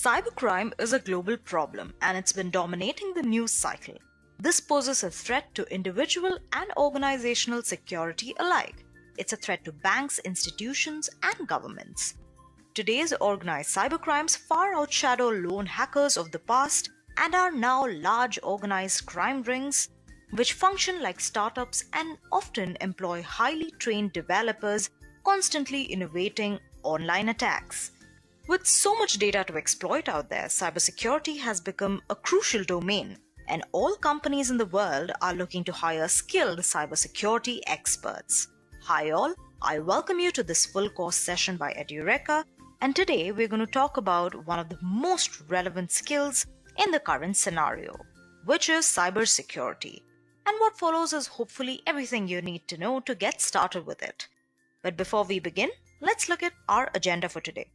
Cybercrime is a global problem and it's been dominating the news cycle. This poses a threat to individual and organizational security alike. It's a threat to banks, institutions, and governments. Today's organized cybercrimes far outshadow lone hackers of the past and are now large organized crime rings which function like startups and often employ highly trained developers constantly innovating online attacks. With so much data to exploit out there, cybersecurity has become a crucial domain, and all companies in the world are looking to hire skilled cybersecurity experts. Hi all, I welcome you to this full course session by Edureka, and today we're going to talk about one of the most relevant skills in the current scenario, which is cybersecurity. And what follows is hopefully everything you need to know to get started with it. But before we begin, let's look at our agenda for today.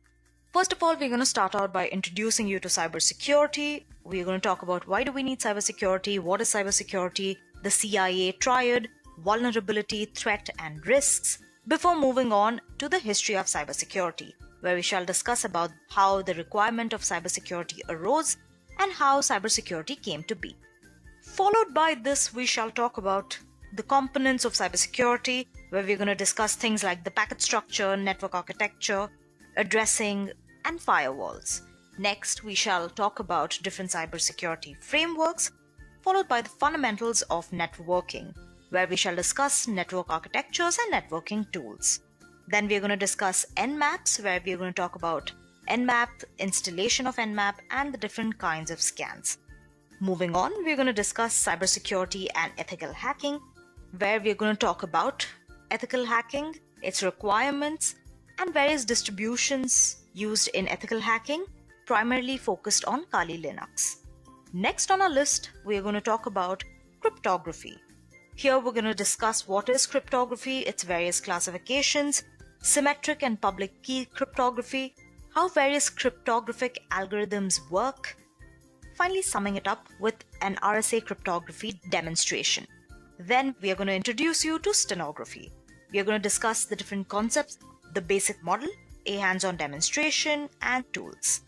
First of all, we're going to start out by introducing you to cybersecurity. We're going to talk about why do we need cybersecurity, what is cybersecurity, the CIA triad, vulnerability, threat, and risks, before moving on to the history of cybersecurity, where we shall discuss about how the requirement of cybersecurity arose and how cybersecurity came to be. Followed by this, we shall talk about the components of cybersecurity, where we're going to discuss things like the packet structure, network architecture, addressing, and firewalls. Next, we shall talk about different cybersecurity frameworks, followed by the fundamentals of networking, where we shall discuss network architectures and networking tools. Then we're going to discuss Nmaps, where we're going to talk about Nmap, installation of Nmap, and the different kinds of scans. Moving on, we're going to discuss cybersecurity and ethical hacking, where we're going to talk about ethical hacking, its requirements, and various distributions used in ethical hacking, primarily focused on Kali Linux. Next on our list, we are going to talk about cryptography. Here we're going to discuss what is cryptography, its various classifications, symmetric and public key cryptography, how various cryptographic algorithms work, finally summing it up with an RSA cryptography demonstration. Then we are going to introduce you to stenography. We are going to discuss the different concepts, the basic model, a hands-on demonstration, and tools.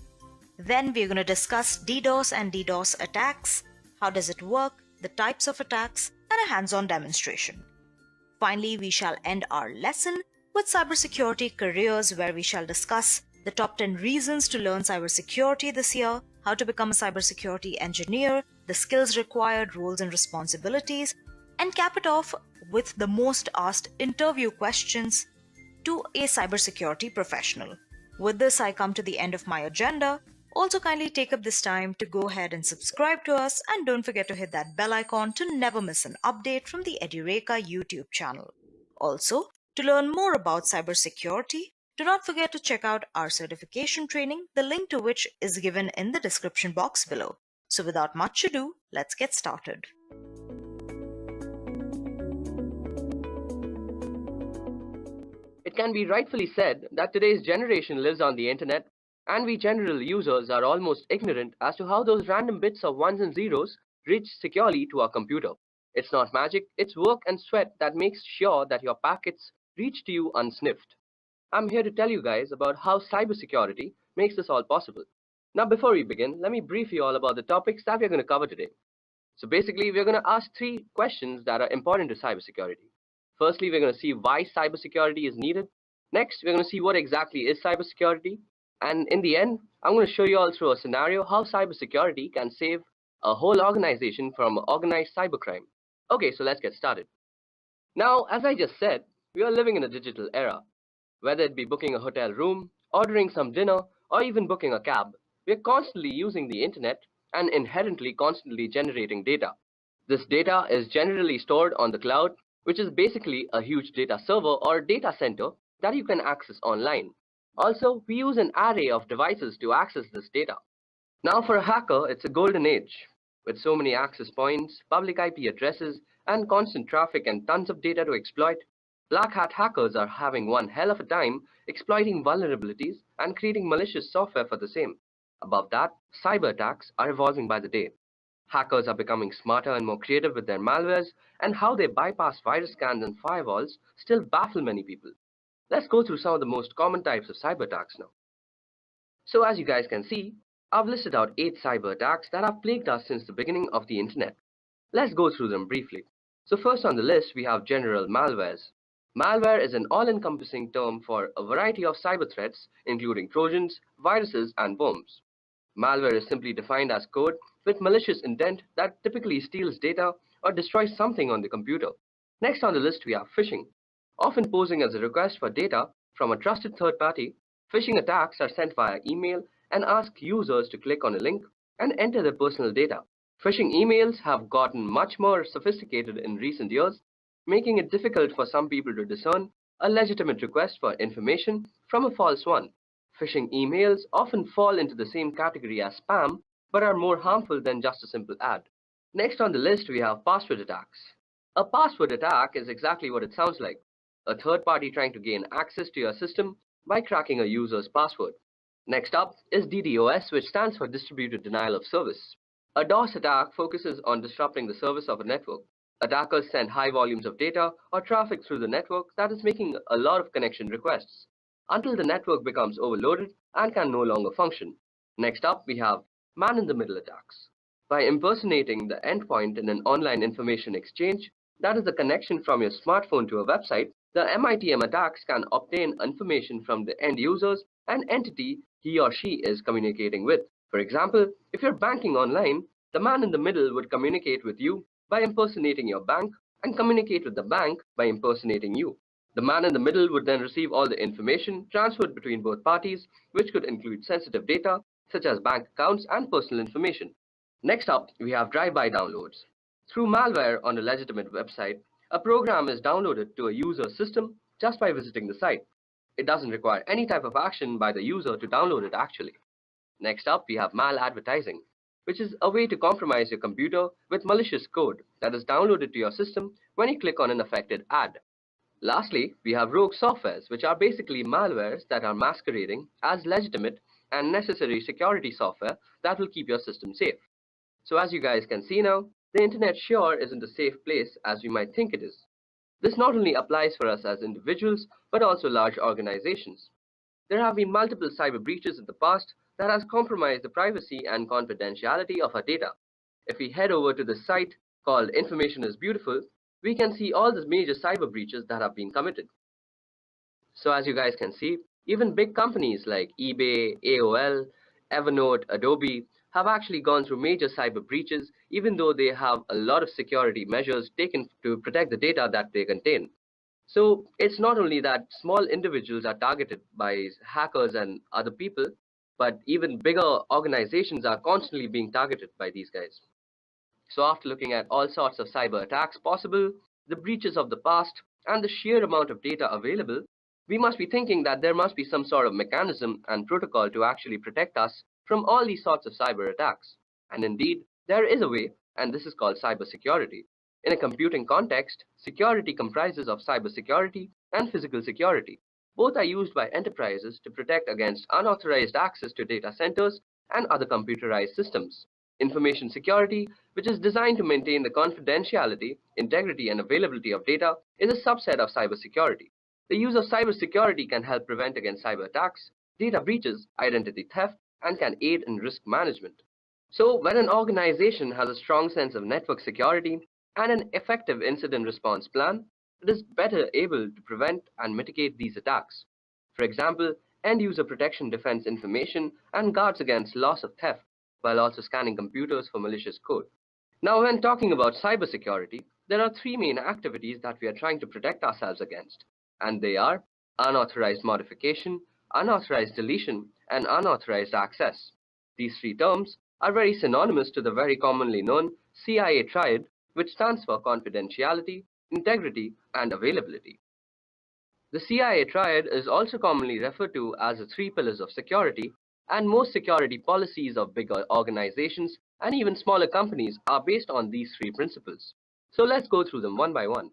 Then we're going to discuss DDoS and DDoS attacks, how does it work, the types of attacks, and a hands-on demonstration. Finally, we shall end our lesson with cybersecurity careers, where we shall discuss the top 10 reasons to learn cybersecurity this year, how to become a cybersecurity engineer, the skills required, roles and responsibilities, and cap it off with the most asked interview questions to a cybersecurity professional. With this, I come to the end of my agenda. Also, kindly take up this time to go ahead and subscribe to us, and don't forget to hit that bell icon to never miss an update from the Edureka YouTube channel. Also, to learn more about cybersecurity, do not forget to check out our certification training, the link to which is given in the description box below. So without much ado, let's get started. It can be rightfully said that today's generation lives on the internet, and we general users are almost ignorant as to how those random bits of ones and zeros reach securely to our computer. It's not magic, it's work and sweat that makes sure that your packets reach to you unsniffed. I'm here to tell you guys about how cybersecurity makes this all possible. Now before we begin, let me brief you all about the topics that we're going to cover today. So basically, we're going to ask 3 questions that are important to cybersecurity. Firstly, we're going to see why cybersecurity is needed. Next, we're going to see what exactly is cybersecurity. And in the end, I'm going to show you all through a scenario how cybersecurity can save a whole organization from organized cybercrime. Okay, so let's get started. Now, as I just said, we are living in a digital era. Whether it be booking a hotel room, ordering some dinner, or even booking a cab, we're constantly using the internet and inherently constantly generating data. This data is generally stored on the cloud, which is basically a huge data server or data center that you can access online. Also, we use an array of devices to access this data. Now for a hacker, it's a golden age. With so many access points, public IP addresses, and constant traffic and tons of data to exploit, black hat hackers are having one hell of a time exploiting vulnerabilities and creating malicious software for the same. Above that, cyber attacks are evolving by the day. Hackers are becoming smarter and more creative with their malwares, and how they bypass virus scans and firewalls still baffle many people. Let's go through some of the most common types of cyber attacks now. So as you guys can see, I've listed out 8 cyber attacks that have plagued us since the beginning of the internet. Let's go through them briefly. So first on the list we have general malwares. Malware is an all-encompassing term for a variety of cyber threats, including trojans, viruses, and worms. Malware is simply defined as code with malicious intent that typically steals data or destroys something on the computer. Next on the list we have phishing. Often posing as a request for data from a trusted third party, phishing attacks are sent via email and ask users to click on a link and enter their personal data. Phishing emails have gotten much more sophisticated in recent years, making it difficult for some people to discern a legitimate request for information from a false one. Phishing emails often fall into the same category as spam, but are more harmful than just a simple ad. Next on the list we have password attacks. A password attack is exactly what it sounds like, a third party trying to gain access to your system by cracking a user's password. Next up is DDoS, which stands for Distributed Denial of Service. A DOS attack focuses on disrupting the service of a network. Attackers send high volumes of data or traffic through the network that is making a lot of connection requests, until the network becomes overloaded and can no longer function. Next up, we have man-in-the-middle attacks. By impersonating the endpoint in an online information exchange, that is the connection from your smartphone to a website, the MITM attacks can obtain information from the end users and entity he or she is communicating with. For example, if you're banking online, the man in the middle would communicate with you by impersonating your bank and communicate with the bank by impersonating you. The man in the middle would then receive all the information transferred between both parties, which could include sensitive data such as bank accounts and personal information. Next up, we have drive-by downloads. Through malware on a legitimate website, a program is downloaded to a user's system just by visiting the site. It doesn't require any type of action by the user to download it actually. Next up, we have maladvertising, which is a way to compromise your computer with malicious code that is downloaded to your system when you click on an affected ad. Lastly, we have rogue softwares, which are basically malwares that are masquerading as legitimate and necessary security software that will keep your system safe. So as you guys can see now, the internet sure isn't a safe place as we might think it is. This not only applies for us as individuals, but also large organizations. There have been multiple cyber breaches in the past that has compromised the privacy and confidentiality of our data. If we head over to the site called Information is Beautiful, we can see all the major cyber breaches that have been committed. So as you guys can see, even big companies like eBay, AOL, Evernote, Adobe have actually gone through major cyber breaches, even though they have a lot of security measures taken to protect the data that they contain. So it's not only that small individuals are targeted by hackers and other people, but even bigger organizations are constantly being targeted by these guys. So after looking at all sorts of cyber attacks possible, the breaches of the past, and the sheer amount of data available, we must be thinking that there must be some sort of mechanism and protocol to actually protect us from all these sorts of cyber attacks. And indeed, there is a way, and this is called cybersecurity. In a computing context, security comprises of cybersecurity and physical security. Both are used by enterprises to protect against unauthorized access to data centers and other computerized systems. Information security, which is designed to maintain the confidentiality, integrity, and availability of data, is a subset of cybersecurity. The use of cybersecurity can help prevent against cyber attacks, data breaches, identity theft, and can aid in risk management. So, when an organization has a strong sense of network security and an effective incident response plan, it is better able to prevent and mitigate these attacks. For example, end-user protection defends information and guards against loss of theft, while also scanning computers for malicious code. Now, when talking about cybersecurity, there are three main activities that we are trying to protect ourselves against, and they are unauthorized modification, unauthorized deletion, and unauthorized access. These three terms are very synonymous to the very commonly known CIA triad, which stands for confidentiality, integrity, and availability. The CIA triad is also commonly referred to as the three pillars of security, and most security policies of bigger organizations and even smaller companies are based on these three principles. So let's go through them one by one.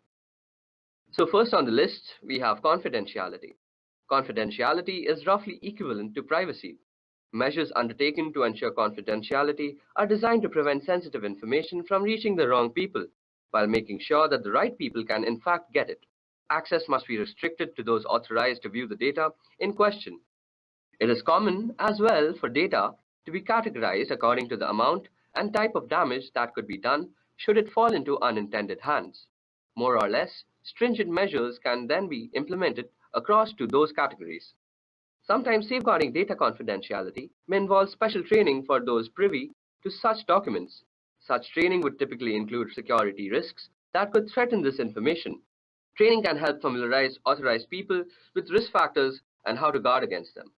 So first on the list, we have confidentiality. Confidentiality is roughly equivalent to privacy. Measures undertaken to ensure confidentiality are designed to prevent sensitive information from reaching the wrong people, while making sure that the right people can in fact get it. Access must be restricted to those authorized to view the data in question. It is common as well for data to be categorized according to the amount and type of damage that could be done should it fall into unintended hands. More or less, stringent measures can then be implemented across to those categories. Sometimes safeguarding data confidentiality may involve special training for those privy to such documents. Such training would typically include security risks that could threaten this information. Training can help familiarize authorized people with risk factors and how to guard against them.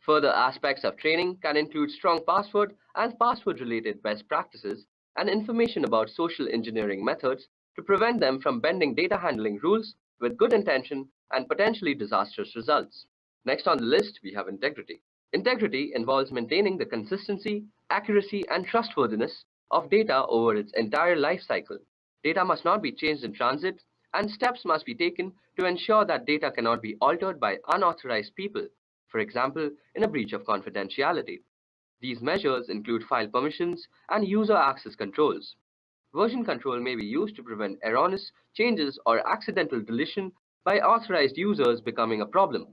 Further aspects of training can include strong password and password-related best practices and information about social engineering methods to prevent them from bending data handling rules with good intention and potentially disastrous results. Next on the list, we have integrity. Integrity involves maintaining the consistency, accuracy, and trustworthiness of data over its entire life cycle. Data must not be changed in transit, and steps must be taken to ensure that data cannot be altered by unauthorized people, for example, in a breach of confidentiality. These measures include file permissions and user access controls. Version control may be used to prevent erroneous changes or accidental deletion by authorized users becoming a problem.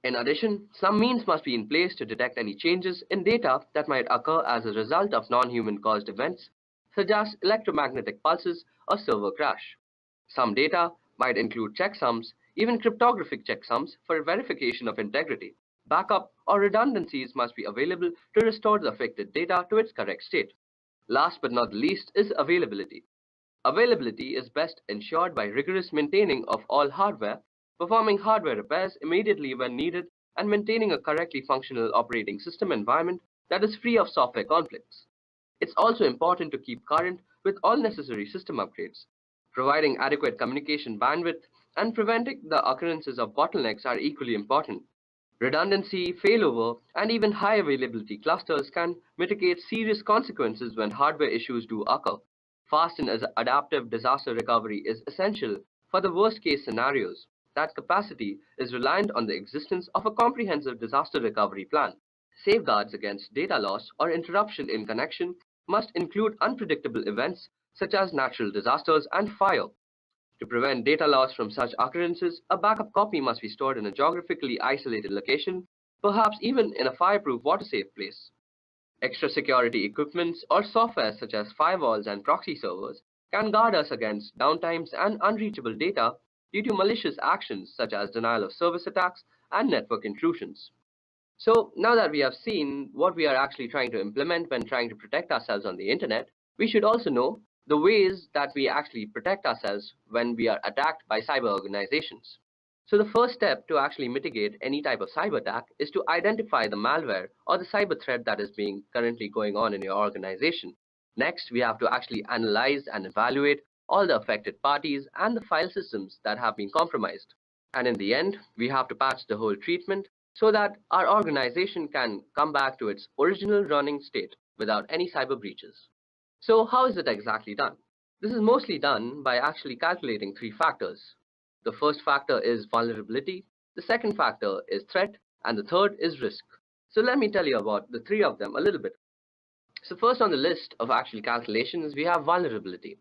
In addition, some means must be in place to detect any changes in data that might occur as a result of non-human caused events, such as electromagnetic pulses or server crash. Some data might include checksums, even cryptographic checksums for verification of integrity. Backup or redundancies must be available to restore the affected data to its correct state. Last but not the least is availability. Availability is best ensured by rigorous maintaining of all hardware, performing hardware repairs immediately when needed, and maintaining a correctly functional operating system environment that is free of software conflicts. It's also important to keep current with all necessary system upgrades. Providing adequate communication bandwidth and preventing the occurrences of bottlenecks are equally important. Redundancy, failover, and even high availability clusters can mitigate serious consequences when hardware issues do occur. Fast and adaptive disaster recovery is essential for the worst case scenarios. That capacity is reliant on the existence of a comprehensive disaster recovery plan. Safeguards against data loss or interruption in connection must include unpredictable events such as natural disasters and fire. To prevent data loss from such occurrences, a backup copy must be stored in a geographically isolated location, perhaps even in a fireproof water-safe place. Extra security equipments or software such as firewalls and proxy servers can guard us against downtimes and unreachable data due to malicious actions such as denial of service attacks and network intrusions. So now that we have seen what we are actually trying to implement when trying to protect ourselves on the internet, we should also know the ways that we actually protect ourselves when we are attacked by cyber organizations. So the first step to actually mitigate any type of cyber attack is to identify the malware or the cyber threat that is being currently going on in your organization. Next, we have to actually analyze and evaluate all the affected parties and the file systems that have been compromised. And in the end, we have to patch the whole treatment so that our organization can come back to its original running state without any cyber breaches. So how is it exactly done? This is mostly done by actually calculating three factors. The first factor is vulnerability, the second factor is threat, and the third is risk. So let me tell you about the three of them a little bit. So first on the list of actual calculations, we have vulnerability.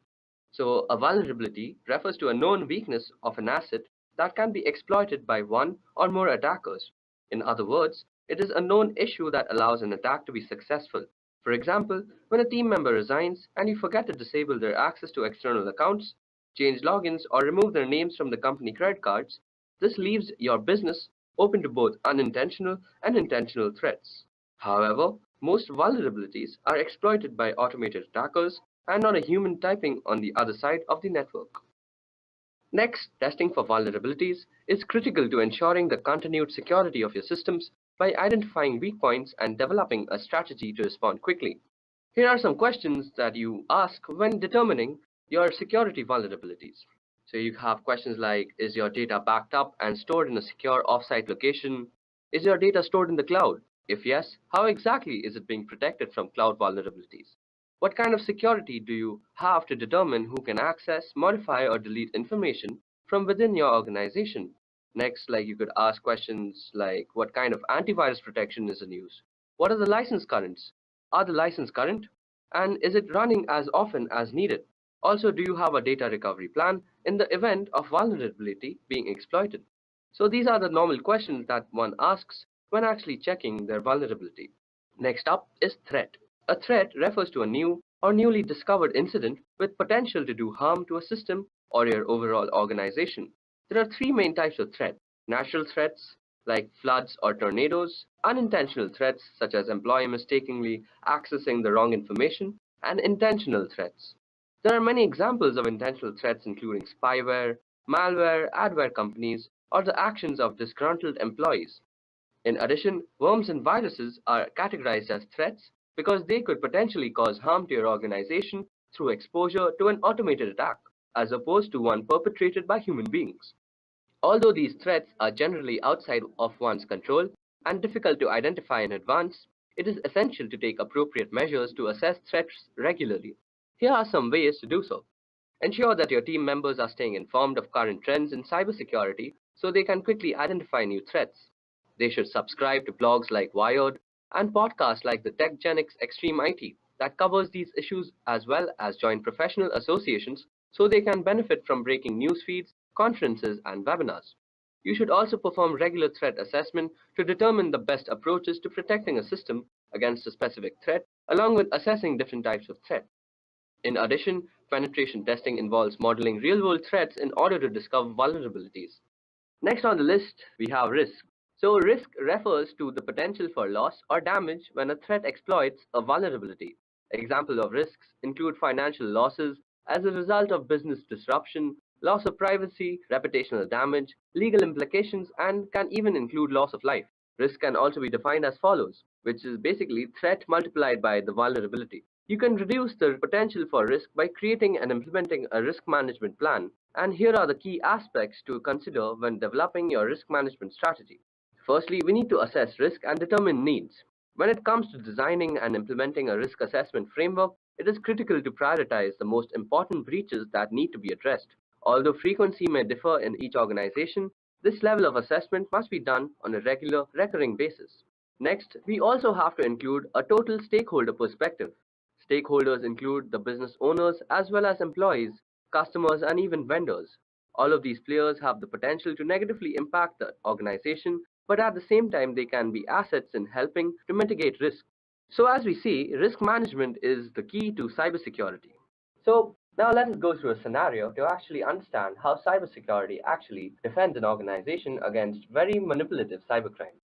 So a vulnerability refers to a known weakness of an asset that can be exploited by one or more attackers. In other words, it is a known issue that allows an attack to be successful. For example, when a team member resigns and you forget to disable their access to external accounts, change logins, or remove their names from the company credit cards, this leaves your business open to both unintentional and intentional threats. However, most vulnerabilities are exploited by automated attackers and not a human typing on the other side of the network. Next, testing for vulnerabilities is critical to ensuring the continued security of your systems by identifying weak points and developing a strategy to respond quickly. Here are some questions that you ask when determining your security vulnerabilities. So you have questions like, is your data backed up and stored in a secure offsite location? Is your data stored in the cloud? If yes, how exactly is it being protected from cloud vulnerabilities? What kind of security do you have to determine who can access, modify, or delete information from within your organization? Next, like you could ask questions like, what kind of antivirus protection is in use? What are the license currents? Are the license current? And is it running as often as needed? Also, do you have a data recovery plan in the event of vulnerability being exploited? So these are the normal questions that one asks when actually checking their vulnerability. Next up is threat. A threat refers to a new or newly discovered incident with potential to do harm to a system or your overall organization. There are three main types of threat: natural threats like floods or tornadoes, unintentional threats such as employee mistakenly accessing the wrong information, and intentional threats. There are many examples of intentional threats including spyware, malware, adware companies, or the actions of disgruntled employees. In addition, worms and viruses are categorized as threats because they could potentially cause harm to your organization through exposure to an automated attack, as opposed to one perpetrated by human beings. Although these threats are generally outside of one's control and difficult to identify in advance, it is essential to take appropriate measures to assess threats regularly. Here are some ways to do so. Ensure that your team members are staying informed of current trends in cybersecurity so they can quickly identify new threats. They should subscribe to blogs like Wired and podcasts like the TechGenics Extreme IT that covers these issues, as well as join professional associations so they can benefit from breaking news feeds, conferences, and webinars. You should also perform regular threat assessment to determine the best approaches to protecting a system against a specific threat, along with assessing different types of threat. In addition, penetration testing involves modeling real-world threats in order to discover vulnerabilities. Next on the list, we have risk. So risk refers to the potential for loss or damage when a threat exploits a vulnerability. Examples of risks include financial losses as a result of business disruption, loss of privacy, reputational damage, legal implications, and can even include loss of life. Risk can also be defined as follows, which is basically threat multiplied by the vulnerability. You can reduce the potential for risk by creating and implementing a risk management plan, and here are the key aspects to consider when developing your risk management strategy. Firstly, we need to assess risk and determine needs. When it comes to designing and implementing a risk assessment framework, it is critical to prioritize the most important breaches that need to be addressed. Although frequency may differ in each organization, this level of assessment must be done on a regular, recurring basis. Next, we also have to include a total stakeholder perspective. Stakeholders include the business owners as well as employees, customers, and even vendors. All of these players have the potential to negatively impact the organization, but at the same time, they can be assets in helping to mitigate risk. So, as we see, risk management is the key to cybersecurity. So, now let us go through a scenario to actually understand how cybersecurity actually defends an organization against very manipulative cybercrime.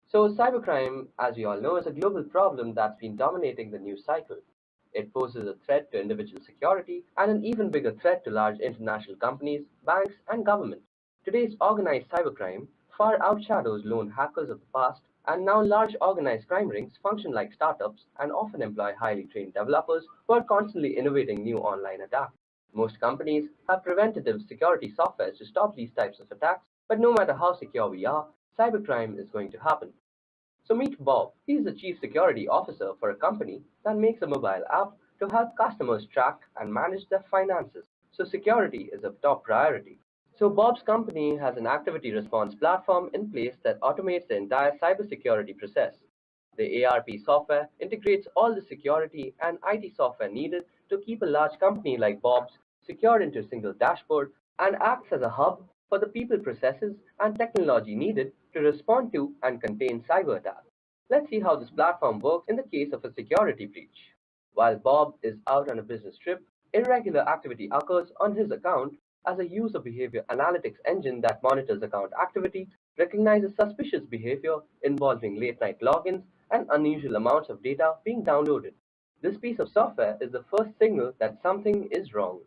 So, cybercrime, as we all know, is a global problem that's been dominating the news cycle. It poses a threat to individual security and an even bigger threat to large international companies, banks, and governments. Today's organized cybercrime far outshadows lone hackers of the past, and now large organized crime rings function like startups and often employ highly trained developers who are constantly innovating new online attacks. Most companies have preventative security software to stop these types of attacks, but no matter how secure we are, cybercrime is going to happen. So meet Bob. He's the chief security officer for a company that makes a mobile app to help customers track and manage their finances. So security is a top priority. So Bob's company has an activity response platform in place that automates the entire cybersecurity process. The ARP software integrates all the security and IT software needed to keep a large company like Bob's secured into a single dashboard and acts as a hub for the people, processes, and technology needed to respond to and contain cyber attacks. Let's see how this platform works in the case of a security breach. While Bob is out on a business trip, irregular activity occurs on his account as a user behavior analytics engine that monitors account activity, recognizes suspicious behavior involving late night logins, and unusual amounts of data being downloaded. This piece of software is the first signal that something is wrong.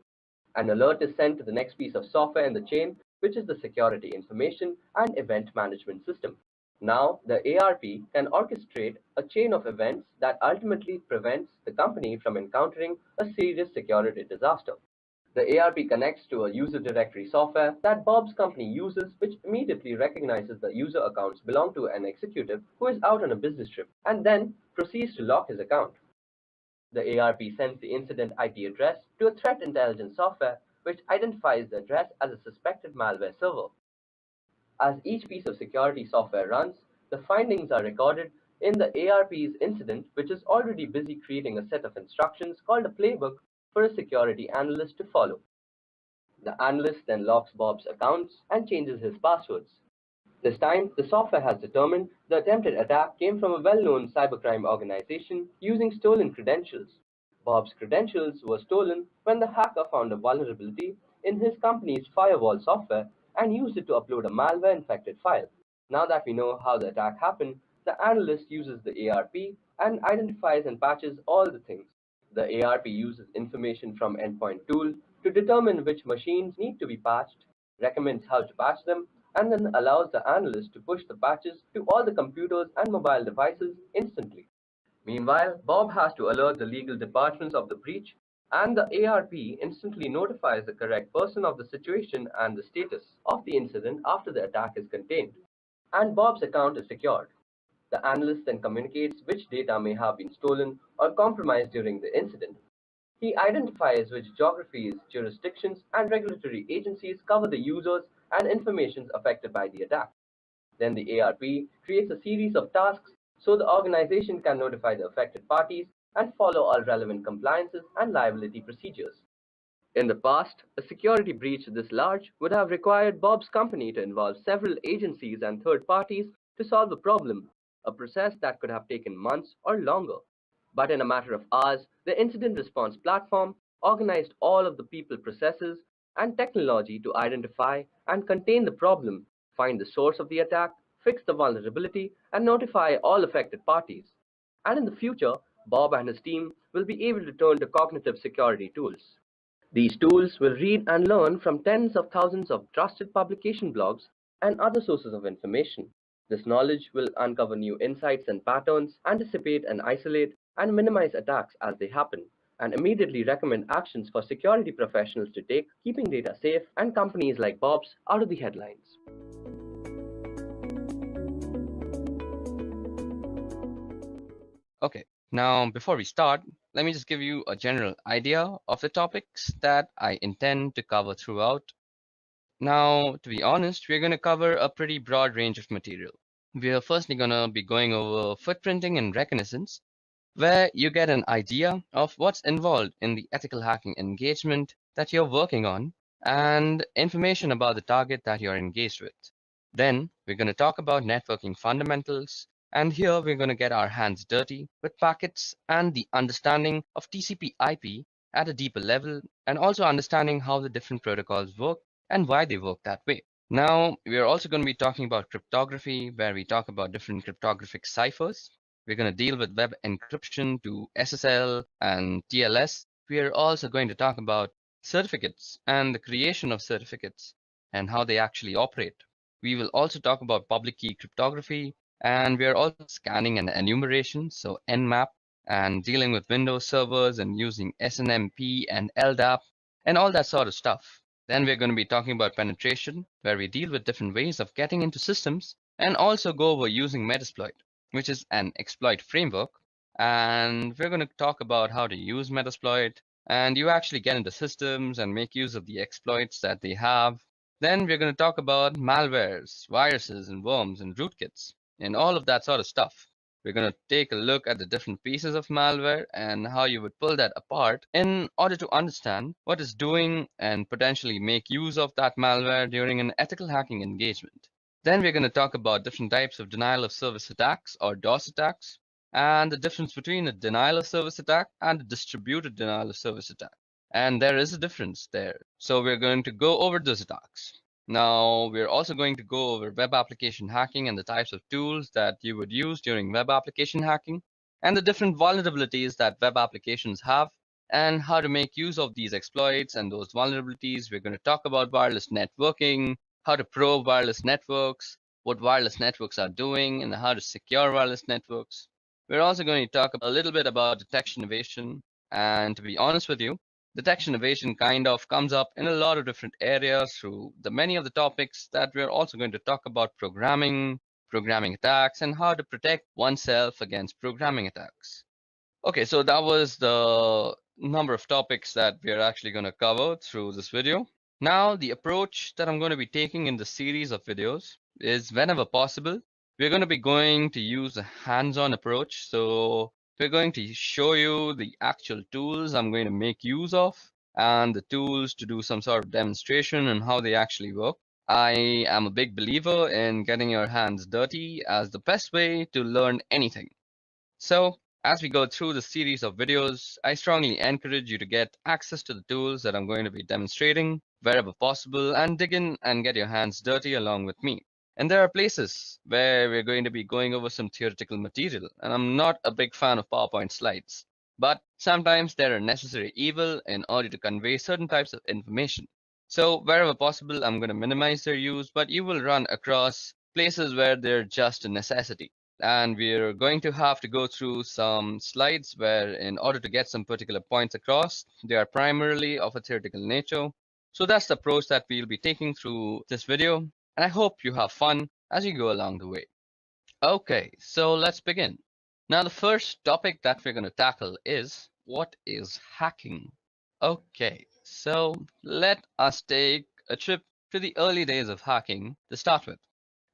An alert is sent to the next piece of software in the chain, which is the Security Information and Event Management System. Now, the ARP can orchestrate a chain of events that ultimately prevents the company from encountering a serious security disaster. The ARP connects to a user directory software that Bob's company uses, which immediately recognizes the user accounts belong to an executive who is out on a business trip and then proceeds to lock his account. The ARP sends the incident IP address to a threat intelligence software which identifies the address as a suspected malware server. As each piece of security software runs, the findings are recorded in the ARP's incident, which is already busy creating a set of instructions called a playbook for a security analyst to follow. The analyst then locks Bob's accounts and changes his passwords. This time, the software has determined the attempted attack came from a well-known cybercrime organization using stolen credentials. Bob's credentials were stolen when the hacker found a vulnerability in his company's firewall software and used it to upload a malware-infected file. Now that we know how the attack happened, the analyst uses the ARP and identifies and patches all the things. The ARP uses information from Endpoint Tool to determine which machines need to be patched, recommends how to patch them, and then allows the analyst to push the patches to all the computers and mobile devices instantly. Meanwhile, Bob has to alert the legal departments of the breach, and the ARP instantly notifies the correct person of the situation and the status of the incident after the attack is contained. And Bob's account is secured. The analyst then communicates which data may have been stolen or compromised during the incident. He identifies which geographies, jurisdictions, and regulatory agencies cover the users and information affected by the attack. Then the ARP creates a series of tasks so the organization can notify the affected parties and follow all relevant compliances and liability procedures. In the past, a security breach this large would have required Bob's company to involve several agencies and third parties to solve the problem, a process that could have taken months or longer. But in a matter of hours, the incident response platform organized all of the people, processes, and technology to identify and contain the problem, find the source of the attack, fix the vulnerability, and notify all affected parties. And in the future, Bob and his team will be able to turn to cognitive security tools. These tools will read and learn from tens of thousands of trusted publication blogs and other sources of information. This knowledge will uncover new insights and patterns, anticipate and isolate and minimize attacks as they happen, and immediately recommend actions for security professionals to take, keeping data safe and companies like Bob's out of the headlines. Okay, now before we start, let me just give you a general idea of the topics that I intend to cover throughout. Now, to be honest, we're going to cover a pretty broad range of material. We are firstly going to be going over footprinting and reconnaissance, where you get an idea of what's involved in the ethical hacking engagement that you're working on and information about the target that you're engaged with. Then we're going to talk about networking fundamentals, and here we're going to get our hands dirty with packets and the understanding of TCP/IP at a deeper level, and also understanding how the different protocols work and why they work that way. Now, we are also going to be talking about cryptography, where we talk about different cryptographic ciphers. We're going to deal with web encryption to SSL and TLS. We are also going to talk about certificates and the creation of certificates and how they actually operate. We will also talk about public key cryptography, and we are also scanning and enumeration, so Nmap, and dealing with Windows servers and using SNMP and LDAP and all that sort of stuff. Then we're going to be talking about penetration, where we deal with different ways of getting into systems and also go over using Metasploit, which is an exploit framework. And we're going to talk about how to use Metasploit, and you actually get into systems and make use of the exploits that they have. Then we're going to talk about malwares, viruses, and worms and rootkits, and all of that sort of stuff. We're going to take a look at the different pieces of malware and how you would pull that apart in order to understand what it's doing and potentially make use of that malware during an ethical hacking engagement. Then we're going to talk about different types of denial of service attacks or DOS attacks, and the difference between a denial of service attack and a distributed denial of service attack. And there is a difference there. So we're going to go over those attacks. Now, we're also going to go over web application hacking and the types of tools that you would use during web application hacking, and the different vulnerabilities that web applications have, and how to make use of these exploits and those vulnerabilities. We're going to talk about wireless networking, how to probe wireless networks, what wireless networks are doing, and how to secure wireless networks. We're also going to talk a little bit about detection evasion, and to be honest with you, detection evasion kind of comes up in a lot of different areas through the many of the topics that we're also going to talk about: programming attacks, and how to protect oneself against programming attacks. Okay, so that was the number of topics that we are actually going to cover through this video. Now, the approach that I'm going to be taking in the series of videos is, whenever possible, we're going to be going to use a hands-on approach. So we're going to show you the actual tools I'm going to make use of and the tools to do some sort of demonstration and how they actually work. I am a big believer in getting your hands dirty as the best way to learn anything. So, as we go through the series of videos, I strongly encourage you to get access to the tools that I'm going to be demonstrating wherever possible and dig in and get your hands dirty along with me. And there are places where we're going to be going over some theoretical material, and I'm not a big fan of PowerPoint slides. But sometimes they're a necessary evil in order to convey certain types of information. So wherever possible, I'm going to minimize their use, but you will run across places where they're just a necessity. And we're going to have to go through some slides where in order to get some particular points across, they are primarily of a theoretical nature. So that's the approach that we'll be taking through this video, and I hope you have fun as you go along the way. Okay, so let's begin. Now, the first topic that we're going to tackle is what is hacking? Okay, so let us take a trip to the early days of hacking to start with.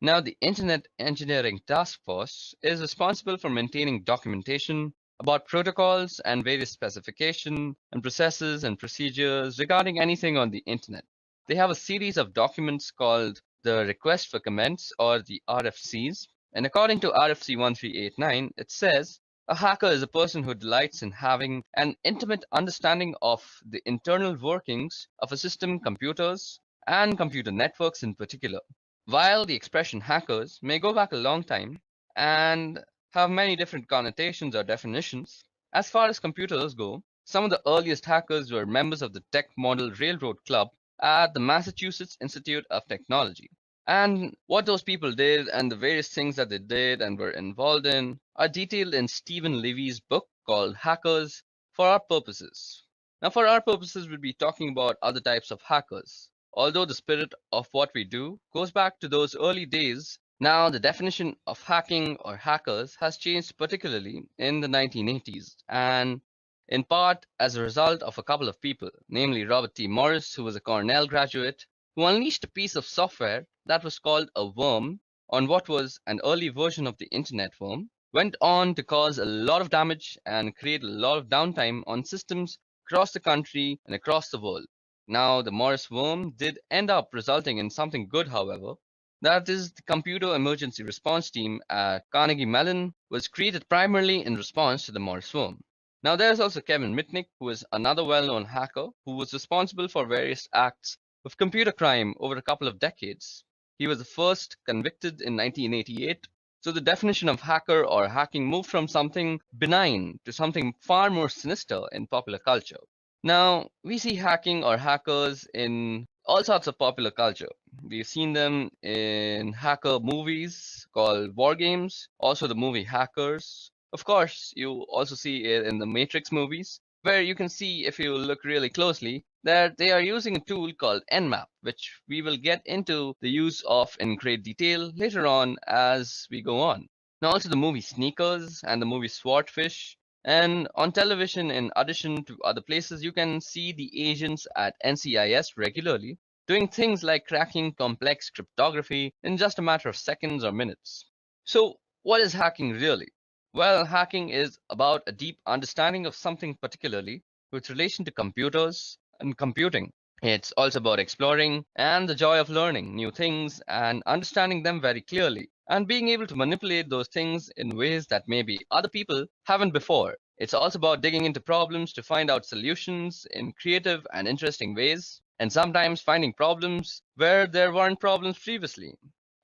Now, the Internet Engineering Task Force is responsible for maintaining documentation about protocols and various specifications and processes and procedures regarding anything on the Internet. They have a series of documents called the Request for Comments or the RFCs. And according to RFC 1389, it says a hacker is a person who delights in having an intimate understanding of the internal workings of a system, computers, and computer networks in particular. While the expression hackers may go back a long time and have many different connotations or definitions, as far as computers go, some of the earliest hackers were members of the Tech Model Railroad Club at the Massachusetts Institute of Technology. And what those people did and the various things that they did and were involved in are detailed in Stephen Levy's book called Hackers for Our Purposes. Now, for our purposes, we'll be talking about other types of hackers. Although the spirit of what we do goes back to those early days, now the definition of hacking or hackers has changed, particularly in the 1980s, and in part as a result of a couple of people, namely Robert T. Morris, who was a Cornell graduate, who unleashed a piece of software that was called a worm on what was an early version of the internet worm, went on to cause a lot of damage and create a lot of downtime on systems across the country and across the world. Now, the Morris worm did end up resulting in something good, however. That is, the Computer Emergency Response Team at Carnegie Mellon was created primarily in response to the Morris worm. Now, there's also Kevin Mitnick, who is another well-known hacker who was responsible for various acts of computer crime over a couple of decades. He was the first convicted in 1988, so the definition of hacker or hacking moved from something benign to something far more sinister in popular culture. Now, we see hacking or hackers in all sorts of popular culture. We've seen them in hacker movies called war games, also the movie Hackers. Of course, you also see it in the Matrix movies, where you can see, if you look really closely, that they are using a tool called Nmap, which we will get into the use of in great detail later on as we go on. Now, also the movie Sneakers and the movie Swordfish. And on television, in addition to other places, you can see the agents at NCIS regularly doing things like cracking complex cryptography in just a matter of seconds or minutes. So, what is hacking really? Well, hacking is about a deep understanding of something particularly with relation to computers and computing. It's also about exploring and the joy of learning new things and understanding them very clearly and being able to manipulate those things in ways that maybe other people haven't before. It's also about digging into problems to find out solutions in creative and interesting ways, and sometimes finding problems where there weren't problems previously.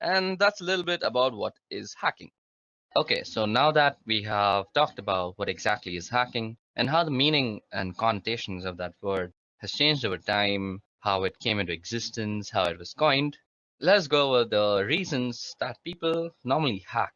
And that's a little bit about what is hacking. Okay, so now that we have talked about what exactly is hacking and how the meaning and connotations of that word has changed over time, how it came into existence, how it was coined, let's go over the reasons that people normally hack.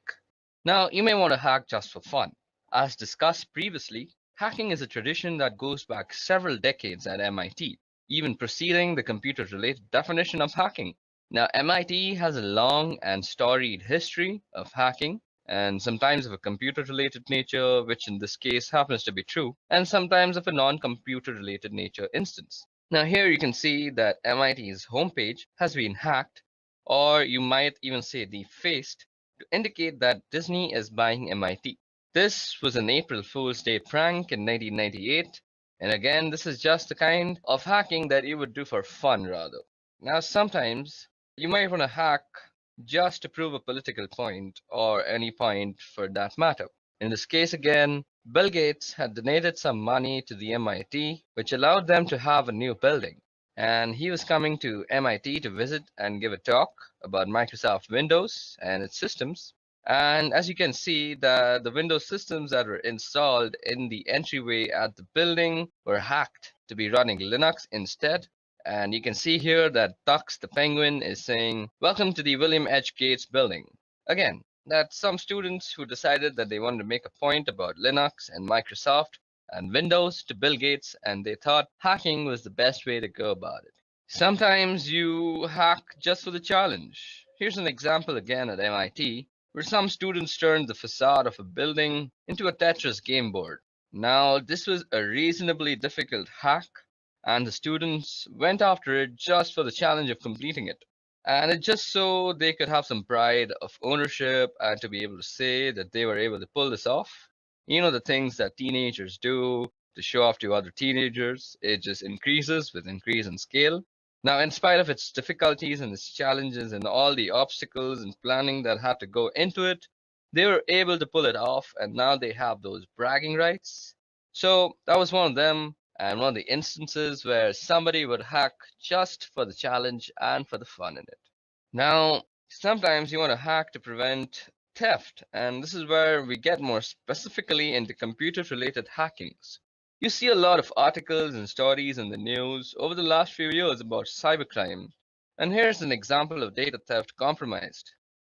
Now, you may want to hack just for fun. As discussed previously, hacking is a tradition that goes back several decades at MIT, even preceding the computer-related definition of hacking. Now, MIT has a long and storied history of hacking, and sometimes of a computer related nature, which in this case happens to be true, and sometimes of a non computer related nature instance. Now, here you can see that MIT's homepage has been hacked, or you might even say defaced, to indicate that Disney is buying MIT. This was an April Fool's Day prank in 1998, and again, this is just the kind of hacking that you would do for fun rather. Now, sometimes You might want to hack just to prove a political point or any point for that matter. In this case, again, Bill Gates had donated some money to the MIT, which allowed them to have a new building. And he was coming to MIT to visit and give a talk about Microsoft Windows and its systems. And as you can see, the Windows systems that were installed in the entryway at the building were hacked to be running Linux instead. And you can see here that Tux the Penguin is saying, "Welcome to the William H. Gates building." Again, that's some students who decided that they wanted to make a point about Linux and Microsoft and Windows to Bill Gates, and they thought hacking was the best way to go about it. Sometimes you hack just for the challenge. Here's an example again at MIT, where some students turned the facade of a building into a Tetris game board. Now, this was a reasonably difficult hack, and the students went after it just for the challenge of completing it. And it just so they could have some pride of ownership and to be able to say that they were able to pull this off. You know, the things that teenagers do to show off to other teenagers, it just increases with increase in scale. Now, in spite of its difficulties and its challenges and all the obstacles and planning that had to go into it, they were able to pull it off, and now they have those bragging rights. So that was one of them, and one of the instances where somebody would hack just for the challenge and for the fun in it. Now, sometimes you want to hack to prevent theft, and this is where we get more specifically into computer related hackings. You see a lot of articles and stories in the news over the last few years about cybercrime, and here's an example of data theft compromised.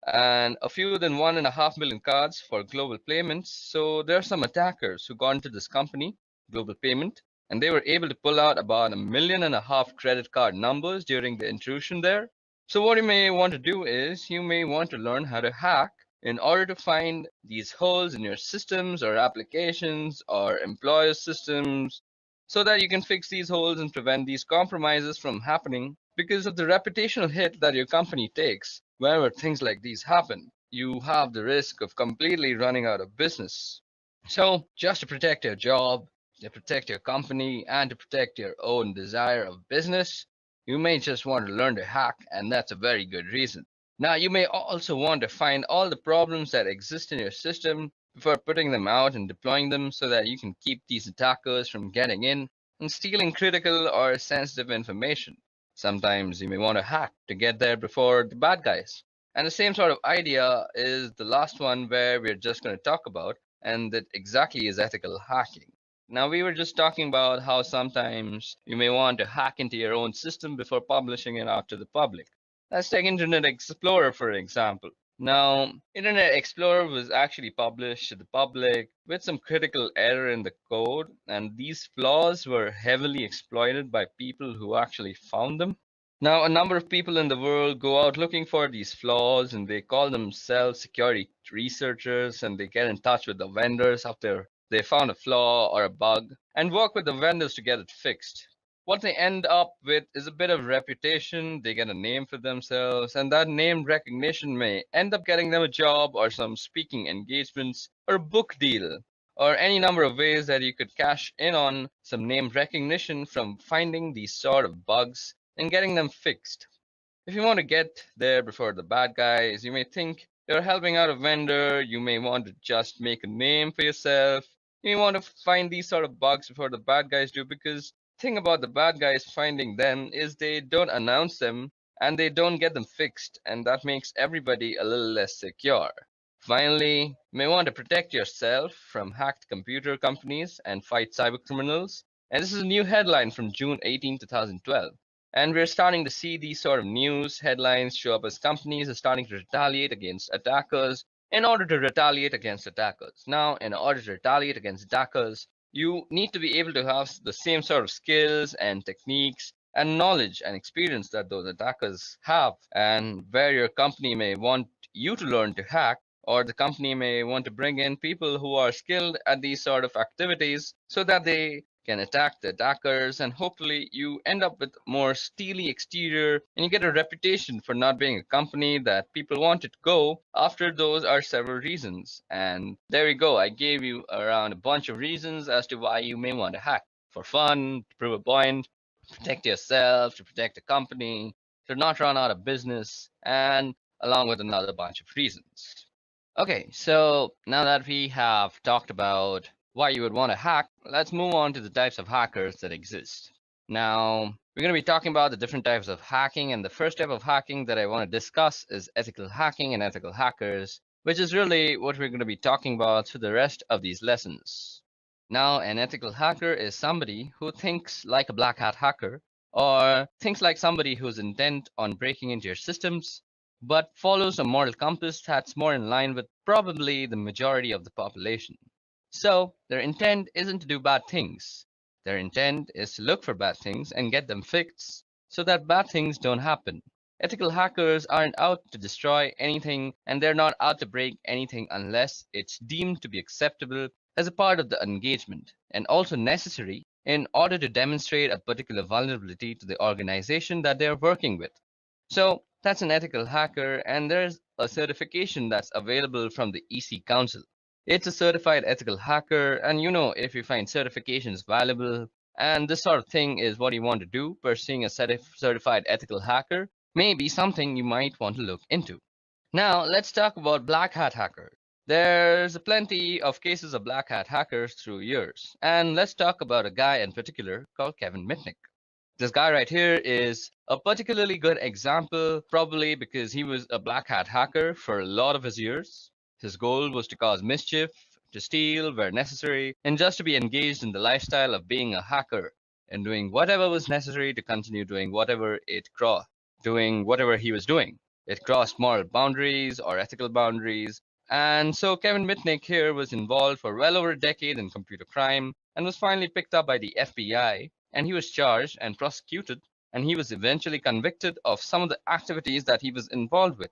And a fewer than 1.5 million cards for global payments. So there are some attackers who got into this company, Global Payment, and they were able to pull out about 1.5 million credit card numbers during the intrusion there. So what you may want to do is you may want to learn how to hack in order to find these holes in your systems or applications or employer systems so that you can fix these holes and prevent these compromises from happening because of the reputational hit that your company takes whenever things like these happen. You have the risk of completely running out of business. So, just to protect your job, to protect your company, and to protect your own desire of business, you may just want to learn to hack, and that's a very good reason. Now, you may also want to find all the problems that exist in your system before putting them out and deploying them so that you can keep these attackers from getting in and stealing critical or sensitive information. Sometimes you may want to hack to get there before the bad guys. And the same sort of idea is the last one where we're just going to talk about, and that exactly is ethical hacking. Now, we were just talking about how sometimes you may want to hack into your own system before publishing it out to the public. Let's take Internet Explorer for example. Now, Internet Explorer was actually published to the public with some critical error in the code, and these flaws were heavily exploited by people who actually found them. Now, a number of people in the world go out looking for these flaws and they call themselves security researchers and they get in touch with the vendors after they found a flaw or a bug and work with the vendors to get it fixed. What they end up with is a bit of reputation, they get a name for themselves, and that name recognition may end up getting them a job or some speaking engagements or a book deal or any number of ways that you could cash in on some name recognition from finding these sort of bugs and getting them fixed. If you want to get there before the bad guys, you may think you're helping out a vendor, you may want to just make a name for yourself, you may want to find these sort of bugs before the bad guys do because the thing about the bad guys finding them is they don't announce them and they don't get them fixed, and that makes everybody a little less secure. Finally, you may want to protect yourself from hacked computer companies and fight cybercriminals. And this is a new headline from June 18, 2012. And we're starting to see these sort of news headlines show up as companies are starting to retaliate against attackers in order to retaliate against attackers. Now, in order to retaliate against attackers, you need to be able to have the same sort of skills and techniques and knowledge and experience that those attackers have, and where your company may want you to learn to hack, or the company may want to bring in people who are skilled at these sort of activities so that they can attack the attackers, and hopefully you end up with more steely exterior and you get a reputation for not being a company that people want to go after. Those are several reasons, and there we go. I gave you around a bunch of reasons as to why you may want to hack: for fun, to prove a point, to protect yourself, to protect the company, to not run out of business, and along with another bunch of reasons. Okay, so now that we have talked about why you would want to hack, let's move on to the types of hackers that exist. Now, we're going to be talking about the different types of hacking, and the first type of hacking that I want to discuss is ethical hacking and ethical hackers, which is really what we're going to be talking about through the rest of these lessons. Now, an ethical hacker is somebody who thinks like a black hat hacker, or thinks like somebody who's intent on breaking into your systems, but follows a moral compass that's more in line with probably the majority of the population. So, their intent isn't to do bad things. Their intent is to look for bad things and get them fixed so that bad things don't happen. Ethical hackers aren't out to destroy anything, and they're not out to break anything unless it's deemed to be acceptable as a part of the engagement and also necessary in order to demonstrate a particular vulnerability to the organization that they're working with. So that's an ethical hacker, and there's a certification that's available from the EC Council. It's a certified ethical hacker, and if you find certifications valuable and this sort of thing is what you want to do, pursuing a certified ethical hacker may be something you might want to look into. Now, let's talk about black hat hackers. There's plenty of cases of black hat hackers through years, and let's talk about a guy in particular called Kevin Mitnick. This guy right here is a particularly good example, probably because he was a black hat hacker for a lot of his years. His goal was to cause mischief, to steal where necessary, and just to be engaged in the lifestyle of being a hacker and doing whatever was necessary to continue doing whatever he was doing. It crossed moral boundaries or ethical boundaries. And so Kevin Mitnick here was involved for well over a decade in computer crime and was finally picked up by the FBI, and he was charged and prosecuted, and he was eventually convicted of some of the activities that he was involved with.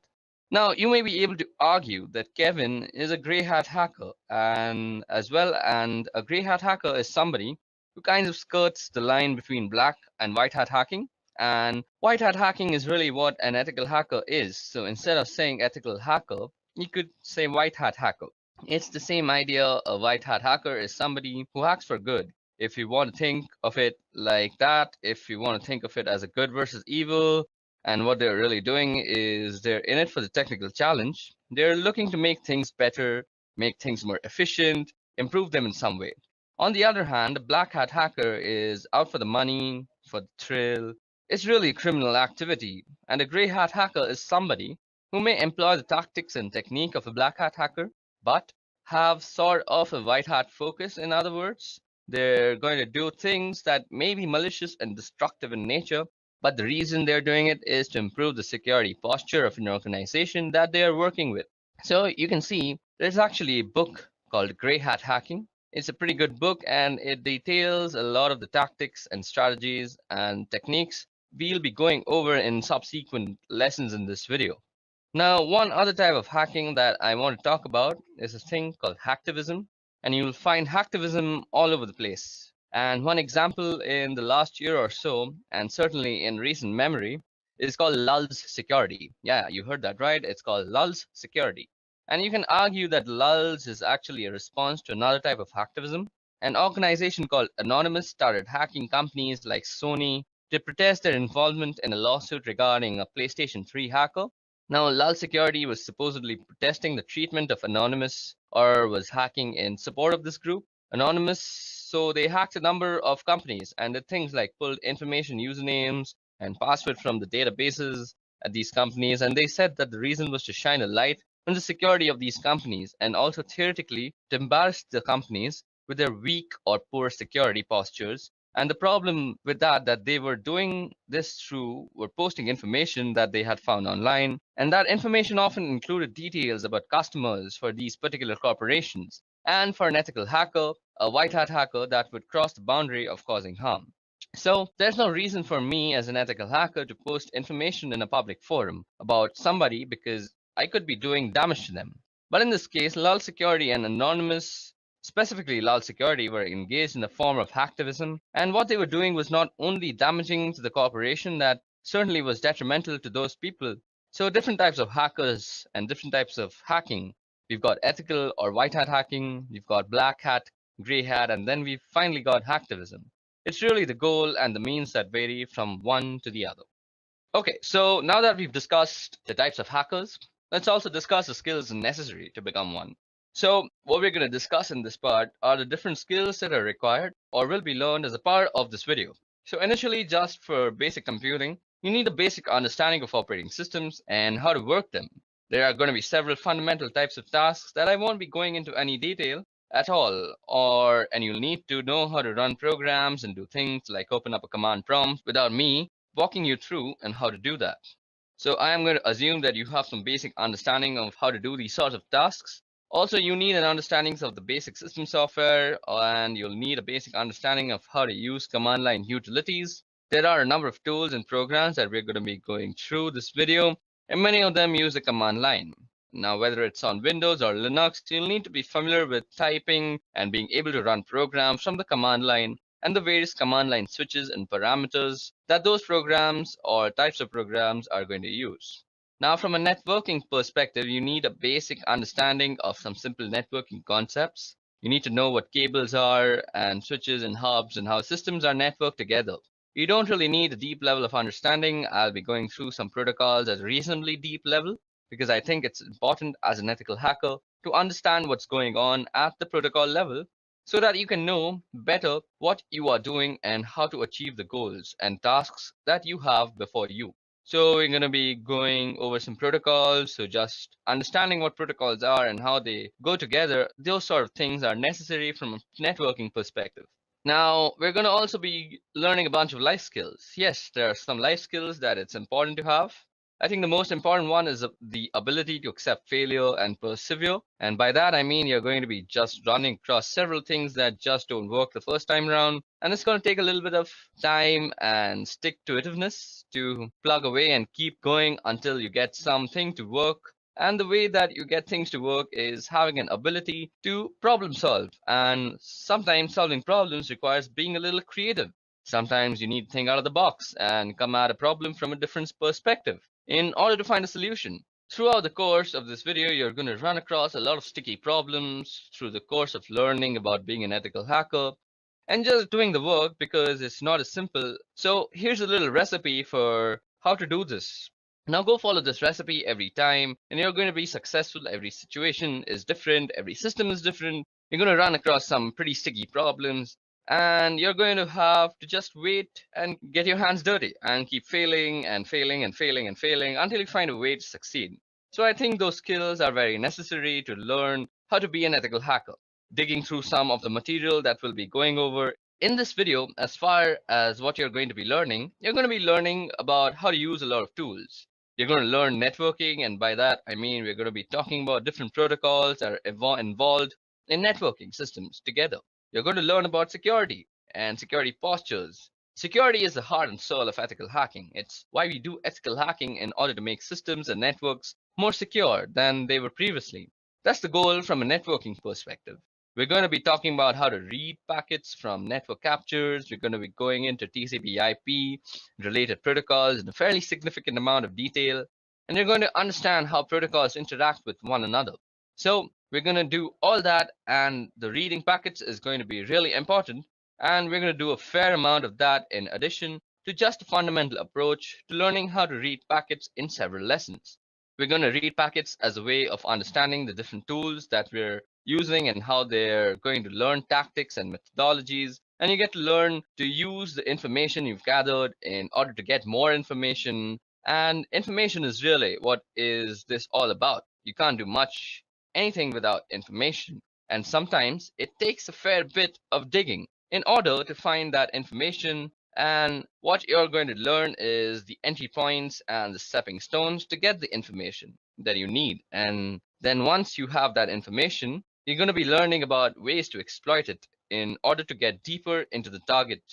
Now, you may be able to argue that Kevin is a grey hat hacker, and a grey hat hacker is somebody who kind of skirts the line between black and white hat hacking. And white hat hacking is really what an ethical hacker is. So instead of saying ethical hacker, you could say white hat hacker. It's the same idea. A white hat hacker is somebody who hacks for good. If you want to think of it like that, if you want to think of it as a good versus evil, and what they're really doing is they're in it for the technical challenge. They're looking to make things better, make things more efficient, improve them in some way. On the other hand, a black hat hacker is out for the money, for the thrill. It's really criminal activity. And a grey hat hacker is somebody who may employ the tactics and technique of a black hat hacker, but have sort of a white hat focus, in other words. They're going to do things that may be malicious and destructive in nature, but the reason they're doing it is to improve the security posture of an organization that they are working with. So you can see there's actually a book called Grey Hat Hacking. It's a pretty good book, and it details a lot of the tactics and strategies and techniques we'll be going over in subsequent lessons in this video. Now, one other type of hacking that I want to talk about is a thing called hacktivism, and you'll find hacktivism all over the place. And one example in the last year or so, and certainly in recent memory, is called Lulz Security. Yeah, you heard that right. It's called Lulz Security. And you can argue that Lulz is actually a response to another type of hacktivism. An organization called Anonymous started hacking companies like Sony to protest their involvement in a lawsuit regarding a PlayStation 3 hacker. Now, Lulz Security was supposedly protesting the treatment of Anonymous, or was hacking in support of this group, Anonymous. So they hacked a number of companies and did things like pulled information, usernames, and passwords from the databases at these companies. And they said that the reason was to shine a light on the security of these companies, and also theoretically to embarrass the companies with their weak or poor security postures. And the problem with that they were doing this through were posting information that they had found online, and that information often included details about customers for these particular corporations. And for an ethical hacker, a white hat hacker, that would cross the boundary of causing harm. So there's no reason for me as an ethical hacker to post information in a public forum about somebody because I could be doing damage to them. But in this case, Lulz Security and Anonymous, specifically Lulz Security, were engaged in a form of hacktivism, and what they were doing was not only damaging to the corporation, that certainly was detrimental to those people. So different types of hackers and different types of hacking. We've got ethical or white hat hacking, we've got black hat, grey hat, and then we've finally got hacktivism. It's really the goal and the means that vary from one to the other. Okay, so now that we've discussed the types of hackers, let's also discuss the skills necessary to become one. So, what we're going to discuss in this part are the different skills that are required or will be learned as a part of this video. So, initially, just for basic computing, you need a basic understanding of operating systems and how to work them. There are going to be several fundamental types of tasks that I won't be going into any detail at all, and you'll need to know how to run programs and do things like open up a command prompt without me walking you through and how to do that. So I am going to assume that you have some basic understanding of how to do these sorts of tasks. Also, you need an understanding of the basic system software, and you'll need a basic understanding of how to use command line utilities. There are a number of tools and programs that we're going to be going through this video, and many of them use the command line. Now, whether it's on Windows or Linux, you'll need to be familiar with typing and being able to run programs from the command line and the various command line switches and parameters that those programs or types of programs are going to use. Now, from a networking perspective, you need a basic understanding of some simple networking concepts. You need to know what cables are and switches and hubs and how systems are networked together. You don't really need a deep level of understanding. I'll be going through some protocols at a reasonably deep level because I think it's important as an ethical hacker to understand what's going on at the protocol level so that you can know better what you are doing and how to achieve the goals and tasks that you have before you. So we're going to be going over some protocols. So just understanding what protocols are and how they go together, those sort of things are necessary from a networking perspective. Now, we're going to also be learning a bunch of life skills. Yes, there are some life skills that it's important to have. I think the most important one is the ability to accept failure and persevere. And by that, I mean you're going to be just running across several things that just don't work the first time around. And it's going to take a little bit of time and stick to itiveness to plug away and keep going until you get something to work. And the way that you get things to work is having an ability to problem solve. And sometimes solving problems requires being a little creative. Sometimes you need to think out of the box and come at a problem from a different perspective in order to find a solution. Throughout the course of this video, you're going to run across a lot of sticky problems through the course of learning about being an ethical hacker and just doing the work because it's not as simple. So here's a little recipe for how to do this. Now go follow this recipe every time and you're going to be successful. Every situation is different. Every system is different. You're going to run across some pretty sticky problems and you're going to have to just wait and get your hands dirty and keep failing and failing and failing and failing until you find a way to succeed. So I think those skills are very necessary to learn how to be an ethical hacker. Digging through some of the material that we'll be going over in this video, as far as what you're going to be learning, you're going to be learning about how to use a lot of tools. You're going to learn networking, and by that I mean we're going to be talking about different protocols that are involved in networking systems together. You're going to learn about security and security postures. Security is the heart and soul of ethical hacking. It's why we do ethical hacking in order to make systems and networks more secure than they were previously. That's the goal from a networking perspective. We're going to be talking about how to read packets from network captures. We're going to be going into TCP/IP related protocols in a fairly significant amount of detail. And you're going to understand how protocols interact with one another. So we're going to do all that, and the reading packets is going to be really important. And we're going to do a fair amount of that in addition to just a fundamental approach to learning how to read packets in several lessons. We're going to read packets as a way of understanding the different tools that we're using and how they're going to learn tactics and methodologies. And you get to learn to use the information you've gathered in order to get more information. And information is really what is this all about. You can't do much, anything without information. And sometimes it takes a fair bit of digging in order to find that information. And what you're going to learn is the entry points and the stepping stones to get the information that you need. And then once you have that information, you're going to be learning about ways to exploit it in order to get deeper into the target.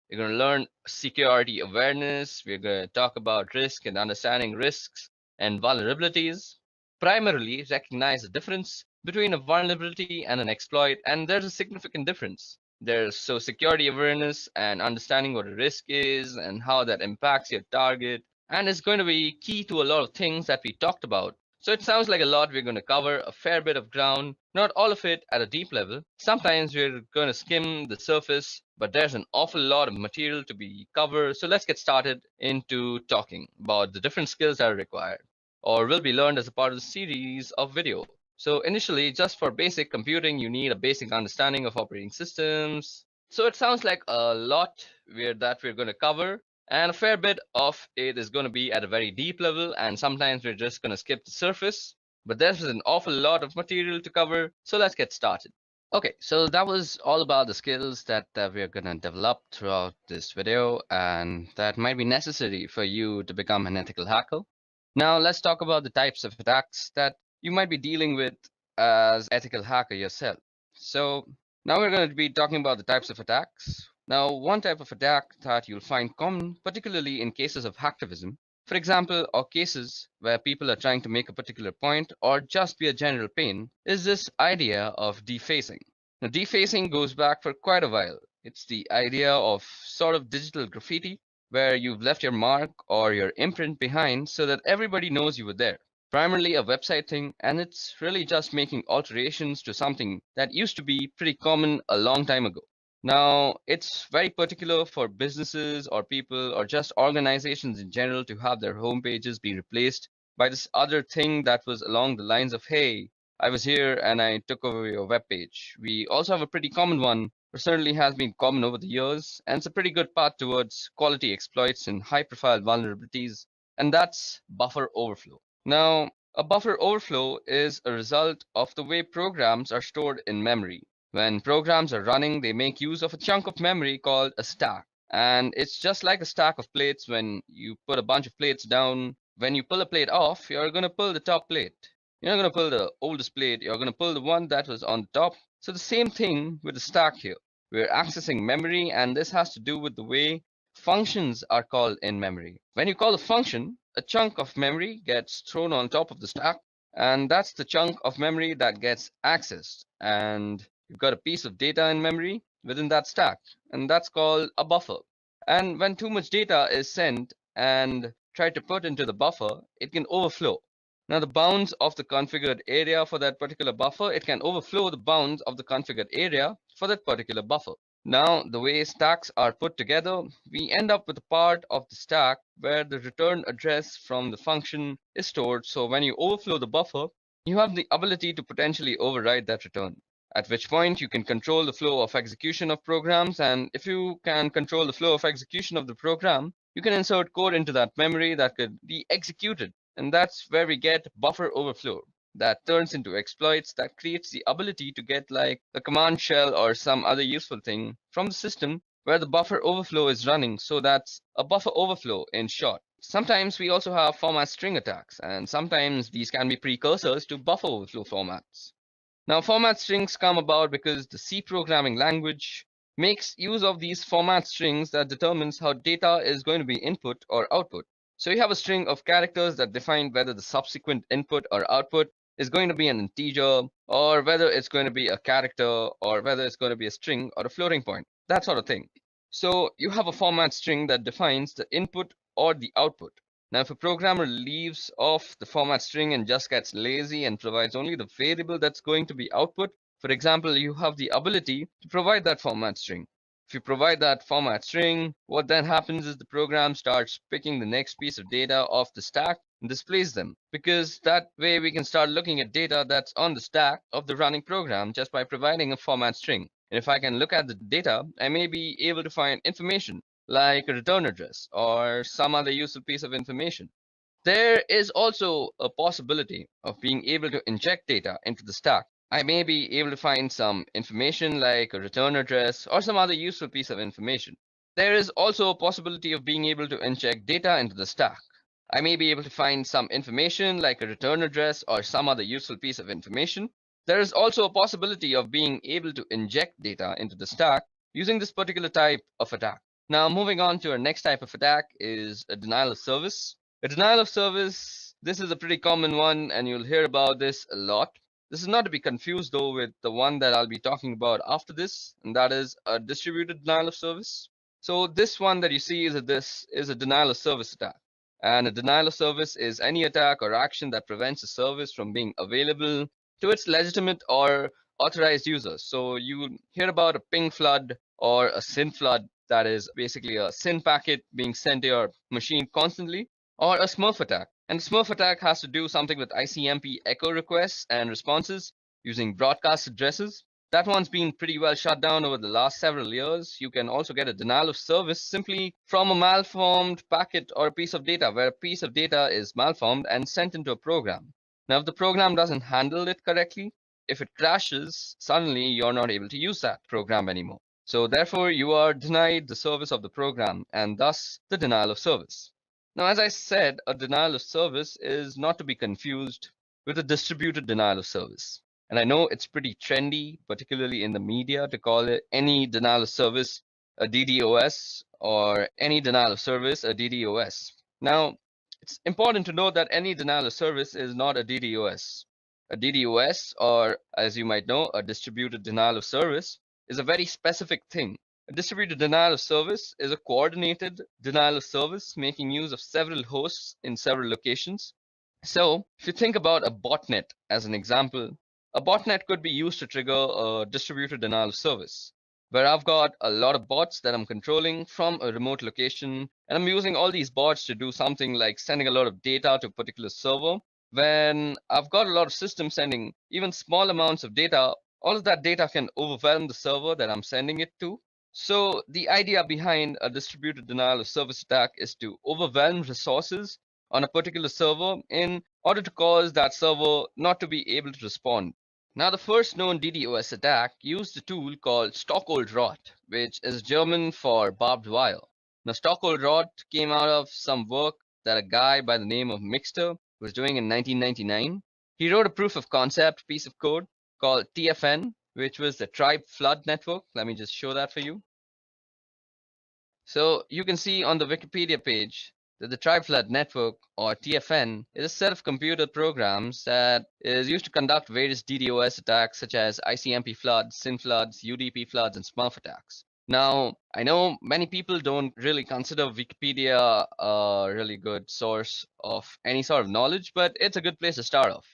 You're going to learn security awareness. We're going to talk about risk and understanding risks and vulnerabilities. Primarily recognize the difference between a vulnerability and an exploit, and there's a significant difference. There's security awareness and understanding what a risk is and how that impacts your target, and it's going to be key to a lot of things that we talked about. So it sounds like a lot. We're going to cover a fair bit of ground, not all of it at a deep level. Sometimes we're going to skim the surface, but there's an awful lot of material to be covered. So let's get started into talking about the different skills that are required or will be learned as a part of the series of video. So initially, just for basic computing, you need a basic understanding of operating systems. So it sounds like a lot that we're going to cover, and a fair bit of it is going to be at a very deep level, and sometimes we're just going to skip the surface. But there's an awful lot of material to cover, so let's get started. Okay, so that was all about the skills that we're going to develop throughout this video, and that might be necessary for you to become an ethical hacker. Now let's talk about the types of attacks that you might be dealing with as ethical hacker yourself. So now we're going to be talking about the types of attacks. Now, one type of attack that you'll find common, particularly in cases of hacktivism, for example, or cases where people are trying to make a particular point or just be a general pain, is this idea of defacing. Now, defacing goes back for quite a while. It's the idea of sort of digital graffiti where you've left your mark or your imprint behind so that everybody knows you were there. Primarily a website thing, and it's really just making alterations to something that used to be pretty common a long time ago. Now, it's very particular for businesses or people or just organizations in general to have their home pages be replaced by this other thing that was along the lines of, hey, I was here and I took over your web page. We also have a pretty common one, or certainly has been common over the years, and it's a pretty good path towards quality exploits and high-profile vulnerabilities, and that's buffer overflow. Now, a buffer overflow is a result of the way programs are stored in memory. When programs are running, they make use of a chunk of memory called a stack. And it's just like a stack of plates. When you put a bunch of plates down, when you pull a plate off, you're going to pull the top plate. You're not going to pull the oldest plate, you're going to pull the one that was on the top. So the same thing with the stack here. We're accessing memory, and this has to do with the way functions are called in memory. When you call a function, a chunk of memory gets thrown on top of the stack, and that's the chunk of memory that gets accessed. And you've got a piece of data in memory within that stack, and that's called a buffer. And when too much data is sent and tried to put into the buffer, it can overflow. Now, the bounds of the configured area for that particular buffer, it can overflow the bounds of the configured area for that particular buffer. Now, the way stacks are put together, we end up with a part of the stack where the return address from the function is stored. So when you overflow the buffer, you have the ability to potentially override that return, at which point you can control the flow of execution of programs. And if you can control the flow of execution of the program, you can insert code into that memory that could be executed. And that's where we get buffer overflow that turns into exploits that creates the ability to get like a command shell or some other useful thing from the system where the buffer overflow is running. So that's a buffer overflow in short. Sometimes we also have format string attacks, and sometimes these can be precursors to buffer overflow formats. Now, format strings come about because the C programming language makes use of these format strings that determines how data is going to be input or output. So you have a string of characters that define whether the subsequent input or output is going to be an integer, or whether it's going to be a character, or whether it's going to be a string or a floating point, that sort of thing. So you have a format string that defines the input or the output. Now, if a programmer leaves off the format string and just gets lazy and provides only the variable that's going to be output, for example, you have the ability to provide that format string. If you provide that format string, what then happens is the program starts picking the next piece of data off the stack and displays them, because that way we can start looking at data that's on the stack of the running program just by providing a format string. And if I can look at the data, I may be able to find information like a return address or some other useful piece of information. There is also a possibility of being able to inject data into the stack. I may be able to find some information like a return address or some other useful piece of information. There is also a possibility of being able to inject data into the stack. I may be able to find some information like a return address or some other useful piece of information. There is also a possibility of being able to inject data into the stack using this particular type of attack. Now, moving on to our next type of attack is a denial of service. A denial of service, this is a pretty common one, and you'll hear about this a lot. This is not to be confused though with the one that I'll be talking about after this, and that is a distributed denial of service. So this one that you see is a denial of service attack. And a denial of service is any attack or action that prevents a service from being available to its legitimate or authorized users. So you hear about a ping flood or a SYN flood, that is basically a SYN packet being sent to your machine constantly, or a Smurf attack. And the Smurf attack has to do something with ICMP echo requests and responses using broadcast addresses. That one's been pretty well shut down over the last several years. You can also get a denial of service simply from a malformed packet or a piece of data, where a piece of data is malformed and sent into a program. Now, if the program doesn't handle it correctly, if it crashes, suddenly you're not able to use that program anymore. So therefore, you are denied the service of the program and thus the denial of service. Now, as I said, a denial of service is not to be confused with a distributed denial of service. And I know it's pretty trendy, particularly in the media, to call it any denial of service a DDoS or any denial of service a DDoS. Now, it's important to note that any denial of service is not a DDoS. A DDoS, or as you might know, a distributed denial of service, is a very specific thing. A distributed denial of service is a coordinated denial of service making use of several hosts in several locations. So, if you think about a botnet as an example, a botnet could be used to trigger a distributed denial of service, where I've got a lot of bots that I'm controlling from a remote location, and I'm using all these bots to do something like sending a lot of data to a particular server. When I've got a lot of systems sending even small amounts of data, all of that data can overwhelm the server that I'm sending it to. So the idea behind a distributed denial of service attack is to overwhelm resources on a particular server in order to cause that server not to be able to respond. Now, the first known DDoS attack used a tool called Stockholrot, which is German for barbed wire. Now, Stockholrot came out of some work that a guy by the name of Mixter was doing in 1999. He wrote a proof of concept piece of code called TFN, which was the Tribe Flood Network. Let me just show that for you. So you can see on the Wikipedia page that the Tribe Flood Network, or TFN, is a set of computer programs that is used to conduct various DDoS attacks such as ICMP floods, SYN floods, UDP floods, and Smurf attacks. Now, I know many people don't really consider Wikipedia a really good source of any sort of knowledge, but it's a good place to start off.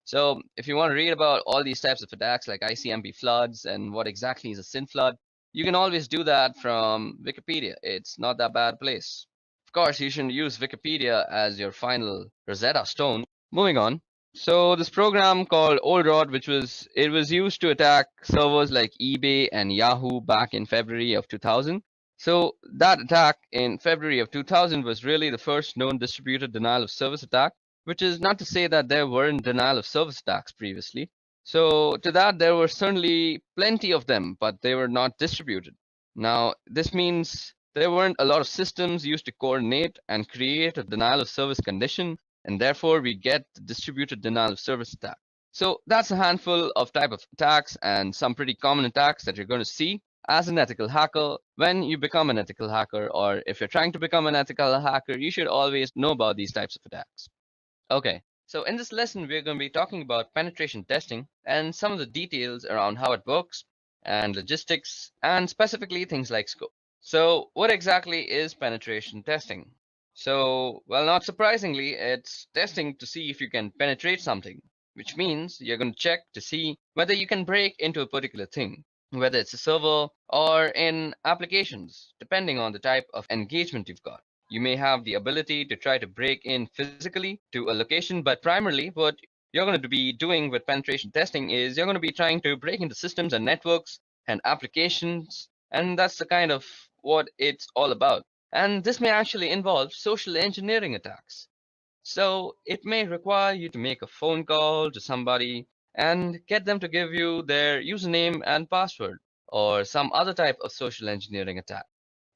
So if you want to read about all these types of attacks like ICMP floods and what exactly is a SYN flood, you can always do that from Wikipedia. It's not that bad a place. Of course, you shouldn't use Wikipedia as your final Rosetta Stone. Moving on. So this program called OldRod, which was used to attack servers like eBay and Yahoo back in February of 2000. So that attack in February of 2000 was really the first known distributed denial of service attack, which is not to say that there weren't denial of service attacks previously. So to that, there were certainly plenty of them, but they were not distributed. Now, this means there weren't a lot of systems used to coordinate and create a denial of service condition, and therefore we get the distributed denial of service attack. So that's a handful of type of attacks and some pretty common attacks that you're going to see as an ethical hacker when you become an ethical hacker, or if you're trying to become an ethical hacker, you should always know about these types of attacks. Okay, so in this lesson, we're going to be talking about penetration testing and some of the details around how it works and logistics and specifically things like scope. So what exactly is penetration testing? So, well, not surprisingly, it's testing to see if you can penetrate something, which means you're going to check to see whether you can break into a particular thing, whether it's a server or in applications, depending on the type of engagement you've got. You may have the ability to try to break in physically to a location, but primarily what you're going to be doing with penetration testing is you're going to be trying to break into systems and networks and applications, and that's the kind of what it's all about. And this may actually involve social engineering attacks. So it may require you to make a phone call to somebody and get them to give you their username and password, or some other type of social engineering attack,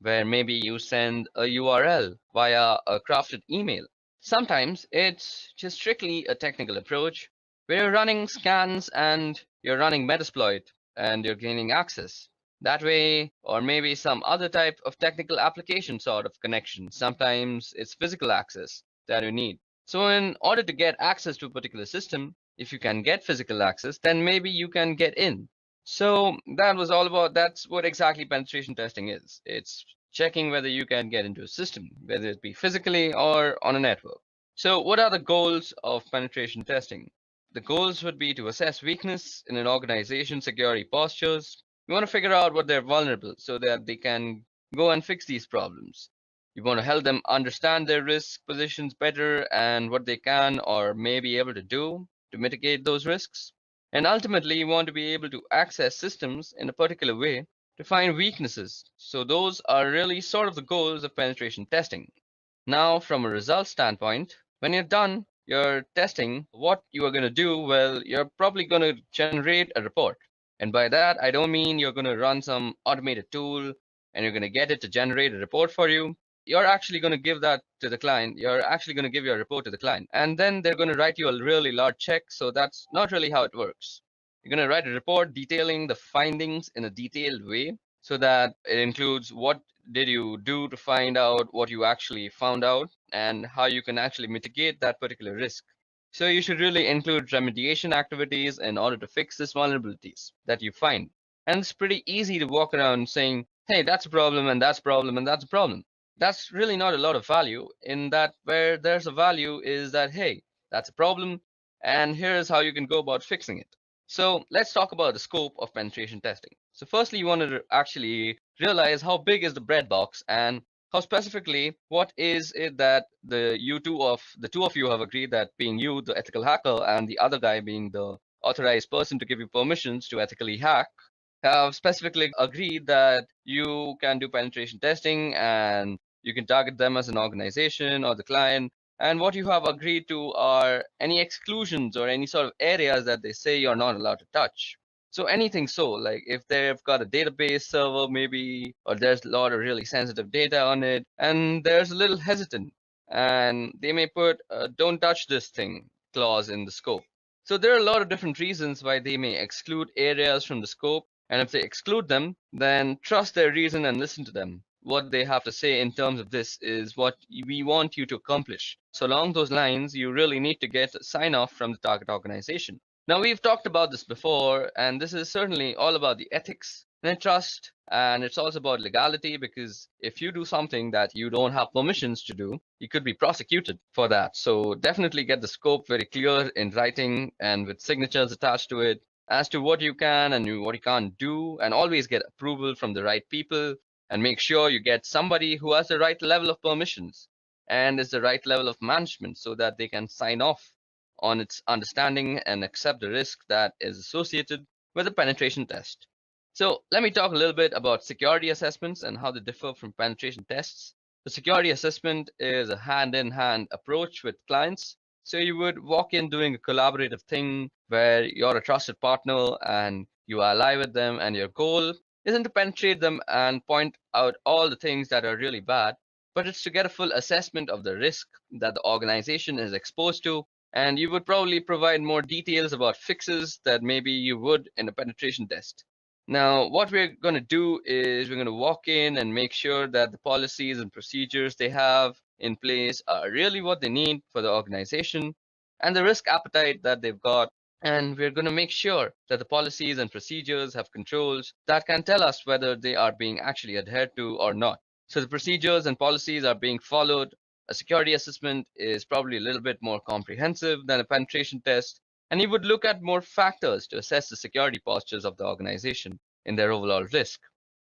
where maybe you send a URL via a crafted email. Sometimes it's just strictly a technical approach where you're running scans and you're running Metasploit and you're gaining access that way, or maybe some other type of technical application sort of connection. Sometimes it's physical access that you need. So in order to get access to a particular system, if you can get physical access, then maybe you can get in. So that was all about, that's what exactly penetration testing is. It's checking whether you can get into a system, whether it be physically or on a network. So what are the goals of penetration testing? The goals would be to assess weakness in an organization's security postures. You want to figure out what they're vulnerable so that they can go and fix these problems. You want to help them understand their risk positions better and what they can or may be able to do to mitigate those risks. And ultimately, you want to be able to access systems in a particular way to find weaknesses. So those are really sort of the goals of penetration testing. Now, from a results standpoint, when you're done your testing, what you are going to do, well, you're probably going to generate a report. And by that, I don't mean you're going to run some automated tool and you're going to get it to generate a report for you. You're actually going to give that to the client. You're actually going to give your report to the client. And then they're going to write you a really large check. So that's not really how it works. You're going to write a report detailing the findings in a detailed way so that it includes what did you do to find out what you actually found out and how you can actually mitigate that particular risk. So you should really include remediation activities in order to fix these vulnerabilities that you find. And it's pretty easy to walk around saying, hey, that's a problem and that's a problem and that's a problem. That's really not a lot of value in that where there's a value is that, hey, that's a problem and here's how you can go about fixing it. So let's talk about the scope of penetration testing. So firstly, you want to actually realize how big is the breadbox and how specifically what is it that the two of you have agreed that being you, the ethical hacker, and the other guy being the authorized person to give you permissions to ethically hack, have specifically agreed that you can do penetration testing and you can target them as an organization or the client. And what you have agreed to are any exclusions or any sort of areas that they say you're not allowed to touch. So anything so, like if they've got a database server maybe, or there's a lot of really sensitive data on it, and there's a little hesitant, and they may put a don't touch this thing clause in the scope. So there are a lot of different reasons why they may exclude areas from the scope, and if they exclude them, then trust their reason and listen to them. What they have to say in terms of this is what we want you to accomplish. So along those lines, you really need to get a sign off from the target organization. Now, we've talked about this before, and this is certainly all about the ethics and trust, and it's also about legality because if you do something that you don't have permissions to do, you could be prosecuted for that. So definitely get the scope very clear in writing and with signatures attached to it as to what you can and what you can't do, and always get approval from the right people and make sure you get somebody who has the right level of permissions and is the right level of management so that they can sign off on its understanding and accept the risk that is associated with a penetration test. So let me talk a little bit about security assessments and how they differ from penetration tests. The security assessment is a hand-in-hand approach with clients. So you would walk in doing a collaborative thing where you're a trusted partner and you ally with them, and your goal isn't to penetrate them and point out all the things that are really bad, but it's to get a full assessment of the risk that the organization is exposed to, and you would probably provide more details about fixes that maybe you would in a penetration test. Now, what we're going to do is we're going to walk in and make sure that the policies and procedures they have in place are really what they need for the organization and the risk appetite that they've got. And we're going to make sure that the policies and procedures have controls that can tell us whether they are being actually adhered to or not. So the procedures and policies are being followed. A security assessment is probably a little bit more comprehensive than a penetration test, and you would look at more factors to assess the security postures of the organization in their overall risk.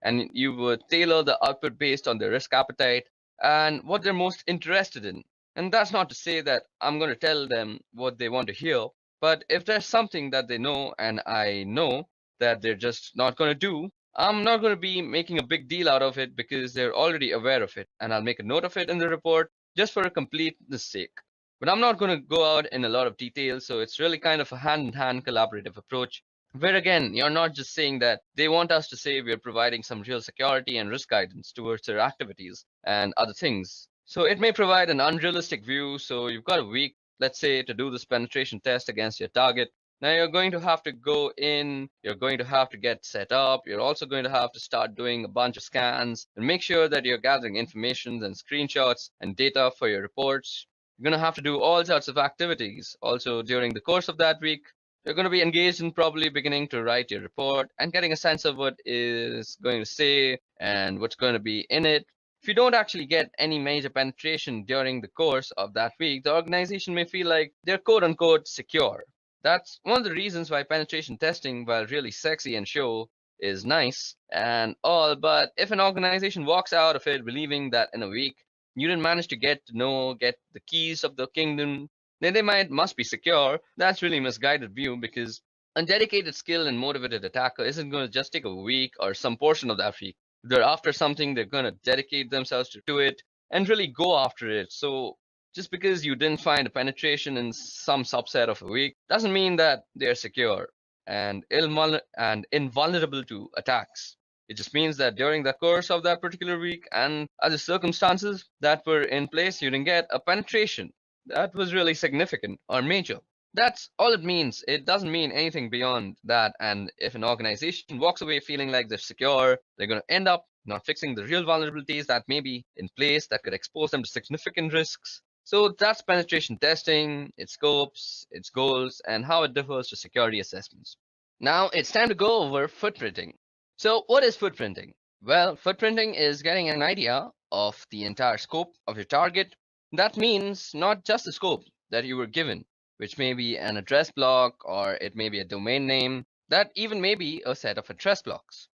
And you would tailor the output based on their risk appetite and what they're most interested in. And that's not to say that I'm going to tell them what they want to hear, but if there's something that they know and I know that they're just not going to do, I'm not going to be making a big deal out of it because they're already aware of it. And I'll make a note of it in the report just for a completeness sake. But I'm not going to go out in a lot of detail. So it's really kind of a hand-in-hand collaborative approach where, again, you're not just saying that they want us to say we're providing some real security and risk guidance towards their activities and other things. So it may provide an unrealistic view. So you've got a week, let's say, to do this penetration test against your target. Now you're going to have to go in, you're going to have to get set up, you're also going to have to start doing a bunch of scans and make sure that you're gathering information and screenshots and data for your reports. You're going to have to do all sorts of activities also during the course of that week. You're going to be engaged in probably beginning to write your report and getting a sense of what is going to say and what's going to be in it. If you don't actually get any major penetration during the course of that week, the organization may feel like they're quote unquote secure. That's one of the reasons why penetration testing, while really sexy and show, is nice and all, but if an organization walks out of it believing that in a week you didn't manage to get the keys of the kingdom, then they must be secure. That's really misguided view because a dedicated, skilled, and motivated attacker isn't going to just take a week or some portion of that week. If they're after something, they're going to dedicate themselves to it and really go after it. So just because you didn't find a penetration in some subset of a week doesn't mean that they're secure and invulnerable to attacks. It just means that during the course of that particular week and other circumstances that were in place, you didn't get a penetration that was really significant or major. That's all it means. It doesn't mean anything beyond that. And if an organization walks away feeling like they're secure, they're going to end up not fixing the real vulnerabilities that may be in place that could expose them to significant risks. So that's penetration testing, its scopes, its goals, and how it differs to security assessments. Now it's time to go over footprinting. So what is footprinting? Well, footprinting is getting an idea of the entire scope of your target. That means not just the scope that you were given, which may be an address block or it may be a domain name, that even may be a set of address blocks.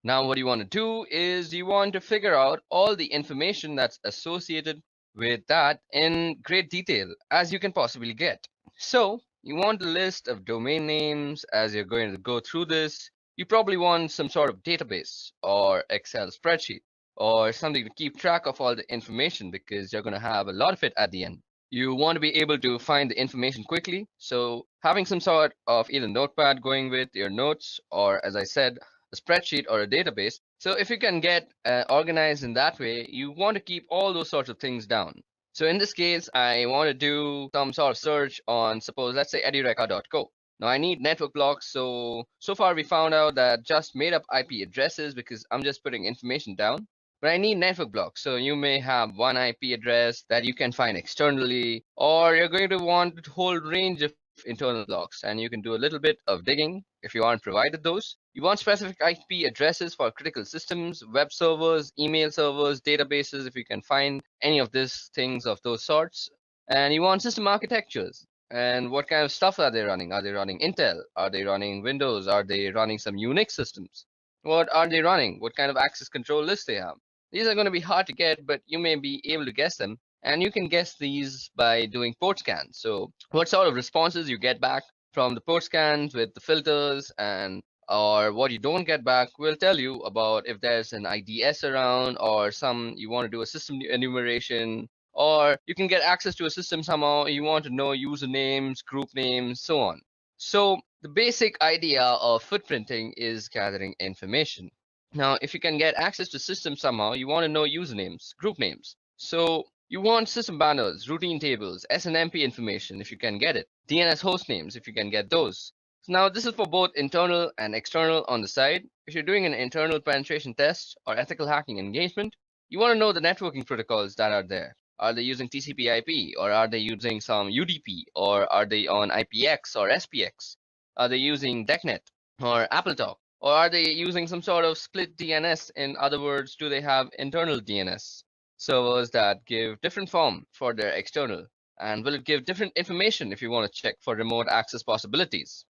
Now, what you want to do is you want to figure out all the information that's associated with that in great detail as you can possibly get. So, you want a list of domain names as you're going to go through this. You probably want some sort of database or Excel spreadsheet or something to keep track of all the information because you're going to have a lot of it at the end. You want to be able to find the information quickly. So having some sort of either notepad going with your notes or, as I said, a spreadsheet or a database. So if you can get organized in that way, you want to keep all those sorts of things down. So in this case, I want to do some sort of search on, suppose, let's say edureka.co. Now I need network blocks. So far we found out that just made up IP addresses because I'm just putting information down. But I need network blocks. So you may have one IP address that you can find externally, or you're going to want a whole range of internal blocks, and you can do a little bit of digging if you aren't provided those. You want specific IP addresses for critical systems, web servers, email servers, databases, if you can find any of these things of those sorts. And you want system architectures. And what kind of stuff are they running? Are they running Intel? Are they running Windows? Are they running some Unix systems? What are they running? What kind of access control list they have? These are going to be hard to get, but you may be able to guess them. And you can guess these by doing port scans. So what sort of responses you get back from the port scans with the filters and or what you don't get back will tell you about if there's an IDS around or some you want to do a system enumeration or you can get access to a system somehow. You want to know usernames, group names, so on. So the basic idea of footprinting is gathering information. Now, if you can get access to systems somehow, you want to know usernames, group names. So you want system banners, routine tables, SNMP information if you can get it, DNS host names if you can get those. So now this is for both internal and external on the side. If you're doing an internal penetration test or ethical hacking engagement, you want to know the networking protocols that are there. Are they using TCP/IP or are they using some UDP or are they on IPX or SPX? Are they using DECnet or AppleTalk? Or are they using some sort of split DNS? In other words, do they have internal DNS servers that give different form for their external? And will it give different information if you want to check for remote access possibilities?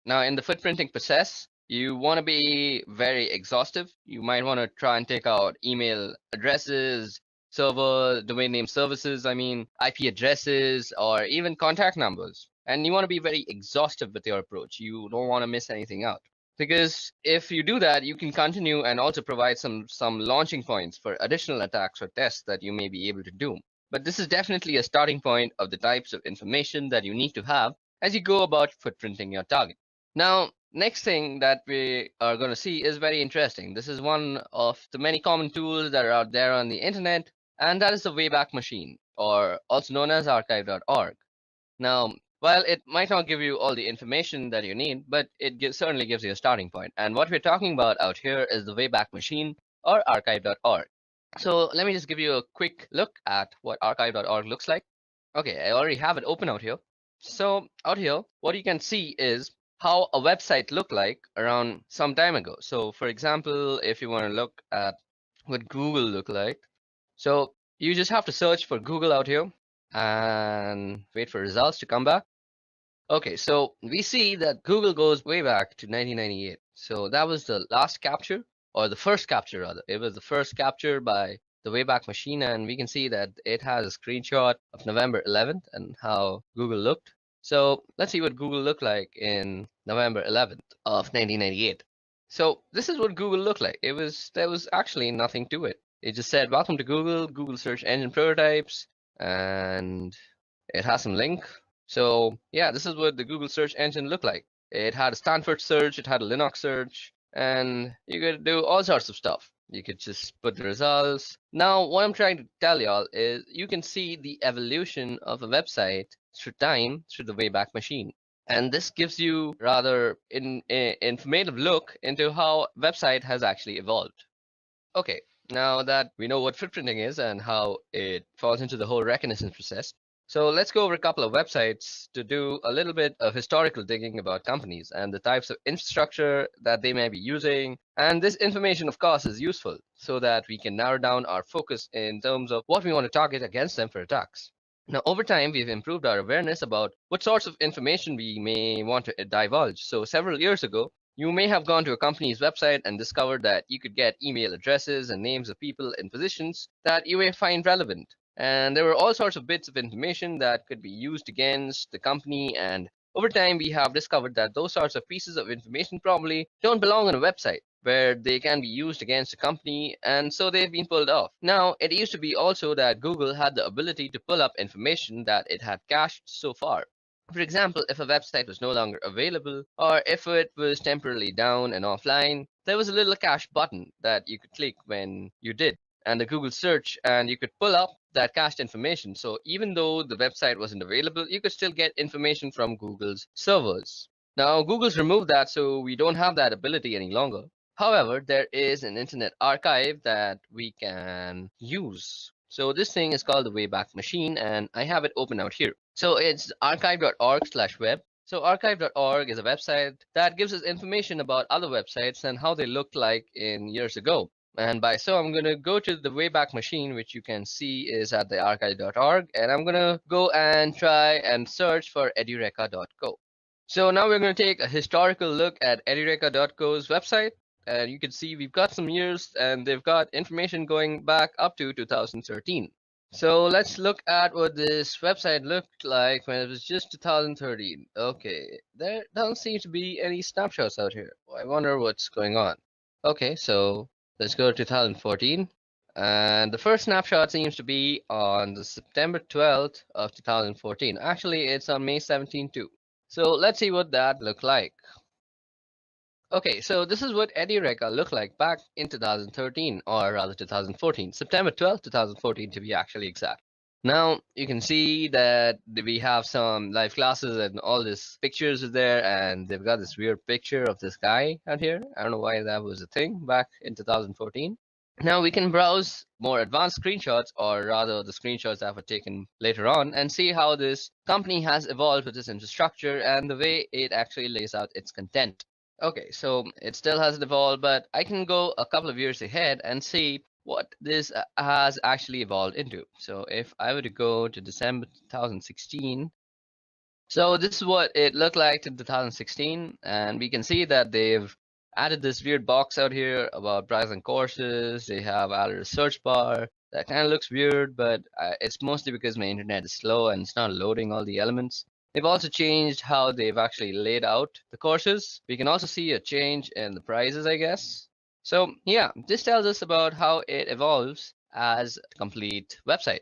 Now, in the footprinting process, you want to be very exhaustive. You might want to try and take out email addresses, server, domain name services, IP addresses, or even contact numbers. And you want to be very exhaustive with your approach. You don't want to miss anything out. Because if you do that, you can continue and also provide some launching points for additional attacks or tests that you may be able to do. But this is definitely a starting point of the types of information that you need to have as you go about footprinting your target. Now, next thing that we are going to see is very interesting. This is one of the many common tools that are out there on the internet, and that is the Wayback Machine, or also known as archive.org. Now, while it might not give you all the information that you need, but it certainly gives you a starting point. And what we're talking about out here is the Wayback Machine, or archive.org. So let me just give you a quick look at what archive.org looks like. Okay, I already have it open out here. So out here, what you can see is how a website looked like around some time ago. So for example, if you want to look at what Google looked like, so you just have to search for Google out here and wait for results to come back. Okay, so we see that Google goes way back to 1998. So that was the last capture, or the first capture rather. It was the first capture by the Wayback Machine, and we can see that it has a screenshot of November 11th and how Google looked. So let's see what Google looked like in November 11th of 1998. So this is what Google looked like. There was actually nothing to it. It just said, "Welcome to Google, Google search engine prototypes," and it has some link. So yeah, this is what the Google search engine looked like. It had a Stanford search, it had a Linux search, and you could do all sorts of stuff. You could just put the results. Now, what I'm trying to tell y'all is you can see the evolution of a website through time through the Wayback Machine. And this gives you rather informative look into how website has actually evolved. Okay, now that we know what footprinting is and how it falls into the whole reconnaissance process, so let's go over a couple of websites to do a little bit of historical digging about companies and the types of infrastructure that they may be using. And this information, of course, is useful so that we can narrow down our focus in terms of what we want to target against them for attacks. Now, over time, we've improved our awareness about what sorts of information we may want to divulge. So several years ago, you may have gone to a company's website and discovered that you could get email addresses and names of people in positions that you may find relevant. And there were all sorts of bits of information that could be used against the company. And over time, we have discovered that those sorts of pieces of information probably don't belong on a website where they can be used against a company, and so they've been pulled off. Now, it used to be also that Google had the ability to pull up information that it had cached so far. For example, if a website was no longer available, or if it was temporarily down and offline, there was a little cache button that you could click when you did, and the Google search, and you could pull up that cached information. So even though the website wasn't available, you could still get information from Google's servers. Now, Google's removed that, so we don't have that ability any longer. However, there is an internet archive that we can use. So this thing is called the Wayback Machine, and I have it open out here. So it's archive.org/web. So archive.org is a website that gives us information about other websites and how they looked like in years ago. And by so, I'm going to go to the Wayback Machine, which you can see is at the archive.org, and I'm going to go and try and search for edureka.co. So now we're going to take a historical look at edureka.co's website. And you can see we've got some years and they've got information going back up to 2013. So let's look at what this website looked like when it was just 2013. Okay, there doesn't seem to be any snapshots out here. I wonder what's going on. Okay, so let's go to 2014. And the first snapshot seems to be on the September 12th of 2014. Actually, it's on May 17th too. So let's see what that looked like. Okay, so this is what Edureka looked like back in 2013, or rather 2014, September 12th, 2014 to be actually exact. Now you can see that we have some live classes and all these pictures are there, and they've got this weird picture of this guy out here. I don't know why that was a thing back in 2014. Now we can browse more advanced screenshots, or rather the screenshots that were taken later on, and see how this company has evolved with its infrastructure and the way it actually lays out its content. Okay, so it still hasn't evolved, but I can go a couple of years ahead and see what this has actually evolved into. So if I were to go to December 2016, so this is what it looked like in 2016, and we can see that they've added this weird box out here about browsing courses. They have added a search bar that kind of looks weird, but it's mostly because my internet is slow and it's not loading all the elements. They've also changed how they've actually laid out the courses. We can also see a change in the prices, I guess. So yeah, this tells us about how it evolves as a complete website.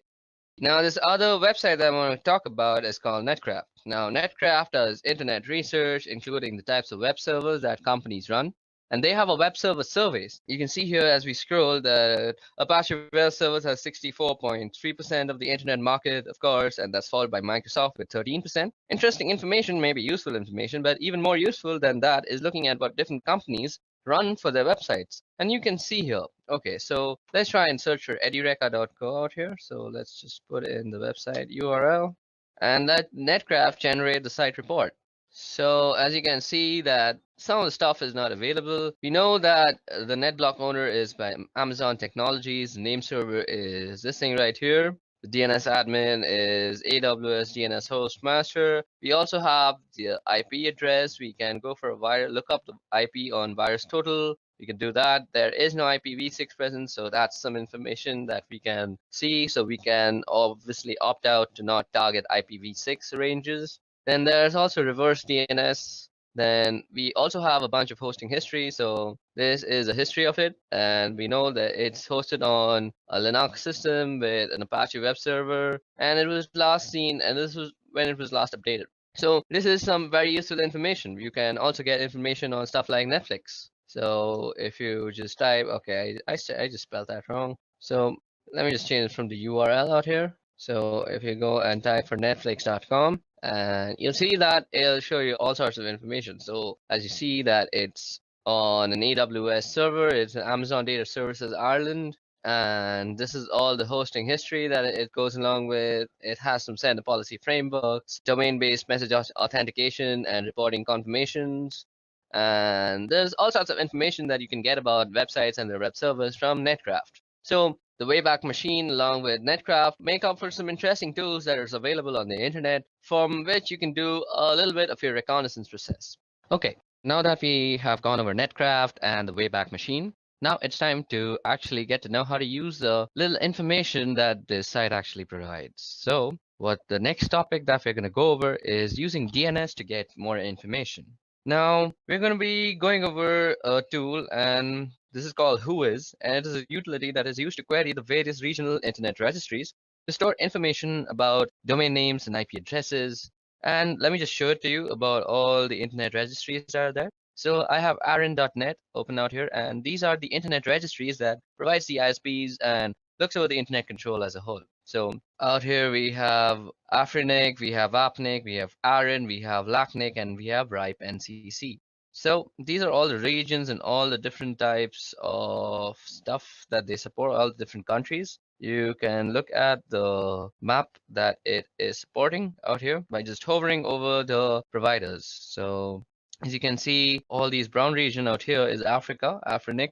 Now, this other website that I want to talk about is called Netcraft. Now, Netcraft does internet research, including the types of web servers that companies run. And they have a web server surveys. You can see here as we scroll that Apache Web Services has 64.3% of the internet market, of course, and that's followed by Microsoft with 13%. Interesting information, maybe useful information, but even more useful than that is looking at what different companies run for their websites. And you can see here, okay, so let's try and search for edureka.co out here. So let's just put in the website URL, and that Netcraft generate the site report. So as you can see that some of the stuff is not available. We know that the NetBlock owner is by Amazon Technologies. The name server is this thing right here. The DNS admin is AWS DNS host master. We also have the IP address. We can go for a look up the IP on VirusTotal. We can do that. There is no IPv6 present, so that's some information that we can see. So we can obviously opt out to not target IPv6 ranges. Then there's also reverse DNS. Then we also have a bunch of hosting history. So this is a history of it. And we know that it's hosted on a Linux system with an Apache web server. And it was last seen, and this was when it was last updated. So this is some very useful information. You can also get information on stuff like Netflix. So if you just type, okay, I just spelled that wrong. So let me just change it from the URL out here. So if you go and type for netflix.com, and you'll see that it'll show you all sorts of information. So as you see that it's on an AWS server, it's an Amazon Data Services Ireland, and this is all the hosting history that it goes along with. It has some send policy frameworks, domain-based message authentication and reporting confirmations, and there's all sorts of information that you can get about websites and their web servers from Netcraft. So the Wayback Machine, along with Netcraft, make up for some interesting tools that are available on the internet, from which you can do a little bit of your reconnaissance process. Okay, now that we have gone over Netcraft and the Wayback Machine, now it's time to actually get to know how to use the little information that this site actually provides. So what the next topic that we're going to go over is using DNS to get more information. Now, we're going to be going over a tool, and this is called Whois, and it is a utility that is used to query the various regional internet registries to store information about domain names and IP addresses. And let me just show it to you about all the internet registries that are there. So I have aaron.net open out here, and these are the internet registries that provides the ISPs and looks over the internet control as a whole. So out here we have Afrinic, we have Apnic, we have Aaron, we have Lacnic, and we have Ripe NCC. So these are all the regions and all the different types of stuff that they support, all the different countries. You can look at the map that it is supporting out here by just hovering over the providers. So as you can see, all these brown region out here is Africa, Afrinic.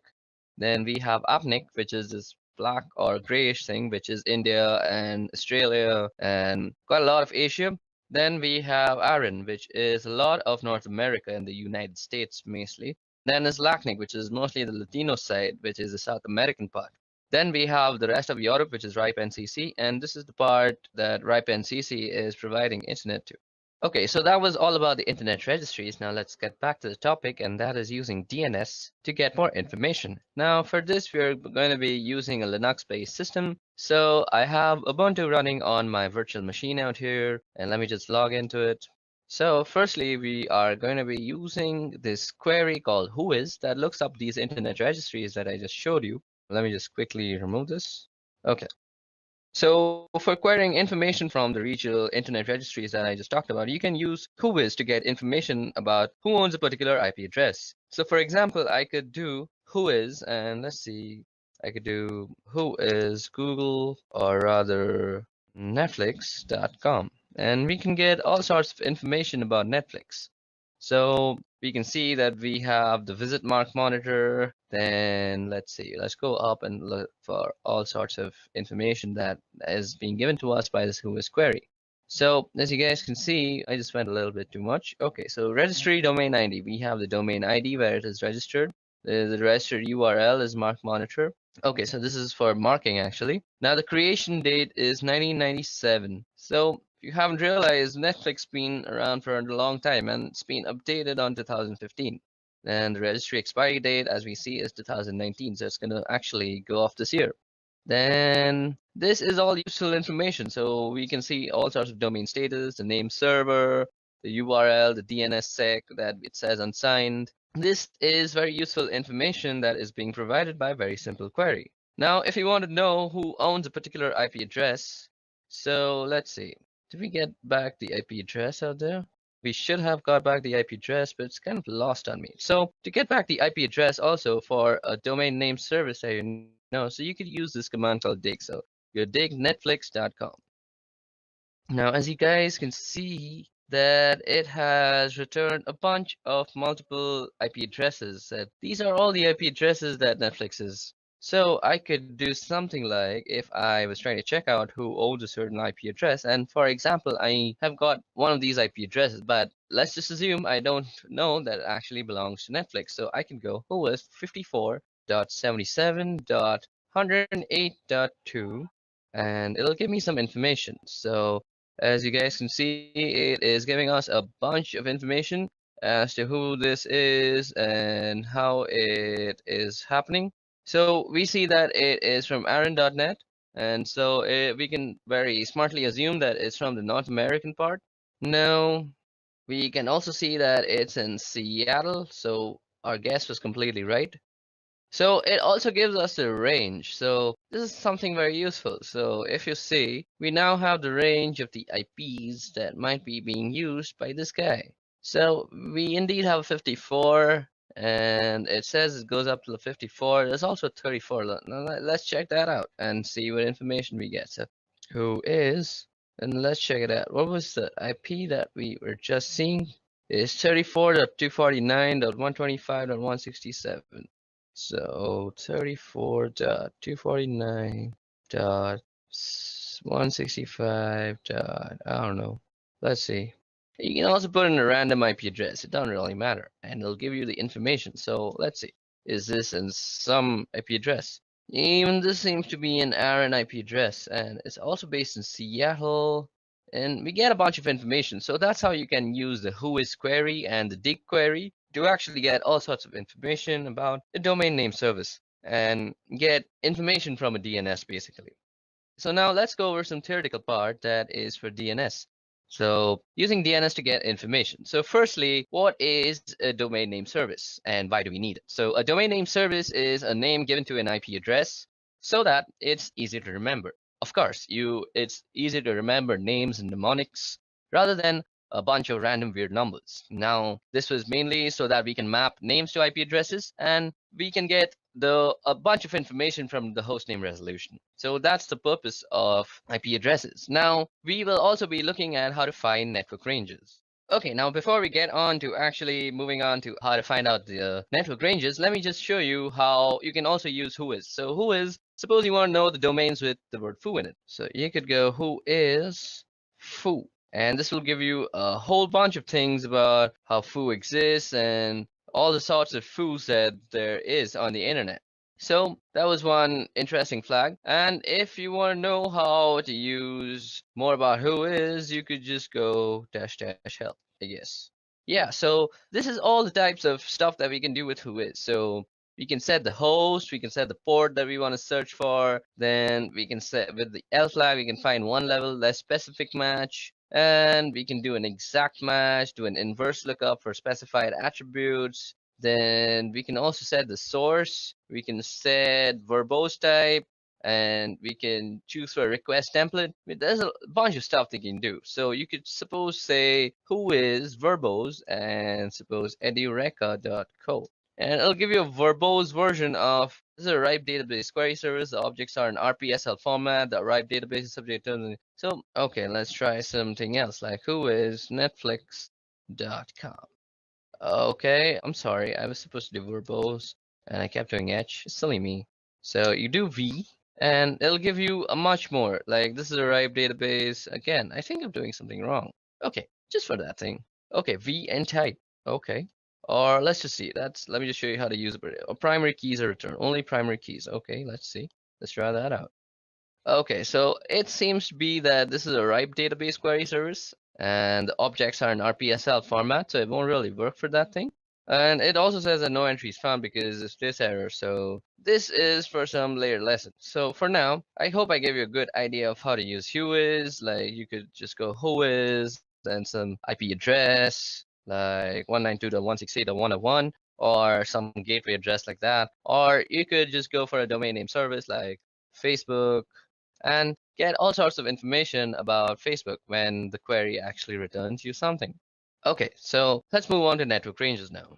Then we have Apnic, which is this black or grayish thing, which is India and Australia and quite a lot of Asia. Then we have Aaron, which is a lot of North America and the United States mostly. Then is Lacnic, which is mostly the Latino side, which is the South American part. Then we have the rest of Europe, which is Ripe NCC, and this is the part that Ripe NCC is providing internet to. Okay, so that was all about the internet registries. Now let's get back to the topic, and that is using DNS to get more information. Now for this, we're going to be using a Linux-based system. So I have Ubuntu running on my virtual machine out here, and let me just log into it. So firstly, we are going to be using this query called Whois that looks up these internet registries that I just showed you. Let me just quickly remove this. Okay. So for querying information from the regional internet registries that I just talked about, you can use Whois to get information about who owns a particular IP address. So for example, I could do Whois, and let's see, I could do Whois Google, or rather Netflix.com, and we can get all sorts of information about Netflix. So we can see that we have the visit mark monitor. Then let's see, let's go up and look for all sorts of information that is being given to us by this Whois query. So as you guys can see, I just went a little bit too much. Okay, so registry domain ID. We have the domain ID where it is registered. The registered URL is mark monitor. Okay, so this is for marking actually. Now the creation date is 1997. So if you haven't realized, Netflix been around for a long time and it's been updated on 2015. And the registry expiry date, as we see, is 2019. So it's going to actually go off this year. Then this is all useful information. So we can see all sorts of domain status, the name server, the URL, the DNSSEC that it says unsigned. This is very useful information that is being provided by a very simple query. Now, if you want to know who owns a particular IP address, so let's see. Did we get back the IP address out there? We should have got back the IP address, but it's kind of lost on me. So to get back the IP address also for a domain name service that you know, so you could use this command called dig. So you dig netflix.com. Now, as you guys can see, that it has returned a bunch of multiple IP addresses. These are all the IP addresses that Netflix is. So I could do something like if I was trying to check out who owns a certain IP address, and for example, I have got one of these IP addresses, but let's just assume I don't know that it actually belongs to Netflix. So I can go who is 54.77.108.2, and it'll give me some information. So as you guys can see, it is giving us a bunch of information as to who this is and how it is happening. So we see that it is from Aaron.net, and so we can very smartly assume that it's from the North American part. Now, we can also see that it's in Seattle, so our guess was completely right. So it also gives us the range. So this is something very useful. So if you see, we now have the range of the IPs that might be being used by this guy. So we indeed have 54, and it says it goes up to the 54. There's also 34. Now let's check that out and see what information we get. So who is, and let's check it out. What was the IP that we were just seeing? It's 34.249.125.167. So 34.249.165. I don't know. Let's see. You can also put in a random IP address. It doesn't really matter, and it'll give you the information. So let's see. Is this in some IP address? Even this seems to be an Aaron IP address, and it's also based in Seattle. And we get a bunch of information. So that's how you can use the whois query and the dig query to actually get all sorts of information about a domain name service and get information from a DNS basically. So now let's go over some theoretical part that is for DNS. So using DNS to get information. So firstly, what is a domain name service and why do we need it? So a domain name service is a name given to an IP address so that it's easy to remember. Of course, it's easy to remember names and mnemonics rather than a bunch of random weird numbers. Now, this was mainly so that we can map names to IP addresses and we can get a bunch of information from the hostname resolution. So that's the purpose of IP addresses. Now, we will also be looking at how to find network ranges. Okay, now before we get on to actually moving on to how to find out the network ranges, let me just show you how you can also use whois. So whois, suppose you want to know the domains with the word foo in it. So you could go whois foo. And this will give you a whole bunch of things about how foo exists and all the sorts of foos that there is on the internet. So that was one interesting flag. And if you want to know how to use more about whois, you could just go -- help, I guess. Yeah, so this is all the types of stuff that we can do with whois. So we can set the host, we can set the port that we want to search for, then we can set with the L flag, we can find one level less specific match, and we can do an exact match, do an inverse lookup for specified attributes. Then we can also set the source, we can set verbose type, and we can choose for a request template. There's a bunch of stuff they can do. So you could suppose say whois verbose and suppose edureka.co. And it'll give you a verbose version of this is a RIPE database query service. The objects are in RPSL format. The RIPE database is subject to. So, okay, let's try something else like whois netflix.com. Okay, I'm sorry. I was supposed to do verbose and I kept doing H. Silly me. So you do V and it'll give you a much more. Like this is a RIPE database. Again, I think I'm doing something wrong. Okay, just for that thing. Okay, V and type. Okay. Or let's just see. Let me just show you how to use it. Primary keys are returned. Only primary keys. Okay, let's see. Let's try that out. Okay, so it seems to be that this is a RIPE database query service, and the objects are in RPSL format, so it won't really work for that thing. And it also says that no entries found because it's this error. So this is for some later lesson. So for now, I hope I gave you a good idea of how to use whois. Like you could just go whois, then some IP address, like 192.168.101, or some gateway address like that. Or you could just go for a domain name service like Facebook and get all sorts of information about Facebook when the query actually returns you something. Okay, so let's move on to network ranges now.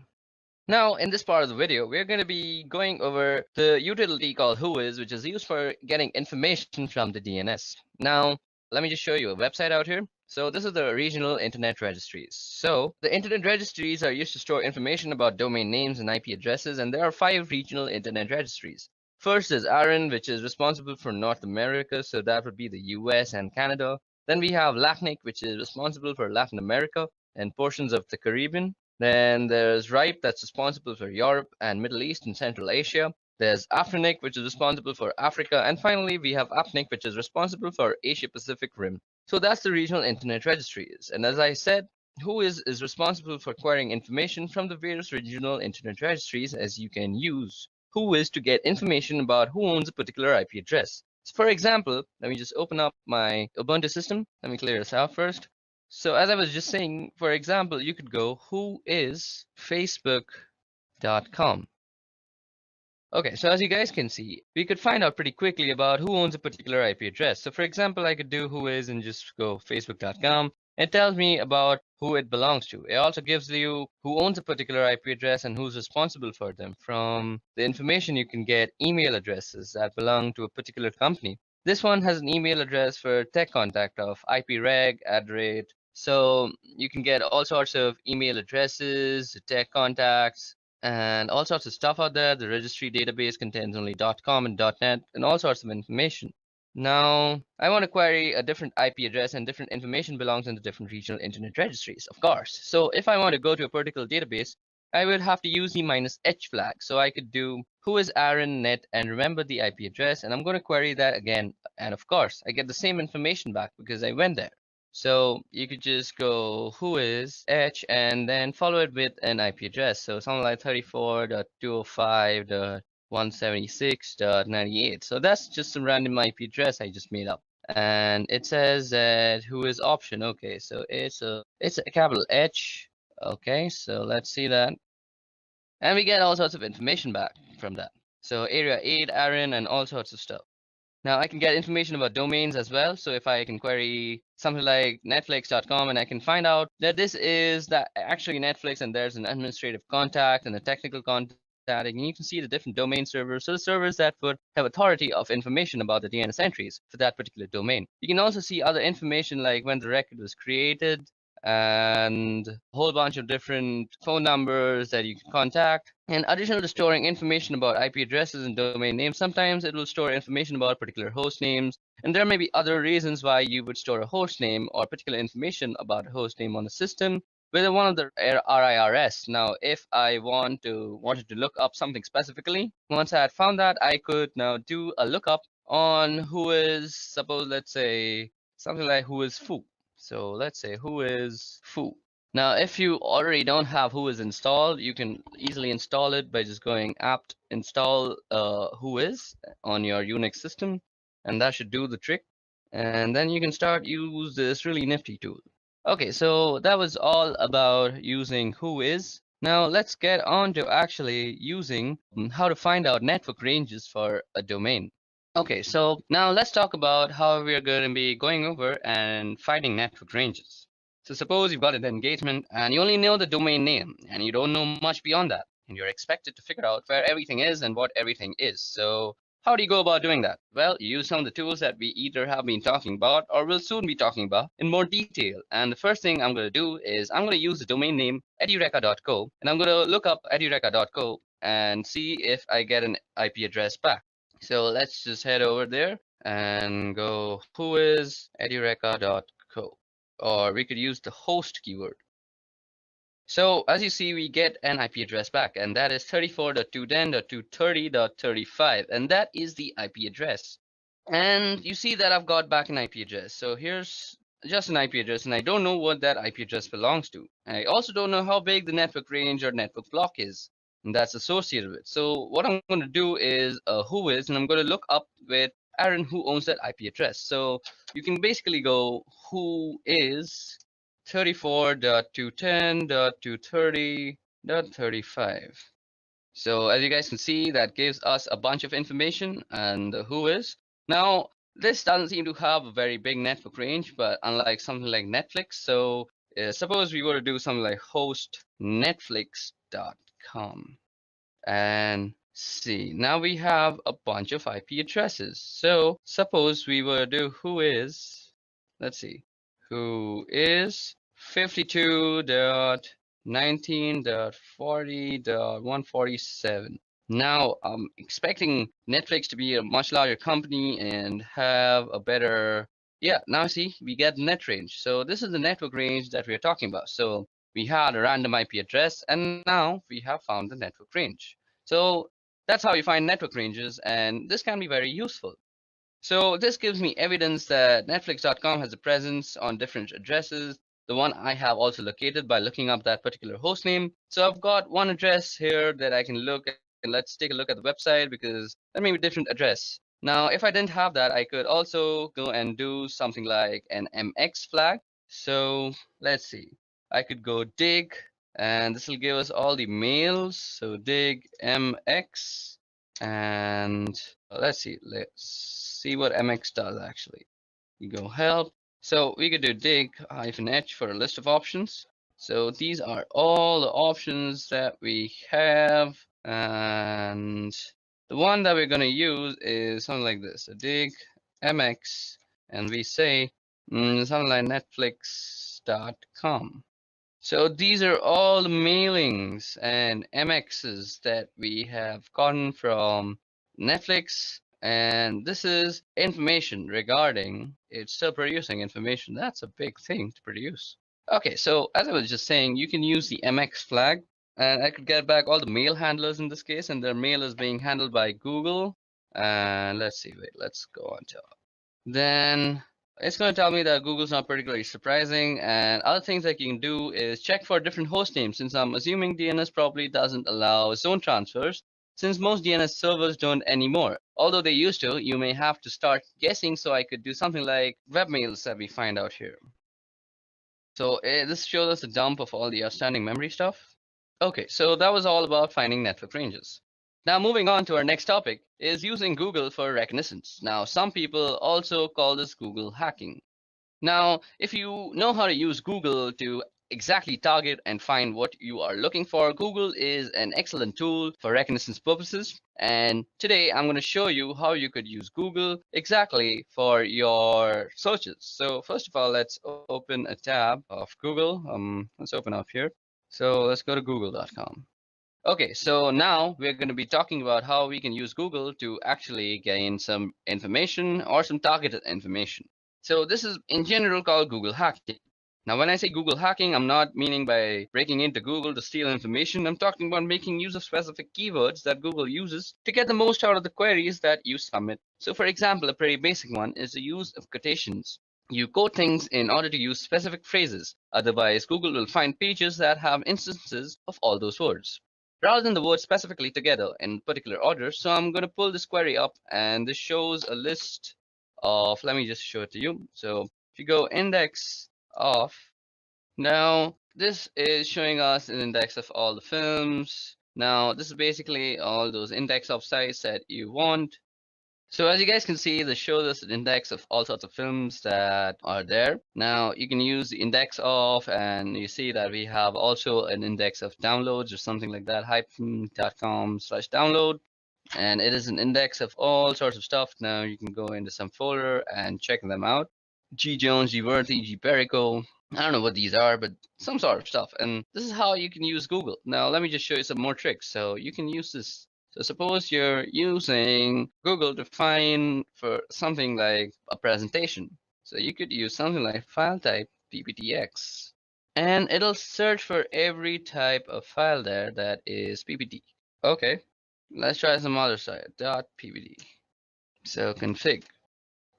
Now, in this part of the video, we're going to be going over the utility called whois, which is used for getting information from the DNS. Now, let me just show you a website out here. So this is the regional internet registries. So the internet registries are used to store information about domain names and IP addresses, and there are 5 regional internet registries. First is ARIN, which is responsible for North America, so that would be the US and Canada. Then we have LACNIC, which is responsible for Latin America and portions of the Caribbean. Then there's RIPE, that's responsible for Europe and Middle East and Central Asia. There's AFRINIC, which is responsible for Africa. And finally, we have APNIC, which is responsible for Asia Pacific Rim. So that's the regional internet registries. And as I said, WHOIS is responsible for acquiring information from the various regional internet registries, as you can use WHOIS to get information about who owns a particular IP address. So for example, let me just open up my Ubuntu system. Let me clear this out first. So as I was just saying, for example, you could go whoisfacebook.com. Okay, so as you guys can see, we could find out pretty quickly about who owns a particular IP address. So for example, I could do whois and just go facebook.com. It tells me about who it belongs to. It also gives you who owns a particular IP address and who's responsible for them. From the information, you can get email addresses that belong to a particular company. This one has an email address for tech contact of ipreg @ so you can get all sorts of email addresses, tech contacts, and all sorts of stuff out there. The registry database contains only .com and .net and all sorts of information. Now, I want to query a different IP address, and different information belongs in the different regional internet registries, of course. So if I want to go to a particular database, I would have to use the -h flag. So I could do whois ARIN net and remember the IP address, and I'm going to query that again. And of course, I get the same information back because I went there. So you could just go whois h and then follow it with an IP address. So something like 34.205.176.98. So that's just some random IP address I just made up. And it says that whois option. Okay, so it's a capital H. Okay, so let's see that. And we get all sorts of information back from that. So area 8, ARIN, and all sorts of stuff. Now I can get information about domains as well. So if I can query something like netflix.com, and I can find out that this is actually Netflix, and there's an administrative contact and a technical contact, and you can see the different domain servers. So the servers that would have authority of information about the DNS entries for that particular domain. You can also see other information like when the record was created, and a whole bunch of different phone numbers that you can contact. In addition to storing information about IP addresses and domain names, sometimes it will store information about particular host names. And there may be other reasons why you would store a host name or particular information about a host name on the system, whether one of the RIRS. Now, if I wanted to look up something specifically, once I had found that, I could now do a lookup on whois, suppose, let's say, something like whois foo. So let's say whois foo. Now, if you already don't have whois installed, you can easily install it by just going apt install whois on your Unix system, and that should do the trick. And then you can start use this really nifty tool. Okay, so that was all about using whois. Now let's get on to actually using how to find out network ranges for a domain. Okay, so now let's talk about how we're going to be going over and finding network ranges. So suppose you've got an engagement and you only know the domain name and you don't know much beyond that, and you're expected to figure out where everything is and what everything is. So how do you go about doing that? Well, you use some of the tools that we either have been talking about or will soon be talking about in more detail. And the first thing I'm going to do is I'm going to use the domain name edureka.co, and I'm going to look up edureka.co and see if I get an IP address back. So let's just head over there and go whois edureka.co, or we could use the host keyword. So as you see, we get an IP address back, and that is 34.210.230.35, and that is the IP address. And you see that I've got back an IP address. So here's just an IP address, and I don't know what that IP address belongs to. I also don't know how big the network range or network block is, and that's associated with. So what I'm going to do is whois, and I'm going to look up with ARIN who owns that IP address. So you can basically go whois 34.210.230.35. So as you guys can see, that gives us a bunch of information and whois. Now, this doesn't seem to have a very big network range, but unlike something like Netflix, so suppose we were to do something like host netflix.com and see, now we have a bunch of IP addresses. So suppose we were to do whois let's see, who is 52.19.40.147. Now, I'm expecting Netflix to be a much larger company and have a better, yeah, now see, we get net range. So this is the network range that we're talking about. So we had a random IP address, and now we have found the network range. So that's how you find network ranges, and this can be very useful. So this gives me evidence that Netflix.com has a presence on different addresses. The one I have also located by looking up that particular host name. So I've got one address here that I can look at, and let's take a look at the website because that may be a different address. Now, if I didn't have that, I could also go and do something like an MX flag. So let's see. I could go dig, and this will give us all the mails. So dig MX, and let's see what MX does actually. You go help. So we could do dig -h for a list of options. So these are all the options that we have, and the one that we're going to use is something like this. So dig MX, and we say something like netflix.com. So these are all the mailings and MXs that we have gotten from Netflix, and this is information regarding it's still producing information. That's a big thing to produce. Okay, so as I was just saying, you can use the MX flag, and I could get back all the mail handlers in this case, and their mail is being handled by Google. And let's see, wait, let's go on to then it's going to tell me that Google's not particularly surprising, and other things that you can do is check for different host names, since I'm assuming DNS probably doesn't allow zone transfers, since most DNS servers don't anymore. Although they used to, you may have to start guessing, so I could do something like webmails that we find out here. So this shows us a dump of all the outstanding memory stuff. Okay, so that was all about finding network ranges. Now moving on to our next topic is using Google for reconnaissance. Now some people also call this Google hacking. Now if you know how to use Google to exactly target and find what you are looking for, Google is an excellent tool for reconnaissance purposes. And today I'm going to show you how you could use Google exactly for your searches. So first of all, let's open a tab of Google. Let's open up here. So let's go to google.com. Okay, so now we're going to be talking about how we can use Google to actually gain some information or some targeted information. So this is in general called Google hacking. Now, when I say Google hacking, I'm not meaning by breaking into Google to steal information. I'm talking about making use of specific keywords that Google uses to get the most out of the queries that you submit. So for example, a pretty basic one is the use of quotations. You quote things in order to use specific phrases. Otherwise, Google will find pages that have instances of all those words, rather than the words specifically together in particular order. So I'm going to pull this query up, and this shows a list of, let me just show it to you. So if you go index of, now this is showing us an index of all the films. Now this is basically all those index of sites that you want. So as you guys can see, this shows us an index of all sorts of films that are there. Now you can use the index of, and you see that we have also an index of downloads or something like that, hyphen.com/download. And it is an index of all sorts of stuff. Now you can go into some folder and check them out. G Jones, G Worthy, G Perico. I don't know what these are, but some sort of stuff. And this is how you can use Google. Now let me just show you some more tricks. So you can use this. So suppose you're using Google to find for something like a presentation. So you could use something like file type PPTX, and it'll search for every type of file there that is PPT. Okay, let's try some other site, .ppt. So config.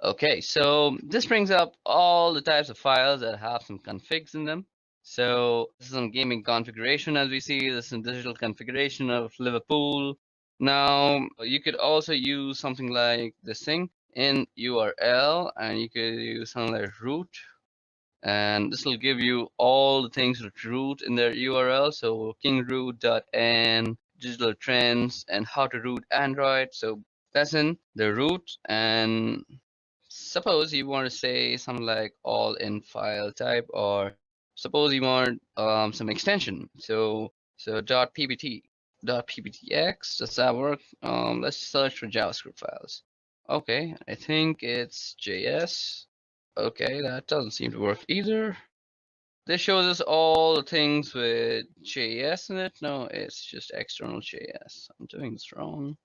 Okay, so this brings up all the types of files that have some configs in them. So this is some gaming configuration, as we see. This is some digital configuration of Liverpool. Now you could also use something like this thing in URL, and you could use something like root, and this will give you all the things with root in their URL. So kingroot.n, digital trends, and how to root Android. So that's in the root, and suppose you want to say something like all in file type, or suppose you want some extension. So .ppt. .pptx, does that work? Let's search for JavaScript files. Okay, I think it's JS. Okay, that doesn't seem to work either. This shows us all the things with JS in it. No, it's just external JS. I'm doing this wrong.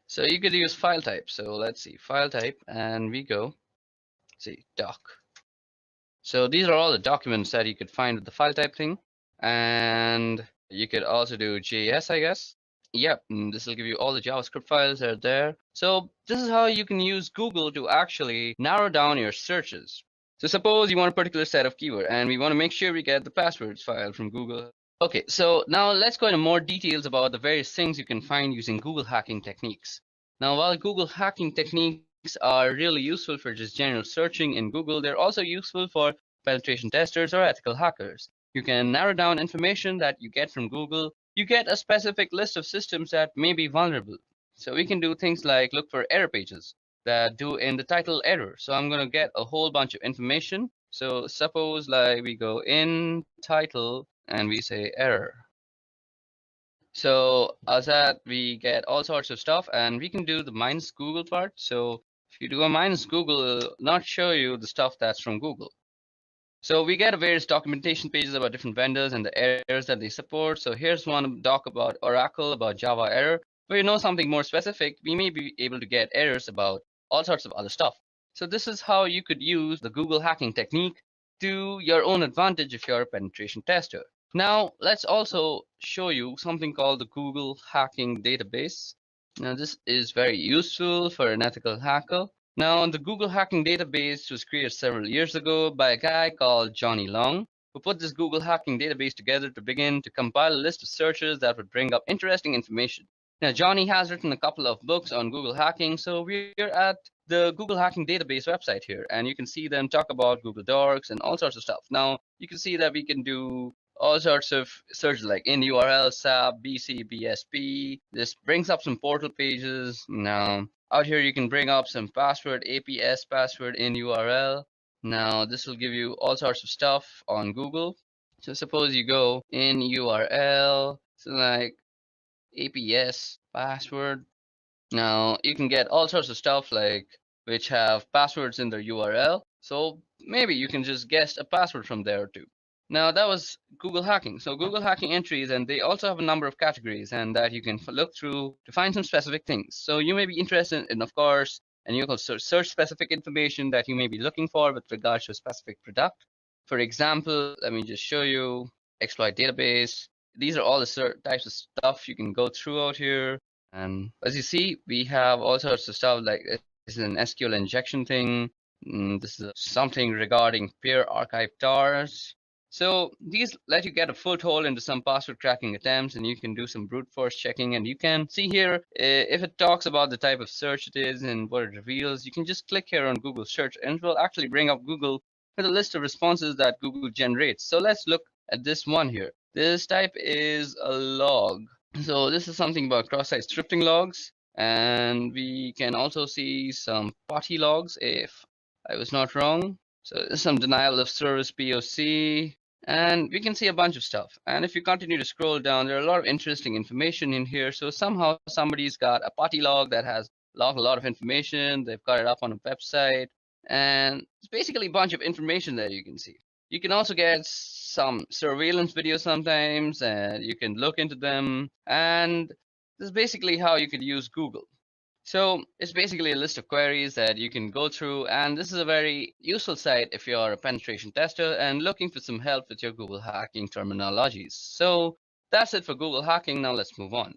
So you could use file type. So let's see, file type, and we go, see, doc. So these are all the documents that you could find with the file type thing. And you could also do JS, I guess. Yep, this will give you all the JavaScript files that are there. So this is how you can use Google to actually narrow down your searches. So suppose you want a particular set of keyword and we want to make sure we get the passwords file from Google. Okay, so now let's go into more details about the various things you can find using Google hacking techniques. Now, while Google hacking techniques are really useful for just general searching in Google, they're also useful for penetration testers or ethical hackers. You can narrow down information that you get from Google. You get a specific list of systems that may be vulnerable. So we can do things like look for error pages that do in the title error. So I'm going to get a whole bunch of information. So suppose like we go in title and we say error. So as that we get all sorts of stuff and we can do the minus Google part. So if you do a minus Google, it'll not show you the stuff that's from Google. So we get various documentation pages about different vendors and the errors that they support. So here's one doc about Oracle, about Java error. Where you know something more specific, we may be able to get errors about all sorts of other stuff. So this is how you could use the Google hacking technique to your own advantage if you're a penetration tester. Now, let's also show you something called the Google hacking database. Now, this is very useful for an ethical hacker. Now, the Google hacking database was created several years ago by a guy called Johnny Long, who put this Google hacking database together to begin to compile a list of searches that would bring up interesting information. Now, Johnny has written a couple of books on Google hacking, so we're at the Google hacking database website here, and you can see them talk about Google Docs and all sorts of stuff. Now, you can see that we can do all sorts of searches like in URL, SAP, BC, BSP. This brings up some portal pages. Now, out here you can bring up some password, APS password in URL. Now, this will give you all sorts of stuff on Google. So suppose you go in URL, so like APS password. Now, you can get all sorts of stuff like which have passwords in their URL. So maybe you can just guess a password from there too. Now that was Google hacking. So Google hacking entries, and they also have a number of categories and that you can look through to find some specific things. So you may be interested in, of course, and you can search specific information that you may be looking for with regards to a specific product. For example, let me just show you exploit database. These are all the types of stuff you can go through out here. And as you see, we have all sorts of stuff like this is an SQL injection thing. This is something regarding peer archive tars. So these let you get a foothold into some password cracking attempts, and you can do some brute force checking. And you can see here if it talks about the type of search it is and what it reveals. You can just click here on Google search, and it will actually bring up Google with a list of responses that Google generates. So let's look at this one here. This type is a log. So this is something about cross-site scripting logs, and we can also see some potty logs if I was not wrong. So there's some denial of service POC, and we can see a bunch of stuff. And if you continue to scroll down, there are a lot of interesting information in here. So somehow somebody's got a potty log that has logged a lot of information. They've got it up on a website, and it's basically a bunch of information that you can see. You can also get some surveillance videos sometimes, and you can look into them. And this is basically how you could use Google. So it's basically a list of queries that you can go through, and this is a very useful site if you're a penetration tester and looking for some help with your Google hacking terminologies. So that's it for Google hacking. Now let's move on.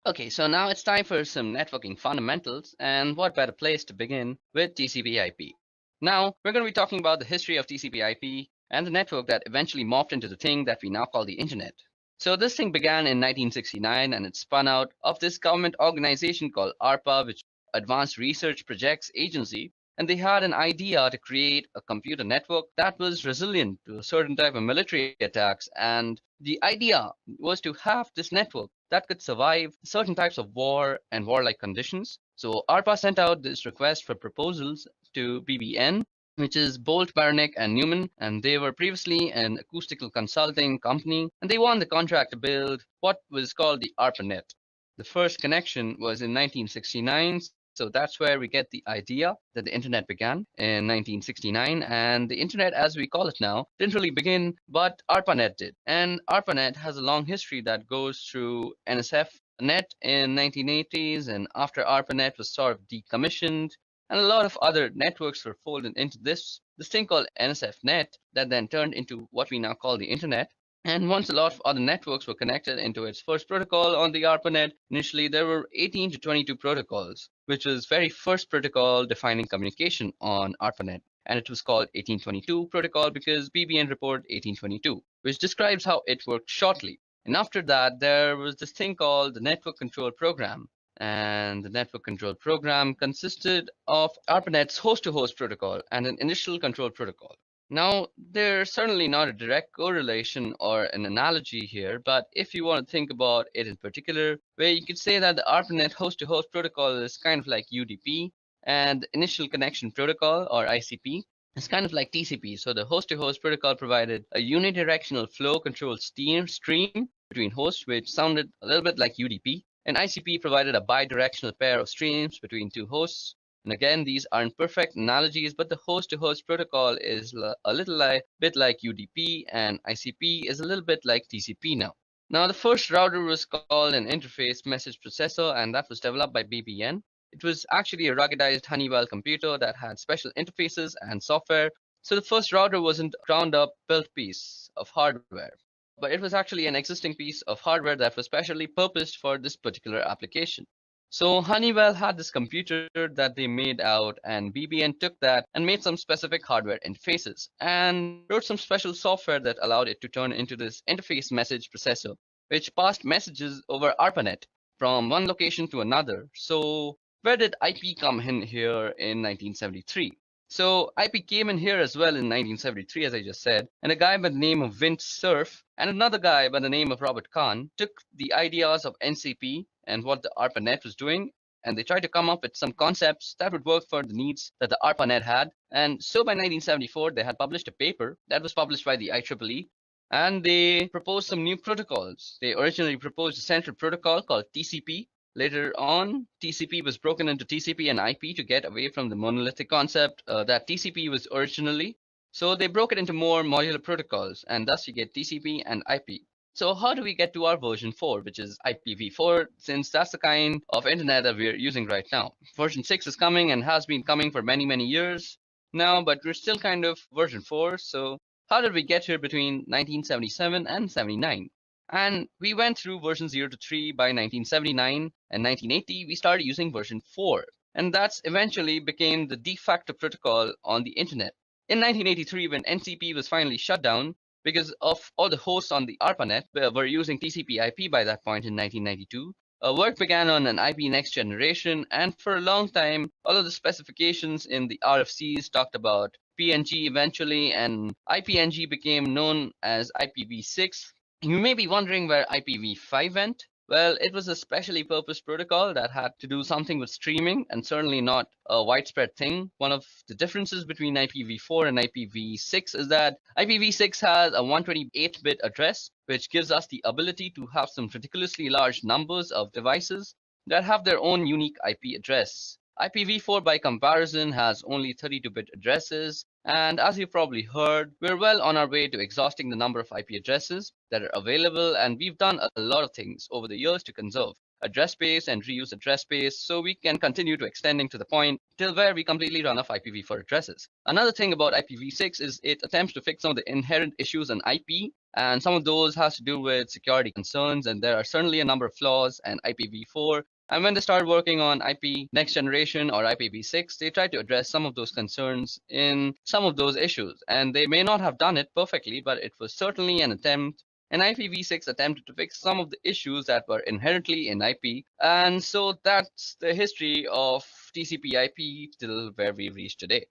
Okay, so now it's time for some networking fundamentals, and what better place to begin with TCP/IP. Now, we're going to be talking about the history of TCP/IP and the network that eventually morphed into the thing that we now call the internet. So this thing began in 1969, and it spun out of this government organization called ARPA, which Advanced Research Projects Agency, and they had an idea to create a computer network that was resilient to a certain type of military attacks. And the idea was to have this network that could survive certain types of war and warlike conditions. So ARPA sent out this request for proposals to BBN, which is Bolt, Baranek, and Newman, and they were previously an acoustical consulting company, and they won the contract to build what was called the ARPANET. The first connection was in 1969, So that's where we get the idea that the internet began in 1969, and the internet as we call it now didn't really begin, but ARPANET did. And ARPANET has a long history that goes through NSF.net in 1980s, and after ARPANET was sort of decommissioned, and a lot of other networks were folded into this thing called NSF.net that then turned into what we now call the internet. And once a lot of other networks were connected into its first protocol on the ARPANET, initially there were 18 to 22 protocols, which was very first protocol defining communication on ARPANET. And it was called 1822 protocol because BBN report 1822, which describes how it worked shortly. And after that, there was this thing called the Network Control Program. And the Network Control Program consisted of ARPANET's host-to-host protocol and an initial control protocol. Now, there's certainly not a direct correlation or an analogy here, but if you want to think about it in particular, where you could say that the ARPANET host-to-host protocol is kind of like UDP, and the Initial Connection Protocol, or ICP, is kind of like TCP. So the host-to-host protocol provided a unidirectional flow control stream between hosts, which sounded a little bit like UDP, and ICP provided a bidirectional pair of streams between two hosts. And again, these aren't perfect analogies, but the host-to-host protocol is a bit like UDP, and ICP is a little bit like TCP now. Now, the first router was called an interface message processor, and that was developed by BBN. It was actually a ruggedized Honeywell computer that had special interfaces and software. So the first router wasn't a ground-up built piece of hardware, but it was actually an existing piece of hardware that was specially purposed for this particular application. So Honeywell had this computer that they made out, and BBN took that and made some specific hardware interfaces and wrote some special software that allowed it to turn into this interface message processor, which passed messages over ARPANET from one location to another. So where did IP come in here in 1973? So IP came in here as well in 1973, as I just said, and a guy by the name of Vint Cerf and another guy by the name of Robert Kahn took the ideas of NCP and what the ARPANET was doing, and they tried to come up with some concepts that would work for the needs that the ARPANET had. And so by 1974, they had published a paper that was published by the IEEE, and they proposed some new protocols. They originally proposed a central protocol called TCP. Later on, TCP was broken into TCP and IP to get away from the monolithic concept that TCP was originally. So they broke it into more modular protocols, and thus you get TCP and IP. So how do we get to our version 4, which is IPv4, since that's the kind of internet that we're using right now? Version 6 is coming and has been coming for many, many years now, but we're still kind of version 4. So how did we get here between 1977 and 79? And we went through version 0 to 3 by 1979, and 1980 we started using version 4. And that's eventually became the de facto protocol on the internet. In 1983, when NCP was finally shut down, because of all the hosts on the ARPANET were using TCP/IP by that point in 1992, work began on an IP next generation, and for a long time, all of the specifications in the RFCs talked about PNG eventually, and IPNG became known as IPv6. You may be wondering where IPv5 went. Well, it was a specially purposed protocol that had to do something with streaming, and certainly not a widespread thing. One of the differences between IPv4 and IPv6 is that IPv6 has a 128-bit address, which gives us the ability to have some ridiculously large numbers of devices that have their own unique IP address. IPv4, by comparison, has only 32-bit addresses, and as you've probably heard, we're well on our way to exhausting the number of IP addresses that are available, and we've done a lot of things over the years to conserve address space and reuse address space so we can continue to extending to the point till where we completely run off IPv4 addresses. Another thing about IPv6 is it attempts to fix some of the inherent issues in IP, and some of those has to do with security concerns, and there are certainly a number of flaws in IPv4. And when they started working on IP next generation or IPv6, they tried to address some of those concerns in some of those issues. And they may not have done it perfectly, but it was certainly an attempt. And IPv6 attempted to fix some of the issues that were inherently in IP. And so that's the history of TCP/IP till where we've reached today.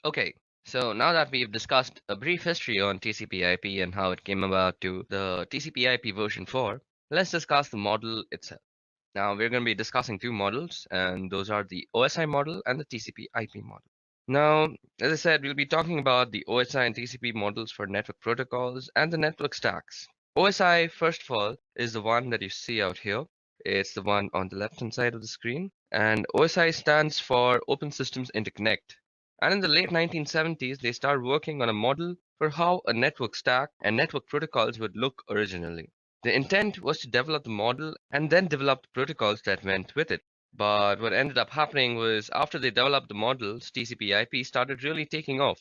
Okay, so now that we've discussed a brief history on TCP/IP and how it came about to the TCP/IP version 4, let's discuss the model itself. Now we're going to be discussing two models, and those are the OSI model and the TCP/IP model. Now, as I said, we'll be talking about the OSI and TCP models for network protocols and the network stacks. OSI, first of all, is the one that you see out here. It's the one on the left-hand side of the screen. And OSI stands for Open Systems Interconnect. And in the late 1970s, they started working on a model for how a network stack and network protocols would look originally. The intent was to develop the model and then develop the protocols that went with it. But what ended up happening was after they developed the models, TCP/IP started really taking off.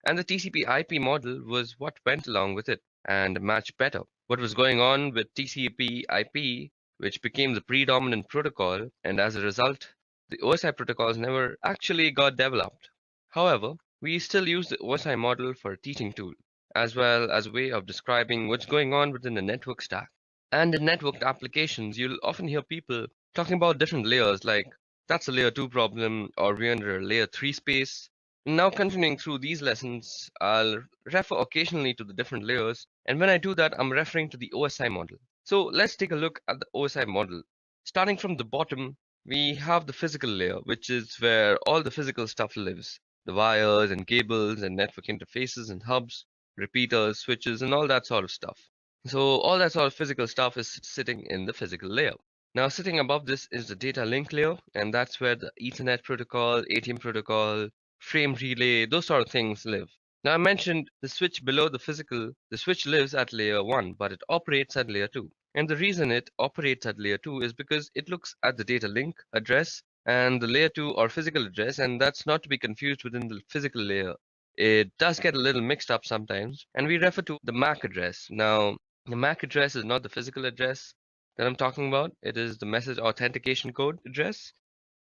And the TCP/IP model was what went along with it and matched better. What was going on with TCP/IP, which became the predominant protocol, and as a result, the OSI protocols never actually got developed. However, we still use the OSI model for a teaching tool, as well as a way of describing what's going on within the network stack. And in networked applications, you'll often hear people talking about different layers, like that's a layer 2 problem, or we're under a layer 3 space. Now, continuing through these lessons, I'll refer occasionally to the different layers, and when I do that, I'm referring to the OSI model. So let's take a look at the OSI model. Starting from the bottom, we have the physical layer, which is where all the physical stuff lives. The wires and cables and network interfaces and hubs, repeaters, switches, and all that sort of stuff. So all that sort of physical stuff is sitting in the physical layer. Now sitting above this is the data link layer, and that's where the Ethernet protocol, ATM protocol, frame relay, those sort of things live. Now I mentioned the switch below the physical, the switch lives at layer 1, but it operates at layer 2. And the reason it operates at layer 2 is because it looks at the data link address and the layer 2 or physical address, and that's not to be confused within the physical layer. It does get a little mixed up sometimes, and we refer to the MAC address. Now, the MAC address is not the physical address that I'm talking about. It is the message authentication code address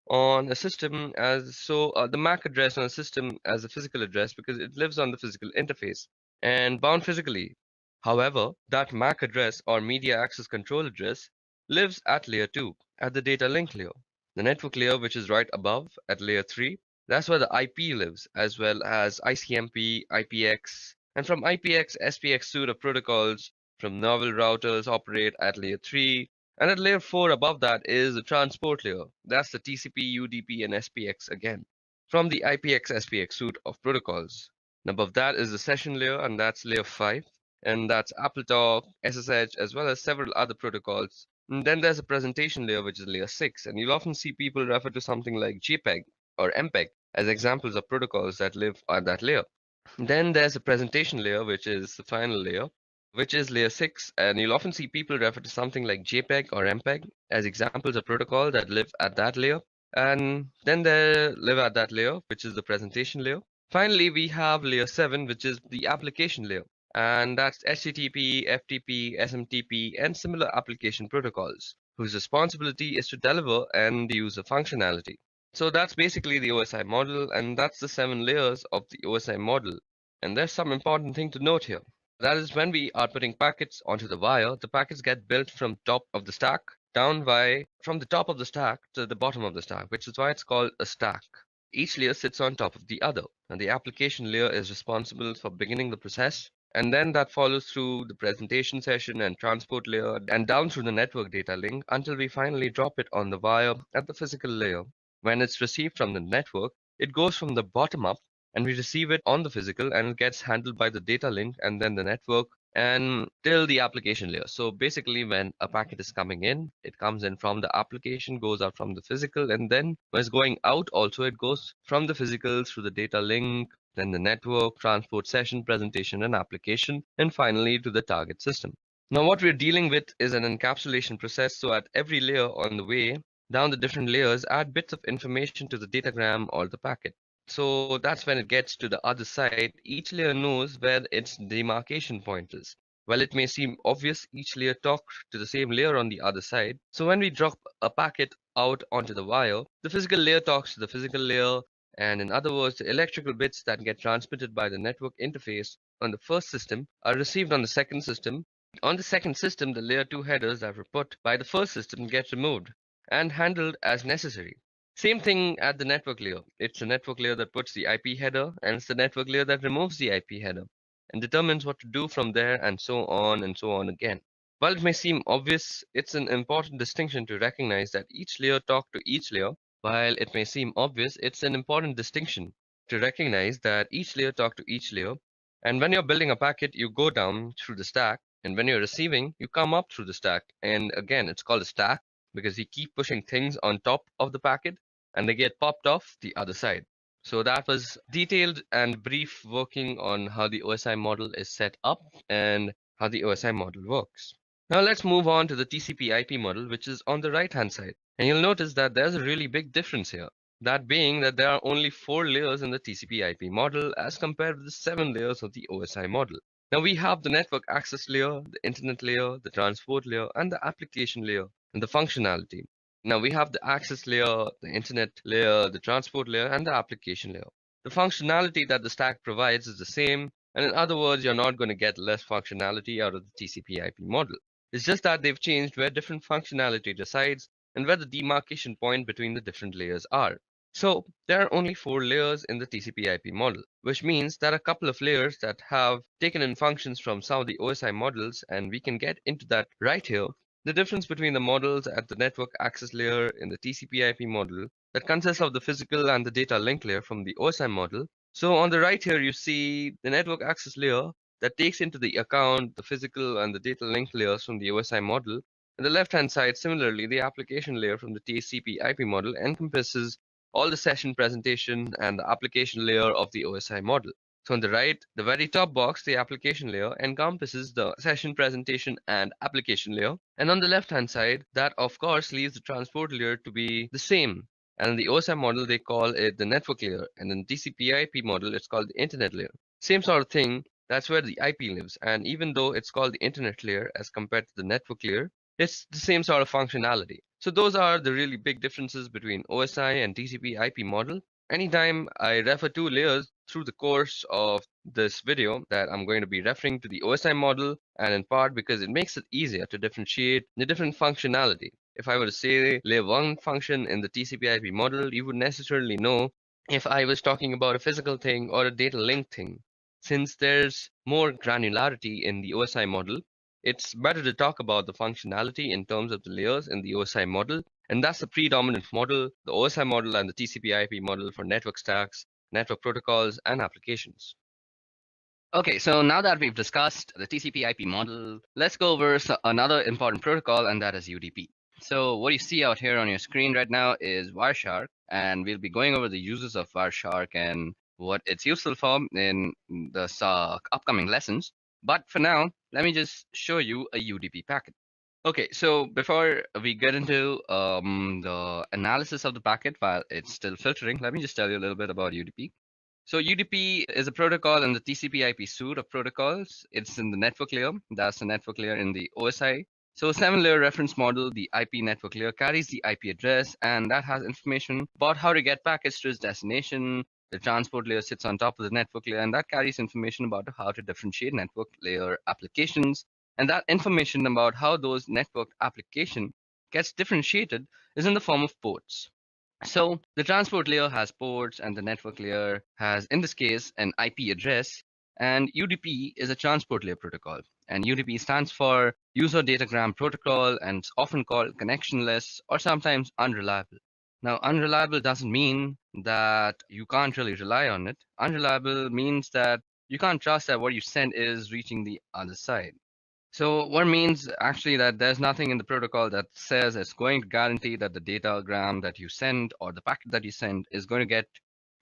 on a system the MAC address on a system as a physical address because it lives on the physical interface and bound physically. However, that MAC address or media access control address lives at layer 2 at the data link layer. The network layer, which is right above at layer 3, that's where the IP lives, as well as ICMP, IPX, and from IPX, SPX suite of protocols from novel routers operate at layer 3, and at layer 4 above that is the transport layer. That's the TCP, UDP, and SPX again, from the IPX SPX suite of protocols. And above that is the session layer, and that's layer 5, and that's AppleTalk, SSH, as well as several other protocols. And then there's a presentation layer, which is layer 6, and you'll often see people refer to something like JPEG or MPEG as examples of protocols that live on that layer. Then there's a presentation layer, which is the final layer, which is layer 6, and you'll often see people refer to something like JPEG or MPEG as examples of protocol that live at that layer. And then they live at that layer, which is the presentation layer. Finally, we have layer 7, which is the application layer, and that's HTTP, FTP, SMTP, and similar application protocols, whose responsibility is to deliver and use a functionality. So that's basically the OSI model, and that's the 7 layers of the OSI model. And there's some important thing to note here. That is, when we are putting packets onto the wire, the packets get built from top of the stack from the top of the stack to the bottom of the stack, which is why it's called a stack. Each layer sits on top of the other, and the application layer is responsible for beginning the process, and then that follows through the presentation session and transport layer and down through the network data link until we finally drop it on the wire at the physical layer. When it's received from the network, it goes from the bottom up and we receive it on the physical and it gets handled by the data link and then the network and till the application layer. So basically when a packet is coming in, it comes in from the application, goes out from the physical, and then when it's going out also it goes from the physical through the data link, then the network, transport session, presentation and application, and finally to the target system. Now what we're dealing with is an encapsulation process, so at every layer on the way down the different layers add bits of information to the datagram or the packet. So that's when it gets to the other side. Each layer knows where its demarcation point is. While it may seem obvious, each layer talks to the same layer on the other side. So when we drop a packet out onto the wire, the physical layer talks to the physical layer, and in other words, the electrical bits that get transmitted by the network interface on the first system are received on the second system. On the second system, the layer 2 headers that were put by the first system get removed and handled as necessary. Same thing at the network layer. It's the network layer that puts the IP header, and it's the network layer that removes the IP header and determines what to do from there, and so on again. While it may seem obvious, it's an important distinction to recognize that each layer talks to each layer. While it may seem obvious, it's an important distinction to recognize that each layer talks to each layer. And when you're building a packet, you go down through the stack, and when you're receiving, you come up through the stack. And again, it's called a stack because we keep pushing things on top of the packet and they get popped off the other side. So that was detailed and brief working on how the OSI model is set up and how the OSI model works. Now let's move on to the TCP/IP model, which is on the right hand side. And you'll notice that there's a really big difference here. That being that there are only 4 layers in the TCP/IP model as compared with the 7 layers of the OSI model. Now we have the network access layer, the internet layer, the transport layer, and the application layer, and the functionality. Now we have the access layer, the internet layer, the transport layer, and the application layer. The functionality that the stack provides is the same, and in other words, you're not going to get less functionality out of the TCP/IP model. It's just that they've changed where different functionality resides and where the demarcation point between the different layers are. So there are only 4 layers in the TCP/IP model, which means there are a couple of layers that have taken in functions from some of the OSI models, and we can get into that right here. The difference between the models at the network access layer in the TCP/IP model that consists of the physical and the data link layer from the OSI model. So on the right here, you see the network access layer that takes into the account the physical and the data link layers from the OSI model. On the left-hand side, similarly, the application layer from the TCP/IP model encompasses all the session presentation and the application layer of the OSI model. So on the right, the very top box, the application layer, encompasses the session presentation and application layer. And on the left-hand side, that of course leaves the transport layer to be the same. And in the OSI model, they call it the network layer. And in the TCP/IP model, it's called the internet layer. Same sort of thing, that's where the IP lives. And even though it's called the internet layer as compared to the network layer, it's the same sort of functionality. So those are the really big differences between OSI and TCP/IP model. Anytime I refer to layers through the course of this video, that I'm going to be referring to the OSI model, and in part because it makes it easier to differentiate the different functionality. If I were to say layer 1 function in the TCP/IP model, you would necessarily know if I was talking about a physical thing or a data link thing. Since there's more granularity in the OSI model, it's better to talk about the functionality in terms of the layers in the OSI model, and that's the predominant model, the OSI model and the TCP/IP model for network stacks, network protocols, and applications. Okay, so now that we've discussed the TCP/IP model, let's go over another important protocol, and that is UDP. So what you see out here on your screen right now is Wireshark, and we'll be going over the uses of Wireshark and what it's useful for in the upcoming lessons. But for now, let me just show you a UDP packet. Okay, so before we get into the analysis of the packet while it's still filtering, let me just tell you a little bit about UDP. So UDP is a protocol in the TCP/IP suite of protocols. It's in the network layer. That's the network layer in the OSI. So 7-layer reference model, the IP network layer carries the IP address, and that has information about how to get packets to its destination. The transport layer sits on top of the network layer, and that carries information about how to differentiate network layer applications. And that information about how those network application gets differentiated is in the form of ports. So the transport layer has ports, and the network layer has, in this case, an IP address. And UDP is a transport layer protocol. And UDP stands for User Datagram Protocol, and it's often called connectionless or sometimes unreliable. Now, unreliable doesn't mean that you can't really rely on it. Unreliable means that you can't trust that what you send is reaching the other side. So what means actually that there's nothing in the protocol that says it's going to guarantee that the datagram that you send or the packet that you send is going to get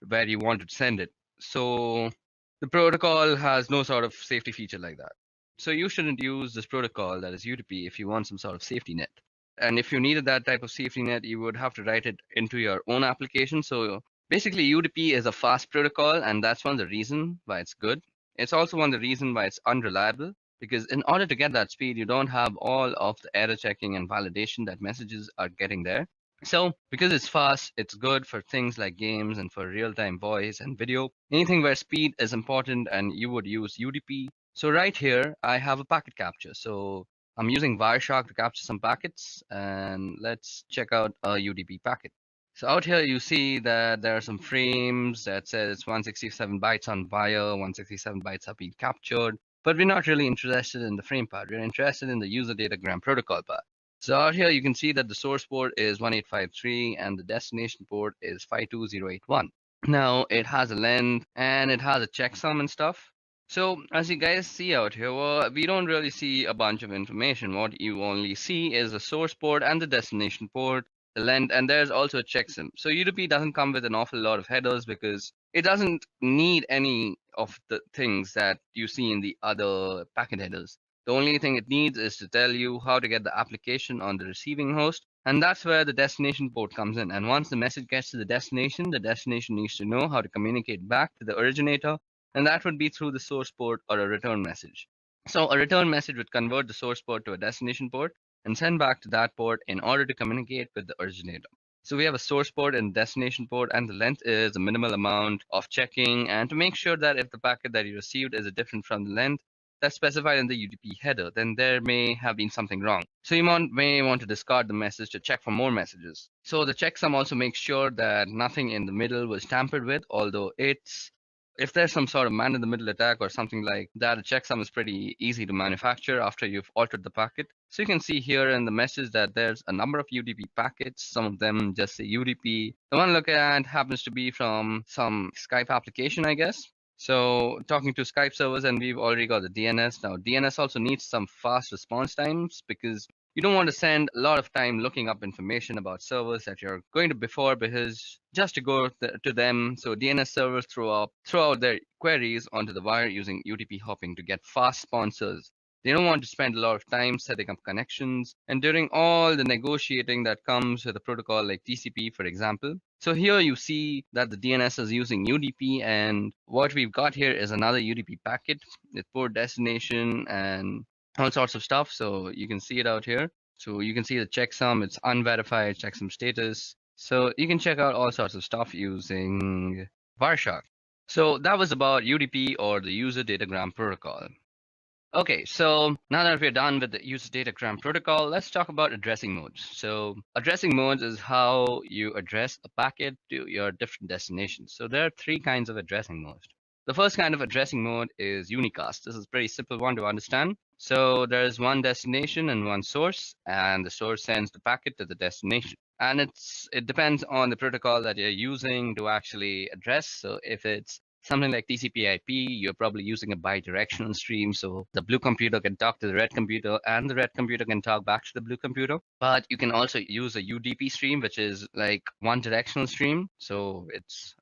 where you want to send it. So the protocol has no sort of safety feature like that. So you shouldn't use this protocol, that is UDP, if you want some sort of safety net. And if you needed that type of safety net, you would have to write it into your own application. So basically UDP is a fast protocol, and that's one of the reasons why it's good. It's also one of the reasons why it's unreliable, because in order to get that speed, you don't have all of the error checking and validation that messages are getting there. So because it's fast, it's good for things like games and for real-time voice and video, anything where speed is important, and you would use UDP. So right here, I have a packet capture. So I'm using Wireshark to capture some packets, and let's check out a UDP packet. So out here, you see that there are some frames that says 167 bytes on wire, 167 bytes have been captured. But we're not really interested in the frame part. We're interested in the user datagram protocol part. So out here, you can see that the source port is 1853 and the destination port is 52081. Now, it has a length and it has a checksum and stuff. So as you guys see out here, well, we don't really see a bunch of information. What you only see is the source port and the destination port, the length, and there's also a checksum. So UDP doesn't come with an awful lot of headers because it doesn't need any of the things that you see in the other packet headers. The only thing it needs is to tell you how to get the application on the receiving host, and that's where the destination port comes in. And once the message gets to the destination needs to know how to communicate back to the originator, and that would be through the source port or a return message. So a return message would convert the source port to a destination port and send back to that port in order to communicate with the originator. So we have a source port and destination port, and the length is the minimal amount of checking, and to make sure that if the packet that you received is different from the length that's specified in the UDP header, then there may have been something wrong. So you may want to discard the message to check for more messages. So the checksum also makes sure that nothing in the middle was tampered with, although it's if there's some sort of man-in-the-middle attack or something like that, a checksum is pretty easy to manufacture after you've altered the packet. So you can see here in the message that there's a number of UDP packets. Some of them just say UDP. The one I look at happens to be from some Skype application, I guess. So talking to Skype servers, and we've already got the DNS. Now DNS also needs some fast response times because you don't want to spend a lot of time looking up information about servers that you're going to before, because just to go to them. So DNS servers throw out their queries onto the wire using UDP hopping to get fast sponsors. They don't want to spend a lot of time setting up connections and doing all the negotiating that comes with a protocol like TCP, for example. So here you see that the DNS is using UDP, and what we've got here is another UDP packet with port destination and all sorts of stuff. So you can see it out here. So you can see the checksum, it's unverified checksum status. So you can check out all sorts of stuff using Wireshark. So that was about UDP, or the user datagram protocol. Okay, so now that we're done with the user datagram protocol, let's talk about addressing modes. So addressing modes is how you address a packet to your different destinations. So there are three kinds of addressing modes. The first kind of addressing mode is unicast. This is a pretty simple one to understand. So there is one destination and one source, and the source sends the packet to the destination. And it depends on the protocol that you're using to actually address. So if it's something like TCP/IP, you're probably using a bidirectional stream. So the blue computer can talk to the red computer, and the red computer can talk back to the blue computer. But you can also use a UDP stream, which is like one directional stream. So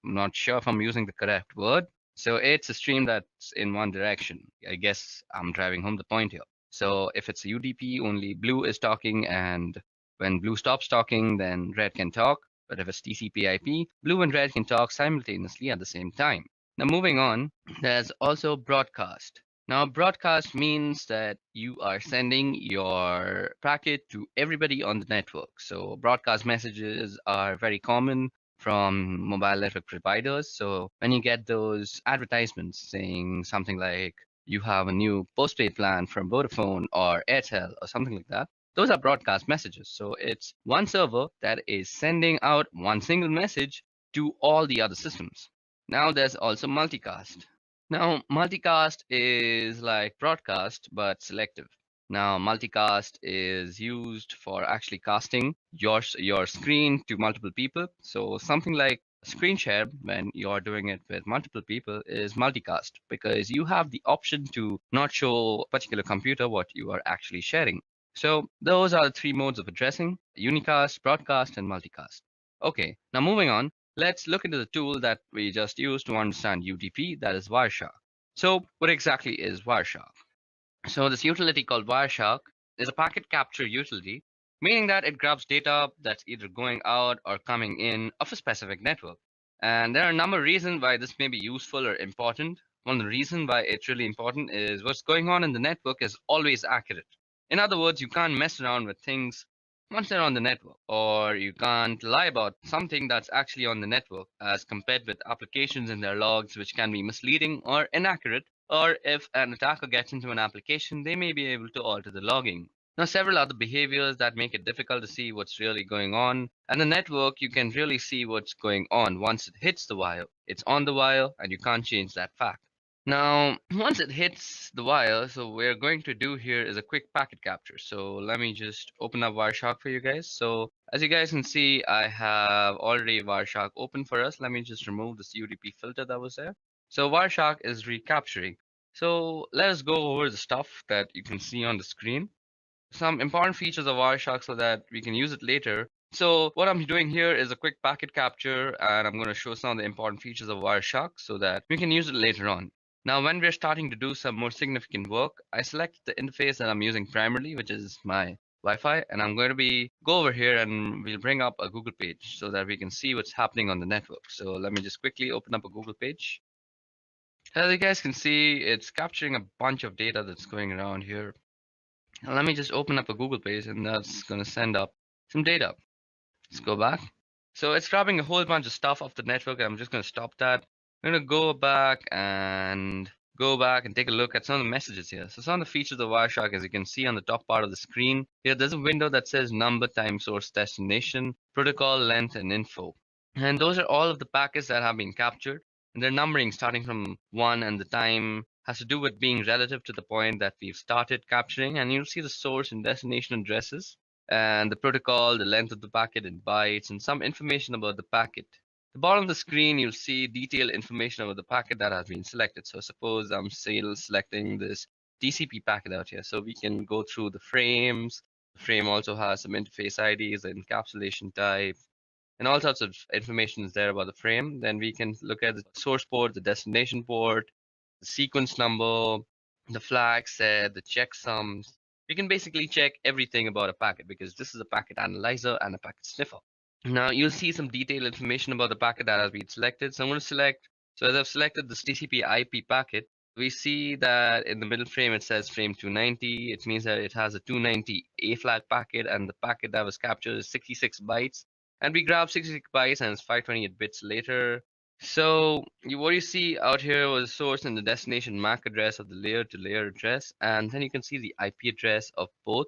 I'm not sure if I'm using the correct word. So it's a stream that's in one direction. I guess I'm driving home the point here. So if it's a UDP, only blue is talking, and when blue stops talking, then red can talk. But if it's TCP/IP, blue and red can talk simultaneously at the same time. Now moving on, there's also broadcast. Now broadcast means that you are sending your packet to everybody on the network. So broadcast messages are very common from mobile network providers. So when you get those advertisements saying something like you have a new postpaid plan from Vodafone or Airtel or something like that, those are broadcast messages. So it's one server that is sending out one single message to all the other systems. Now there's also multicast. Now multicast is like broadcast but selective. Now multicast is used for actually casting your screen to multiple people. So something like screen share, when you're doing it with multiple people, is multicast, because you have the option to not show a particular computer what you are actually sharing. So those are the three modes of addressing: unicast, broadcast, and multicast. Okay, now moving on, let's look into the tool that we just used to understand UDP, that is Wireshark. So what exactly is Wireshark? So this utility called Wireshark is a packet capture utility, meaning that it grabs data that's either going out or coming in of a specific network. And there are a number of reasons why this may be useful or important. One of the reasons why it's really important is what's going on in the network is always accurate. In other words, you can't mess around with things once they're on the network, or you can't lie about something that's actually on the network as compared with applications in their logs, which can be misleading or inaccurate, or if an attacker gets into an application, they may be able to alter the logging. Now, several other behaviors that make it difficult to see what's really going on. And the network, you can really see what's going on once it hits the wire. It's on the wire, and you can't change that fact. Now, once it hits the wire, so what we're going to do here is a quick packet capture. So let me just open up Wireshark for you guys. So as you guys can see, I have already Wireshark open for us. Let me just remove this UDP filter that was there. So Wireshark is recapturing. So let us go over the stuff that you can see on the screen. Some important features of Wireshark so that we can use it later. So what I'm doing here is a quick packet capture, and I'm going to show some of the important features of Wireshark so that we can use it later on. Now, when we're starting to do some more significant work, I select the interface that I'm using primarily, which is my Wi-Fi, and I'm going to go over here and we'll bring up a Google page so that we can see what's happening on the network. So let me just quickly open up a Google page. As you guys can see, it's capturing a bunch of data that's going around here. Now let me just open up a Google page and that's going to send up some data. Let's go back. So it's grabbing a whole bunch of stuff off the network. I'm just going to stop that. I'm going to go back and take a look at some of the messages here. So some of the features of Wireshark, as you can see on the top part of the screen, here there's a window that says number, time, source, destination, protocol, length, and info. And those are all of the packets that have been captured. And their numbering starting from 1, and the time has to do with being relative to the point that we've started capturing. And you'll see the source and destination addresses and the protocol, the length of the packet in bytes, and some information about the packet. At the bottom of the screen, you'll see detailed information about the packet that has been selected. So suppose I'm still selecting this TCP packet out here. So we can go through the frames. The frame also has some interface IDs, the encapsulation type, and all sorts of information is there about the frame. Then we can look at the source port, the destination port, the sequence number, the flag set, the checksums. We can basically check everything about a packet because this is a packet analyzer and a packet sniffer. Now you'll see some detailed information about the packet that has been selected. So I'm going to select, so as I've selected this TCP IP packet, we see that in the middle frame it says frame 290. It means that it has a 290 A flag packet, and the packet that was captured is 66 bytes. And we grab 66 bytes and it's 528 bits later. So what you see out here was the source and the destination MAC address of the layer to layer address. And then you can see the IP address of both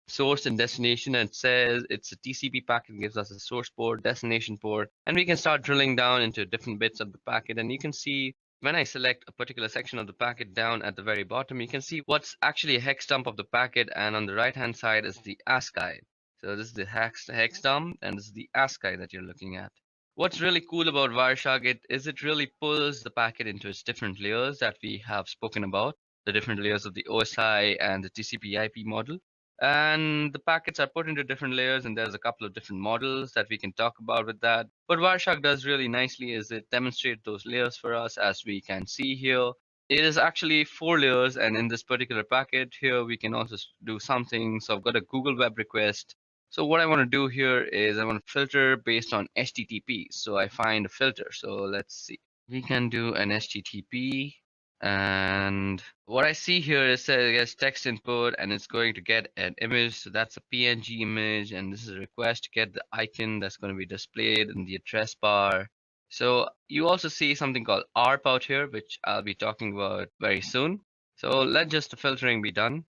source and destination. And it says it's a TCP packet, gives us a source port, destination port. And we can start drilling down into different bits of the packet. And you can see when I select a particular section of the packet down at the very bottom, you can see what's actually a hex dump of the packet. And on the right hand side is the ASCII. So this is the hex dump, and this is the ASCII that you're looking at. What's really cool about Wireshark it really pulls the packet into its different layers that we have spoken about, the different layers of the OSI and the TCP IP model. And the packets are put into different layers, and there's a couple of different models that we can talk about with that. What Wireshark does really nicely is it demonstrates those layers for us, as we can see here. It is actually 4 layers, and in this particular packet here, we can also do something. So I've got a Google web request. So what I want to do here is I want to filter based on HTTP. So I find a filter. So let's see. We can do an HTTP. And what I see here is it gets text input and it's going to get an image. So that's a PNG image. And this is a request to get the icon that's going to be displayed in the address bar. So you also see something called ARP out here, which I'll be talking about very soon. So let just the filtering be done.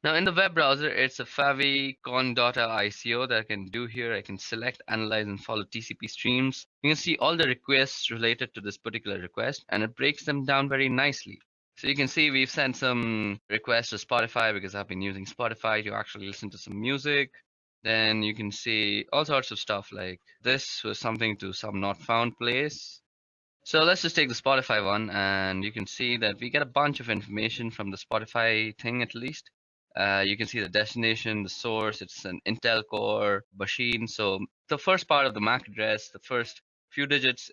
Now in the web browser, it's a favicon.ico that I can do here. I can select, analyze, and follow TCP streams. You can see all the requests related to this particular request, and it breaks them down very nicely. So you can see we've sent some requests to Spotify because I've been using Spotify to actually listen to some music. Then you can see all sorts of stuff like this was something to some not found place. So let's just take the Spotify one, and you can see that we get a bunch of information from the Spotify thing at least. You can see the destination, the source, it's an Intel Core machine. So the first part of the MAC address, the first few digits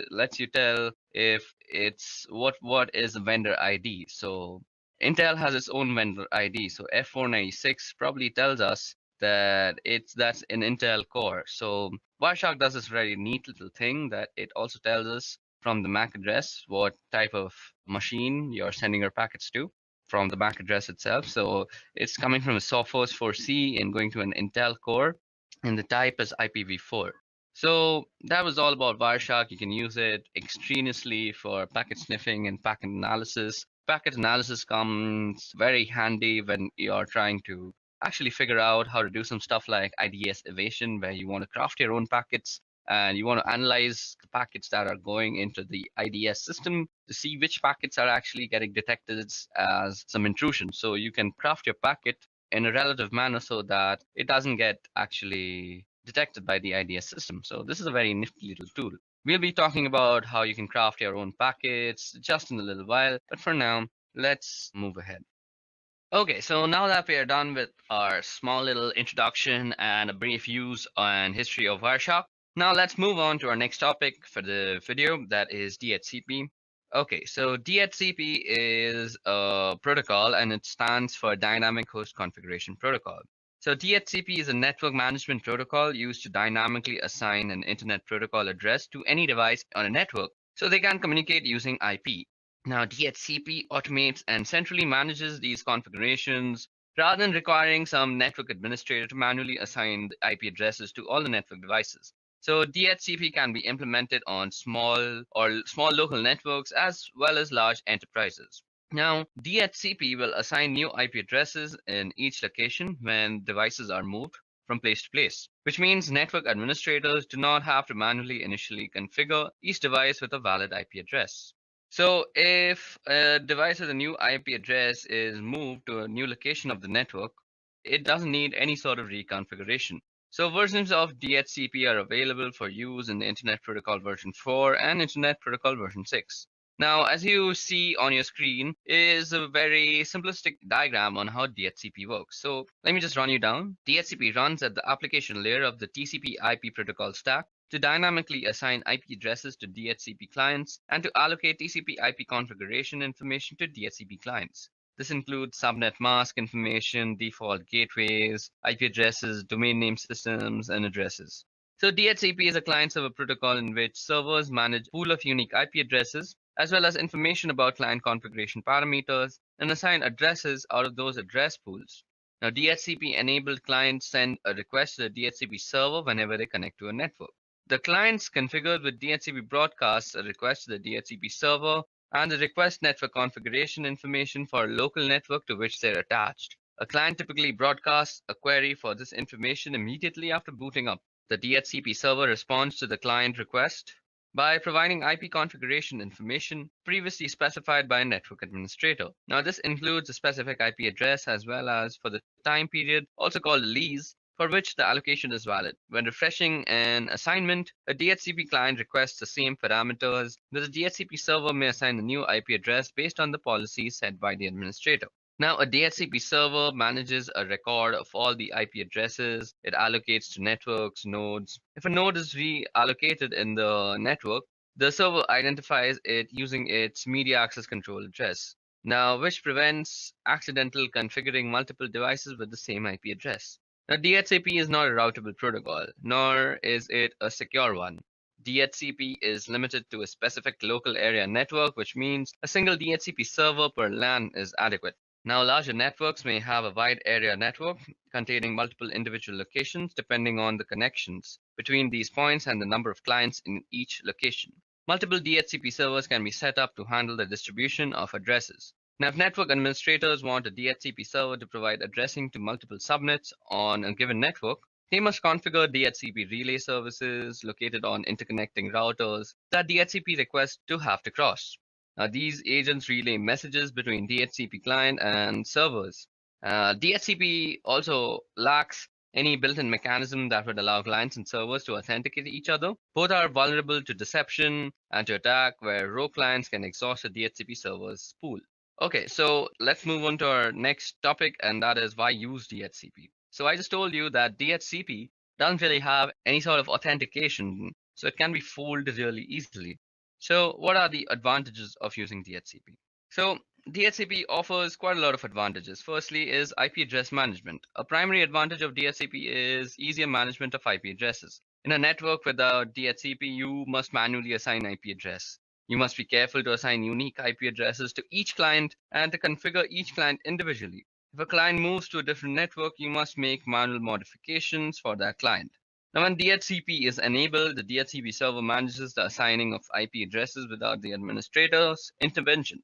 lets you tell if it's what is the vendor ID. So Intel has its own vendor ID. So F496 probably tells us that that's an Intel Core. So Wireshark does this very neat little thing that it also tells us from the MAC address what type of machine you're sending your packets to from the MAC address itself. So it's coming from a Sophos 4C and going to an Intel Core, and the type is IPv4. So that was all about Wireshark. You can use it extraneously for packet sniffing and packet analysis. Packet analysis comes very handy when you're trying to actually figure out how to do some stuff like IDS evasion, where you want to craft your own packets and you want to analyze the packets that are going into the IDS system to see which packets are actually getting detected as some intrusion. So you can craft your packet in a relative manner so that it doesn't get actually detected by the IDS system. So this is a very nifty little tool. We'll be talking about how you can craft your own packets just in a little while, but for now, let's move ahead. Okay, so now that we are done with our small little introduction and a brief use and history of Wireshark, now let's move on to our next topic for the video, that is DHCP. Okay, so DHCP is a protocol and it stands for Dynamic Host Configuration Protocol. So DHCP is a network management protocol used to dynamically assign an internet protocol address to any device on a network so they can communicate using IP. Now, DHCP automates and centrally manages these configurations rather than requiring some network administrator to manually assign the IP addresses to all the network devices. So DHCP can be implemented on small local networks as well as large enterprises. Now, DHCP will assign new IP addresses in each location when devices are moved from place to place, which means network administrators do not have to manually initially configure each device with a valid IP address. So if a device with a new IP address is moved to a new location of the network, it doesn't need any sort of reconfiguration. So versions of DHCP are available for use in the Internet Protocol version 4 and Internet Protocol version 6. Now, as you see on your screen is a very simplistic diagram on how DHCP works. So let me just run you down. DHCP runs at the application layer of the TCP IP protocol stack to dynamically assign IP addresses to DHCP clients and to allocate TCP IP configuration information to DHCP clients. This includes subnet mask information, default gateways, IP addresses, domain name systems, and addresses. So DHCP is a client-server protocol in which servers manage a pool of unique IP addresses, as well as information about client configuration parameters, and assign addresses out of those address pools. Now, DHCP-enabled clients send a request to the DHCP server whenever they connect to a network. The clients configured with DHCP broadcasts a request to the DHCP server and the request network configuration information for a local network to which they're attached. A client typically broadcasts a query for this information immediately after booting up. The DHCP server responds to the client request by providing IP configuration information previously specified by a network administrator. Now, this includes a specific IP address as well as for the time period, also called a lease, for which the allocation is valid. When refreshing an assignment, a DHCP client requests the same parameters, but the DHCP server may assign a new IP address based on the policy set by the administrator. Now, a DHCP server manages a record of all the IP addresses it allocates to networks, nodes. If a node is reallocated in the network, the server identifies it using its media access control address, now which prevents accidental configuring multiple devices with the same IP address. Now, DHCP is not a routable protocol, nor is it a secure one. DHCP is limited to a specific local area network, which means a single DHCP server per LAN is adequate. Now, larger networks may have a wide area network containing multiple individual locations depending on the connections between these points and the number of clients in each location. Multiple DHCP servers can be set up to handle the distribution of addresses. Now, if network administrators want a DHCP server to provide addressing to multiple subnets on a given network, they must configure DHCP relay services located on interconnecting routers that DHCP requests to have to cross. Now, these agents relay messages between DHCP client and servers. DHCP also lacks any built-in mechanism that would allow clients and servers to authenticate each other. Both are vulnerable to deception and to attack, where rogue clients can exhaust a DHCP server's pool. Okay, so let's move on to our next topic, and that is why use DHCP. So I just told you that DHCP doesn't really have any sort of authentication, so it can be fooled really easily. So what are the advantages of using DHCP? So DHCP offers quite a lot of advantages. Firstly is IP address management. A primary advantage of DHCP is easier management of IP addresses. In a network without DHCP, you must manually assign IP address. You must be careful to assign unique IP addresses to each client and to configure each client individually. If a client moves to a different network, you must make manual modifications for that client. Now, when DHCP is enabled, the DHCP server manages the assigning of IP addresses without the administrator's intervention.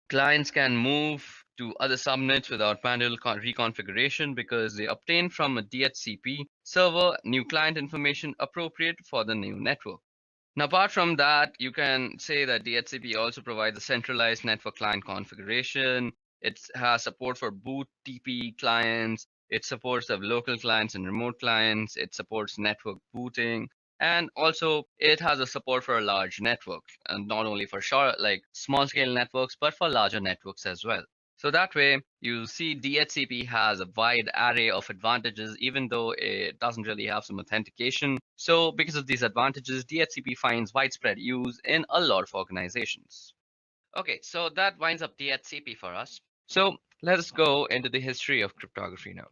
Clients can move to other subnets without manual reconfiguration because they obtain from a DHCP server new client information appropriate for the new network. Now, apart from that, you can say that DHCP also provides a centralized network client configuration. It has support for boot TP clients. It supports the local clients and remote clients. It supports network booting. And also it has a support for a large network, and not only for short, like small scale networks, but for larger networks as well. So that way you see DHCP has a wide array of advantages, even though it doesn't really have some authentication. So because of these advantages, DHCP finds widespread use in a lot of organizations. Okay, so that winds up DHCP for us. So let us go into the history of cryptography now.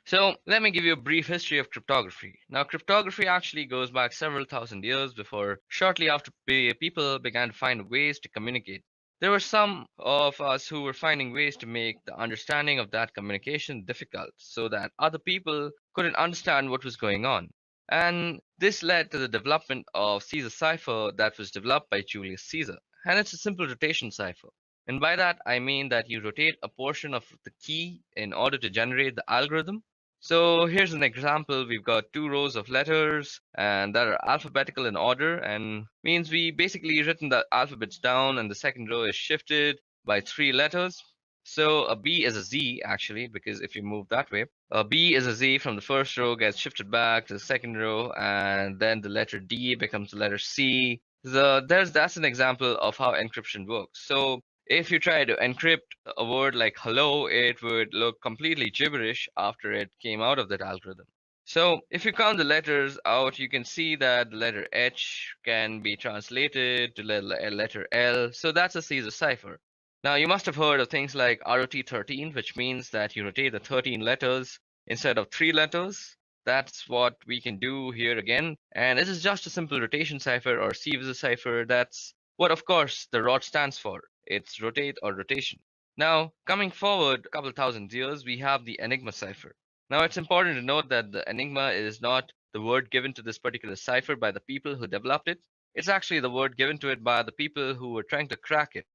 So let me give you a brief history of cryptography. Now, cryptography actually goes back several thousand years before, shortly after people began to find ways to communicate. There were some of us who were finding ways to make the understanding of that communication difficult so that other people couldn't understand what was going on. And this led to the development of Caesar cipher that was developed by Julius Caesar. And it's a simple rotation cipher. And by that, I mean that you rotate a portion of the key in order to generate the algorithm. So here's an example. We've got two rows of letters and that are alphabetical in order, and means we basically written the alphabets down and the second row is shifted by three letters. So a B is a Z actually, because if you move that way, a B is a Z from the first row gets shifted back to the second row, and then the letter D becomes the letter C. That's an example of how encryption works. So if you try to encrypt a word like hello, it would look completely gibberish after it came out of that algorithm. So if you count the letters out, you can see that the letter H can be translated to letter L. So that's a Caesar cipher. Now you must have heard of things like ROT13, which means that you rotate the 13 letters instead of 3 letters. That's what we can do here again. And this is just a simple rotation cipher or Caesar cipher. That's what, of course, the ROT stands for. It's rotate or rotation. Now, coming forward a couple thousand years, we have the Enigma cipher. Now, it's important to note that the Enigma is not the word given to this particular cipher by the people who developed it. It's actually the word given to it by the people who were trying to crack it.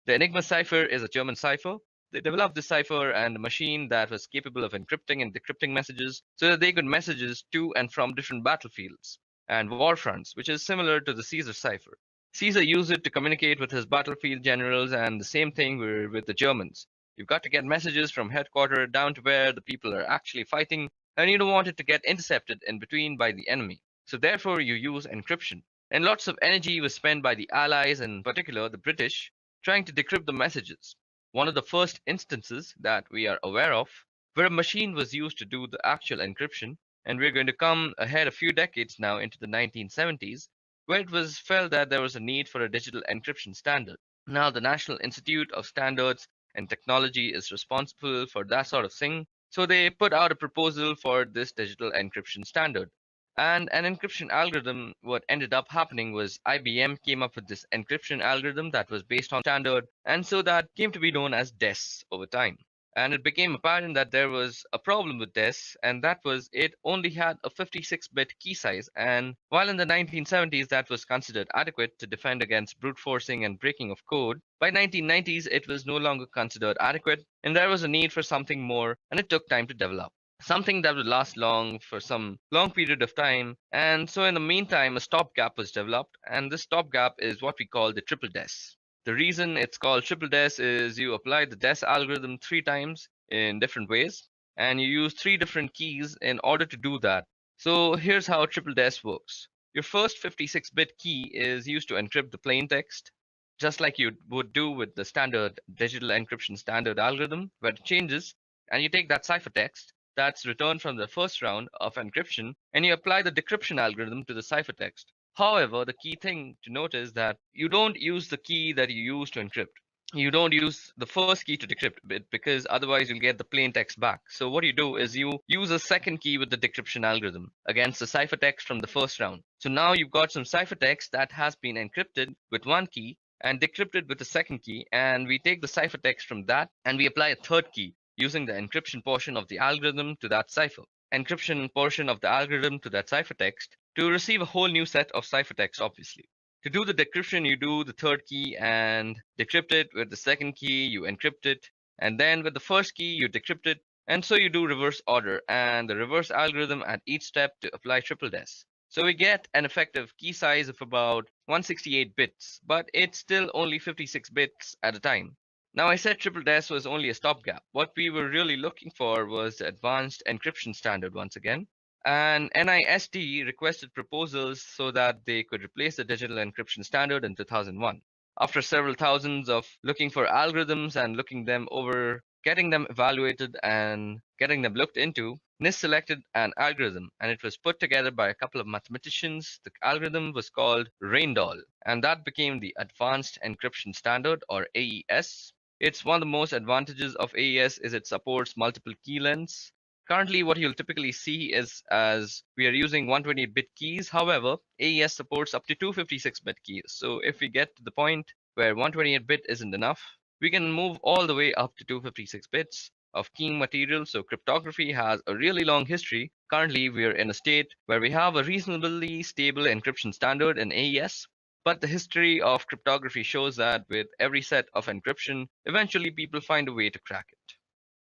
The Enigma cipher is a German cipher. They developed this cipher and a machine that was capable of encrypting and decrypting messages so that they could messages to and from different battlefields and war fronts, which is similar to the Caesar cipher. Caesar used it to communicate with his battlefield generals, and the same thing with the Germans. You've got to get messages from headquarters down to where the people are actually fighting, and you don't want it to get intercepted in between by the enemy. So therefore you use encryption. And lots of energy was spent by the Allies, in particular the British, trying to decrypt the messages. One of the first instances that we are aware of where a machine was used to do the actual encryption, and we're going to come ahead a few decades now into the 1970s, where it was felt that there was a need for a digital encryption standard. Now, the National Institute of Standards and Technology is responsible for that sort of thing, so they put out a proposal for this digital encryption standard. And an encryption algorithm, what ended up happening was IBM came up with this encryption algorithm that was based on standard, and so that came to be known as DES over time. And it became apparent that there was a problem with DES, and that was it only had a 56-bit key size. And while in the 1970s that was considered adequate to defend against brute forcing and breaking of code, by 1990s it was no longer considered adequate, and there was a need for something more, and it took time to develop. Something that would last long for some long period of time. And so in the meantime, a stopgap was developed, and this stopgap is what we call the triple DES. The reason it's called triple DES is you apply the DES algorithm 3 times in different ways, and you use 3 different keys in order to do that. So here's how triple DES works. Your first 56-bit key is used to encrypt the plain text, just like you would do with the standard digital encryption standard algorithm, where it changes, and you take that ciphertext that's returned from the first round of encryption, and you apply the decryption algorithm to the ciphertext. However, the key thing to note is that you don't use the key that you use to encrypt. You don't use the first key to decrypt it, because otherwise you'll get the plain text back. So what you do is you use a second key with the decryption algorithm against the ciphertext from the first round. So now you've got some ciphertext that has been encrypted with one key and decrypted with the second key, and we take the ciphertext from that and we apply a third key using the encryption portion of the algorithm to that cipher, encryption portion of the algorithm to that ciphertext to receive a whole new set of ciphertext, obviously. To do the decryption, you do the third key and decrypt it. With the second key, you encrypt it. And then with the first key, you decrypt it. And so you do reverse order and the reverse algorithm at each step to apply triple DES. So we get an effective key size of about 168 bits, but it's still only 56 bits at a time. Now, I said triple DES was only a stopgap. What we were really looking for was the advanced encryption standard once again. And NIST requested proposals so that they could replace the digital encryption standard in 2001. After several thousands of looking for algorithms and looking them over, getting them evaluated and getting them looked into, NIST selected an algorithm and it was put together by a couple of mathematicians. The algorithm was called Reindoll, and that became the Advanced Encryption Standard, or AES. It's one of the most advantages of AES is it supports multiple key lengths. Currently, what you'll typically see is as we are using 128-bit keys. However, AES supports up to 256-bit keys. So if we get to the point where 128-bit isn't enough, we can move all the way up to 256 bits of keying material. So cryptography has a really long history. Currently, we are in a state where we have a reasonably stable encryption standard in AES. But the history of cryptography shows that with every set of encryption, eventually people find a way to crack it.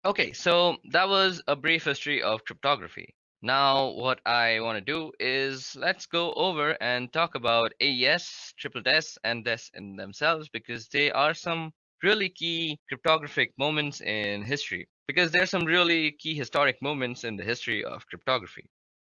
Okay, so that was a brief history of cryptography. Now, what I want to do is let's go over and talk about AES, triple DES, and DES in themselves because they are some really key cryptographic moments in history. Because there's some really key historic moments in the history of cryptography.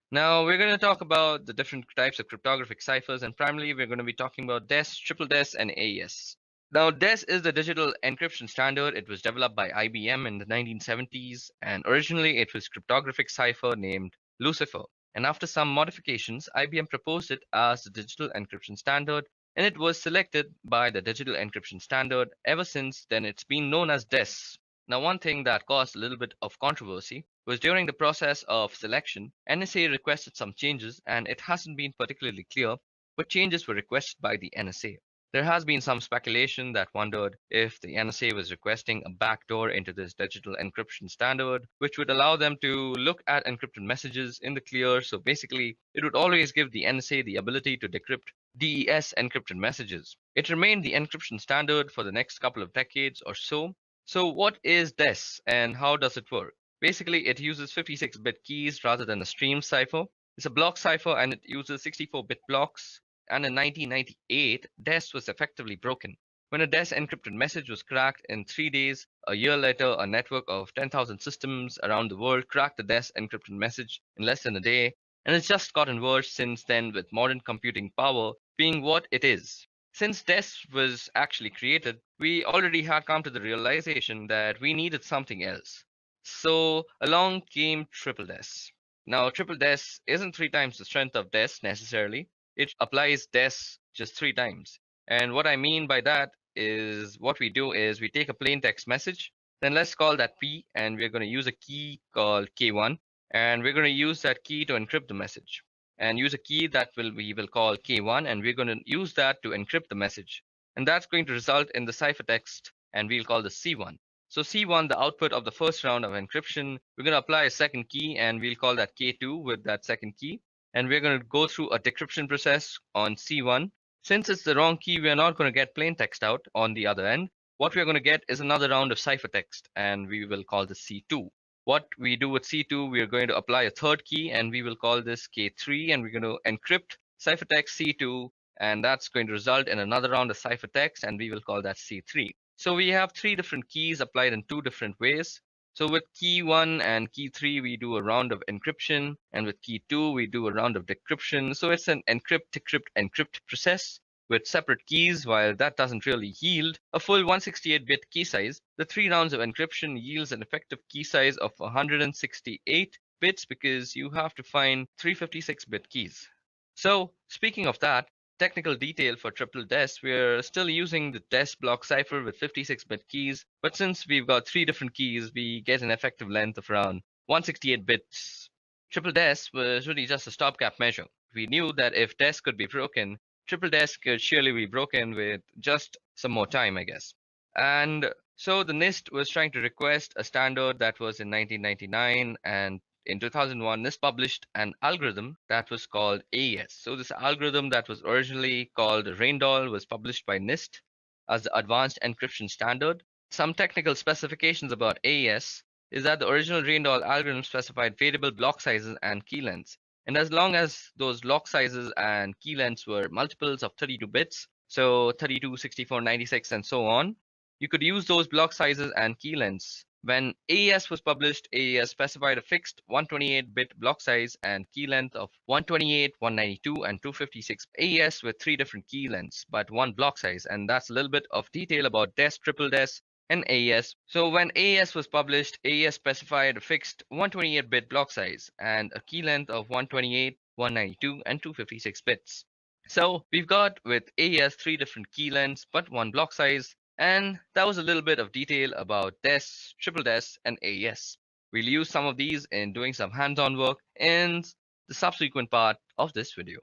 Now, we're going to talk about the different types of cryptographic ciphers, and primarily we're going to be talking about DES, triple DES, and AES. Now, DES is the digital encryption standard. It was developed by IBM in the 1970s, and originally it was cryptographic cipher named Lucifer. And after some modifications, IBM proposed it as the digital encryption standard, and it was selected by the digital encryption standard. Ever since then, it's been known as DES. Now, one thing that caused a little bit of controversy was during the process of selection, NSA requested some changes, and it hasn't been particularly clear what changes were requested by the NSA. There has been some speculation that wondered if the NSA was requesting a backdoor into this digital encryption standard, which would allow them to look at encrypted messages in the clear. So basically, it would always give the NSA the ability to decrypt DES encrypted messages. It remained the encryption standard for the next couple of decades or so. So what is DES and how does it work? Basically, it uses 56-bit keys rather than a stream cipher. It's a block cipher and it uses 64-bit blocks. And in 1998, DES was effectively broken. When a DES encrypted message was cracked in 3 days, a year later, a network of 10,000 systems around the world cracked the DES encrypted message in less than a day. And it's just gotten worse since then with modern computing power being what it is. Since DES was actually created, we already had come to the realization that we needed something else. So along came triple DES. Now, triple DES isn't 3 times the strength of DES necessarily. It applies DES just 3 times. And what I mean by that is what we do is we take a plain text message, then let's call that P, and we're going to use a key called K1, and we're going to use that key to encrypt the message. And use a key that we will call K1, and we're going to use that to encrypt the message. And that's going to result in the ciphertext, and we'll call this C1. So C1, the output of the first round of encryption, we're going to apply a second key, and we'll call that K2 with that second key. And we're going to go through a decryption process on C1. Since it's the wrong key, we're not going to get plain text out on the other end. What we're going to get is another round of ciphertext, and we will call this C2. What we do with C2, we are going to apply a third key, and we will call this K3, and we're going to encrypt ciphertext C2, and that's going to result in another round of ciphertext, and we will call that C3. So we have 3 different keys applied in 2 different ways. So with key 1 and key 3, we do a round of encryption, and with key 2, we do a round of decryption. So it's an encrypt, decrypt, encrypt process with separate keys. While that doesn't really yield a full 168-bit key size, the 3 rounds of encryption yields an effective key size of 168 bits because you have to find 356-bit keys. So speaking of that, technical detail for triple DES, we're still using the DES block cipher with 56-bit keys, but since we've got 3 different keys, we get an effective length of around 168 bits. Triple DES was really just a stopgap measure. We knew that if DES could be broken, triple DES could surely be broken with just some more time, I guess. And so the NIST was trying to request a standard that was in 1999, and in 2001, NIST published an algorithm that was called AES. So this algorithm that was originally called Reindoll was published by NIST as the Advanced Encryption Standard. Some technical specifications about AES is that the original Reindoll algorithm specified variable block sizes and key lengths. And as long as those block sizes and key lengths were multiples of 32 bits, so 32, 64, 96, and so on, you could use those block sizes and key lengths When AES was published, AES specified a fixed 128-bit block size and key length of 128, 192, and 256. AES with three different key lengths, but one block size, and that's a little bit of detail about DES, triple DES, and AES. So when AES was published, AES specified a fixed 128-bit block size and a key length of 128, 192, and 256 bits. So we've got with AES three different key lengths, but one block size. And that was a little bit of detail about DES, triple DES, and AES. We'll use some of these in doing some hands-on work in the subsequent part of this video.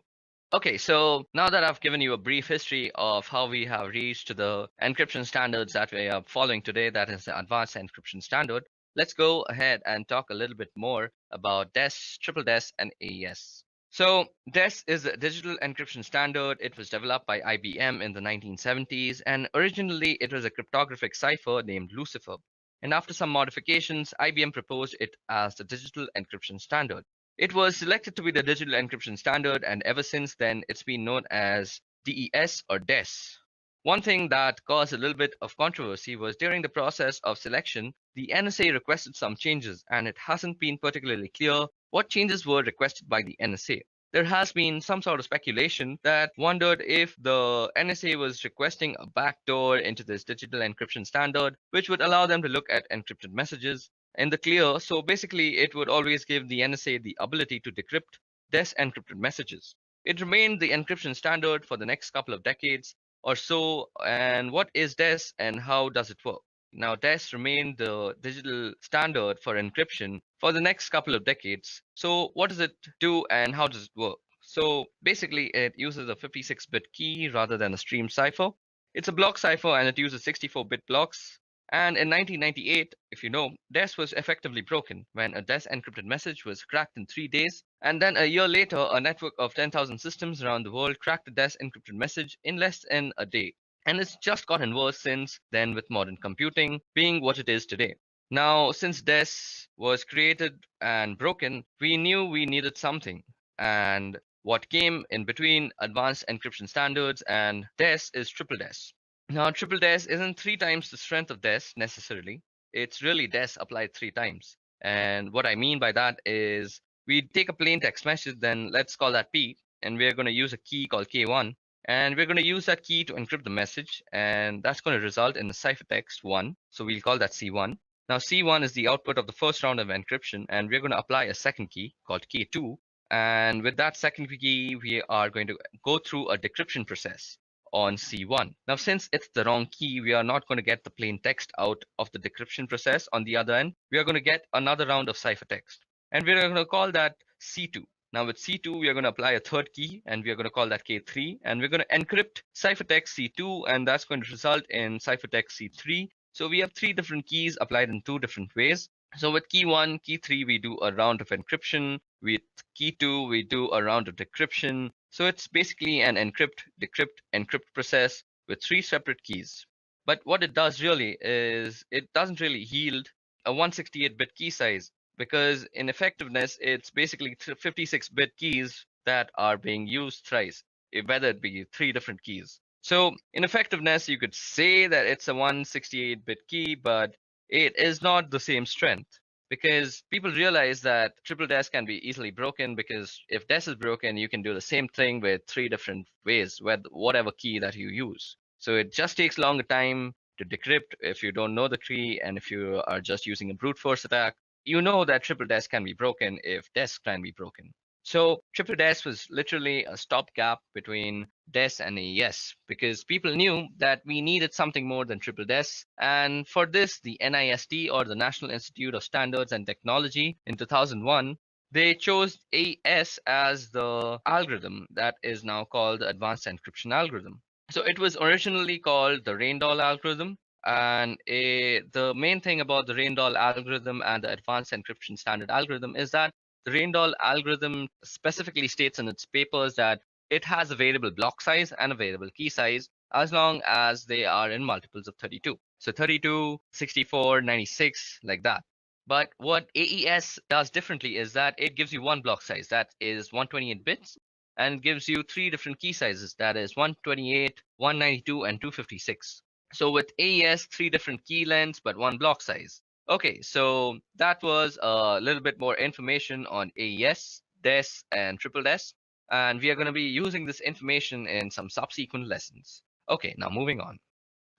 Okay, so now that I've given you a brief history of how we have reached the encryption standards that we are following today, that is the advanced encryption standard, let's go ahead and talk a little bit more about DES, triple DES, and AES. So DES is a digital encryption standard. It was developed by IBM in the 1970s, and originally it was a cryptographic cipher named Lucifer. And after some modifications, IBM proposed it as the digital encryption standard. It was selected to be the digital encryption standard, and ever since then, it's been known as DES or DES. One thing that caused a little bit of controversy was during the process of selection, the NSA requested some changes, and it hasn't been particularly clear what changes were requested by the NSA. There has been some sort of speculation that wondered if the NSA was requesting a backdoor into this digital encryption standard, which would allow them to look at encrypted messages in the clear. So basically, it would always give the NSA the ability to decrypt DES encrypted messages. It remained the encryption standard for the next couple of decades or so. And what is DES and how does it work? Now, DES remained the digital standard for encryption for the next couple of decades. So what does it do and how does it work? So basically, it uses a 56-bit key rather than a stream cipher. It's a block cipher and it uses 64-bit blocks. And in 1998, if you know, DES was effectively broken when a DES encrypted message was cracked in 3 days. And then a year later, a network of 10,000 systems around the world cracked a DES encrypted message in less than a day. And it's just gotten worse since then with modern computing being what it is today. Now, since DES was created and broken, we knew we needed something. And what came in between advanced encryption standards and DES is triple DES. Now, triple DES isn't 3 times the strength of DES necessarily. It's really DES applied 3 times. And what I mean by that is we take a plain text message, then let's call that P, and we're going to use a key called K1. And we're going to use that key to encrypt the message, and that's going to result in the ciphertext 1. So we'll call that C1. Now, C1 is the output of the first round of encryption, and we're going to apply a second key called K2. And with that second key, we are going to go through a decryption process on C1. Now, since it's the wrong key, we are not going to get the plain text out of the decryption process. On the other end, we are going to get another round of ciphertext, and we're going to call that C2. Now with C2, we are going to apply a third key, and we are going to call that K3, and we're going to encrypt ciphertext C2, and that's going to result in ciphertext C3. So we have 3 different keys applied in 2 different ways. So with key 1, key 3, we do a round of encryption. With key 2, we do a round of decryption. So it's basically an encrypt, decrypt, encrypt process with 3 separate keys. But what it does really is it doesn't really yield a 168-bit key size, because in effectiveness, it's basically 56-bit keys that are being used thrice, whether it be 3 different keys. So in effectiveness, you could say that it's a 168-bit key, but it is not the same strength, because people realize that triple DES can be easily broken, because if DES is broken, you can do the same thing with 3 different ways with whatever key that you use. So it just takes longer time to decrypt if you don't know the key, and if you are just using a brute force attack, you know that triple DES can be broken if DES can be broken. So triple DES was literally a stopgap between DES and AES, because people knew that we needed something more than triple DES. And for this, the NIST, or the National Institute of Standards and Technology, in 2001, they chose AES as the algorithm that is now called the Advanced Encryption Algorithm. So it was originally called the Raindoll algorithm. And the main thing about the Raindoll algorithm and the Advanced Encryption Standard algorithm is that the Raindoll algorithm specifically states in its papers that it has a variable block size and a variable key size as long as they are in multiples of 32. So 32, 64, 96, like that. But what AES does differently is that it gives you one block size, that is 128 bits, and gives you 3 different key sizes, that is 128, 192, and 256. So with AES, 3 different key lengths, but 1 block size. Okay, so that was a little bit more information on AES, DES, and triple DES, and we are going to be using this information in some subsequent lessons. Okay, now moving on.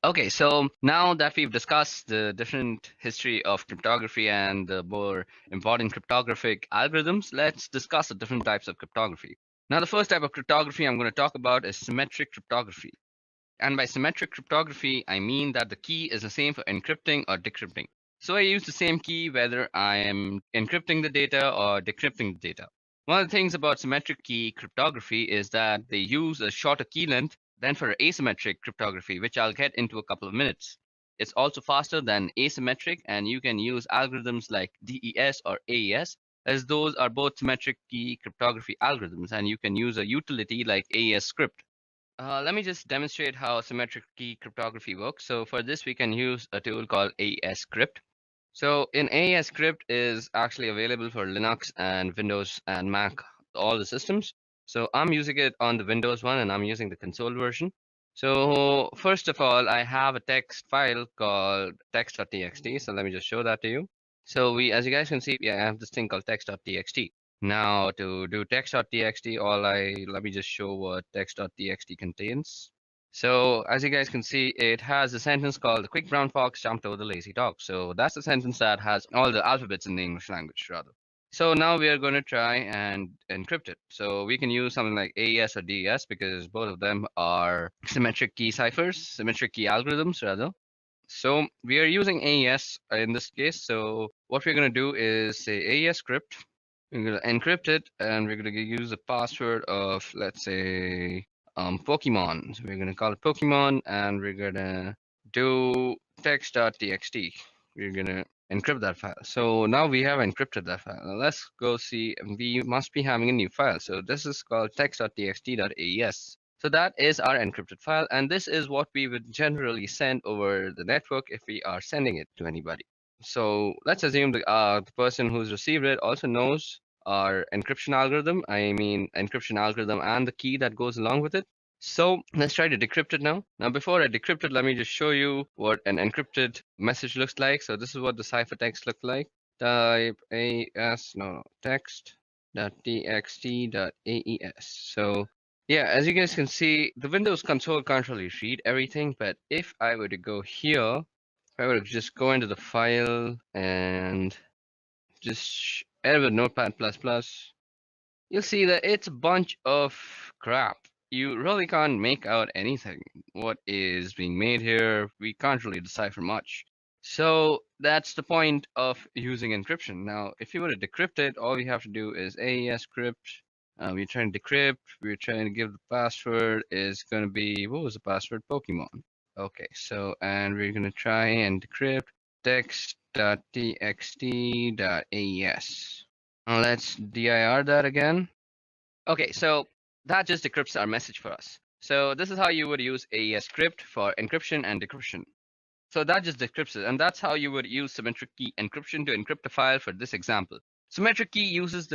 Okay, so now that we've discussed the different history of cryptography and the more important cryptographic algorithms, let's discuss the different types of cryptography. Now, the first type of cryptography I'm going to talk about is symmetric cryptography. And by symmetric cryptography, I mean that the key is the same for encrypting or decrypting. So I use the same key whether I am encrypting the data or decrypting the data. One of the things about symmetric key cryptography is that they use a shorter key length than for asymmetric cryptography, which I'll get into a couple of minutes. It's also faster than asymmetric, and you can use algorithms like DES or AES, as those are both symmetric key cryptography algorithms, and you can use a utility like AES script. Let me just demonstrate how symmetric key cryptography works. So for this, we can use a tool called AES script. So in AES script is actually available for Linux and Windows and Mac, all the systems. So I'm using it on the Windows one and I'm using the console version. So first of all, I have a text file called text.txt. So let me just show that to you. So as you guys can see, I have this thing called text.txt. Now to do text.txt, let me just show what text.txt contains. So as you guys can see, it has a sentence called "The quick brown fox jumped over the lazy dog." So that's a sentence that has all the alphabets in the English language, rather. So now we are going to try and encrypt it. So we can use something like AES or DES because both of them are symmetric key ciphers, symmetric key algorithms, rather. So we are using AES in this case. So what we're going to do is say AES script. We're going to encrypt it, and we're going to use a password of, let's say, Pokemon. So we're going to call it Pokemon, and we're going to do text.txt. We're going to encrypt that file. So now we have encrypted that file. Now let's go see. We must be having a new file. So this is called text.txt.aes. So that is our encrypted file, and this is what we would generally send over the network if we are sending it to anybody. So let's assume the person who's received it also knows our encryption algorithm. I mean, encryption algorithm and the key that goes along with it. So let's try to decrypt it now. Now, before I decrypt it, let me just show you what an encrypted message looks like. So this is what the ciphertext looks like. Type text.txt.aes. So yeah, as you guys can see, the Windows console can't really read everything, but if I were to go here, if I were to just go into the file and just edit with Notepad++, you'll see that it's a bunch of crap. You really can't make out anything. What is being made here, we can't really decipher much. So that's the point of using encryption. Now, if you were to decrypt it, all we have to do is AES script. We're trying to decrypt. We're trying to give the password is going to be, what was the password? Pokemon. Okay, so, and we're going to try and decrypt text.txt.aes. Now let's dir that again. Okay, so that just decrypts our message for us. So this is how you would use AES script for encryption and decryption. So that just decrypts it, and that's how you would use symmetric key encryption to encrypt a file for this example. Symmetric key uses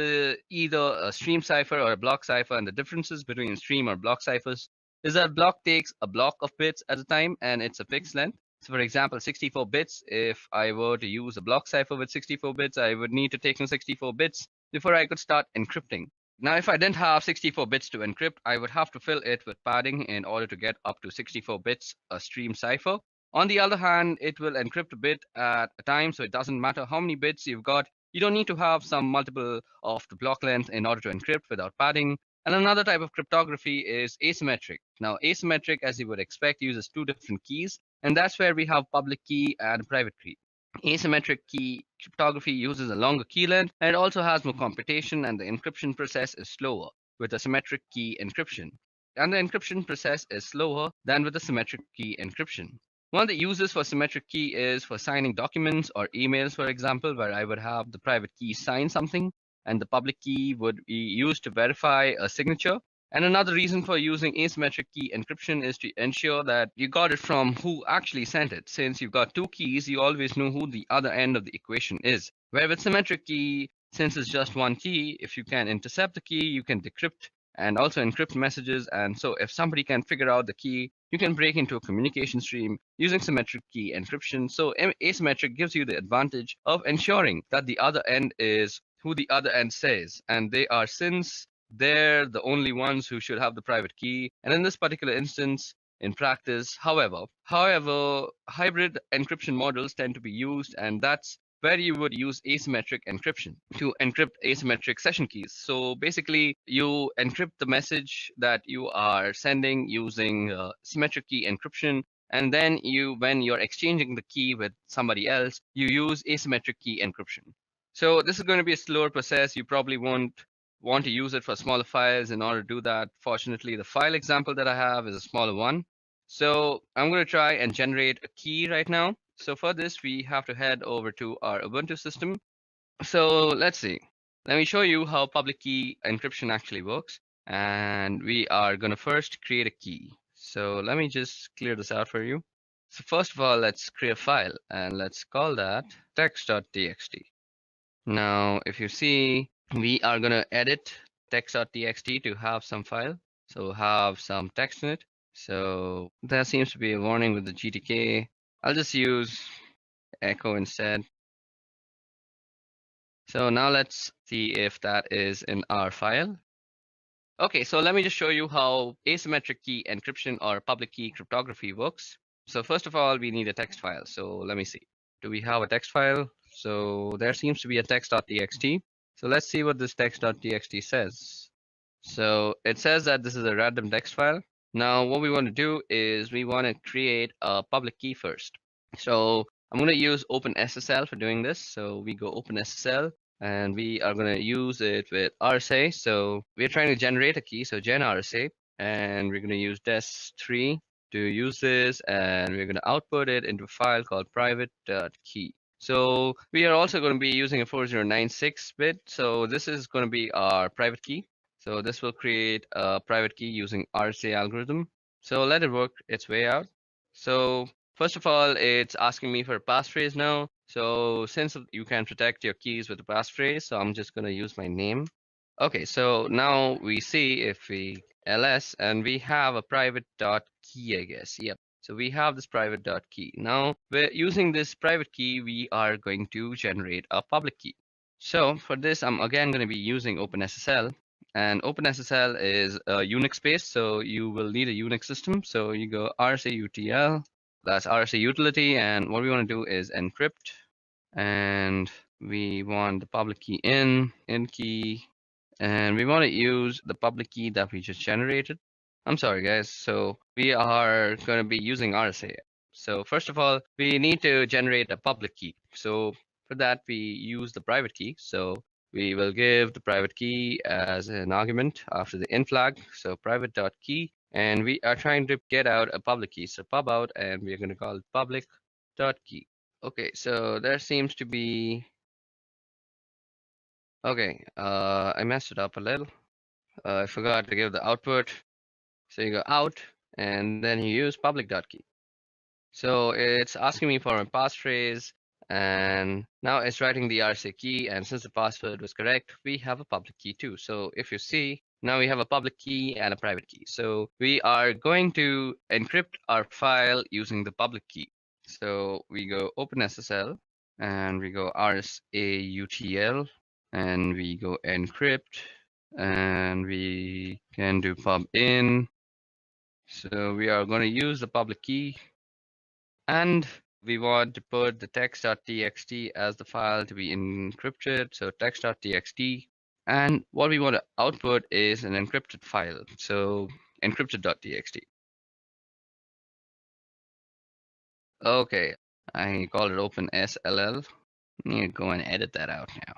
either a stream cipher or a block cipher, and the differences between stream or block ciphers is that block takes a block of bits at a time and it's a fixed length. So for example, 64 bits, if I were to use a block cipher with 64 bits, I would need to take in 64 bits before I could start encrypting. Now, if I didn't have 64 bits to encrypt, I would have to fill it with padding in order to get up to 64 bits a stream cipher. On the other hand, it will encrypt a bit at a time, so it doesn't matter how many bits you've got. You don't need to have some multiple of the block length in order to encrypt without padding. And another type of cryptography is asymmetric. Now, asymmetric, as you would expect, uses two different keys, and that's where we have public key and private key. Asymmetric key cryptography uses a longer key length, and it also has more computation, and the encryption process is slower with a symmetric key encryption. And the encryption process is slower than with the symmetric key encryption. One of the uses for symmetric key is for signing documents or emails, for example, where I would have the private key sign something and the public key would be used to verify a signature. And another reason for using asymmetric key encryption is to ensure that you got it from who actually sent it. Since you've got two keys, you always know who the other end of the equation is. Where with symmetric key, since it's just one key, if you can intercept the key, you can decrypt and also encrypt messages. And so if somebody can figure out the key you can break into a communication stream using symmetric key encryption. So asymmetric gives you the advantage of ensuring that the other end is who the other end says, and they are, since they're the only ones who should have the private key. And in this particular instance, in practice, however, hybrid encryption models tend to be used, and that's where you would use asymmetric encryption to encrypt asymmetric session keys. So basically, you encrypt the message that you are sending using symmetric key encryption, and then when you're exchanging the key with somebody else, you use asymmetric key encryption. So this is going to be a slower process. You probably won't want to use it for smaller files. In order to do that, fortunately, the file example that I have is a smaller one. So I'm going to try and generate a key right now. So for this, we have to head over to our Ubuntu system. So let's see. Let me show you how public key encryption actually works. And we are going to first create a key. So let me just clear this out for you. So first of all, let's create a file and let's call that text.txt. Now, if you see, we are going to edit text.txt to have some file. So have some text in it. So there seems to be a warning with the GTK. I'll just use echo instead. So now let's see if that is in our file. Okay, so let me just show you how asymmetric key encryption or public key cryptography works. So first of all, we need a text file. So let me see. Do we have a text file? So there seems to be a text.txt. So let's see what this text.txt says. So it says that this is a random text file. Now what we want to do is we want to create a public key first. So I'm going to use OpenSSL for doing this. So we go OpenSSL and we are going to use it with RSA. So we're trying to generate a key, so gen RSA, and we're going to use des3 to use this, and we're going to output it into a file called private.key. So we are also going to be using a 4096 bit. So this is going to be our private key. So this will create a private key using RSA algorithm. So let it work its way out. So first of all, it's asking me for a passphrase now. So since you can protect your keys with a passphrase, so I'm just going to use my name. Okay, so now we see if we ls and we have a private dot key, I guess. Yep. So we have this private dot key. Now we're using this private key, we are going to generate a public key. So for this, I'm again going to be using OpenSSL. And OpenSSL is a Unix based, so you will need a Unix system. So you go RSA-UTL, that's RSA utility, and what we want to do is encrypt, and we want the public key in key, and we want to use the public key that we just generated. I'm sorry guys, so we are going to be using RSA. So first of all, we need to generate a public key. So for that, we use the private key. So we will give the private key as an argument after the in flag. So private.key, and we are trying to get out a public key. So pub out, and we're going to call it public.key. Okay, so there seems to be, okay, I messed it up a little. I forgot to give the output. So you go out, and then you use public.key. So it's asking me for a passphrase, and now it's writing the RSA key, and since the password was correct, we have a public key too. So if you see, now we have a public key and a private key. So we are going to encrypt our file using the public key. So we go OpenSSL, and we go RSA-UTL, and we go encrypt, and we can do pub in. So we are going to use the public key, and we want to put the text.txt as the file to be encrypted. So text.txt, and what we want to output is an encrypted file. So encrypted.txt. Okay, I called it OpenSLL. I need to go and edit that out now.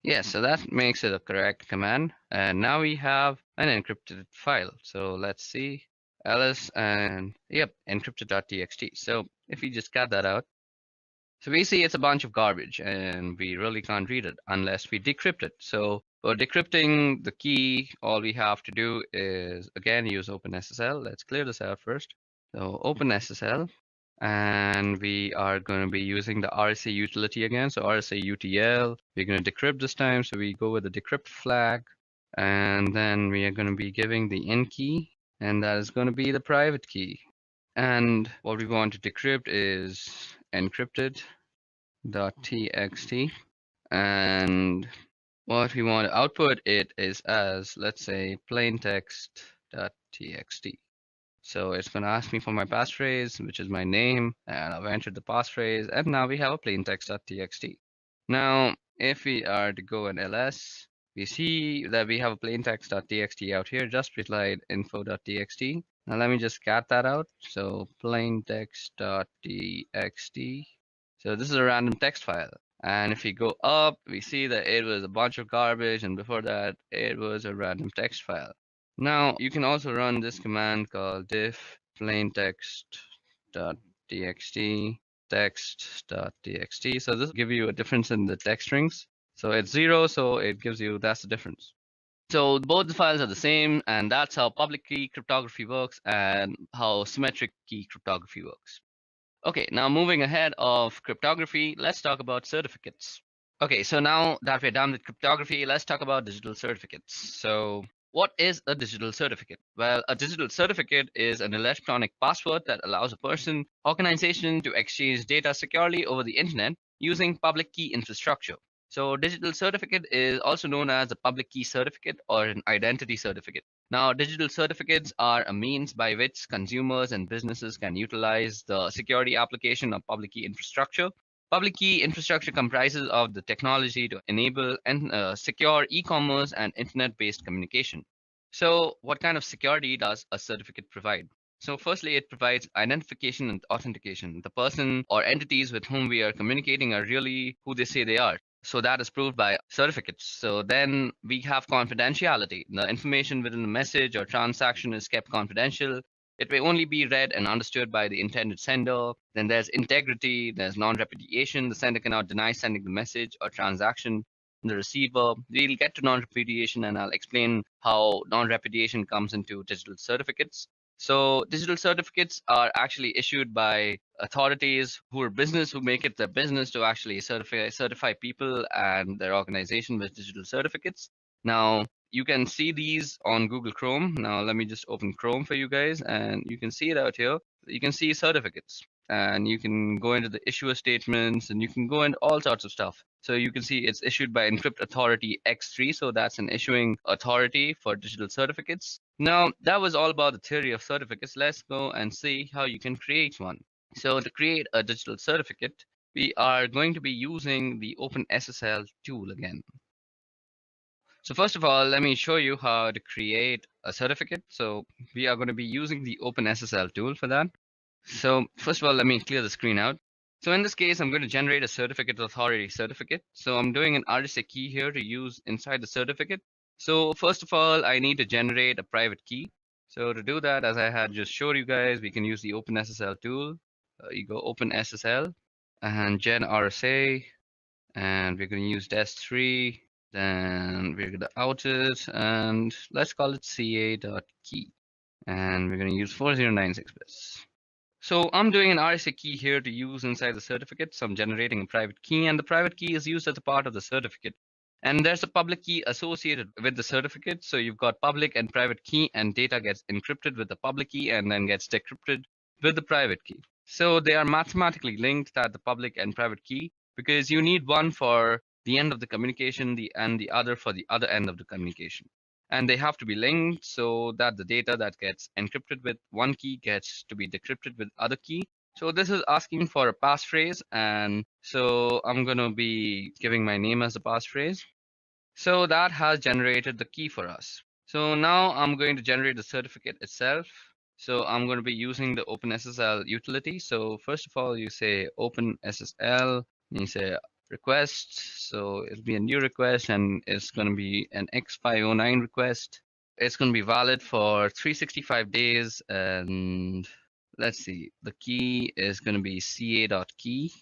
Yes, so that makes it a correct command. And now we have an encrypted file. So let's see. ls and yep, encrypted.txt. So if we just cut that out, so we see it's a bunch of garbage, and we really can't read it unless we decrypt it. So for decrypting the key, all we have to do is again use OpenSSL. Let's clear this out first. So OpenSSL, and we are going to be using the RSA utility again. So RSA UTL, we're going to decrypt this time. So we go with the decrypt flag, and then we are going to be giving the in key. and that is going to be the private key. And what we want to decrypt is encrypted.txt, and what we want to output it is as, let's say, plaintext.txt. So it's going to ask me for my passphrase, which is my name, and I've entered the passphrase, and now we have a plaintext.txt. Now, if we are to go in ls, we see that we have a plaintext.txt out here, just replied info.txt. Now let me just cat that out. So plaintext.txt. So this is a random text file. And if we go up, we see that it was a bunch of garbage, and before that, it was a random text file. Now, you can also run this command called diff plaintext.txt text.txt. So this will give you a difference in the text strings. So it's 0, so it gives you that's the difference. So both the files are the same, and that's how public key cryptography works and how symmetric key cryptography works. Okay, now moving ahead of cryptography, let's talk about certificates. Okay, so now that we're done with cryptography, let's talk about digital certificates. So what is a digital certificate? Well, a digital certificate is an electronic password that allows a person, organization to exchange data securely over the internet using public key infrastructure. So digital certificate is also known as a public key certificate or an identity certificate. Now, digital certificates are a means by which consumers and businesses can utilize the security application of public key infrastructure. Public key infrastructure comprises of the technology to enable secure e-commerce and internet-based communication. So what kind of security does a certificate provide? So firstly, it provides identification and authentication. The person or entities with whom we are communicating are really who they say they are. So that is proved by certificates. So then we have confidentiality. The information within the message or transaction is kept confidential. It may only be read and understood by the intended sender. Then there's integrity, there's non-repudiation. The sender cannot deny sending the message or transaction. The receiver, we'll get to non-repudiation, and I'll explain how non-repudiation comes into digital certificates. So digital certificates are actually issued by authorities who are business, who make it their business to actually certify people and their organization with digital certificates. Now, you can see these on Google Chrome. Now, let me just open Chrome for you guys, and you can see it out here. You can see certificates, and you can go into the issuer statements, and you can go into all sorts of stuff. So you can see it's issued by Encrypt Authority X3. So that's an issuing authority for digital certificates. Now, that was all about the theory of certificates. Let's go and see how you can create one. So to create a digital certificate, we are going to be using the OpenSSL tool again. So first of all, let me show you how to create a certificate. So we are going to be using the OpenSSL tool for that. So first of all, let me clear the screen out. So in this case, I'm going to generate a certificate authority certificate. So I'm doing an RSA key here to use inside the certificate. So first of all, I need to generate a private key. So to do that, as I had just showed you guys, we can use the OpenSSL tool. You go OpenSSL and gen RSA, and we're going to use DES3. Then we're going to out it, and let's call it ca.key. And we're going to use 4096 bits. So I'm doing an RSA key here to use inside the certificate. So I'm generating a private key, and the private key is used as a part of the certificate. And there's a public key associated with the certificate. So you've got public and private key, and data gets encrypted with the public key and then gets decrypted with the private key. So they are mathematically linked, that the public and private key, because you need one for the end of the communication, and the other for the other end of the communication. And they have to be linked so that the data that gets encrypted with one key gets to be decrypted with other key. So this is asking for a passphrase, and so I'm going to be giving my name as the passphrase. So that has generated the key for us. So now I'm going to generate the certificate itself. So I'm going to be using the OpenSSL utility. So first of all, you say OpenSSL, and you say request. So it'll be a new request, and it's going to be an X509 request. It's going to be valid for 365 days. And let's see, the key is going to be ca.key.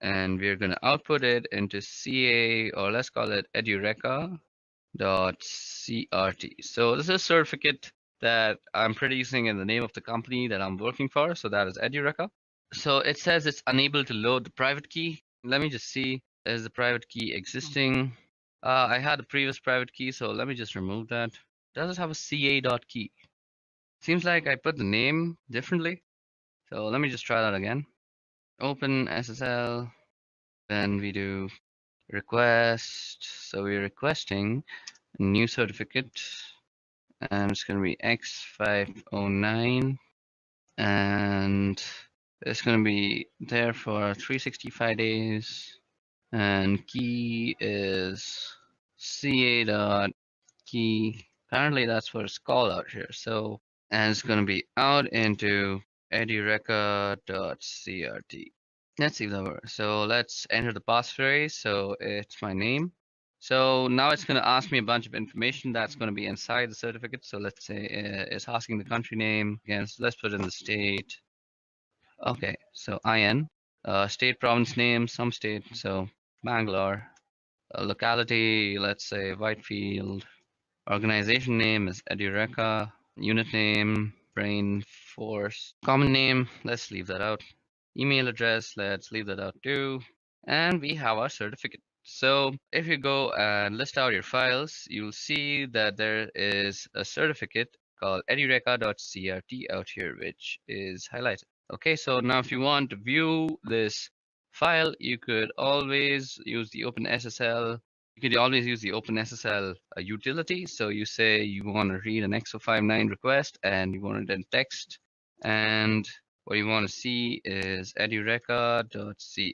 And we're going to output it into ca, or let's call it Edureka.crt. So this is a certificate that I'm producing in the name of the company that I'm working for. So that is Edureka. So it says it's unable to load the private key. Let me just see, is the private key existing? I had a previous private key, so let me just remove that. Does it have a ca.key? Seems like I put the name differently. So let me just try that again. Open SSL, then we do request. So we're requesting a new certificate, and it's going to be X509, and it's going to be there for 365 days, and key is ca.key. Apparently that's for it's called out here. So, and it's going to be out into edureka.crt. Let's see if that works. So let's enter the passphrase. So it's my name. So now it's going to ask me a bunch of information that's going to be inside the certificate. So let's say it's asking the country name. Again, so let's put in the state. Okay, so IN, state, province name, some state. So Bangalore. Locality, let's say Whitefield. Organization name is Edureka. Unit name, Brain Force. Common name, let's leave that out. Email address, let's leave that out too. And we have our certificate. So if you go and list out your files, you'll see that there is a certificate called edureka.crt out here, which is highlighted. Okay, so now if you want to view this file, you could always use the OpenSSL. You could always use the OpenSSL utility. So you say you want to read an X059 request and you want it in text, and what you want to see is edureka.crt.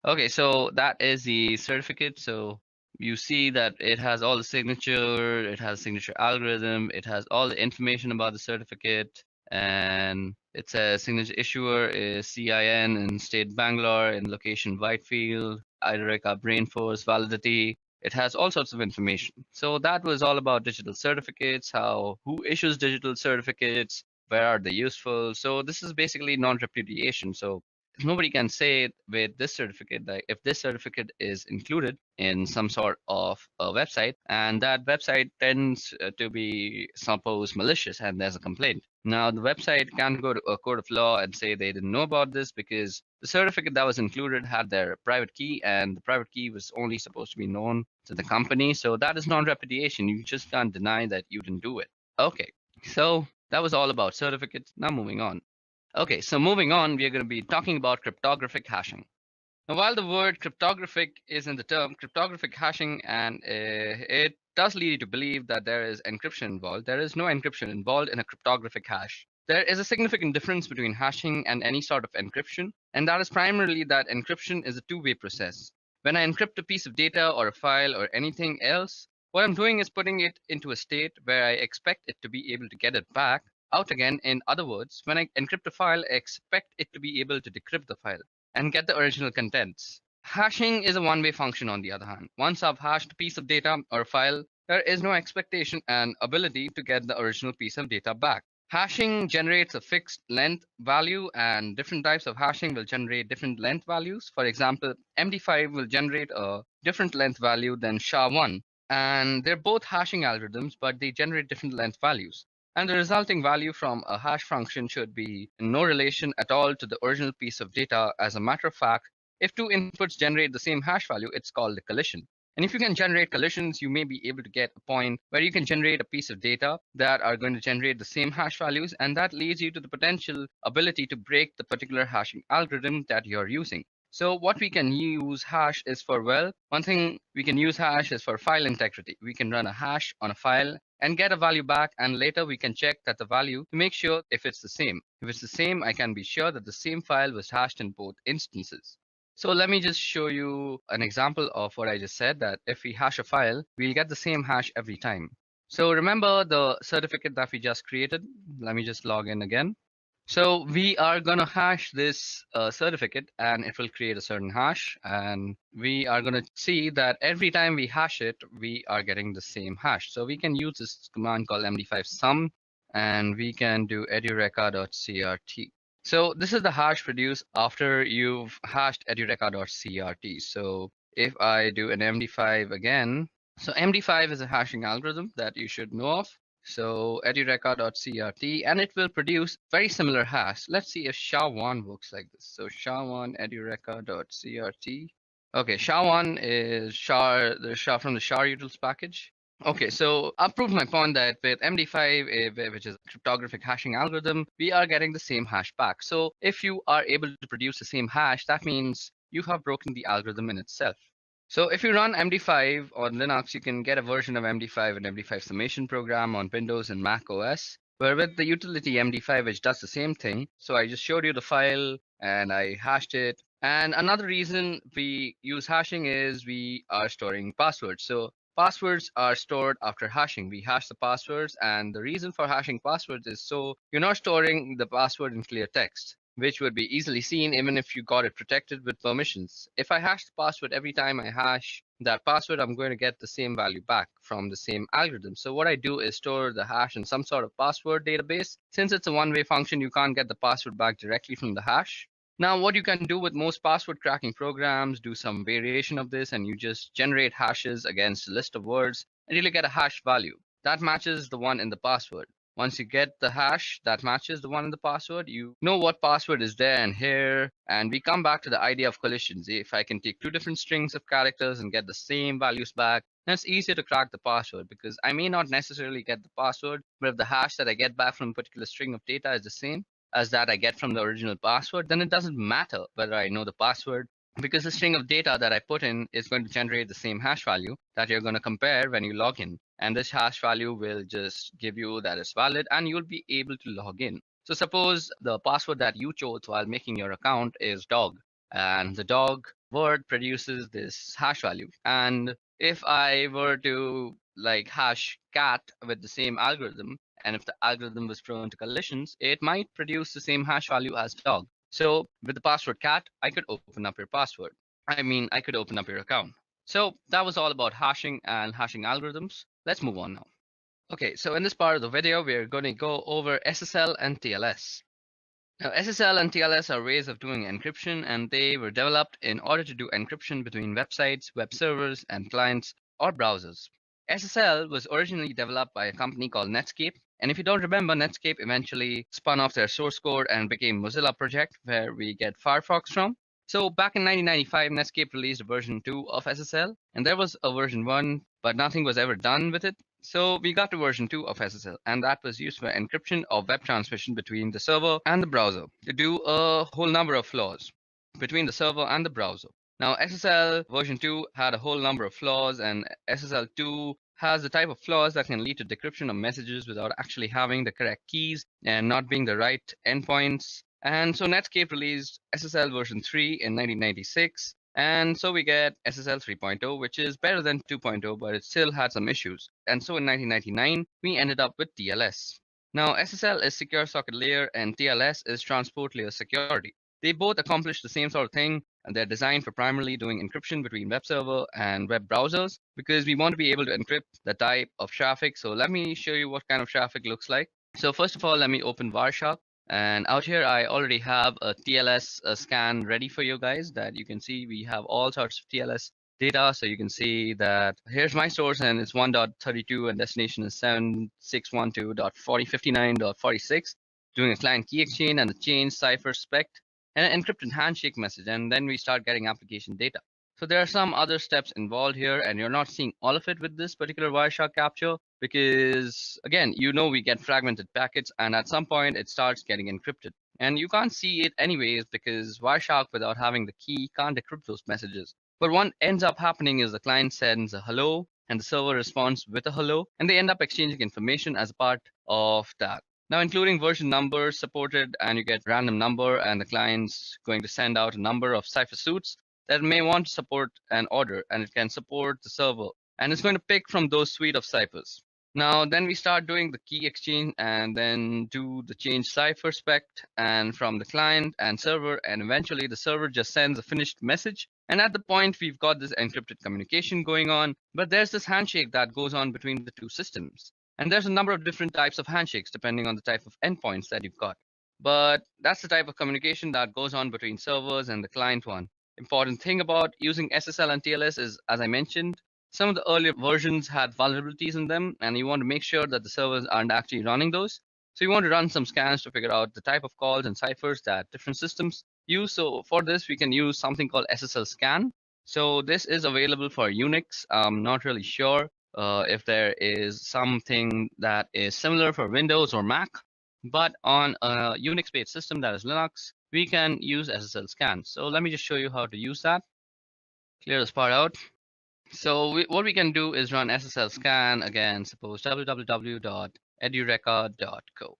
Okay, so that is the certificate. So you see that it has all the signature, it has signature algorithm, it has all the information about the certificate, and it says signature issuer is CIN in state Bangalore, in location Whitefield, Edureka Brainforce, validity. It has all sorts of information. So that was all about digital certificates, who issues digital certificates, where are they useful. So this is basically non-repudiation. So nobody can say with this certificate that if this certificate is included in some sort of a website and that website tends to be suppose malicious and there's a complaint. Now the website can't go to a court of law and say they didn't know about this because the certificate that was included had their private key and the private key was only supposed to be known to the company. So that is non-repudiation. You just can't deny that you didn't do it. Okay, so that was all about certificates. Now moving on. Okay, so moving on, we are going to be talking about cryptographic hashing. Now, while the word cryptographic is in the term cryptographic hashing, and it does lead you to believe that there is encryption involved, there is no encryption involved in a cryptographic hash. There is a significant difference between hashing and any sort of encryption, and that is primarily that encryption is a two-way process. When I encrypt a piece of data or a file or anything else, what I'm doing is putting it into a state where I expect it to be able to get it back out again. In other words, when I encrypt a file, I expect it to be able to decrypt the file and get the original contents. Hashing is a one-way function on the other hand. Once I've hashed a piece of data or a file, there is no expectation and ability to get the original piece of data back. Hashing generates a fixed length value and different types of hashing will generate different length values. For example, MD5 will generate a different length value than SHA-1. And they're both hashing algorithms, but they generate different length values. And the resulting value from a hash function should be in no relation at all to the original piece of data. As a matter of fact, if two inputs generate the same hash value, it's called a collision. And if you can generate collisions, you may be able to get a point where you can generate a piece of data that are going to generate the same hash values, and that leads you to the potential ability to break the particular hashing algorithm that you're using. So what we can use hash is for, well, one thing we can use hash is for file integrity. We can run a hash on a file and get a value back, and later we can check that the value to make sure if it's the same. If it's the same, I can be sure that the same file was hashed in both instances. So let me just show you an example of what I just said, that if we hash a file, we'll get the same hash every time. So remember the certificate that we just created. Let me just log in again. So we are going to hash this certificate and it will create a certain hash. And we are going to see that every time we hash it, we are getting the same hash. So we can use this command called md5 sum and we can do edureka.crt. So this is the hash produced after you've hashed edureka.crt. So if I do an md5 again, so md5 is a hashing algorithm that you should know of. So edureka.crt, and it will produce very similar hash. Let's see if SHA-1 works like this. So SHA-1 edureka.crt. Okay, SHA-1 is SHA, the SHA from the SHA utils package. Okay, so I've proved my point that with MD5, which is a cryptographic hashing algorithm, we are getting the same hash back. So if you are able to produce the same hash, that means you have broken the algorithm in itself. So if you run MD5 on Linux, you can get a version of MD5 and MD5 summation program on Windows and Mac OS, where with the utility MD5, which does the same thing. So I just showed you the file and I hashed it. And another reason we use hashing is we are storing passwords. So passwords are stored after hashing. We hash the passwords, and the reason for hashing passwords is so you're not storing the password in clear text, which would be easily seen even if you got it protected with permissions. If I hash the password every time I hash that password, I'm going to get the same value back from the same algorithm. So what I do is store the hash in some sort of password database. Since it's a one-way function, you can't get the password back directly from the hash. Now, what you can do with most password cracking programs, do some variation of this, and you just generate hashes against a list of words until you get a hash value that matches the one in the password. Once you get the hash that matches the one in the password, you know what password is there and here, and we come back to the idea of collisions. If I can take two different strings of characters and get the same values back, then it's easier to crack the password because I may not necessarily get the password, but if the hash that I get back from a particular string of data is the same as that I get from the original password, then it doesn't matter whether I know the password because the string of data that I put in is going to generate the same hash value that you're going to compare when you log in. And this hash value will just give you that it's valid and you'll be able to log in. So suppose the password that you chose while making your account is dog, and the dog word produces this hash value. And if I were to like hash cat with the same algorithm, and if the algorithm was prone to collisions, it might produce the same hash value as dog. So with the password cat, I could open up your password. I could open up your account. So that was all about hashing and hashing algorithms. Let's move on now. Okay, so in this part of the video, we're going to go over SSL and TLS. Now, SSL and TLS are ways of doing encryption, and they were developed in order to do encryption between websites, web servers, and clients or browsers. SSL was originally developed by a company called Netscape, and if you don't remember, Netscape eventually spun off their source code and became Mozilla Project, where we get Firefox from. So back in 1995, Netscape released version 2 of SSL, and there was a version 1, but nothing was ever done with it. So we got to version 2 of SSL, and that was used for encryption of web transmission between the server and the browser to do a whole number of flaws between the server and the browser. Now, SSL version 2 had a whole number of flaws, and SSL 2 has the type of flaws that can lead to decryption of messages without actually having the correct keys and not being the right endpoints. And so Netscape released SSL version 3 in 1996. And so we get SSL 3.0, which is better than 2.0, but it still had some issues. And so in 1999, we ended up with TLS. Now, SSL is secure socket layer and TLS is transport layer security. They both accomplish the same sort of thing, and they're designed for primarily doing encryption between web server and web browsers because we want to be able to encrypt the type of traffic. So let me show you what kind of traffic looks like. So first of all, let me open Wireshark. And out here, I already have a TLS scan ready for you guys that you can see we have all sorts of TLS data. So you can see that here's my source and it's 1.32 and destination is 7612.4059.46, doing a client key exchange and the change cipher spec and an encrypted handshake message. And then we start getting application data. So there are some other steps involved here, and you're not seeing all of it with this particular Wireshark capture because, again, you know we get fragmented packets, and at some point it starts getting encrypted. And you can't see it anyways because Wireshark, without having the key, can't decrypt those messages. But what ends up happening is the client sends a hello, and the server responds with a hello, and they end up exchanging information as a part of that. Now, including version numbers supported, and you get random number, and the client's going to send out a number of cipher suits that may want to support an order, and it can support the server, and it's going to pick from those suite of ciphers. Now, then we start doing the key exchange and then do the change cipher spec and from the client and server, and eventually the server just sends a finished message. And at the point we've got this encrypted communication going on, but there's this handshake that goes on between the two systems. And there's a number of different types of handshakes depending on the type of endpoints that you've got. But that's the type of communication that goes on between servers and the client one. Important thing about using SSL and TLS is, as I mentioned, some of the earlier versions had vulnerabilities in them, and you want to make sure that the servers aren't actually running those. So you want to run some scans to figure out the type of calls and ciphers that different systems use. So for this, we can use something called SSL scan. So this is available for Unix. I'm not really sure if there is something that is similar for Windows or Mac, but on a Unix-based system that is Linux, we can use SSL scan. So let me just show you how to use that. Clear this part out. So what we can do is run SSL scan again, suppose www.edureka.co.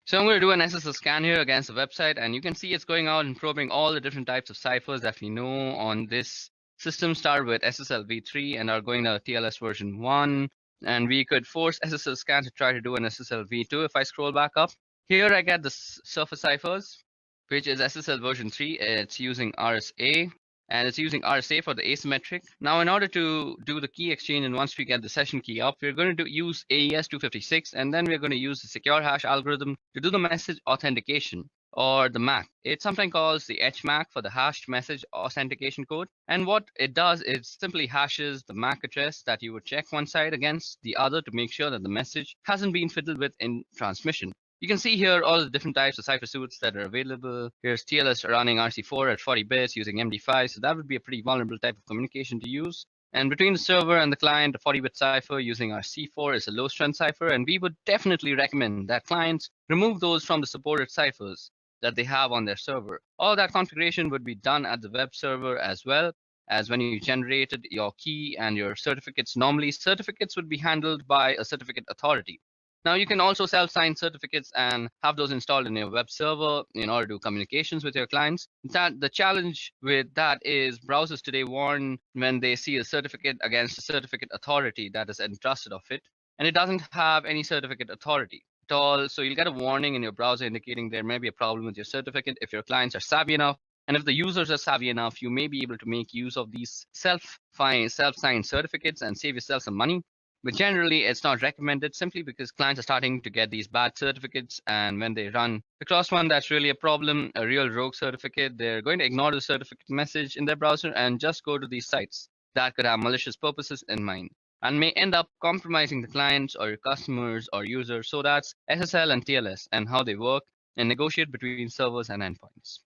So I'm going to do an SSL scan here against the website, and you can see it's going out and probing all the different types of ciphers that we know on this system. Start with SSL v3 and are going to TLS version 1. And we could force SSL scan to try to do an SSL v2. If I scroll back up, here I get the surface ciphers, which is SSL version 3. It's using RSA. And it's using RSA for the asymmetric. Now, in order to do the key exchange, and once we get the session key up, we're going to use AES 256, and then we're going to use the secure hash algorithm to do the message authentication, or the MAC. It sometimes calls the HMAC for the hashed message authentication code. And what it does is simply hashes the MAC address that you would check one side against the other to make sure that the message hasn't been fiddled with in transmission. You can see here all the different types of cipher suites that are available. Here's TLS running RC4 at 40 bits using MD5, so that would be a pretty vulnerable type of communication to use. And between the server and the client, a 40-bit cipher using RC4 is a low-strength cipher, and we would definitely recommend that clients remove those from the supported ciphers that they have on their server. All that configuration would be done at the web server as well as when you generated your key and your certificates. Normally, certificates would be handled by a certificate authority. Now, you can also self-sign certificates and have those installed in your web server in order to do communications with your clients. The challenge with that is browsers today warn when they see a certificate against a certificate authority that is entrusted of it, and it doesn't have any certificate authority at all. So you'll get a warning in your browser indicating there may be a problem with your certificate. If your clients are savvy enough, and if the users are savvy enough, you may be able to make use of these self-signed certificates and save yourself some money. But generally, it's not recommended simply because clients are starting to get these bad certificates. And when they run across one that's really a problem, a real rogue certificate, they're going to ignore the certificate message in their browser and just go to these sites that could have malicious purposes in mind and may end up compromising the clients or your customers or users. So that's SSL and TLS and how they work and negotiate between servers and endpoints.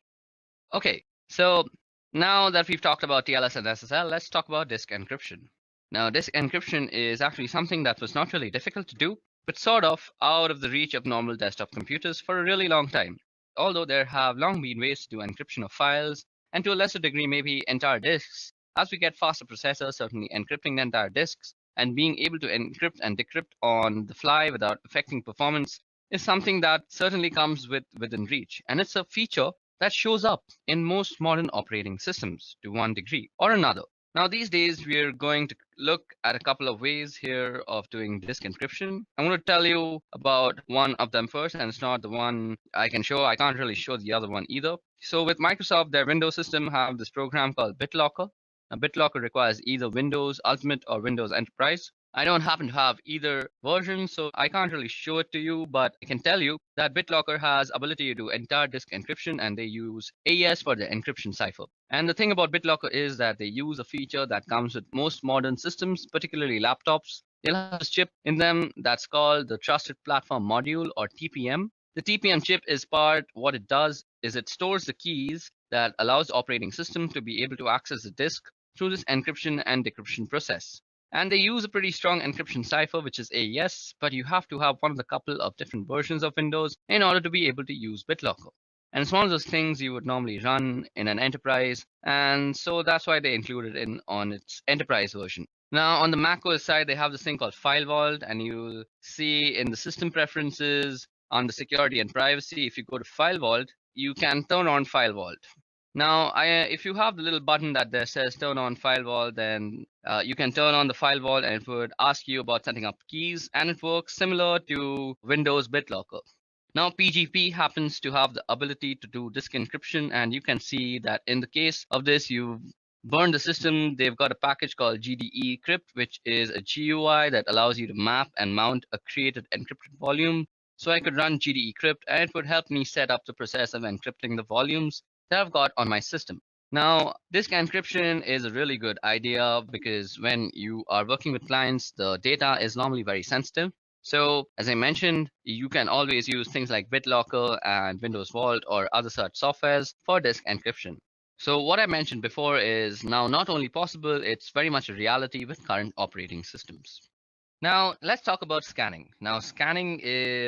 Okay, so now that we've talked about TLS and SSL, let's talk about disk encryption. Now, disk encryption is actually something that was not really difficult to do, but sort of out of the reach of normal desktop computers for a really long time. Although there have long been ways to do encryption of files, and to a lesser degree, maybe entire disks, as we get faster processors, certainly encrypting the entire disks and being able to encrypt and decrypt on the fly without affecting performance is something that certainly comes within reach. And it's a feature that shows up in most modern operating systems to one degree or another. Now, these days, we're going to look at a couple of ways here of doing disk encryption. I'm going to tell you about one of them first, and it's not the one I can show. I can't really show the other one either. So with Microsoft, their Windows system have this program called BitLocker. Now, BitLocker requires either Windows Ultimate or Windows Enterprise. I don't happen to have either version, so I can't really show it to you, but I can tell you that BitLocker has ability to do entire disk encryption, and they use AES for the encryption cipher. And the thing about BitLocker is that they use a feature that comes with most modern systems, particularly laptops. They'll have a chip in them that's called the Trusted Platform Module, or TPM. The TPM chip is what it does is it stores the keys that allows the operating system to be able to access the disk through this encryption and decryption process. And they use a pretty strong encryption cipher, which is AES, but you have to have one of the couple of different versions of Windows in order to be able to use BitLocker. And it's one of those things you would normally run in an enterprise, and so that's why they included it on its enterprise version. Now, on the macOS side, they have this thing called File Vault, and you'll see in the system preferences on the security and privacy, if you go to File Vault, you can turn on File Vault. Now, if you have the little button that there says turn on File Vault, then you can turn on the File Vault and it would ask you about setting up keys, and it works similar to Windows BitLocker. Now, PGP happens to have the ability to do disk encryption, and you can see that in the case of this, you've burned the system. They've got a package called GDE Crypt, which is a GUI that allows you to map and mount a created encrypted volume. So I could run GDE Crypt, and it would help me set up the process of encrypting the volumes that I've got on my system. Now, disk encryption is a really good idea because when you are working with clients, the data is normally very sensitive. So as I mentioned, you can always use things like BitLocker and Windows Vault or other such softwares for disk encryption. So what I mentioned before is now not only possible, it's very much a reality with current operating systems. Now, let's talk about scanning. Now, scanning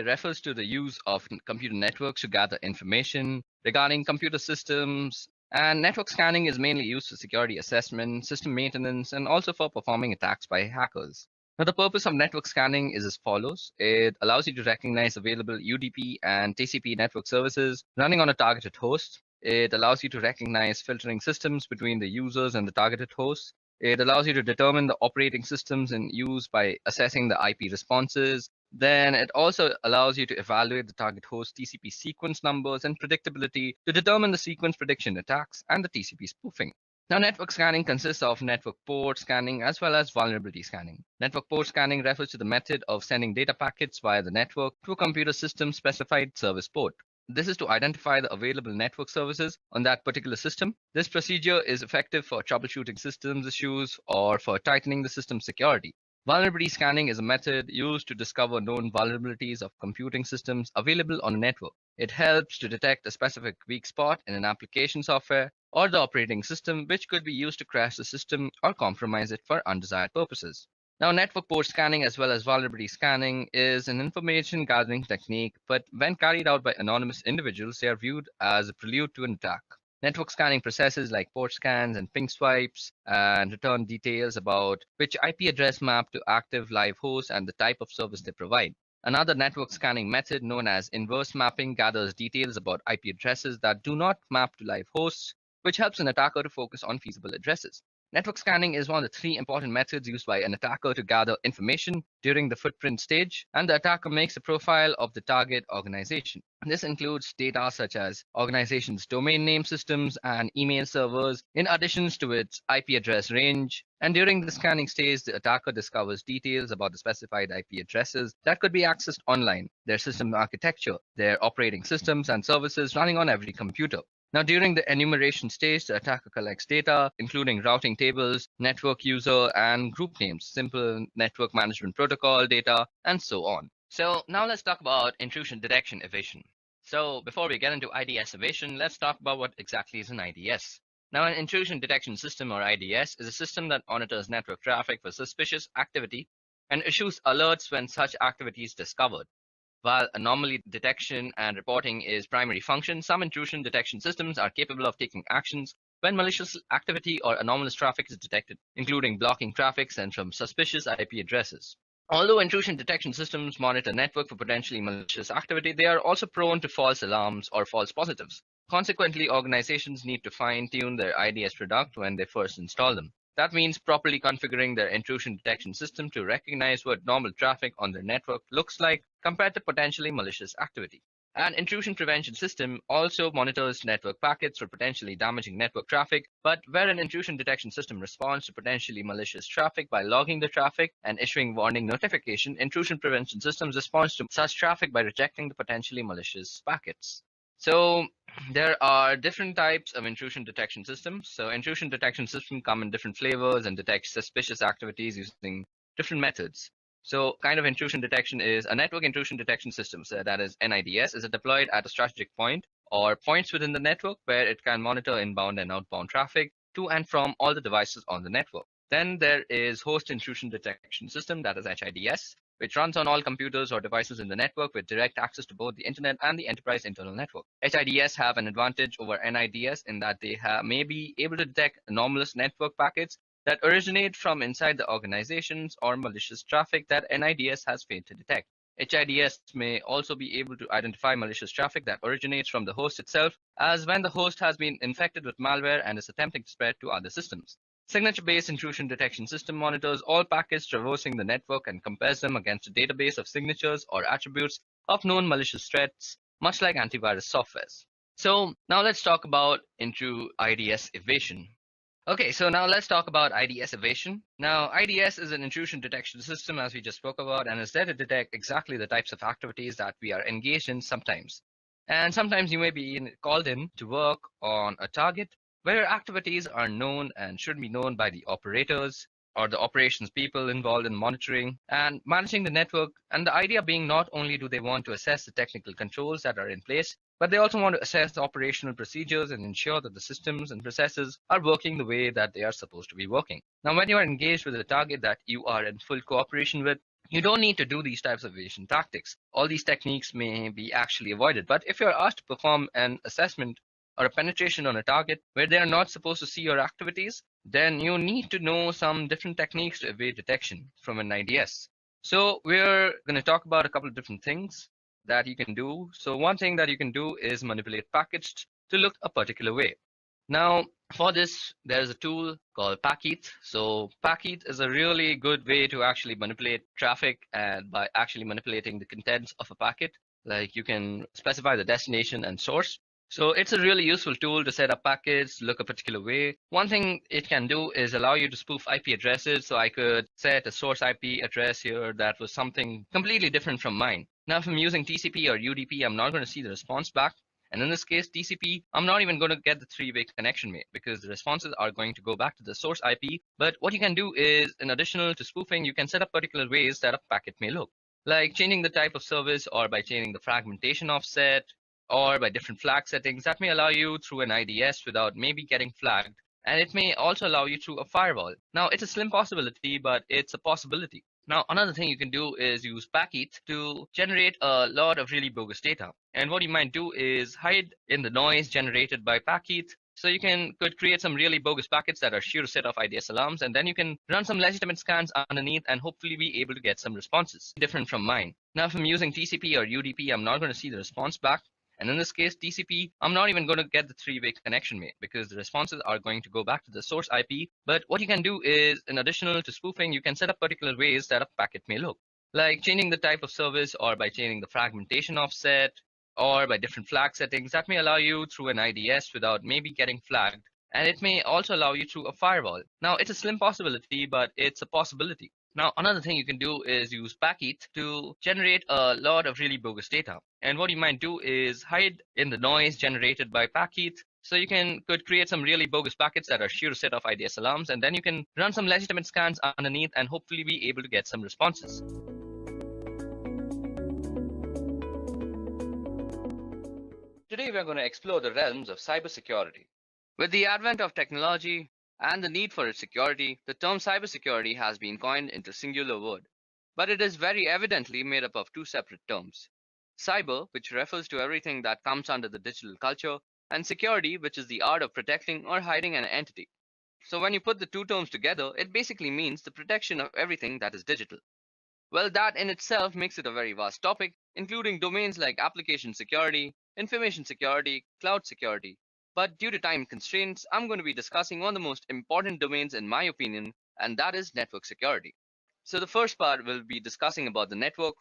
refers to the use of computer networks to gather information regarding computer systems. And network scanning is mainly used for security assessment, system maintenance, and also for performing attacks by hackers. Now, the purpose of network scanning is as follows. It allows you to recognize available UDP and TCP network services running on a targeted host. It allows you to recognize filtering systems between the users and the targeted host. It allows you to determine the operating systems in use by assessing the IP responses. Then it also allows you to evaluate the target host TCP sequence numbers and predictability to determine the sequence prediction attacks and the TCP spoofing. Now, network scanning consists of network port scanning as well as vulnerability scanning. Network port scanning refers to the method of sending data packets via the network to a computer system specified service port. This is to identify the available network services on that particular system. This procedure is effective for troubleshooting systems issues or for tightening the system security. Vulnerability scanning is a method used to discover known vulnerabilities of computing systems available on a network. It helps to detect a specific weak spot in an application software or the operating system, which could be used to crash the system or compromise it for undesired purposes. Now, network port scanning as well as vulnerability scanning is an information gathering technique, but when carried out by anonymous individuals, they are viewed as a prelude to an attack. Network scanning processes like port scans and ping swipes and return details about which IP address map to active live host and the type of service they provide. Another network scanning method known as inverse mapping gathers details about IP addresses that do not map to live hosts, which helps an attacker to focus on feasible addresses. Network scanning is one of the three important methods used by an attacker to gather information during the footprint stage, and the attacker makes a profile of the target organization. This includes data such as organization's domain name systems and email servers, in addition to its IP address range. And during the scanning stage, the attacker discovers details about the specified IP addresses that could be accessed online, their system architecture, their operating systems and services running on every computer. Now, during the enumeration stage, the attacker collects data, including routing tables, network user, and group names, simple network management protocol data, and so on. So now let's talk about intrusion detection evasion. So before we get into IDS evasion, let's talk about what exactly is an IDS. Now, an intrusion detection system, or IDS, is a system that monitors network traffic for suspicious activity and issues alerts when such activity is discovered. While anomaly detection and reporting is primary function, some intrusion detection systems are capable of taking actions when malicious activity or anomalous traffic is detected, including blocking traffic sent from suspicious IP addresses. Although intrusion detection systems monitor network for potentially malicious activity, they are also prone to false alarms or false positives. Consequently, organizations need to fine-tune their IDS product when they first install them. That means properly configuring their intrusion detection system to recognize what normal traffic on their network looks like compared to potentially malicious activity. An intrusion prevention system also monitors network packets for potentially damaging network traffic, but where an intrusion detection system responds to potentially malicious traffic by logging the traffic and issuing warning notification, intrusion prevention systems respond to such traffic by rejecting the potentially malicious packets. So there are different types of intrusion detection systems. So intrusion detection systems come in different flavors and detect suspicious activities using different methods. So kind of intrusion detection is a network intrusion detection system. So that is NIDS is deployed at a strategic point or points within the network where it can monitor inbound and outbound traffic to and from all the devices on the network. Then there is host intrusion detection system, that is HIDS, which runs on all computers or devices in the network with direct access to both the internet and the enterprise internal network. HIDS have an advantage over NIDS in that they may be able to detect anomalous network packets that originate from inside the organizations or malicious traffic that NIDS has failed to detect. HIDS may also be able to identify malicious traffic that originates from the host itself, as when the host has been infected with malware and is attempting to spread to other systems. Signature-based intrusion detection system monitors all packets traversing the network and compares them against a database of signatures or attributes of known malicious threats, much like antivirus softwares. So now let's talk about into IDS evasion. Okay, so now let's talk about IDS evasion. Now, IDS is an intrusion detection system, as we just spoke about, and is there to detect exactly the types of activities that we are engaged in sometimes. And sometimes you may be called in to work on a target where activities are known and should be known by the operators or the operations people involved in monitoring and managing the network. And the idea being not only do they want to assess the technical controls that are in place, but they also want to assess the operational procedures and ensure that the systems and processes are working the way that they are supposed to be working. Now, when you are engaged with a target that you are in full cooperation with, you don't need to do these types of evasion tactics. All these techniques may be actually avoided, but if you're asked to perform an assessment or a penetration on a target where they are not supposed to see your activities, then you need to know some different techniques to evade detection from an IDS. So we're going to talk about a couple of different things that you can do. So one thing that you can do is manipulate packets to look a particular way. Now, for this, there's a tool called Packeth. So Packeth is a really good way to actually manipulate traffic, and by actually manipulating the contents of a packet, like you can specify the destination and source. So it's a really useful tool to set up packets, look a particular way. One thing it can do is allow you to spoof IP addresses. So I could set a source IP address here that was something completely different from mine. Now, if I'm using TCP or UDP, I'm not going to see the response back. And in this case, TCP, I'm not even going to get the three-way connection made because the responses are going to go back to the source IP. But what you can do is, in addition to spoofing, you can set up particular ways that a packet may look, like changing the type of service, or by changing the fragmentation offset, or by different flag settings that may allow you through an IDS without maybe getting flagged. And it may also allow you through a firewall. Now, it's a slim possibility, but it's a possibility. Now, another thing you can do is use Packeth to generate a lot of really bogus data. And what you might do is hide in the noise generated by Packeth. So you could create some really bogus packets that are sure to set off IDS alarms, and then you can run some legitimate scans underneath and hopefully be able to get some responses different from mine. Now, if I'm using TCP or UDP, I'm not going to see the response back. And in this case, TCP, I'm not even going to get the three-way connection made because the responses are going to go back to the source IP. But what you can do is, in addition to spoofing, you can set up particular ways that a packet may look, like changing the type of service, or by changing the fragmentation offset, or by different flag settings that may allow you through an IDS without maybe getting flagged. And it may also allow you through a firewall. Now, it's a slim possibility, but it's a possibility. Now, another thing you can do is use Packeth to generate a lot of really bogus data. And what you might do is hide in the noise generated by Packeth. So you could create some really bogus packets that are sure to set off IDS alarms, and then you can run some legitimate scans underneath and hopefully be able to get some responses. Today we're going to explore the realms of cybersecurity. With the advent of technology and the need for its security, the term cybersecurity has been coined into a singular word, but it is very evidently made up of two separate terms. Cyber, which refers to everything that comes under the digital culture, and security, which is the art of protecting or hiding an entity. So when you put the two terms together, it basically means the protection of everything that is digital. Well, that in itself makes it a very vast topic, including domains like application security, information security, cloud security. But due to time constraints, I'm going to be discussing one of the most important domains in my opinion, and that is network security. So the first part will be discussing about the network.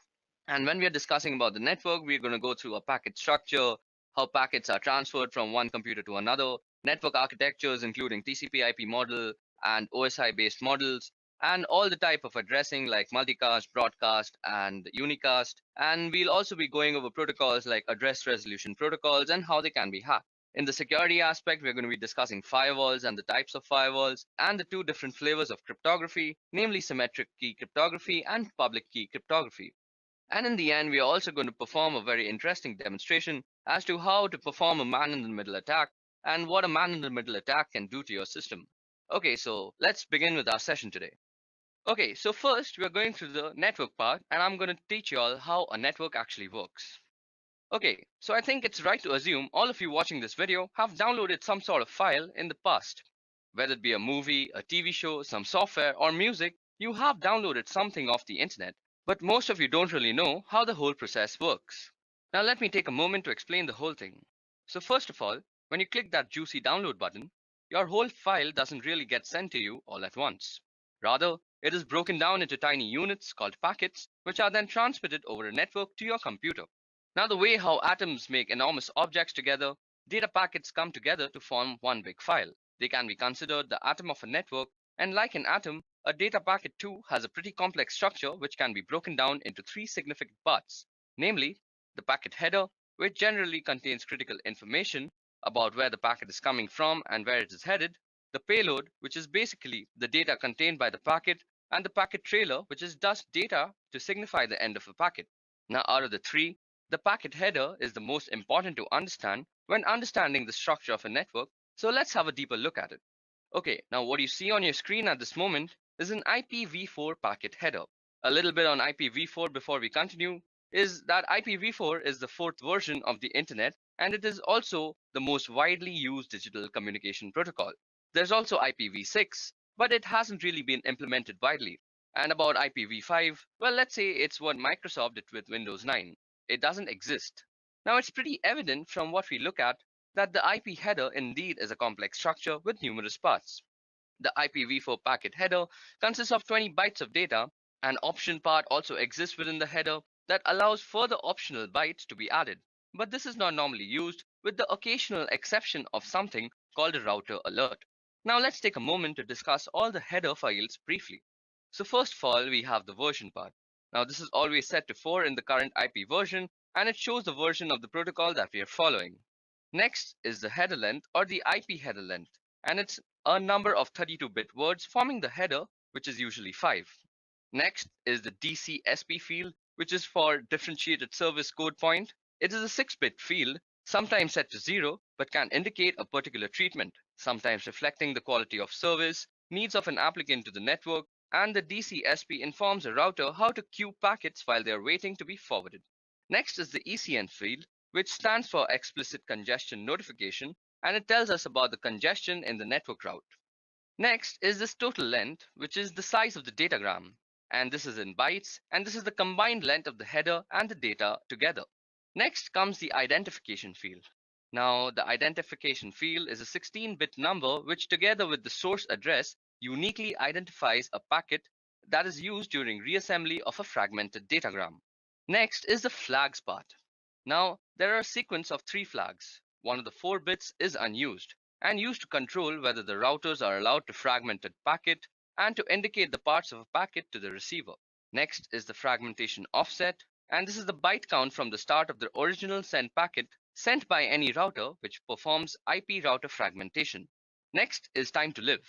And when we are discussing about the network, we're going to go through a packet structure, how packets are transferred from one computer to another, network architectures including TCP/IP model and OSI-based models, and all the type of addressing like multicast, broadcast, and unicast. And we'll also be going over protocols like address resolution protocols and how they can be hacked. In the security aspect, we're going to be discussing firewalls and the types of firewalls and the two different flavors of cryptography, namely symmetric key cryptography and public key cryptography. And in the end, we are also going to perform a very interesting demonstration as to how to perform a man-in-the-middle attack and what a man-in-the-middle attack can do to your system. Okay, so let's begin with our session today. Okay, so first we are going through the network part, and I'm going to teach you all how a network actually works. Okay, so I think it's right to assume all of you watching this video have downloaded some sort of file in the past. Whether it be a movie, a TV show, some software, or music, you have downloaded something off the internet, but most of you don't really know how the whole process works. Now let me take a moment to explain the whole thing. So first of all, when you click that juicy download button, your whole file doesn't really get sent to you all at once. Rather, it is broken down into tiny units called packets, which are then transmitted over a network to your computer. Now the way how atoms make enormous objects together, data packets come together to form one big file. They can be considered the atom of a network, and like an atom, a data packet too has a pretty complex structure which can be broken down into three significant parts, namely the packet header, which generally contains critical information about where the packet is coming from and where it is headed, the payload, which is basically the data contained by the packet, and the packet trailer, which is just data to signify the end of a packet. Now out of the three, The packet header is the most important to understand when understanding the structure of a network, so let's have a deeper look at it. Okay, now what you see on your screen at this moment is an IPv4 packet header. A little bit on IPv4 before we continue is that IPv4 is the fourth version of the internet, and it is also the most widely used digital communication protocol. There's also IPv6, but it hasn't really been implemented widely. And about IPv5, well, let's say it's what Microsoft did with Windows 9. It doesn't exist. Now, it's pretty evident from what we look at that the IP header indeed is a complex structure with numerous parts. The IPv4 packet header consists of 20 bytes of data. An option part also exists within the header that allows further optional bytes to be added. But this is not normally used, with the occasional exception of something called a router alert. Now let's take a moment to discuss all the header files briefly. So first of all, we have the version part. Now this is always set to 4 in the current IP version, and it shows the version of the protocol that we are following. Next is the header length, or the IP header length, and it's a number of 32-bit words forming the header, which is usually 5. Next is the DCSP field, which is for differentiated service code point. It is a 6-bit field, sometimes set to 0, but can indicate a particular treatment, sometimes reflecting the quality of service, needs of an applicant to the network, and the DCSP informs a router how to queue packets while they are waiting to be forwarded. Next is the ECN field, which stands for explicit congestion notification, and it tells us about the congestion in the network route. Next is this total length, which is the size of the datagram, and this is in bytes, and this is the combined length of the header and the data together. Next comes the identification field. Now, the identification field is a 16-bit number which, together with the source address, uniquely identifies a packet that is used during reassembly of a fragmented datagram. Next is the flags part. Now, there are a sequence of 3 flags. One of the 4 bits is unused and used to control whether the routers are allowed to fragment a packet and to indicate the parts of a packet to the receiver. Next is the fragmentation offset, and this is the byte count from the start of the original sent packet sent by any router which performs IP router fragmentation. Next is time to live.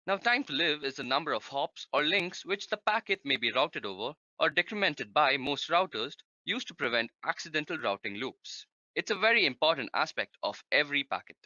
Now, time to live is the number of hops or links which the packet may be routed over or decremented by most routers, used to prevent accidental routing loops. It's a very important aspect of every packet.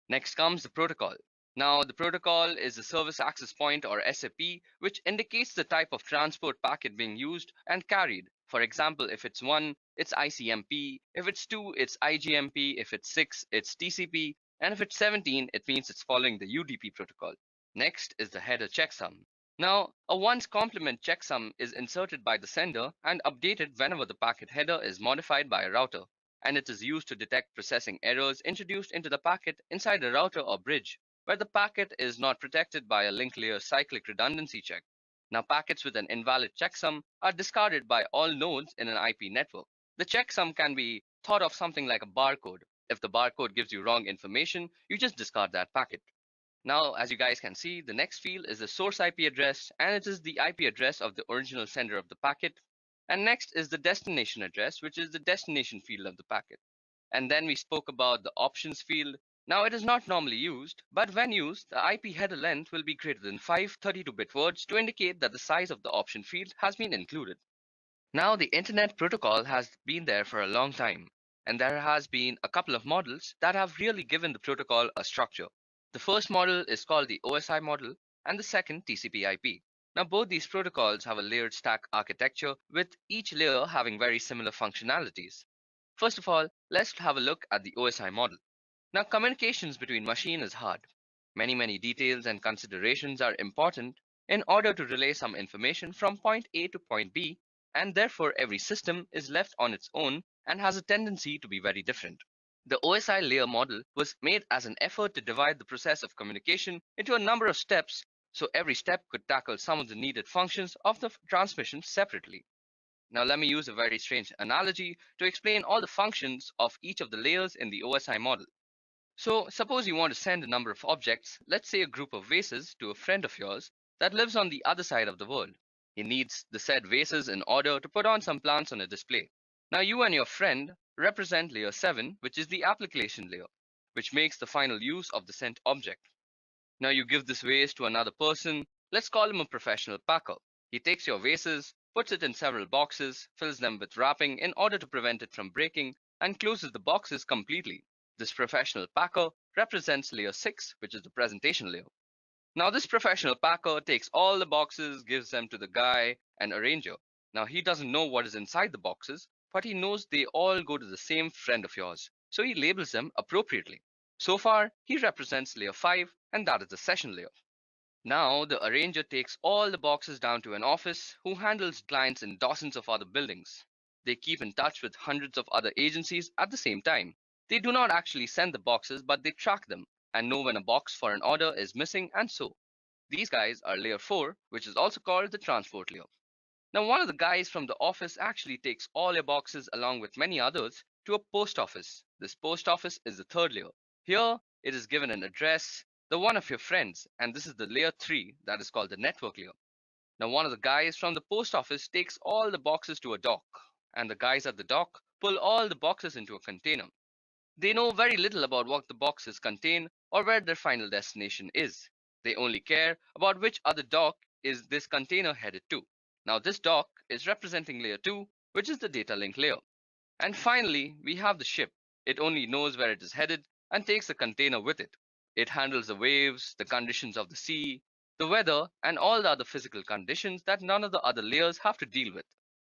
Next comes the protocol. Now, the protocol is a service access point, or SAP, which indicates the type of transport packet being used and carried. For example, if it's 1, it's ICMP, if it's 2, it's IGMP, if it's 6, it's TCP, and if it's 17, it means it's following the UDP protocol. Next is the header checksum. Now, a once complement checksum is inserted by the sender and updated whenever the packet header is modified by a router, and it is used to detect processing errors introduced into the packet inside a router or bridge, where the packet is not protected by a link layer cyclic redundancy check. Now, packets with an invalid checksum are discarded by all nodes in an IP network. The checksum can be thought of something like a barcode. If the barcode gives you wrong information, you just discard that packet. Now, as you guys can see, the next field is the source IP address, and it is the IP address of the original sender of the packet. And next is the destination address, which is the destination field of the packet. And then we spoke about the options field. Now, it is not normally used, but when used, the IP header length will be greater than 5 32-bit words to indicate that the size of the option field has been included. Now, the Internet Protocol has been there for a long time, and there has been a couple of models that have really given the protocol a structure. The first model is called the OSI model, and the second TCP/IP. Now, both these protocols have a layered stack architecture, with each layer having very similar functionalities. First of all, let's have a look at the OSI model. Now, communications between machines is hard. Many details and considerations are important in order to relay some information from point A to point B, and therefore every system is left on its own and has a tendency to be very different. The OSI layer model was made as an effort to divide the process of communication into a number of steps, so every step could tackle some of the needed functions of the transmission separately. Now, let me use a very strange analogy to explain all the functions of each of the layers in the OSI model. So, suppose you want to send a number of objects, let's say a group of vases, to a friend of yours that lives on the other side of the world. He needs the said vases in order to put on some plants on a display. Now, you and your friend represent layer 7, which is the application layer, which makes the final use of the sent object. Now, you give this vase to another person. Let's call him a professional packer. He takes your vases, puts it in several boxes, fills them with wrapping in order to prevent it from breaking, and closes the boxes completely. This professional packer represents layer 6, which is the presentation layer. Now this professional packer takes all the boxes, gives them to the guy and arranger. Now he doesn't know what is inside the boxes, but he knows they all go to the same friend of yours, so he labels them appropriately. So far, he represents layer 5, and that is the session layer. Now the arranger takes all the boxes down to an office who handles clients in dozens of other buildings. They keep in touch with hundreds of other agencies at the same time. They do not actually send the boxes, but they track them and know when a box for an order is missing, and so. These guys are layer 4, which is also called the transport layer. Now one of the guys from the office actually takes all your boxes along with many others to a post office. This post office is the third layer. Here it is given an address, the one of your friends, and this is the layer 3 that is called the network layer. Now one of the guys from the post office takes all the boxes to a dock, and the guys at the dock pull all the boxes into a container. They know very little about what the boxes contain or where their final destination is. They only care about which other dock is this container headed to. Now this dock is representing layer 2, which is the data link layer. And finally, we have the ship. It only knows where it is headed and takes the container with it. It handles the waves, the conditions of the sea, the weather, and all the other physical conditions that none of the other layers have to deal with.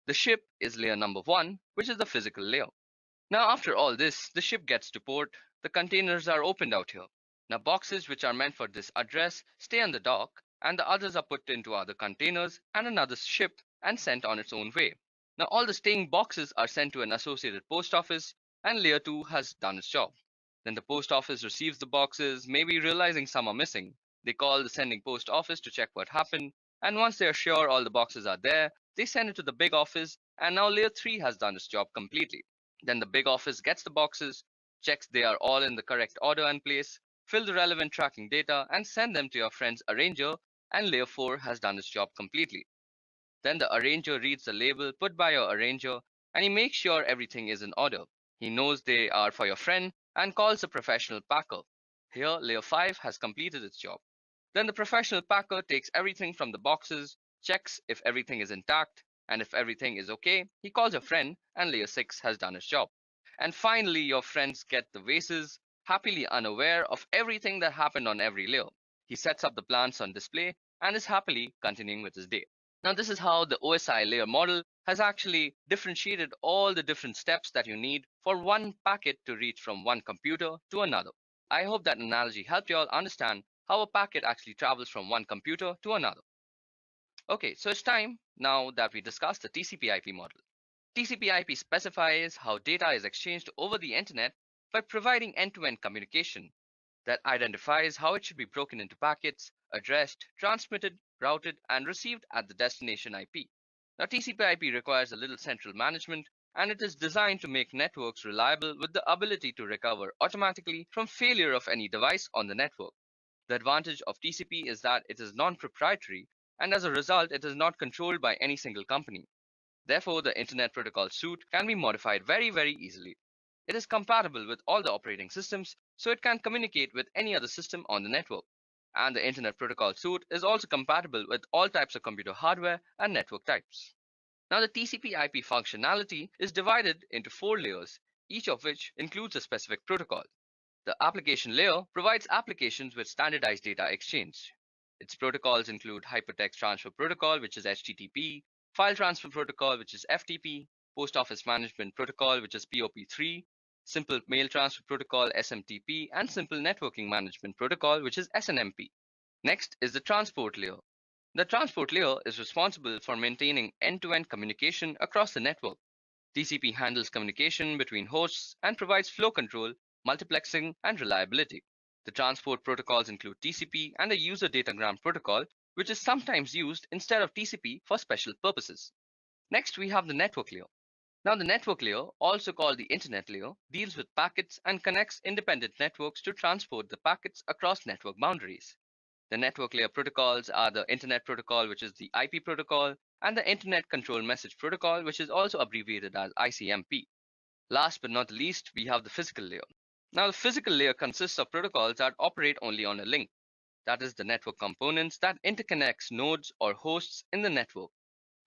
The ship is layer number 1, which is the physical layer. Now after all this, the ship gets to port, the containers are opened out here. Now boxes which are meant for this address stay on the dock, and the others are put into other containers and another ship and sent on its own way. Now all the staying boxes are sent to an associated post office, and layer 2 has done its job. Then the post office receives the boxes, maybe realizing some are missing. They call the sending post office to check what happened, and once they are sure all the boxes are there, they send it to the big office, and now layer 3 has done its job completely. Then the big office gets the boxes, checks they are all in the correct order and place, fill the relevant tracking data, and send them to your friend's arranger, and layer 4 has done its job completely. Then the arranger reads the label put by your arranger, and he makes sure everything is in order. He knows they are for your friend and calls the professional packer. Here, layer 5 has completed its job. Then the professional packer takes everything from the boxes, checks if everything is intact, and if everything is okay, he calls your friend, and layer 6 has done its job. And finally, your friends get the vases, happily unaware of everything that happened on every layer. He sets up the plants on display and is happily continuing with his day. Now this is how the OSI layer model has actually differentiated all the different steps that you need for one packet to reach from one computer to another. I hope that analogy helped you all understand how a packet actually travels from one computer to another. Okay, so it's time now that we discuss the TCP/IP model. TCP/IP specifies how data is exchanged over the internet by providing end-to-end communication that identifies how it should be broken into packets, addressed, transmitted, routed, and received at the destination IP. Now TCP/IP requires a little central management, and it is designed to make networks reliable with the ability to recover automatically from failure of any device on the network. The advantage of TCP is that it is non-proprietary, and as a result, it is not controlled by any single company. Therefore, the Internet Protocol suite can be modified very easily. It is compatible with all the operating systems, so it can communicate with any other system on the network. And the Internet Protocol suite is also compatible with all types of computer hardware and network types. Now, the TCP/IP functionality is divided into 4 layers, each of which includes a specific protocol. The application layer provides applications with standardized data exchange. Its protocols include Hypertext Transfer Protocol, which is HTTP, File Transfer Protocol, which is FTP, Post Office Management Protocol, which is POP3, Simple Mail Transfer Protocol, SMTP, and Simple Networking Management Protocol, which is SNMP. Next is the transport layer. The transport layer is responsible for maintaining end-to-end communication across the network. TCP handles communication between hosts and provides flow control, multiplexing, and reliability. The transport protocols include TCP and a user datagram protocol, which is sometimes used instead of TCP for special purposes. Next, we have the network layer. Now, the network layer, also called the internet layer, deals with packets and connects independent networks to transport the packets across network boundaries. The network layer protocols are the Internet Protocol, which is the IP protocol, and the Internet Control Message Protocol, which is also abbreviated as ICMP. Last but not least, we have the physical layer. Now, the physical layer consists of protocols that operate only on a link. That is the network components that interconnects nodes or hosts in the network.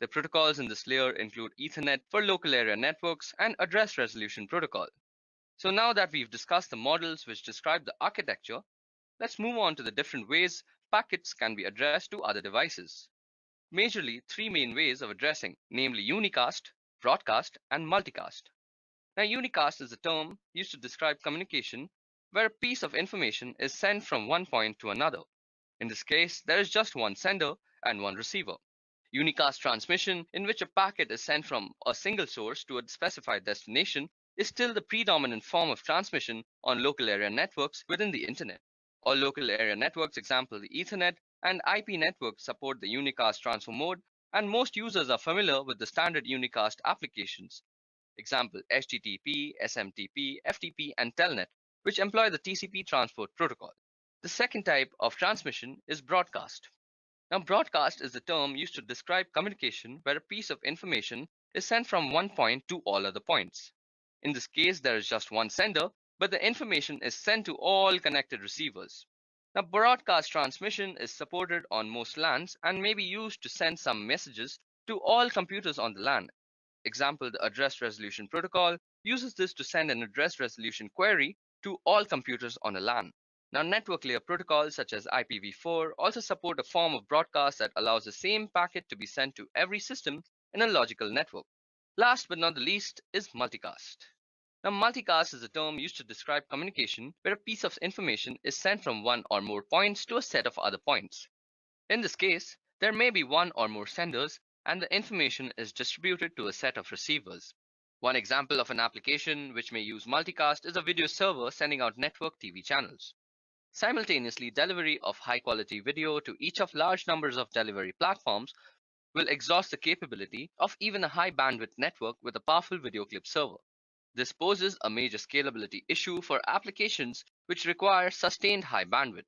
The protocols in this layer include Ethernet for local area networks and address resolution protocol. So now that we've discussed the models which describe the architecture, let's move on to the different ways packets can be addressed to other devices. Majorly, three main ways of addressing, namely unicast, broadcast, and multicast. Now, unicast is a term used to describe communication where a piece of information is sent from one point to another. In this case, there is just one sender and one receiver. Unicast transmission, in which a packet is sent from a single source to a specified destination, is still the predominant form of transmission on local area networks within the Internet. All local area networks, example the Ethernet and IP networks, support the unicast transfer mode, and most users are familiar with the standard unicast applications. Example HTTP, SMTP, FTP, and Telnet, which employ the TCP transport protocol. The second type of transmission is broadcast. Now, broadcast is the term used to describe communication where a piece of information is sent from one point to all other points. In this case, there is just one sender, but the information is sent to all connected receivers. Now, broadcast transmission is supported on most LANs and may be used to send some messages to all computers on the LAN. Example, the address resolution protocol uses this to send an address resolution query to all computers on a LAN. Now, network layer protocols such as IPv4 also support a form of broadcast that allows the same packet to be sent to every system in a logical network. Last but not the least is multicast. Now, multicast is a term used to describe communication where a piece of information is sent from one or more points to a set of other points. In this case, there may be one or more senders, and the information is distributed to a set of receivers. One example of an application which may use multicast is a video server sending out network TV channels. Simultaneously, delivery of high-quality video to each of large numbers of delivery platforms will exhaust the capability of even a high-bandwidth network with a powerful video clip server. This poses a major scalability issue for applications which require sustained high bandwidth.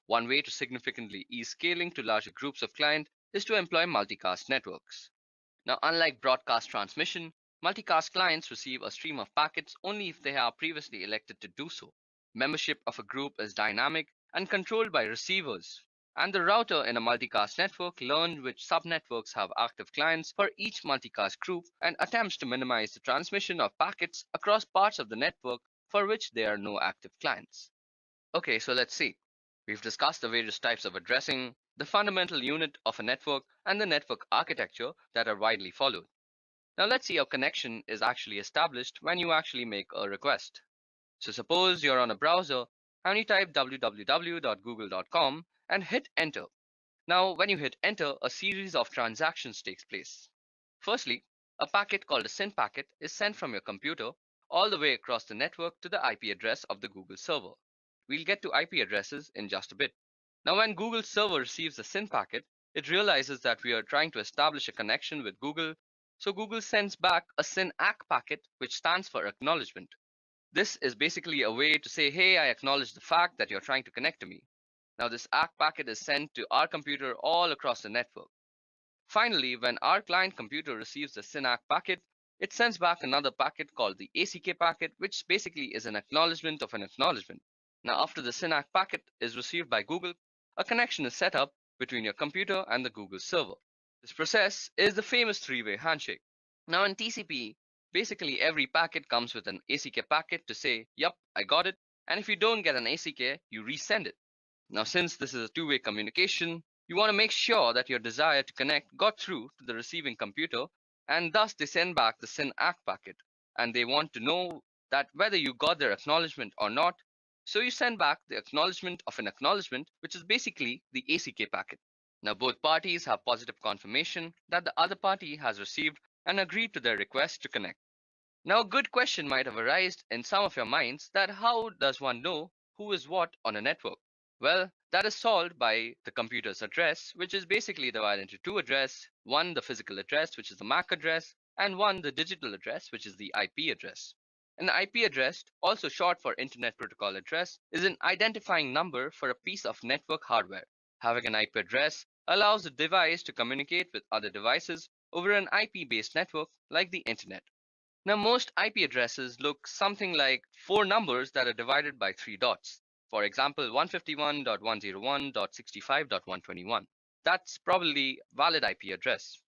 One way to significantly ease scaling to larger groups of clients is to employ multicast networks. Now, unlike broadcast transmission, multicast clients receive a stream of packets only if they have previously elected to do so. Membership of a group is dynamic and controlled by receivers, and the router in a multicast network learns which subnetworks have active clients for each multicast group and attempts to minimize the transmission of packets across parts of the network for which there are no active clients. Okay, so let's see. We've discussed the various types of addressing, the fundamental unit of a network, and the network architecture that are widely followed. Now let's see how connection is actually established when you actually make a request. So suppose you're on a browser and you type www.google.com and hit enter. Now, when you hit enter, a series of transactions takes place. Firstly, a packet called a SYN packet is sent from your computer all the way across the network to the IP address of the Google server. We'll get to IP addresses in just a bit. Now, when Google server receives the SYN packet, it realizes that we are trying to establish a connection with Google, so Google sends back a SYN ACK packet, which stands for acknowledgement. This is basically a way to say, hey, I acknowledge the fact that you're trying to connect to me. Now, this ACK packet is sent to our computer all across the network. Finally, when our client computer receives the SYN ACK packet, it sends back another packet called the ACK packet, which basically is an acknowledgement of an acknowledgement. Now, after the SYN ACK packet is received by Google, a connection is set up between your computer and the Google server. This process is the famous three-way handshake. Now, in TCP, basically every packet comes with an ACK packet to say, yep, I got it. And if you don't get an ACK, you resend it. Now, since this is a two-way communication, you want to make sure that your desire to connect got through to the receiving computer, and thus they send back the SYN ACK packet. And they want to know that whether you got their acknowledgement or not, so you send back the acknowledgement of an acknowledgement, which is basically the ACK packet. Now, both parties have positive confirmation that the other party has received and agreed to their request to connect. Now, a good question might have arisen in some of your minds that how does one know who is what on a network? Well, that is solved by the computer's address, which is basically divided into two addresses, one the physical address, which is the MAC address, and one the digital address, which is the IP address. An IP address, also short for Internet Protocol Address, is an identifying number for a piece of network hardware. Having an IP address allows the device to communicate with other devices over an IP-based network like the Internet. Now, most IP addresses look something like four numbers that are divided by three dots. For example, 151.101.65.121. That's probably valid IP address.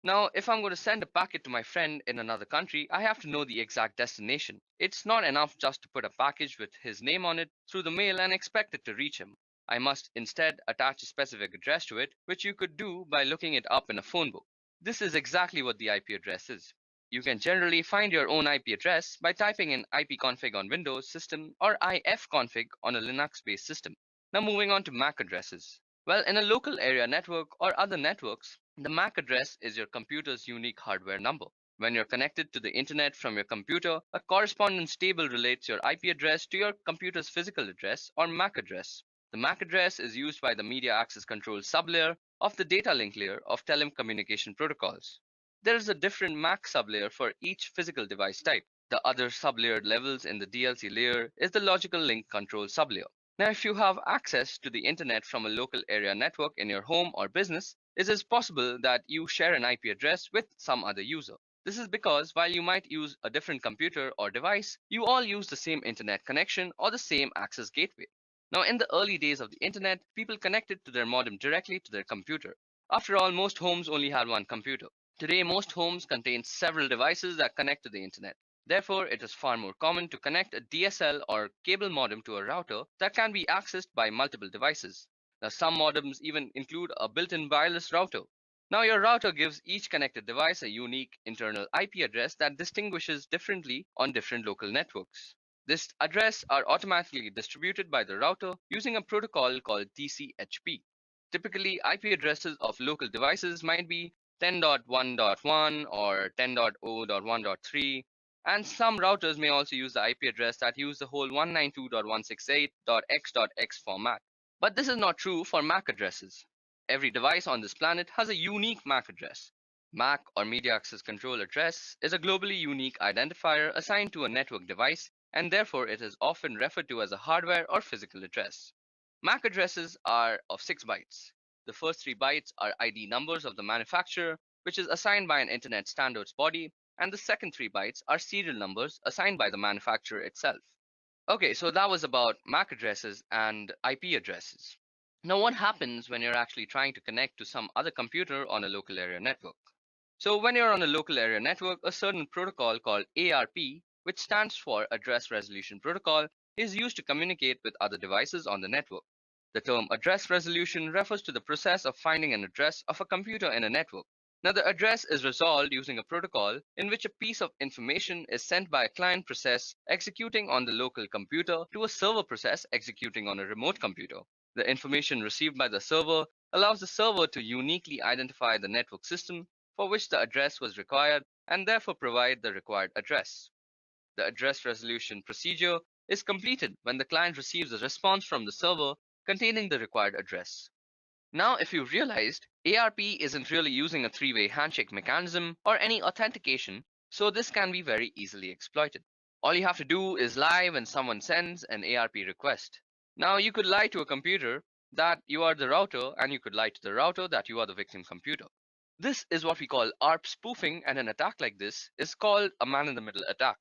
Now, if I'm going to send a packet to my friend in another country, I have to know the exact destination. It's not enough just to put a package with his name on it through the mail and expect it to reach him. I must instead attach a specific address to it, which you could do by looking it up in a phone book. This is exactly what the IP address is. You can generally find your own IP address by typing in ipconfig on Windows system or ifconfig on a Linux-based system. Now moving on to MAC addresses. Well, in a local area network or other networks, the MAC address is your computer's unique hardware number. When you're connected to the internet from your computer, a correspondence table relates your IP address to your computer's physical address or MAC address. The MAC address is used by the media access control sublayer of the data link layer of telecommunication protocols. There is a different MAC sublayer for each physical device type. The other sublayered levels in the DLC layer is the logical link control sublayer. Now, if you have access to the internet from a local area network in your home or business, it is possible that you share an IP address with some other user. This is because while you might use a different computer or device, you all use the same internet connection or the same access gateway. Now, in the early days of the internet, people connected to their modem directly to their computer. After all, most homes only had one computer. Today, most homes contain several devices that connect to the internet. Therefore, it is far more common to connect a DSL or cable modem to a router that can be accessed by multiple devices. Now, some modems even include a built-in wireless router. Now, your router gives each connected device a unique internal IP address that distinguishes differently on different local networks. This address are automatically distributed by the router using a protocol called DCHP. Typically, IP addresses of local devices might be 10.1.1 or 10.0.1.3, and some routers may also use the IP address that use the whole 192.168.x.x format. But this is not true for MAC addresses. Every device on this planet has a unique MAC address. MAC or Media Access Control Address is a globally unique identifier assigned to a network device, and therefore it is often referred to as a hardware or physical address. MAC addresses are of 6 bytes. The first 3 bytes are ID numbers of the manufacturer, which is assigned by an Internet Standards Body, and the second 3 bytes are serial numbers assigned by the manufacturer itself. Okay, so that was about MAC addresses and IP addresses. Now, what happens when you're actually trying to connect to some other computer on a local area network? So when you're on a local area network, a certain protocol called ARP, which stands for Address Resolution Protocol, is used to communicate with other devices on the network. The term address resolution refers to the process of finding an address of a computer in a network. Now, the address is resolved using a protocol in which a piece of information is sent by a client process executing on the local computer to a server process executing on a remote computer. The information received by the server allows the server to uniquely identify the network system for which the address was required and therefore provide the required address. The address resolution procedure is completed when the client receives a response from the server containing the required address. Now, if you realized, ARP isn't really using a three-way handshake mechanism or any authentication, so this can be very easily exploited. All you have to do is lie when someone sends an ARP request. Now, you could lie to a computer that you are the router, and you could lie to the router that you are the victim computer. This is what we call ARP spoofing, and an attack like this is called a man-in-the-middle attack.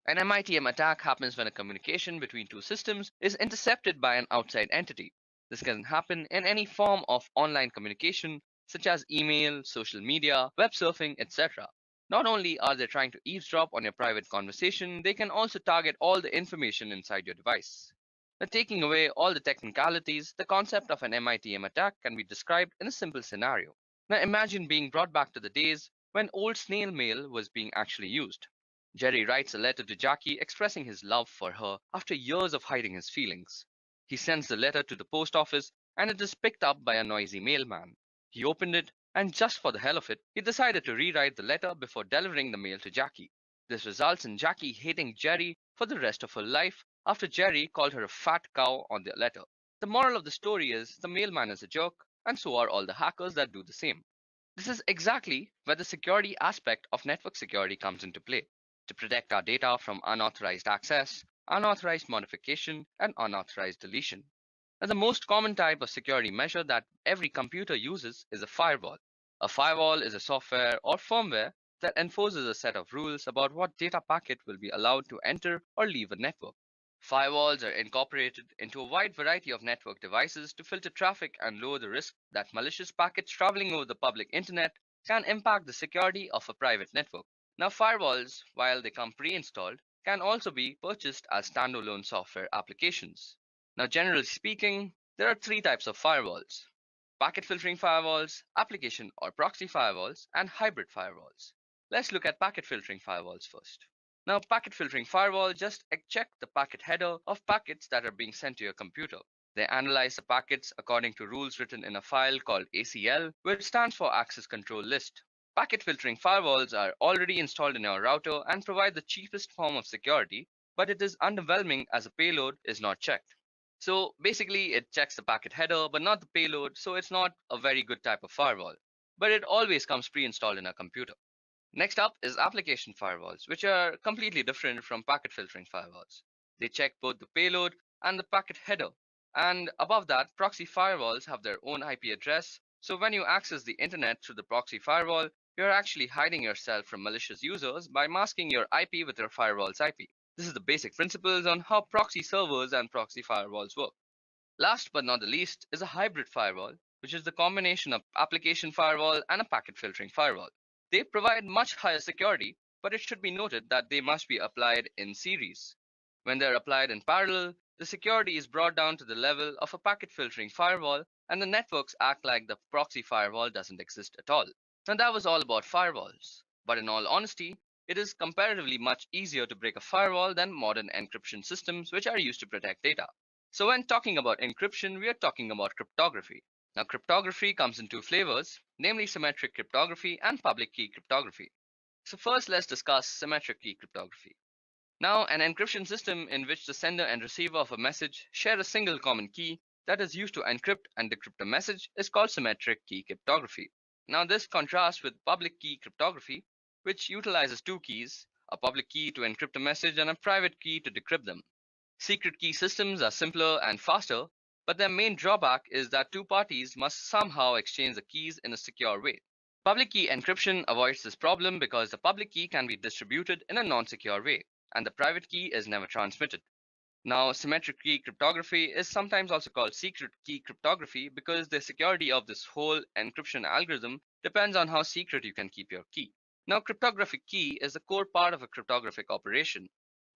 An MITM attack happens when a communication between two systems is intercepted by an outside entity. This can happen in any form of online communication, such as email, social media, web surfing, etc. Not only are they trying to eavesdrop on your private conversation, they can also target all the information inside your device. Now, taking away all the technicalities, the concept of an MITM attack can be described in a simple scenario. Now, imagine being brought back to the days when old snail mail was being actually used. Jerry writes a letter to Jackie expressing his love for her after years of hiding his feelings. He sends the letter to the post office and it is picked up by a noisy mailman. He opened it and just for the hell of it, he decided to rewrite the letter before delivering the mail to Jackie. This results in Jackie hating Jerry for the rest of her life after Jerry called her a fat cow on the letter. The moral of the story is the mailman is a jerk and so are all the hackers that do the same. This is exactly where the security aspect of network security comes into play, to protect our data from unauthorized access, unauthorized modification, and unauthorized deletion. Now, the most common type of security measure that every computer uses is a firewall. A firewall is a software or firmware that enforces a set of rules about what data packet will be allowed to enter or leave a network. Firewalls are incorporated into a wide variety of network devices to filter traffic and lower the risk that malicious packets traveling over the public internet can impact the security of a private network. Now, firewalls, while they come pre-installed, can also be purchased as standalone software applications. Now, generally speaking, there are three types of firewalls: packet filtering firewalls, application or proxy firewalls, and hybrid firewalls. Let's look at packet filtering firewalls first. Now, packet filtering firewall just check the packet header of packets that are being sent to your computer. They analyze the packets according to rules written in a file called ACL, which stands for Access Control List. Packet filtering firewalls are already installed in your router and provide the cheapest form of security, but it is underwhelming as a payload is not checked. So basically, it checks the packet header, but not the payload, so it's not a very good type of firewall. But it always comes pre-installed in a computer. Next up is application firewalls, which are completely different from packet filtering firewalls. They check both the payload and the packet header. And above that, proxy firewalls have their own IP address. So when you access the internet through the proxy firewall, you're actually hiding yourself from malicious users by masking your IP with your firewall's IP. This is the basic principles on how proxy servers and proxy firewalls work. Last but not the least is a hybrid firewall, which is the combination of application firewall and a packet filtering firewall. They provide much higher security, but it should be noted that they must be applied in series. When they're applied in parallel, the security is brought down to the level of a packet filtering firewall, and the networks act like the proxy firewall doesn't exist at all. Now, that was all about firewalls. But in all honesty, it is comparatively much easier to break a firewall than modern encryption systems, which are used to protect data. So when talking about encryption, we are talking about cryptography. Now, cryptography comes in two flavors, namely symmetric cryptography and public key cryptography. So first, let's discuss symmetric key cryptography. Now, an encryption system in which the sender and receiver of a message share a single common key that is used to encrypt and decrypt a message is called symmetric key cryptography. Now, this contrasts with public key cryptography, which utilizes two keys, a public key to encrypt a message and a private key to decrypt them. Secret key systems are simpler and faster, but their main drawback is that two parties must somehow exchange the keys in a secure way. Public key encryption avoids this problem because the public key can be distributed in a non-secure way, and the private key is never transmitted. Now, symmetric key cryptography is sometimes also called secret key cryptography because the security of this whole encryption algorithm depends on how secret you can keep your key. Now, cryptographic key is the core part of a cryptographic operation.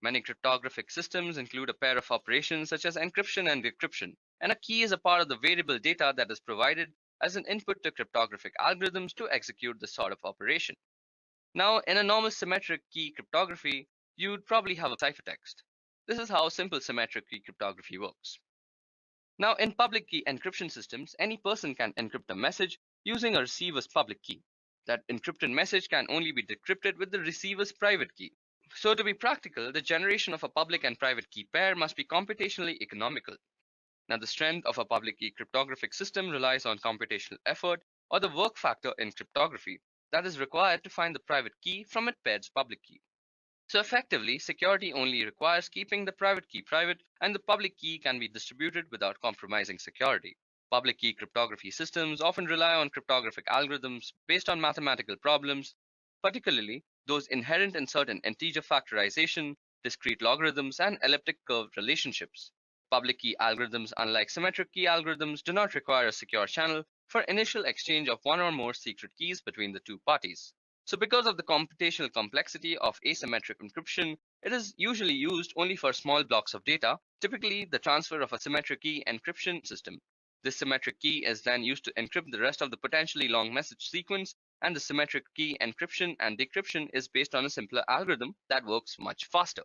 Many cryptographic systems include a pair of operations such as encryption and decryption, and a key is a part of the variable data that is provided as an input to cryptographic algorithms to execute this sort of operation. Now, in a normal symmetric key cryptography, you'd probably have a ciphertext. This is how simple symmetric key cryptography works. Now, in public key encryption systems, any person can encrypt a message using a receiver's public key. That encrypted message can only be decrypted with the receiver's private key. So to be practical, the generation of a public and private key pair must be computationally economical. Now, the strength of a public key cryptographic system relies on computational effort or the work factor in cryptography that is required to find the private key from its paired public key. So effectively, security only requires keeping the private key private, and the public key can be distributed without compromising security. Public key cryptography systems often rely on cryptographic algorithms based on mathematical problems, particularly those inherent in certain integer factorization, discrete logarithms, and elliptic curve relationships. Public key algorithms, unlike symmetric key algorithms, do not require a secure channel for initial exchange of one or more secret keys between the two parties. So because of the computational complexity of asymmetric encryption, it is usually used only for small blocks of data, typically the transfer of a symmetric key encryption system. This symmetric key is then used to encrypt the rest of the potentially long message sequence, and the symmetric key encryption and decryption is based on a simpler algorithm that works much faster.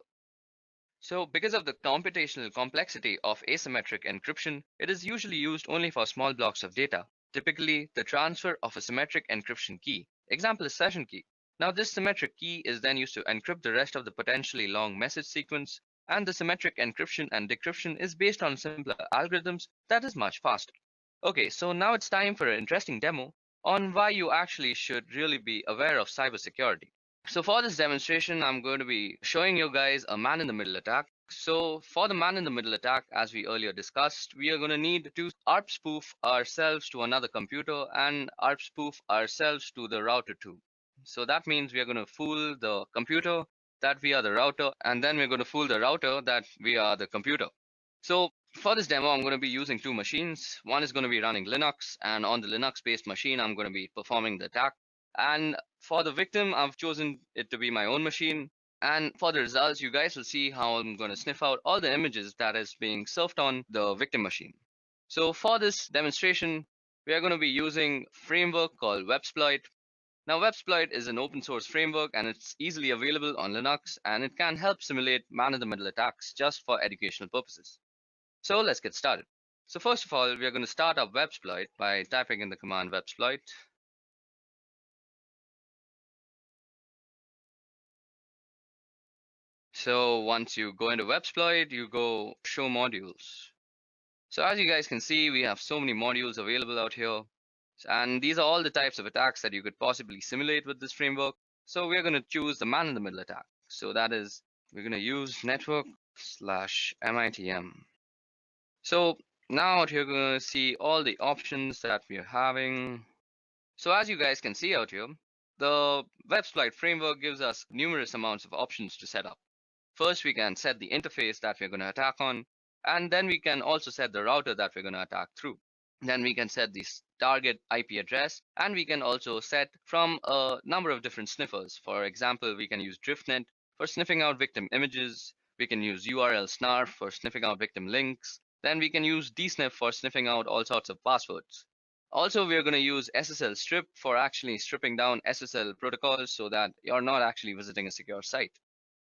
So because of the computational complexity of asymmetric encryption, it is usually used only for small blocks of data, typically the transfer of a symmetric encryption key. Example is session key. Now this symmetric key is then used to encrypt the rest of the potentially long message sequence, and the symmetric encryption and decryption is based on simpler algorithms that is much faster. Okay, so now it's time for an interesting demo on why you actually should really be aware of cybersecurity. So for this demonstration, I'm going to be showing you guys a man-in-the-middle attack. So for the man-in-the-middle attack, as we earlier discussed, we are going to need to ARP spoof ourselves to another computer and ARP spoof ourselves to the router too. So that means we are going to fool the computer that we are the router, and then we're going to fool the router that we are the computer. So for this demo, I'm going to be using two machines. One is going to be running Linux, and on the Linux-based machine, I'm going to be performing the attack. And for the victim, I've chosen it to be my own machine. And for the results, you guys will see how I'm going to sniff out all the images that is being surfed on the victim machine. So for this demonstration, we are going to be using a framework called Websploit. Now, Websploit is an open source framework and it's easily available on Linux, and it can help simulate man-in-the-middle attacks just for educational purposes. So let's get started. So first of all, we are going to start up Websploit by typing in the command Websploit. So once you go into Websploit, you go show modules. So as you guys can see, we have so many modules available out here. And these are all the types of attacks that you could possibly simulate with this framework. So we're going to choose the man-in-the-middle attack. So that is, we're going to use network/MITM. So now out here, you're going to see all the options that we're having. So as you guys can see out here, the Websploit framework gives us numerous amounts of options to set up. First, we can set the interface that we're going to attack on, and then we can also set the router that we're going to attack through. Then we can set the target IP address, and we can also set from a number of different sniffers. For example, we can use DriftNet for sniffing out victim images. We can use URL snarf for sniffing out victim links. Then we can use dsniff for sniffing out all sorts of passwords. Also, we are going to use SSL strip for actually stripping down SSL protocols so that you're not actually visiting a secure site.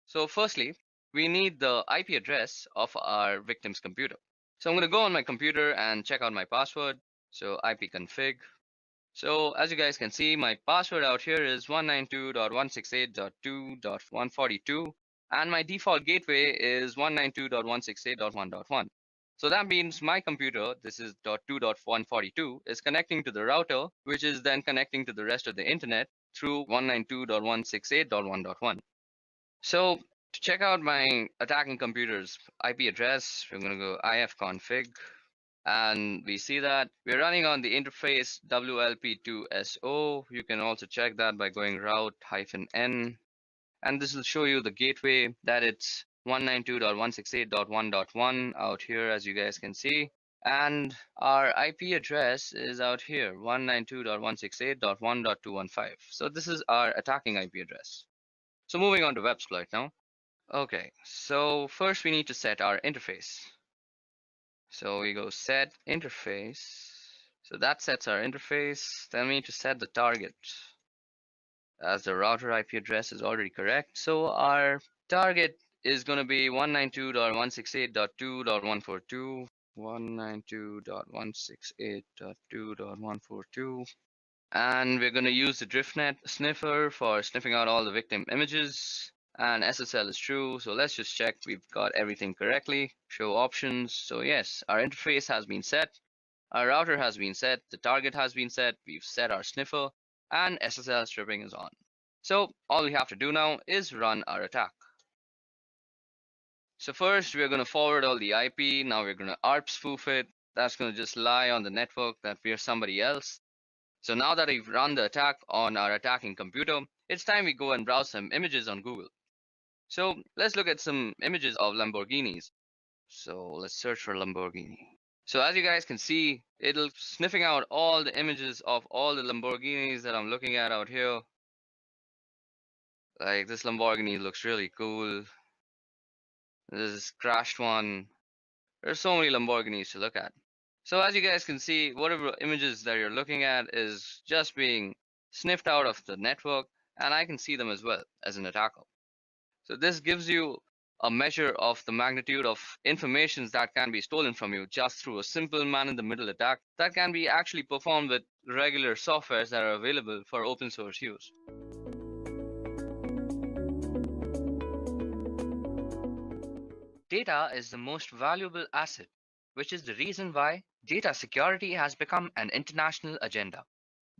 So firstly, we need the IP address of our victim's computer. So I'm going to go on my computer and check out my password. So ipconfig. So as you guys can see, my password out here is 192.168.2.142, and my default gateway is 192.168.1.1. So that means my computer, this is .2.142, is connecting to the router, which is then connecting to the rest of the internet through 192.168.1.1. So to check out my attacking computer's IP address, we're going to go ifconfig, and we see that we're running on the interface WLP2SO. You can also check that by going route-n, and this will show you the gateway that it's 192.168.1.1 out here, as you guys can see. And our IP address is out here, 192.168.1.215. So this is our attacking IP address. So moving on to Websploit now. Okay, so first we need to set our interface. So we go set interface. So that sets our interface. Then we need to set the target, as the router IP address is already correct. So our target is going to be 192.168.2.142, 192.168.2.142. And we're going to use the DriftNet sniffer for sniffing out all the victim images. And SSL is true, so let's just check we've got everything correctly. Show options. So yes, our interface has been set, our router has been set, the target has been set, we've set our sniffer, and SSL stripping is on. So all we have to do now is run our attack. So first we're going to forward all the IP. Now we're going to ARP spoof it. That's going to just lie on the network that we're somebody else. So now that we've run the attack on our attacking computer, it's time we go and browse some images on Google. So let's look at some images of Lamborghinis. So let's search for Lamborghini. So as you guys can see, it'll sniffing out all the images of all the Lamborghinis that I'm looking at out here. Like this Lamborghini looks really cool. This crashed one. There's so many Lamborghinis to look at. So as you guys can see, whatever images that you're looking at is just being sniffed out of the network, and I can see them as well as an attacker. So this gives you a measure of the magnitude of information that can be stolen from you just through a simple man-in-the-middle attack that can be actually performed with regular softwares that are available for open source use. Data is the most valuable asset, which is the reason why data security has become an international agenda.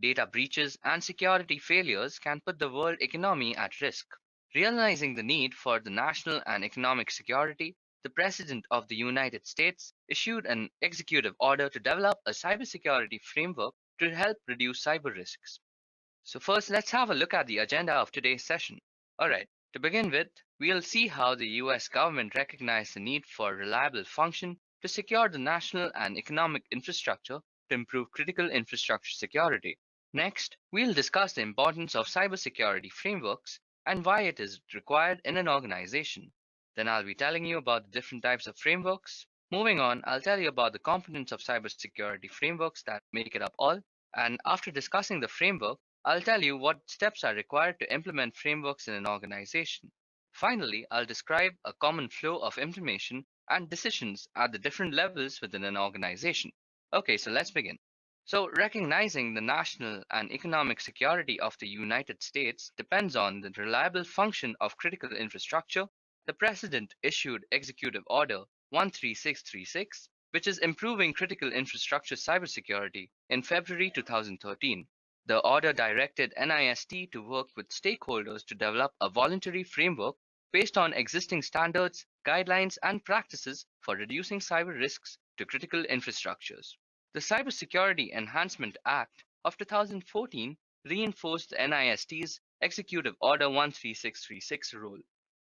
Data breaches and security failures can put the world economy at risk. Realizing the need for the national and economic security, the President of the United States issued an executive order to develop a cybersecurity framework to help reduce cyber risks. So first, let's have a look at the agenda of today's session. Alright, to begin with, we'll see how the US government recognized the need for reliable function to secure the national and economic infrastructure to improve critical infrastructure security. Next, we'll discuss the importance of cybersecurity frameworks and why it is required in an organization. Then I'll be telling you about the different types of frameworks. Moving on, I'll tell you about the components of cybersecurity frameworks that make it up all. And after discussing the framework, I'll tell you what steps are required to implement frameworks in an organization. Finally, I'll describe a common flow of information and decisions at the different levels within an organization. Okay, so let's begin. So, recognizing the national and economic security of the United States depends on the reliable function of critical infrastructure. The President issued Executive Order 13636, which is improving critical infrastructure cybersecurity, in February 2013. The order directed NIST to work with stakeholders to develop a voluntary framework based on existing standards, guidelines, and practices for reducing cyber risks to critical infrastructures. The Cybersecurity Enhancement Act of 2014 reinforced NIST's Executive Order 13636 role.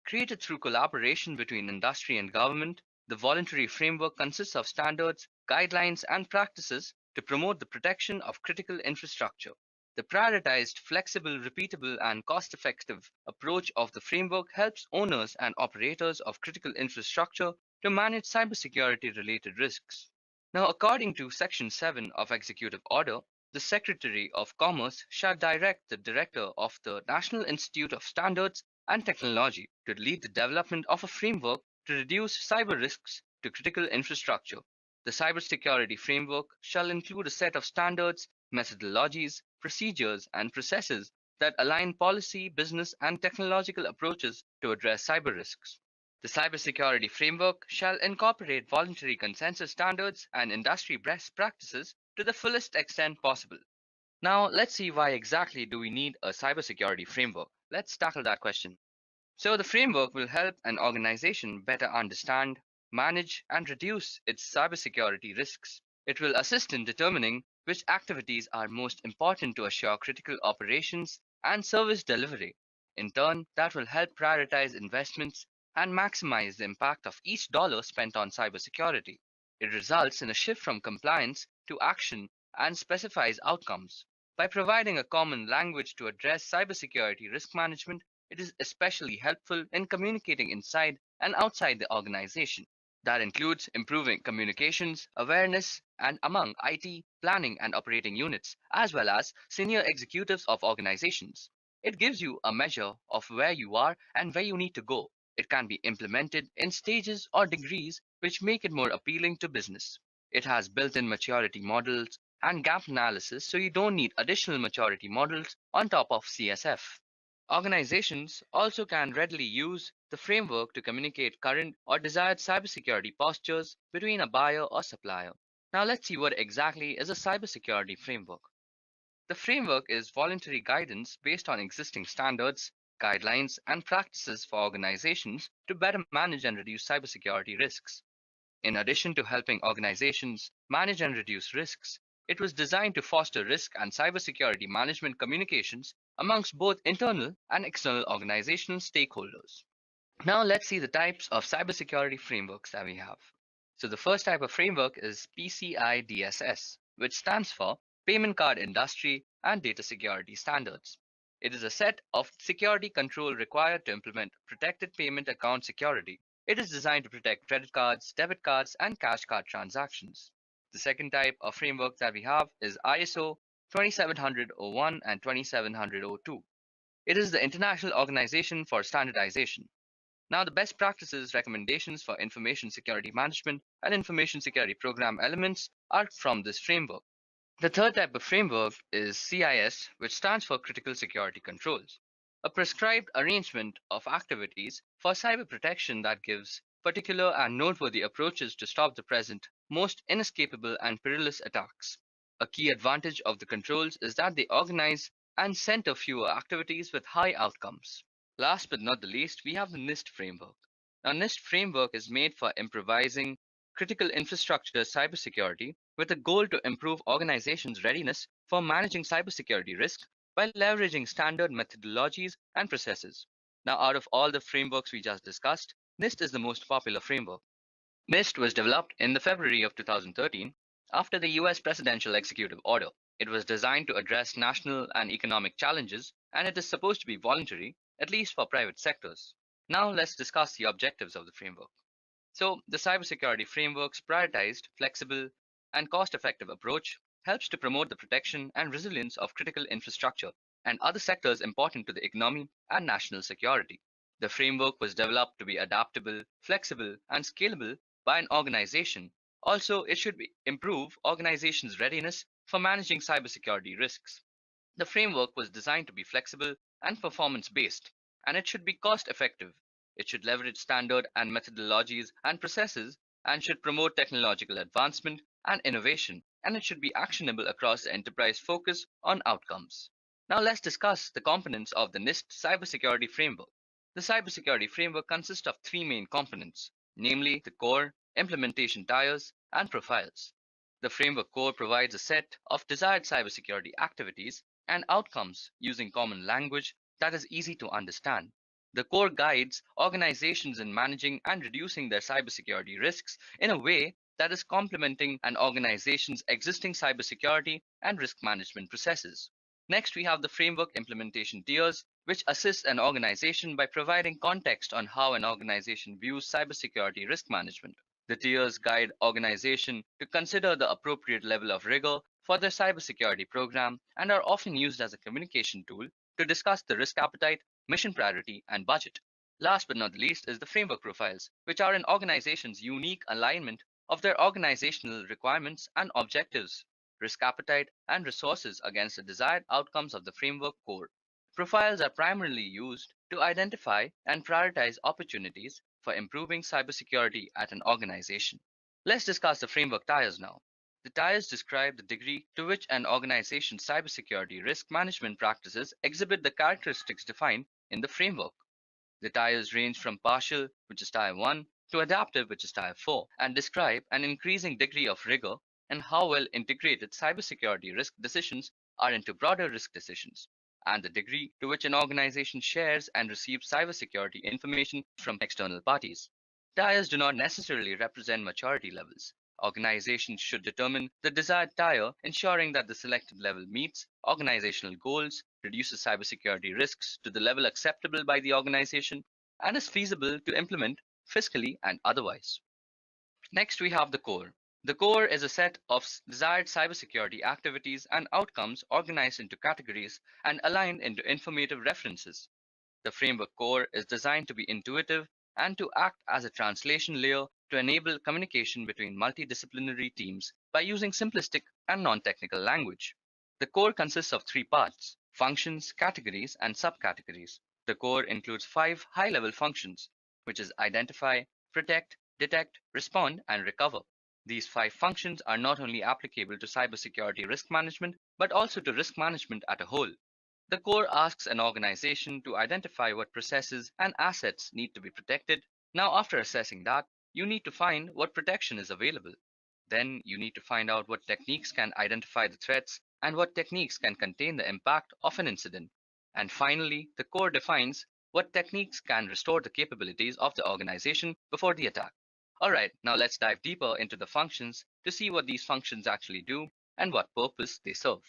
Created through collaboration between industry and government, the voluntary framework consists of standards, guidelines, and practices to promote the protection of critical infrastructure. The prioritized, flexible, repeatable, and cost-effective approach of the framework helps owners and operators of critical infrastructure to manage cybersecurity-related risks. Now, according to Section 7 of Executive Order, the Secretary of Commerce shall direct the Director of the National Institute of Standards and Technology to lead the development of a framework to reduce cyber risks to critical infrastructure. The cybersecurity framework shall include a set of standards, methodologies, procedures, and processes that align policy, business, and technological approaches to address cyber risks. The cybersecurity framework shall incorporate voluntary consensus standards and industry best practices to the fullest extent possible. Now, let's see why exactly do we need a cybersecurity framework. Let's tackle that question. So, the framework will help an organization better understand, manage, and reduce its cybersecurity risks. It will assist in determining which activities are most important to assure critical operations and service delivery. In turn, that will help prioritize investments and maximize the impact of each dollar spent on cybersecurity. It results in a shift from compliance to action and specifies outcomes. By providing a common language to address cybersecurity risk management, it is especially helpful in communicating inside and outside the organization. That includes improving communications, awareness, and among IT, planning, and operating units, as well as senior executives of organizations. It gives you a measure of where you are and where you need to go. It can be implemented in stages or degrees which make it more appealing to business. It has built-in maturity models and gap analysis, so you don't need additional maturity models on top of CSF. Organizations also can readily use the framework to communicate current or desired cybersecurity postures between a buyer or supplier. Now let's see what exactly is a cybersecurity framework. The framework is voluntary guidance based on existing standards, guidelines, and practices for organizations to better manage and reduce cybersecurity risks. In addition to helping organizations manage and reduce risks, it was designed to foster risk and cybersecurity management communications amongst both internal and external organizational stakeholders. Now let's see the types of cybersecurity frameworks that we have. So the first type of framework is PCI DSS, which stands for Payment Card Industry and Data Security Standards. It is a set of security control required to implement protected payment account security. It is designed to protect credit cards, debit cards, and cash card transactions. The second type of framework that we have is ISO 27001 and 27002. It is the International Organization for Standardization. Now, the best practices recommendations for information security management and information security program elements are from this framework. The third type of framework is CIS, which stands for Critical Security Controls, a prescribed arrangement of activities for cyber protection that gives particular and noteworthy approaches to stop the present, most inescapable and perilous attacks. A key advantage of the controls is that they organize and center fewer activities with high outcomes. Last but not the least, we have the NIST framework. Now, NIST framework is made for improvising critical infrastructure cybersecurity with a goal to improve organizations' readiness for managing cybersecurity risks by leveraging standard methodologies and processes. Now, out of all the frameworks we just discussed, NIST is the most popular framework. NIST was developed in the February of 2013 after the US Presidential Executive Order. It was designed to address national and economic challenges, and it is supposed to be voluntary, at least for private sectors. Now let's discuss the objectives of the framework. So the cybersecurity framework's prioritized, flexible, and cost-effective approach helps to promote the protection and resilience of critical infrastructure and other sectors important to the economy and national security. The framework was developed to be adaptable, flexible, and scalable by an organization. Also, it should improve organizations' readiness for managing cybersecurity risks. The framework was designed to be flexible and performance-based, and it should be cost-effective. It should leverage standard and methodologies and processes and should promote technological advancement and innovation, and it should be actionable across the enterprise focus on outcomes. Now let's discuss the components of the NIST cybersecurity framework. The cybersecurity framework consists of three main components, namely the core, implementation tiers, and profiles. The framework core provides a set of desired cybersecurity activities and outcomes using common language that is easy to understand. The core guides organizations in managing and reducing their cybersecurity risks in a way that is complementing an organization's existing cybersecurity and risk management processes. Next, we have the framework implementation tiers, which assist an organization by providing context on how an organization views cybersecurity risk management. The tiers guide organization to consider the appropriate level of rigor for their cybersecurity program and are often used as a communication tool to discuss the risk appetite, mission priority, and budget. Last but not least is the framework profiles, which are an organization's unique alignment of their organizational requirements and objectives, risk appetite, and resources against the desired outcomes of the framework core. Profiles are primarily used to identify and prioritize opportunities for improving cybersecurity at an organization. Let's discuss the framework tiers now. The tiers describe the degree to which an organization's cybersecurity risk management practices exhibit the characteristics defined in the framework. The tiers range from partial, which is tier 1, to adaptive, which is tier 4, and describe an increasing degree of rigor and how well integrated cybersecurity risk decisions are into broader risk decisions, and the degree to which an organization shares and receives cybersecurity information from external parties. Tiers do not necessarily represent maturity levels. Organizations should determine the desired tier, ensuring that the selected level meets organizational goals, reduces cybersecurity risks to the level acceptable by the organization, and is feasible to implement fiscally and otherwise. Next, we have the core. The core is a set of desired cybersecurity activities and outcomes organized into categories and aligned into informative references. The framework core is designed to be intuitive and to act as a translation layer to enable communication between multidisciplinary teams by using simplistic and non-technical language. The core consists of three parts: functions, categories, and subcategories. The core includes 5 high-level functions, which is identify, protect, detect, respond, and recover. These 5 functions are not only applicable to cybersecurity risk management, but also to risk management as a whole. The core asks an organization to identify what processes and assets need to be protected. Now, after assessing that, you need to find what protection is available. Then you need to find out what techniques can identify the threats and what techniques can contain the impact of an incident. And finally, the core defines what techniques can restore the capabilities of the organization before the attack. All right, now let's dive deeper into the functions to see what these functions actually do and what purpose they serve.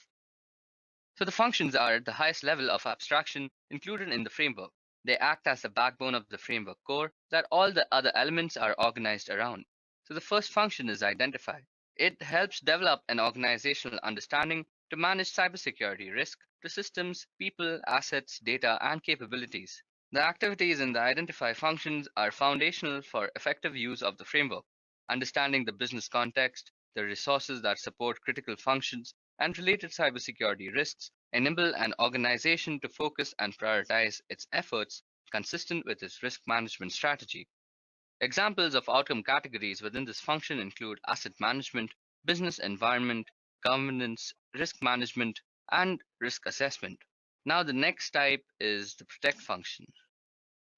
So the functions are the highest level of abstraction included in the framework. They act as the backbone of the framework core that all the other elements are organized around. So the first function is identify. It helps develop an organizational understanding to manage cybersecurity risk to systems, people, assets, data, and capabilities. The activities in the identify functions are foundational for effective use of the framework. Understanding the business context, the resources that support critical functions, and related cybersecurity risks enable an organization to focus and prioritize its efforts consistent with its risk management strategy. Examples of outcome categories within this function include asset management, business environment, governance, risk management, and risk assessment. Now, the next type is the protect function.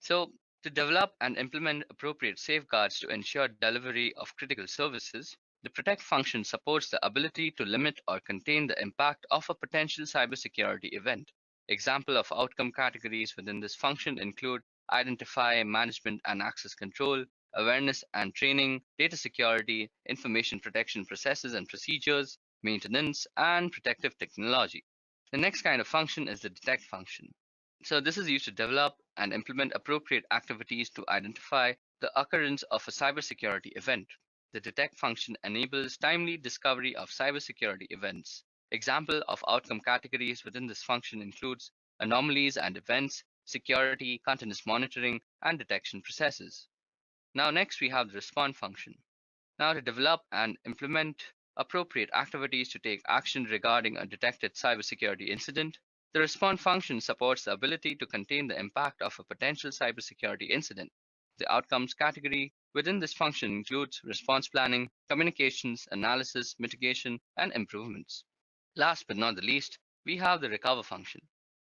So, to develop and implement appropriate safeguards to ensure delivery of critical services, the protect function supports the ability to limit or contain the impact of a potential cybersecurity event. Example of outcome categories within this function include identify, management and access control, awareness and training, data security, information protection processes and procedures, maintenance, and protective technology. The next kind of function is the detect function. So this is used to develop and implement appropriate activities to identify the occurrence of a cybersecurity event. The detect function enables timely discovery of cybersecurity events. Example of outcome categories within this function includes anomalies and events, security, continuous monitoring, and detection processes. Now next we have the respond function. Now to develop and implement appropriate activities to take action regarding a detected cybersecurity incident, the respond function supports the ability to contain the impact of a potential cybersecurity incident. The outcomes category within this function includes response planning, communications, analysis, mitigation, and improvements. Last but not the least, we have the recover function.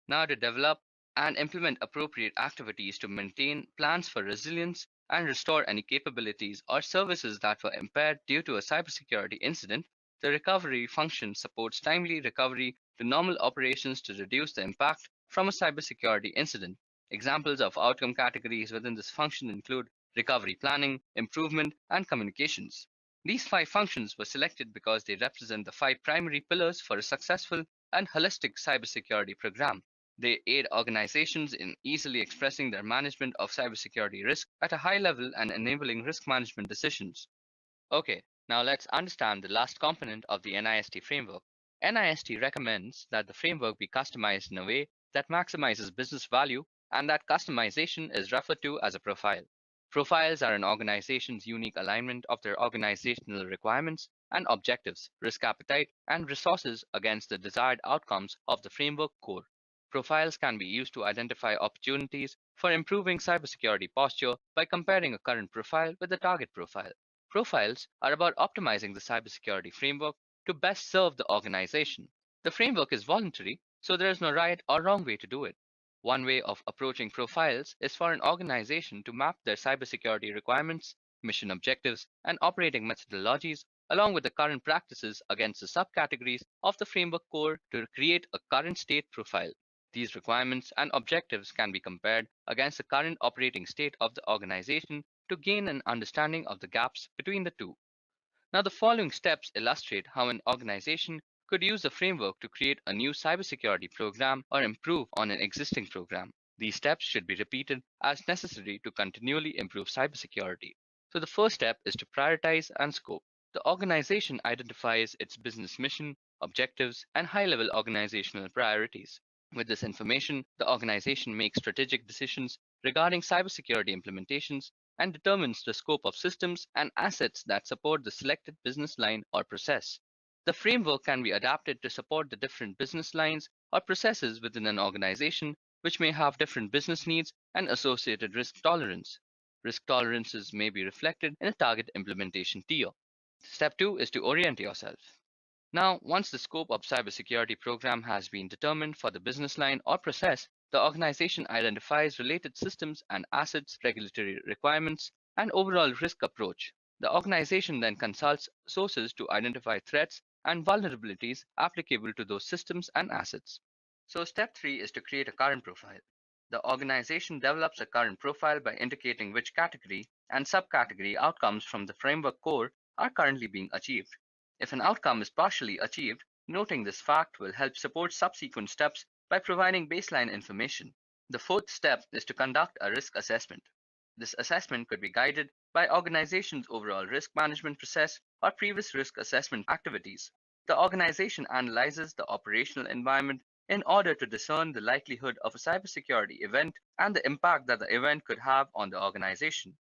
Now to develop and implement appropriate activities to maintain plans for resilience and restore any capabilities or services that were impaired due to a cybersecurity incident, the recovery function supports timely recovery to normal operations to reduce the impact from a cybersecurity incident. Examples of outcome categories within this function include recovery planning, improvement, and communications. These five functions were selected because they represent the five primary pillars for a successful and holistic cybersecurity program. They aid organizations in easily expressing their management of cybersecurity risk at a high level and enabling risk management decisions. Okay, now let's understand the last component of the NIST framework. NIST recommends that the framework be customized in a way that maximizes business value and that customization is referred to as a profile. Profiles are an organization's unique alignment of their organizational requirements and objectives, risk appetite, and resources against the desired outcomes of the framework core. Profiles can be used to identify opportunities for improving cybersecurity posture by comparing a current profile with a target profile. Profiles are about optimizing the cybersecurity framework to best serve the organization. The framework is voluntary, so there is no right or wrong way to do it. One way of approaching profiles is for an organization to map their cybersecurity requirements, mission objectives, and operating methodologies along with the current practices against the subcategories of the framework core to create a current state profile. These requirements and objectives can be compared against the current operating state of the organization to gain an understanding of the gaps between the two. Now, the following steps illustrate how an organization could use the framework to create a new cybersecurity program or improve on an existing program. These steps should be repeated as necessary to continually improve cybersecurity. So, the first step is to prioritize and scope. The organization identifies its business mission, objectives, and high level organizational priorities. With this information, the organization makes strategic decisions regarding cybersecurity implementations and determines the scope of systems and assets that support the selected business line or process. The framework can be adapted to support the different business lines or processes within an organization, which may have different business needs and associated risk tolerance. Risk tolerances may be reflected in a target implementation tier. Step 2 is to orient yourself. Now, once the scope of cybersecurity program has been determined for the business line or process, the organization identifies related systems and assets, regulatory requirements, and overall risk approach. The organization then consults sources to identify threats and vulnerabilities applicable to those systems and assets. So step 3 is to create a current profile. The organization develops a current profile by indicating which category and subcategory outcomes from the framework core are currently being achieved. If an outcome is partially achieved, noting this fact will help support subsequent steps by providing baseline information. The fourth step is to conduct a risk assessment. This assessment could be guided by organization's overall risk management process or previous risk assessment activities. The organization analyzes the operational environment in order to discern the likelihood of a cybersecurity event and the impact that the event could have on the organization.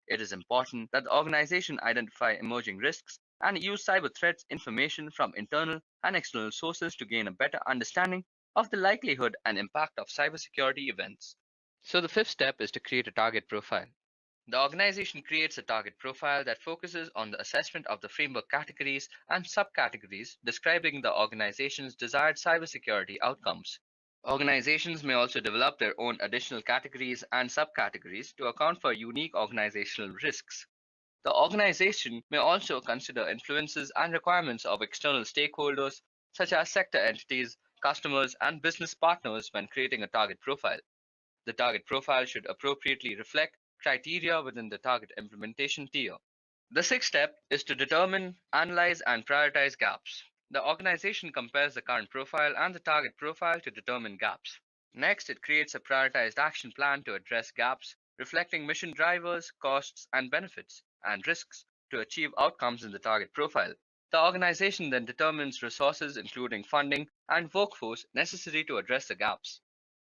It is important that the organization identify emerging risks and use cyber threats information from internal and external sources to gain a better understanding of the likelihood and impact of cybersecurity events. So the fifth step is to create a target profile. The organization creates a target profile that focuses on the assessment of the framework categories and subcategories describing the organization's desired cybersecurity outcomes. Organizations may also develop their own additional categories and subcategories to account for unique organizational risks. The organization may also consider influences and requirements of external stakeholders, such as sector entities, customers, and business partners when creating a target profile. The target profile should appropriately reflect criteria within the target implementation tier. The sixth step is to determine, analyze, and prioritize gaps. The organization compares the current profile and the target profile to determine gaps. Next, it creates a prioritized action plan to address gaps, reflecting mission drivers, costs, and benefits, and risks to achieve outcomes in the target profile. The organization then determines resources, including funding and workforce, necessary to address the gaps.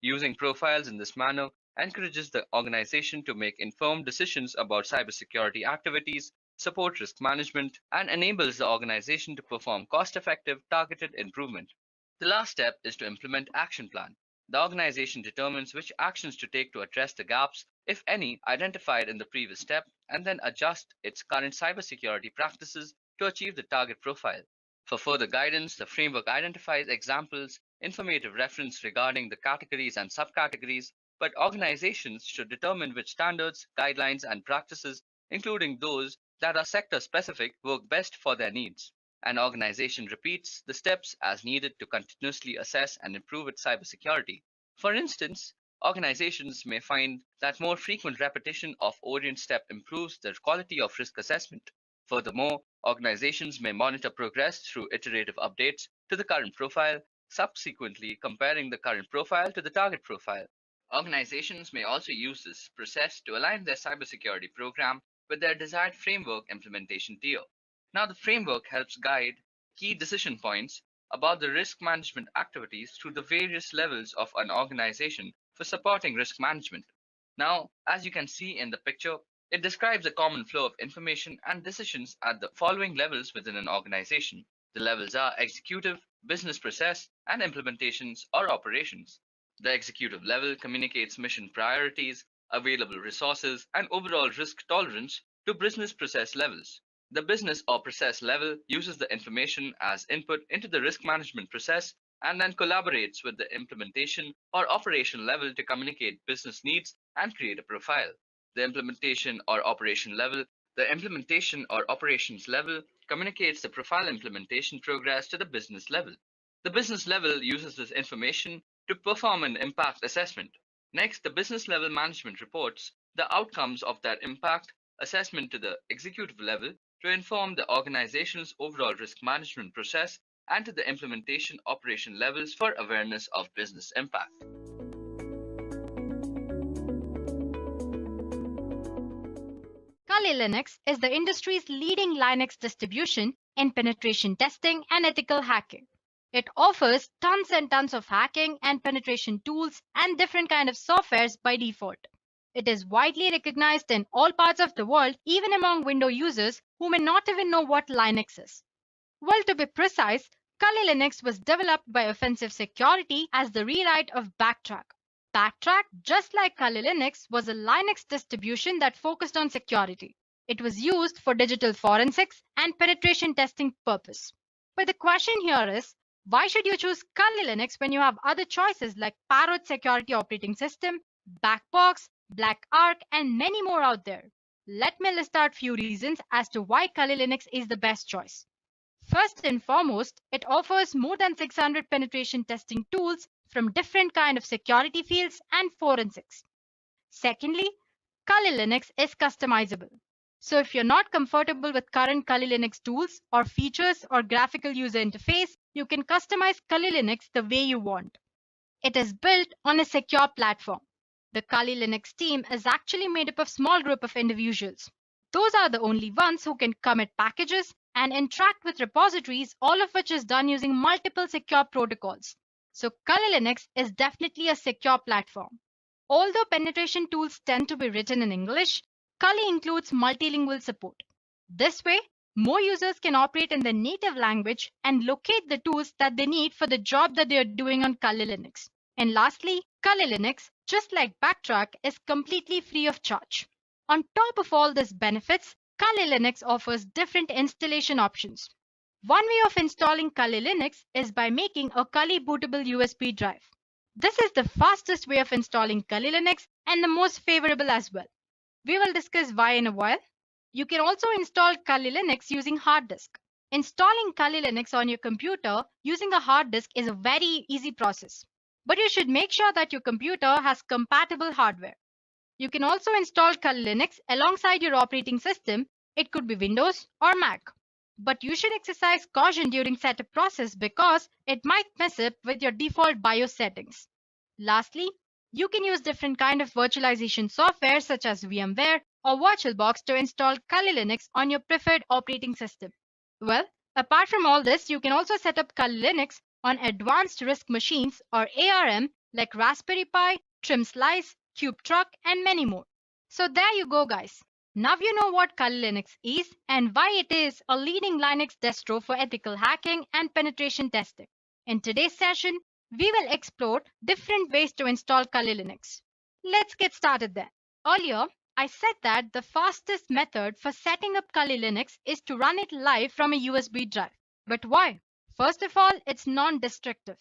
Using profiles in this manner encourages the organization to make informed decisions about cybersecurity activities, support risk management, and enables the organization to perform cost-effective, targeted improvement. The last step is to implement action plan. The organization determines which actions to take to address the gaps, if any, identified in the previous step, and then adjust its current cybersecurity practices to achieve the target profile. For further guidance, the framework identifies examples, informative reference regarding the categories and subcategories, but organizations should determine which standards, guidelines, and practices, including those that are sector specific, work best for their needs. An organization repeats the steps as needed to continuously assess and improve its cybersecurity. For instance, organizations may find that more frequent repetition of orient step improves the quality of risk assessment. Furthermore, organizations may monitor progress through iterative updates to the current profile, subsequently comparing the current profile to the target profile. Organizations may also use this process to align their cybersecurity program with their desired framework implementation tier. Now, the framework helps guide key decision points about the risk management activities through the various levels of an organization for supporting risk management. Now, as you can see in the picture, it describes a common flow of information and decisions at the following levels within an organization. The levels are executive, business process, and implementations or operations. The executive level communicates mission priorities, available resources, and overall risk tolerance to business process levels. The business or process level uses the information as input into the risk management process and then collaborates with the implementation or operation level to communicate business needs and create a profile. The implementation or operations level communicates the profile implementation progress to the business level. The business level uses this information to perform an impact assessment. Next, the business level management reports the outcomes of that impact assessment to the executive level to inform the organization's overall risk management process and to the implementation operation levels for awareness of business impact. Kali Linux is the industry's leading Linux distribution in penetration testing and ethical hacking. It offers tons and tons of hacking and penetration tools and different kind of softwares by default. It is widely recognized in all parts of the world, even among Windows users who may not even know what Linux is. Well, to be precise, Kali Linux was developed by Offensive Security as the rewrite of Backtrack. Backtrack, just like Kali Linux, was a Linux distribution that focused on security. It was used for digital forensics and penetration testing purpose. But the question here is, why should you choose Kali Linux when you have other choices like Parrot Security Operating System, Backbox, Black Arc, and many more out there? Let me list out few reasons as to why Kali Linux is the best choice. First and foremost, it offers more than 600 penetration testing tools from different kind of security fields and forensics. Secondly, Kali Linux is customizable. So if you're not comfortable with current Kali Linux tools or features or graphical user interface, you can customize Kali Linux the way you want. It is built on a secure platform. The Kali Linux team is actually made up of a small group of individuals. Those are the only ones who can commit packages and interact with repositories, all of which is done using multiple secure protocols. So Kali Linux is definitely a secure platform. Although penetration tools tend to be written in English, Kali includes multilingual support. This way, more users can operate in their native language and locate the tools that they need for the job that they are doing on Kali Linux. And lastly, Kali Linux, just like Backtrack, is completely free of charge. On top of all these benefits, Kali Linux offers different installation options. One way of installing Kali Linux is by making a Kali bootable USB drive. This is the fastest way of installing Kali Linux and the most favorable as well. We will discuss why in a while. You can also install Kali Linux using hard disk. Installing Kali Linux on your computer using a hard disk is a very easy process. But you should make sure that your computer has compatible hardware. You can also install Kali Linux alongside your operating system. It could be Windows or Mac. but you should exercise caution during setup process because it might mess up with your default BIOS settings. Lastly, you can use different kind of virtualization software such as VMware or VirtualBox to install Kali Linux on your preferred operating system. Well, apart from all this, you can also set up Kali Linux on advanced RISC machines or ARM like Raspberry Pi, Trim Slice, Cube Truck, and many more. So there you go, guys. Now you know what Kali Linux is and why it is a leading Linux distro for ethical hacking and penetration testing. In today's session, we will explore different ways to install Kali Linux. Let's get started then. Earlier, I said that the fastest method for setting up Kali Linux is to run it live from a USB drive. But why? First of all, it's non-destructive.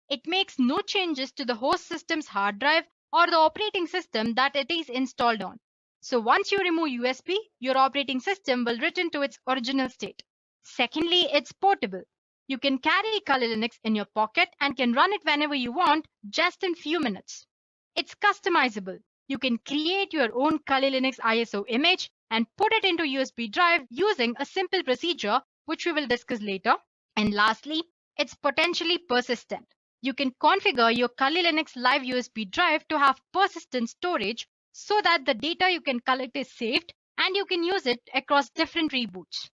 It makes no changes to the host system's hard drive or the operating system that it is installed on. So once you remove USB, your operating system will return to its original state. Secondly, it's portable. You can carry Kali Linux in your pocket and can run it whenever you want, just in few minutes. It's customizable. You can create your own Kali Linux ISO image and put it into USB drive using a simple procedure, which we will discuss later. And lastly, it's potentially persistent. You can configure your Kali Linux live USB drive to have persistent storage so that the data you can collect is saved and you can use it across different reboots.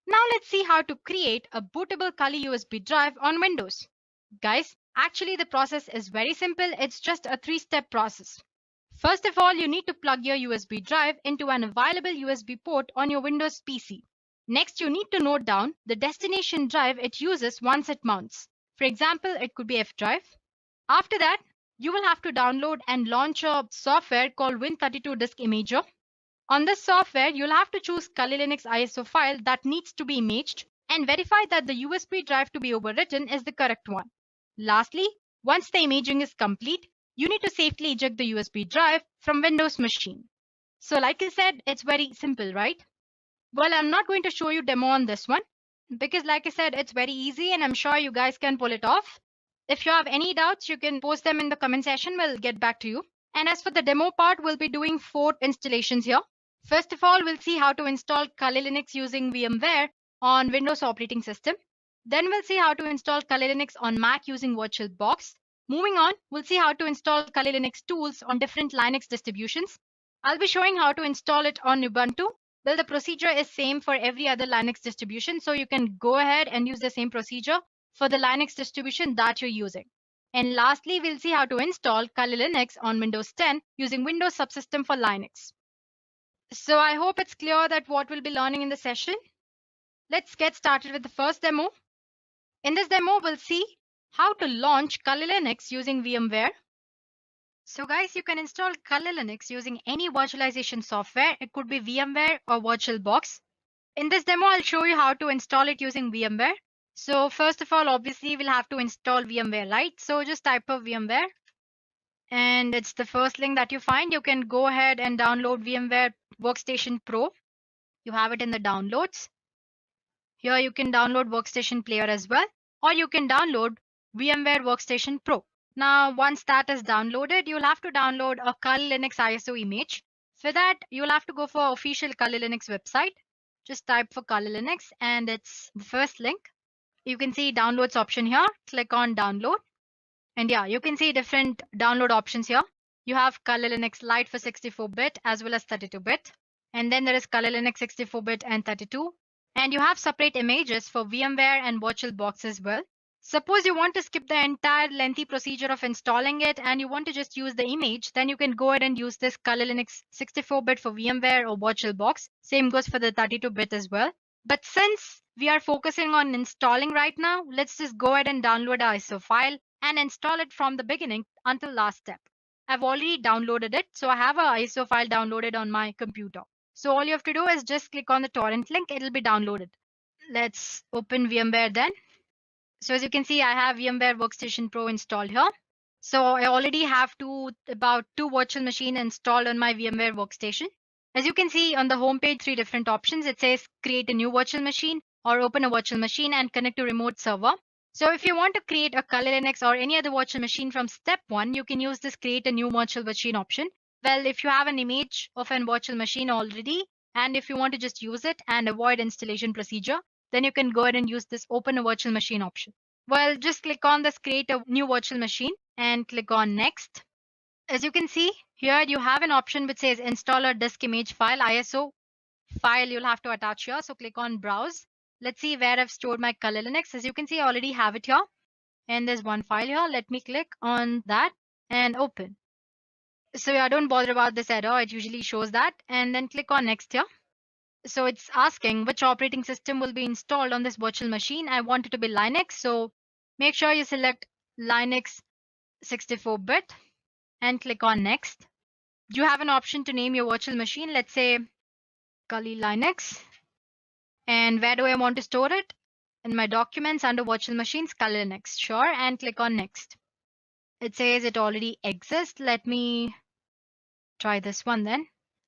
Now let's see how to create a bootable Kali USB drive on Windows. Guys, actually the process is very simple. It's just a 3-step process. First of all, you need to plug your USB drive into an available USB port on your Windows PC. Next, you need to note down the destination drive it uses once it mounts. For example, it could be F drive. After that, you will have to download and launch a software called Win32 Disk Imager. On this software, you'll have to choose Kali Linux ISO file that needs to be imaged and verify that the USB drive to be overwritten is the correct one. Lastly, once the imaging is complete, you need to safely eject the USB drive from Windows machine. So like I said, it's very simple, right? Well, I'm not going to show you demo on this one because like I said, it's very easy and I'm sure you guys can pull it off. If you have any doubts, you can post them in the comment section. We'll get back to you. And as for the demo part, we'll be doing 4 installations here. First of all, we'll see how to install Kali Linux using VMware on Windows operating system. Then we'll see how to install Kali Linux on Mac using VirtualBox. Moving on, we'll see how to install Kali Linux tools on different Linux distributions. I'll be showing how to install it on Ubuntu. Well, the procedure is same for every other Linux distribution, so you can go ahead and use the same procedure for the Linux distribution that you're using. And lastly, we'll see how to install Kali Linux on Windows 10 using Windows Subsystem for Linux. So I hope it's clear that what we'll be learning in the session. Let's get started with the first demo. In this demo, we'll see how to launch Kali Linux using VMware. So guys, you can install Kali Linux using any virtualization software. It could be VMware or VirtualBox. In this demo, I'll show you how to install it using VMware. So first of all, obviously, we'll have to install VMware, right? So just type of VMware. And it's the first link that you find. You can go ahead and download VMware Workstation Pro. You have it in the downloads. Here you can download Workstation Player as well. Or you can download VMware Workstation Pro. Now, once that is downloaded, you'll have to download a Kali Linux ISO image. For that, you'll have to go for official Kali Linux website. Just type for Kali Linux and it's the first link. You can see downloads option here. Click on download. And yeah, you can see different download options here. You have Kali Linux Lite for 64-bit as well as 32-bit. And then there is Kali Linux 64-bit and 32. And you have separate images for VMware and VirtualBox as well. Suppose you want to skip the entire lengthy procedure of installing it and you want to just use the image, then you can go ahead and use this Kali Linux 64-bit for VMware or VirtualBox. Same goes for the 32-bit as well. But since we are focusing on installing right now, let's just go ahead and download the ISO file and install it from the beginning until last step. I've already downloaded it, so I have an ISO file downloaded on my computer. So all you have to do is just click on the torrent link, it'll be downloaded. Let's open VMware then. So as you can see, I have VMware Workstation Pro installed here. So I already have about two virtual machines installed on my VMware Workstation. As you can see on the home page, 3 different options. It says create a new virtual machine or open a virtual machine and connect to remote server. So if you want to create a Kali Linux or any other virtual machine from step 1, you can use this create a new virtual machine option. Well, if you have an image of a virtual machine already, and if you want to just use it and avoid installation procedure, then you can go ahead and use this open a virtual machine option. Well, just click on this create a new virtual machine and click on next. As you can see here, you have an option which says install a disk image file, ISO file you'll have to attach here. So click on browse. Let's see where I've stored my Kali Linux. As you can see, I already have it here. And there's one file here. Let me click on that and open. So yeah, don't bother about this error. It usually shows that. And then click on next here. So it's asking which operating system will be installed on this virtual machine. I want it to be Linux. So make sure you select Linux 64-bit and click on next. You have an option to name your virtual machine. Let's say Kali Linux. And where do I want to store it? In my documents under virtual machines, Kali Linux. Sure, and click on next. It says it already exists. Let me try this one then.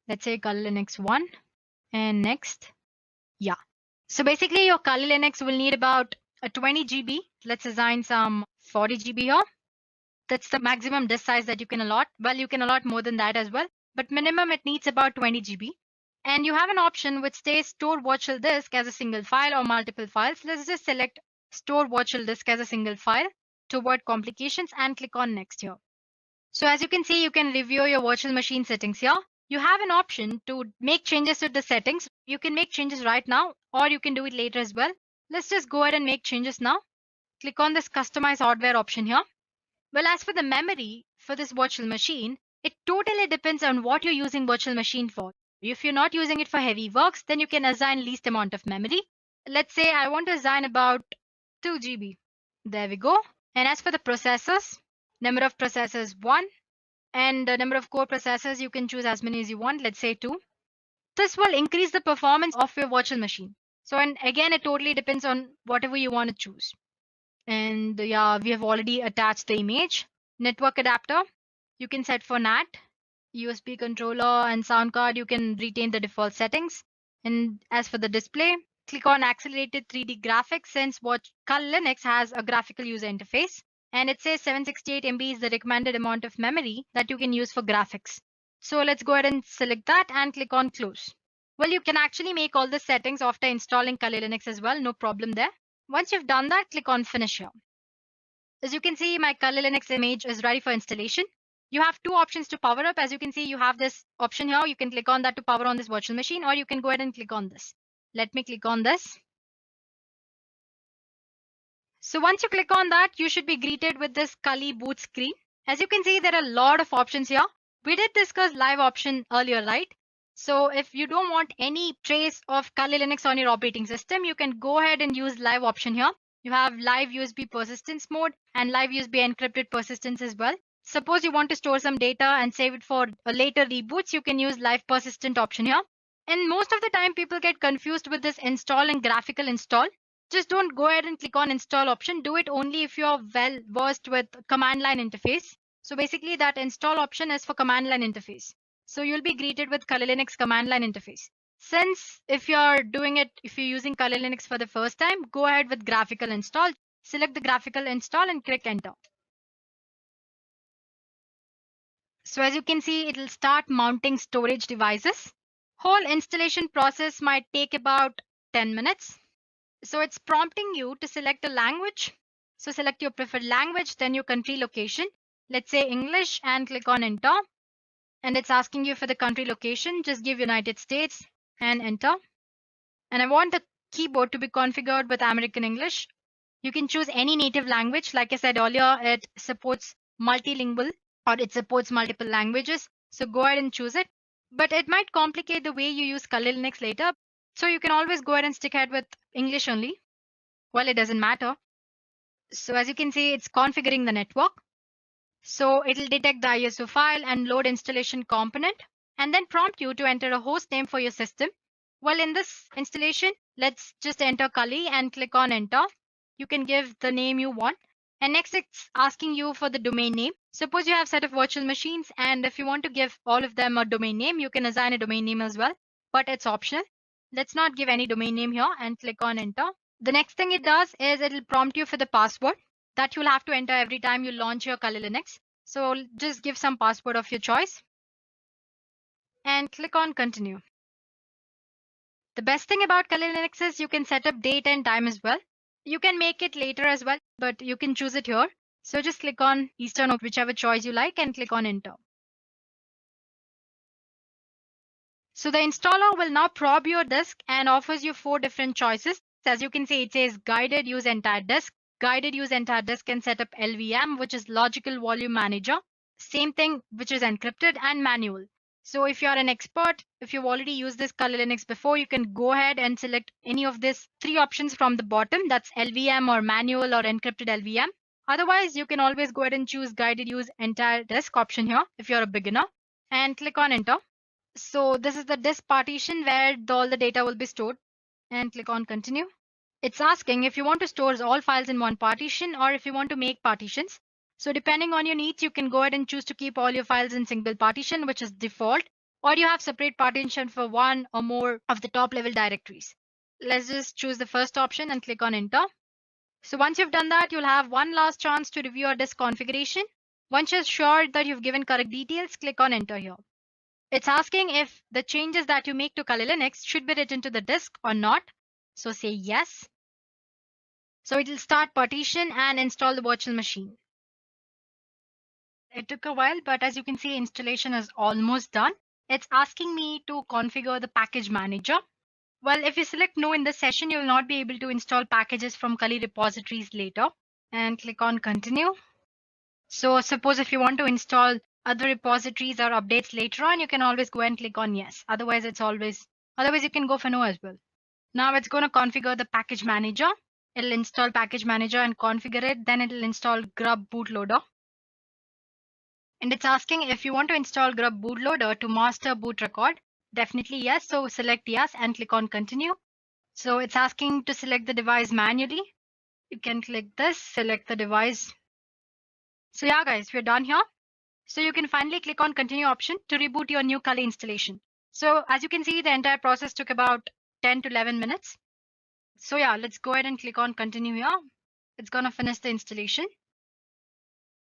Let's say Kali Linux 1 and next. Yeah. So basically your Kali Linux will need about a 20 GB. Let's assign some 40 GB here. That's the maximum disk size that you can allot. Well, you can allot more than that as well, but minimum it needs about 20 GB. And you have an option which says store virtual disk as a single file or multiple files. Let's just select store virtual disk as a single file to avoid complications and click on next here. So as you can see, you can review your virtual machine settings here. You have an option to make changes to the settings. You can make changes right now or you can do it later as well. Let's just go ahead and make changes now. Click on this customize hardware option here. Well, as for the memory for this virtual machine, it totally depends on what you're using virtual machine for. If you're not using it for heavy works, then you can assign least amount of memory. Let's say I want to assign about 2 GB. There we go. And as for the processors, number of processors 1 and the number of core processors, you can choose as many as you want. Let's say 2. This will increase the performance of your virtual machine. So, and again, it totally depends on whatever you want to choose. And yeah, we have already attached the image. Network adapter, you can set for NAT. USB controller and sound card, you can retain the default settings. And as for the display, click on accelerated 3D graphics since Kali Linux has a graphical user interface. And it says 768 MB is the recommended amount of memory that you can use for graphics. So let's go ahead and select that and click on close. Well, you can actually make all the settings after installing Kali Linux as well, no problem there. Once you've done that, click on finish here. As you can see, my Kali Linux image is ready for installation. You have two options to power up. As you can see, you have this option here. You can click on that to power on this virtual machine, or you can go ahead and click on this. Let me click on this. So once you click on that, you should be greeted with this Kali boot screen. As you can see, there are a lot of options here. We did discuss live option earlier, right? So if you don't want any trace of Kali Linux on your operating system, you can go ahead and use live option here. You have live USB persistence mode and live USB encrypted persistence as well. Suppose you want to store some data and save it for a later reboots, you can use live persistent option here. And most of the time people get confused with this install and graphical install. Just don't go ahead and click on install option. Do it only if you're well versed with command line interface. So basically that install option is for command line interface. So you'll be greeted with Kali Linux command line interface. Since if you're using Kali Linux for the first time, go ahead with graphical install. Select the graphical install and click enter. So as you can see, it will start mounting storage devices. Whole installation process might take about 10 minutes. So it's prompting you to select a language. So select your preferred language, then your country location. Let's say English and click on enter. And it's asking you for the country location. Just give United States and enter. And I want the keyboard to be configured with American English. You can choose any native language. Like I said earlier, it supports multilingual or it supports multiple languages. So go ahead and choose it. But it might complicate the way you use Kali Linux later. So you can always go ahead and stick ahead with English only. Well, it doesn't matter. So as you can see, it's configuring the network. So it'll detect the ISO file and load installation component and then prompt you to enter a host name for your system. Well, in this installation, let's just enter Kali and click on enter. You can give the name you want. And next it's asking you for the domain name. Suppose you have a set of virtual machines and if you want to give all of them a domain name, you can assign a domain name as well, but it's optional. Let's not give any domain name here and click on enter. The next thing it does is it'll prompt you for the password that you'll have to enter every time you launch your Kali Linux. So just give some password of your choice and click on continue. The best thing about Kali Linux is you can set up date and time as well. You can make it later as well, but you can choose it here. So just click on Eastern or whichever choice you like and click on enter. So the installer will now probe your disk and offers you 4 different choices. As you can see, it says guided use entire disk. Guided use entire disk can set up LVM, which is logical volume manager. Same thing, which is encrypted, and manual. So if you're an expert, if you've already used this Kali Linux before, you can go ahead and select any of these 3 options from the bottom. That's LVM or manual or encrypted LVM. Otherwise, you can always go ahead and choose guided use entire disk option here if you're a beginner and click on enter. So this is the disk partition where all the data will be stored and click on continue. It's asking if you want to store all files in one partition or if you want to make partitions. So depending on your needs, you can go ahead and choose to keep all your files in single partition, which is default, or you have separate partition for one or more of the top level directories. Let's just choose the first option and click on enter. So once you've done that, you'll have one last chance to review your disk configuration. Once you're sure that you've given correct details, click on enter here. It's asking if the changes that you make to Kali Linux should be written to the disk or not. So say yes. So it will start partition and install the virtual machine. It took a while, but as you can see, installation is almost done. It's asking me to configure the package manager. Well, if you select no in this session, you will not be able to install packages from Kali repositories later. And click on continue. So suppose if you want to install other repositories or updates later on, you can always go and click on yes. Otherwise you can go for no as well. Now it's going to configure the package manager. It'll install package manager and configure it. Then it'll install grub bootloader. And it's asking if you want to install grub bootloader to master boot record. Definitely yes. So select yes and click on continue. So it's asking to select the device manually. You can click this, select the device. So yeah guys, we're done here. So you can finally click on continue option to reboot your new Kali installation. So as you can see, the entire process took about 10 to 11 minutes. So yeah, let's go ahead and click on continue here. It's gonna finish the installation.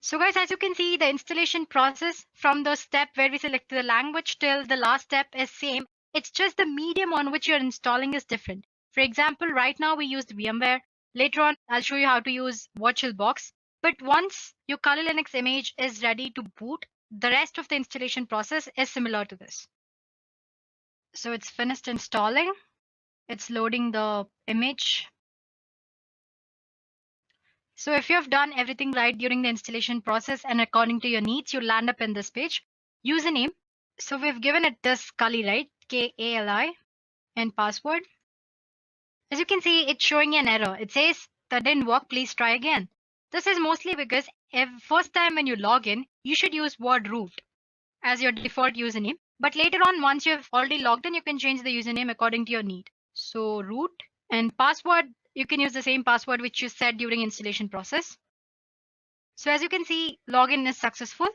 So guys, as you can see, the installation process from the step where we selected the language till the last step is same. It's just the medium on which you're installing is different. For example, right now we used VMware. Later on, I'll show you how to use VirtualBox. But once your Kali Linux image is ready to boot, the rest of the installation process is similar to this. So it's finished installing. It's loading the image. So if you have done everything right during the installation process and according to your needs, you'll land up in this page. Username. So we've given it this Kali, right? Kali and password. As you can see, it's showing an error. It says that didn't work. Please try again. This is mostly because first time when you log in, you should use word root as your default username. But later on, once you've already logged in, you can change the username according to your need. So root and password, you can use the same password which you set during installation process. So as you can see, login is successful.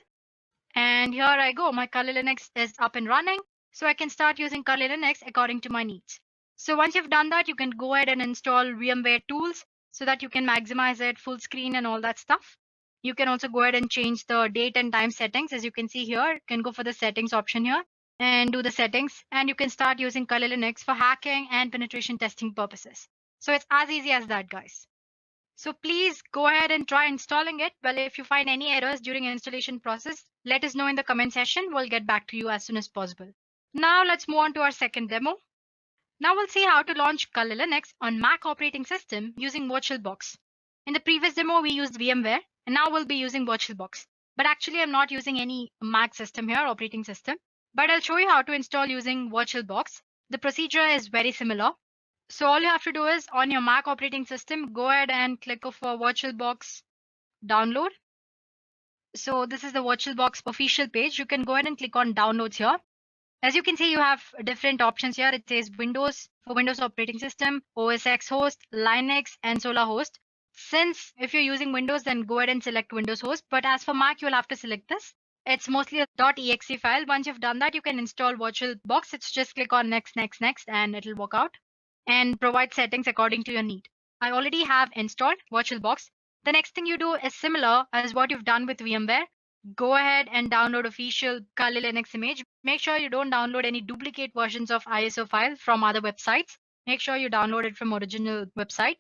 And here I go. My Kali Linux is up and running. So I can start using Kali Linux according to my needs. So once you've done that, you can go ahead and install VMware tools so that you can maximize it, full screen and all that stuff. You can also go ahead and change the date and time settings. As you can see here, you can go for the settings option here and do the settings. And you can start using Kali Linux for hacking and penetration testing purposes. So it's as easy as that, guys. So please go ahead and try installing it. Well, if you find any errors during installation process, let us know in the comment section. We'll get back to you as soon as possible. Now let's move on to our second demo. Now we'll see how to launch Kali Linux on Mac operating system using VirtualBox. In the previous demo, we used VMware, and now we'll be using VirtualBox. But actually, I'm not using any Mac system here, operating system. But I'll show you how to install using VirtualBox. The procedure is very similar. So all you have to do is on your Mac operating system, go ahead and click for VirtualBox download. So this is the VirtualBox official page. You can go ahead and click on downloads here. As you can see, you have different options here. It says Windows for Windows operating system, OS X host, Linux, and Solar host. Since if you're using Windows, then go ahead and select Windows host. But as for Mac, you'll have to select this. It's mostly a .exe file. Once you've done that, you can install VirtualBox. It's just click on next, and it'll work out and provide settings according to your need. I already have installed VirtualBox. The next thing you do is similar as what you've done with VMware. go ahead and download official Kali Linux image. Make sure you don't download any duplicate versions of ISO file from other websites. Make sure you download it from original website.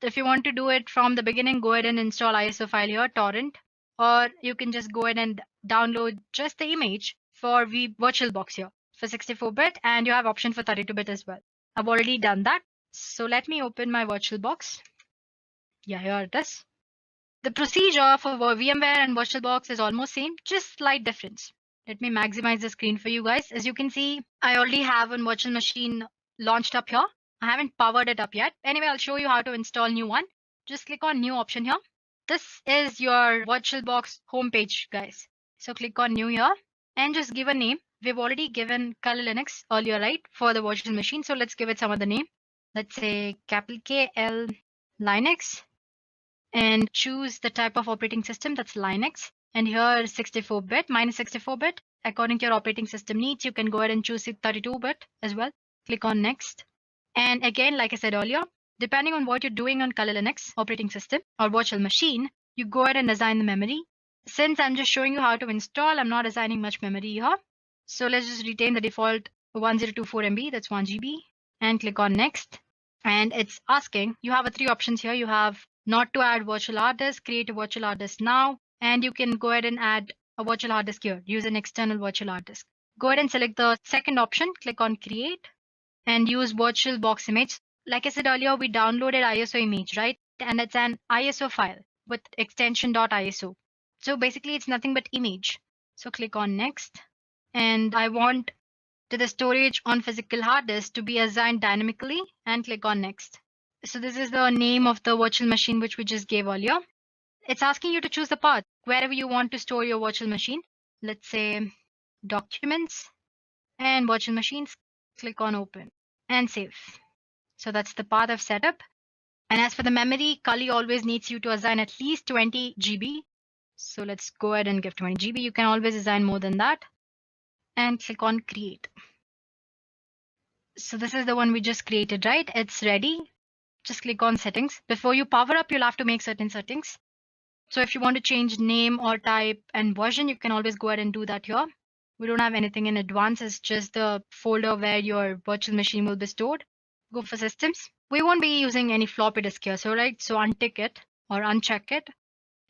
If you want to do it from the beginning, go ahead and install ISO file here, torrent, or you can just go ahead and download just the image for VirtualBox here for 64-bit, and you have option for 32-bit as well. I've already done that. So let me open my VirtualBox. Yeah, here it is. The procedure for VMware and VirtualBox is almost same, just slight difference. Let me maximize the screen for you guys. As you can see, I already have a virtual machine launched up here. I haven't powered it up yet. Anyway, I'll show you how to install new one. Just click on new option here. This is your VirtualBox homepage, guys. So click on new here and just give a name. We've already given Kali Linux earlier, right, for the virtual machine. So let's give it some other name. Let's say capital KL Linux, and choose the type of operating system, that's Linux. And here 64-bit, minus 64-bit. According to your operating system needs, you can go ahead and choose 32-bit as well. Click on next. And again, like I said earlier, depending on what you're doing on Kali Linux operating system or virtual machine, you go ahead and assign the memory. Since I'm just showing you how to install, I'm not assigning much memory here. So let's just retain the default 1024 MB, that's 1 GB, and click on next. And it's asking, you have three options here. You have not to add virtual hard disk, create a virtual hard disk now, and you can go ahead and add a virtual hard disk here, use an external virtual hard disk. Go ahead and select the second option, click on create, and use VirtualBox image. Like I said earlier, we downloaded ISO image, right? And it's an ISO file with extension .iso. So basically it's nothing but image. So click on next, and I want the storage on physical hard disk to be assigned dynamically, and click on next. So this is the name of the virtual machine which we just gave earlier. It's asking you to choose the path wherever you want to store your virtual machine. Let's say documents and virtual machines. Click on open and save. So that's the path I've set up. And as for the memory, Kali always needs you to assign at least 20 GB. So let's go ahead and give 20 GB. You can always assign more than that. And click on create. So this is the one we just created, right? It's ready. Just click on settings. Before you power up, you'll have to make certain settings. So if you want to change name or type and version, you can always go ahead and do that here. We don't have anything in advance. It's just the folder where your virtual machine will be stored. Go for systems. We won't be using any floppy disk here. So right, so untick it or uncheck it.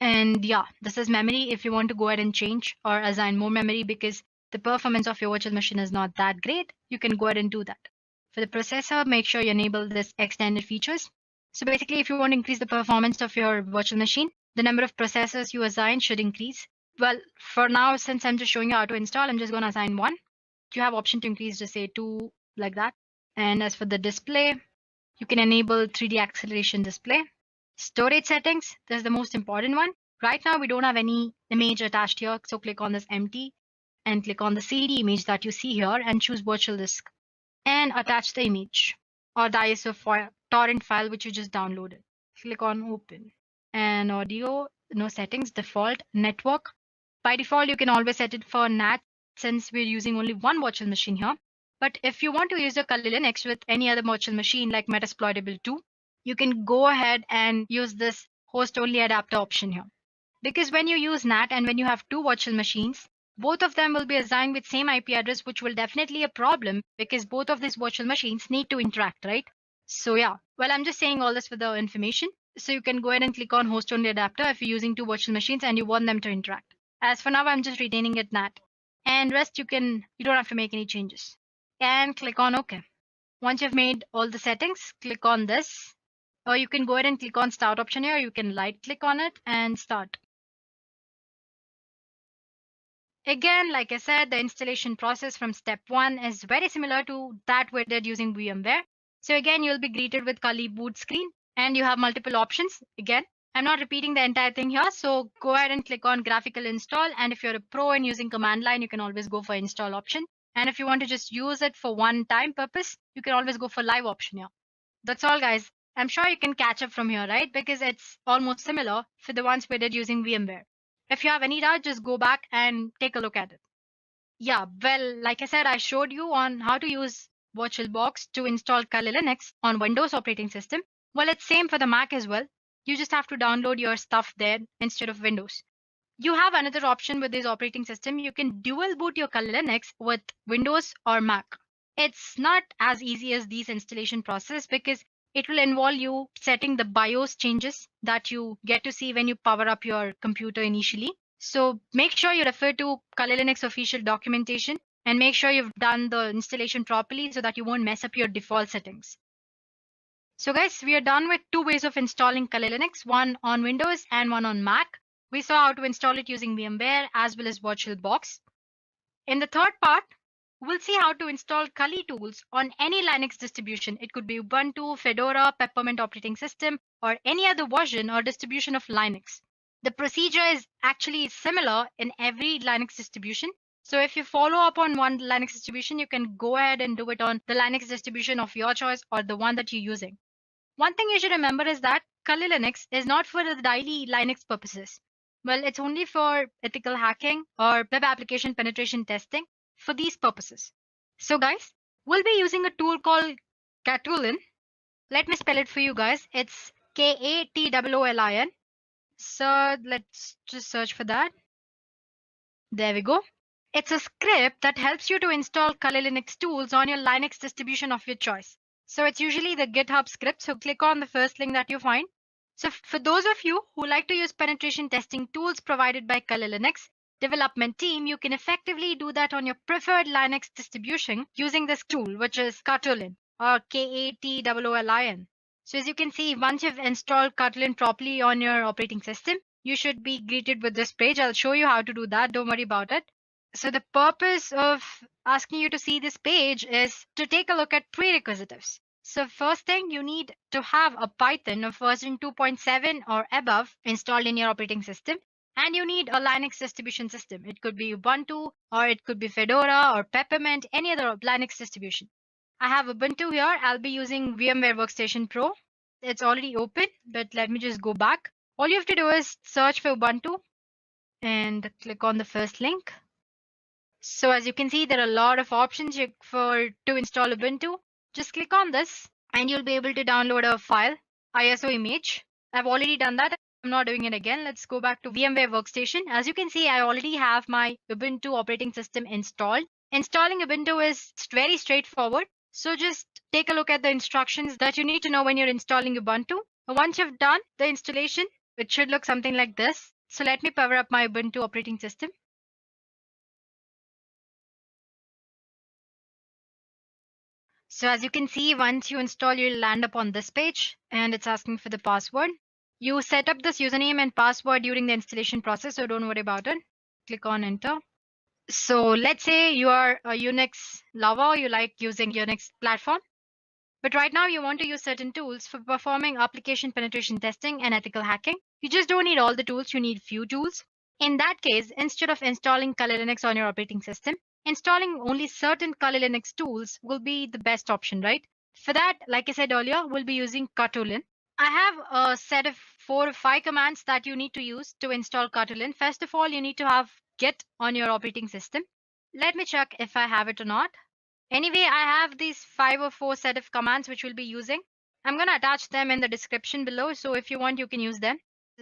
And yeah, this is memory. If you want to go ahead and change or assign more memory because the performance of your virtual machine is not that great, you can go ahead and do that. For the processor, make sure you enable this extended features. So basically, if you want to increase the performance of your virtual machine, the number of processors you assign should increase. Well, for now, since I'm just showing you how to install, I'm just going to assign one. You have option to increase to say 2, like that. And as for the display, you can enable 3D acceleration display. Storage settings, this is the most important one. Right now, we don't have any image attached here. So click on this empty and click on the CD image that you see here and choose virtual disk. And attach the image or the ISO file, torrent file which you just downloaded. Click on open. And audio, no settings, default, network. By default, you can always set it for NAT since we're using only one virtual machine here. But if you want to use the Kali Linux with any other virtual machine like Metasploitable 2, you can go ahead and use this host only adapter option here. Because when you use NAT and when you have two virtual machines, both of them will be assigned with same IP address, which will definitely a problem because both of these virtual machines need to interact, right? So yeah, well, I'm just saying all this for the information. So you can go ahead and click on host only adapter if you're using two virtual machines and you want them to interact. As for now, I'm just retaining it NAT. And rest you don't have to make any changes. And click on OK. Once you've made all the settings, click on this. Or you can go ahead and click on start option here. You can right click on it and start. Again, like I said, the installation process from step 1 is very similar to that we did using VMware. So again, you'll be greeted with Kali boot screen and you have multiple options. Again, I'm not repeating the entire thing here. So go ahead and click on graphical install. And if you're a pro and using command line, you can always go for install option. And if you want to just use it for one time purpose, you can always go for live option here. That's all, guys. I'm sure you can catch up from here, right? Because it's almost similar for the ones we did using VMware. If you have any doubt, just go back and take a look at it. Yeah, well, like I said, I showed you on how to use VirtualBox to install Kali Linux on Windows operating system. Well, it's same for the Mac as well. You just have to download your stuff there instead of Windows. You have another option with this operating system. You can dual boot your Kali Linux with Windows or Mac. It's not as easy as these installation process because it will involve you setting the BIOS changes that you get to see when you power up your computer initially. So make sure you refer to Kali Linux official documentation and make sure you've done the installation properly so that you won't mess up your default settings. So guys, we are done with two ways of installing Kali Linux, one on Windows and one on Mac. We saw how to install it using VMware as well as VirtualBox. In the third part, we'll see how to install Kali tools on any Linux distribution. It could be Ubuntu, Fedora, Peppermint operating system, or any other version or distribution of Linux. The procedure is actually similar in every Linux distribution. So if you follow up on one Linux distribution, you can go ahead and do it on the Linux distribution of your choice or the one that you're using. One thing you should remember is that Kali Linux is not for the daily Linux purposes. Well, it's only for ethical hacking or web application penetration testing for these purposes. So guys, we'll be using a tool called Katulin. Let me spell it for you guys. It's Katolin. So let's just search for that. There we go. It's a script that helps you to install Kali Linux tools on your Linux distribution of your choice. So it's usually the GitHub script. So click on the first link that you find. So for those of you who like to use penetration testing tools provided by Kali Linux development team, you can effectively do that on your preferred Linux distribution using this tool, which is Katolin or Katolin. So as you can see, once you've installed Katolin properly on your operating system, you should be greeted with this page. I'll show you how to do that. Don't worry about it. So the purpose of asking you to see this page is to take a look at prerequisites. So first thing, you need to have a Python of version 2.7 or above installed in your operating system. And you need a Linux distribution system. It could be Ubuntu or it could be Fedora or Peppermint, any other Linux distribution. I have Ubuntu here. I'll be using VMware Workstation Pro. It's already open, but let me just go back. All you have to do is search for Ubuntu and click on the first link. So as you can see, there are a lot of options to install Ubuntu. Just click on this and you'll be able to download a file, ISO image. I've already done that. I'm not doing it again. Let's go back to VMware Workstation. As you can see, I already have my Ubuntu operating system installed. Installing Ubuntu is very straightforward. So just take a look at the instructions that you need to know when you're installing Ubuntu. Once you've done the installation, it should look something like this. So let me power up my Ubuntu operating system. So as you can see, once you install, you'll land up on this page and it's asking for the password. You set up this username and password during the installation process, so don't worry about it. Click on enter. So let's say you are a Unix lover, you like using Unix platform, but right now you want to use certain tools for performing application penetration testing and ethical hacking. You just don't need all the tools, you need few tools. In that case, instead of installing Kali Linux on your operating system, installing only certain Kali Linux tools will be the best option, right? For that, like I said earlier, we'll be using Katolin. I have a set of 4 or 5 commands that you need to use to install Katolin. First of all, you need to have Git on your operating system. Let me check if I have it or not. Anyway, I have these 5 or 4 set of commands which we'll be using. I'm going to attach them in the description below. So if you want, you can use them.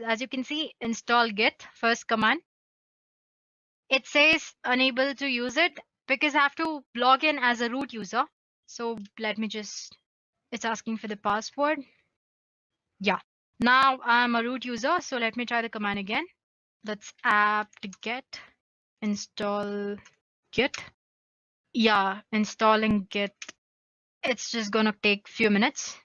As you can see, install Git, first command. It says unable to use it because I have to log in as a root user. So let me just, it's asking for the password. Yeah, now I'm a root user. So let me try the command again. That's apt-get install Git. Yeah, installing Git. It's just gonna take a few minutes.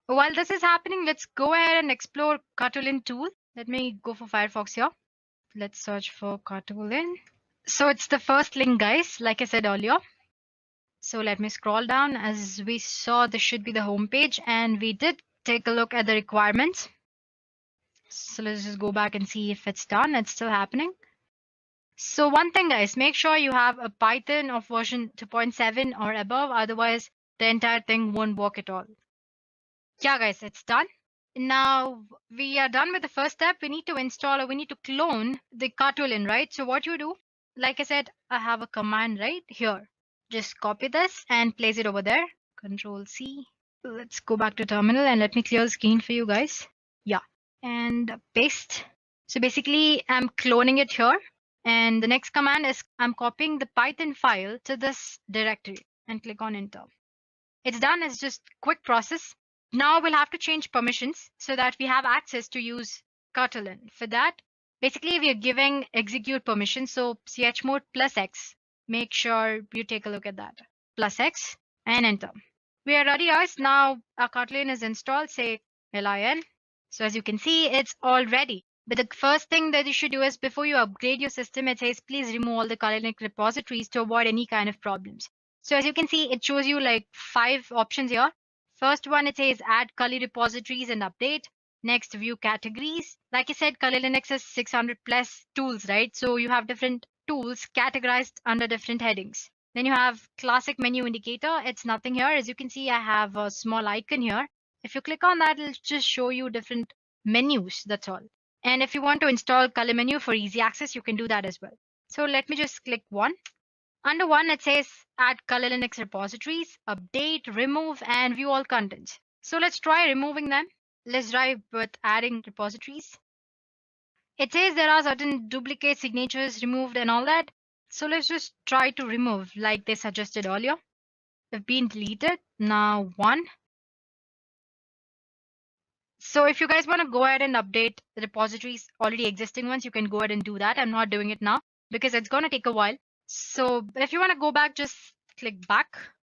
While this is happening, let's go ahead and explore Katolin tool. Let me go for Firefox here. Let's search for Katolin. So it's the first link, guys, like I said earlier. So let me scroll down. As we saw, this should be the home page, and we did take a look at the requirements. So let's just go back and see if it's done. It's still happening. So one thing, guys, make sure you have a Python of version 2.7 or above. Otherwise, the entire thing won't work at all. Yeah, guys, it's done. Now we are done with the first step. We need to install or we need to clone the Katolin, right? So what you do, like I said, I have a command right here. Just copy this and place it over there. Control C. Let's go back to terminal and let me clear the screen for you guys. Yeah, and paste. So basically I'm cloning it here. And the next command is I'm copying the Python file to this directory and click on enter. It's done. It's just quick process. Now we'll have to change permissions so that we have access to use Kotlin. For that, basically we are giving execute permission. So chmod plus X. Make sure you take a look at that. Plus X and enter. We are ready, guys. Now our Kotlin is installed. Say lin. So as you can see, it's all ready. But the first thing that you should do is before you upgrade your system, it says please remove all the Kotlin repositories to avoid any kind of problems. So as you can see, it shows you like 5 options here. First one, it says add Kali repositories and update. Next, view categories. Like I said, Kali Linux has 600 plus tools, right? So you have different tools categorized under different headings. Then you have classic menu indicator. It's nothing here. As you can see, I have a small icon here. If you click on that, it'll just show you different menus. That's all. And if you want to install Kali menu for easy access, you can do that as well. So let me just click one. Under one, it says add Kali Linux repositories, update, remove, and view all contents. So let's try removing them. Let's try with adding repositories. It says there are certain duplicate signatures removed and all that. So let's just try to remove like they suggested earlier. They've been deleted. Now one. So if you guys want to go ahead and update the repositories, already existing ones, you can go ahead and do that. I'm not doing it now because it's going to take a while. So if you want to go back, just click back.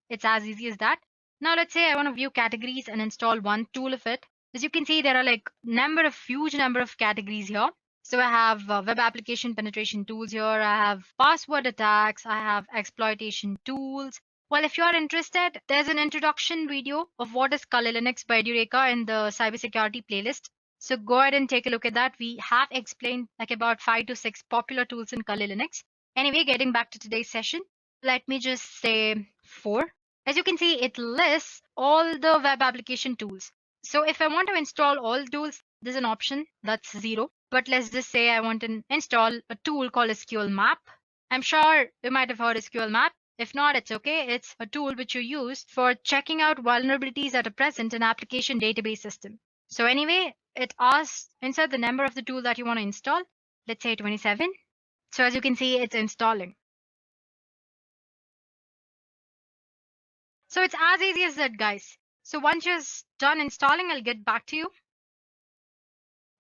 It's as easy as that. Now let's say I want to view categories and install one tool of it. As you can see, there are like huge number of categories here. So I have web application penetration tools here. I have password attacks. I have exploitation tools. Well, if you are interested, there's an introduction video of what is Kali Linux by Edureka in the cybersecurity playlist. So go ahead and take a look at that. We have explained like about 5 to 6 popular tools in Kali Linux. Anyway, getting back to today's session, let me just say 4. As you can see, it lists all the web application tools. So if I want to install all tools, there's an option that's 0. But let's just say I want to install a tool called SQL Map. I'm sure you might have heard SQL Map. If not, it's okay. It's a tool which you use for checking out vulnerabilities that are present in application database system. So anyway, it asks insert the number of the tool that you want to install. Let's say 27. So as you can see, it's installing. So it's as easy as that, guys. So once you're done installing, I'll get back to you.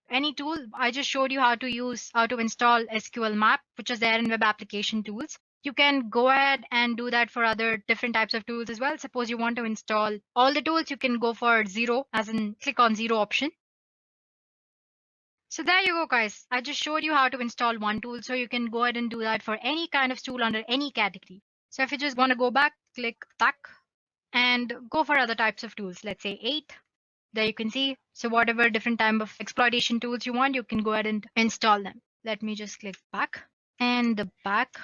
Any tool, I just showed you how to install SQL Map, which is there in web application tools. You can go ahead and do that for other different types of tools as well. Suppose you want to install all the tools, you can go for 0, as in click on 0 option. So there you go, guys. I just showed you how to install one tool. So you can go ahead and do that for any kind of tool under any category. So if you just want to go back, click back and go for other types of tools. Let's say 8. There you can see. So whatever different type of exploitation tools you want, you can go ahead and install them. Let me just click back and the back.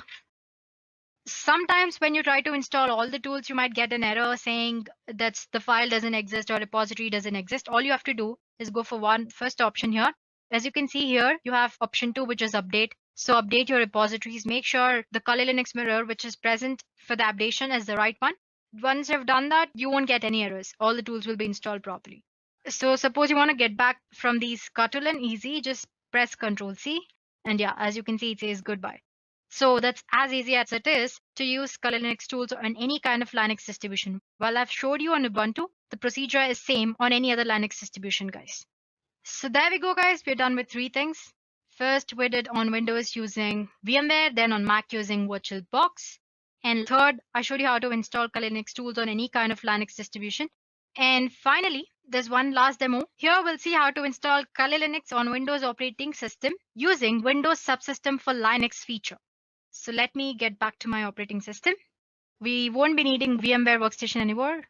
Sometimes when you try to install all the tools, you might get an error saying that the file doesn't exist or repository doesn't exist. All you have to do is go for first option here. As you can see here, you have option 2, which is update. So update your repositories. Make sure the Kali Linux mirror, which is present for the updation, is the right one. Once you've done that, you won't get any errors. All the tools will be installed properly. So suppose you want to get back from these Kotlin, easy, just press Ctrl C. And yeah, as you can see, it says goodbye. So that's as easy as it is to use Kali Linux tools on any kind of Linux distribution. While I've showed you on Ubuntu, the procedure is same on any other Linux distribution, guys. So there we go, guys. We're done with 3 things. First, we did on Windows using VMware, then on Mac using VirtualBox. And third, I showed you how to install Kali Linux tools on any kind of Linux distribution. And finally, there's one last demo. Here we'll see how to install Kali Linux on Windows operating system using Windows Subsystem for Linux feature. So let me get back to my operating system. We won't be needing VMware Workstation anymore.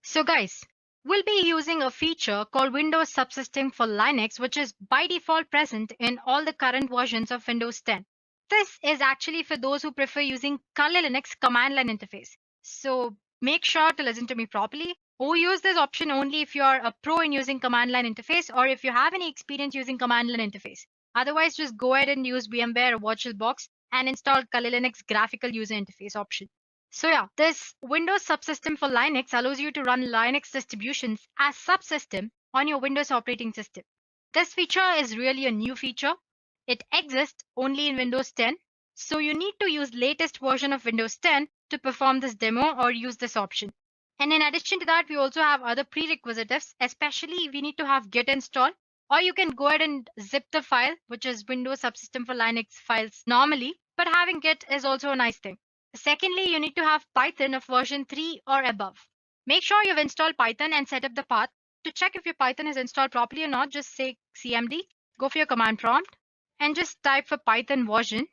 So guys, we'll be using a feature called Windows Subsystem for Linux, which is by default present in all the current versions of Windows 10. This is actually for those who prefer using Kali Linux command line interface. So make sure to listen to me properly. Or use this option only if you are a pro in using command line interface or if you have any experience using command line interface. Otherwise, just go ahead and use VMware or VirtualBox and install Kali Linux graphical user interface option. So yeah, this Windows Subsystem for Linux allows you to run Linux distributions as subsystem on your Windows operating system. This feature is really a new feature. It exists only in Windows 10. So you need to use latest version of Windows 10 to perform this demo or use this option. And in addition to that, we also have other prerequisites, especially we need to have git install, or you can go ahead and zip the file, which is Windows Subsystem for Linux files normally, but having git is also a nice thing. Secondly, you need to have Python of version 3 or above. Make sure you've installed Python and set up the path. To check if your Python is installed properly or not, just say cmd, go for your command prompt, and just type for Python version.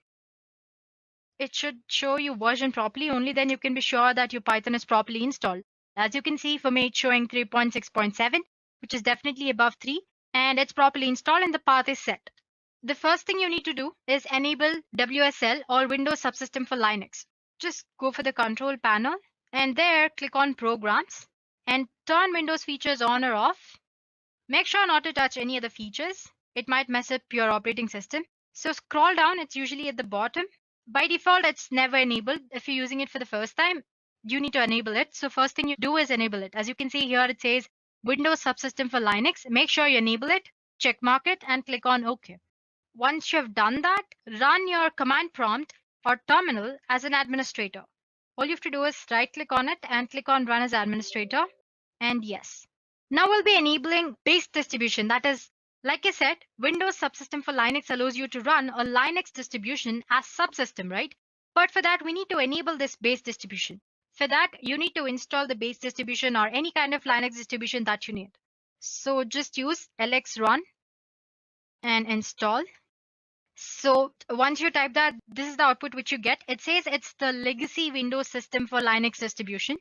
It should show you version properly, only then you can be sure that your Python is properly installed. As you can see, for me it's showing 3.6.7, which is definitely above 3, and it's properly installed and the path is set. The first thing you need to do is enable WSL or Windows Subsystem for Linux. Just go for the control panel and there click on Programs and turn Windows features on or off. Make sure not to touch any other features. It might mess up your operating system. So scroll down, it's usually at the bottom. By default, it's never enabled. If you're using it for the first time, you need to enable it. So first thing you do is enable it. As you can see here, it says Windows Subsystem for Linux. Make sure you enable it, check mark it, and click on OK. Once you have done that, run your command prompt or terminal as an administrator. All you have to do is right click on it and click on Run as Administrator. And yes. Now we'll be enabling base distribution. That is, like I said, Windows Subsystem for Linux allows you to run a Linux distribution as subsystem, right? But for that, we need to enable this base distribution. For that, you need to install the base distribution or any kind of Linux distribution that you need. So just use lxrun and install. So once you type that, this is the output which you get. It says it's the legacy Windows system for Linux distribution.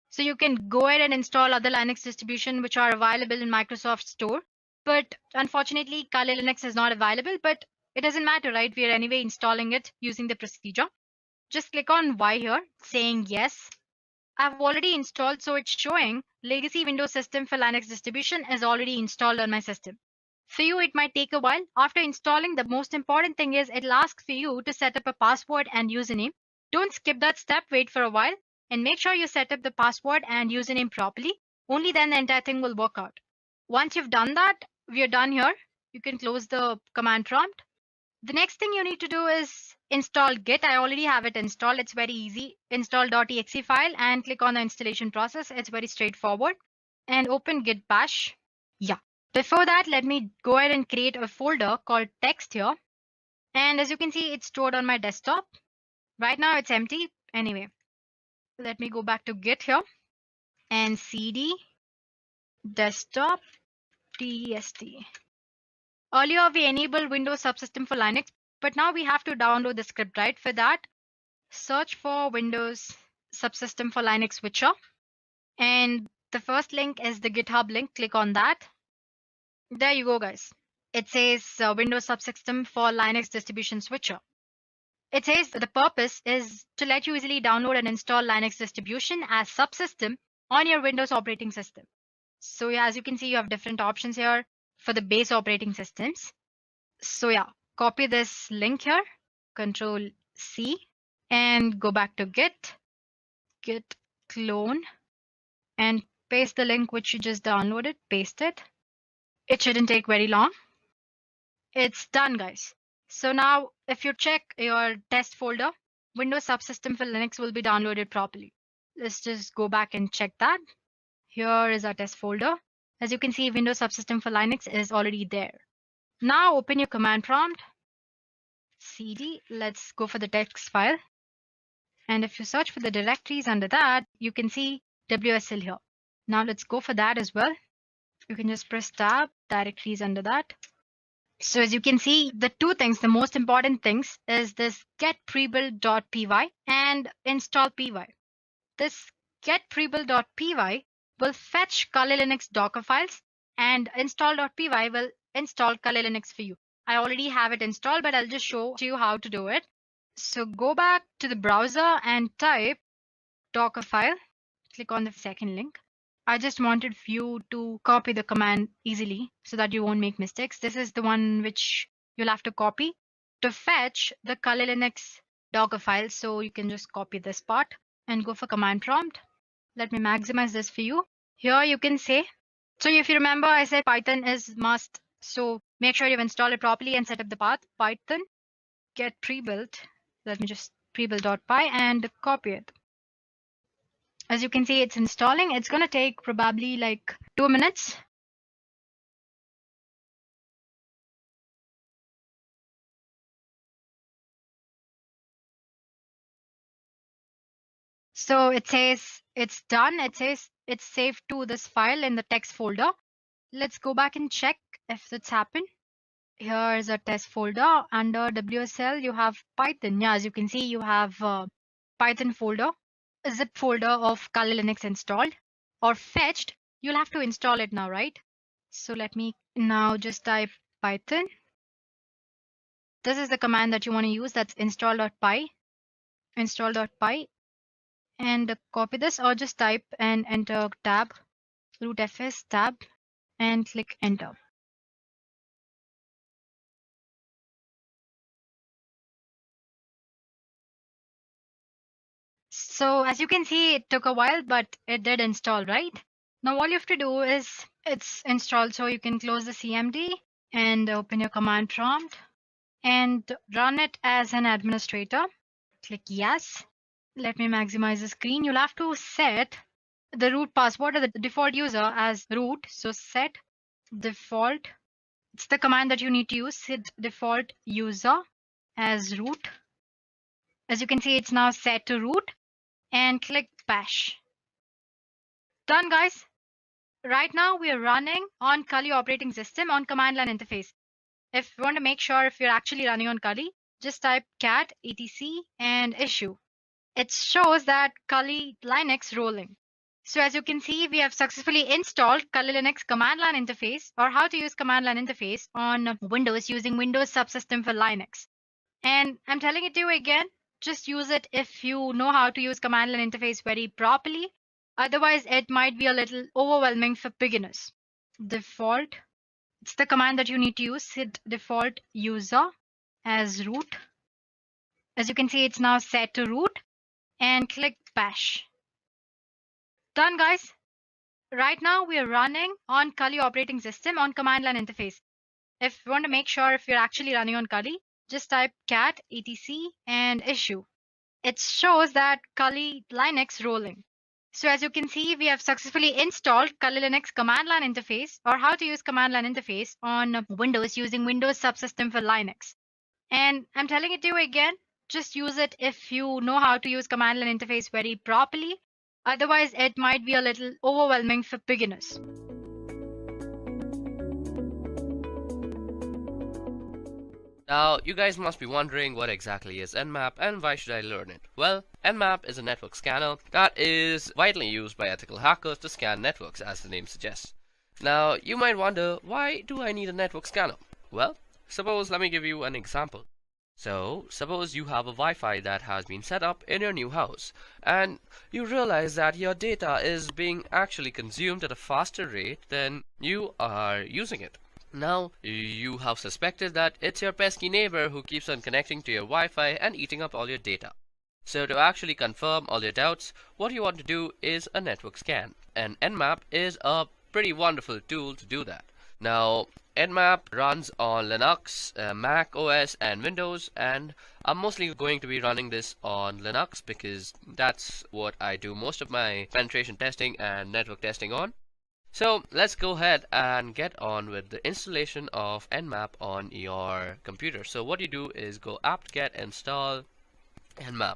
So you can go ahead and install other Linux distribution which are available in Microsoft Store. But unfortunately, Kali Linux is not available, but it doesn't matter, right? We are anyway installing it using the procedure. Just click on Y here saying yes. I've already installed, so it's showing legacy Windows system for Linux distribution is already installed on my system. For you, it might take a while. After installing, the most important thing is it'll ask for you to set up a password and username. Don't skip that step, wait for a while, and make sure you set up the password and username properly. Only then the entire thing will work out. Once you've done that, we are done here. You can close the command prompt. The next thing you need to do is install Git. I already have it installed. It's very easy. Install.exe file and click on the installation process. It's very straightforward. And open Git bash. Yeah. Before that, let me go ahead and create a folder called text here. And as you can see, it's stored on my desktop. Right now it's empty. Anyway, let me go back to Git here and cd desktop test. Earlier we enabled Windows Subsystem for Linux, but now we have to download the script, right? For that, search for Windows Subsystem for Linux switcher. And the first link is the GitHub link. Click on that. There you go, guys. It says Windows Subsystem for Linux distribution switcher. It says the purpose is to let you easily download and install Linux distribution as subsystem on your Windows operating system. So yeah, as you can see, you have different options here for the base operating systems. So yeah, copy this link here, Control C, and go back to Git clone, and paste the link which you just downloaded, paste it. It shouldn't take very long. It's done, guys. So now if you check your test folder, Windows Subsystem for Linux will be downloaded properly. Let's just go back and check that. Here is our test folder. As you can see, Windows Subsystem for Linux is already there. Now open your command prompt, cd, let's go for the text file. And if you search for the directories under that, you can see WSL here. Now let's go for that as well. You can just press tab, directories under that. So as you can see, the two things, the most important things is this get prebuild.py and install py. This get prebuild.py will fetch Kali Linux Docker files, and install.py will install Kali Linux for you. I already have it installed, but I'll just show you how to do it. So go back to the browser and type Docker file. Click on the second link. I just wanted you to copy the command easily so that you won't make mistakes. This is the one which you'll have to copy to fetch the Kali Linux Docker file. So you can just copy this part and go for command prompt. Let me maximize this for you. Here you can say, so if you remember, I said Python is must So make sure you've installed it properly and set up the path Python get pre-built. Let me just prebuild.py and copy it. As you can see, it's installing. It's going to take probably like 2 minutes. So it says it's done. It says it's saved to this file in the text folder. Let's go back and check if it's happened. Here is a test folder. Under WSL, you have Python. Yeah, as you can see, you have Python folder, a zip folder of Kali Linux installed or fetched. You'll have to install it now, right? So let me now just type Python. This is the command that you want to use. That's install.py, and copy this, or just type and enter tab, root fs tab, and click enter. So as you can see, it took a while, but it did install, right? Now all you have to do is it's installed, so you can close the CMD and open your command prompt and run it as an administrator. Click yes. Let me maximize the screen. You'll have to set the root password or the default user as root. So set default. It's the command that you need to use. Set default user as root. As you can see, it's now set to root, and click bash. Done, guys. Right now we are running on Kali operating system on command line interface. If you want to make sure if you're actually running on Kali, just type cat etc and issue. It shows that Kali Linux rolling. So as you can see, we have successfully installed Kali Linux command line interface, or how to use command line interface on Windows using Windows subsystem for Linux. And I'm telling it to you again, just use it if you know how to use command line interface very properly. Otherwise, it might be a little overwhelming for beginners. Default. It's the command that you need to use. Set default user as root. As you can see, it's now set to root, and click bash. Done, guys. Right now we are running on Kali operating system on command line interface. If you want to make sure if you're actually running on Kali, just type cat etc and issue. It shows that Kali Linux rolling. So as you can see, we have successfully installed Kali Linux command line interface, or how to use command line interface on Windows using Windows subsystem for Linux. And I'm telling it to you again, just use it if you know how to use command line interface very properly. Otherwise, it might be a little overwhelming for beginners. Now, you guys must be wondering what exactly is Nmap and why should I learn it? Well, Nmap is a network scanner that is widely used by ethical hackers to scan networks, as the name suggests. Now, you might wonder, why do I need a network scanner? Well, let me give you an example. So, suppose you have a Wi-Fi that has been set up in your new house, and you realize that your data is being actually consumed at a faster rate than you are using it. Now, you have suspected that it's your pesky neighbor who keeps on connecting to your Wi-Fi and eating up all your data. So to actually confirm all your doubts, what you want to do is a network scan. And Nmap is a pretty wonderful tool to do that. Now, Nmap runs on Linux, Mac OS and Windows, and I'm mostly going to be running this on Linux because that's what I do most of my penetration testing and network testing on. So let's go ahead and get on with the installation of Nmap on your computer. So what you do is go apt-get install Nmap.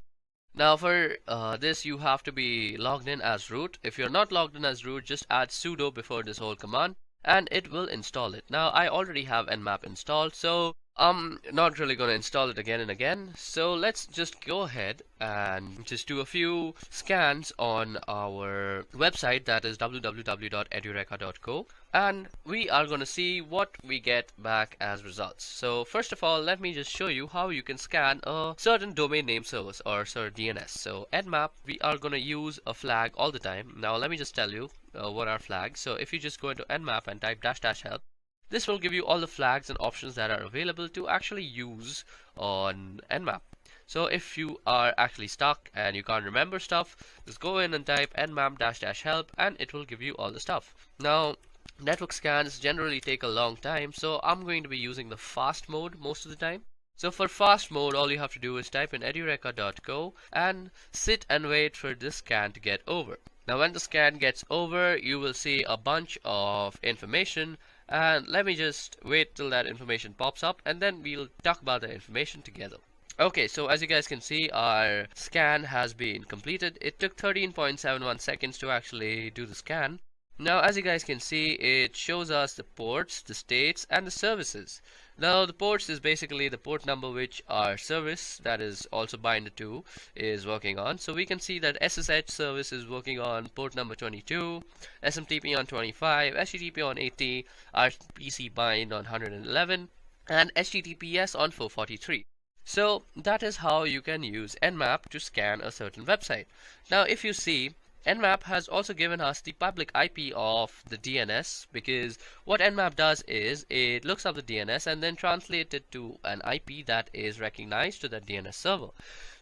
Now for this you have to be logged in as root. If you're not logged in as root, just add sudo before this whole command and it will install it. Now I already have Nmap installed, so I'm not really going to install it again and again. So let's just go ahead and just do a few scans on our website, that is www.edureka.co, and we are going to see what we get back as results. So first of all, let me just show you how you can scan a certain domain name service or DNS. So Nmap, we are going to use a flag all the time. Now let me just tell you what are flags. So if you just go into Nmap and type --help, this will give you all the flags and options that are available to actually use on Nmap. So if you are actually stuck and you can't remember stuff, just go in and type nmap --help and it will give you all the stuff. Now Network scans generally take a long time, so I'm going to be using the fast mode most of the time. So for fast mode, all you have to do is type in edureka.co and sit and wait for this scan to get over. Now when the scan gets over, you will see a bunch of information, and let me just wait till that information pops up and then we'll talk about the information together. Okay, so as you guys can see, our scan has been completed. It took 13.71 seconds to actually do the scan. Now, as you guys can see, it shows us the ports, the states, and the services. Now, the ports is basically the port number which our service, that is also binded to, is working on. So we can see that SSH service is working on port number 22, SMTP on 25, HTTP on 80, RPC bind on 111, and HTTPS on 443. So that is how you can use Nmap to scan a certain website. Now, if you see, Nmap has also given us the public IP of the DNS, because what Nmap does is it looks up the DNS and then translates it to an IP that is recognized to the DNS server.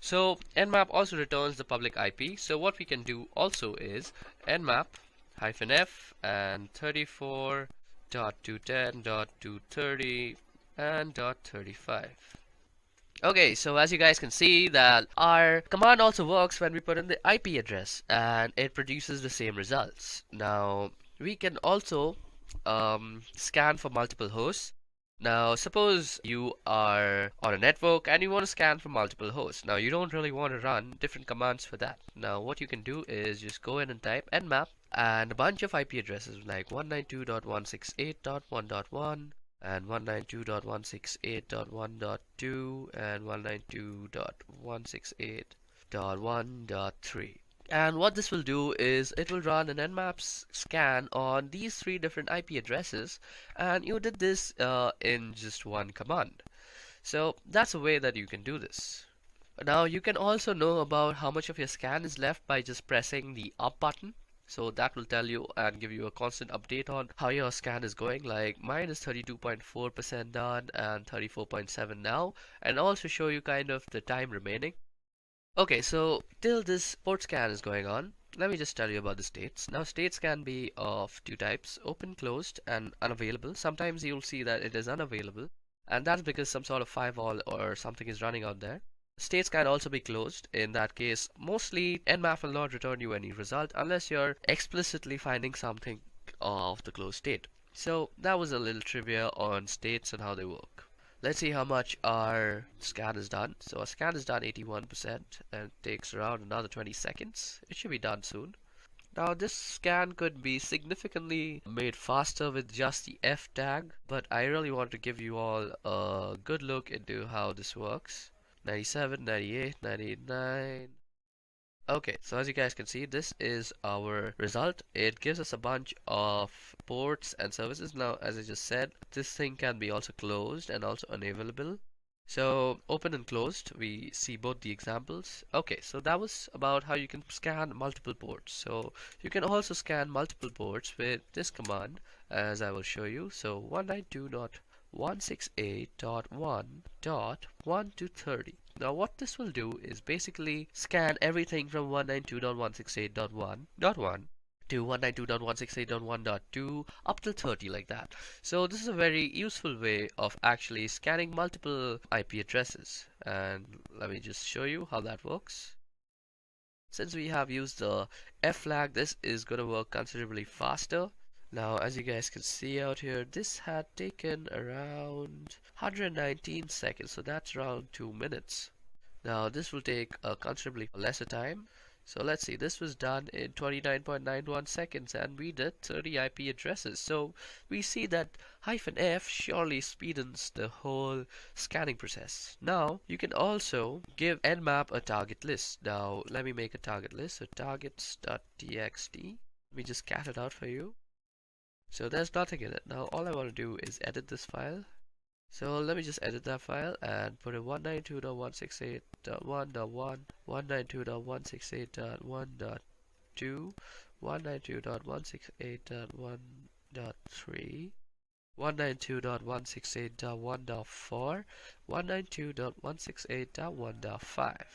So Nmap also returns the public IP. So what we can do also is Nmap -f and 34.210.230 and .35. Okay, so as you guys can see that our command also works when we put in the IP address and it produces the same results. Now we can also scan for multiple hosts. Now suppose you are on a network and you want to scan for multiple hosts. Now you don't really want to run different commands for that. Now what you can do is just go in and type nmap and a bunch of IP addresses like 192.168.1.1 and 192.168.1.2 and 192.168.1.3. And what this will do is it will run an nmap scan on these three different IP addresses, and you did this in just one command. So that's a way that you can do this. Now you can also know about how much of your scan is left by just pressing the up button. So that will tell you and give you a constant update on how your scan is going. Like mine is 32.4% done and 34.7 now, and also show you kind of the time remaining. Okay, so till this port scan is going on, let me just tell you about the states. Now states can be of two types: open, closed, and unavailable. Sometimes you'll see that it is unavailable, and that's because some sort of firewall or something is running out there. States can also be closed. In that case, mostly Nmap will not return you any result unless you're explicitly finding something of the closed state. So that was a little trivia on states and how they work. Let's see how much our scan is done. So our scan is done 81% and it takes around another 20 seconds. It should be done soon. Now this scan could be significantly made faster with just the F tag, but I really want to give you all a good look into how this works. 97, 98, 99. Okay, so as you guys can see, this is our result. It gives us a bunch of ports and services. Now, as I just said, this thing can be also closed and also unavailable. So open and closed, we see both the examples. Okay, so that was about how you can scan multiple ports. So you can also scan multiple ports with this command, as I will show you. So 192.168.1.1 to 30. Now what this will do is basically scan everything from 192.168.1.1 to 192.168.1.2 up till 30, like that. So this is a very useful way of actually scanning multiple IP addresses, and let me just show you how that works. Since we have used the F flag, this is going to work considerably faster. Now as you guys can see out here, this had taken around 119 seconds, so that's around 2 minutes. Now this will take a considerably lesser time. So let's see, this was done in 29.91 seconds and we did 30 IP addresses. So we see that -F surely speedens the whole scanning process. Now you can also give Nmap a target list. Now let me make a target list. So targets.txt. Let me just cat it out for you. So there's nothing in it. Now all I want to do is edit this file. So let me just edit that file and put in 192.168.1.1, 192.168.1.2, 192.168.1.3, 192.168.1.4, 192.168.1.5,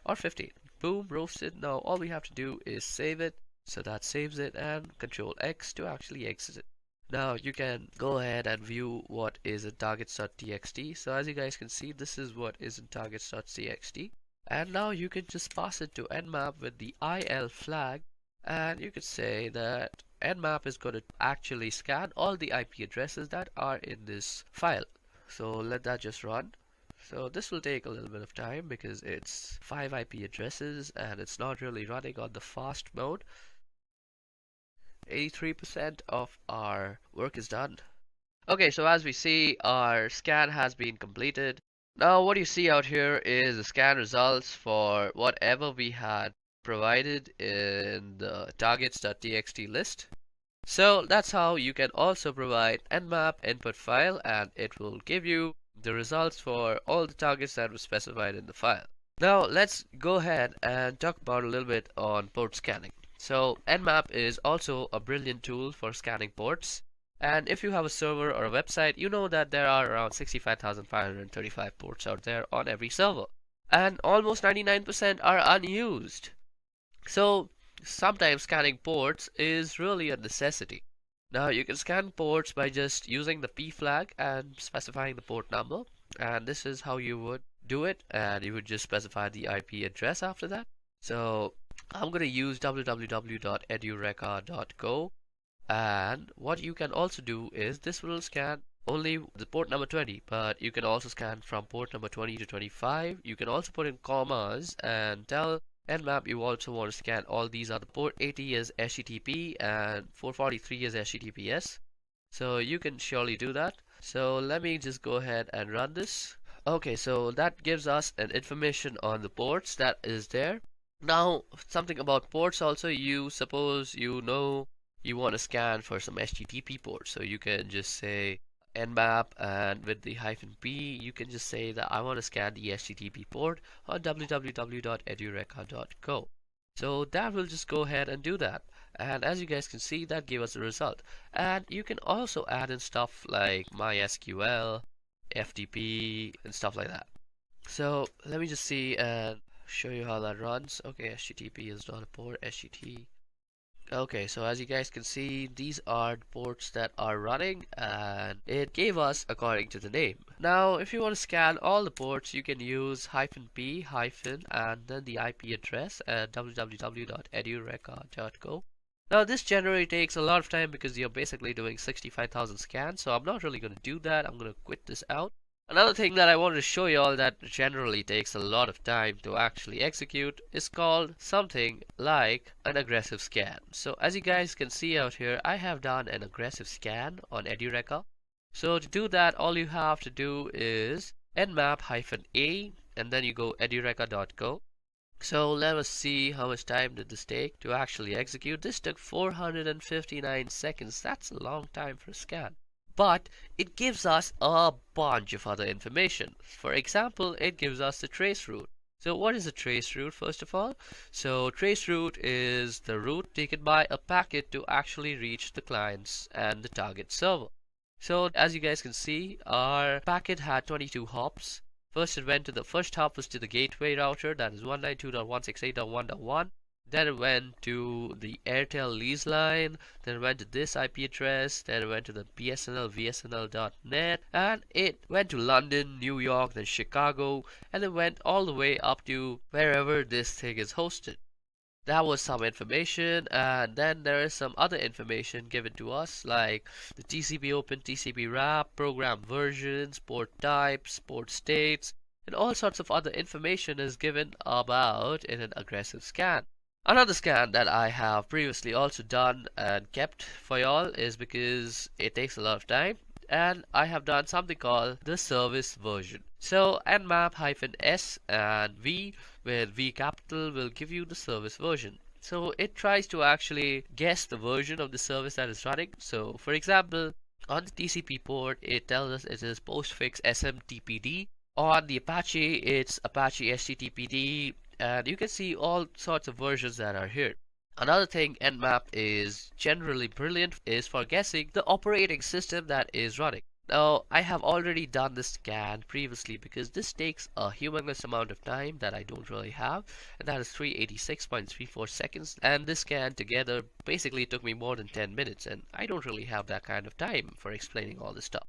or 15. Boom, roasted. Now all we have to do is save it. So that saves it, and Control X to actually exit it. Now you can go ahead and view what is in targets.txt. So as you guys can see, this is what is in targets.txt. And now you can just pass it to nmap with the IL flag, and you could say that nmap is going to actually scan all the IP addresses that are in this file. So let that just run. So this will take a little bit of time because it's 5 IP addresses and it's not really running on the fast mode. 83% of our work is done. Okay, so as we see, our scan has been completed. Now what you see out here is the scan results for whatever we had provided in the targets.txt list. So that's how you can also provide nmap input file, and it will give you the results for all the targets that were specified in the file. Now let's go ahead and talk about a little bit on port scanning. So nmap is also a brilliant tool for scanning ports. And if you have a server or a website, you know that there are around 65,535 ports out there on every server. And almost 99% are unused. So sometimes scanning ports is really a necessity. Now you can scan ports by just using the P flag and specifying the port number. And this is how you would do it. And you would just specify the IP address after that. So I'm going to use www.edureka.co. And what you can also do is this will scan only the port number 20, but you can also scan from port number 20 to 25. You can also put in commas and tell nmap you also want to scan all these other port. 80 is HTTP and 443 is HTTPS. So you can surely do that. So let me just go ahead and run this. Okay, so that gives us an information on the ports that is there. Now something about ports also. You suppose you know you want to scan for some HTTP ports, so you can just say nmap, and with the -p you can just say that I want to scan the HTTP port on www.edureka.co. So that will just go ahead and do that, and as you guys can see, that gave us a result. And you can also add in stuff like MySQL, FTP, and stuff like that. So let me just see and show you how that runs. Okay, HTTP is not a port. HTTP. Okay, so as you guys can see, these are the ports that are running, and it gave us according to the name. Now if you want to scan all the ports, you can use -p and then the IP address at www.edureka.co. Now this generally takes a lot of time because you're basically doing 65,000 scans, so I'm not really going to do that. I'm going to quit this out. Another thing that I wanted to show you all that generally takes a lot of time to actually execute is called something like an aggressive scan. So as you guys can see out here, I have done an aggressive scan on Edureka. So to do that, all you have to do is nmap-a and then you go edureka.co. So let us see how much time did this take to actually execute. This took 459 seconds. That's a long time for a scan. But it gives us a bunch of other information. For example, it gives us the trace route. So what is a trace route, first of all? So trace route is the route taken by a packet to actually reach the clients and the target server. So as you guys can see, our packet had 22 hops. First it went to the first hop was to the gateway router, that is 192.168.1.1. Then it went to the Airtel lease line, then it went to this IP address, then it went to the BSNL VSNL.net, and it went to London, New York, then Chicago, and it went all the way up to wherever this thing is hosted. That was some information, and then there is some other information given to us like the TCP open, TCP wrap, program versions, port types, port states, and all sorts of other information is given about in an aggressive scan. Another scan that I have previously also done and kept for y'all is because it takes a lot of time, and I have done something called the service version. So nmap-s and v with v capital will give you the service version. So it tries to actually guess the version of the service that is running. So for example, on the TCP port it tells us it is postfix SMTPD. On the Apache it's Apache HTTPD, and you can see all sorts of versions that are here. Another thing nmap is generally brilliant is for guessing the operating system that is running. Now, I have already done this scan previously because this takes a humongous amount of time that I don't really have, and that is 386.34 seconds. And this scan together basically took me more than 10 minutes, and I don't really have that kind of time for explaining all this stuff.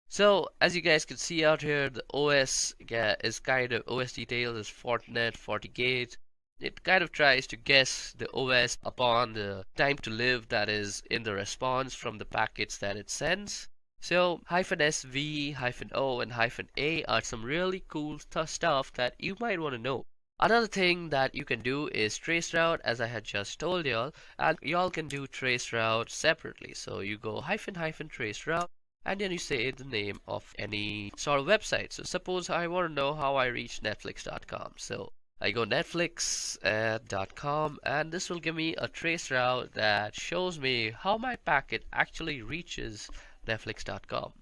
So, as you guys can see out here, the OS is kind of OS details is Fortinet, FortiGate. It kind of tries to guess the OS upon the time to live that is in the response from the packets that it sends. So -SV, -O, and -A are some really cool stuff that you might want to know. Another thing that you can do is traceroute, as I had just told y'all, and y'all can do traceroute separately. So you go -traceroute, and then you say the name of any sort of website. So suppose I want to know how I reach Netflix.com. So I go netflix.com, and this will give me a traceroute that shows me how my packet actually reaches Netflix.com.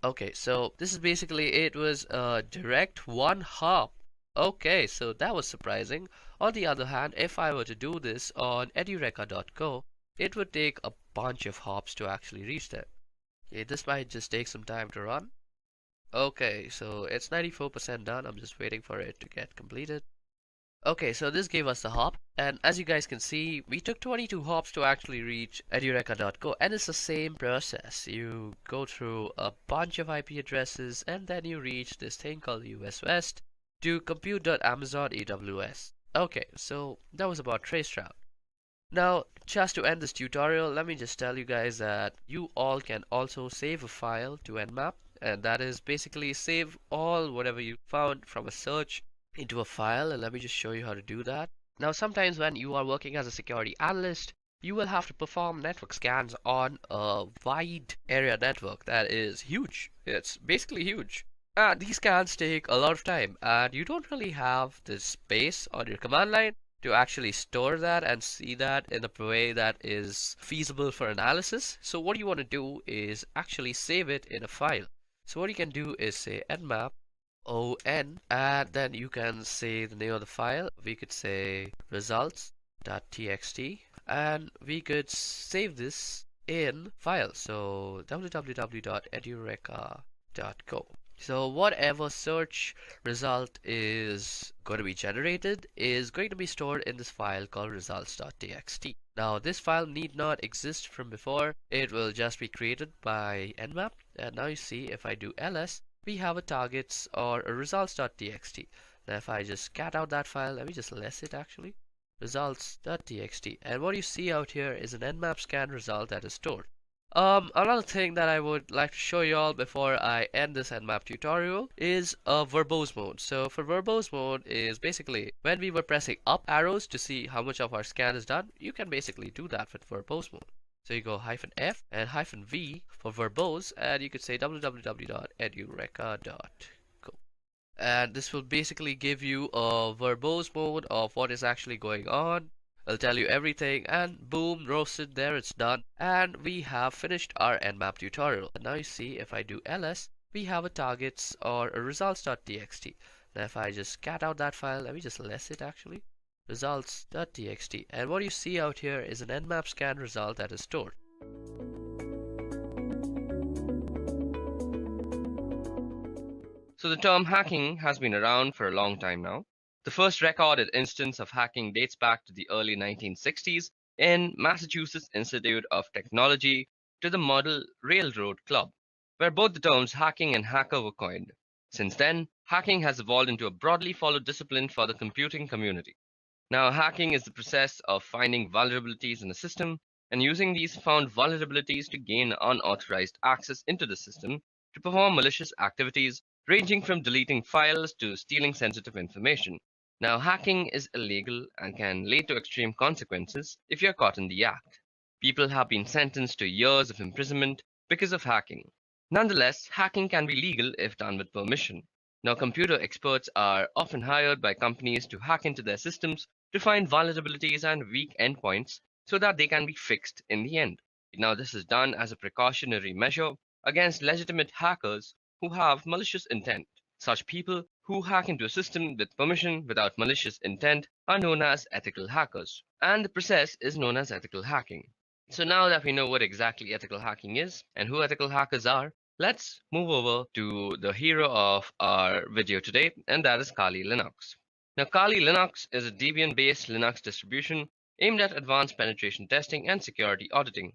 Okay, so this is basically it was a direct one hop. Okay, so that was surprising. On the other hand, if I were to do this on edureka.co, it would take a bunch of hops to actually reach there. Okay, this might just take some time to run. Okay, so it's 94% done. I'm just waiting for it to get completed. Okay, so this gave us the hop, and as you guys can see, we took 22 hops to actually reach edureka.co, and it's the same process. You go through a bunch of IP addresses, and then you reach this thing called US West to compute.amazon AWS. Okay, so that was about traceroute. Now, just to end this tutorial, let me just tell you guys that you all can also save a file to Nmap, and that is basically save all whatever you found from a search into a file, and let me just show you how to do that. Now, sometimes when you are working as a security analyst, you will have to perform network scans on a wide area network that is huge. It's basically huge. And these scans take a lot of time, and you don't really have the space on your command line to actually store that and see that in a way that is feasible for analysis. So what you want to do is actually save it in a file. So what you can do is say nmap on, and then you can say the name of the file. We could say results.txt, and we could save this in file. So www.edureka.co. So whatever search result is going to be generated is going to be stored in this file called results.txt. Now this file need not exist from before. It will just be created by nmap. And now you see if I do ls, we have a targets or a results.txt. Now if I just cat out that file, let me just less it actually, results.txt. And what you see out here is an nmap scan result that is stored. Another thing that I would like to show you all before I end this Nmap tutorial is a verbose mode. So for verbose mode is basically when we were pressing up arrows to see how much of our scan is done, you can basically do that with verbose mode. So you go -F and -V for verbose, and you could say www.edureka.co. And this will basically give you a verbose mode of what is actually going on. I'll tell you everything, and boom, roasted, there it's done. And we have finished our Nmap tutorial. And now you see if I do ls, we have a targets or a results.txt. Now if I just cat out that file, let me just less it actually, results.txt. And what you see out here is an Nmap scan result that is stored. So the term hacking has been around for a long time now. The first recorded instance of hacking dates back to the early 1960s in Massachusetts Institute of Technology to the Model Railroad Club, where both the terms hacking and hacker were coined. Since then, hacking has evolved into a broadly followed discipline for the computing community. Now, hacking is the process of finding vulnerabilities in a system and using these found vulnerabilities to gain unauthorized access into the system to perform malicious activities ranging from deleting files to stealing sensitive information. Now, hacking is illegal and can lead to extreme consequences if you're caught in the act. People have been sentenced to years of imprisonment because of hacking. Nonetheless, hacking can be legal if done with permission. Now, computer experts are often hired by companies to hack into their systems to find vulnerabilities and weak endpoints so that they can be fixed in the end. Now, this is done as a precautionary measure against legitimate hackers who have malicious intent. Such people who hack into a system with permission without malicious intent are known as ethical hackers, and the process is known as ethical hacking. So now that we know what exactly ethical hacking is and who ethical hackers are, Let's move over to the hero of our video today, and that is Kali Linux. Now, Kali Linux is a Debian-based Linux distribution aimed at advanced penetration testing and security auditing.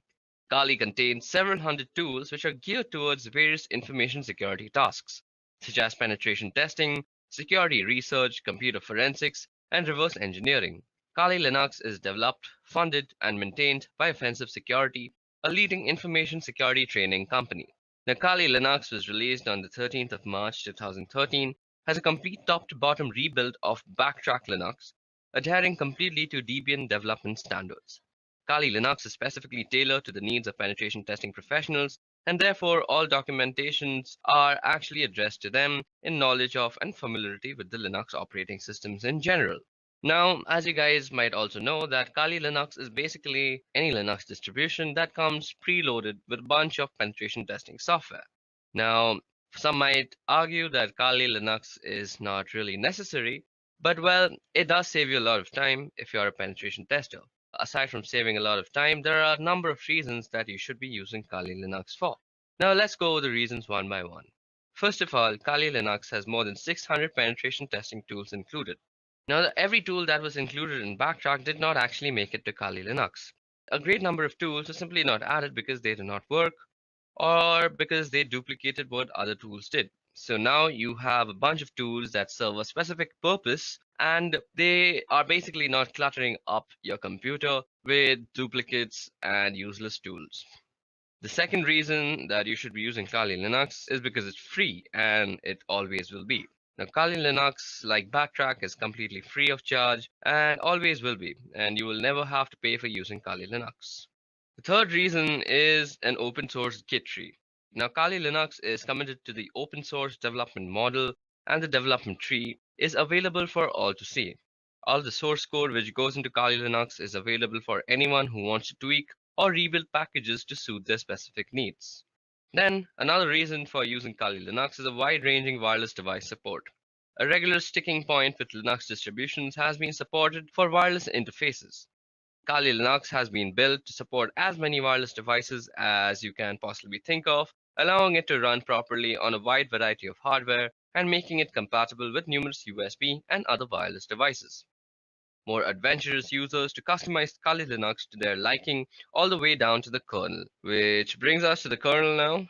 Kali contains several hundred tools which are geared towards various information security tasks, such as penetration testing, security research, computer forensics, and reverse engineering. Kali Linux is developed, funded, and maintained by Offensive Security, a leading information security training company. Now, Kali Linux was released on the 13th of March 2013 as a complete top-to-bottom rebuild of Backtrack Linux, adhering completely to Debian development standards. Kali Linux is specifically tailored to the needs of penetration testing professionals, and therefore all documentations are actually addressed to them in knowledge of and familiarity with the Linux operating systems in general. Now, as you guys might also know, that Kali Linux is basically any Linux distribution that comes preloaded with a bunch of penetration testing software. Now, some might argue that Kali Linux is not really necessary, but well, it does save you a lot of time if you're a penetration tester. Aside from saving a lot of time, there are a number of reasons that you should be using Kali Linux for. Now, let's go over the reasons one by one. First of all, Kali Linux has more than 600 penetration testing tools included. Now, every tool that was included in Backtrack did not actually make it to Kali Linux. A great number of tools are simply not added because they do not work or because they duplicated what other tools did. So now you have a bunch of tools that serve a specific purpose and they are basically not cluttering up your computer with duplicates and useless tools. The second reason that you should be using Kali Linux is because it's free and it always will be. Now, Kali Linux, like Backtrack, is completely free of charge and always will be, and you will never have to pay for using Kali Linux. The third reason is an open source Git tree. Now, Kali Linux is committed to the open source development model, and the development tree is available for all to see. All the source code which goes into Kali Linux is available for anyone who wants to tweak or rebuild packages to suit their specific needs. Then, another reason for using Kali Linux is a wide-ranging wireless device support. A regular sticking point with Linux distributions has been supported for wireless interfaces. Kali Linux has been built to support as many wireless devices as you can possibly think of, allowing it to run properly on a wide variety of hardware and making it compatible with numerous USB and other wireless devices. More adventurous users to customize Kali Linux to their liking all the way down to the kernel, which brings us to the kernel now.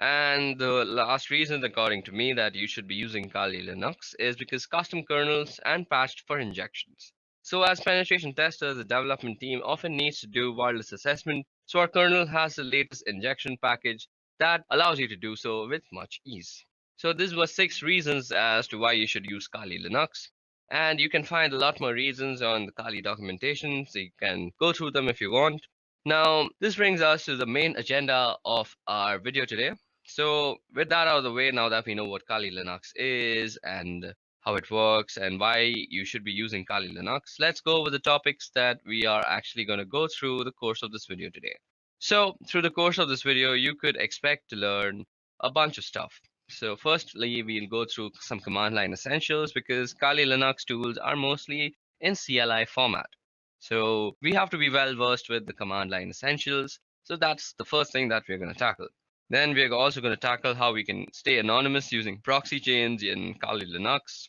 And the last reason, according to me, that you should be using Kali Linux is because custom kernels and patched for injections. So as penetration testers, the development team often needs to do wireless assessment, so our kernel has the latest injection package that allows you to do so with much ease. So this was 6 reasons as to why you should use Kali Linux. And you can find a lot more reasons on the Kali documentation, so you can go through them if you want. Now, this brings us to the main agenda of our video today. So with that out of the way, now that we know what Kali Linux is and how it works and why you should be using Kali Linux, let's go over the topics that we are actually going to go through the course of this video today. So through the course of this video, you could expect to learn a bunch of stuff. So firstly, we'll go through some command line essentials because Kali Linux tools are mostly in CLI format. So we have to be well versed with the command line essentials. So that's the first thing that we're going to tackle. Then we're also going to tackle how we can stay anonymous using proxy chains in Kali Linux.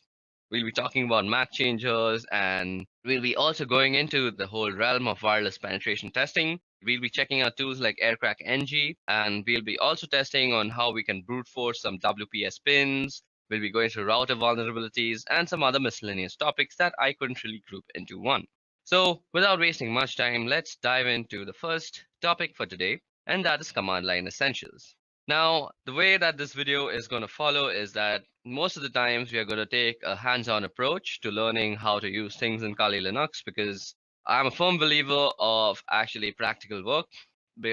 We'll be talking about MAC changers, and we'll be also going into the whole realm of wireless penetration testing. We'll be checking out tools like Aircrack NG, and we'll be also testing on how we can brute force some WPS pins. We'll be going through router vulnerabilities and some other miscellaneous topics that I couldn't really group into one. So without wasting much time, let's dive into the first topic for today, and that is command line essentials. Now, the way that this video is going to follow is that most of the times we are going to take a hands-on approach to learning how to use things in Kali Linux because I'm a firm believer of actually practical work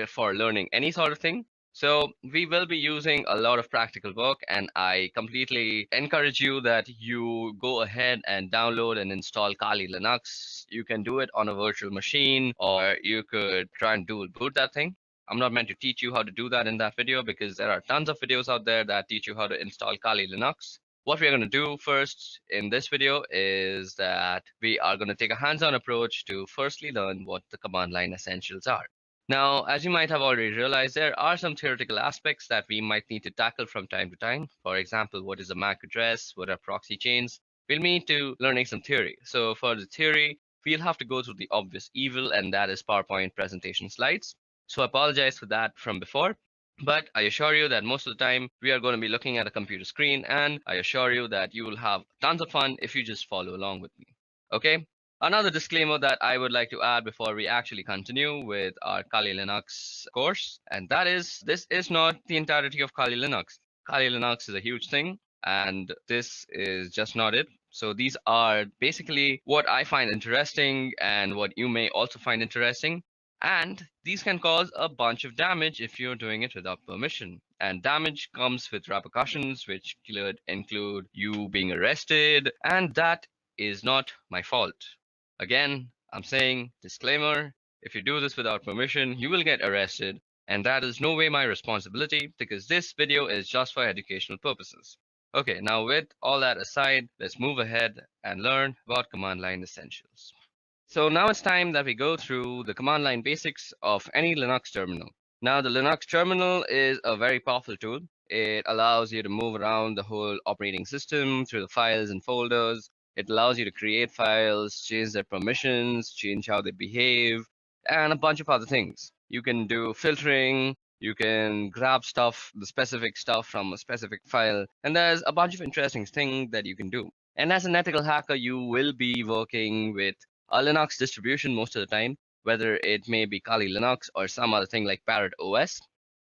for learning any sort of thing. So we will be using a lot of practical work, and I completely encourage you that you go ahead and download and install Kali Linux. You can do it on a virtual machine, or you could try and dual boot that thing. I'm not meant to teach you how to do that in that video because there are tons of videos out there that teach you how to install Kali Linux. What we're going to do first in this video is that we are going to take a hands-on approach to firstly learn what the command line essentials are. Now, as you might have already realized, there are some theoretical aspects that we might need to tackle from time to time. For example, what is a MAC address? What are proxy chains? We'll need to learning some theory. So for the theory, we'll have to go through the obvious evil, and that is PowerPoint presentation slides. So I apologize for that from before. But I assure you that most of the time we are going to be looking at a computer screen, and I assure you that you will have tons of fun if you just follow along with me. Okay? Another disclaimer that I would like to add before we actually continue with our Kali Linux course, and that is this is not the entirety of Kali Linux. Kali Linux is a huge thing, and this is just not it. So these are basically what I find interesting and what you may also find interesting. And these can cause a bunch of damage if you're doing it without permission. And damage comes with repercussions, which could include you being arrested, and that is not my fault. Again, I'm saying disclaimer, if you do this without permission, you will get arrested, and that is no way my responsibility because this video is just for educational purposes. Okay, now with all that aside, let's move ahead and learn about command line essentials. So now it's time that we go through the command line basics of any Linux terminal. Now the Linux terminal is a very powerful tool. It allows you to move around the whole operating system through the files and folders. It allows you to create files, change their permissions, change how they behave, and a bunch of other things. You can do filtering, you can grab stuff, the specific stuff from a specific file, and there's a bunch of interesting things that you can do. And as an ethical hacker, you will be working with a Linux distribution most of the time, whether it may be Kali Linux or some other thing like Parrot OS.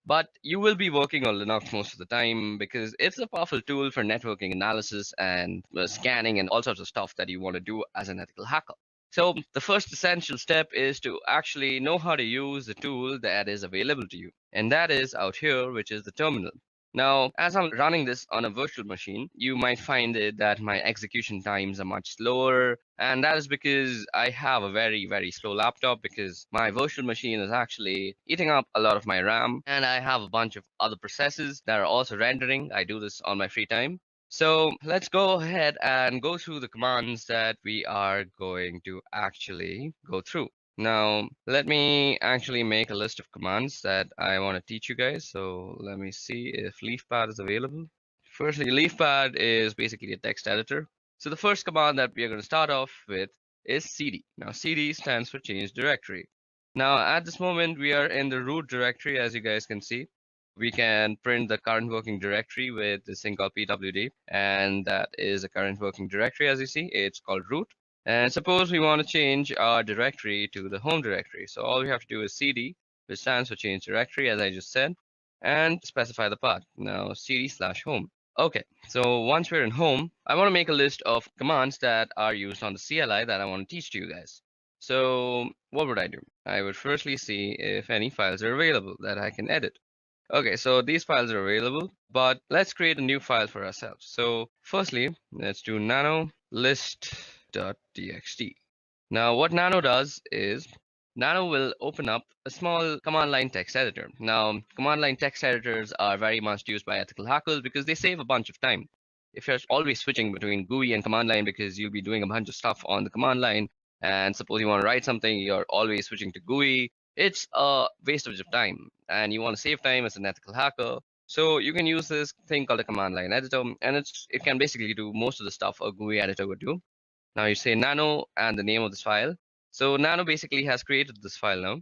But you will be working on Linux most of the time because it's a powerful tool for networking analysis and scanning and all sorts of stuff that you want to do as an ethical hacker. So the first essential step is to actually know how to use the tool that is available to you. And that is out here, which is the terminal. Now, as I'm running this on a virtual machine, you might find it that my execution times are much slower. And that is because I have a very, very slow laptop because my virtual machine is actually eating up a lot of my RAM. And I have a bunch of other processes that are also rendering. I do this on my free time. So let's go ahead and go through the commands that we are going to actually go through. Now, let me actually make a list of commands that I want to teach you guys. So let me see if LeafPad is available. Firstly, LeafPad is basically a text editor. So the first command that we are going to start off with is cd. Now, cd stands for change directory. Now, at this moment, we are in the root directory, as you guys can see. We can print the current working directory with this thing called pwd, and that is a current working directory, as you see. It's called root. And suppose we want to change our directory to the home directory. So all we have to do is cd, which stands for change directory, as I just said, and specify the path. Now cd/home. Okay, so once we're in home, I want to make a list of commands that are used on the CLI that I want to teach to you guys. So what would I do? I would firstly see if any files are available that I can edit. Okay, so these files are available, but let's create a new file for ourselves. So firstly, let's do nano list.txt. Now what nano does is nano will open up a small command line text editor. Now command line text editors are very much used by ethical hackers because they save a bunch of time. If you're always switching between GUI and command line because you'll be doing a bunch of stuff on the command line, and suppose you want to write something, you're always switching to GUI, it's a waste of time, and you want to save time as an ethical hacker. So you can use this thing called a command line editor, and it can basically do most of the stuff a GUI editor would do. Now you say nano and the name of this file. So nano basically has created this file now,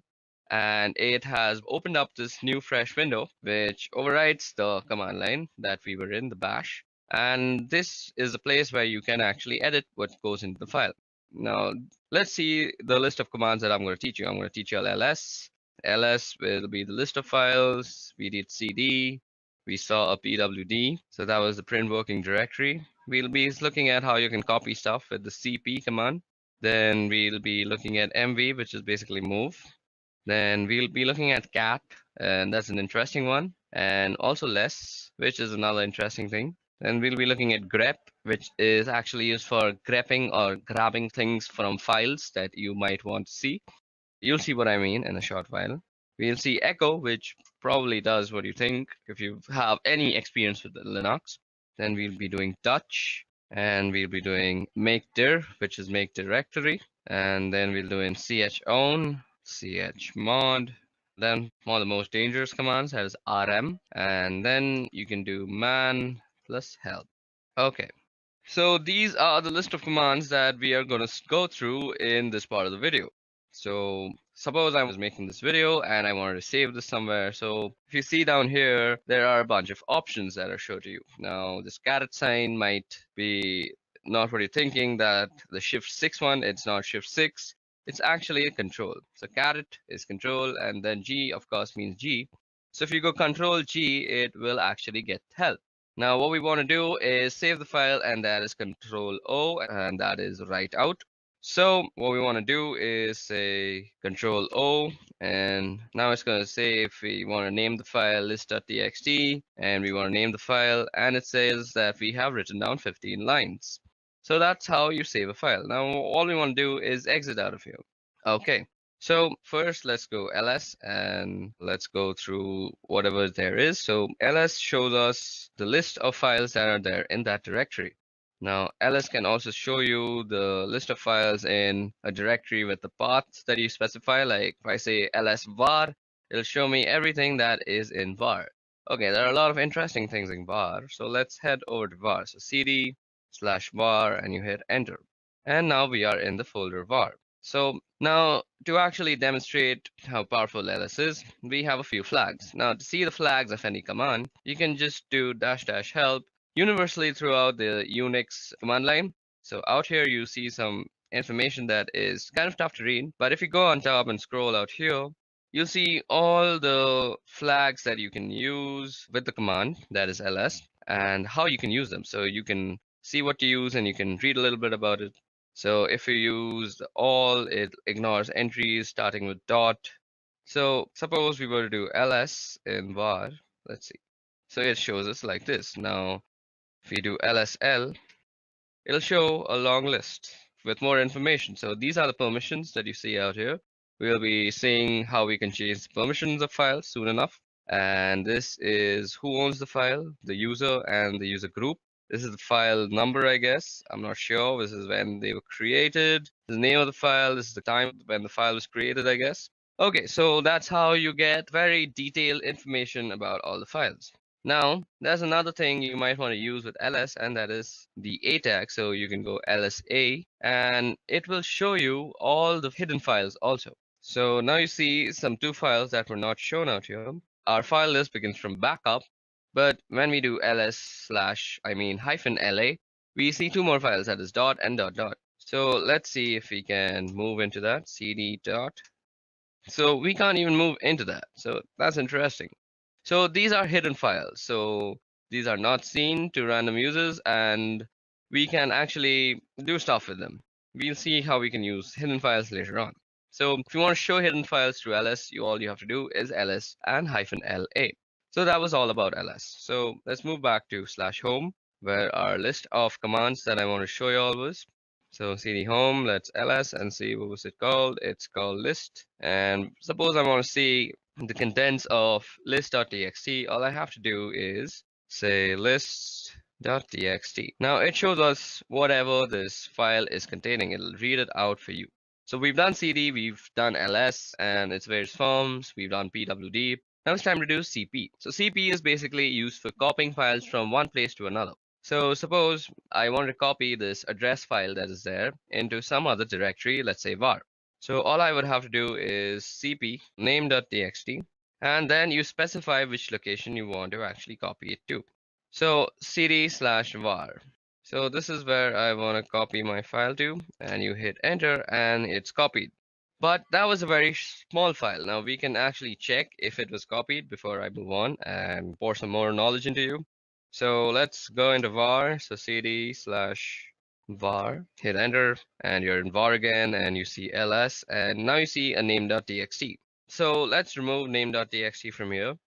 and it has opened up this new fresh window which overrides the command line that we were in, the bash. And this is a place where you can actually edit what goes into the file. Now, let's see the list of commands that I'm going to teach you. I'm going to teach you ls. ls will be the list of files. We did cd. We saw a pwd. So that was the print working directory. We'll be looking at how you can copy stuff with the cp command. Then we'll be looking at mv, which is basically move. Then we'll be looking at cat, and that's an interesting one. And also less, which is another interesting thing. Then we'll be looking at grep, which is actually used for grepping or grabbing things from files that you might want to see. You'll see what I mean in a short while. We'll see echo, which probably does what you think if you have any experience with Linux. Then we'll be doing touch, and we'll be doing make dir, which is make directory. And then we'll do in chown, chmod, Then one of the most dangerous commands has rm, and then you can do man plus help. Okay, so these are the list of commands that we are going to go through in this part of the video. So suppose I was making this video and I wanted to save this somewhere. So if you see down here, there are a bunch of options that are shown to you. Now this caret sign might be not what you're thinking, that the shift 6 one, it's not shift 6. It's actually a control. So caret is control, and then G of course means G. So if you go control G, it will actually get help. Now what we want to do is save the file, and that is control O, and that is write out. So what we want to do is say control O, and now it's going to say if we want to name the file list.txt, and we want to name the file, and it says that we have written down 15 lines. So that's how you save a file. Now all we want to do is exit out of here. Okay. So first let's go ls and let's go through whatever there is. So ls shows us the list of files that are there in that directory. Now ls can also show you the list of files in a directory with the paths that you specify. Like if I say ls var, it'll show me everything that is in var. Okay, there are a lot of interesting things in var. So let's head over to var. So cd/var and you hit enter. And now we are in the folder var. So now to actually demonstrate how powerful ls is, we have a few flags. Now to see the flags of any command, you can just do -- help universally throughout the Unix command line. So out here you see some information that is kind of tough to read, but if you go on top and scroll out here, you'll see all the flags that you can use with the command, that is ls, and how you can use them. So you can see what to use and you can read a little bit about it. So if you use all, it ignores entries starting with dot. So suppose we were to do ls in var, let's see. So it shows us like this. Now, if we do lsl, it'll show a long list with more information. So these are the permissions that you see out here. We'll be seeing how we can change the permissions of files soon enough. And this is who owns the file, the user and the user group. This is the file number, I guess. I'm not sure. This is when they were created. The name of the file. This is the time when the file was created, I guess. Okay, so that's how you get very detailed information about all the files. Now, there's another thing you might want to use with ls, and that is the a tag. So you can go lsa, and it will show you all the hidden files also. So now you see some 2 files that were not shown out here. Our file list begins from backup, but when we do -la, we see 2 more files, that is dot and dot dot. So let's see if we can move into that, cd dot. So we can't even move into that. So that's interesting. So these are hidden files. So these are not seen to random users, and we can actually do stuff with them. We'll see how we can use hidden files later on. So if you want to show hidden files through ls, all you have to do is ls and -la. So that was all about ls. So let's move back to /home, where our list of commands that I want to show you all was. So cd home, let's ls and see what was it called. It's called list. And suppose I want to see the contents of list.txt. All I have to do is say list.txt. Now it shows us whatever this file is containing. It'll read it out for you. So we've done cd, we've done ls and its various forms, we've done pwd. Now it's time to do cp. So cp is basically used for copying files from one place to another. So suppose I want to copy this address file that is there into some other directory, let's say var. So all I would have to do is cp name.txt, and then you specify which location you want to actually copy it to. So cd/var. So this is where I want to copy my file to, and you hit enter and it's copied. But that was a very small file. Now we can actually check if it was copied before I move on and pour some more knowledge into you. So let's go into var. So cd/var, hit enter, and you're in var again, and you see ls, and now you see a name.txt. So let's remove name.txt from here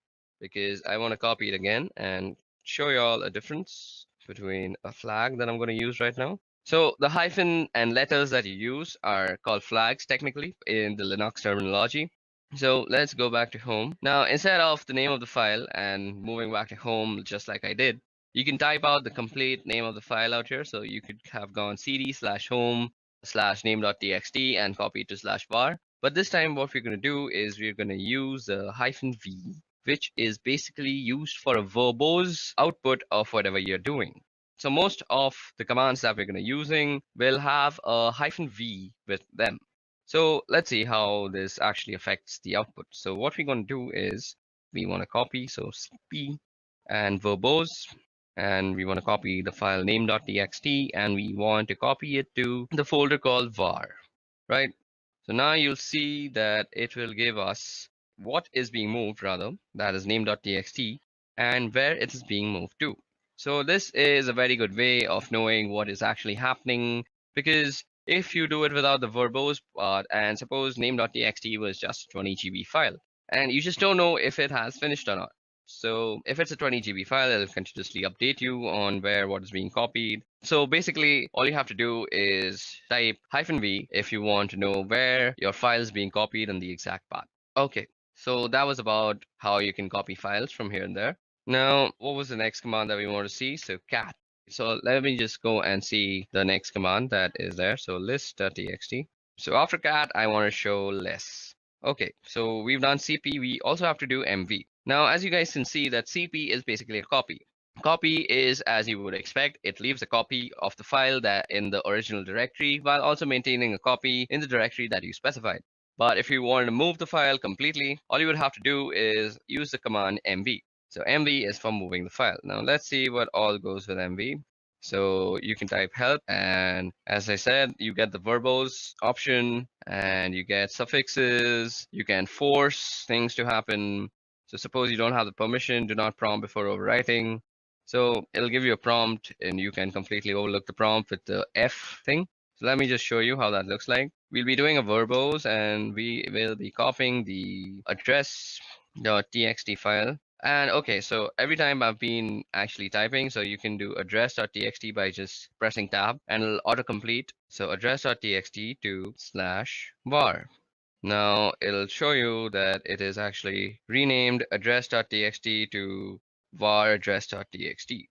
because I want to copy it again and show you all a difference between a flag that I'm going to use right now. So the hyphen and letters that you use are called flags technically in the Linux terminology. So let's go back to home. Now, instead of the name of the file and moving back to home just like I did, you can type out the complete name of the file out here. So you could have gone cd/home/name.txt and copy it to /var. But this time what we're going to do is we're going to use a -v, which is basically used for a verbose output of whatever you're doing. So most of the commands that we're going to using will have a -v with them. So let's see how this actually affects the output. So what we're going to do is we want to copy, so cp and verbose, and we want to copy the file name.txt, and we want to copy it to the folder called var, right? So now you'll see that it will give us what is being moved, rather, that is name.txt, and where it is being moved to. So this is a very good way of knowing what is actually happening, because if you do it without the verbose part, and suppose name.txt was just a 20 GB file, and you just don't know if it has finished or not. So if it's a 20 GB file, it'll continuously update you on where what is being copied. So basically, all you have to do is type -v if you want to know where your file is being copied on the exact path. Okay, so that was about how you can copy files from here and there. Now, what was the next command that we want to see? So cat. So let me just go and see the next command that is there. So list.txt. So after cat, I want to show less. Okay, so we've done CP. We also have to do MV. Now, as you guys can see, that CP is basically a copy. Copy is, as you would expect, it leaves a copy of the file that in the original directory while also maintaining a copy in the directory that you specified. But if you wanted to move the file completely, all you would have to do is use the command mv. So mv is for moving the file. Now let's see what all goes with mv. So you can type help, and as I said, you get the verbose option, and you get suffixes. You can force things to happen. So suppose you don't have the permission, do not prompt before overwriting. So it'll give you a prompt, and you can completely overlook the prompt with the F thing. So let me just show you how that looks like. We'll be doing a verbose, and we will be copying the address.txt file. And okay, so every time I've been actually typing, so you can do address.txt by just pressing tab, and it'll autocomplete. So address.txt to /var. Now it'll show you that it is actually renamed address.txt to var address.txt.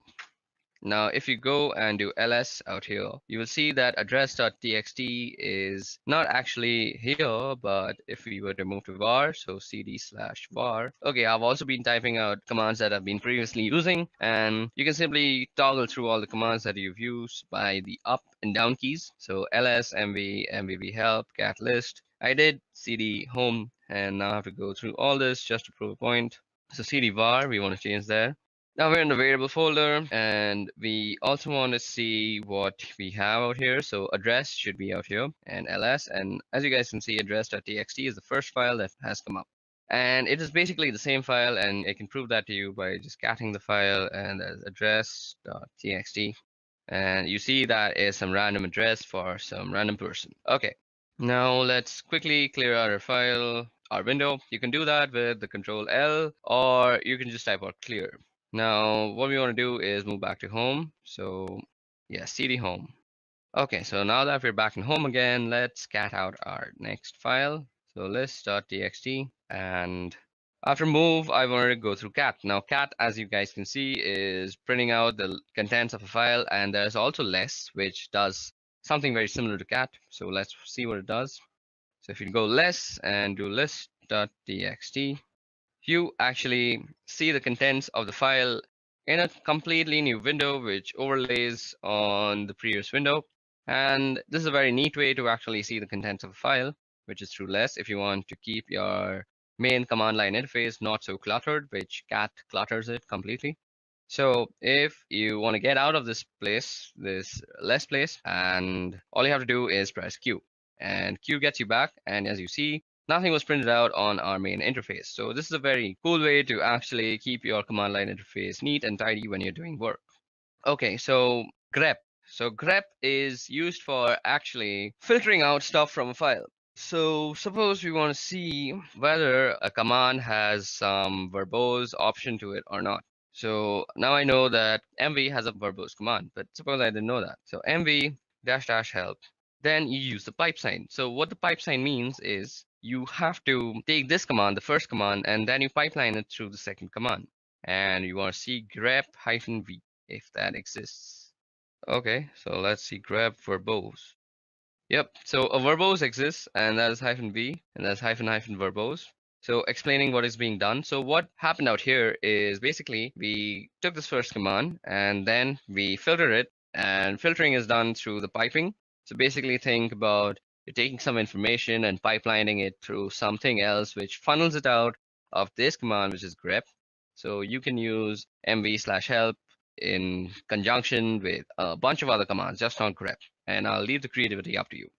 Now, if you go and do ls out here, you will see that address.txt is not actually here, but if we were to move to var, so cd/var. Okay, I've also been typing out commands that I've been previously using, and you can simply toggle through all the commands that you've used by the up and down keys. So ls, mv, mvv help, cat list. I did cd home, and now I have to go through all this just to prove a point. So cd var, we want to change there. Now we're in the variable folder, and we also want to see what we have out here. So address should be out here, and ls. And as you guys can see, address.txt is the first file that has come up. And it is basically the same file, and I can prove that to you by just catting the file, and there's address.txt. And you see that is some random address for some random person. Okay, now let's quickly clear out our file, our window. You can do that with the Control L, or you can just type out clear. Now, what we want to do is move back to home. So yeah, cd home. Okay, so now that we're back in home again, let's cat out our next file. So list.txt, and after move, I wanted to go through cat. Now cat, as you guys can see, is printing out the contents of a file, and there's also less, which does something very similar to cat. So let's see what it does. So if you go less and do list.txt, you actually see the contents of the file in a completely new window, which overlays on the previous window. And this is a very neat way to actually see the contents of a file, which is through less if you want to keep your main command line interface not so cluttered, which cat clutters it completely. So if you want to get out of this place, this less place, and all you have to do is press Q, and Q gets you back. And as you see, nothing was printed out on our main interface. So this is a very cool way to actually keep your command line interface neat and tidy when you're doing work. Okay, so grep. So grep is used for actually filtering out stuff from a file. So suppose we want to see whether a command has some verbose option to it or not. So now I know that mv has a verbose command, but suppose I didn't know that. So mv -- help. Then you use the pipe sign. So what the pipe sign means is you have to take this command, the first command, and then you pipeline it through the second command. And you want to see grep -v if that exists. Okay, so let's see grep verbose. Yep, so a verbose exists, and that is -v, and that's -verbose. So explaining what is being done. So what happened out here is basically we took this first command and then we filter it, and filtering is done through the piping. So basically think about you're taking some information and pipelining it through something else, which funnels it out of this command, which is grep. So you can use mv/help in conjunction with a bunch of other commands, just not grep. And I'll leave the creativity up to you.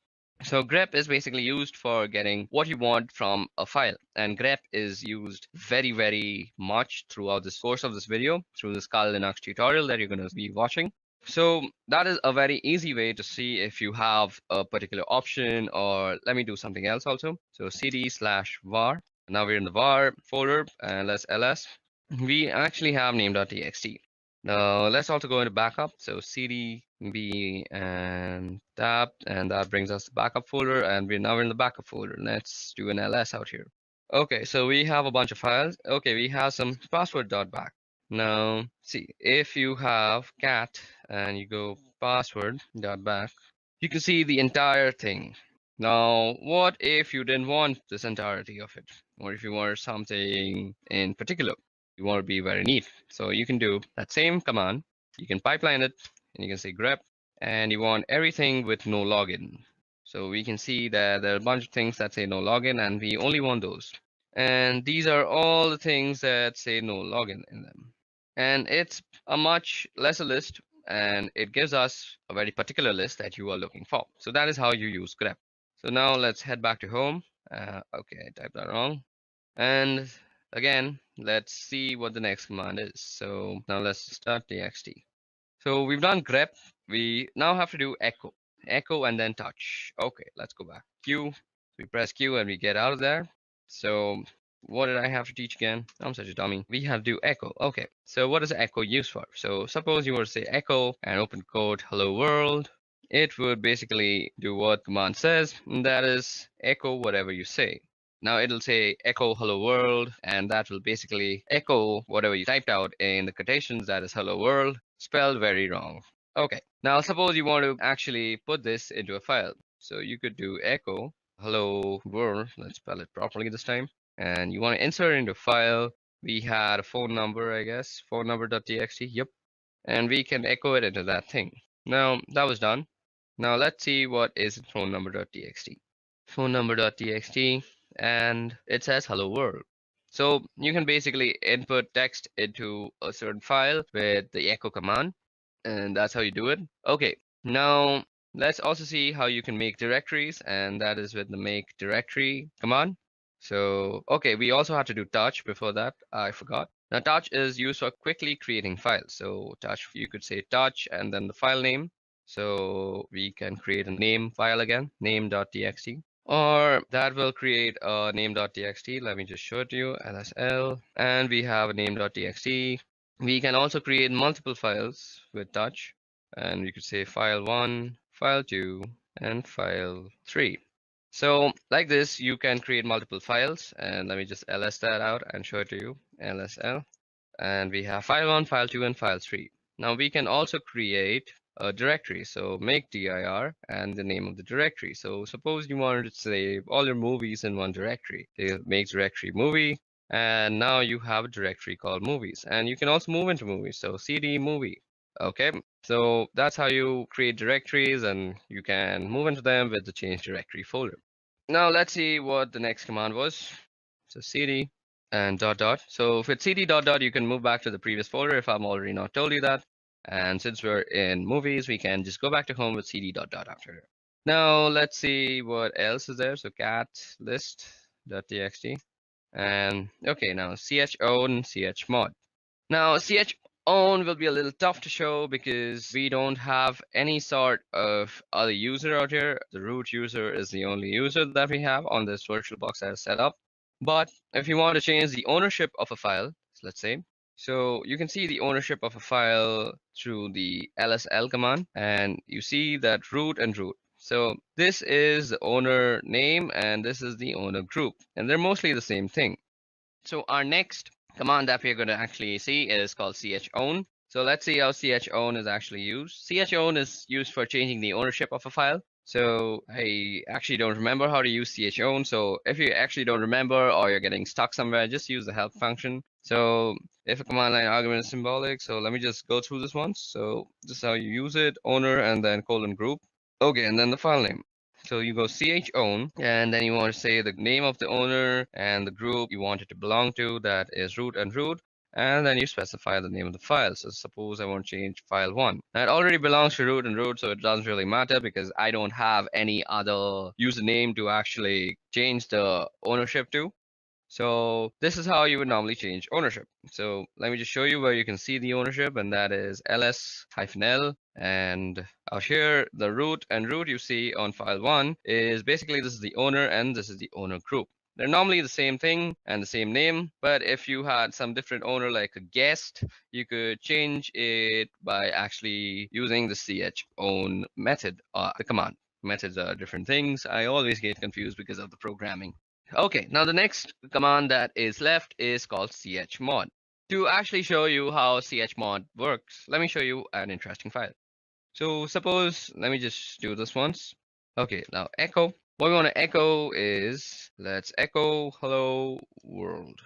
So grep is basically used for getting what you want from a file, and grep is used very, very much throughout this course of this video, through this Kali Linux tutorial that you're going to be watching. So that is a very easy way to see if you have a particular option, or let me do something else also. So cd/var. Now we're in the var folder, and let's ls. We actually have name.txt. Now let's also go into backup. So cd b and tab, and that brings us the backup folder, and we're now in the backup folder. Let's do an ls out here. Okay, so we have a bunch of files. Okay, we have some password.back. Now see, if you have cat and you go password.back, you can see the entire thing. Now, what if you didn't want this entirety of it, or if you wanted something in particular? You want to be very neat. So you can do that same command. You can pipeline it, and you can say grep, and you want everything with no login. So we can see that there are a bunch of things that say no login, and we only want those. And these are all the things that say no login in them. And it's a much lesser list, and it gives us a very particular list that you are looking for. So that is how you use grep. So now let's head back to home. Okay, I typed that wrong. And again, let's see what the next command is. So now let's start txt. So we've done grep. We now have to do echo. Echo and then touch. Okay, let's go back. Q. We press Q and we get out of there. So what did I have to teach again? I'm such a dummy. We have to do echo. Okay, so what is echo used for? So suppose you were to say echo and open quote hello world. It would basically do what command says, and that is echo whatever you say. Now it'll say echo hello world, and that will basically echo whatever you typed out in the quotations, that is hello world, spelled very wrong. Okay, now suppose you want to actually put this into a file. So you could do echo hello world, let's spell it properly this time, and you want to insert it into a file. We had a phone number, I guess, phone number.txt, yep, and we can echo it into that thing. Now that was done. Now let's see what is phone number.txt. Phone number.txt, and it says hello world. So you can basically input text into a certain file with the echo command, and that's how you do it. Okay, now let's also see how you can make directories, and that is with the make directory command. So, okay, we also have to do touch before that, I forgot. Now touch is used for quickly creating files. So touch, you could say touch and then the file name. So we can create a name file again, name.txt. Or that will create a name.txt. Let me just show it to you, lsl, and we have a name.txt. We can also create multiple files with touch, and we could say file 1, file 2, and file 3. So like this, you can create multiple files, and let me just ls that out and show it to you, lsl. And we have file 1, file 2, and file 3. Now we can also create a directory. So make dir and the name of the directory. So suppose you wanted to save all your movies in one directory. Make directory movie, and now you have a directory called movies. And you can also move into movies. So cd movie. Okay, so that's how you create directories, and you can move into them with the change directory folder. Now let's see what the next command was. So cd and dot dot. So with cd dot dot, you can move back to the previous folder if I'm already not told you that. And since we're in movies, we can just go back to home with cd dot dot after. Now let's see what else is there. So cat list.txt. And okay, now chown, chmod. Now chown will be a little tough to show because we don't have any sort of other user out here. The root user is the only user that we have on this VirtualBox as set up. But if you want to change the ownership of a file, let's say, so you can see the ownership of a file through the lsl command, and you see that root and root. So this is the owner name and this is the owner group, and they're mostly the same thing. So our next command that we're going to actually see is called chown. So let's see how chown is actually used. Chown is used for changing the ownership of a file. So I actually don't remember how to use chown. So if you actually don't remember or you're getting stuck somewhere, just use the help function. So if a command line argument is symbolic, so let me just go through this once. So this is how you use it, owner and then colon group. Okay, and then the file name. So you go chown, and then you want to say the name of the owner and the group you want it to belong to, that is root and root. And then you specify the name of the file. So suppose I want to change file 1. Now it already belongs to root and root, so it doesn't really matter because I don't have any other username to actually change the ownership to. So this is how you would normally change ownership. So let me just show you where you can see the ownership, and that is ls-l. And out here, the root and root you see on file 1 is basically this is the owner and this is the owner group. They're normally the same thing and the same name, but if you had some different owner like a guest, you could change it by actually using the chown method, the command. Methods are different things. I always get confused because of the programming. Okay, now the next command that is left is called chmod. To actually show you how chmod works, let me show you an interesting file. So suppose, let me just do this once. Okay, now echo. What we want to echo is, let's echo hello world.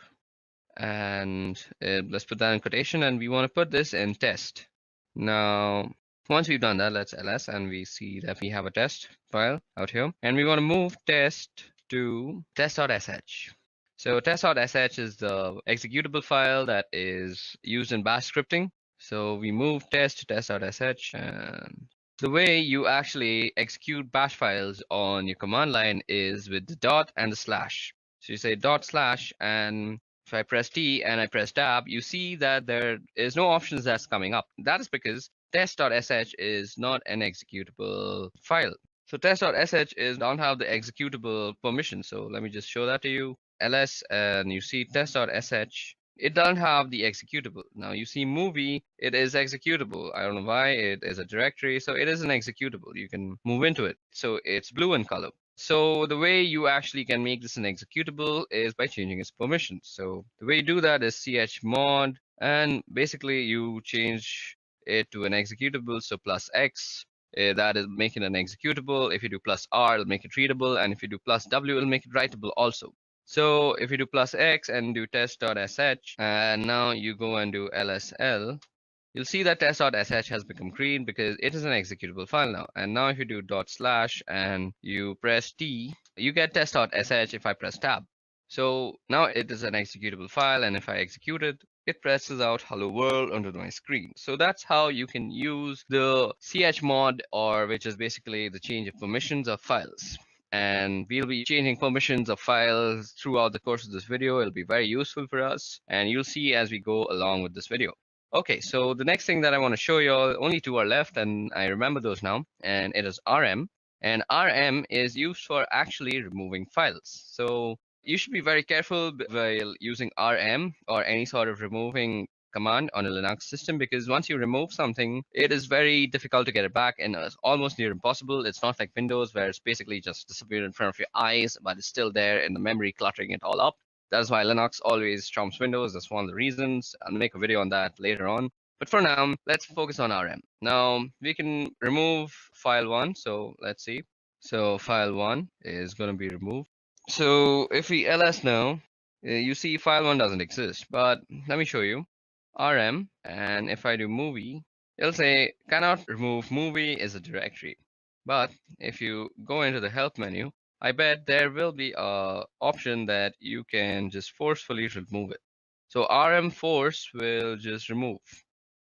And let's put that in quotation, and we want to put this in test. Now, once we've done that, let's ls, and we see that we have a test file out here. And we want to move test to test.sh. So test.sh is the executable file that is used in bash scripting. So we move test to test.sh, and the way you actually execute bash files on your command line is with the dot and the slash. So you say dot slash, and if I press T and I press tab, you see that there is no options that's coming up. That is because test.sh is not an executable file. So test.sh don't have the executable permission. So let me just show that to you. ls, and you see test.sh. It doesn't have the executable. Now you see movie, it is executable. I don't know why, it is a directory, so it is an executable. You can move into it. So it's blue in color. So the way you actually can make this an executable is by changing its permissions. So the way you do that is chmod, and basically you change it to an executable. So plus X, that is making an executable. If you do plus R, it'll make it readable. And if you do plus W, it'll make it writable also. So if you do plus X and do test.sh, and now you go and do lsl, you'll see that test.sh has become green because it is an executable file now. And now if you do dot slash and you press T, you get test.sh if I press tab. So now it is an executable file, and if I execute it, it presses out hello world onto my screen. So that's how you can use the chmod, or which is basically the change of permissions of files. And we'll be changing permissions of files throughout the course of this video. It'll be very useful for us, and you'll see as we go along with this video. Okay, so the next thing that I want to show you all, only two are left, and I remember those now, and it is rm. And rm is used for actually removing files. So you should be very careful while using rm or any sort of removing command on a Linux system, because once you remove something, it is very difficult to get it back, and it's almost near impossible. It's not like Windows, where it's basically just disappeared in front of your eyes, but it's still there in the memory, cluttering it all up. That's why Linux always trumps Windows. That's one of the reasons. I'll make a video on that later on. But for now, let's focus on rm. Now, we can remove file 1. So let's see. So file 1 is going to be removed. So if we ls now, you see file 1 doesn't exist. But let me show you. rm, and if I do movie, it'll say cannot remove movie is a directory. But if you go into the help menu, I bet there will be a option that you can just forcefully remove it. So rm force will just remove.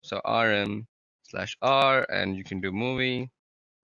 So rm/r, and you can do movie,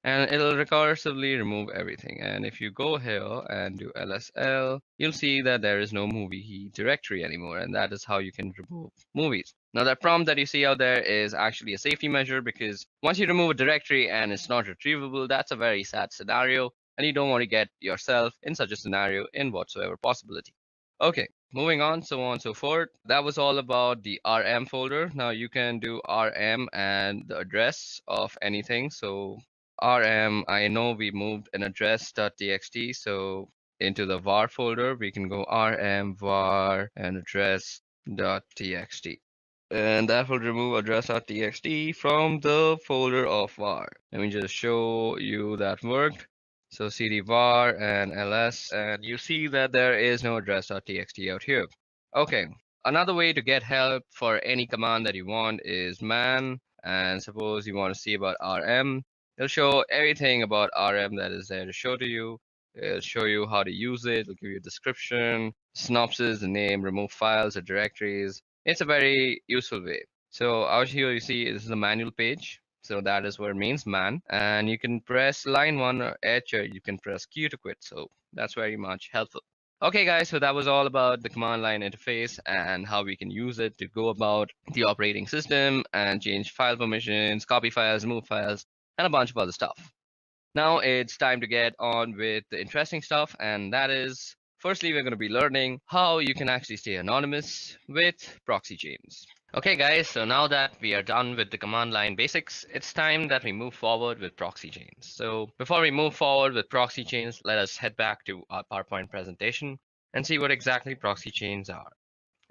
and it'll recursively remove everything. And if you go here and do lsl, you'll see that there is no movie directory anymore, and that is how you can remove movies. Now that prompt that you see out there is actually a safety measure, because once you remove a directory and it's not retrievable, that's a very sad scenario, and you don't want to get yourself in such a scenario in whatsoever possibility. Okay, moving on, so on and so forth. That was all about the rm folder. Now you can do rm and the address of anything. So rm, I know we moved an address.txt, so into the var folder, we can go rm var and address.txt. And that will remove address.txt from the folder of var. Let me just show you that worked. So cd var and ls, and you see that there is no address.txt out here. Okay, another way to get help for any command that you want is man, and suppose you want to see about rm. It'll show everything about rm that is there to show to you. It'll show you how to use it. It'll give you a description, synopsis, the name, remove files or directories. It's a very useful way. So out here you see this is a manual page. So that is what it means, man. And you can press line 1 or H, or you can press Q to quit. So that's very much helpful. Okay, guys, so that was all about the command line interface and how we can use it to go about the operating system and change file permissions, copy files, move files, and a bunch of other stuff. Now it's time to get on with the interesting stuff, and that is, firstly, we're going to be learning how you can actually stay anonymous with proxy chains. Okay guys, so now that we are done with the command line basics, it's time that we move forward with proxy chains. So before we move forward with proxy chains, let us head back to our PowerPoint presentation and see what exactly proxy chains are.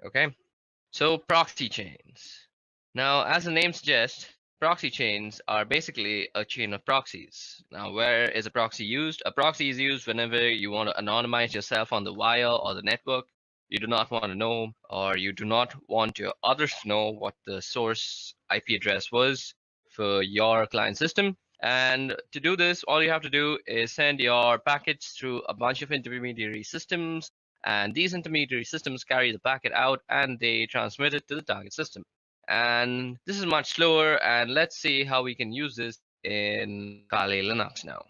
Okay, so proxy chains. Now, as the name suggests, proxy chains are basically a chain of proxies. Now, where is a proxy used? A proxy is used whenever you want to anonymize yourself on the wire or the network. You do not want to know, or you do not want your others to know what the source IP address was for your client system. And to do this, all you have to do is send your packets through a bunch of intermediary systems, and these intermediary systems carry the packet out and they transmit it to the target system. And this is much slower, and let's see how we can use this in Kali Linux now.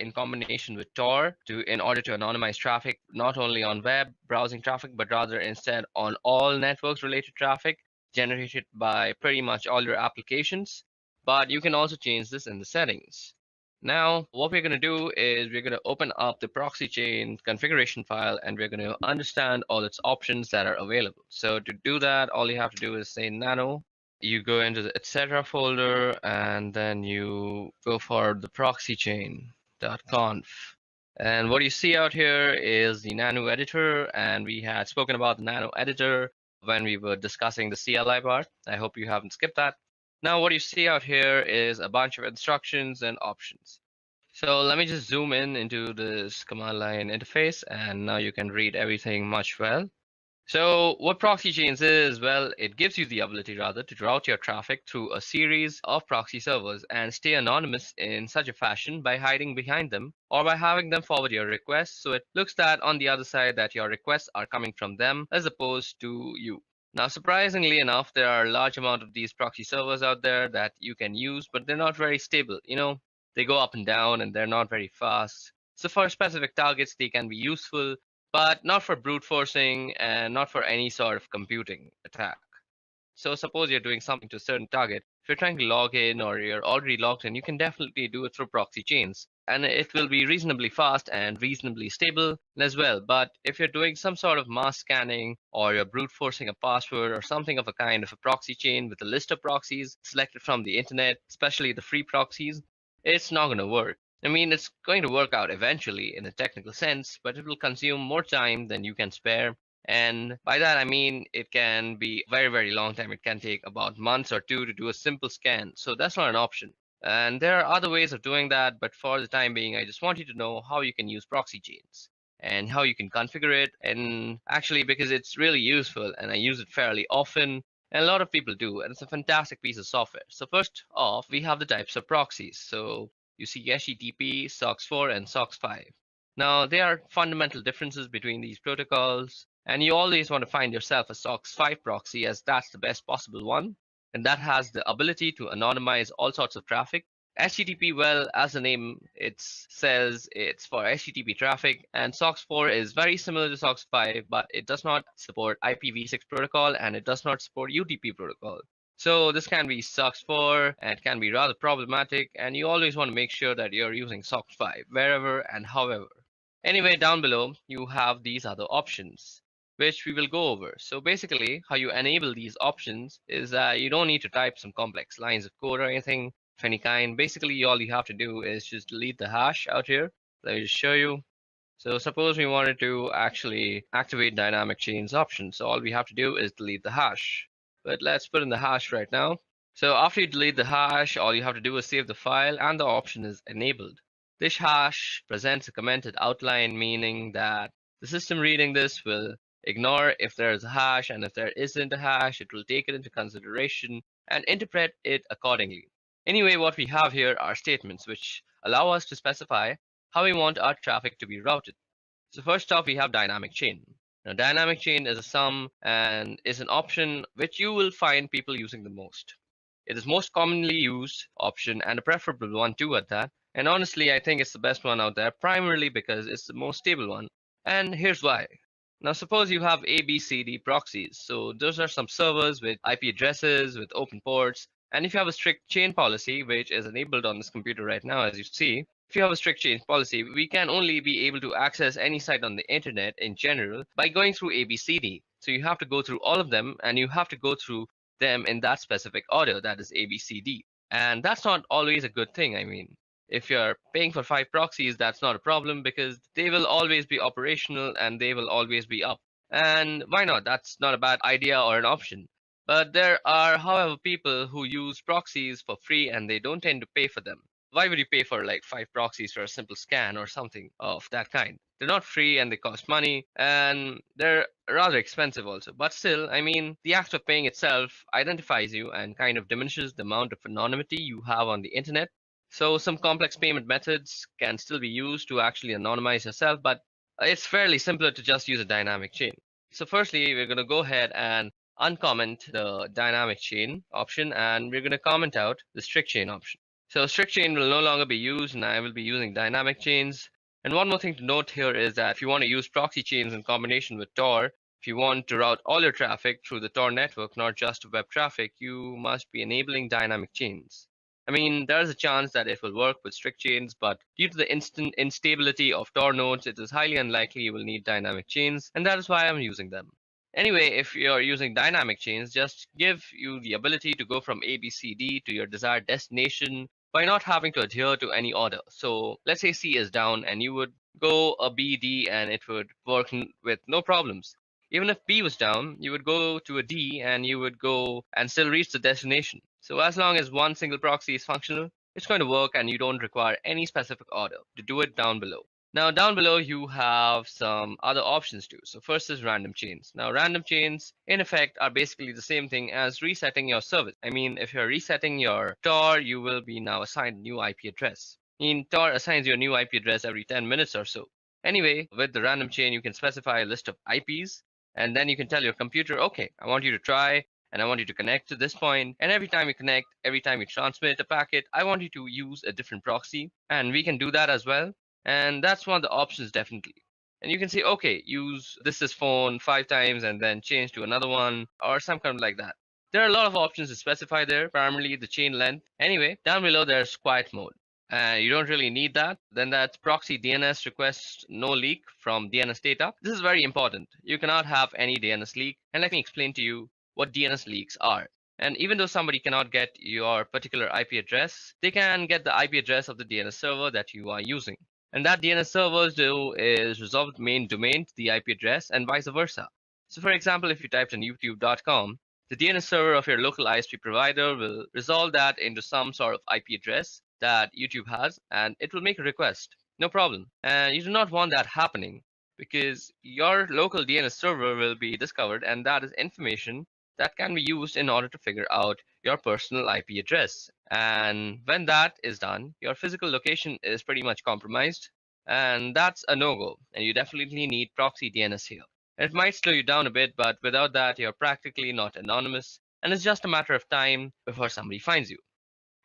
In combination with Tor in order to anonymize traffic, not only on web browsing traffic, but rather instead on all networks related traffic generated by pretty much all your applications. But you can also change this in the settings. Now, what we're going to do is we're going to open up the proxy chain configuration file, and we're going to understand all its options that are available. So to do that, all you have to do is say nano. You go into the etc folder, and then you go for the proxy chain. .conf. And what you see out here is the nano editor, and we had spoken about the nano editor when we were discussing the CLI part. I hope you haven't skipped that. Now what you see out here is a bunch of instructions and options. So let me just zoom in into this command line interface, and now you can read everything much well. So what proxy chains is, well, it gives you the ability rather to route your traffic through a series of proxy servers and stay anonymous in such a fashion by hiding behind them or by having them forward your requests, so it looks that on the other side that your requests are coming from them as opposed to you. Now, surprisingly enough, there are a large amount of these proxy servers out there that you can use, but they're not very stable. They go up and down and they're not very fast. So for specific targets, they can be useful, but not for brute forcing and not for any sort of computing attack. So suppose you're doing something to a certain target. If you're trying to log in or you're already logged in, you can definitely do it through proxy chains. And it will be reasonably fast and reasonably stable as well. But if you're doing some sort of mass scanning or you're brute forcing a password or something of a kind of a proxy chain with a list of proxies selected from the internet, especially the free proxies, it's not going to work. I mean, it's going to work out eventually in a technical sense, but it will consume more time than you can spare. And by that, I mean, it can be a very, very long time. It can take about months or two to do a simple scan. So that's not an option. And there are other ways of doing that, but for the time being, I just want you to know how you can use proxy chains and how you can configure it. And actually, because it's really useful and I use it fairly often, and a lot of people do, and it's a fantastic piece of software. So first off, we have the types of proxies. So you see HTTP, SOCKS4, and SOCKS5. Now, there are fundamental differences between these protocols, and you always want to find yourself a SOCKS5 proxy, as that's the best possible one, and that has the ability to anonymize all sorts of traffic. HTTP, well, as the name it says, it's for HTTP traffic, and SOCKS4 is very similar to SOCKS5, but it does not support IPv6 protocol and it does not support UDP protocol. So this can be SOCKS4 and can be rather problematic, and you always want to make sure that you're using SOCKS5 wherever and however. Anyway, down below you have these other options, which we will go over. So basically, how you enable these options is that you don't need to type some complex lines of code or anything of any kind. Basically, all you have to do is just delete the hash out here. Let me just show you. So suppose we wanted to actually activate dynamic chains option. So all we have to do is delete the hash. But let's put in the hash right now. So after you delete the hash, all you have to do is save the file and the option is enabled. This hash presents a commented outline, meaning that the system reading this will ignore if there is a hash, and if there isn't a hash, it will take it into consideration and interpret it accordingly. Anyway, what we have here are statements which allow us to specify how we want our traffic to be routed. So first off, we have dynamic chain. Now, dynamic chain is a sum and is an option which you will find people using the most. It is most commonly used option and a preferable one too at that. And honestly, I think it's the best one out there, primarily because it's the most stable one. And here's why. Now, suppose you have ABCD proxies. So those are some servers with IP addresses, with open ports. And if you have a strict chain policy, which is enabled on this computer right now, as you see, if you have a strict chain policy, we can only be able to access any site on the internet in general by going through ABCD. So you have to go through all of them, and you have to go through them in that specific order, that is ABCD. And that's not always a good thing. I mean, if you're paying for 5 proxies, that's not a problem because they will always be operational and they will always be up. And why not? That's not a bad idea or an option. But there are, however, people who use proxies for free and they don't tend to pay for them. Why would you pay for like 5 proxies for a simple scan or something of that kind? They're not free and they cost money and they're rather expensive also. But still, I mean, the act of paying itself identifies you and kind of diminishes the amount of anonymity you have on the internet. So some complex payment methods can still be used to actually anonymize yourself, but it's fairly simpler to just use a dynamic chain. So firstly, we're going to go ahead and uncomment the dynamic chain option, and we're going to comment out the strict chain option. So strict chain will no longer be used, and I will be using dynamic chains. And one more thing to note here is that if you want to use proxy chains in combination with Tor, if you want to route all your traffic through the Tor network, not just web traffic, you must be enabling dynamic chains. I mean, there's a chance that it will work with strict chains, but due to the instant instability of Tor nodes, it is highly unlikely you will need dynamic chains, and that is why I'm using them. Anyway, if you're using dynamic chains, just give you the ability to go from ABCD to your desired destination by not having to adhere to any order. So let's say C is down and you would go a BD and it would work with no problems. Even if B was down, you would go to a D and you would go and still reach the destination. So as long as one single proxy is functional, it's going to work and you don't require any specific order to do it down below. Now down below you have some other options too. So first is random chains. Now random chains in effect are basically the same thing as resetting your service. I mean, if you're resetting your Tor, you will be now assigned a new IP address. I mean, Tor assigns you a new IP address every 10 minutes or so. Anyway, with the random chain, you can specify a list of IPs, and then you can tell your computer, okay, I want you to try and I want you to connect to this point. And every time you connect, every time you transmit a packet, I want you to use a different proxy. And we can do that as well. And that's one of the options definitely. And you can say, okay, use this is phone 5 times and then change to another one or some kind of like that. There are a lot of options to specify there, primarily the chain length. Anyway, down below there's quiet mode. You don't really need that. Then that's proxy DNS request no leak from DNS data. This is very important. You cannot have any DNS leak. And let me explain to you what DNS leaks are. And even though somebody cannot get your particular IP address, they can get the IP address of the DNS server that you are using. And that DNS servers do is resolve the main domain to the IP address and vice versa. So for example, if you typed in youtube.com, the DNS server of your local ISP provider will resolve that into some sort of IP address that YouTube has, and it will make a request. No problem. And you do not want that happening because your local DNS server will be discovered, and that is information that can be used in order to figure out your personal IP address. And when that is done, your physical location is pretty much compromised, and that's a no-go. And you definitely need proxy DNS here. It might slow you down a bit, but without that, you're practically not anonymous, and it's just a matter of time before somebody finds you.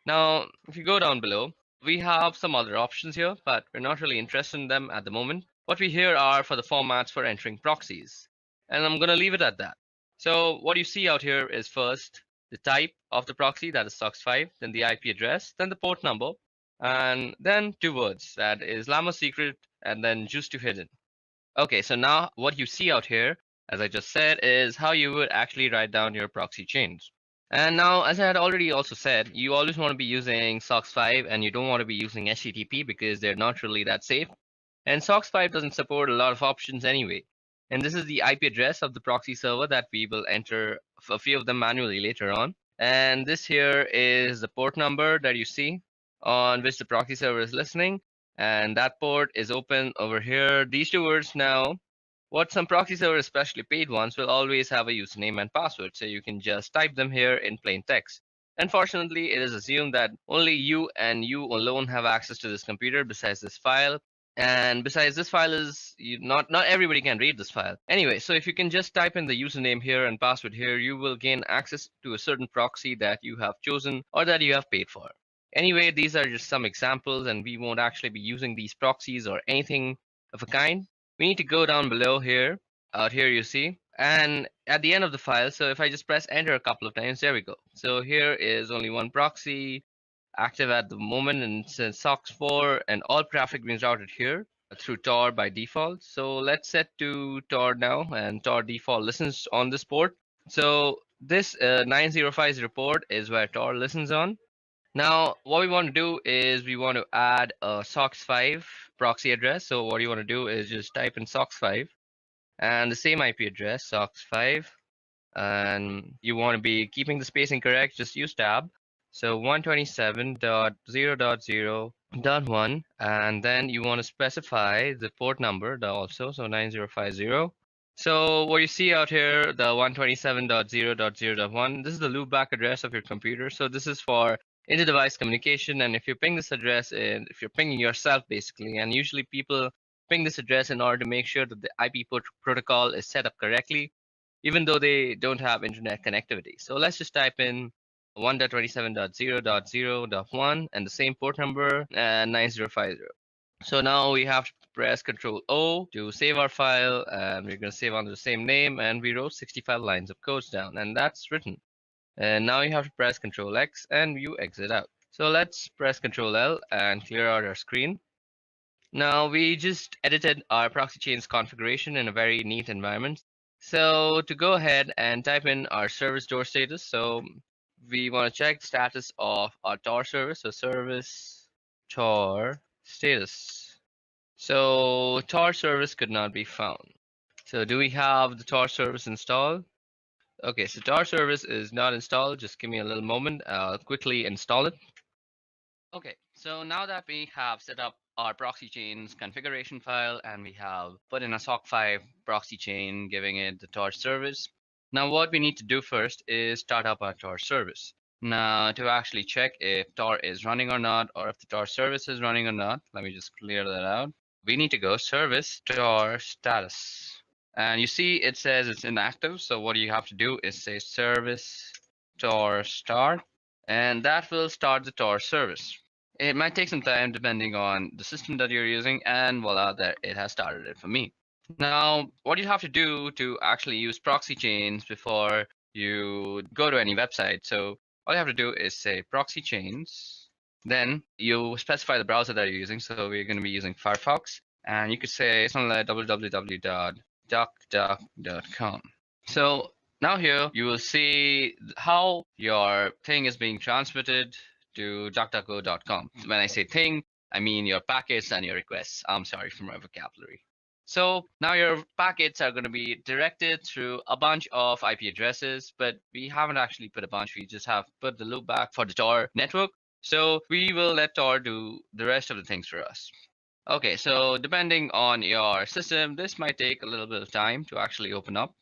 Now, if you go down below, we have some other options here, but we're not really interested in them at the moment. What we here are for the formats for entering proxies, and I'm going to leave it at that. So what you see out here is first the type of the proxy, that is SOX5, then the IP address, then the port number, and then 2 words, that is Llama secret and then juice to hidden. Okay, so now what you see out here, as I just said, is how you would actually write down your proxy chains. And now, as I had already also said, you always want to be using SOX5 and you don't want to be using HTTP because they're not really that safe. And SOX5 doesn't support a lot of options anyway. And this is the IP address of the proxy server that we will enter a few of them manually later on. And this here is the port number that you see on which the proxy server is listening. and that port is open over here. These two words now, what some proxy servers, especially paid ones, will always have a username and password, so you can just type them here in plain text. Unfortunately, it is assumed that only you and you alone have access to this computer besides this file. And besides, this file is not everybody can read this file. Anyway, so if you can just type in the username here and password here, you will gain access to a certain proxy that you have chosen or that you have paid for. Anyway, these are just some examples, and we won't actually be using these proxies or anything of a kind. We need to go down below here. Out here you see, and at the end of the file, so if I just press enter a couple of times, there we go. So here is only one proxy active at the moment, and it says SOX4, and all traffic being routed here through Tor by default. So let's set to Tor now, and Tor default listens on this port. So this 9050 port is where Tor listens on. Now, what we want to do is we want to add a SOX5 proxy address. So what you want to do is just type in SOX5 and the same IP address, SOX5, and you want to be keeping the spacing correct, just use tab. So 127.0.0.1, and then you want to specify the port number also, so 9050. So what you see out here, the 127.0.0.1, this is the loopback address of your computer. So this is for inter-device communication, and if you ping this address in, if you're pinging yourself basically, and usually people ping this address in order to make sure that the IP protocol is set up correctly, even though they don't have internet connectivity. So let's just type in 1.27.0.0.1 and the same port number and 9050. So now we have to press Control O to save our file, and we're going to save under the same name, and we wrote 65 lines of codes down, and that's written. And now you have to press Control X and you exit out. So let's press Control L and clear out our screen. Now we just edited our proxy chains configuration in a very neat environment. So to go ahead and type in our service door status, so we want to check the status of our Tor service. So service Tor status. So Tor service could not be found. So do we have the Tor service installed? Okay, so Tor service is not installed. Just give me a little moment. I'll quickly install it. Okay, so now that we have set up our proxy chains configuration file and we have put in a SOC5 proxy chain, giving it the Tor service. Now what we need to do first is start up our Tor service. Now to actually check if Tor is running or not, or if the Tor service is running or not, let me just clear that out. We need to go service Tor status. And you see it says it's inactive. So what you have to do is say service Tor start, and that will start the Tor service. It might take some time depending on the system that you're using, and voila, there it has started it for me. Now, what you have to do to actually use proxy chains before you go to any website. So all you have to do is say proxy chains, then you specify the browser that you're using. So we're going to be using Firefox, and you could say something like www.duckduck.com. So now here you will see how your thing is being transmitted to duckduckgo.com. When I say thing, I mean your packets and your requests. I'm sorry for my vocabulary. So now your packets are going to be directed through a bunch of IP addresses, but we haven't actually put a bunch. We just have put the loopback for the Tor network. So we will let Tor do the rest of the things for us. Okay, so depending on your system, this might take a little bit of time to actually open up.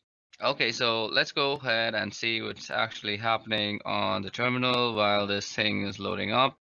Okay, so let's go ahead and see what's actually happening on the terminal while this thing is loading up.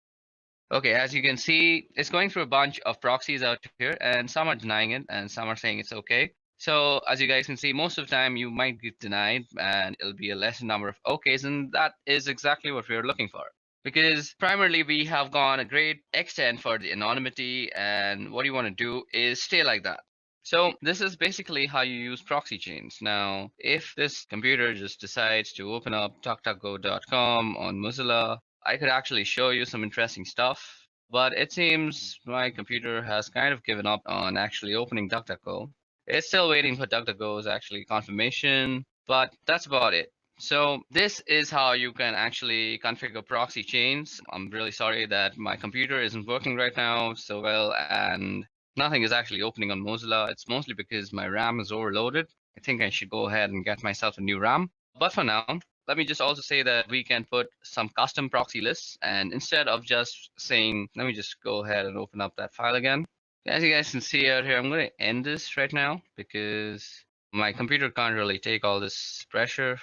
Okay, as you can see, it's going through a bunch of proxies out here, and some are denying it and some are saying it's okay. So as you guys can see, most of the time you might get denied and it'll be a lesser number of okays, and that is exactly what we're looking for. Because primarily we have gone a great extent for the anonymity, and what you want to do is stay like that. So this is basically how you use proxy chains. Now, if this computer just decides to open up duckduckgo.com on Mozilla, I could actually show you some interesting stuff, but it seems my computer has kind of given up on actually opening DuckDuckGo. It's still waiting for DuckDuckGo's actually confirmation, but that's about it. So this is how you can actually configure proxy chains. I'm really sorry that my computer isn't working right now so well, and nothing is actually opening on Mozilla. It's mostly because my RAM is overloaded. I think I should go ahead and get myself a new RAM. But for now, let me just also say that we can put some custom proxy lists, and instead of just saying, let me just go ahead and open up that file again. As you guys can see out here, I'm going to end this right now because my computer can't really take all this pressure.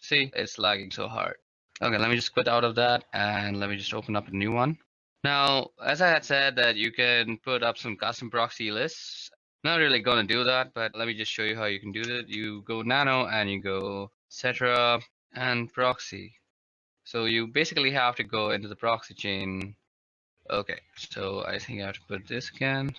See, it's lagging so hard. Okay, let me just quit out of that and let me just open up a new one. Now, as I had said that you can put up some custom proxy lists. Not really going to do that, but let me just show you how you can do that. You go nano and you go etc and proxy. So you basically have to go into the proxy chain. Okay, so I think I have to put this again.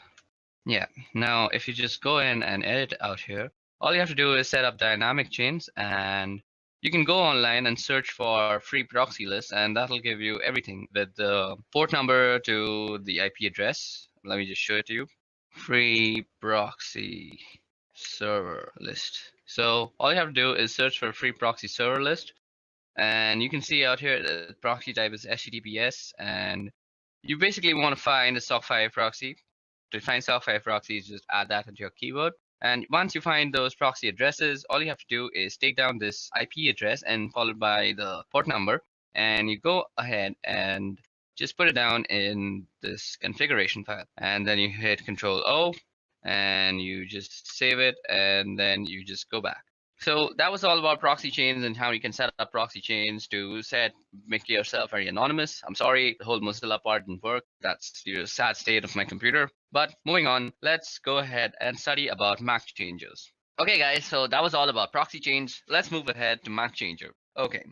Yeah, now if you just go in and edit out here, all you have to do is set up dynamic chains, and you can go online and search for free proxy lists, and that'll give you everything with the port number to the IP address. Let me just show it to you. Free proxy server list. So all you have to do is search for a free proxy server list, and you can see out here the proxy type is HTTPS, and you basically want to find a SOC5 proxy. To find SOC5 proxies, just add that into your keyword. And once you find those proxy addresses, all you have to do is take down this IP address and followed by the port number, and you go ahead and just put it down in this configuration file. And then you hit Control O and you just save it, and then you just go back. So that was all about proxy chains and how you can set up proxy chains to make yourself very anonymous. I'm sorry, the whole Mozilla part didn't work. That's the sad state of my computer. But moving on, let's go ahead and study about MAC changers. Okay guys, so that was all about proxy chains. Let's move ahead to MAC changer. Okay,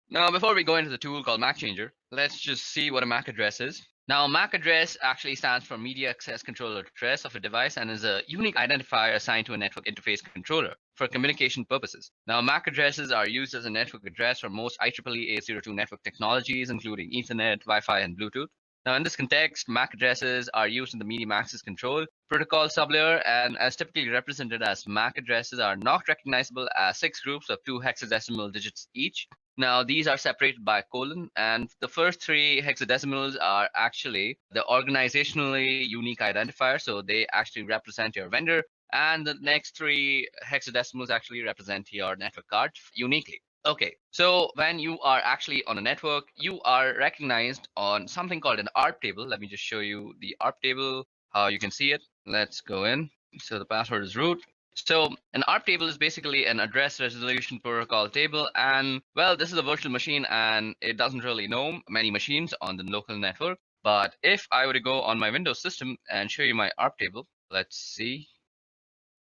now before we go into the tool called MAC changer, let's just see what a MAC address is. Now, MAC address actually stands for Media Access Controller Address of a device and is a unique identifier assigned to a network interface controller for communication purposes. Now, MAC addresses are used as a network address for most IEEE 802 network technologies, including Ethernet, Wi-Fi, and Bluetooth. Now, in this context, MAC addresses are used in the medium access control protocol sublayer, and as typically represented as MAC addresses are not recognizable as 6 groups of 2 hexadecimal digits each. Now, these are separated by a colon, and the first 3 hexadecimals are actually the organizationally unique identifier, so they actually represent your vendor, and the next 3 hexadecimals actually represent your network card uniquely. Okay, so when you are actually on a network, you are recognized on something called an ARP table. Let me just show you the ARP table, how you can see it. Let's go in. So the password is root. So an ARP table is basically an address resolution protocol table, and well, this is a virtual machine and it doesn't really know many machines on the local network. But if I were to go on my Windows system and show you my ARP table, let's see.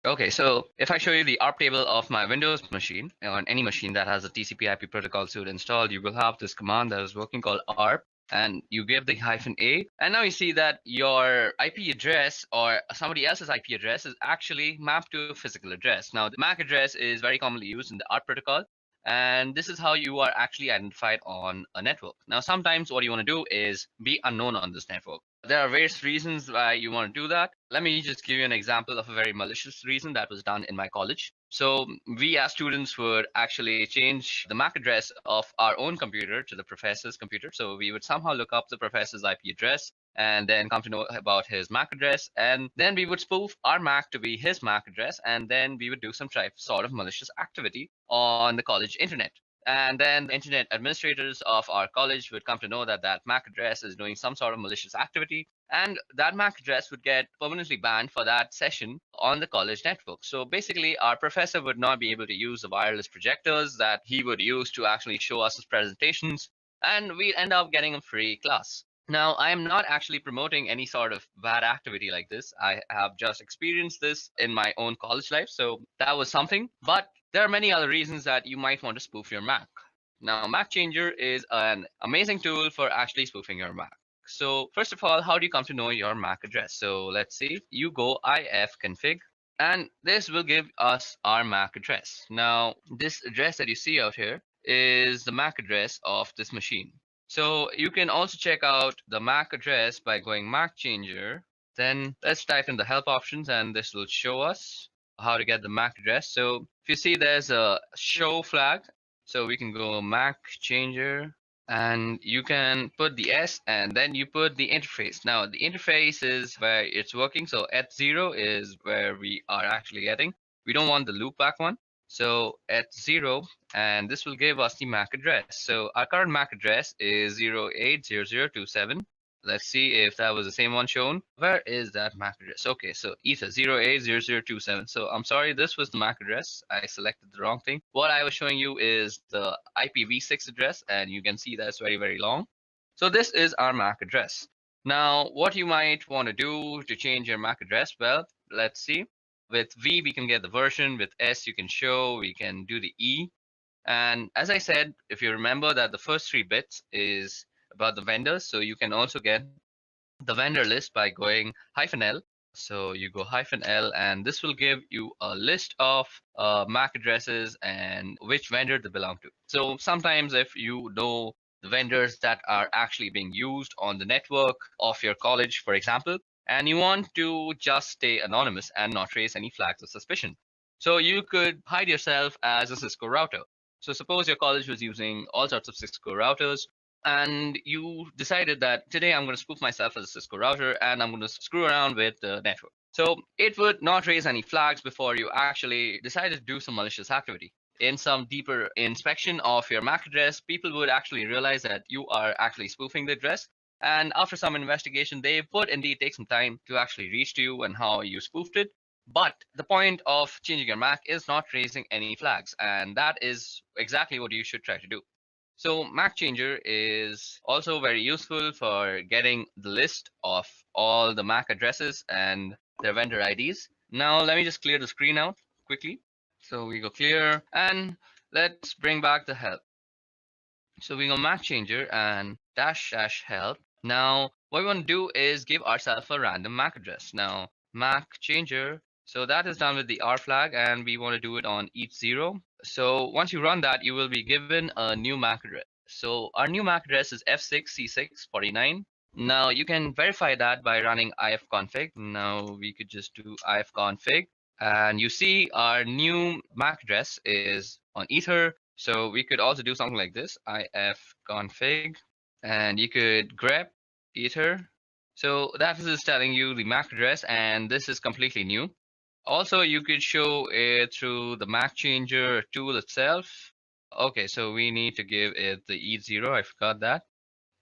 Okay, so if I show you the ARP table of my Windows machine, on any machine that has a TCP/IP protocol suite installed, you will have this command that is working called ARP, and you give the -a, and now you see that your IP address or somebody else's IP address is actually mapped to a physical address. Now, the MAC address is very commonly used in the ARP protocol, and this is how you are actually identified on a network. Now, sometimes what you want to do is be unknown on this network. There are various reasons why you want to do that. Let me just give you an example of a very malicious reason that was done in my college. So we as students would actually change the MAC address of our own computer to the professor's computer. So we would somehow look up the professor's IP address and then come to know about his MAC address. And then we would spoof our MAC to be his MAC address. And then we would do some sort of malicious activity on the college internet. And then the internet administrators of our college would come to know that that MAC address is doing some sort of malicious activity, and that MAC address would get permanently banned for that session on the college network. So basically, our professor would not be able to use the wireless projectors that he would use to actually show us his presentations, and we'd end up getting a free class. Now, I am not actually promoting any sort of bad activity like this. I have just experienced this in my own college life, so that was something. But there are many other reasons that you might want to spoof your MAC. Now, MAC Changer is an amazing tool for actually spoofing your MAC. So first of all, how do you come to know your MAC address? So let's see, you go ifconfig, and this will give us our MAC address. Now, this address that you see out here is the MAC address of this machine. So you can also check out the MAC address by going MAC Changer. Then let's type in the help options, and this will show us how to get the MAC address. So if you see there's a show flag, so we can go MAC Changer, and you can put the S and then you put the interface. Now the interface is where it's working. So at 0 is where we are actually getting. We don't want the loopback one. So at 0, and this will give us the MAC address. So our current MAC address is 080027. Let's see if that was the same one shown. Where is that MAC address? Okay, so ether 080027. So I'm sorry, this was the MAC address. I selected the wrong thing. What I was showing you is the IPv6 address, and you can see that's very, very long. So this is our MAC address. Now, what you might want to do to change your MAC address, well, let's see. With V, we can get the version. With S, you can show. We can do the E. And as I said, if you remember that the first 3 bits is about the vendors, so you can also get the vendor list by going -L. So you go -L, and this will give you a list of MAC addresses and which vendor they belong to. So sometimes if you know the vendors that are actually being used on the network of your college, for example, and you want to just stay anonymous and not raise any flags of suspicion. So you could hide yourself as a Cisco router. So suppose your college was using all sorts of Cisco routers, and you decided that today I'm going to spoof myself as a Cisco router and I'm going to screw around with the network. So it would not raise any flags before you actually decided to do some malicious activity. In some deeper inspection of your MAC address, people would actually realize that you are actually spoofing the address. And after some investigation, they would indeed take some time to actually reach to you and how you spoofed it. But the point of changing your MAC is not raising any flags. And that is exactly what you should try to do. So MAC Changer is also very useful for getting the list of all the MAC addresses and their vendor IDs. Now let me just clear the screen out quickly. So we go clear, and let's bring back the help. So we go MAC Changer and --help. Now what we want to do is give ourselves a random MAC address. Now MAC Changer, so that is done with the R flag, and we want to do it on each 0. So once you run that, you will be given a new MAC address. So our new MAC address is F6C649. Now you can verify that by running ifconfig. Now we could just do ifconfig, and you see our new MAC address is on Ether. So we could also do something like this, ifconfig, and you could grep Ether. So that is telling you the MAC address, and this is completely new. Also, you could show it through the MAC Changer tool itself. Okay, so we need to give it the E0. I forgot that.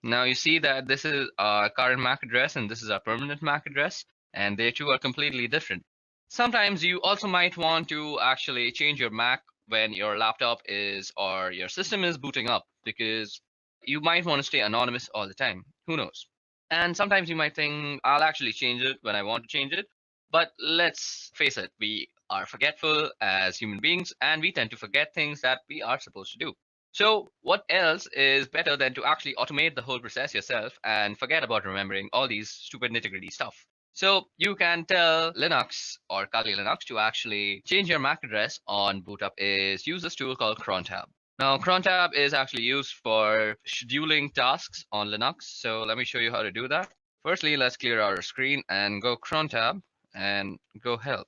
Now you see that this is our current MAC address and this is our permanent MAC address, and they two are completely different. Sometimes you also might want to actually change your MAC when your laptop is or your system is booting up, because you might want to stay anonymous all the time. Who knows? And sometimes you might think, I'll actually change it when I want to change it. But let's face it, we are forgetful as human beings, and we tend to forget things that we are supposed to do. So what else is better than to actually automate the whole process yourself and forget about remembering all these stupid nitty-gritty stuff? So you can tell Linux or Kali Linux to actually change your MAC address on boot up is use this tool called crontab. Now crontab is actually used for scheduling tasks on Linux. So let me show you how to do that. Firstly, let's clear our screen and go crontab and go help.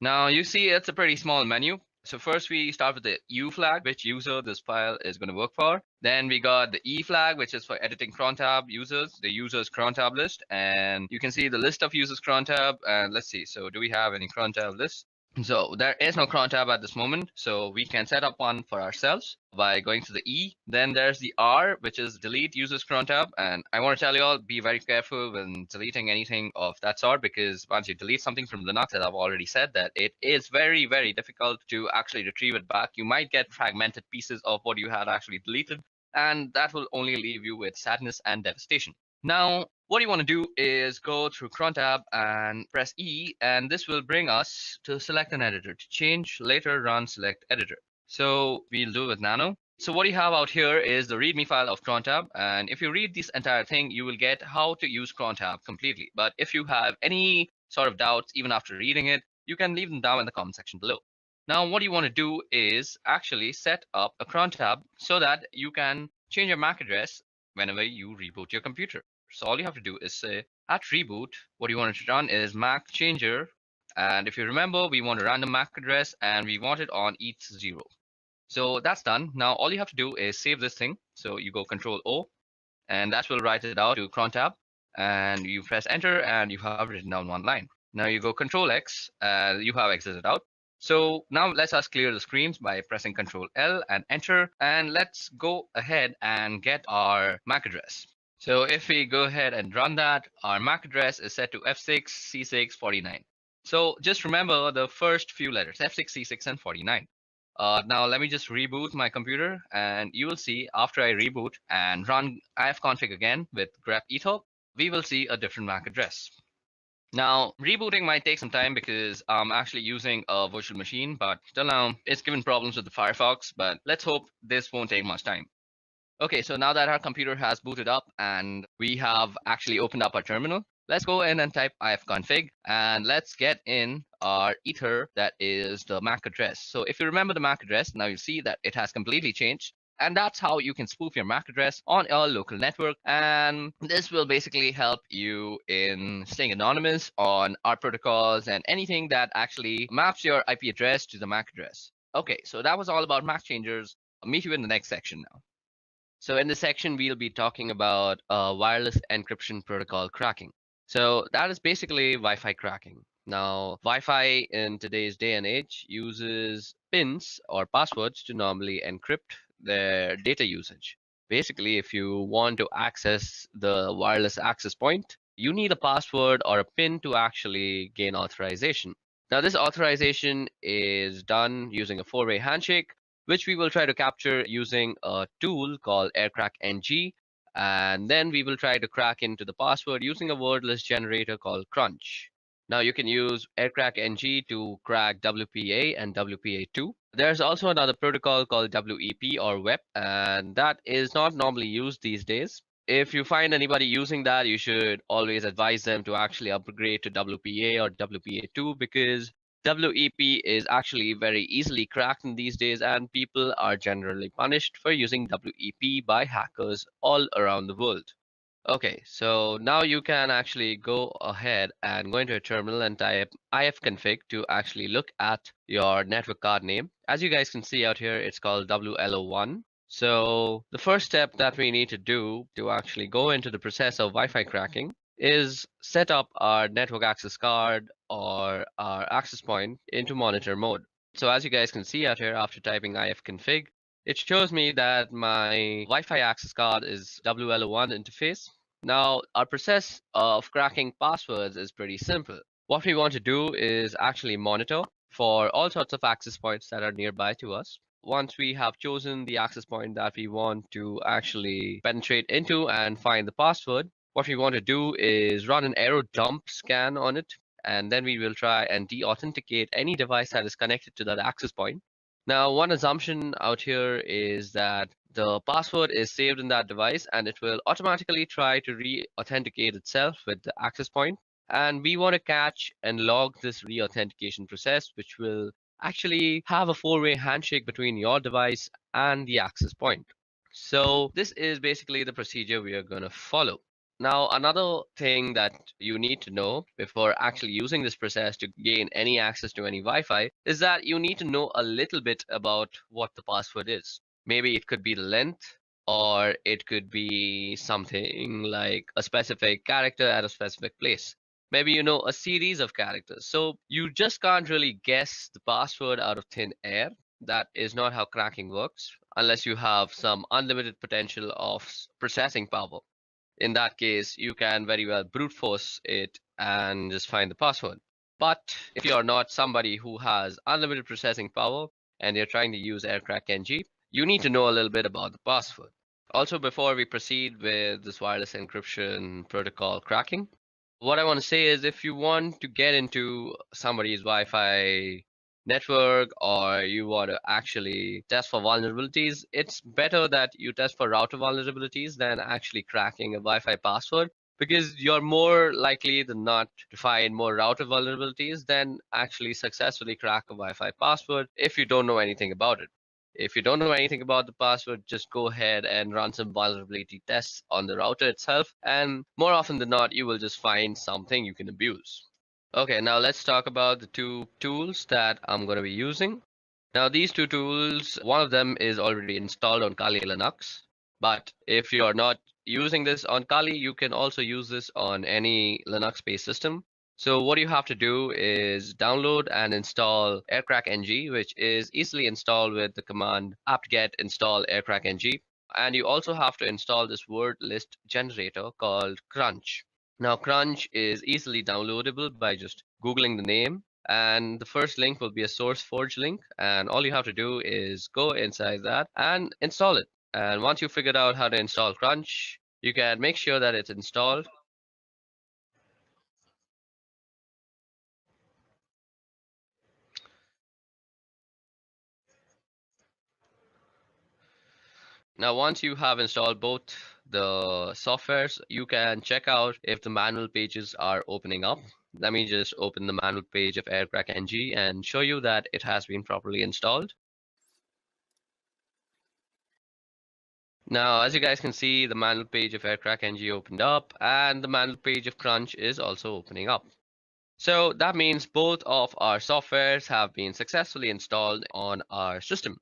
Now you see it's a pretty small menu. So first we start with the U flag, which user this file is going to work for. Then we got the E flag, which is for editing crontab users, the users crontab list. And you can see the list of users crontab. And let's see, so do we have any crontab lists? So there is no cron tab at this moment, so we can set up one for ourselves by going to the E. Then there's the R, which is delete users cron tab. And I want to tell you all, be very careful when deleting anything of that sort, because once you delete something from Linux, as I've already said, that it is very, very difficult to actually retrieve it back. You might get fragmented pieces of what you had actually deleted, and that will only leave you with sadness and devastation. Now, what you want to do is go through cron tab and press E, and this will bring us to select an editor. To change, later run select editor. So we'll do it with nano. So what you have out here is the readme file of cron tab, and if you read this entire thing, you will get how to use cron tab completely. But if you have any sort of doubts even after reading it, you can leave them down in the comment section below. Now what you want to do is actually set up a cron tab so that you can change your MAC address whenever you reboot your computer. So all you have to do is say at reboot, what you want to run is MAC changer. And if you remember, we want a random MAC address and we want it on each 0. So that's done. Now all you have to do is save this thing. So you go Control O, and that will write it out to cron tab. And you press enter and you have written down one line. Now you go Control X, you have exited out. So now let us clear the screens by pressing Ctrl L and enter, and let's go ahead and get our MAC address. So if we go ahead and run that, our MAC address is set to F6, C6, 49. So just remember the first few letters, F6, C6, and 49. Now let me just reboot my computer, and you will see after I reboot and run ifconfig again with grep etho, we will see a different MAC address. Now, rebooting might take some time because I'm actually using a virtual machine, but till now it's given problems with the Firefox, but let's hope this won't take much time. Okay, so now that our computer has booted up and we have actually opened up our terminal, let's go in and type ifconfig and let's get in our ether that is the MAC address. So if you remember the MAC address, now you see that it has completely changed. And that's how you can spoof your MAC address on your local network. And this will basically help you in staying anonymous on our protocols and anything that actually maps your IP address to the MAC address. Okay, so that was all about MAC changers. I'll meet you in the next section now. So in this section, we'll be talking about wireless encryption protocol cracking. So that is basically Wi-Fi cracking. Now, Wi-Fi in today's day and age uses pins or passwords to normally encrypt their data usage. Basically, if you want to access the wireless access point, you need a password or a pin to actually gain authorization. Now, this authorization is done using a four-way handshake, which we will try to capture using a tool called AirCrackNG. And then we will try to crack into the password using a wordless generator called Crunch. Now you can use AirCrackNG to crack WPA and WPA2. There's also another protocol called WEP or WEP, and that is not normally used these days. If you find anybody using that, you should always advise them to actually upgrade to WPA or WPA2 because WEP is actually very easily cracked in these days, and people are generally punished for using WEP by hackers all around the world. Okay, so now you can actually go ahead and go into a terminal and type ifconfig to actually look at your network card name. As you guys can see out here, it's called WLO1. So the first step that we need to do to actually go into the process of Wi-Fi cracking is set up our network access card or our access point into monitor mode. So as you guys can see out here, after typing ifconfig, it shows me that my Wi-Fi access card is WLO1 interface. Now, our process of cracking passwords is pretty simple. What we want to do is actually monitor for all sorts of access points that are nearby to us. Once we have chosen the access point that we want to actually penetrate into and find the password, what we want to do is run an arrow dump scan on it, and then we will try and de-authenticate any device that is connected to that access point. Now, one assumption out here is that the password is saved in that device and it will automatically try to re-authenticate itself with the access point. And we want to catch and log this re-authentication process, which will actually have a four-way handshake between your device and the access point. So this is basically the procedure we are going to follow. Now, another thing that you need to know before actually using this process to gain any access to any Wi-Fi is that you need to know a little bit about what the password is. Maybe it could be the length, or it could be something like a specific character at a specific place. Maybe you know a series of characters. So you just can't really guess the password out of thin air. That is not how cracking works, unless you have some unlimited potential of processing power. In that case, you can very well brute force it and just find the password. But if you are not somebody who has unlimited processing power and you're trying to use AirCrackNG, you need to know a little bit about the password. Also, before we proceed with this wireless encryption protocol cracking, what I want to say is if you want to get into somebody's Wi-Fi network or you want to actually test for vulnerabilities, it's better that you test for router vulnerabilities than actually cracking a Wi-Fi password, because you're more likely than not to find more router vulnerabilities than actually successfully crack a Wi-Fi password if you don't know anything about it. If you don't know anything about the password, just go ahead and run some vulnerability tests on the router itself, and more often than not, you will just find something you can abuse. Okay, now let's talk about the two tools that I'm going to be using. Now, these two tools, one of them is already installed on Kali Linux, but if you are not using this on Kali, you can also use this on any Linux-based system. So what you have to do is download and install aircrack-ng, which is easily installed with the command apt-get install aircrack-ng. And you also have to install this word list generator called Crunch. Now, Crunch is easily downloadable by just Googling the name, and the first link will be a SourceForge link, and all you have to do is go inside that and install it. And once you figured out how to install Crunch, you can make sure that it's installed. Now, once you have installed both the softwares, you can check out if the manual pages are opening up. Let me just open the manual page of aircrack-ng and show you that it has been properly installed. Now, as you guys can see, the manual page of aircrack-ng opened up, and the manual page of Crunch is also opening up. So that means both of our softwares have been successfully installed on our system.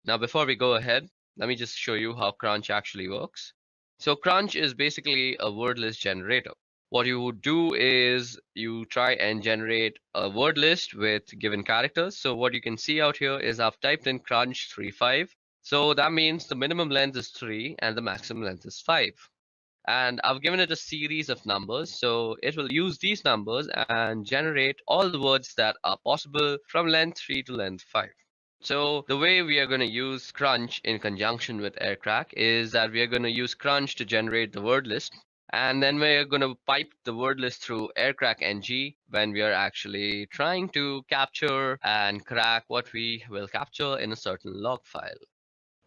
Now, before we go ahead, let me just show you how Crunch actually works. So Crunch is basically a word list generator. What you would do is you try and generate a word list with given characters. So what you can see out here is I've typed in Crunch 35. So that means the minimum length is 3 and the maximum length is 5. And I've given it a series of numbers, so it will use these numbers and generate all the words that are possible from length 3 to length 5. So the way we are going to use Crunch in conjunction with aircrack is that we are going to use Crunch to generate the word list, and then we're going to pipe the word list through aircrack-ng when we are actually trying to capture and crack what we will capture in a certain log file.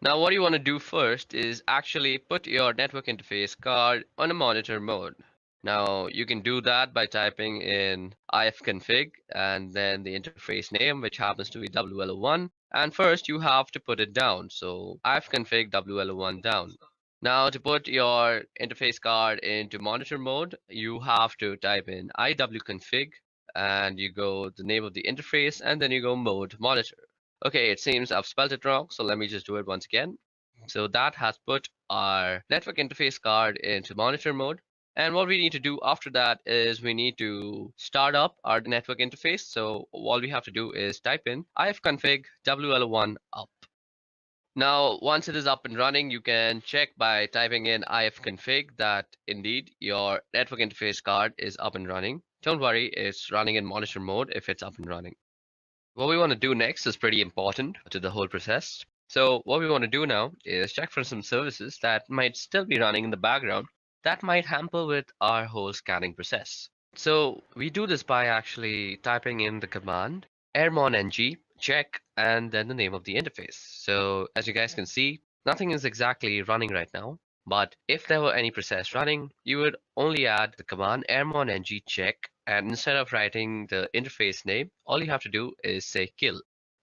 Now, what you want to do first is actually put your network interface card on a monitor mode. Now, you can do that by typing in ifconfig and then the interface name, which happens to be WLO1. And first, you have to put it down. So ifconfig WLO1 down. Now, to put your interface card into monitor mode, you have to type in iwconfig and you go the name of the interface and then you go mode monitor. Okay, it seems I've spelled it wrong, so let me just do it once again. So that has put our network interface card into monitor mode. And what we need to do after that is we need to start up our network interface. So all we have to do is type in ifconfig WL1 up. Now, once it is up and running, you can check by typing in ifconfig that indeed your network interface card is up and running. Don't worry, it's running in monitor mode if it's up and running. What we want to do next is pretty important to the whole process. So what we want to do now is check for some services that might still be running in the background that might hamper with our whole scanning process. So we do this by actually typing in the command airmon-ng check and then the name of the interface. So as you guys can see, nothing is exactly running right now. But if there were any process running, you would only add the command airmon-ng check, and instead of writing the interface name, all you have to do is say kill,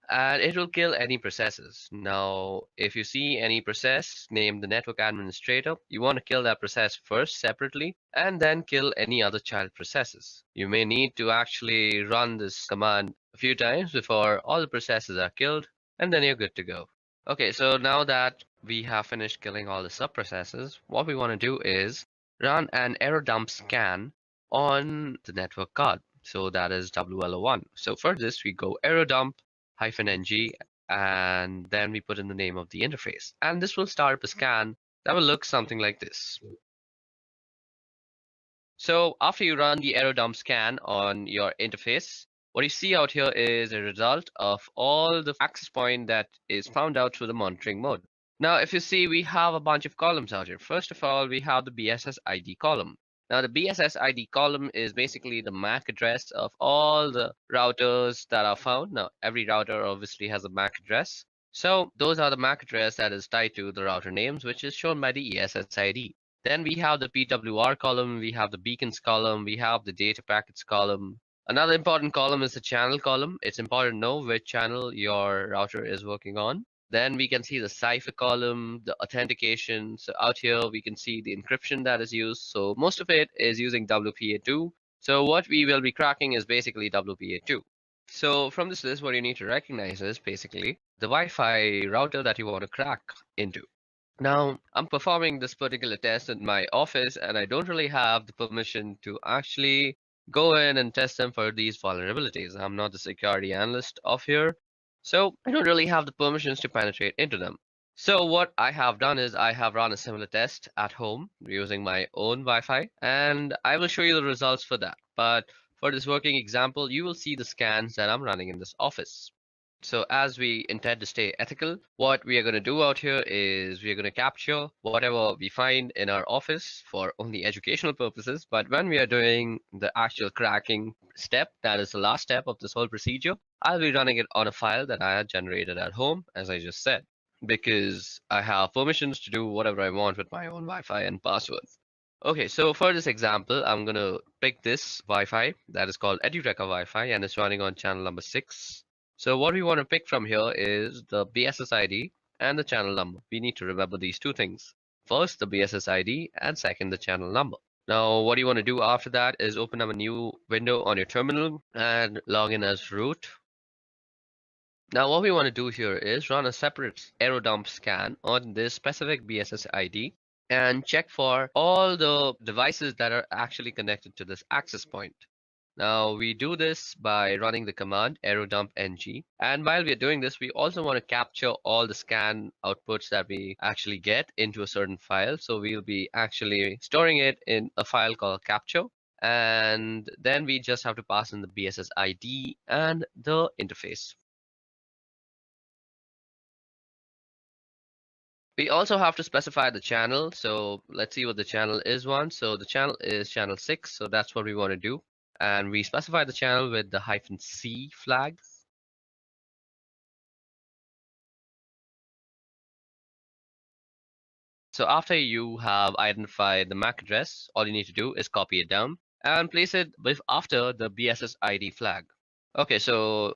and it will kill any processes. Now, if you see any process named the network administrator, you want to kill that process first separately, and then kill any other child processes. You may need to actually run this command a few times before all the processes are killed, and then you're good to go. Okay, so now that we have finished killing all the sub-processes, what we want to do is run an error dump scan on the network card. So that is WLO1. So for this, we go error dump -ng and then we put in the name of the interface. And this will start up a scan that will look something like this. So after you run the error dump scan on your interface, what you see out here is a result of all the access point that is found out through the monitoring mode. Now, if you see, we have a bunch of columns out here. First of all, we have the BSS ID column. Now, the BSS ID column is basically the MAC address of all the routers that are found. Now, every router obviously has a MAC address. So those are the MAC address that is tied to the router names, which is shown by the ESS ID. Then we have the PWR column, we have the beacons column, we have the data packets column. Another important column is the channel column. It's important to know which channel your router is working on. Then we can see the cipher column, the authentication. So out here, we can see the encryption that is used. So most of it is using WPA2. So what we will be cracking is basically WPA2. So from this list, what you need to recognize is basically the Wi-Fi router that you want to crack into. Now, I'm performing this particular test in my office, and I don't really have the permission to actually go in and test them for these vulnerabilities. I'm not the security analyst of here, so I don't really have the permissions to penetrate into them. So what I have done is I have run a similar test at home using my own Wi-Fi, and I will show you the results for that. But for this working example, you will see the scans that I'm running in this office. So as we intend to stay ethical, what we are going to do out here is we are going to capture whatever we find in our office for only educational purposes. But when we are doing the actual cracking step, that is the last step of this whole procedure, I'll be running it on a file that I had generated at home, as I just said, because I have permissions to do whatever I want with my own Wi-Fi and passwords. Okay, so for this example, I'm going to pick this Wi-Fi that is called Edureka Wi-Fi, and it's running on channel number 6. So what we want to pick from here is the BSS ID and the channel number. We need to remember these two things. First, the BSS ID, and second, the channel number. Now, what you want to do after that is open up a new window on your terminal and log in as root. Now, what we want to do here is run a separate AeroDump scan on this specific BSS ID and check for all the devices that are actually connected to this access point. Now we do this by running the command aerodump-ng, and while we are doing this, we also want to capture all the scan outputs that we actually get into a certain file. So we'll be actually storing it in a file called capture, and then we just have to pass in the BSS ID and the interface. We also have to specify the channel. So let's see what the channel is one. So the channel is channel 6. So that's what we want to do. And we specify the channel with the -C flag. So after you have identified the MAC address, all you need to do is copy it down and place it after the BSS ID flag. Okay, so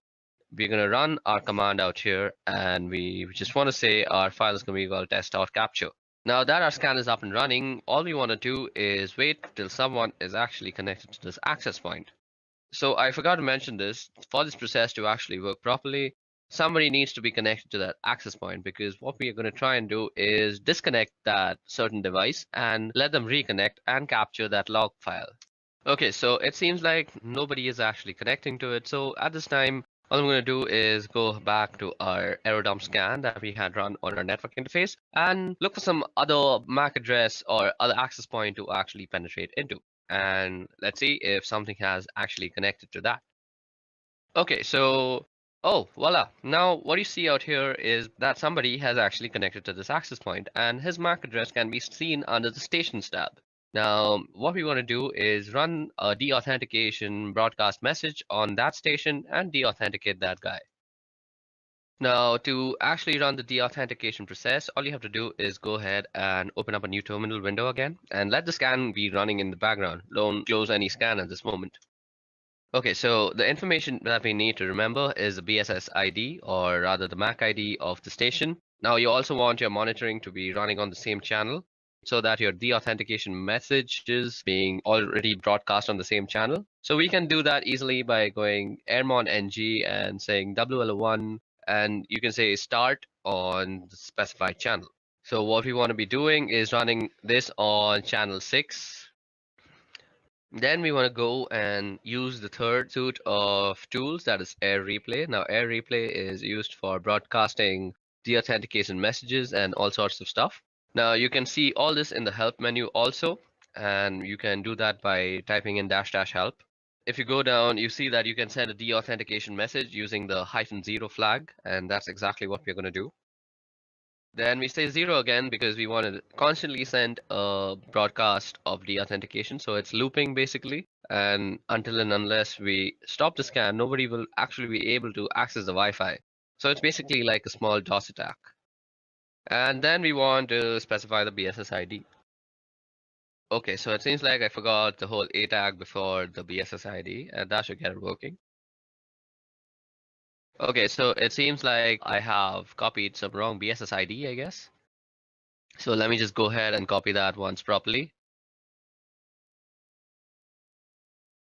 we're going to run our command out here, and we just want to say our file is going to be called test.capture. Now that our scan is up and running, all we want to do is wait till someone is actually connected to this access point. So I forgot to mention this, for this process to actually work properly, somebody needs to be connected to that access point, because what we are going to try and do is disconnect that certain device and let them reconnect and capture that log file. Okay, so it seems like nobody is actually connecting to it. So at this time, all I'm going to do is go back to our AeroDump scan that we had run on our network interface and look for some other MAC address or other access point to actually penetrate into. And let's see if something has actually connected to that. Okay, so, oh, voila. Now what you see out here is that somebody has actually connected to this access point, and his MAC address can be seen under the stations tab. Now, what we want to do is run a deauthentication broadcast message on that station and deauthenticate that guy. Now, to actually run the deauthentication process, all you have to do is go ahead and open up a new terminal window again and let the scan be running in the background. Don't close any scan at this moment. Okay, so the information that we need to remember is the BSS ID, or rather the MAC ID of the station. Now, you also want your monitoring to be running on the same channel, so that your deauthentication message is being already broadcast on the same channel. So we can do that easily by going airmon-ng and saying WL1, and you can say start on the specified channel. So what we want to be doing is running this on channel 6. Then we want to go and use the third suite of tools, that is Air Replay. Now Air Replay is used for broadcasting deauthentication messages and all sorts of stuff. Now you can see all this in the help menu also, and you can do that by typing in --help. If you go down, you see that you can send a deauthentication message using the -0 flag, and that's exactly what we're going to do. Then we say 0 again because we want to constantly send a broadcast of deauthentication, so it's looping basically, and until and unless we stop the scan, nobody will actually be able to access the Wi-Fi. So it's basically like a small DOS attack. And then we want to specify the BSS ID. Okay, so it seems like I forgot the whole A tag before the BSS ID, and that should get it working. Okay, so it seems like I have copied some wrong BSS ID, I guess. So let me just go ahead and copy that once properly.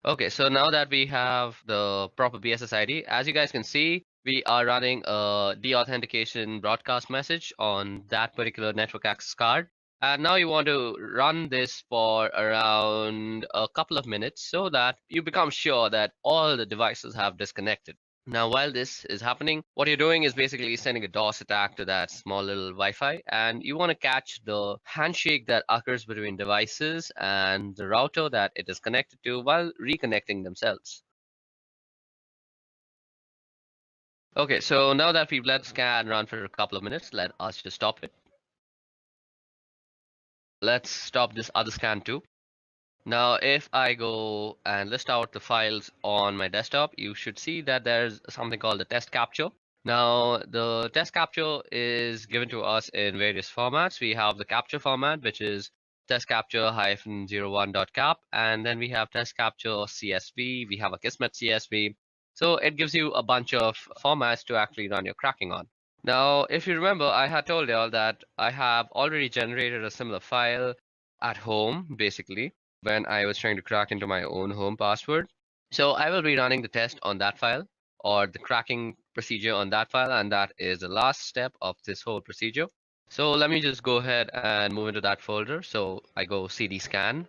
Okay, so now that we have the proper BSS ID, as you guys can see, we are running a deauthentication broadcast message on that particular network access card. And now you want to run this for around a couple of minutes so that you become sure that all the devices have disconnected. Now, while this is happening, what you're doing is basically sending a DOS attack to that small little Wi-Fi, and you want to catch the handshake that occurs between devices and the router that it is connected to while reconnecting themselves. Okay, so now that we've let the scan run for a couple of minutes, let us just stop it. Let's stop this other scan too. Now, if I go and list out the files on my desktop, you should see that there's something called the test capture. Now, the test capture is given to us in various formats. We have the capture format, which is test capture -01.cap, and then we have test capture CSV, we have a Kismet CSV. So it gives you a bunch of formats to actually run your cracking on. Now, if you remember, I had told y'all that I have already generated a similar file at home, basically, when I was trying to crack into my own home password. So I will be running the test on that file or the cracking procedure on that file, and that is the last step of this whole procedure. So let me just go ahead and move into that folder. So I go cd scan.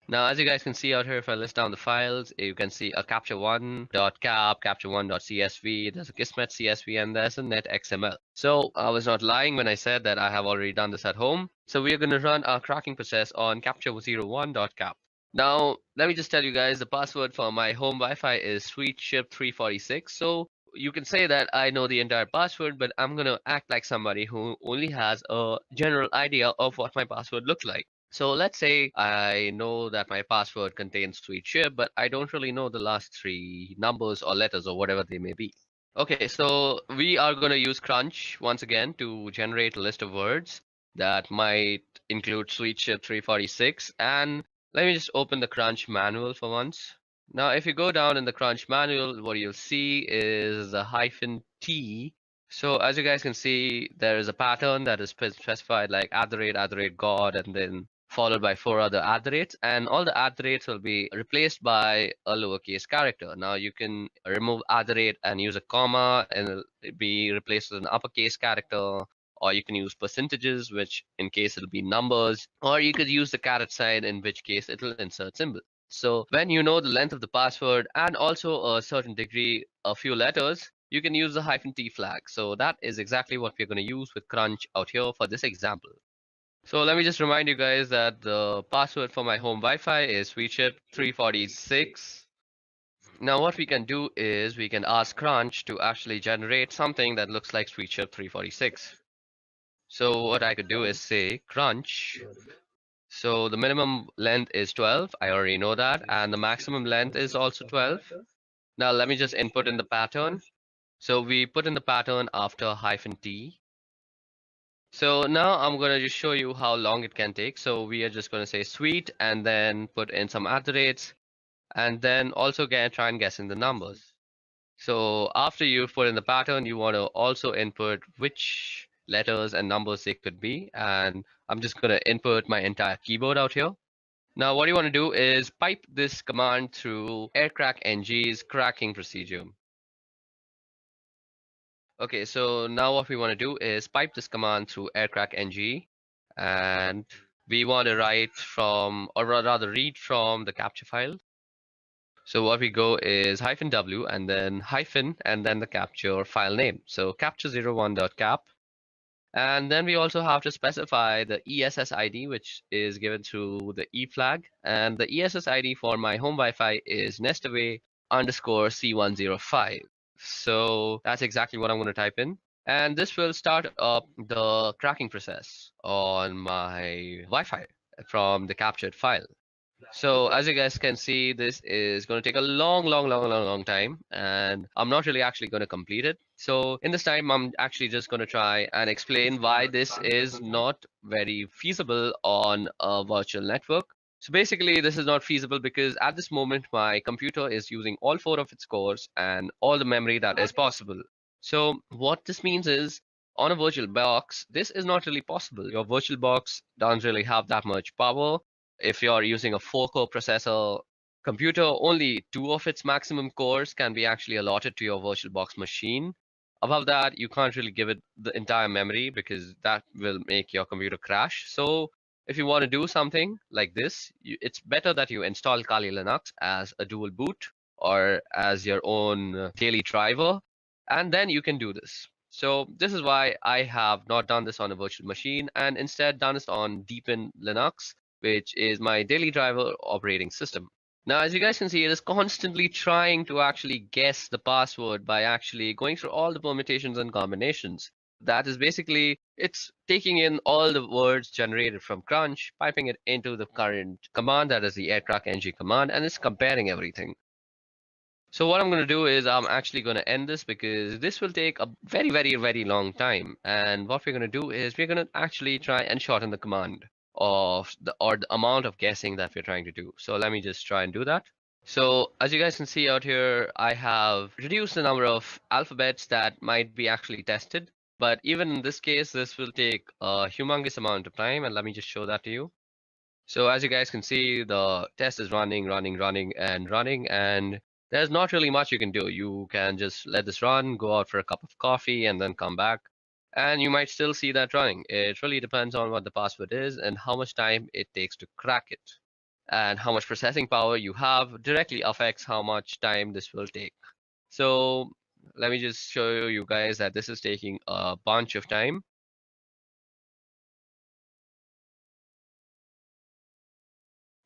Now, as you guys can see out here, if I list down the files, you can see a capture1.cap, capture1.csv, there's a Kismet CSV, and there's a netxml. So I was not lying when I said that I have already done this at home. So we are going to run our cracking process on capture01.cap. Now, let me just tell you guys, the password for my home Wi-Fi is sweetship346. So you can say that I know the entire password, but I'm going to act like somebody who only has a general idea of what my password looks like. So let's say I know that my password contains sweet ship, but I don't really know the last three numbers or letters or whatever they may be. Okay, so we are going to use Crunch once again to generate a list of words that might include sweet ship 346. And let me just open the Crunch manual for once. Now, if you go down in the Crunch manual, what you'll see is the -T. So as you guys can see, there is a pattern that is specified like @God, and then followed by 4 other @, and all the @ will be replaced by a lowercase character. Now you can remove @ and use a comma, and it'll be replaced with an uppercase character, or you can use percentages, which in case it'll be numbers, or you could use the caret sign, in which case it'll insert symbol. So when you know the length of the password and also a certain degree, a few letters, you can use the -T flag. So that is exactly what we're going to use with Crunch out here for this example. So let me just remind you guys that the password for my home Wi-Fi is sweetship346. Now what we can do is we can ask Crunch to actually generate something that looks like sweetship346. So what I could do is say Crunch. So the minimum length is 12. I already know that. And the maximum length is also 12. Now let me just input in the pattern. So we put in the pattern after -T. So now I'm going to just show you how long it can take. So we are just going to say sweet and then put in some @, and then also try and guess in the numbers. So after you've put in the pattern, you want to also input which letters and numbers they could be. And I'm just going to input my entire keyboard out here. Now what you want to do is pipe this command through aircrackng's cracking procedure. Okay, so now what we want to do is pipe this command through aircrackng, and we want to write from, or rather read from, the capture file. So what we go is -w and then hyphen and then the capture file name. So capture01.cap. And then we also have to specify the ESS ID, which is given through the E flag. And the ESS ID for my home Wi-Fi is nestaway_C105. So that's exactly what I'm going to type in. And this will start up the cracking process on my Wi-Fi from the captured file. So as you guys can see, this is going to take a long time, and I'm not really actually going to complete it. So in this time, I'm actually just going to try and explain why this is not very feasible on a virtual network. So basically, this is not feasible because at this moment, my computer is using all 4 of its cores and all the memory that is possible. So what this means is, on a virtual box, this is not really possible. Your virtual box doesn't really have that much power. If you're using a 4-core processor computer, only 2 of its maximum cores can be actually allotted to your VirtualBox machine. Above that, you can't really give it the entire memory because that will make your computer crash. So if you want to do something like this, it's better that you install Kali Linux as a dual boot or as your own daily driver, and then you can do this. So this is why I have not done this on a virtual machine and instead done this on Deepin Linux, which is my daily driver operating system. Now, as you guys can see, it is constantly trying to actually guess the password by actually going through all the permutations and combinations. That is basically, it's taking in all the words generated from Crunch, piping it into the current command, that is the aircrack-ng command, and it's comparing everything. So what I'm going to do is I'm actually going to end this because this will take a very long time. And what we're going to do is we're going to actually try and shorten the command of the amount of guessing that we're trying to do. So let me just try and do that. So as you guys can see out here, I have reduced the number of alphabets that might be actually tested. But even in this case, this will take a humongous amount of time. And let me just show that to you. So as you guys can see, the test is running, and there's not really much you can do. You can just let this run, go out for a cup of coffee, and then come back. And you might still see that running. It really depends on what the password is and how much time it takes to crack it. And how much processing power you have directly affects how much time this will take. So let me just show you guys that this is taking a bunch of time.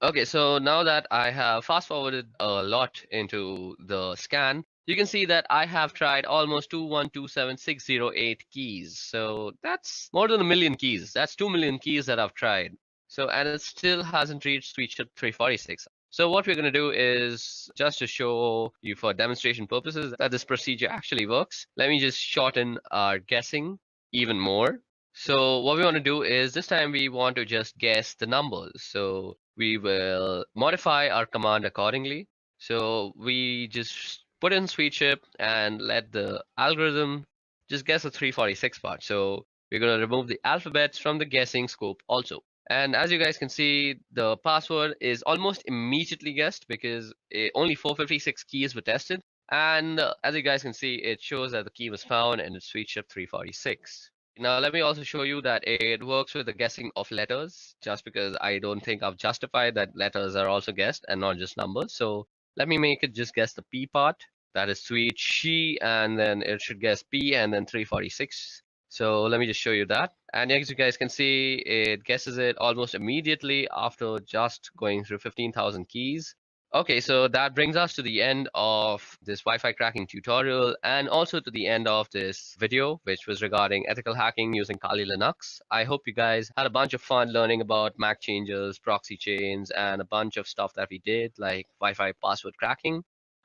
Okay, so now that I have fast forwarded a lot into the scan, you can see that I have tried almost 2127608 keys. So that's more than 1,000,000 keys. That's 2,000,000 keys that I've tried. So, and it still hasn't reached sweet ship 346. So what we're going to do is just to show you for demonstration purposes that this procedure actually works. Let me just shorten our guessing even more. So what we want to do is this time we want to just guess the numbers. So we will modify our command accordingly. So we just put in sweet ship and let the algorithm just guess the 346 part. So we're going to remove the alphabets from the guessing scope also. And as you guys can see, the password is almost immediately guessed because only 456 keys were tested. And as you guys can see, it shows that the key was found and it's sweet ship 346. Now, let me also show you that it works with the guessing of letters, just because I don't think I've justified that letters are also guessed and not just numbers. So let me make it just guess the P part. That is sweet she, and then it should guess P and then 346. So let me just show you that. And as you guys can see, it guesses it almost immediately after just going through 15,000 keys. Okay, so that brings us to the end of this Wi-Fi cracking tutorial and also to the end of this video, which was regarding ethical hacking using Kali Linux. I hope you guys had a bunch of fun learning about MAC changes, proxy chains, and a bunch of stuff that we did, like Wi-Fi password cracking.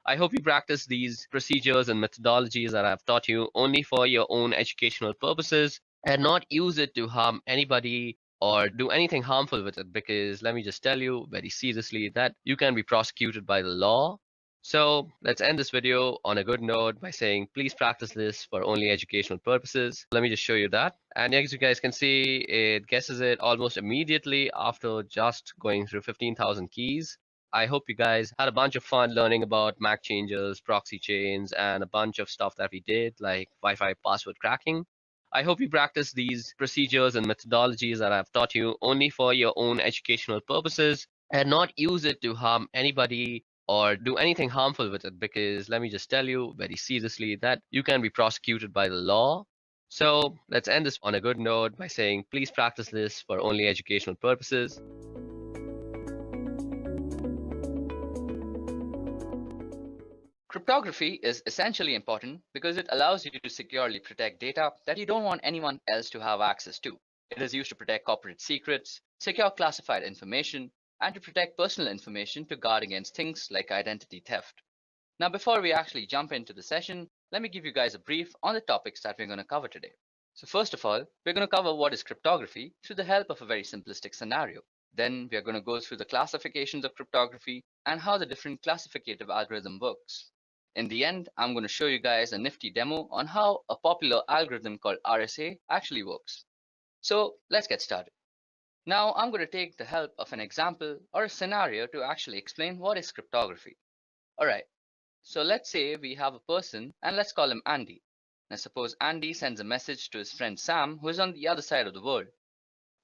I hope you practice these procedures and methodologies that I've taught you only for your own educational purposes and not use it to harm anybody or do anything harmful with it, because let me just tell you very seriously that you can be prosecuted by the law. So let's end this video on a good note by saying please practice this for only educational purposes. Let me just show you that. And as you guys can see, it guesses it almost immediately after just going through 15,000 keys. I hope you guys had a bunch of fun learning about MAC changes, proxy chains, and a bunch of stuff that we did, like Wi-Fi password cracking. I hope you practice these procedures and methodologies that I've taught you only for your own educational purposes and not use it to harm anybody or do anything harmful with it, because let me just tell you very seriously that you can be prosecuted by the law. So let's end this on a good note by saying please practice this for only educational purposes. Cryptography is essentially important because it allows you to securely protect data that you don't want anyone else to have access to. It is used to protect corporate secrets, secure classified information, and to protect personal information to guard against things like identity theft. Now, before we actually jump into the session, let me give you guys a brief on the topics that we're going to cover today. So first of all, we're going to cover what is cryptography through the help of a very simplistic scenario. Then we're going to go through the classifications of cryptography and how the different classificative algorithm works. In the end, I'm going to show you guys a nifty demo on how a popular algorithm called RSA actually works. So let's get started. Now I'm going to take the help of an example or a scenario to actually explain what is cryptography. Alright, so let's say we have a person and let's call him Andy. Now suppose Andy sends a message to his friend Sam, who is on the other side of the world.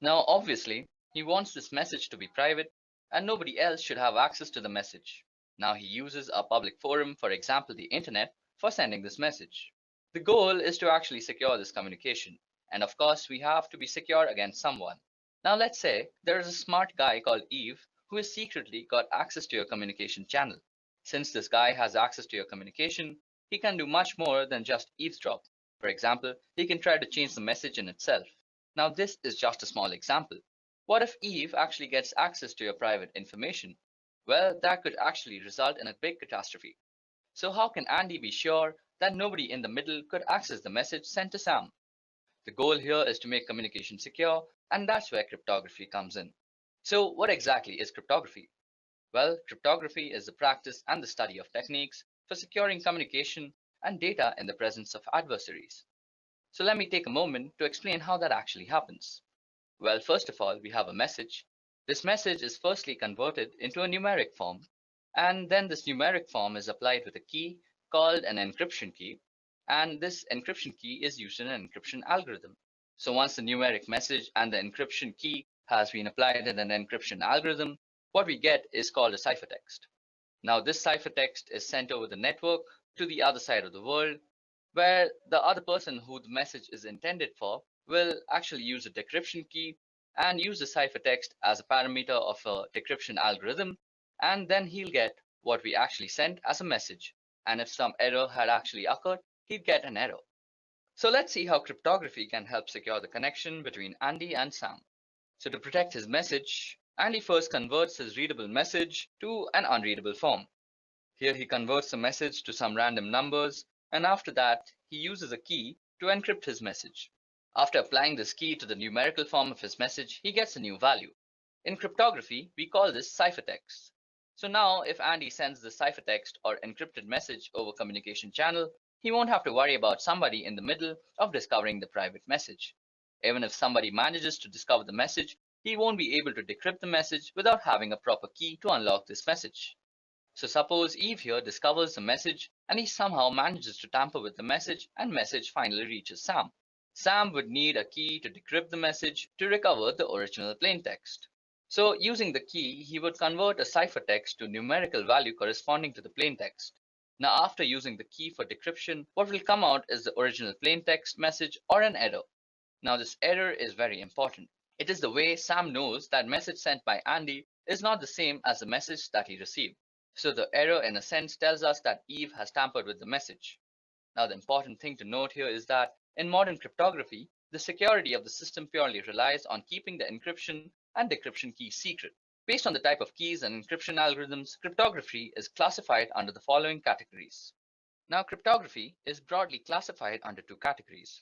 Now obviously, He wants this message to be private and nobody else should have access to the message. Now he uses a public forum, for example the internet, for sending this message. The goal is to actually secure this communication. And of course, we have to be secure against someone. Now let's say there is a smart guy called Eve who has secretly got access to your communication channel. Since this guy has access to your communication, he can do much more than just eavesdrop. For example, he can try to change the message in itself. Now this is just a small example. What if Eve actually gets access to your private information? Well, that could actually result in a big catastrophe. So how can Andy be sure that nobody in the middle could access the message sent to Sam? The goal here is to make communication secure, and that's where cryptography comes in. So what exactly is cryptography? Well, cryptography is the practice and the study of techniques for securing communication and data in the presence of adversaries. So let me take a moment to explain how that actually happens. Well, first of all, we have a message. This message is firstly converted into a numeric form, and then this numeric form is applied with a key called an encryption key, and this encryption key is used in an encryption algorithm. So once the numeric message and the encryption key has been applied in an encryption algorithm, what we get is called a ciphertext. Now this ciphertext is sent over the network to the other side of the world, where the other person who the message is intended for will actually use a decryption key and use the ciphertext as a parameter of a decryption algorithm, and then he'll get what we actually sent as a message. And if some error had actually occurred, he'd get an error. So let's see how cryptography can help secure the connection between Andy and Sam. So to protect his message, Andy first converts his readable message to an unreadable form. Here he converts the message to some random numbers, and after that, he uses a key to encrypt his message. After applying this key to the numerical form of his message, he gets a new value. In cryptography, we call this ciphertext. So now, if Andy sends the ciphertext or encrypted message over communication channel, he won't have to worry about somebody in the middle of discovering the private message. Even if somebody manages to discover the message, he won't be able to decrypt the message without having a proper key to unlock this message. So suppose Eve here discovers the message and he somehow manages to tamper with the message and message finally reaches Sam. Sam would need a key to decrypt the message to recover the original plaintext. So using the key, he would convert a ciphertext to numerical value corresponding to the plaintext. Now after using the key for decryption, what will come out is the original plaintext message or an error. Now this error is very important. It is the way Sam knows that message sent by Andy is not the same as the message that he received. So the error in a sense tells us that Eve has tampered with the message. Now the important thing to note here is that in modern cryptography, the security of the system purely relies on keeping the encryption and decryption keys secret. Based on the type of keys and encryption algorithms, cryptography is classified under the following categories. Now cryptography is broadly classified under two categories,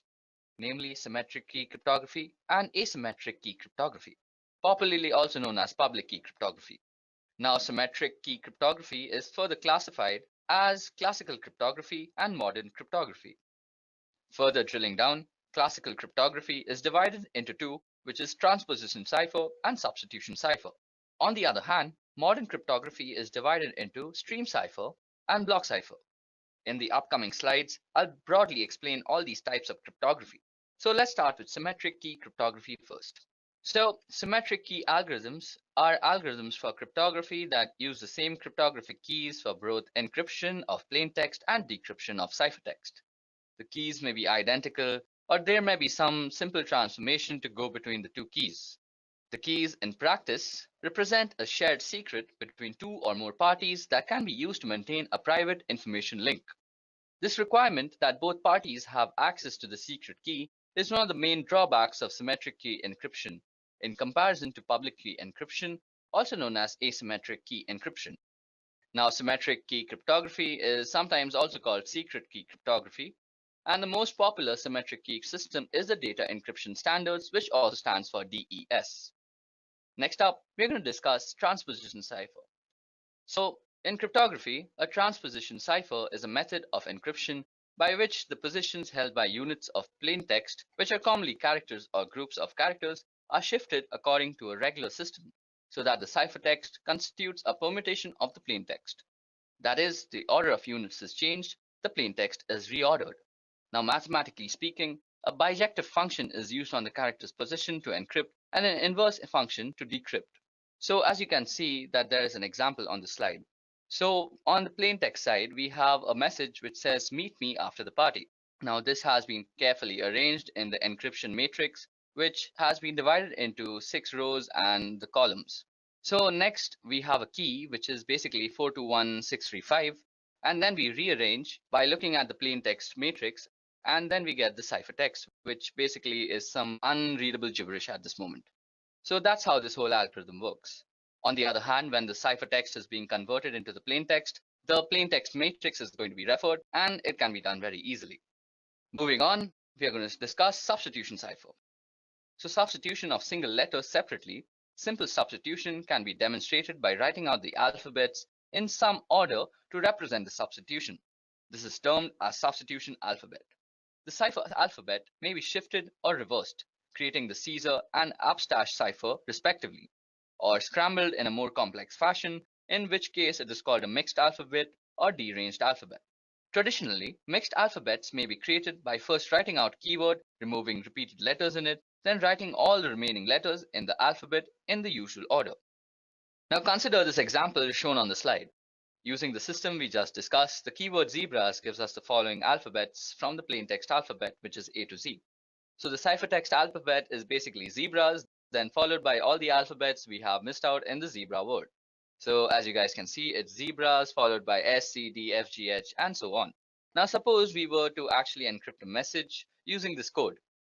namely symmetric key cryptography and asymmetric key cryptography, popularly also known as public key cryptography. Now symmetric key cryptography is further classified as classical cryptography and modern cryptography. Further drilling down, classical cryptography is divided into two, which is transposition cipher and substitution cipher. On the other hand, modern cryptography is divided into stream cipher and block cipher. In the upcoming slides, I'll broadly explain all these types of cryptography. So let's start with symmetric key cryptography first. So symmetric key algorithms are algorithms for cryptography that use the same cryptographic keys for both encryption of plaintext and decryption of ciphertext. The keys may be identical, or there may be some simple transformation to go between the two keys. The keys in practice represent a shared secret between two or more parties that can be used to maintain a private information link. This requirement that both parties have access to the secret key is one of the main drawbacks of symmetric key encryption in comparison to public key encryption, also known as asymmetric key encryption. Now, symmetric key cryptography is sometimes also called secret key cryptography, and the most popular symmetric key system is the Data Encryption Standards, which also stands for DES. Next up, we're going to discuss transposition cipher. So, in cryptography, a transposition cipher is a method of encryption by which the positions held by units of plain text, which are commonly characters or groups of characters, are shifted according to a regular system, so that the ciphertext constitutes a permutation of the plain text. That is, the order of units is changed, the plain text is reordered. Now, mathematically speaking, A bijective function is used on the character's position to encrypt and an inverse function to decrypt. So as you can see that there is an example on the slide. So on the plain text side, we have a message which says meet me after the party. Now this has been carefully arranged in the encryption matrix, which has been divided into 6 rows and the columns. So next we have a key, which is basically 421635, and then we rearrange by looking at the plain text matrix, and then we get the ciphertext, which basically is some unreadable gibberish at this moment. So that's how this whole algorithm works. On the other hand, when the ciphertext is being converted into the plain text matrix is going to be referred, and it can be done very easily. Moving on, we are going to discuss substitution cipher. So substitution of single letters separately, simple substitution can be demonstrated by writing out the alphabets in some order to represent the substitution. This is termed as substitution alphabet. The cipher alphabet may be shifted or reversed, creating the Caesar and upstash cipher respectively, or scrambled in a more complex fashion, in which case it is called a mixed alphabet or deranged alphabet. Traditionally, mixed alphabets may be created by first writing out keyword, removing repeated letters in it, then writing all the remaining letters in the alphabet in the usual order. Now consider this example shown on the slide. Using the system we just discussed, the keyword zebras gives us the following alphabets from the plain text alphabet, which is A to Z. So the ciphertext alphabet is basically zebras, then followed by all the alphabets we have missed out in the zebra word. So as you guys can see, it's zebras followed by S, C, D, F, G, H, and so on. Now suppose we were to actually encrypt a message using this code.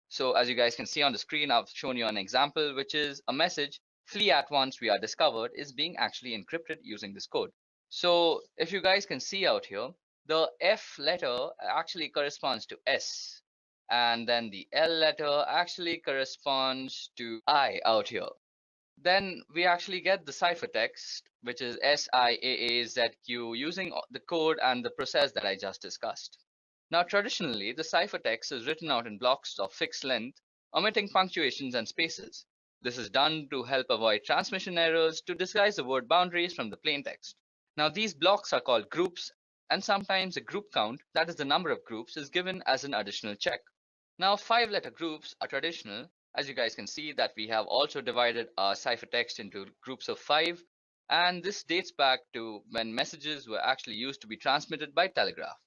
So as you guys can see on the screen, I've shown you an example, which is a message, flee at once, we are discovered, is being actually encrypted using this code. So if you guys can see out here, the F letter actually corresponds to S, and then the L letter actually corresponds to I out here. Then we actually get the ciphertext, which is SIAAZQ, using the code and the process that I just discussed. Now traditionally, the ciphertext is written out in blocks of fixed length, omitting punctuations and spaces. This is done to help avoid transmission errors to disguise the word boundaries from the plain text. Now these blocks are called groups, and sometimes a group count, that is the number of groups, is given as an additional check. Now 5-letter groups are traditional. As you guys can see that we have also divided our ciphertext into groups of 5, and this dates back to when messages were actually used to be transmitted by telegraph.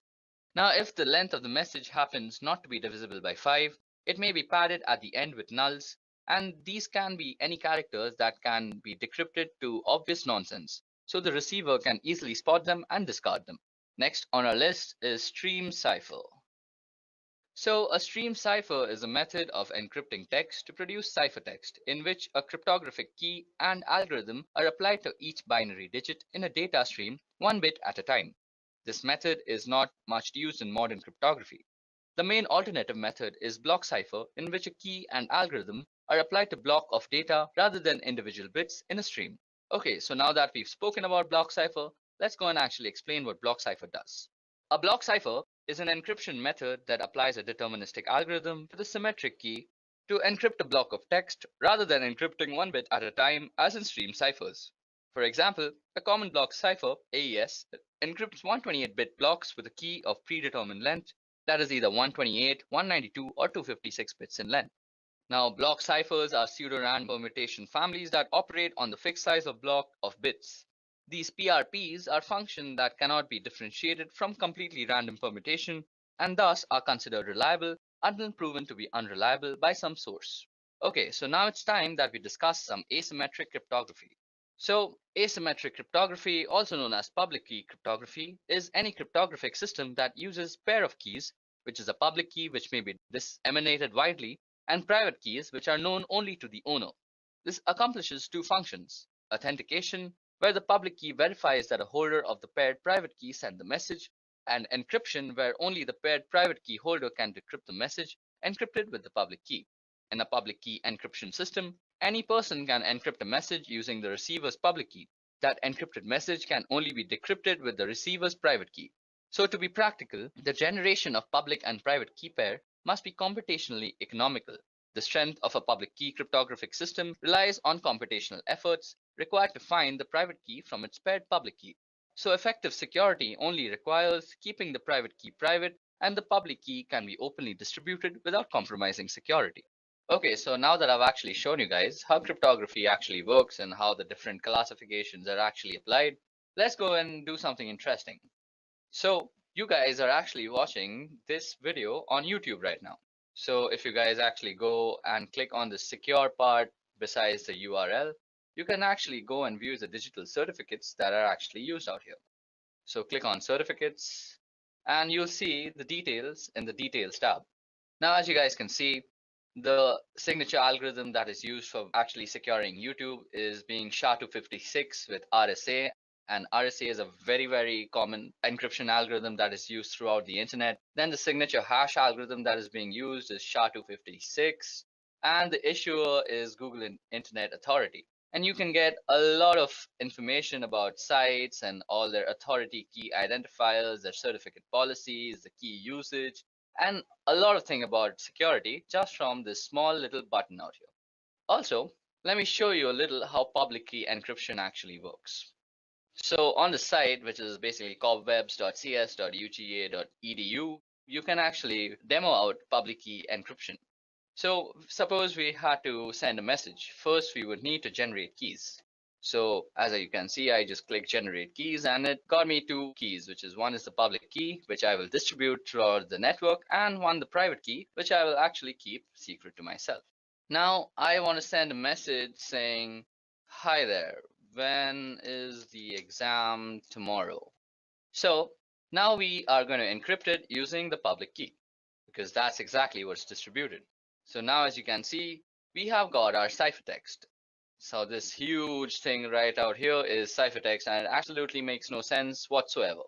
Now if the length of the message happens not to be divisible by 5, it may be padded at the end with nulls, and these can be any characters that can be decrypted to obvious nonsense, so the receiver can easily spot them and discard them. Next on our list is stream cipher. So a stream cipher is a method of encrypting text to produce ciphertext in which a cryptographic key and algorithm are applied to each binary digit in a data stream 1 bit at a time. This method is not much used in modern cryptography. The main alternative method is block cipher, in which a key and algorithm are applied to block of data rather than individual bits in a stream. Okay, so now that we've spoken about block cipher, let's go and actually explain what block cipher does. A block cipher is an encryption method that applies a deterministic algorithm to the symmetric key to encrypt a block of text rather than encrypting 1 bit at a time as in stream ciphers. For example, a common block cipher, AES, encrypts 128-bit blocks with a key of predetermined length that is either 128, 192, or 256 bits in length. Now, block ciphers are pseudo-random permutation families that operate on the fixed size of block of bits. These PRPs are functions that cannot be differentiated from completely random permutation and thus are considered reliable until proven to be unreliable by some source. Okay, so now it's time that we discuss some asymmetric cryptography. So asymmetric cryptography, also known as public key cryptography, is any cryptographic system that uses pair of keys, which is a public key which may be disseminated widely, and private keys which are known only to the owner. This accomplishes 2 functions: authentication, where the public key verifies that a holder of the paired private key sent the message, and encryption, where only the paired private key holder can decrypt the message encrypted with the public key. In a public key encryption system, any person can encrypt a message using the receiver's public key. That encrypted message can only be decrypted with the receiver's private key. So to be practical, the generation of public and private key pair must be computationally economical. The strength of a public key cryptographic system relies on computational efforts required to find the private key from its paired public key. So effective security only requires keeping the private key private and the public key can be openly distributed without compromising security. Okay, so now that I've actually shown you guys how cryptography actually works and how the different classifications are actually applied, let's go and do something interesting. So you guys are actually watching this video on YouTube right now. So if you guys actually go and click on the secure part besides the URL, you can actually go and view the digital certificates that are actually used out here. So click on certificates and you'll see the details in the details tab. Now, as you guys can see, the signature algorithm that is used for actually securing YouTube is being SHA-256 with RSA. And RSA is a very, very common encryption algorithm that is used throughout the internet. Then the signature hash algorithm that is being used is SHA-256. And the issuer is Google Internet Authority. And you can get a lot of information about sites and all their authority key identifiers, their certificate policies, the key usage, and a lot of things about security just from this small little button out here. Also, let me show you a little how public key encryption actually works. So on the site, which is basically cobwebs.cs.uga.edu, you can actually demo out public key encryption. So suppose we had to send a message. First, we would need to generate keys. So as you can see, I just click generate keys and it got me two keys, which is one is the public key, which I will distribute throughout the network, and one the private key, which I will actually keep secret to myself. Now I want to send a message saying, hi there, when is the exam tomorrow? So now we are going to encrypt it using the public key because that's exactly what's distributed. So now as you can see, we have got our ciphertext. So this huge thing right out here is ciphertext and it absolutely makes no sense whatsoever.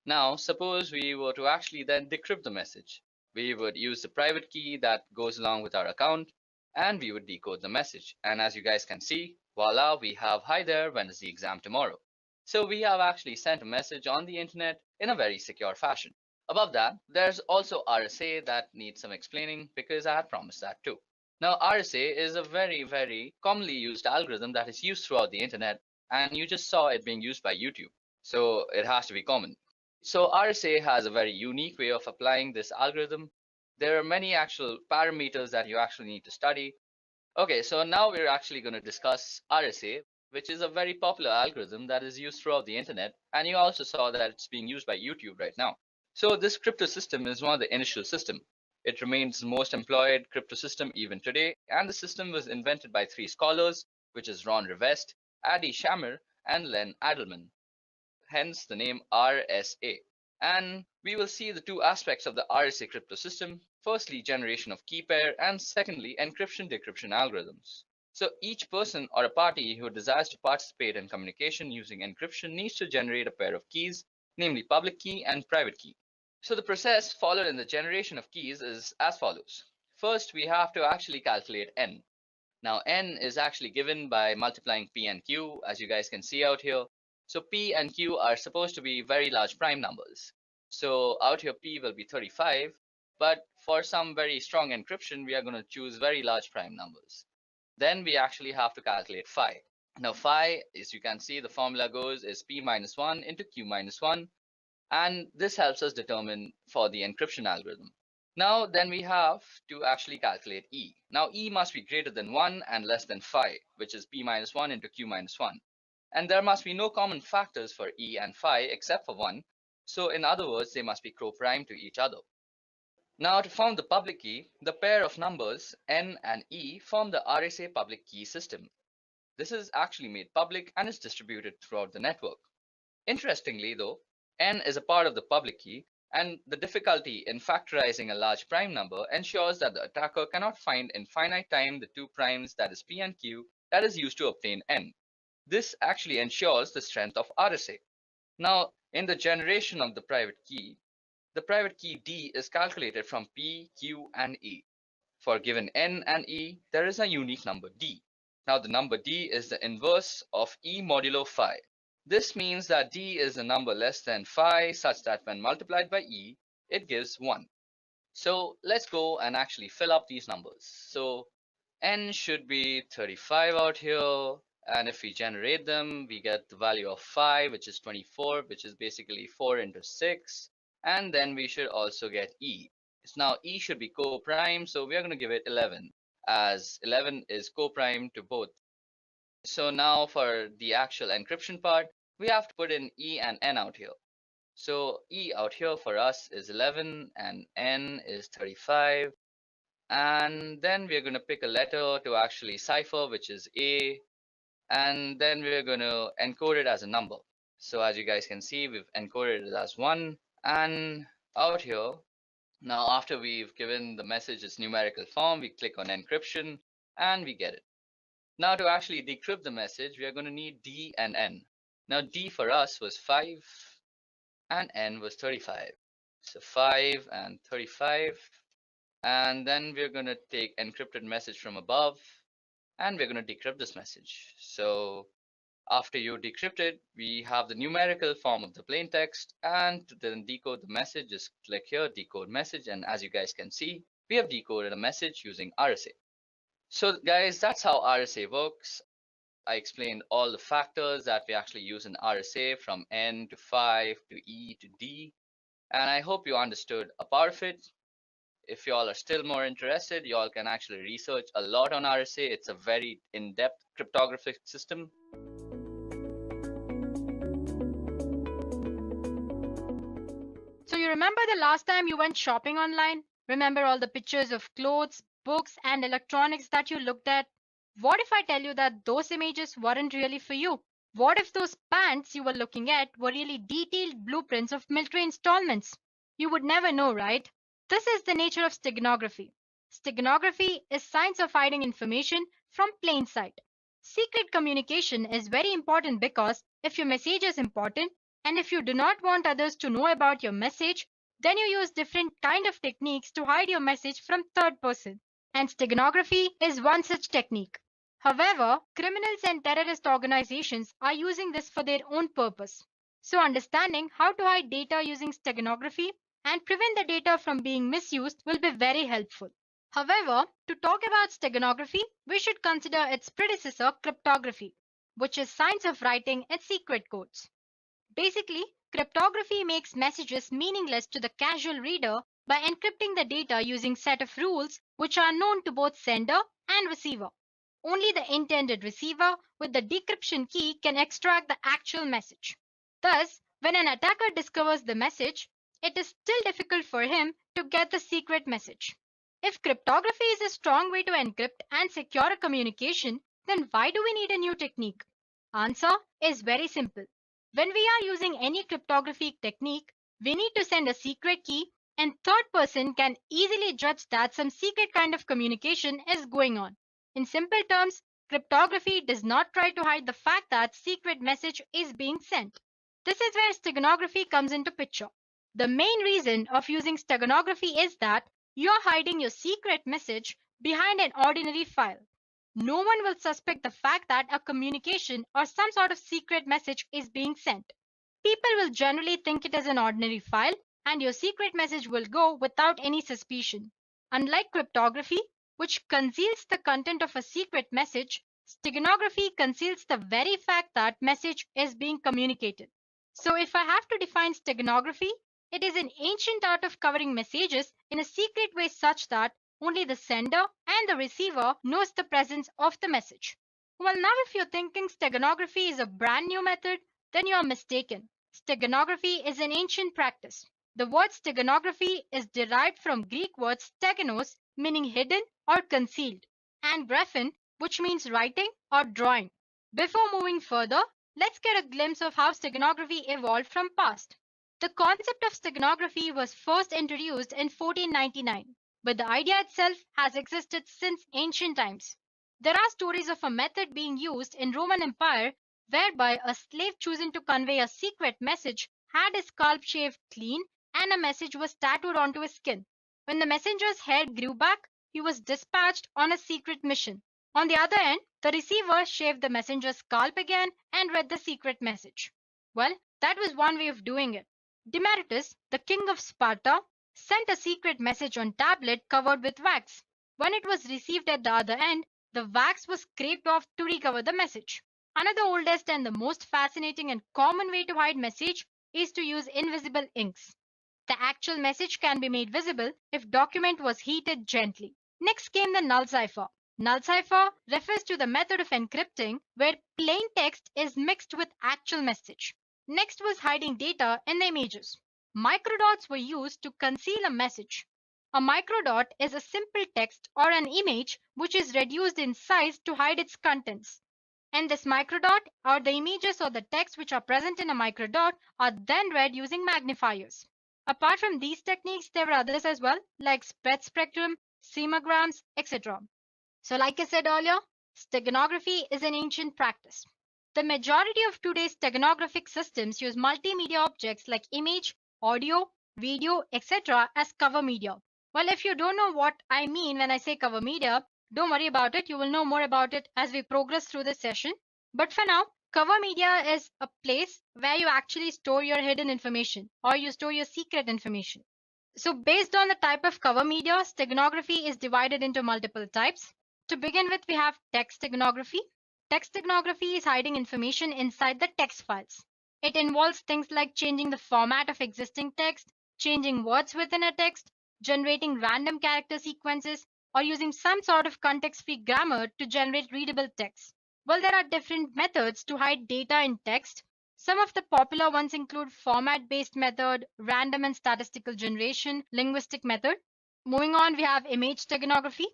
Now, suppose we were to actually then decrypt the message. We would use the private key that goes along with our account and we would decode the message. And as you guys can see, voila, we have hi there, when is the exam tomorrow? So we have actually sent a message on the internet in a very secure fashion. Above that, there's also RSA that needs some explaining because I had promised that too. Now, RSA is a very, very commonly used algorithm that is used throughout the internet, and you just saw it being used by YouTube. So it has to be common. So RSA has a very unique way of applying this algorithm. There are many actual parameters that you actually need to study. Okay, so now we're actually going to discuss RSA, which is a very popular algorithm that is used throughout the internet. And you also saw that it's being used by YouTube right now. So this crypto system is one of the initial system. It remains the most employed crypto system even today, and the system was invented by three scholars, which is Ron Rivest, Adi Shamir, and Len Adelman. Hence the name RSA. And we will see the two aspects of the RSA crypto system. Firstly, generation of key pair, and secondly, encryption-decryption algorithms. So each person or a party who desires to participate in communication using encryption needs to generate a pair of keys, namely public key and private key. So the process followed in the generation of keys is as follows. First, we have to actually calculate n. Now, n is actually given by multiplying p and q, as you guys can see out here. So p and q are supposed to be very large prime numbers. So out here, p will be 35, but for some very strong encryption, we are going to choose very large prime numbers. Then we actually have to calculate phi. Now, phi, as you can see, the formula goes is p minus 1 into q minus 1. And this helps us determine for the encryption algorithm. Now, then we have to actually calculate E. Now, E must be greater than 1 and less than phi, which is p minus 1 into q minus 1. And there must be no common factors for E and phi except for 1. So in other words, they must be co-prime to each other. Now, to form the public key, the pair of numbers n and E form the RSA public key system. This is actually made public and is distributed throughout the network. Interestingly though, n is a part of the public key, and the difficulty in factorizing a large prime number ensures that the attacker cannot find in finite time the two primes, that is p and q, that is used to obtain n. This actually ensures the strength of RSA. Now, in the generation of the private key d is calculated from p, q, and e. For given n and e, there is a unique number d. Now, the number d is the inverse of e modulo phi. This means that d is a number less than phi such that when multiplied by e, it gives 1. So let's go and actually fill up these numbers. So n should be 35 out here. And if we generate them, we get the value of phi, which is 24, which is basically 4 into 6. And then we should also get E. Now E should be co-prime, so we are going to give it 11, as 11 is co-prime to both. So now for the actual encryption part, we have to put in E and N out here. So E out here for us is 11 and N is 35. And then we're going to pick a letter to actually cipher, which is A. And then we're going to encode it as a number. So as you guys can see, we've encoded it as 1. And out here, now after we've given the message its numerical form, we click on encryption and we get it. Now to actually decrypt the message, we are going to need D and N. Now D for us was 5 and N was 35. So 5 and 35. And then we're going to take encrypted message from above and we're going to decrypt this message. So after you decrypt it, we have the numerical form of the plain text, and to then decode the message, just click here, decode message, and as you guys can see, we have decoded a message using RSA. So guys, that's how RSA works. I explained all the factors that we actually use in RSA, from N to 5 to E to D, and I hope you understood a part of it. If y'all are still more interested, y'all can actually research a lot on RSA. It's a very in-depth cryptographic system. So you remember the last time you went shopping online? Remember all the pictures of clothes, books, and electronics that you looked at? What if I tell you that those images weren't really for you? What if those pants you were looking at were really detailed blueprints of military installments? You would never know, right? This is the nature of steganography. Steganography is science of hiding information from plain sight. Secret communication is very important because if your message is important, and if you do not want others to know about your message, then you use different kind of techniques to hide your message from third person. And steganography is one such technique. However, criminals and terrorist organizations are using this for their own purpose. So understanding how to hide data using steganography and prevent the data from being misused will be very helpful. However, to talk about steganography, we should consider its predecessor, cryptography, which is science of writing its secret codes. Basically, cryptography makes messages meaningless to the casual reader by encrypting the data using set of rules which are known to both sender and receiver. Only the intended receiver with the decryption key can extract the actual message. Thus, when an attacker discovers the message, it is still difficult for him to get the secret message. If cryptography is a strong way to encrypt and secure a communication, then why do we need a new technique? Answer is very simple. When we are using any cryptography technique, we need to send a secret key, and third person can easily judge that some secret kind of communication is going on. In simple terms, cryptography does not try to hide the fact that secret message is being sent. This is where steganography comes into picture. The main reason of using steganography is that you are hiding your secret message behind an ordinary file. No one will suspect the fact that a communication or some sort of secret message is being sent. People will generally think it is an ordinary file, and your secret message will go without any suspicion. Unlike cryptography, which conceals the content of a secret message, steganography conceals the very fact that message is being communicated. So if I have to define steganography, it is an ancient art of covering messages in a secret way such that only the sender and the receiver knows the presence of the message. Well, now if you're thinking steganography is a brand new method, then you are mistaken. Steganography is an ancient practice. The word steganography is derived from Greek word steganos, meaning hidden or concealed, and graphen, which means writing or drawing. Before moving further, let's get a glimpse of how steganography evolved from past. The concept of steganography was first introduced in 1499. But the idea itself has existed since ancient times. There are stories of a method being used in Roman Empire whereby a slave choosing to convey a secret message had his scalp shaved clean and a message was tattooed onto his skin. When the messenger's hair grew back, he was dispatched on a secret mission. On the other end, the receiver shaved the messenger's scalp again and read the secret message. Well, that was one way of doing it. Demaratus, the king of Sparta, sent a secret message on tablet covered with wax. When it was received at the other end, the wax was scraped off to recover the message. Another oldest and the most fascinating and common way to hide message is to use invisible inks. The actual message can be made visible if document was heated gently. Next came the null cipher. Null cipher refers to the method of encrypting where plain text is mixed with actual message. Next was hiding data in the images. Microdots were used to conceal a message. A microdot is a simple text or an image which is reduced in size to hide its contents. And this microdot or the images or the text which are present in a microdot are then read using magnifiers. Apart from these techniques, there were others as well, like spread spectrum, semograms, etc. So like I said earlier, steganography is an ancient practice. The majority of today's steganographic systems use multimedia objects like image, audio, video, etc. as cover media. Well, if you don't know what I mean when I say cover media, don't worry about it. You will know more about it as we progress through this session. But for now, cover media is a place where you actually store your hidden information or you store your secret information. So based on the type of cover media, steganography is divided into multiple types. To begin with, we have text steganography. Text steganography is hiding information inside the text files. It involves things like changing the format of existing text, changing words within a text, generating random character sequences, or using some sort of context-free grammar to generate readable text. Well, there are different methods to hide data in text. Some of the popular ones include format-based method, random and statistical generation, linguistic method. Moving on, we have image steganography.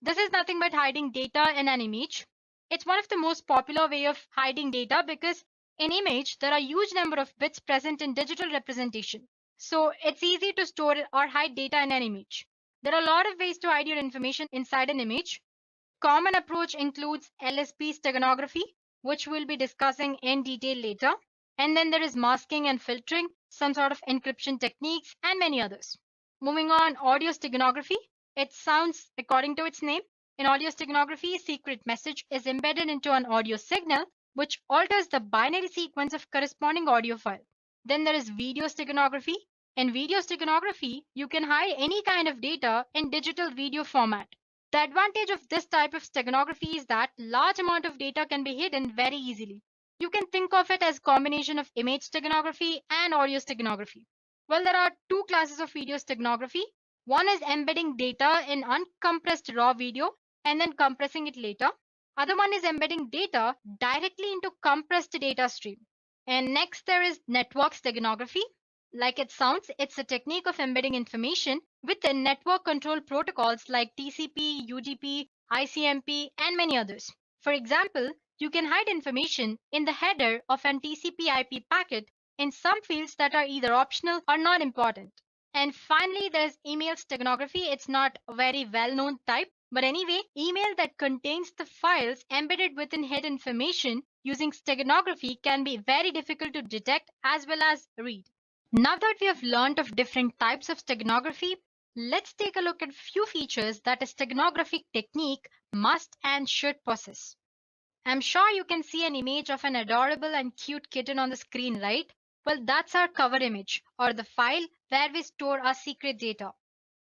This is nothing but hiding data in an image. It's one of the most popular way of hiding data because in image, there are huge number of bits present in digital representation. So it's easy to store or hide data in an image. There are a lot of ways to hide your information inside an image. Common approach includes LSP steganography, which we'll be discussing in detail later. And then there is masking and filtering, some sort of encryption techniques, and many others. Moving on, audio steganography. It sounds according to its name. In audio steganography, a secret message is embedded into an audio signal, which alters the binary sequence of corresponding audio file. Then there is video steganography. In video steganography, you can hide any kind of data in digital video format. The advantage of this type of steganography is that large amount of data can be hidden very easily. You can think of it as a combination of image steganography and audio steganography. Well, there are two classes of video steganography. One is embedding data in uncompressed raw video and then compressing it later. Other one is embedding data directly into compressed data stream. And next there is network steganography. Like it sounds, it's a technique of embedding information within network control protocols like TCP, UDP, ICMP, and many others. For example, you can hide information in the header of an TCP/IP packet in some fields that are either optional or not important. And finally, there's email steganography. It's not a very well-known type, but anyway, email that contains the files embedded within hidden information using steganography can be very difficult to detect as well as read. Now that we have learned of different types of steganography, let's take a look at few features that a steganographic technique must and should possess. I'm sure you can see an image of an adorable and cute kitten on the screen, right? Well, that's our cover image or the file where we store our secret data.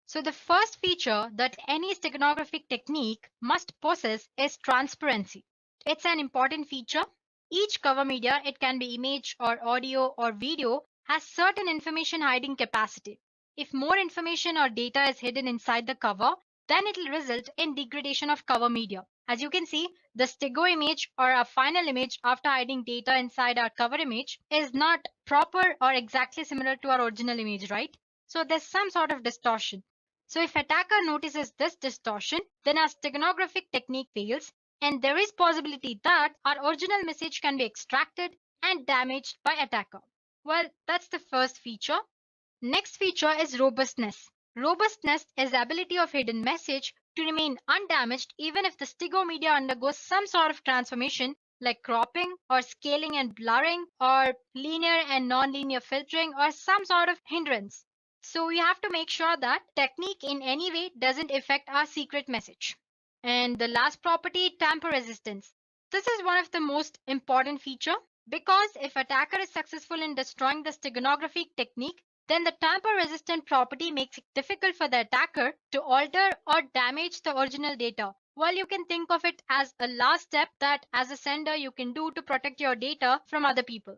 So the first feature that any steganographic technique must possess is transparency. It's an important feature. Each cover media, it can be image or audio or video, has certain information hiding capacity. If more information or data is hidden inside the cover, then it will result in degradation of cover media. As you can see, the stego image or our final image after hiding data inside our cover image is not proper or exactly similar to our original image, right? So there's some sort of distortion. So if attacker notices this distortion, then our steganographic technique fails and there is possibility that our original message can be extracted and damaged by attacker. Well, that's the first feature. Next feature is robustness. Robustness is the ability of hidden message to remain undamaged even if the stego media undergoes some sort of transformation like cropping or scaling and blurring or linear and non-linear filtering or some sort of hindrance. So we have to make sure that technique in any way doesn't affect our secret message. And the last property, tamper resistance. This is one of the most important feature because if attacker is successful in destroying the steganographic technique, then the tamper-resistant property makes it difficult for the attacker to alter or damage the original data. Well, you can think of it as a last step that as a sender you can do to protect your data from other people.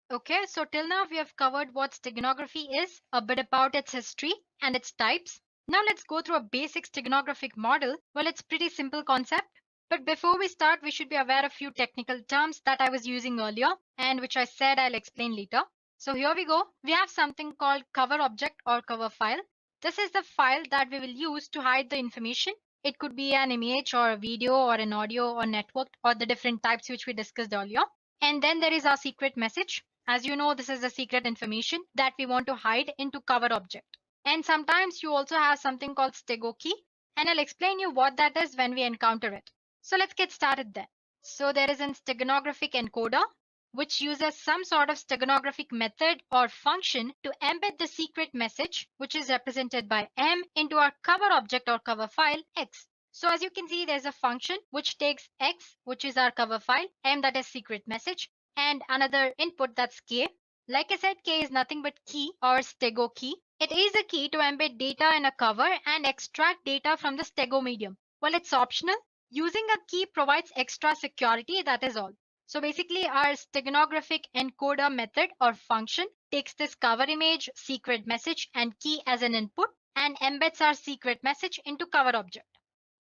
Okay, so till now we have covered what steganography is, a bit about its history and its types. Now let's go through a basic steganographic model. Well, it's pretty simple concept. But before we start, we should be aware of few technical terms that I was using earlier and which I said I'll explain later. So here we go. We have something called cover object or cover file. This is the file that we will use to hide the information. It could be an image or a video or an audio or network or the different types which we discussed earlier. And then there is our secret message. As you know, this is the secret information that we want to hide into cover object. And sometimes you also have something called stego key, and I'll explain you what that is when we encounter it. So let's get started then. So there is a steganographic encoder, which uses some sort of steganographic method or function to embed the secret message, which is represented by M, into our cover object or cover file X. So as you can see, there's a function which takes X, which is our cover file, M, that is secret message, and another input, that's K. Like I said, K is nothing but key or stego key. It is a key to embed data in a cover and extract data from the stego medium. Well, it's optional. Using a key provides extra security, that is all. So basically our steganographic encoder method or function takes this cover image, secret message and key as an input and embeds our secret message into cover object.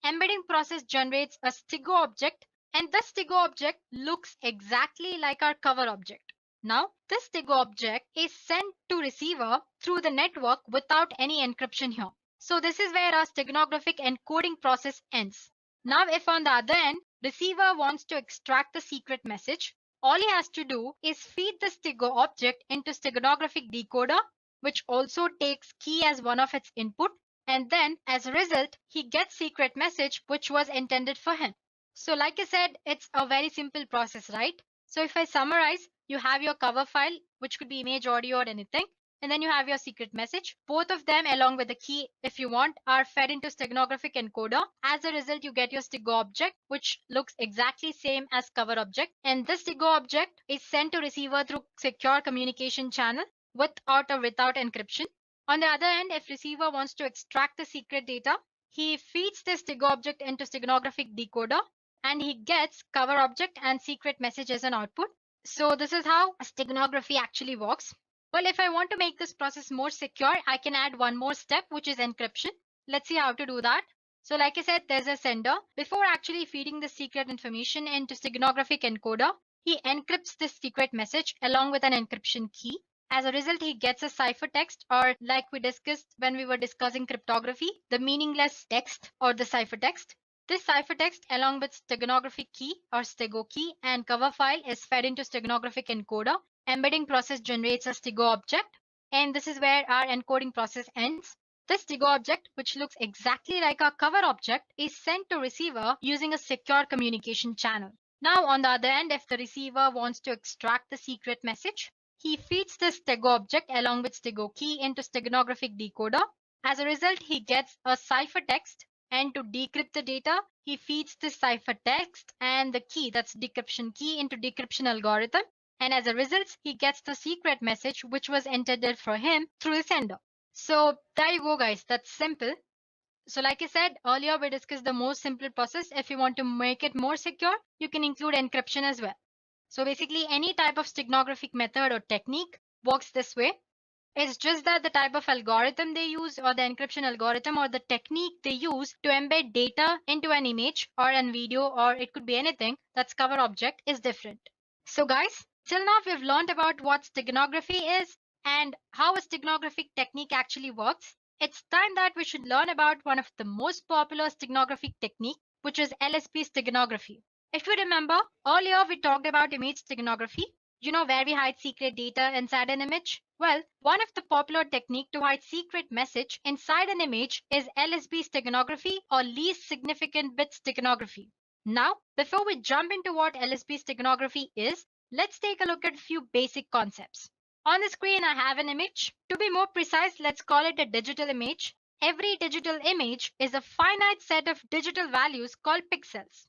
Embedding process generates a stego object, and the stego object looks exactly like our cover object. Now, this stego object is sent to receiver through the network without any encryption here. So this is where our steganographic encoding process ends. Now, if on the other end, receiver wants to extract the secret message, all he has to do is feed the stego object into steganographic decoder, which also takes key as one of its input, and then as a result, he gets secret message which was intended for him. So like I said, it's a very simple process, right? So if I summarize, you have your cover file, which could be image, audio, or anything. And then you have your secret message. Both of them, along with the key, if you want, are fed into steganographic encoder. As a result, you get your stego object, which looks exactly same as cover object. And this stego object is sent to receiver through secure communication channel with or without encryption. On the other end, if receiver wants to extract the secret data, he feeds this stego object into steganographic decoder and he gets cover object and secret message as an output. So this is how steganography actually works. Well, if I want to make this process more secure, I can add one more step, which is encryption. Let's see how to do that. So like I said, there's a sender. Before actually feeding the secret information into steganographic encoder, he encrypts this secret message along with an encryption key. As a result, he gets a ciphertext, or like we discussed when we were discussing cryptography, the meaningless text or the ciphertext. This ciphertext along with steganographic key or stego key and cover file is fed into steganographic encoder. Embedding process generates a stego object, and this is where our encoding process ends. This stego object, which looks exactly like our cover object, is sent to receiver using a secure communication channel. Now on the other end, if the receiver wants to extract the secret message, he feeds this stego object along with stego key into steganographic decoder. As a result, he gets a ciphertext, and to decrypt the data, he feeds this ciphertext and the key, that's decryption key, into decryption algorithm. And as a result, he gets the secret message which was intended for him through the sender. So there you go, guys. That's simple. So like I said earlier, we discussed the most simple process. If you want to make it more secure, you can include encryption as well. So basically, any type of steganographic method or technique works this way. It's just that the type of algorithm they use, or the encryption algorithm, or the technique they use to embed data into an image or an video, or it could be anything that's cover object, is different. So guys, till now we've learned about what steganography is and how a steganographic technique actually works. It's time that we should learn about one of the most popular steganographic technique, which is LSP steganography. If you remember, earlier we talked about image steganography, where we hide secret data inside an image. Well, one of the popular technique to hide secret message inside an image is LSB steganography, or least significant bit steganography. Now, before we jump into what LSB steganography is, let's take a look at a few basic concepts. On the screen, I have an image. To be more precise, let's call it a digital image. Every digital image is a finite set of digital values called pixels.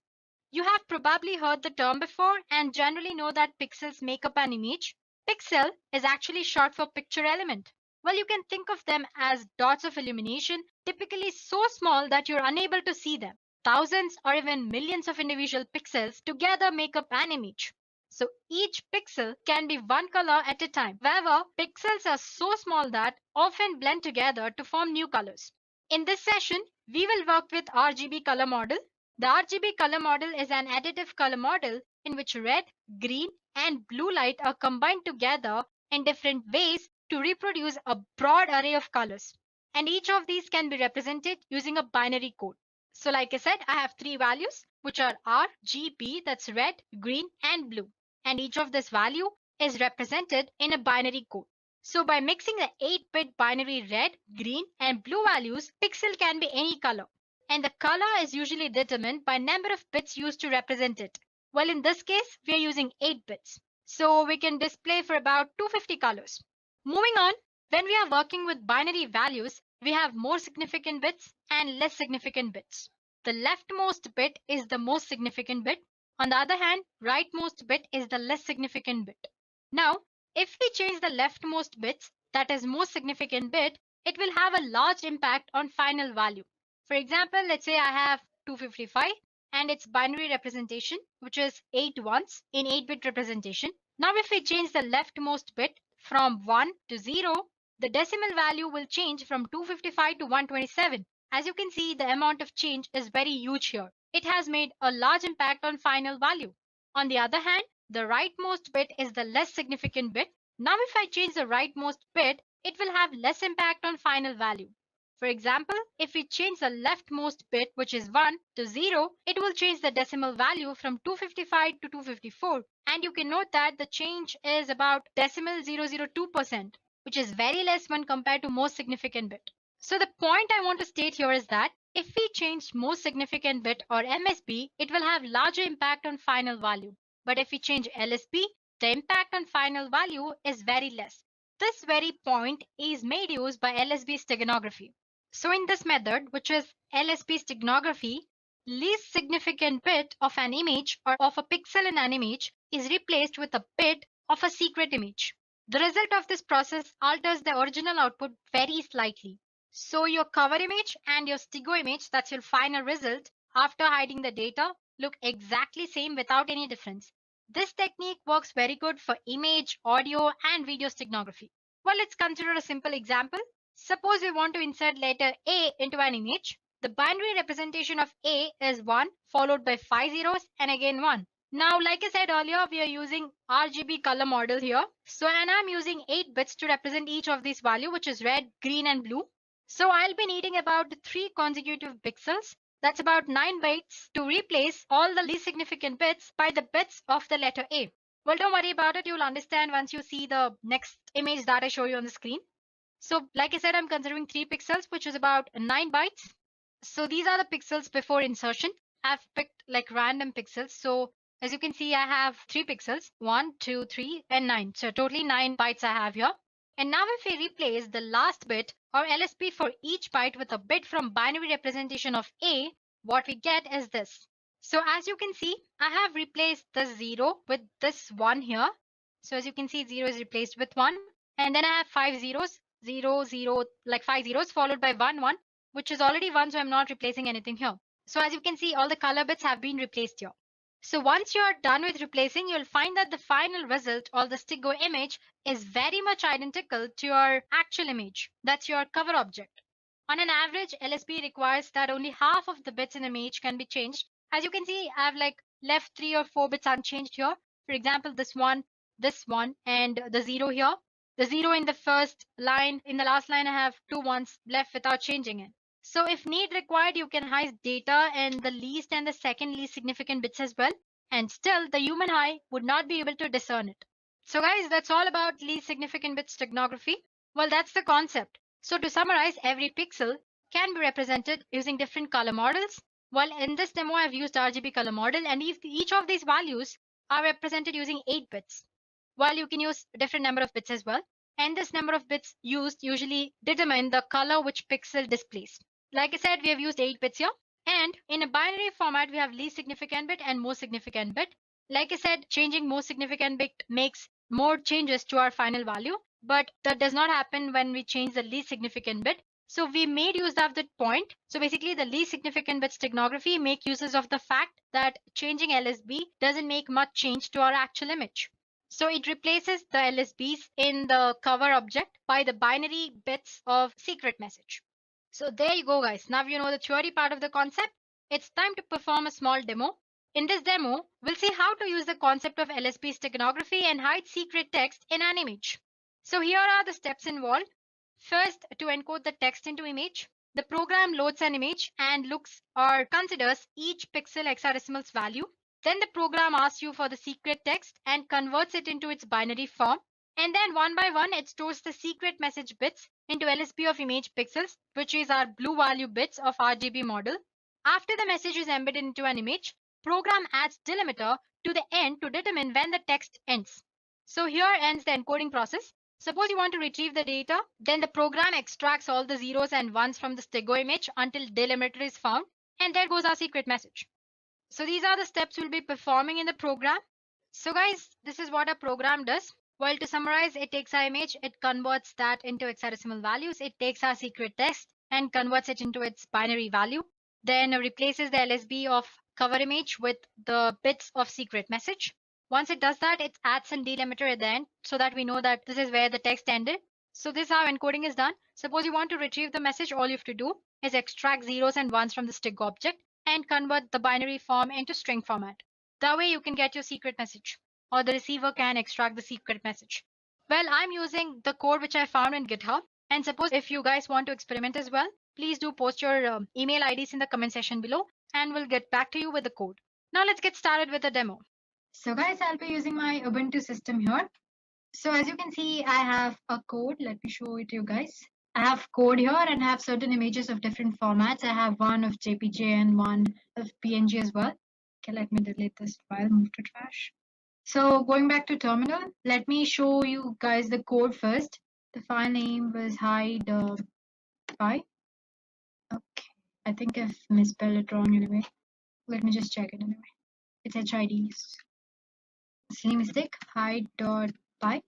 You have probably heard the term before and generally know that pixels make up an image. Pixel is actually short for picture element. Well, you can think of them as dots of illumination, typically so small that you're unable to see them. Thousands or even millions of individual pixels together make up an image. So each pixel can be one color at a time. However, pixels are so small that often blend together to form new colors. In this session, we will work with RGB color model. The RGB color model is an additive color model in which red, green, and blue light are combined together in different ways to reproduce a broad array of colors. And each of these can be represented using a binary code. So like I said, I have three values which are R, G, B, that's red, green, and blue. And each of this value is represented in a binary code. So by mixing the 8-bit binary red, green, and blue values, pixel can be any color. And the color is usually determined by number of bits used to represent it. Well, in this case, we are using 8 bits. So we can display for about 250 colors. Moving on, when we are working with binary values, we have more significant bits and less significant bits. The leftmost bit is the most significant bit. On the other hand, rightmost bit is the less significant bit. Now, if we change the leftmost bits, that is most significant bit, it will have a large impact on final value. For example, let's say I have 255 and its binary representation, which is 8 ones in 8-bit representation. Now, if we change the leftmost bit from 1 to 0, the decimal value will change from 255 to 127. As you can see, the amount of change is very huge here. It has made a large impact on final value. On the other hand, the rightmost bit is the less significant bit. Now, if I change the rightmost bit, it will have less impact on final value. For example, if we change the leftmost bit, which is 1 to 0, it will change the decimal value from 255 to 254. And you can note that the change is about decimal 002%, which is very less when compared to most significant bit. So the point I want to state here is that if we change most significant bit or MSB, it will have larger impact on final value. But if we change LSB, the impact on final value is very less. This very point is made use by LSB steganography. So in this method, which is LSB steganography, least significant bit of an image or of a pixel in an image is replaced with a bit of a secret image. The result of this process alters the original output very slightly. So your cover image and your stego image, that's your final result, after hiding the data, look exactly same without any difference. This technique works very good for image, audio, and video steganography. Well, let's consider a simple example. Suppose we want to insert letter A into an image. The binary representation of A is 1 followed by 5 zeros and again 1. Now, like I said earlier, we are using RGB color model here. So, and I'm using 8 bits to represent each of these values, which is red, green, and blue. So, I'll be needing about 3 consecutive pixels. That's about 9 bytes to replace all the least significant bits by the bits of the letter A. Well, don't worry about it. You'll understand once you see the next image that I show you on the screen. So like I said, I'm considering 3 pixels, which is about 9 bytes. So these are the pixels before insertion. I've picked like random pixels. So as you can see, I have 3 pixels, 1, 2, 3, and 9. So totally 9 bytes I have here. And now if we replace the last bit or LSB for each byte with a bit from binary representation of A, what we get is this. So as you can see, I have replaced the 0 with this 1 here. So as you can see, 0 is replaced with 1. And then I have 5 zeros, 0, 0, like 5 zeros followed by 1, 1, which is already 1, so I'm not replacing anything here. So as you can see, all the color bits have been replaced here. So once you're done with replacing, you'll find that the final result or the stego image is very much identical to your actual image. That's your cover object. On an average, LSB requires that only half of the bits in the image can be changed. As you can see, I've like left 3 or 4 bits unchanged here. For example, this one, and the 0 here. The 0 in the first line, in the last line I have 2 ones left without changing it. So if need required, you can hide data in the least and the second least significant bits as well. And still the human eye would not be able to discern it. So guys, that's all about least significant bit steganography. Well, that's the concept. So to summarize, every pixel can be represented using different color models. Well, in this demo, I've used RGB color model, and each of these values are represented using 8 bits. While you can use a different number of bits as well. And this number of bits used usually determine the color which pixel displays. Like I said, we have used 8 bits here. And in a binary format, we have least significant bit and most significant bit. Like I said, changing most significant bit makes more changes to our final value. But that does not happen when we change the least significant bit. So we made use of that point. So basically the least significant bit steganography make uses of the fact that changing LSB doesn't make much change to our actual image. So it replaces the LSBs in the cover object by the binary bits of secret message. So there you go, guys. Now you know the theory part of the concept. It's time to perform a small demo. In this demo, we'll see how to use the concept of LSB steganography and hide secret text in an image. So here are the steps involved. First, to encode the text into image, the program loads an image and looks or considers each pixel hexadecimal's value. Then the program asks you for the secret text and converts it into its binary form. And then one by one, it stores the secret message bits into LSB of image pixels, which is our blue value bits of RGB model. After the message is embedded into an image, program adds delimiter to the end to determine when the text ends. So here ends the encoding process. Suppose you want to retrieve the data, then the program extracts all the zeros and ones from the stego image until delimiter is found, and there goes our secret message. So these are the steps we'll be performing in the program. So guys, this is what our program does. Well, to summarize, it takes our image, it converts that into hexadecimal values, it takes our secret text and converts it into its binary value, then replaces the LSB of cover image with the bits of secret message. Once it does that, it adds some delimiter at the end so that we know that this is where the text ended. So this is how encoding is done. Suppose you want to retrieve the message, all you have to do is extract zeros and ones from the stego object and convert the binary form into string format. That way you can get your secret message, or the receiver can extract the secret message. Well, I'm using the code which I found in GitHub, and suppose if you guys want to experiment as well, please do post your email IDs in the comment section below and we'll get back to you with the code. Now let's get started with the demo. So guys, I'll be using my Ubuntu system here. So as you can see, I have a code. Let me show it to you guys. I have code here and I have certain images of different formats. I have one of JPG and one of PNG as well. Okay, let me delete this file, move to trash. So going back to terminal, let me show you guys the code first. The file name was hide.py. Okay, I think I've misspelled it wrong anyway. Let me just check it anyway. It's HID. Silly mistake, hide.py.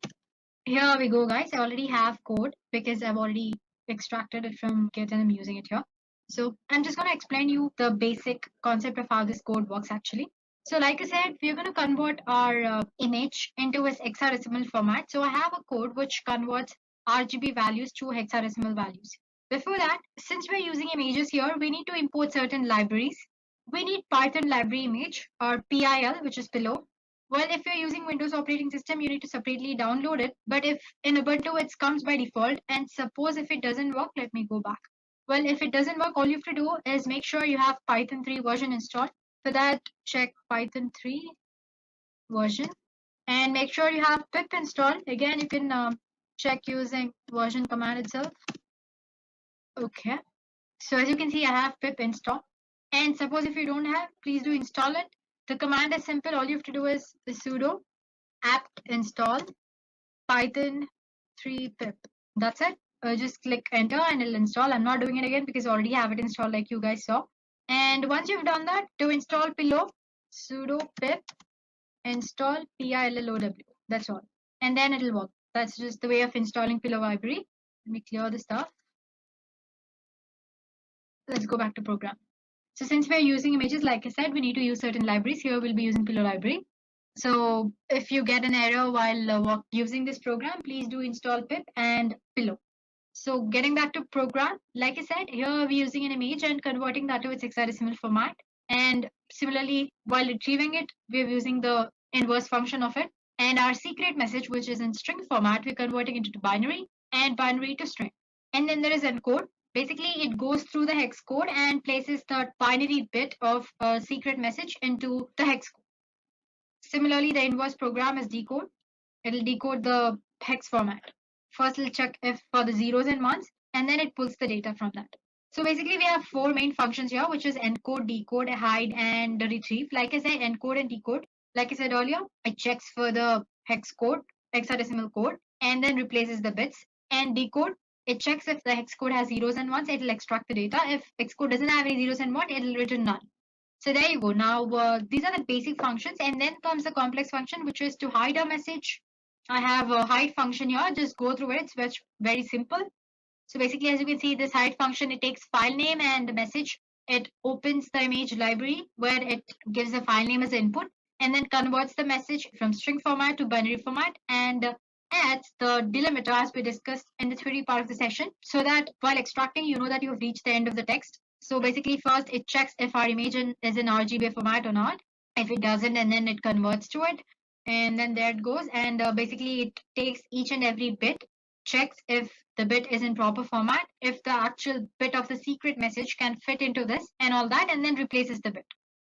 Here we go, guys. I already have code because I've already extracted it from Git and I'm using it here. So I'm just going to explain you the basic concept of how this code works actually. So like I said, we're going to convert our image into its hexadecimal format. So I have a code which converts RGB values to hexadecimal values. Before that, since we're using images here, we need to import certain libraries. We need Python library image or PIL, which is below. Well, if you're using Windows operating system, you need to separately download it. But if in Ubuntu, it comes by default. And suppose if it doesn't work, let me go back. Well, if it doesn't work, all you have to do is make sure you have Python 3 version installed. For that, check Python 3 version and make sure you have pip installed. Again, you can check using version command itself. Okay. So as you can see, I have pip installed. And suppose if you don't have, please do install it. The command is simple. All you have to do is sudo apt install python 3 pip. That's it. Just click enter and it'll install. I'm not doing it again because I already have it installed like you guys saw. And once you've done that, to install pillow, sudo pip install pillow. That's all. And then it'll work. That's just the way of installing pillow library. Let me clear the stuff. Let's go back to program. So since we're using images, like I said, we need to use certain libraries. Here we'll be using pillow library. So if you get an error while using this program, please do install pip and pillow. So getting back to program, like I said, here we're using an image and converting that to its hexadecimal format. And similarly, while retrieving it, we're using the inverse function of it. And our secret message, which is in string format, we're converting it to binary and binary to string. And then there is encode. Basically, it goes through the hex code and places the binary bit of a secret message into the hex code. Similarly, the inverse program is decode. It'll decode the hex format. First, it'll check if for the zeros and ones, and then it pulls the data from that. So basically, we have four main functions here, which is encode, decode, hide, and retrieve. Like I said, encode and decode. Like I said earlier, it checks for the hex code, hexadecimal code, and then replaces the bits. And decode, it checks if the hex code has zeros and ones, it'll extract the data. If hex code doesn't have any zeros and one, it'll return none. So there you go. Now, these are the basic functions, and then comes the complex function, which is to hide a message. I have a hide function here. Just go through it. It's very simple. So basically, as you can see, this hide function, it takes file name and message. It opens the image library where it gives the file name as input and then converts the message from string format to binary format and adds the delimiter as we discussed in the theory part of the session, so that while extracting, you know that you have reached the end of the text. So basically, first it checks if our image is in RGB format or not. If it doesn't, and then it converts to it, and then there it goes. And basically, it takes each and every bit, checks if the bit is in proper format, if the actual bit of the secret message can fit into this and all that, and then replaces the bit.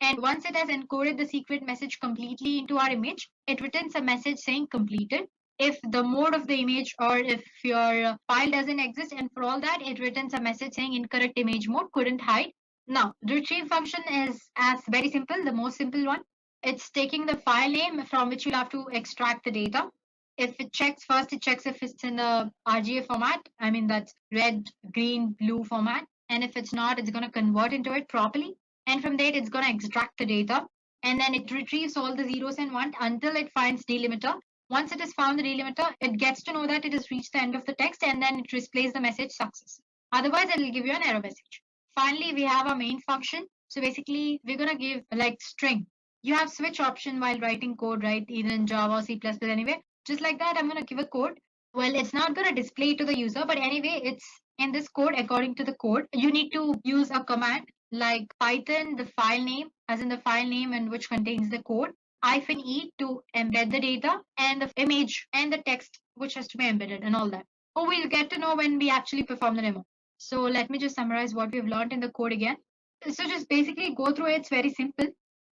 And once it has encoded the secret message completely into our image, it returns a message saying completed. If the mode of the image or if your file doesn't exist, and for all that, it returns a message saying incorrect image mode, couldn't hide. Now, the retrieve function is as very simple, the most simple one. It's taking the file name from which you'll have to extract the data. If it checks first, it checks if it's in the RGA format. I mean, that's red, green, blue format. And if it's not, it's going to convert into it properly. And from there, it's going to extract the data. And then it retrieves all the zeros and ones until it finds delimiter. Once it has found the delimiter, it gets to know that it has reached the end of the text, and then it displays the message success. Otherwise, it will give you an error message. Finally, we have our main function. So basically, we're going to give like string. You have switch option while writing code, right? Either in Java or C++, anyway. Just like that, I'm going to give a code. Well, it's not going to display to the user, but anyway, it's in this code. According to the code, you need to use a command like Python, the file name, as in the file name and which contains the code, -e to embed the data, and the image and the text which has to be embedded and all that. Oh, we'll get to know when we actually perform the demo. So let me just summarize what we've learned in the code again. So just basically go through it. It's very simple.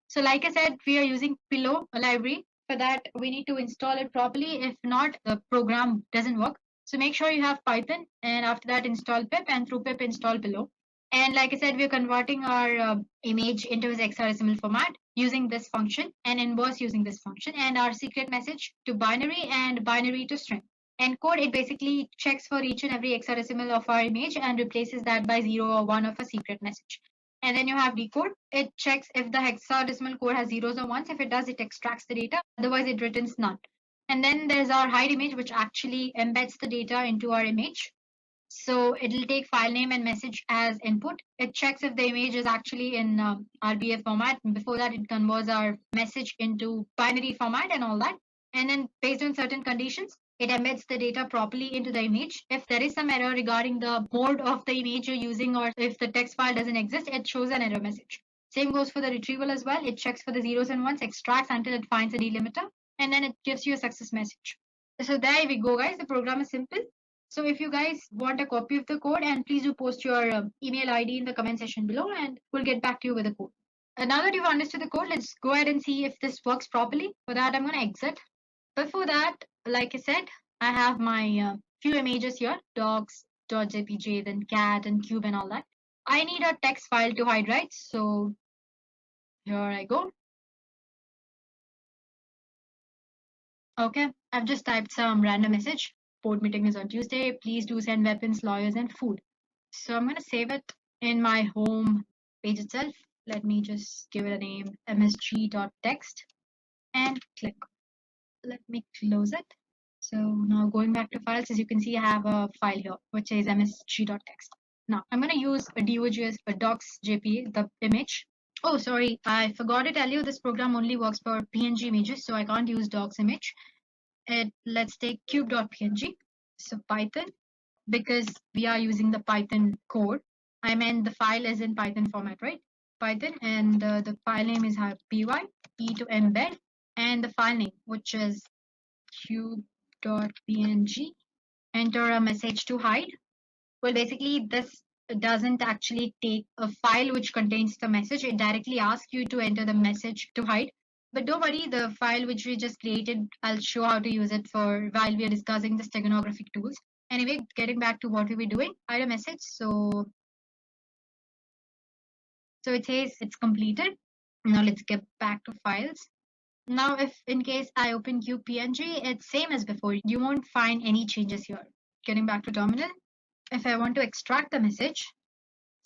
So like I said, we are using Pillow library. For that, we need to install it properly. If not, the program doesn't work. So make sure you have Python, and after that install pip, and through pip install Pillow. And like I said, we're converting our image into its hexadecimal format using this function, and inverse using this function, and our secret message to binary and binary to string. Encode, it basically checks for each and every hexadecimal of our image and replaces that by 0 or 1 of a secret message. And then you have decode. It checks if the hexadecimal code has zeros or ones. If it does, it extracts the data. Otherwise, it returns none. And then there's our hide image, which actually embeds the data into our image. So it'll take file name and message as input. It checks if the image is actually in RBF format. Before that, it converts our message into binary format and all that. And then based on certain conditions, it embeds the data properly into the image. If there is some error regarding the mode of the image you're using, or if the text file doesn't exist, it shows an error message. Same goes for the retrieval as well. It checks for the zeros and ones, extracts until it finds a delimiter, and then it gives you a success message. So there we go, guys. The program is simple. So if you guys want a copy of the code, and please do post your email ID in the comment section below, and we'll get back to you with the code. Now that you've understood the code, let's go ahead and see if this works properly. For that, I'm going to exit. Before that, like I said, I have my few images here, dogs.jpg, then cat and cube and all that. I need a text file to hide, right? So here I go. Okay, I've just typed some random message. Board meeting is on Tuesday. Please do send weapons, lawyers, and food. So I'm going to save it in my home page itself. Let me just give it a name, msg.text, and click. Let me close it. So now going back to files, as you can see, I have a file here which says msg.text. Now I'm going to use a docs.jpg, the image. Oh, sorry, I forgot to tell you, this program only works for PNG images, so I can't use docs image. Let's take cube.png. So Python, because we are using the Python code. I meant the file is in Python format, right? Python, and the file name is py, e to embed, and the file name, which is cube.png. Enter a message to hide. Well, basically, this doesn't actually take a file which contains the message. It directly asks you to enter the message to hide. But don't worry, the file which we just created, I'll show how to use it for while we are discussing the steganographic tools. Anyway, getting back to what we were doing, hide a message. So it says it's completed. Now let's get back to files. Now, if in case I open cube.png, it's same as before. You won't find any changes here. Getting back to terminal. If I want to extract the message,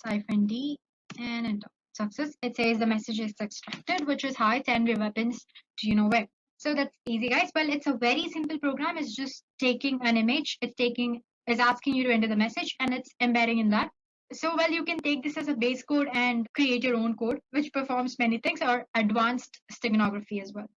-d and enter. Success. It says the message is extracted, which is hi, send your weapons to you know where. So that's easy, guys. Well, it's a very simple program. It's just taking an image. It's taking is asking you to enter the message and it's embedding in that. So, well, you can take this as a base code and create your own code, which performs many things, or advanced steganography as well.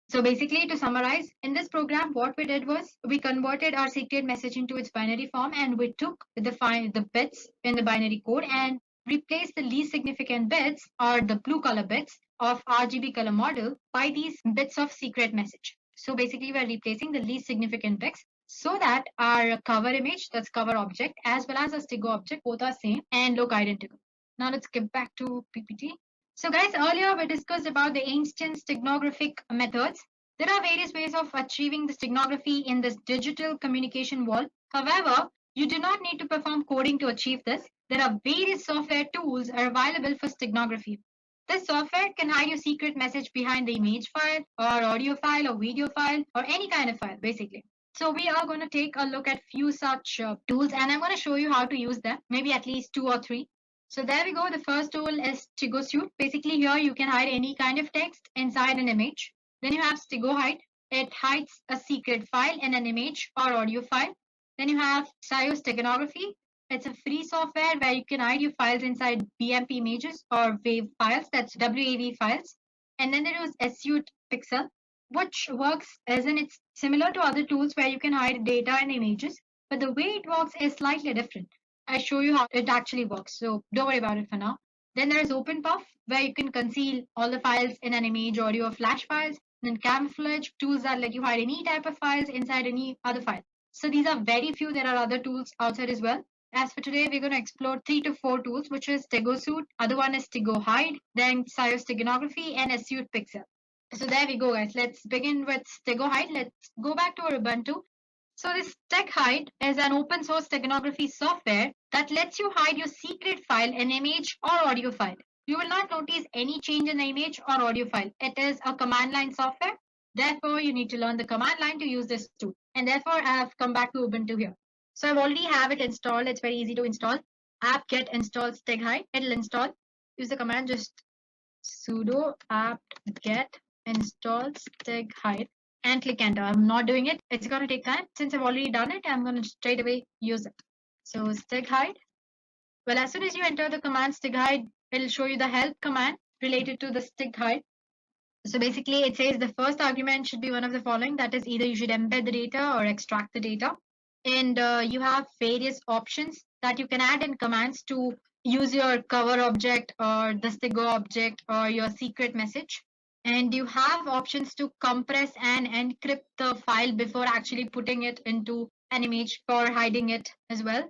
So basically, to summarize, in this program, what we did was we converted our secret message into its binary form, and we took the bits in the binary code and replaced the least significant bits, or the blue color bits of RGB color model, by these bits of secret message. So basically, we're replacing the least significant bits so that our cover image, that's cover object, as well as the Stigo object, both are same and look identical. Now let's get back to PPT. So guys, earlier we discussed about the ancient steganographic methods. There are various ways of achieving the steganography in this digital communication world. However, you do not need to perform coding to achieve this. There are various software tools are available for steganography. This software can hide your secret message behind the image file or audio file or video file or any kind of file basically. So we are going to take a look at few such tools, and I'm going to show you how to use them, maybe at least 2 or 3. So there we go. The first tool is Stigo Suite. Basically here you can hide any kind of text inside an image. Then you have Stigo Hide. It hides a secret file in an image or audio file. Then you have Steganography. It's a free software where you can hide your files inside BMP images or WAV files, that's WAV files. And then there is Suite Pixel, which works as in it's similar to other tools where you can hide data and images, but the way it works is slightly different. I show you how it actually works, so don't worry about it for now. Then there's OpenPuff, where you can conceal all the files in an image, audio, or flash files. Then Camouflage, tools that let you hide any type of files inside any other file. So these are very few. There are other tools outside as well. As for today, we're going to explore 3 to 4 tools, which is Stigo Suite, other one is Stigo Hide, then Steganography, and Suite Pixel. So there we go, guys. Let's begin with Stigo Hide. Let's go back to our Ubuntu. So this Steg Hide is an open source steganography software that lets you hide your secret file, an image or audio file. You will not notice any change in the image or audio file. It is a command line software. Therefore, you need to learn the command line to use this tool. And therefore, I have come back to Ubuntu here. So I've already have it installed. It's very easy to install. Apt-get install Steg Hide. It'll install. Use the command just sudo apt-get install Steg Hide. And click enter. I'm not doing it. It's going to take time. Since I've already done it, I'm going to straight away use it. So Steg Hide. Well, as soon as you enter the command Steg Hide, it'll show you the help command related to the Steg Hide. So basically, it says the first argument should be one of the following. That is, either you should embed the data or extract the data. And you have various options that you can add in commands to use your cover object or the Stigo object or your secret message. And you have options to compress and encrypt the file before actually putting it into an image or hiding it as well.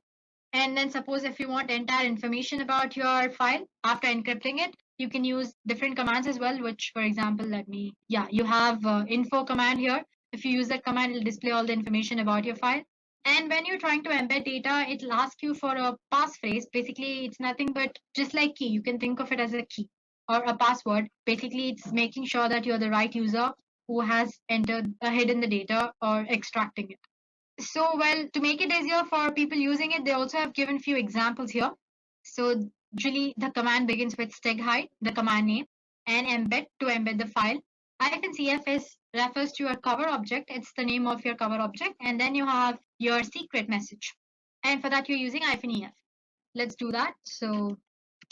And then suppose if you want entire information about your file after encrypting it, you can use different commands as well, which for example, you have info command here. If you use that command, it'll display all the information about your file. And when you're trying to embed data, it'll ask you for a passphrase. Basically, it's nothing but just like key. You can think of it as a key or a password. Basically, it's making sure that you're the right user who has hidden the data or extracting it. So, well, to make it easier for people using it, they also have given few examples here. So usually the command begins with Steg Hide, the command name, and embed to embed the file. -cf refers to your cover object. It's the name of your cover object. And then you have your secret message. And for that, you're using -ef. Let's do that. So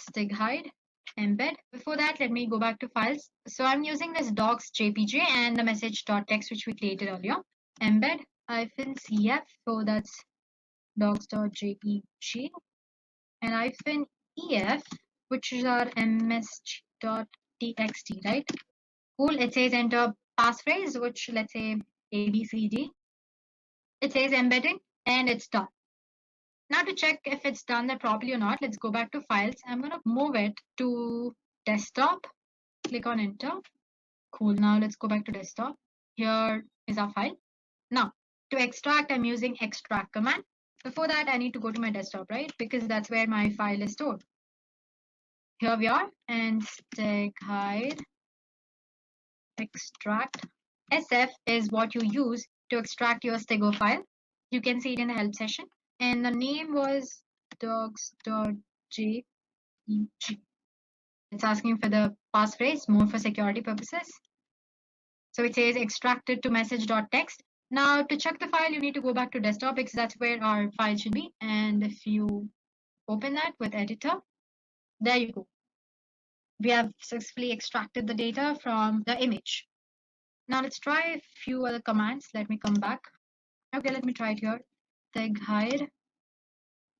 Steg Hide, embed. Before that, let me go back to files. So I'm using this docs jpg and the message.txt, which we created earlier. Embed -cf. So that's docs.jpg and -ef, which is our msg.txt, right? Cool. It says enter passphrase, which let's say ABCD. It says embedding and it's done. Now to check if it's done that properly or not, let's go back to files. I'm going to move it to desktop. Click on enter. Cool. Now let's go back to desktop. Here is our file. Now to extract, I'm using extract command. Before that, I need to go to my desktop, right? Because that's where my file is stored. Here we are, and Steg Hide extract. SF is what you use to extract your Stigo file. You can see it in the help session. And the name was docs.jpg. It's asking for the passphrase, more for security purposes. So it says extracted to message.txt. Now to check the file, you need to go back to desktop because that's where our file should be. And if you open that with editor, there you go. We have successfully extracted the data from the image. Now let's try a few other commands. Let me come back. Okay, let me try it here. Tag hide.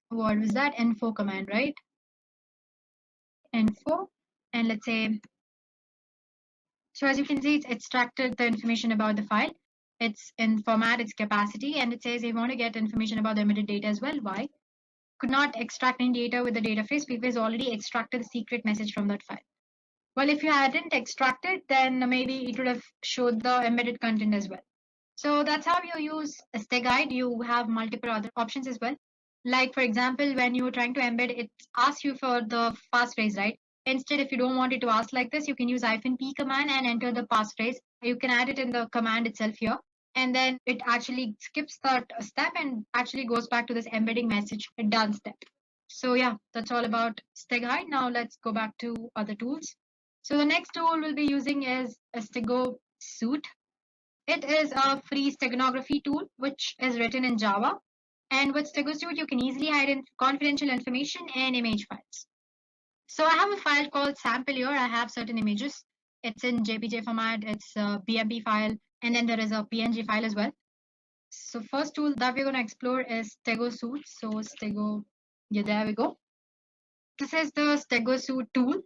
What was that? Info command, right? Info. And let's say, so as you can see, it's extracted the information about the file. It's in format, its capacity, and it says they want to get information about the emitted data as well. Why? Could not extract any data with the data phrase because already extracted the secret message from that file. Well, if you hadn't extracted, then maybe it would have showed the embedded content as well. So that's how you use a stay guide. You have multiple other options as well. Like for example, when you're trying to embed, it asks you for the passphrase, right? Instead, if you don't want it to ask like this, you can use -p command and enter the passphrase. You can add it in the command itself here. And then it actually skips that step and actually goes back to this embedding message done step. So yeah, that's all about steg hide. Now let's go back to other tools. So the next tool we'll be using is a stego suite. It is a free steganography tool which is written in Java. And with StegoSuite, you can easily hide in confidential information and image files. So I have a file called sample here. I have certain images. It's in JPG format. It's a BMP file. And then there is a PNG file as well. So first tool that we're going to explore is StegoSuite. So Stego, yeah, there we go. This is the StegoSuite tool.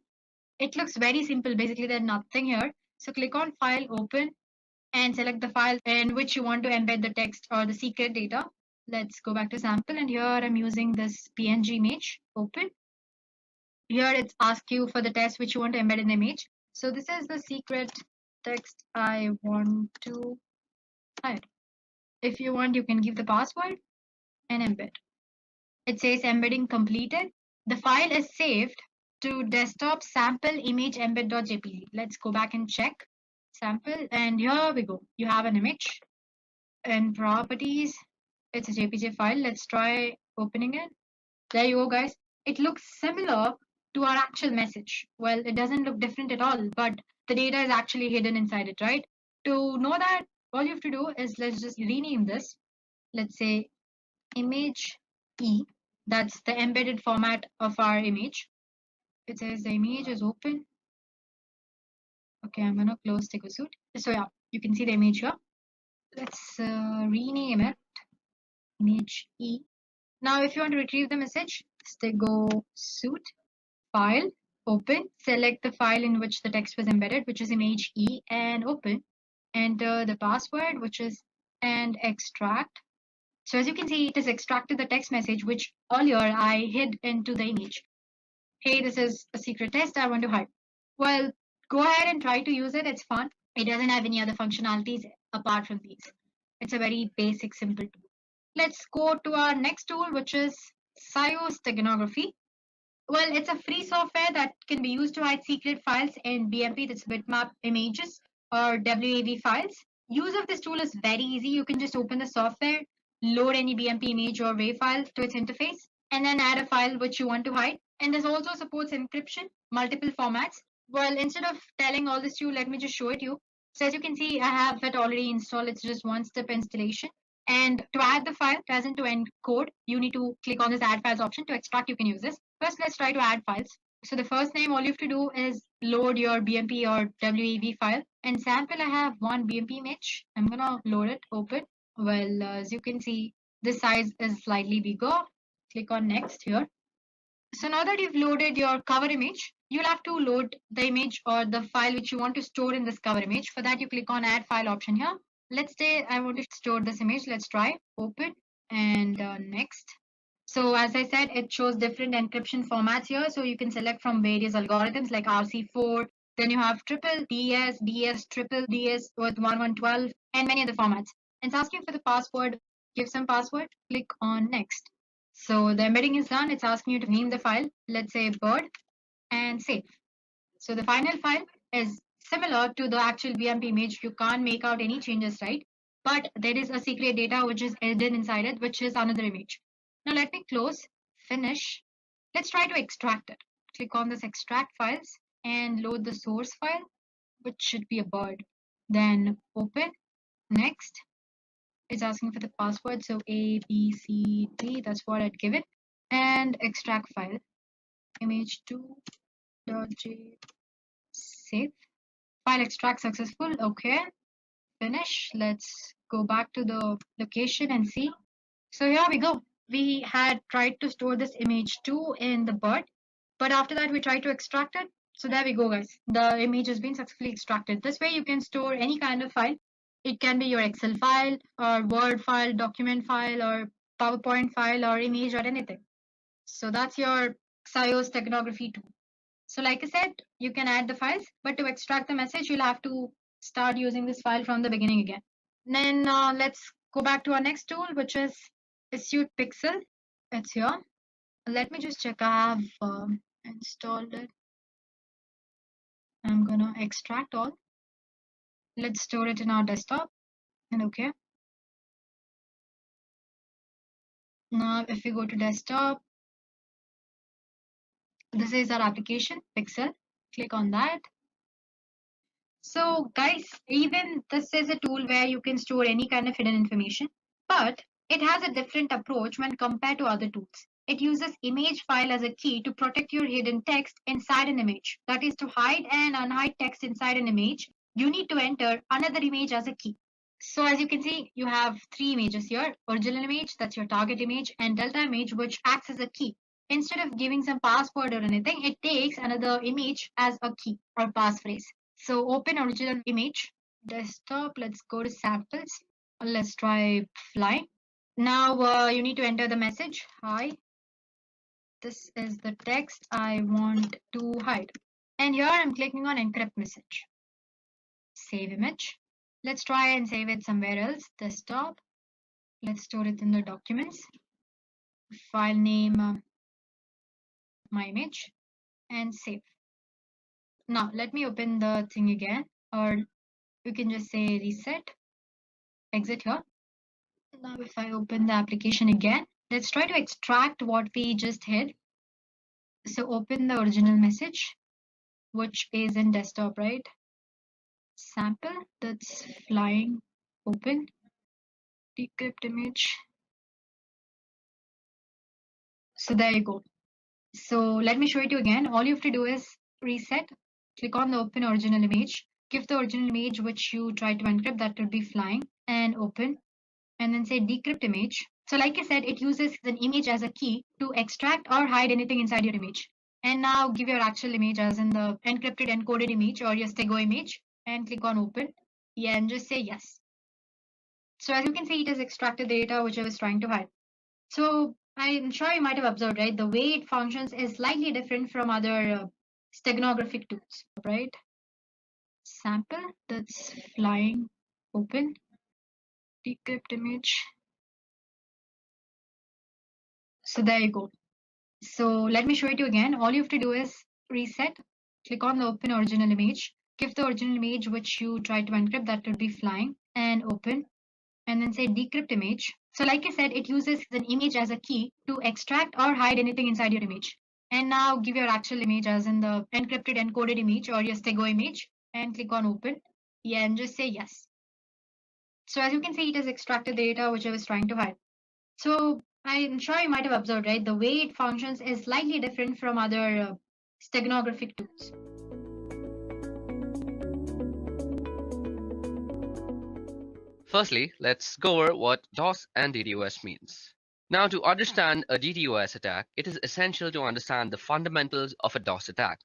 It looks very simple. Basically, there's nothing here. So click on File, Open, and select the file in which you want to embed the text or the secret data. Let's go back to sample, and here I'm using this PNG image. Open. Here it's ask you for the text which you want to embed in the image. So this is the secret text I want to hide. If you want, you can give the password and embed. It says embedding completed. The file is saved to desktop sample image embed.jpg. Let's go back and check sample, and here we go. You have an image. And properties, it's a JPG file. Let's try opening it. There you go, guys. It looks similar to our actual message. Well, it doesn't look different at all, but the data is actually hidden inside it, right? To know that, all you have to do is let's just rename this. Let's say image E. That's the embedded format of our image. It says the image is open. Okay, I'm gonna close TickleSuite. So yeah, you can see the image here. Let's rename it image E. Now, if you want to retrieve the message, stego suite file, open, select the file in which the text was embedded, which is image E, and open. Enter the password, which is and extract. So as you can see, it has extracted the text message, which earlier I hid into the image. Hey, this is a secret test I want to hide. Well, go ahead and try to use it. It's fun. It doesn't have any other functionalities apart from these. It's a very basic, simple tool. Let's go to our next tool, which is steganography. Well, it's a free software that can be used to hide secret files in BMP, that's bitmap images, or WAV files. Use of this tool is very easy. You can just open the software, load any BMP image or WAV file to its interface, and then add a file which you want to hide. And this also supports encryption, multiple formats. Well, instead of telling all this to you, let me just show it to you. So as you can see, I have it already installed. It's just one-step installation. And to add the file, as in to encode, you need to click on this add files option. To extract, you can use this. First, let's try to add files. So the first name, all you have to do is load your BMP or WAV file. And sample, I have one BMP image. I'm gonna load it, open. Well, as you can see, this size is slightly bigger. Click on next here. So now that you've loaded your cover image, you'll have to load the image or the file which you want to store in this cover image. For that, you click on add file option here. Let's say I want to store this image. Let's try open and next. So as I said, it shows different encryption formats here. So you can select from various algorithms like RC4. Then you have triple DS, DS, triple DS with 1112 and many other formats. It's asking for the password. Give some password. Click on next. So the embedding is done. It's asking you to name the file. Let's say bird and save. So the final file is similar to the actual BMP image. You can't make out any changes, right? But there is a secret data which is hidden inside it, which is another image. Now let me close, finish. Let's try to extract it. Click on this extract files and load the source file, which should be a bird. Then open, next. It's asking for the password, so A, B, C, D, that's what I'd give it. And extract file, image2.j, save. File extract successful, okay. Finish. Let's go back to the location and see. So here we go. We had tried to store this image2 in the bird, but after that we tried to extract it. So there we go, guys. The image has been successfully extracted. This way you can store any kind of file. It can be your Excel file or Word file, document file or PowerPoint file or image or anything. So that's your Xios steganography tool. So like I said, you can add the files, but to extract the message, you'll have to start using this file from the beginning again. Then let's go back to our next tool, which is Issued Pixel. It's here. Let me just check. I have installed it. I'm gonna extract all. Let's store it in our desktop. And okay. Now, if we go to desktop, this is our application, Pixel. Click on that. So guys, even this is a tool where you can store any kind of hidden information, but it has a different approach when compared to other tools. It uses image file as a key to protect your hidden text inside an image. That is, to hide and unhide text inside an image, you need to enter another image as a key. So as you can see, you have three images here: original image, that's your target image, and delta image, which acts as a key. Instead of giving some password or anything, it takes another image as a key or passphrase. So open original image, desktop, let's go to samples. Let's try fly. Now you need to enter the message. Hi, this is the text I want to hide. And here I'm clicking on encrypt message. Save image. Let's try and save it somewhere else. Desktop. Let's store it in the documents. File name, my image, and save. Now let me open the thing again, or you can just say reset, exit here. Now if I open the application again, let's try to extract what we just hid. So open the original message, which is in desktop, right? Sample, that's flying, open, decrypt image. So there you go. So let me show it to you again. All you have to do is reset, click on the open original image, give the original image which you try to encrypt, that would be flying, and open, and then say decrypt image. So like I said, it uses an image as a key to extract or hide anything inside your image. And now give your actual image as in the encrypted encoded image or your stego image, and click on open. Yeah, and just say yes. So as you can see, it has extracted the data which I was trying to hide. So I'm sure you might have observed, right? The way it functions is slightly different from other steganographic tools, right? Sample, that's flying, open, decrypt image. So there you go. So let me show it to you again. All you have to do is reset, click on the open original image, give the original image which you try to encrypt, that would be flying, and open, and then say decrypt image. So like I said, it uses an image as a key to extract or hide anything inside your image. And now give your actual image as in the encrypted encoded image or your stego image, and click on open. Yeah, and just say yes. So as you can see, it has extracted the data which I was trying to hide. So I'm sure you might have observed, right? The way it functions is slightly different from other steganographic tools. Firstly, let's go over what DOS and DDoS means. Now, to understand a DDoS attack, it is essential to understand the fundamentals of a DOS attack.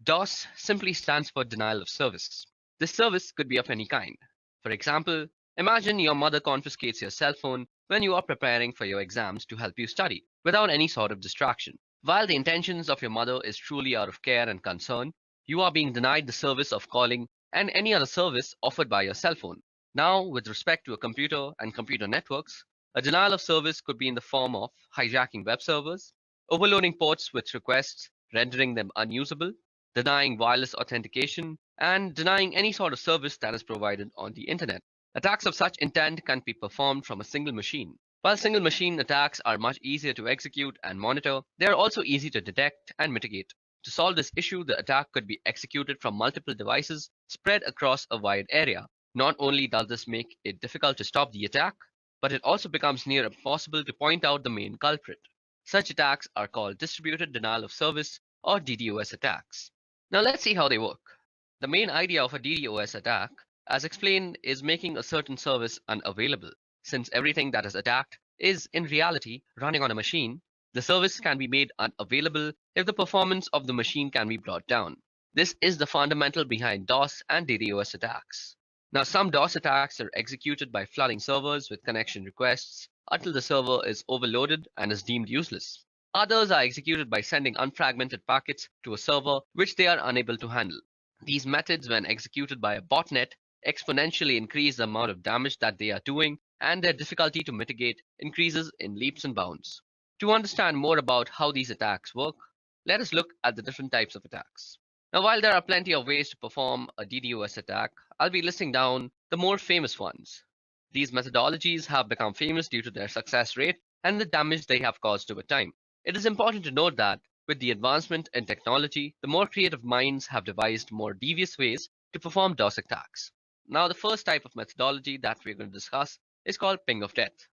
DOS simply stands for denial of service. This service could be of any kind. For example, imagine your mother confiscates your cell phone when you are preparing for your exams to help you study, without any sort of distraction. While the intentions of your mother is truly out of care and concern, you are being denied the service of calling and any other service offered by your cell phone. Now, with respect to a computer and computer networks, a denial of service could be in the form of hijacking web servers, overloading ports with requests, rendering them unusable, denying wireless authentication, and denying any sort of service that is provided on the internet. Attacks of such intent can be performed from a single machine. While single machine attacks are much easier to execute and monitor, they are also easy to detect and mitigate. To solve this issue, the attack could be executed from multiple devices spread across a wide area. Not only does this make it difficult to stop the attack, but it also becomes near impossible to point out the main culprit. Such attacks are called distributed denial of service or DDoS attacks. Now let's see how they work. The main idea of a DDoS attack, as explained, is making a certain service unavailable. Since everything that is attacked is in reality running on a machine, the service can be made unavailable if the performance of the machine can be brought down. This is the fundamental behind DOS and DDoS attacks. Now, some DOS attacks are executed by flooding servers with connection requests until the server is overloaded and is deemed useless. Others are executed by sending unfragmented packets to a server which they are unable to handle. These methods, when executed by a botnet, exponentially increase the amount of damage that they are doing, and their difficulty to mitigate increases in leaps and bounds. To understand more about how these attacks work, let us look at the different types of attacks. Now, while there are plenty of ways to perform a DDoS attack, I'll be listing down the more famous ones. These methodologies have become famous due to their success rate and the damage they have caused over time. It is important to note that with the advancement in technology, the more creative minds have devised more devious ways to perform DOS attacks. Now, the first type of methodology that we're going to discuss is called ping of death.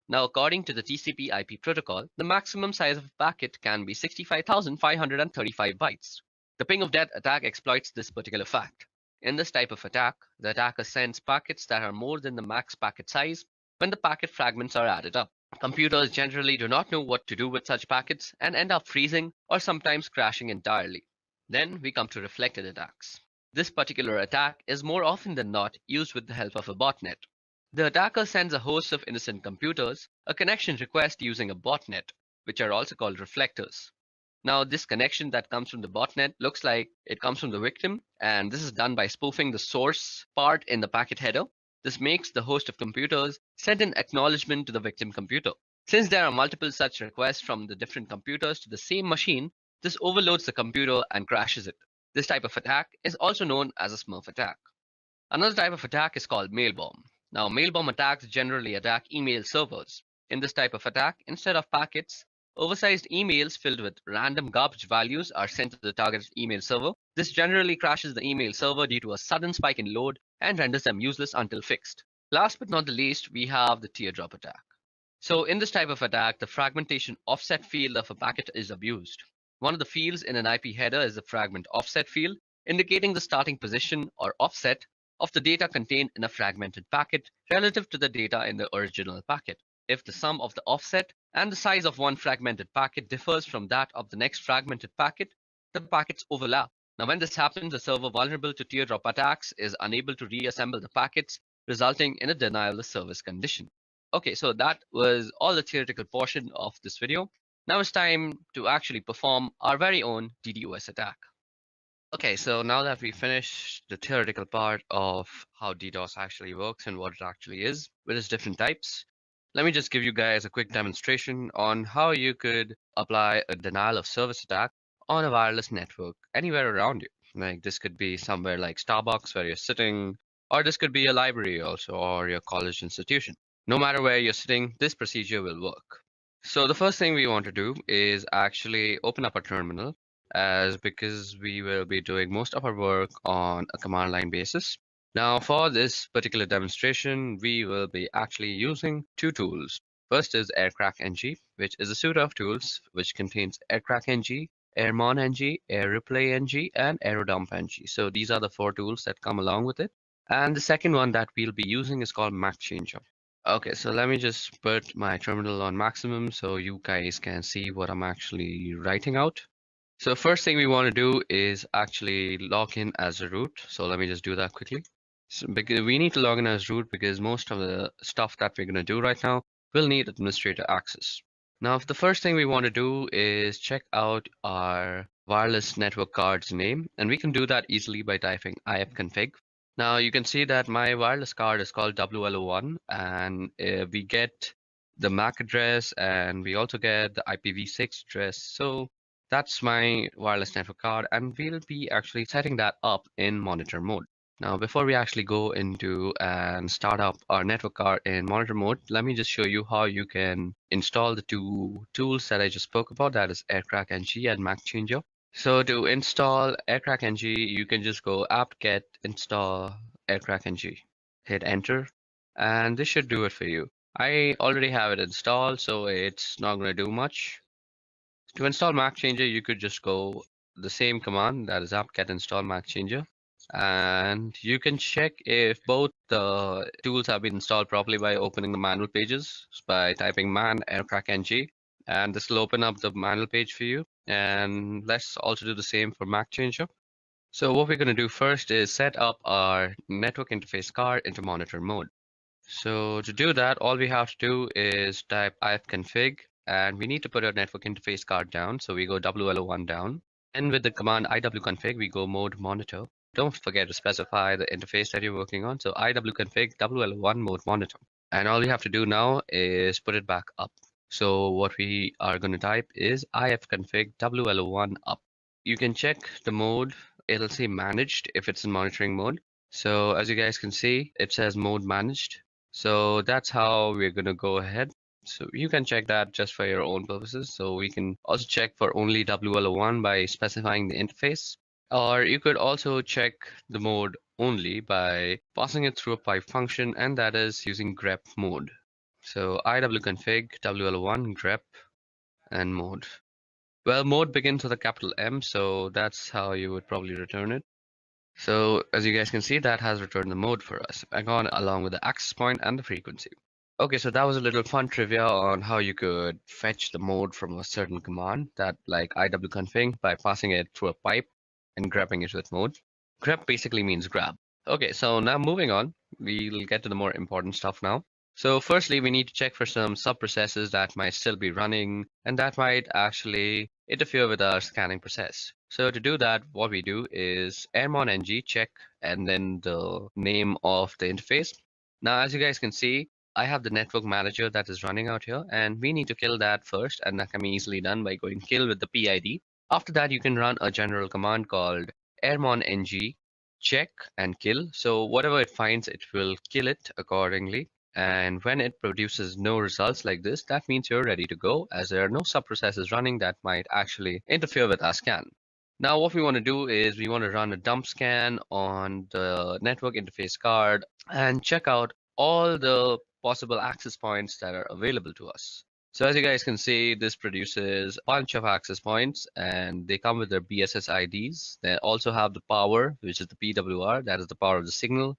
Now, according to the TCP IP protocol, the maximum size of a packet can be 65,535 bytes. The ping of death attack exploits this particular fact. In this type of attack, the attacker sends packets that are more than the max packet size when the packet fragments are added up. Computers generally do not know what to do with such packets and end up freezing or sometimes crashing entirely. Then we come to reflected attacks. This particular attack is more often than not used with the help of a botnet. The attacker sends a host of innocent computers a connection request using a botnet, which are also called reflectors. Now, this connection that comes from the botnet looks like it comes from the victim, and this is done by spoofing the source part in the packet header. This makes the host of computers send an acknowledgement to the victim computer. Since there are multiple such requests from the different computers to the same machine, this overloads the computer and crashes it. This type of attack is also known as a Smurf attack. Another type of attack is called mail bomb. Now, mail bomb attacks generally attack email servers. In this type of attack, instead of packets, oversized emails filled with random garbage values are sent to the targeted email server. This generally crashes the email server due to a sudden spike in load and renders them useless until fixed. Last but not the least, we have the teardrop attack. So in this type of attack, the fragmentation offset field of a packet is abused. One of the fields in an IP header is the fragment offset field, indicating the starting position or offset of the data contained in a fragmented packet relative to the data in the original packet. If the sum of the offset and the size of one fragmented packet differs from that of the next fragmented packet, the packets overlap. Now, when this happens, the server vulnerable to teardrop attacks is unable to reassemble the packets, resulting in a denial of service condition. Okay, so that was all the theoretical portion of this video. Now it's time to actually perform our very own DDoS attack. Okay, so now that we finished the theoretical part of how DDoS actually works and what it actually is with its different types, let me just give you guys a quick demonstration on how you could apply a denial of service attack on a wireless network anywhere around you. Like this could be somewhere like Starbucks where you're sitting, or this could be a library also, or your college institution. No matter where you're sitting, this procedure will work. So the first thing we want to do is actually open up a terminal, as because we will be doing most of our work on a command line basis. Now for this particular demonstration, we will be actually using two tools. First is AirCrackNG, which is a suite of tools which contains AirCrackNG, AirmonNG, AirReplayNG, and AeroDumpNG. So these are the four tools that come along with it. And the second one that we'll be using is called MacChanger. Okay, so let me just put my terminal on maximum so you guys can see what I'm actually writing out. So first thing we want to do is actually log in as a root. So let me just do that quickly. So because we need to log in as root because most of the stuff that we're going to do right now will need administrator access. Now, the first thing we want to do is check out our wireless network card's name, and we can do that easily by typing ifconfig. Now you can see that my wireless card is called WLO1, and we get the MAC address and we also get the IPv6 address. So that's my wireless network card, and we'll be actually setting that up in monitor mode. Now, before we actually go into and start up our network card in monitor mode, let me just show you how you can install the two tools that I just spoke about, that is AirCrackNG and MacChanger. So to install AirCrackNG, you can just go apt-get install AirCrackNG, hit enter, and this should do it for you. I already have it installed, so it's not going to do much. To install Mac Changer, you could just go the same command, that is apt-get install Mac Changer, and you can check if both the tools have been installed properly by opening the manual pages by typing man aircrack ng, and this will open up the manual page for you. And let's also do the same for Mac Changer. So what we're going to do first is set up our network interface card into monitor mode. So to do that, all we have to do is type ifconfig, and we need to put our network interface card down. So we go WLO1 down, and with the command iwconfig, we go mode monitor. Don't forget to specify the interface that you're working on. So iwconfig WLO1 mode monitor. And all you have to do now is put it back up. So what we are going to type is ifconfig WLO1 up. You can check the mode. It'll say managed if it's in monitoring mode. So as you guys can see, it says mode managed. So that's how we're going to go ahead. So you can check that just for your own purposes. So we can also check for only WLO1 by specifying the interface. Or you could also check the mode only by passing it through a pipe function, and that is using grep mode. So iwconfig WLO1 grep and mode. Well, mode begins with a capital M, so that's how you would probably return it. So as you guys can see, that has returned the mode for us, along with the access point and the frequency. Okay, so that was a little fun trivia on how you could fetch the mode from a certain command, that like iwconfig, by passing it through a pipe and grabbing it with mode. Grab basically means grab. Okay, so now moving on, we'll get to the more important stuff now. So firstly, we need to check for some sub-processes that might still be running and that might actually interfere with our scanning process. So to do that, what we do is airmon ng check and then the name of the interface. Now, as you guys can see, I have the network manager that is running out here, and we need to kill that first, and that can be easily done by going kill with the PID. After that, you can run a general command called airmon ng check and kill. So whatever it finds, it will kill it accordingly. And when it produces no results like this, that means you're ready to go, as there are no sub-processes running that might actually interfere with our scan. Now what we want to do is we want to run a dump scan on the network interface card and check out all the possible access points that are available to us. So as you guys can see, this produces a bunch of access points and they come with their BSS IDs. They also have the power, which is the PWR, that is the power of the signal.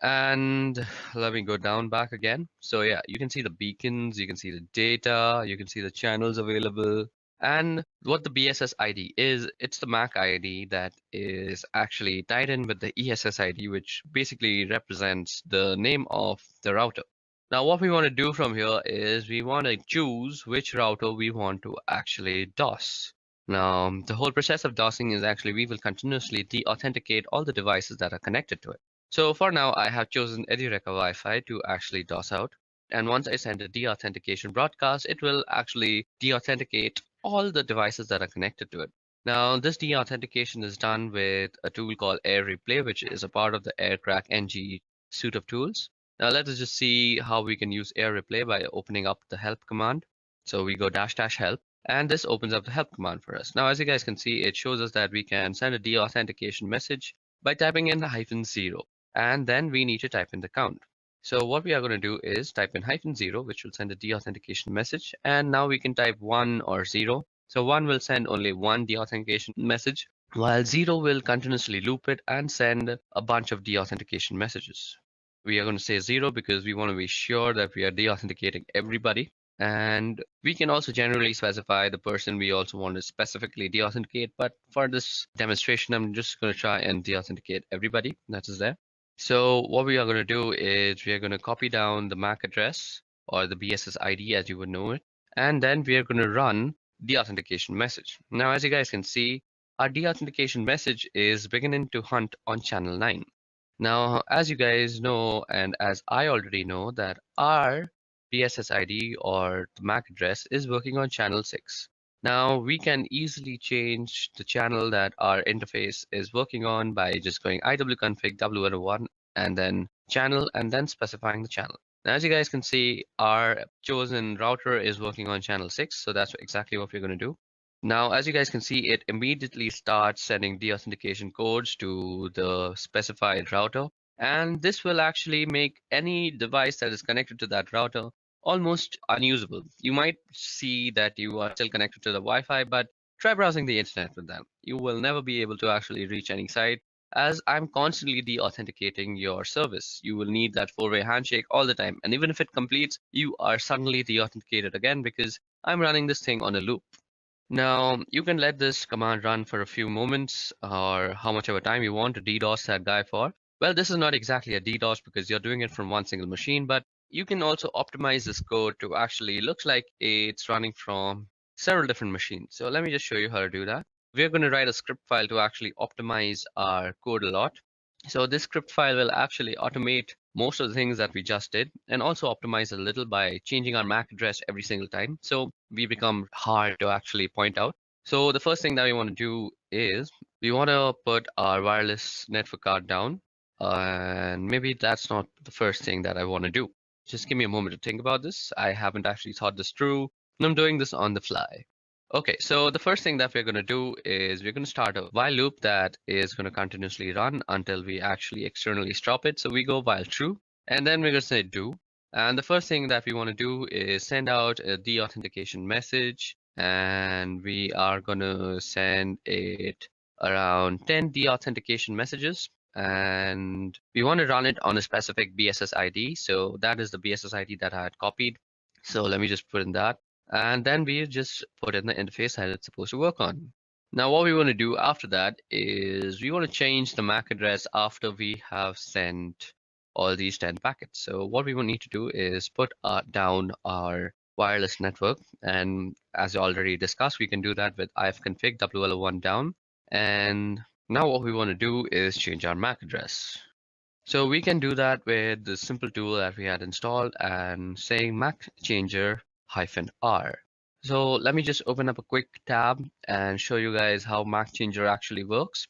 And let me go down back again. So yeah, you can see the beacons, you can see the data, you can see the channels available. And what the BSS ID is, it's the MAC ID that is actually tied in with the ESS ID, which basically represents the name of the router. Now what we want to do from here is we want to choose which router we want to actually DOS. Now the whole process of DOSing is actually we will continuously de-authenticate all the devices that are connected to it. So for now, I have chosen Edureka Wi-Fi to actually DOS out. And once I send a de-authentication broadcast, it will actually de-authenticate all the devices that are connected to it. Now, this de-authentication is done with a tool called Air Replay, which is a part of the Aircrack NG suite of tools. Now, let us just see how we can use Air Replay by opening up the help command. So we go --help, and this opens up the help command for us. Now, as you guys can see, it shows us that we can send a de-authentication message by typing in -0. And then we need to type in the count. So what we are going to do is type in -0, which will send a de-authentication message. And now we can type 1 or 0. So 1 will send only one de-authentication message, while 0 will continuously loop it and send a bunch of de-authentication messages. We are going to say 0 because we want to be sure that we are de-authenticating everybody. And we can also generally specify the person we also want to specifically de-authenticate. But for this demonstration, I'm just going to try and de-authenticate everybody that is there. So what we are going to do is we are going to copy down the MAC address or the BSS ID as you would know it, and then we are going to run the authentication message. Now, as you guys can see, our de-authentication message is beginning to hunt on channel 9. Now, as you guys know, and as I already know, that our BSS ID or the MAC address is working on channel 6. Now we can easily change the channel that our interface is working on by just going iwconfig WLO1 and then channel and then specifying the channel. Now, as you guys can see, our chosen router is working on channel 6, so that's exactly what we're going to do. Now, as you guys can see, it immediately starts sending de-authentication codes to the specified router, and this will actually make any device that is connected to that router almost unusable. You might see that you are still connected to the Wi-Fi, but try browsing the internet with them. You will never be able to actually reach any site as I'm constantly de-authenticating your service. You will need that four-way handshake all the time. And even if it completes, you are suddenly de-authenticated again because I'm running this thing on a loop. Now, you can let this command run for a few moments or how much ever time you want to DDoS that guy for. Well, this is not exactly a DDoS because you're doing it from one single machine, but you can also optimize this code to actually looks like it's running from several different machines. So let me just show you how to do that. We're going to write a script file to actually optimize our code a lot. So this script file will actually automate most of the things that we just did and also optimize a little by changing our MAC address every single time. So we become hard to actually point out. So the first thing that we want to do is we want to put our wireless network card down. And maybe that's not the first thing that I want to do. Just give me a moment to think about this. I haven't actually thought this through, and I'm doing this on the fly. Okay, so the first thing that we're going to do is we're going to start a while loop that is going to continuously run until we actually externally stop it. So we go while true, and then we're going to say do. And the first thing that we want to do is send out a deauthentication message, and we are going to send it around 10 deauthentication messages. And we want to run it on a specific BSS ID. So that is the BSS ID that I had copied. So let me just put in that. And then we just put in the interface that it's supposed to work on. Now what we want to do after that is we want to change the MAC address after we have sent all these 10 packets. So what we will need to do is put down our wireless network. And as I already discussed, we can do that with ifconfig WLO1 down. And now what we want to do is change our MAC address. So we can do that with the simple tool that we had installed and saying MAC changer -r. So let me just open up a quick tab and show you guys how MAC changer actually works.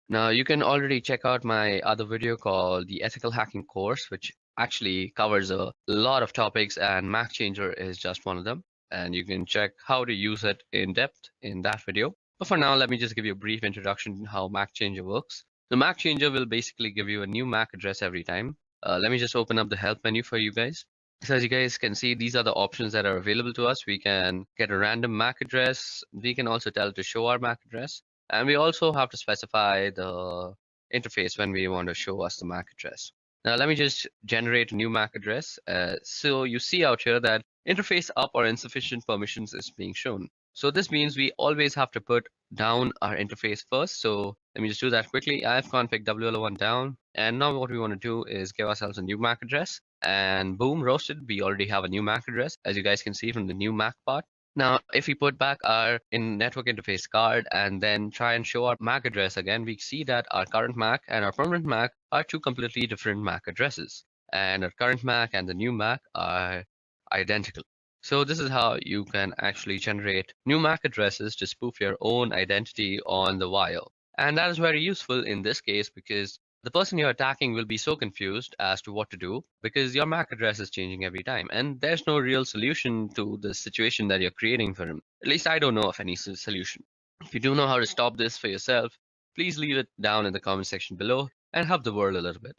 Now you can already check out my other video called the ethical hacking course, which actually covers a lot of topics, and MAC changer is just one of them. And you can check how to use it in depth in that video. But for now, let me just give you a brief introduction to how MAC changer works. The MAC changer will basically give you a new MAC address every time. Let me just open up the help menu for you guys. So as you guys can see, these are the options that are available to us. We can get a random MAC address. We can also tell it to show our MAC address. And we also have to specify the interface when we want to show us the MAC address. Now let me just generate a new MAC address. So you see out here that interface up or insufficient permissions is being shown. So this means we always have to put down our interface first. So let me just do that quickly. ifconfig WLO1 down. And now what we want to do is give ourselves a new MAC address. And boom, roasted, we already have a new MAC address, as you guys can see from the new MAC part. Now, if we put back our network interface card and then try and show our MAC address again, we see that our current MAC and our permanent MAC are two completely different MAC addresses. And our current MAC and the new MAC are identical. So this is how you can actually generate new MAC addresses to spoof your own identity on the wire. And that is very useful in this case because the person you're attacking will be so confused as to what to do because your MAC address is changing every time. And there's no real solution to the situation that you're creating for him. At least I don't know of any solution. If you do know how to stop this for yourself, please leave it down in the comment section below and help the world a little bit.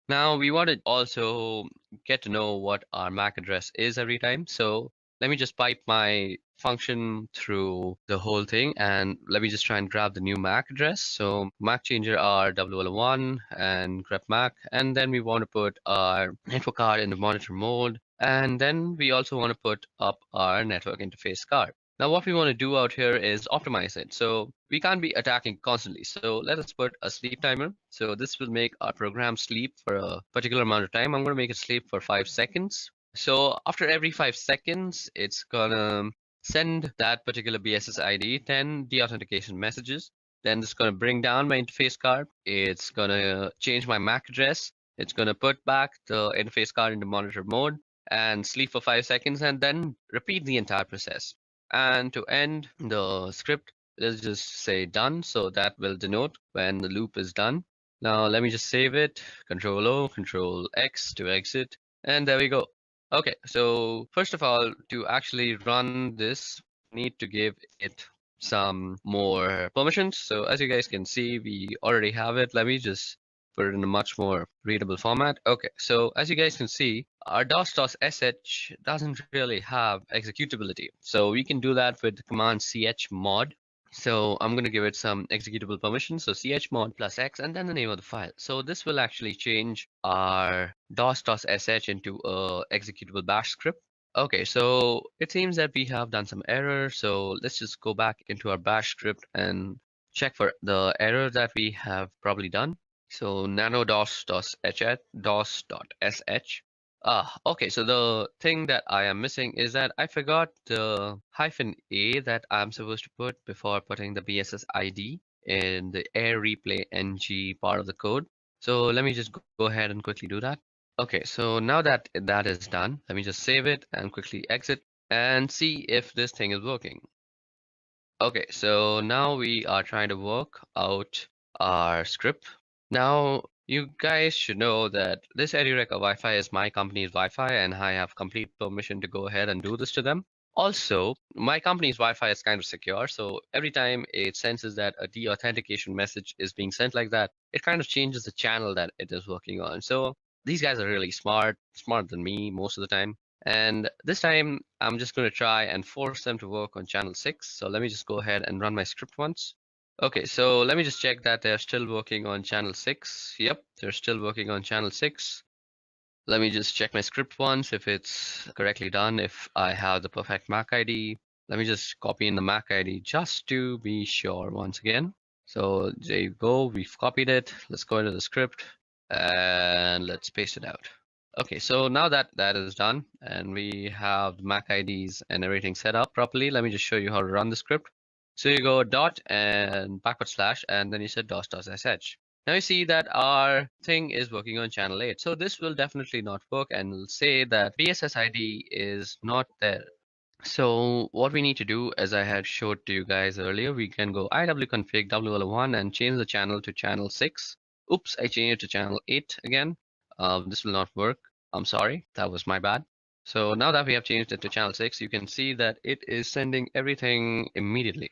Now we want to also get to know what our MAC address is every time. So let me just pipe my function through the whole thing and let me just try and grab the new MAC address. So MAC changer are WL1 and grep MAC, and then we want to put our network card in the monitor mode, and then we also want to put up our network interface card. Now what we want to do out here is optimize it. So we can't be attacking constantly. So let us put a sleep timer. So this will make our program sleep for a particular amount of time. I'm going to make it sleep for 5 seconds. So after every 5 seconds, it's gonna send that particular BSS ID 10 deauthentication messages. Then it's gonna bring down my interface card. It's gonna change my MAC address. It's gonna put back the interface card into monitor mode and sleep for 5 seconds and then repeat the entire process. And to end the script, let's just say done. So that will denote when the loop is done. Now let me just save it. Control O, Control X to exit. And there we go. Okay, so first of all, to actually run this, need to give it some more permissions. So as you guys can see, we already have it. Let me just put it in a much more readable format. Okay, so as you guys can see, our dos.sh doesn't really have executability. So we can do that with the command chmod. So I'm going to give it some executable permission. So chmod plus x and then the name of the file. So this will actually change our dos.sh into a executable bash script. Okay, so it seems that we have done some error. So let's just go back into our bash script and check for the error that we have probably done. So nano dos.sh. Okay, so the thing that I am missing is that I forgot the -a that I'm supposed to put before putting the BSS ID in the air replay ng part of the code. So let me just go ahead and quickly do that. Okay, so now that that is done, let me just save it and quickly exit and see if this thing is working. Okay, so now we are trying to work out our script. Now, you guys should know that this Edureka Wi-Fi is my company's Wi-Fi and I have complete permission to go ahead and do this to them. Also, my company's Wi-Fi is kind of secure, so every time it senses that a deauthentication message is being sent like that, it kind of changes the channel that it is working on. So these guys are really smart, smarter than me most of the time. And this time I'm just going to try and force them to work on channel 6. So let me just go ahead and run my script once. Okay, so let me just check that they're still working on channel 6. Yep, they're still working on channel 6. Let me just check my script once if it's correctly done, if I have the perfect MAC ID. Let me just copy in the MAC ID just to be sure once again. So there you go, we've copied it. Let's go into the script and let's paste it out. Okay, so now that that is done and we have the MAC IDs and everything set up properly, let me just show you how to run the script. So you go dot and backward slash and then you said dos.sh. Now you see that our thing is working on channel 8. So this will definitely not work and will say that BSS ID is not there. So what we need to do, as I had showed to you guys earlier, we can go iwconfig wl1 and change the channel to channel 6. Oops, I changed it to channel 8 again. This will not work. I'm sorry, that was my bad. So now that we have changed it to channel 6, you can see that it is sending everything immediately.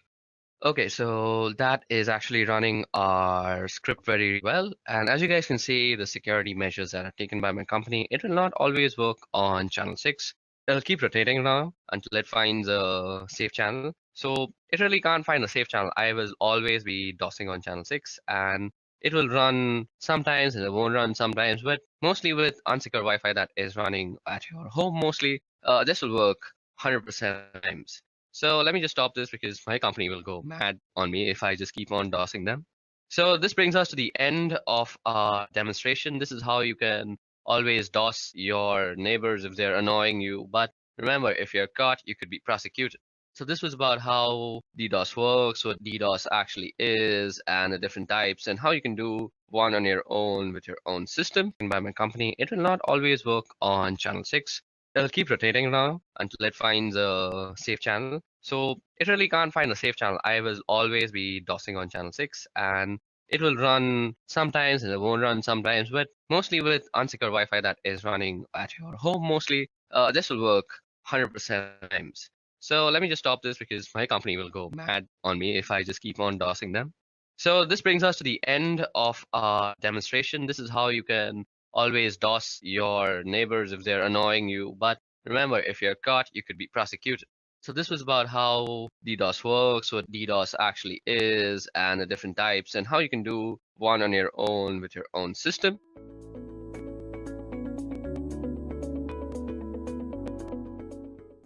Okay, so that is actually running our script very well. And as you guys can see, the security measures that are taken by my company, it will not always work on channel 6. It'll keep rotating now until it finds a safe channel. So it really can't find a safe channel. I will always be DOSing on channel 6 and it will run sometimes and it won't run sometimes, but mostly with unsecure Wi-Fi that is running at your home mostly, this will work 100% times. So let me just stop this because my company will go mad on me if I just keep on DOSing them. So this brings us to the end of our demonstration. This is how you can always DOS your neighbors if they're annoying you. But remember, if you're caught, you could be prosecuted. So this was about how DDoS works, what DDoS actually is, and the different types, and how you can do one on your own with your own system. And by my company, it will not always work on channel 6. It'll keep rotating now until it finds a safe channel. So it really can't find a safe channel. I will always be DOSing on channel 6 and it will run sometimes and it won't run sometimes, but mostly with unsecure Wi-Fi that is running at your home mostly, this will work 100% times. So let me just stop this because my company will go mad on me if I just keep on DOSing them. So this brings us to the end of our demonstration. This is how you can always DOS your neighbors if they're annoying you. But remember, if you're caught, you could be prosecuted. So this was about how DDoS works, what DDoS actually is, and the different types, and how you can do one on your own with your own system.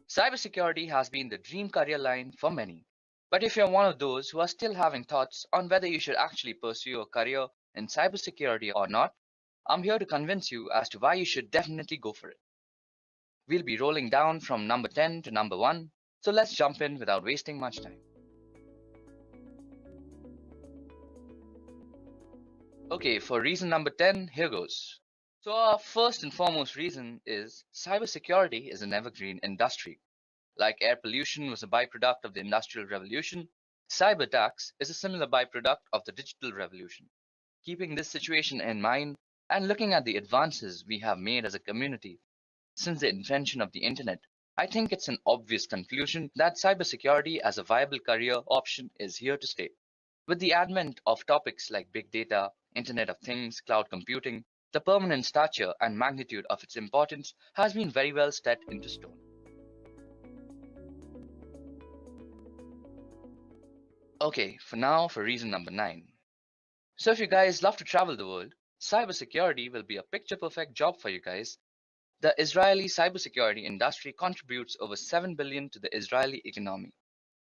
Cybersecurity has been the dream career line for many. But if you're one of those who are still having thoughts on whether you should actually pursue a career in cybersecurity or not, I'm here to convince you as to why you should definitely go for it. We'll be rolling down from number 10 to number 1, so let's jump in without wasting much time. Okay, for reason number 10, here goes. So our first and foremost reason is cybersecurity is an evergreen industry. Like air pollution was a byproduct of the Industrial Revolution, cyber attacks is a similar byproduct of the digital revolution. Keeping this situation in mind and looking at the advances we have made as a community since the invention of the internet, I think it's an obvious conclusion that cybersecurity as a viable career option is here to stay. With the advent of topics like big data, Internet of Things, cloud computing, the permanent stature and magnitude of its importance has been very well set into stone. Okay, for reason number 9. So if you guys love to travel the world, cybersecurity will be a picture-perfect job for you guys. The Israeli cybersecurity industry contributes over 7 billion to the Israeli economy.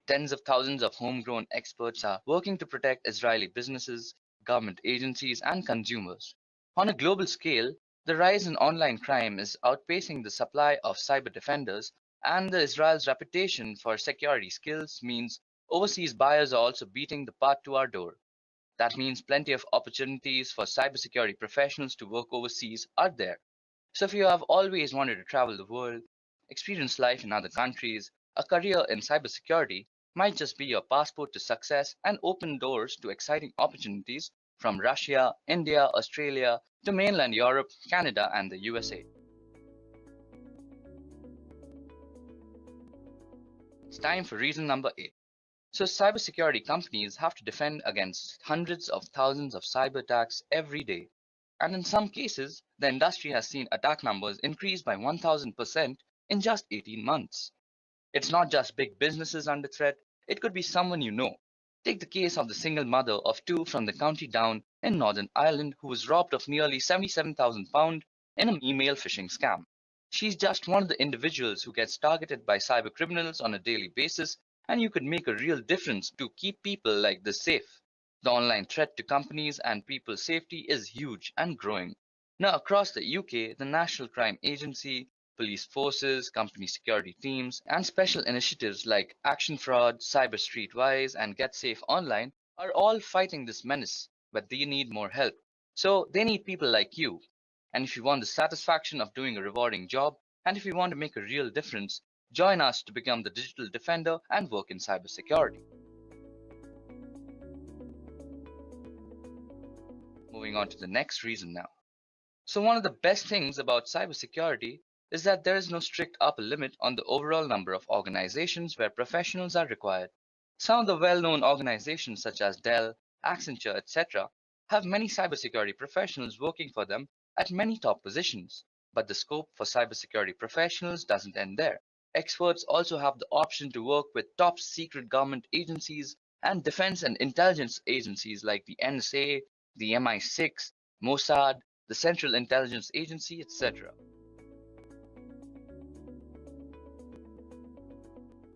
Tens of thousands of homegrown experts are working to protect Israeli businesses, government agencies, and consumers. On a global scale, the rise in online crime is outpacing the supply of cyber defenders, and Israel's reputation for security skills means overseas buyers are also beating the path to our door. That means plenty of opportunities for cybersecurity professionals to work overseas are there. So if you have always wanted to travel the world, experience life in other countries, a career in cybersecurity might just be your passport to success and open doors to exciting opportunities from Russia, India, Australia, to mainland Europe, Canada, and the USA. It's time for reason number 8. So cybersecurity companies have to defend against hundreds of thousands of cyber attacks every day. And in some cases, the industry has seen attack numbers increase by 1000% in just 18 months. It's not just big businesses under threat, it could be someone you know. Take the case of the single mother of 2 from the County Down in Northern Ireland who was robbed of nearly £77,000 in an email phishing scam. She's just one of the individuals who gets targeted by cyber criminals on a daily basis, and you could make a real difference to keep people like this safe. The online threat to companies and people's safety is huge and growing. Now, across the UK, the National Crime Agency, police forces, company security teams, and special initiatives like Action Fraud, Cyber Streetwise, and Get Safe Online are all fighting this menace, but they need more help. So they need people like you. And if you want the satisfaction of doing a rewarding job, and if you want to make a real difference, join us to become the digital defender and work in cybersecurity. Moving on to the next reason now. So one of the best things about cybersecurity is that there is no strict upper limit on the overall number of organizations where professionals are required. Some of the well-known organizations such as Dell, Accenture, etc. have many cybersecurity professionals working for them at many top positions. But the scope for cybersecurity professionals doesn't end there. Experts also have the option to work with top secret government agencies and defense and intelligence agencies like the NSA, the MI6, Mossad, the Central Intelligence Agency, etc.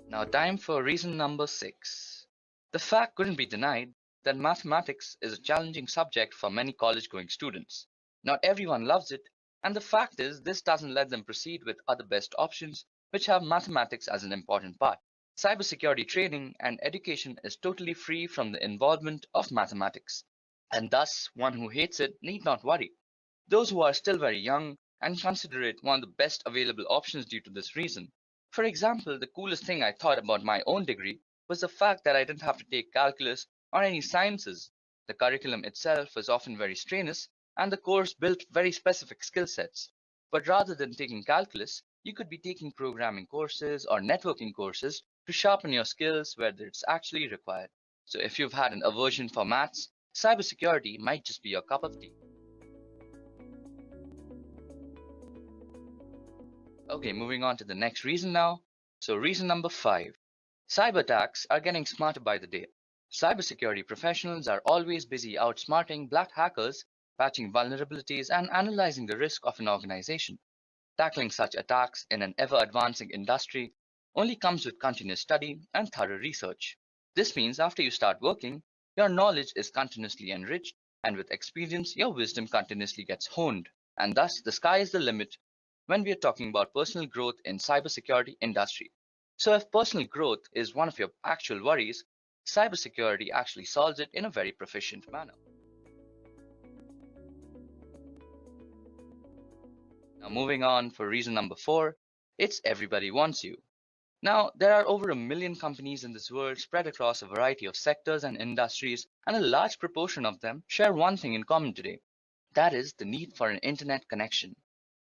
Now time for reason number 6. The fact couldn't be denied that mathematics is a challenging subject for many college-going students. Not everyone loves it, and the fact is this doesn't let them proceed with other best options which have mathematics as an important part. Cybersecurity training and education is totally free from the involvement of mathematics, and thus one who hates it need not worry. Those who are still very young and consider it one of the best available options due to this reason. For example, the coolest thing I thought about my own degree was the fact that I didn't have to take calculus or any sciences. The curriculum itself was often very strenuous, and the course built very specific skill sets. But rather than taking calculus, you could be taking programming courses or networking courses to sharpen your skills where it's actually required. So if you've had an aversion for maths, cybersecurity might just be your cup of tea. Okay, moving on to the next reason now. So reason number 5. Cyber attacks are getting smarter by the day. Cybersecurity professionals are always busy outsmarting black hackers, patching vulnerabilities, and analyzing the risk of an organization. Tackling such attacks in an ever-advancing industry only comes with continuous study and thorough research. This means after you start working, your knowledge is continuously enriched, and with experience, your wisdom continuously gets honed, and thus the sky is the limit when we are talking about personal growth in cybersecurity industry. So if personal growth is one of your actual worries, cybersecurity actually solves it in a very proficient manner. Now moving on for reason number 4, it's everybody wants you. Now, there are over 1 million companies in this world spread across a variety of sectors and industries, and a large proportion of them share one thing in common today. That is the need for an internet connection.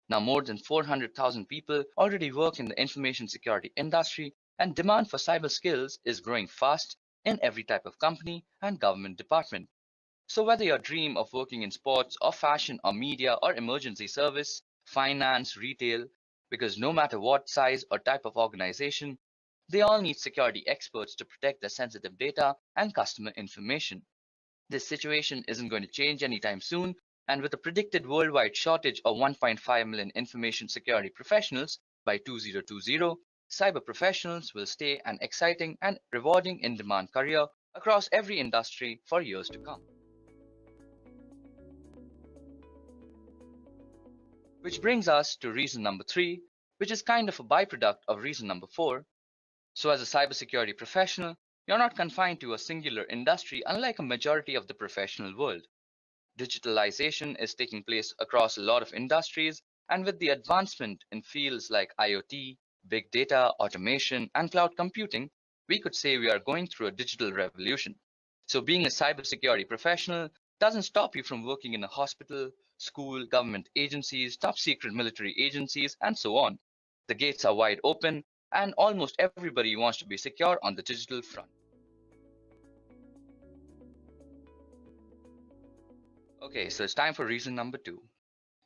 Now, more than 400,000 people already work in the information security industry, and demand for cyber skills is growing fast in every type of company and government department. So whether your dream of working in sports or fashion or media or emergency service, finance, retail, because no matter what size or type of organization, they all need security experts to protect their sensitive data and customer information. This situation isn't going to change anytime soon, and with a predicted worldwide shortage of 1.5 million information security professionals by 2020, cyber professionals will stay an exciting and rewarding in-demand career across every industry for years to come. Which brings us to reason number 3, which is kind of a byproduct of reason number 4. So as a cybersecurity professional, you're not confined to a singular industry unlike a majority of the professional world. Digitalization is taking place across a lot of industries, and with the advancement in fields like IoT, big data, automation, and cloud computing, we could say we are going through a digital revolution. So being a cybersecurity professional doesn't stop you from working in a hospital, school, government agencies, top secret military agencies, and so on. The gates are wide open, and almost everybody wants to be secure on the digital front. Okay, so it's time for reason number 2.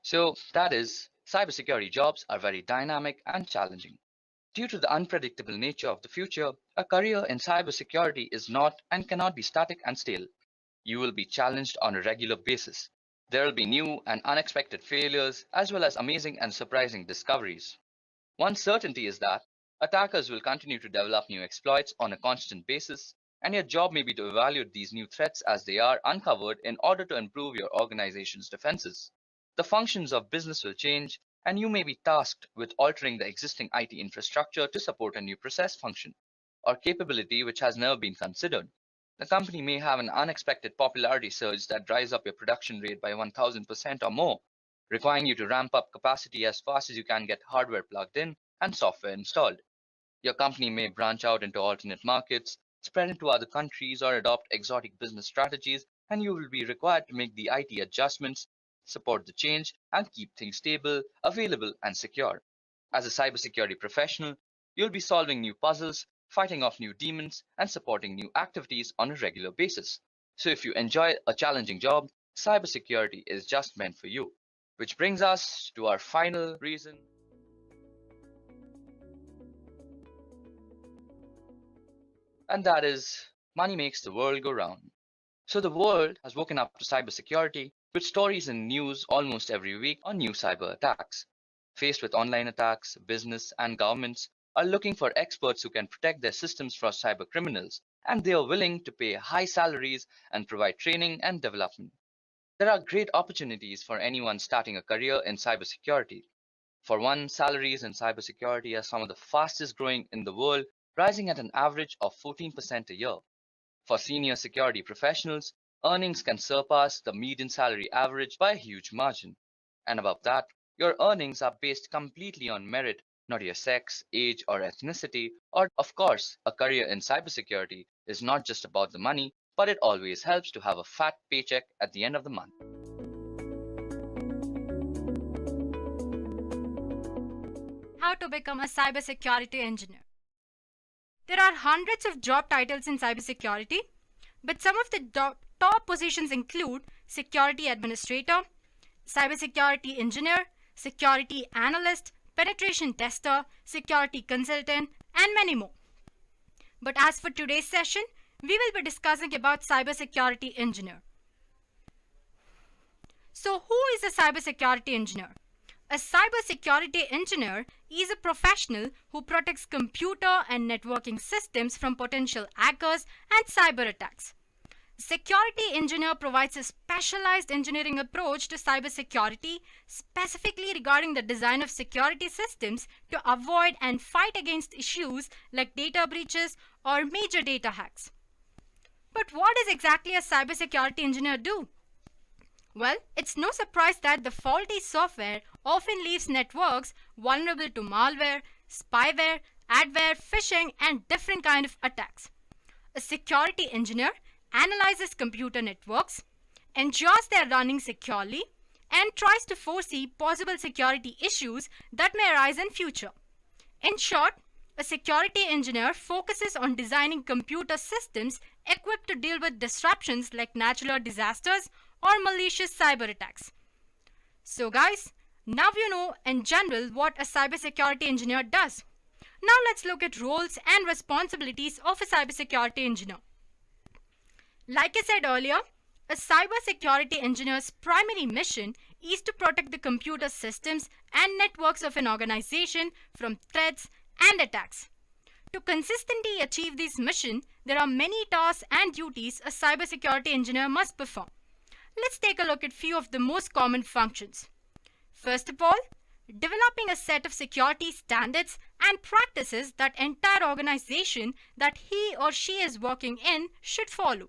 So that is, cybersecurity jobs are very dynamic and challenging. Due to the unpredictable nature of the future, a career in cybersecurity is not and cannot be static and stale. You will be challenged on a regular basis. There will be new and unexpected failures, as well as amazing and surprising discoveries. One certainty is that attackers will continue to develop new exploits on a constant basis, and your job may be to evaluate these new threats as they are uncovered in order to improve your organization's defenses. The functions of business will change, and you may be tasked with altering the existing IT infrastructure to support a new process function or capability which has never been considered. The company may have an unexpected popularity surge that drives up your production rate by 1000% or more, requiring you to ramp up capacity as fast as you can get hardware plugged in and software installed. Your company may branch out into alternate markets, spread into other countries, or adopt exotic business strategies, and you will be required to make the IT adjustments, support the change, and keep things stable, available, and secure. As a cybersecurity professional, you'll be solving new puzzles, fighting off new demons, and supporting new activities on a regular basis. So if you enjoy a challenging job, cybersecurity is just meant for you. Which brings us to our final reason. And that is, money makes the world go round. So the world has woken up to cybersecurity with stories in news almost every week on new cyber attacks. Faced with online attacks, business and governments are looking for experts who can protect their systems from cyber criminals, and they are willing to pay high salaries and provide training and development. There are great opportunities for anyone starting a career in cybersecurity. For one, salaries in cybersecurity are some of the fastest growing in the world, rising at an average of 14% a year. For senior security professionals, earnings can surpass the median salary average by a huge margin. And above that, your earnings are based completely on merit, not your sex, age, or ethnicity. Or, of course, a career in cybersecurity is not just about the money, but it always helps to have a fat paycheck at the end of the month. How to become a cybersecurity engineer. There are hundreds of job titles in cybersecurity, but some of the top positions include security administrator, cybersecurity engineer, security analyst, penetration tester, security consultant, and many more. But as for today's session, we will be discussing about cybersecurity engineer. So who is a cybersecurity engineer? A cybersecurity engineer is a professional who protects computer and networking systems from potential hackers and cyber attacks. Security engineer provides a specialized engineering approach to cybersecurity, specifically regarding the design of security systems to avoid and fight against issues like data breaches or major data hacks. But what does exactly a cybersecurity engineer do? Well, it's no surprise that the faulty software often leaves networks vulnerable to malware, spyware, adware, phishing, and different kinds of attacks. A security engineer analyzes computer networks, ensures they are running securely, and tries to foresee possible security issues that may arise in future. In short, A security engineer focuses on designing computer systems equipped to deal with disruptions like natural disasters or malicious cyber attacks. So guys, now you know in general what a cybersecurity engineer does. Now let's look at roles and responsibilities of a cybersecurity engineer. Like I said earlier, a cybersecurity engineer's primary mission is to protect the computer systems and networks of an organization from threats and attacks. To consistently achieve this mission, there are many tasks and duties a cybersecurity engineer must perform. Let's take a look at few of the most common functions. First of all, developing a set of security standards and practices that entire organization that he or she is working in should follow.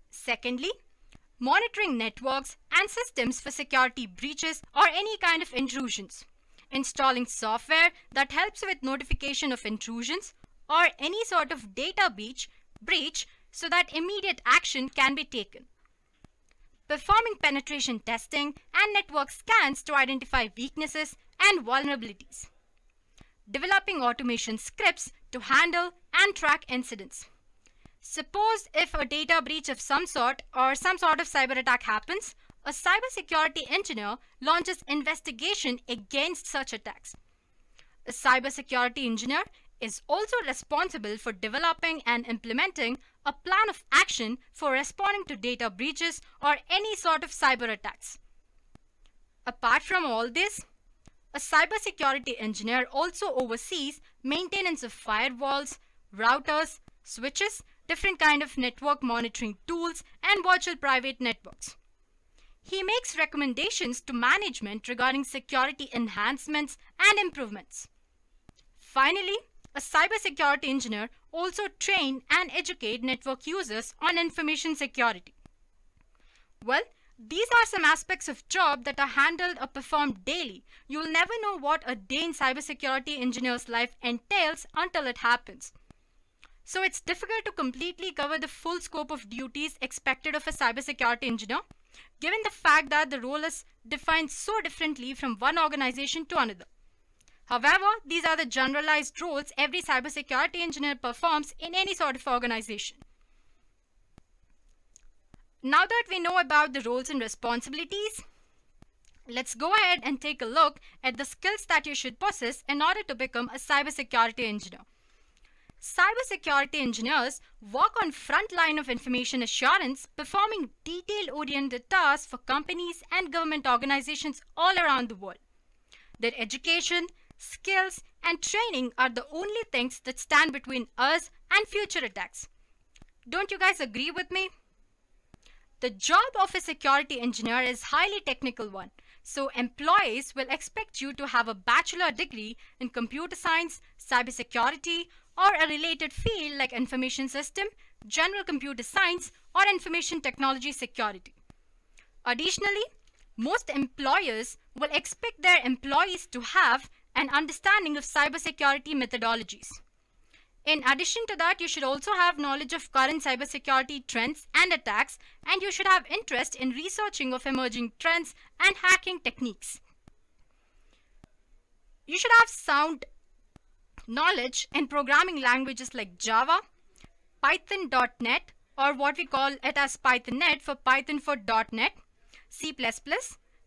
Secondly, monitoring networks and systems for security breaches or any kind of intrusions. Installing software that helps with notification of intrusions or any sort of data breach so that immediate action can be taken. Performing penetration testing and network scans to identify weaknesses and vulnerabilities. Developing automation scripts to handle and track incidents. Suppose if a data breach of some sort or some sort of cyber attack happens, a cybersecurity engineer launches investigation against such attacks. A cybersecurity engineer is also responsible for developing and implementing a plan of action for responding to data breaches or any sort of cyber attacks. Apart from all this, a cybersecurity engineer also oversees maintenance of firewalls, routers, switches, different kind of network monitoring tools, and virtual private networks. He makes recommendations to management regarding security enhancements and improvements. Finally, a cybersecurity engineer also train and educate network users on information security. Well, these are some aspects of job that are handled or performed daily. You'll never know what a day in cybersecurity engineer's life entails until it happens. So it's difficult to completely cover the full scope of duties expected of a cybersecurity engineer, given the fact that the role is defined so differently from one organization to another. However, these are the generalized roles every cybersecurity engineer performs in any sort of organization. Now that we know about the roles and responsibilities, let's go ahead and take a look at the skills that you should possess in order to become a cybersecurity engineer. Cybersecurity engineers work on front line of information assurance, performing detail-oriented tasks for companies and government organizations all around the world. Their education, skills, and training are the only things that stand between us and future attacks. Don't you guys agree with me? The job of a security engineer is a highly technical one, so employees will expect you to have a bachelor degree in computer science, cybersecurity, or a related field like information system, general computer science, or information technology security. Additionally, most employers will expect their employees to have an understanding of cybersecurity methodologies. In addition to that, you should also have knowledge of current cybersecurity trends and attacks, and you should have interest in researching of emerging trends and hacking techniques. You should have sound knowledge in programming languages like Java, Python.NET, or what we call it as PythonNet for Python for .NET, C++,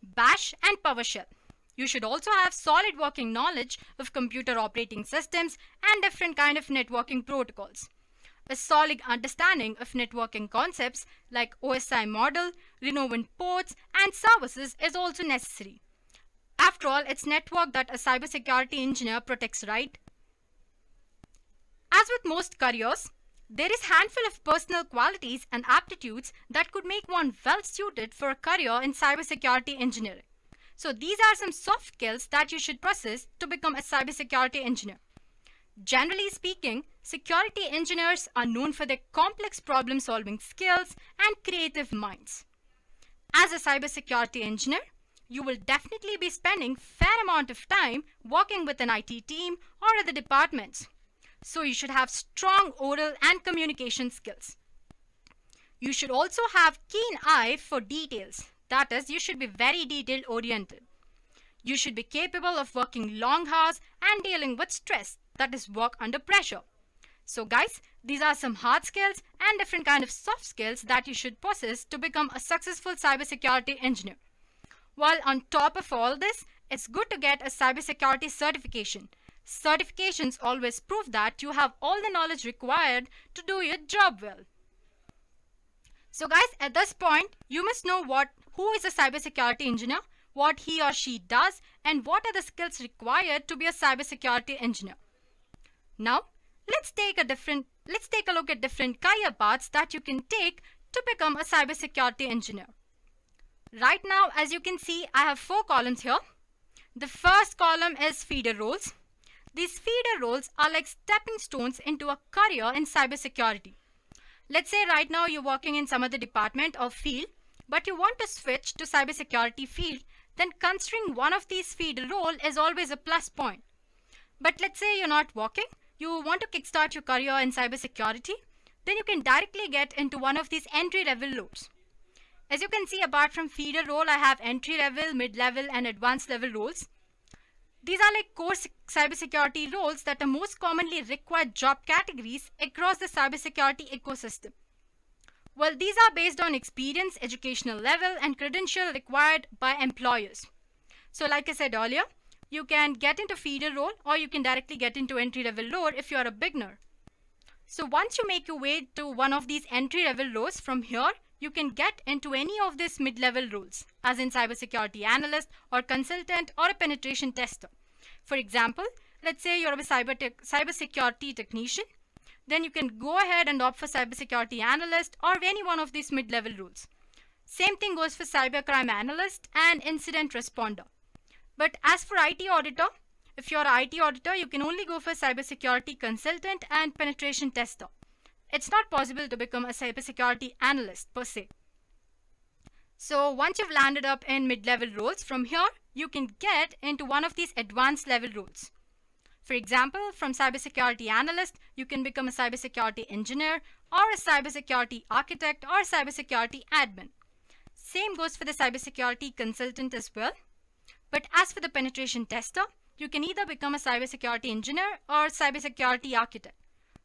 Bash, and PowerShell. You should also have solid working knowledge of computer operating systems and different kind of networking protocols. A solid understanding of networking concepts like OSI model, redundant ports, and services is also necessary. After all, it's network that a cybersecurity engineer protects, right? As with most careers, there is a handful of personal qualities and aptitudes that could make one well suited for a career in cybersecurity engineering. So these are some soft skills that you should possess to become a cybersecurity engineer. Generally speaking, security engineers are known for their complex problem-solving skills and creative minds. As a cybersecurity engineer, you will definitely be spending a fair amount of time working with an IT team or other departments. So you should have strong oral and communication skills. You should also have keen eye for details. That is, you should be very detail oriented. You should be capable of working long hours and dealing with stress, that is work under pressure. So guys, these are some hard skills and different kind of soft skills that you should possess to become a successful cybersecurity engineer. While on top of all this, it's good to get a cybersecurity certification. Certifications always prove that you have all the knowledge required to do your job well. So guys, at this point, you must know who is a cybersecurity engineer, what he or she does, and what are the skills required to be a cybersecurity engineer. Now, let's take a look at different career paths that you can take to become a cybersecurity engineer. Right now, as you can see, I have 4 columns here. The first column is feeder roles. These feeder roles are like stepping stones into a career in cybersecurity. Let's say right now you're working in some other department or field, but you want to switch to cybersecurity field, then considering one of these feeder role is always a plus point. But let's say you're not working, you want to kickstart your career in cybersecurity, then you can directly get into one of these entry-level roles. As you can see, apart from feeder role, I have entry-level, mid-level, and advanced level roles. These are like core cybersecurity roles that are most commonly required job categories across the cybersecurity ecosystem. Well, these are based on experience, educational level, and credential required by employers. So like I said earlier, you can get into feeder role or you can directly get into entry-level role if you are a beginner. So once you make your way to one of these entry-level roles, from here, you can get into any of these mid-level roles, as in cybersecurity analyst or consultant or a penetration tester. For example, let's say you're a cybersecurity technician, then you can go ahead and opt for cybersecurity analyst or any one of these mid-level roles. Same thing goes for cybercrime analyst and incident responder. But as for IT auditor, if you're an IT auditor, you can only go for cybersecurity consultant and penetration tester. It's not possible to become a cybersecurity analyst per se. So once you've landed up in mid-level roles, from here you can get into one of these advanced level roles. For example, from cybersecurity analyst, you can become a cybersecurity engineer or a cybersecurity architect or a cybersecurity admin. Same goes for the cybersecurity consultant as well. But as for the penetration tester, you can either become a cybersecurity engineer or cybersecurity architect.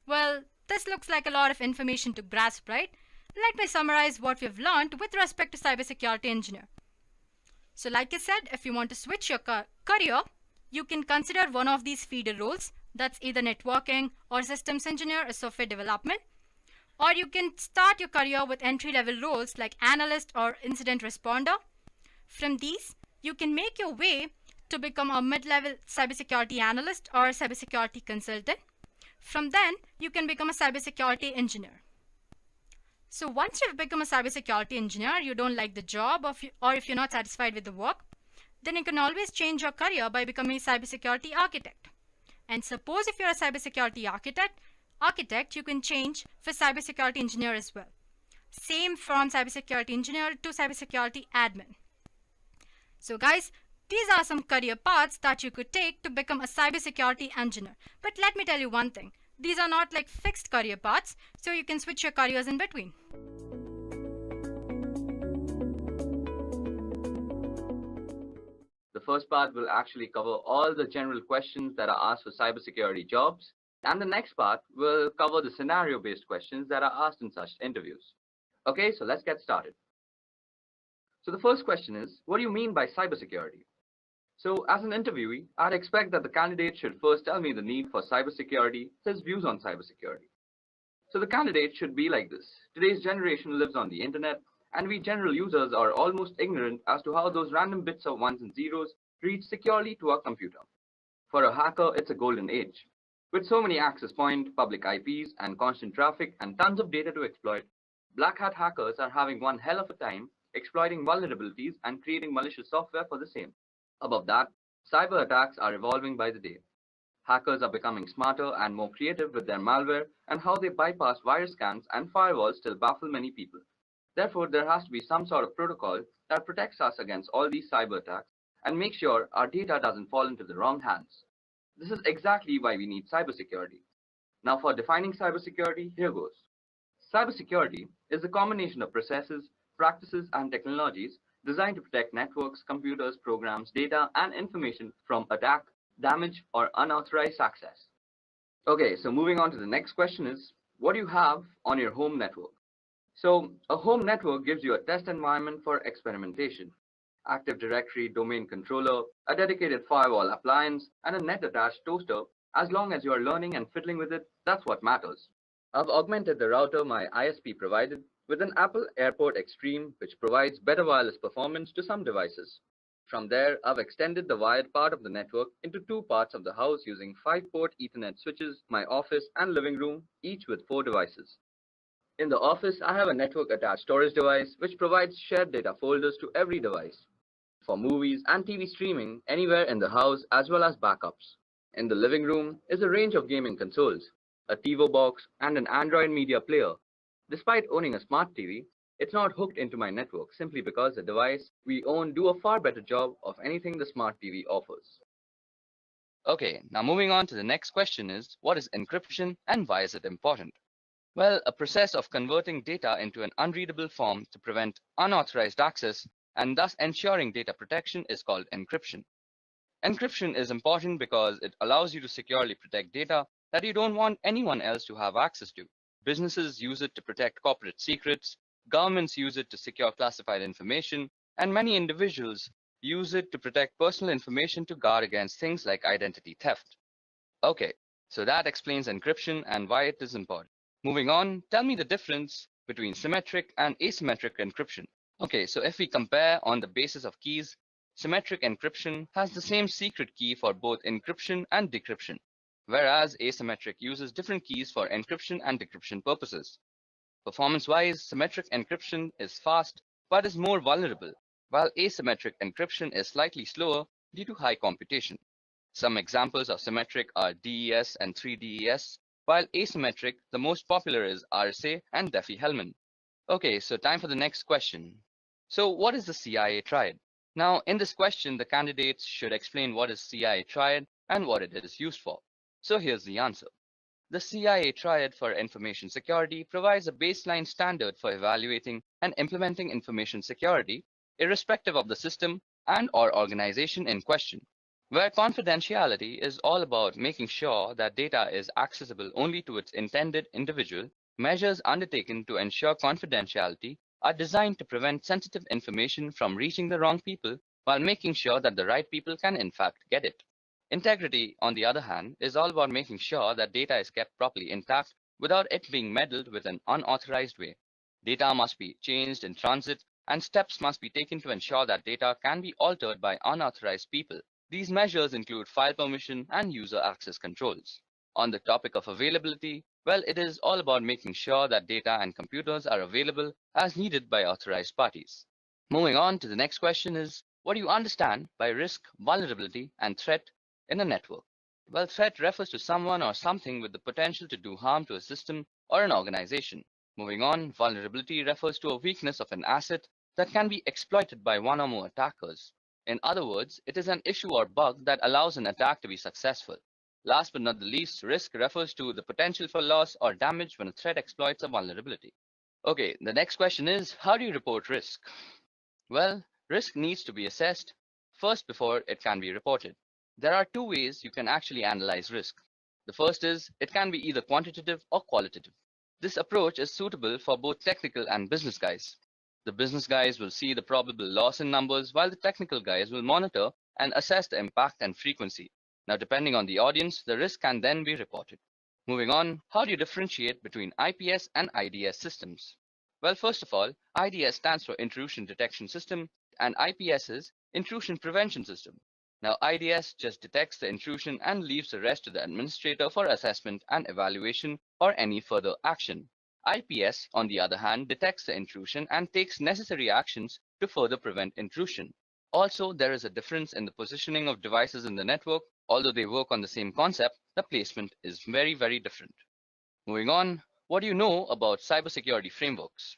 Well, this looks like a lot of information to grasp, right? Let me summarize what we've learned with respect to cybersecurity engineer. So like I said, if you want to switch your career, you can consider one of these feeder roles. That's either networking or systems engineer or software development. Or you can start your career with entry-level roles like analyst or incident responder. From these, you can make your way to become a mid-level cybersecurity analyst or cybersecurity consultant. From then, you can become a cybersecurity engineer. So once you've become a cybersecurity engineer, you don't like the job or if you're not satisfied with the work, then you can always change your career by becoming a cybersecurity architect. And suppose if you're a cybersecurity architect, you can change for cybersecurity engineer as well. Same from cybersecurity engineer to cybersecurity admin. So guys, these are some career paths that you could take to become a cybersecurity engineer. But let me tell you one thing. These are not like fixed career paths, so you can switch your careers in between. The first part will actually cover all the general questions that are asked for cybersecurity jobs, and the next part will cover the scenario-based questions that are asked in such interviews. Okay, so let's get started. So the first question is, what do you mean by cybersecurity? So as an interviewee, I'd expect that the candidate should first tell me the need for cybersecurity, his views on cybersecurity. So the candidate should be like this. Today's generation lives on the internet, and we general users are almost ignorant as to how those random bits of ones and zeros reach securely to our computer. For a hacker, it's a golden age. With so many access points, public IPs, and constant traffic, and tons of data to exploit, black hat hackers are having one hell of a time exploiting vulnerabilities and creating malicious software for the same. Above that, cyber attacks are evolving by the day. Hackers are becoming smarter and more creative with their malware, and how they bypass virus scans and firewalls still baffle many people. Therefore, there has to be some sort of protocol that protects us against all these cyber attacks and makes sure our data doesn't fall into the wrong hands. This is exactly why we need cybersecurity. Now for defining cybersecurity, here goes. Cybersecurity is a combination of processes, practices, and technologies designed to protect networks, computers, programs, data, and information from attack, damage, or unauthorized access. Okay, so moving on to the next question is, what do you have on your home network? So a home network gives you a test environment for experimentation. Active Directory domain controller, a dedicated firewall appliance, and a net-attached toaster. As long as you are learning and fiddling with it, that's what matters. I've augmented the router my ISP provided with an Apple AirPort Extreme, which provides better wireless performance to some devices. From there, I've extended the wired part of the network into two parts of the house using 5-port Ethernet switches, my office and living room, each with 4 devices. In the office, I have a network-attached storage device which provides shared data folders to every device for movies and TV streaming anywhere in the house as well as backups. In the living room is a range of gaming consoles, a TiVo box, and an Android media player. Despite owning a smart TV, it's not hooked into my network simply because the device we own do a far better job of anything the smart TV offers. Okay, now moving on to the next question is, what is encryption and why is it important? Well, a process of converting data into an unreadable form to prevent unauthorized access and thus ensuring data protection is called encryption. Encryption is important because it allows you to securely protect data that you don't want anyone else to have access to. Businesses use it to protect corporate secrets, governments use it to secure classified information, and many individuals use it to protect personal information to guard against things like identity theft. Okay, so that explains encryption and why it is important. Moving on, tell me the difference between symmetric and asymmetric encryption. Okay, so if we compare on the basis of keys, symmetric encryption has the same secret key for both encryption and decryption, whereas asymmetric uses different keys for encryption and decryption purposes. Performance-wise, symmetric encryption is fast but is more vulnerable, while asymmetric encryption is slightly slower due to high computation. Some examples of symmetric are DES and 3DES, while asymmetric, the most popular is RSA and Diffie-Hellman. Okay, so time for the next question. So what is the CIA triad? Now, in this question, the candidates should explain what is CIA triad and what it is used for. So here's the answer. The CIA triad for information security provides a baseline standard for evaluating and implementing information security, irrespective of the system and/or organization in question, where confidentiality is all about making sure that data is accessible only to its intended individual. Measures undertaken to ensure confidentiality are designed to prevent sensitive information from reaching the wrong people while making sure that the right people can in fact get it. Integrity, on the other hand, is all about making sure that data is kept properly intact without it being meddled with in an unauthorized way. Data must be changed in transit, and steps must be taken to ensure that data can be altered by unauthorized people. These measures include file permission and user access controls. On the topic of availability, well, it is all about making sure that data and computers are available as needed by authorized parties. Moving on to the next question is, what do you understand by risk, vulnerability, and threat in a network? Well, threat refers to someone or something with the potential to do harm to a system or an organization. Moving on, vulnerability refers to a weakness of an asset that can be exploited by one or more attackers. In other words, it is an issue or bug that allows an attack to be successful. Last but not the least, risk refers to the potential for loss or damage when a threat exploits a vulnerability. Okay, the next question is, how do you report risk? Well, risk needs to be assessed first before it can be reported. There are two ways you can actually analyze risk. The first is, it can be either quantitative or qualitative. This approach is suitable for both technical and business guys. The business guys will see the probable loss in numbers, while the technical guys will monitor and assess the impact and frequency. Now, depending on the audience, the risk can then be reported. Moving on, how do you differentiate between IPS and IDS systems? Well, first of all, IDS stands for Intrusion Detection System, and IPS is Intrusion Prevention System. Now, IDS just detects the intrusion and leaves the rest to the administrator for assessment and evaluation or any further action. IPS, on the other hand, detects the intrusion and takes necessary actions to further prevent intrusion. Also, there is a difference in the positioning of devices in the network. Although they work on the same concept, the placement is very, very different. Moving on, what do you know about cybersecurity frameworks?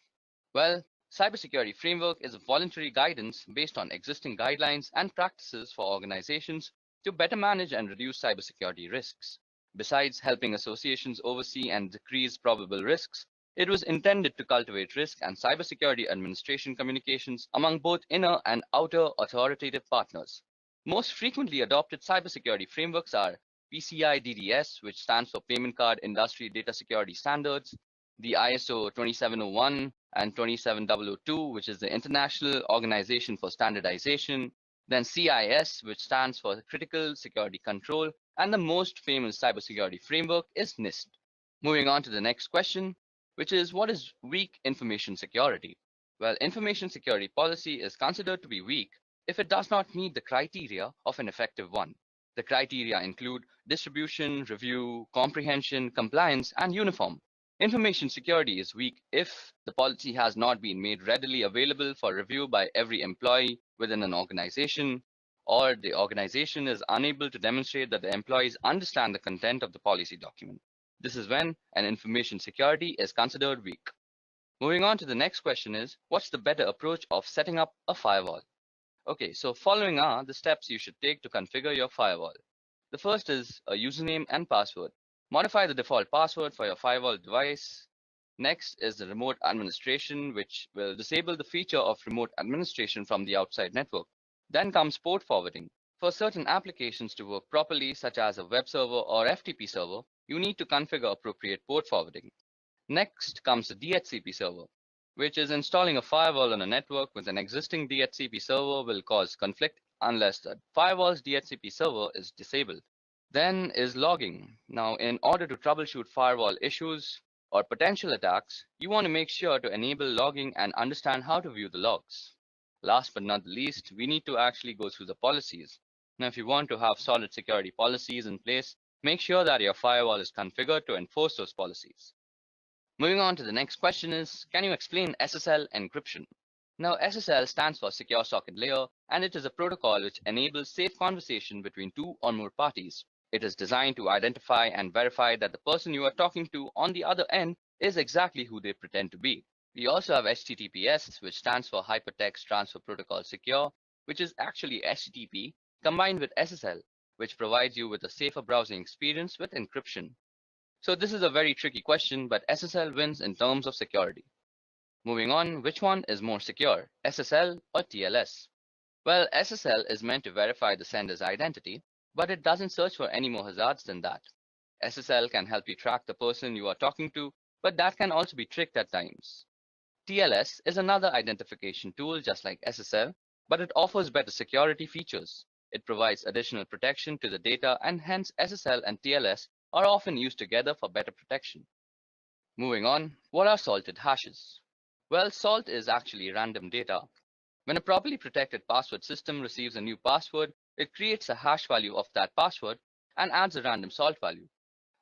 Well, cybersecurity framework is a voluntary guidance based on existing guidelines and practices for organizations to better manage and reduce cybersecurity risks. Besides helping associations oversee and decrease probable risks, It was intended to cultivate risk and cybersecurity administration communications among both inner and outer authoritative partners. Most frequently adopted cybersecurity frameworks are PCI DDS, which stands for Payment Card Industry Data Security Standards, the ISO 27001 and 27002, which is the International Organization for Standardization, then CIS, which stands for Critical Security Control, and the most famous cybersecurity framework is NIST. Moving on to the next question, which is what is weak information security? Well, information security policy is considered to be weak if it does not meet the criteria of an effective one. The criteria include distribution, review, comprehension, compliance, and uniform. Information security is weak if the policy has not been made readily available for review by every employee within an organization, or the organization is unable to demonstrate that the employees understand the content of the policy document. This is when an information security is considered weak. Moving on to the next question is, what's the better approach of setting up a firewall? Okay, so following are the steps you should take to configure your firewall. The first is a username and password. Modify the default password for your firewall device. Next is the remote administration, which will disable the feature of remote administration from the outside network. Then comes port forwarding. For certain applications to work properly, such as a web server or FTP server, you need to configure appropriate port forwarding. Next comes the DHCP server, which is installing a firewall on a network with an existing DHCP server will cause conflict unless the firewall's DHCP server is disabled. Then is logging. Now, in order to troubleshoot firewall issues or potential attacks, you want to make sure to enable logging and understand how to view the logs. Last but not the least, we need to actually go through the policies. Now, if you want to have solid security policies in place, make sure that your firewall is configured to enforce those policies. Moving on to the next question is, can you explain SSL encryption? Now, SSL stands for Secure Socket Layer, and it is a protocol which enables safe conversation between two or more parties. It is designed to identify and verify that the person you are talking to on the other end is exactly who they pretend to be. We also have HTTPS, which stands for Hypertext Transfer Protocol Secure, which is actually HTTP combined with SSL, which provides you with a safer browsing experience with encryption. So this is a very tricky question, but SSL wins in terms of security. Moving on, which one is more secure, SSL or TLS? Well, SSL is meant to verify the sender's identity, but it doesn't search for any more hazards than that. SSL can help you track the person you are talking to, but that can also be tricked at times. TLS is another identification tool just like SSL, but it offers better security features. It provides additional protection to the data, and hence SSL and TLS are often used together for better protection. Moving on, what are salted hashes? Well, salt is actually random data. When a properly protected password system receives a new password, it creates a hash value of that password and adds a random salt value.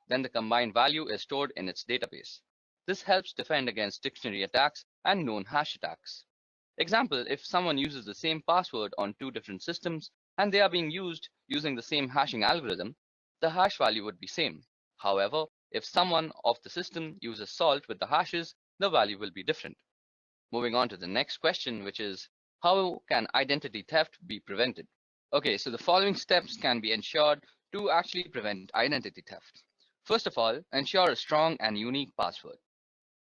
Then the combined value is stored in its database. This helps defend against dictionary attacks and known hash attacks. Example, if someone uses the same password on two different systems and they are being used using the same hashing algorithm, the hash value would be same. However, if someone of the system uses salt with the hashes, the value will be different. Moving on to the next question, which is, how can identity theft be prevented? Okay, so the following steps can be ensured to actually prevent identity theft. First of all, ensure a strong and unique password.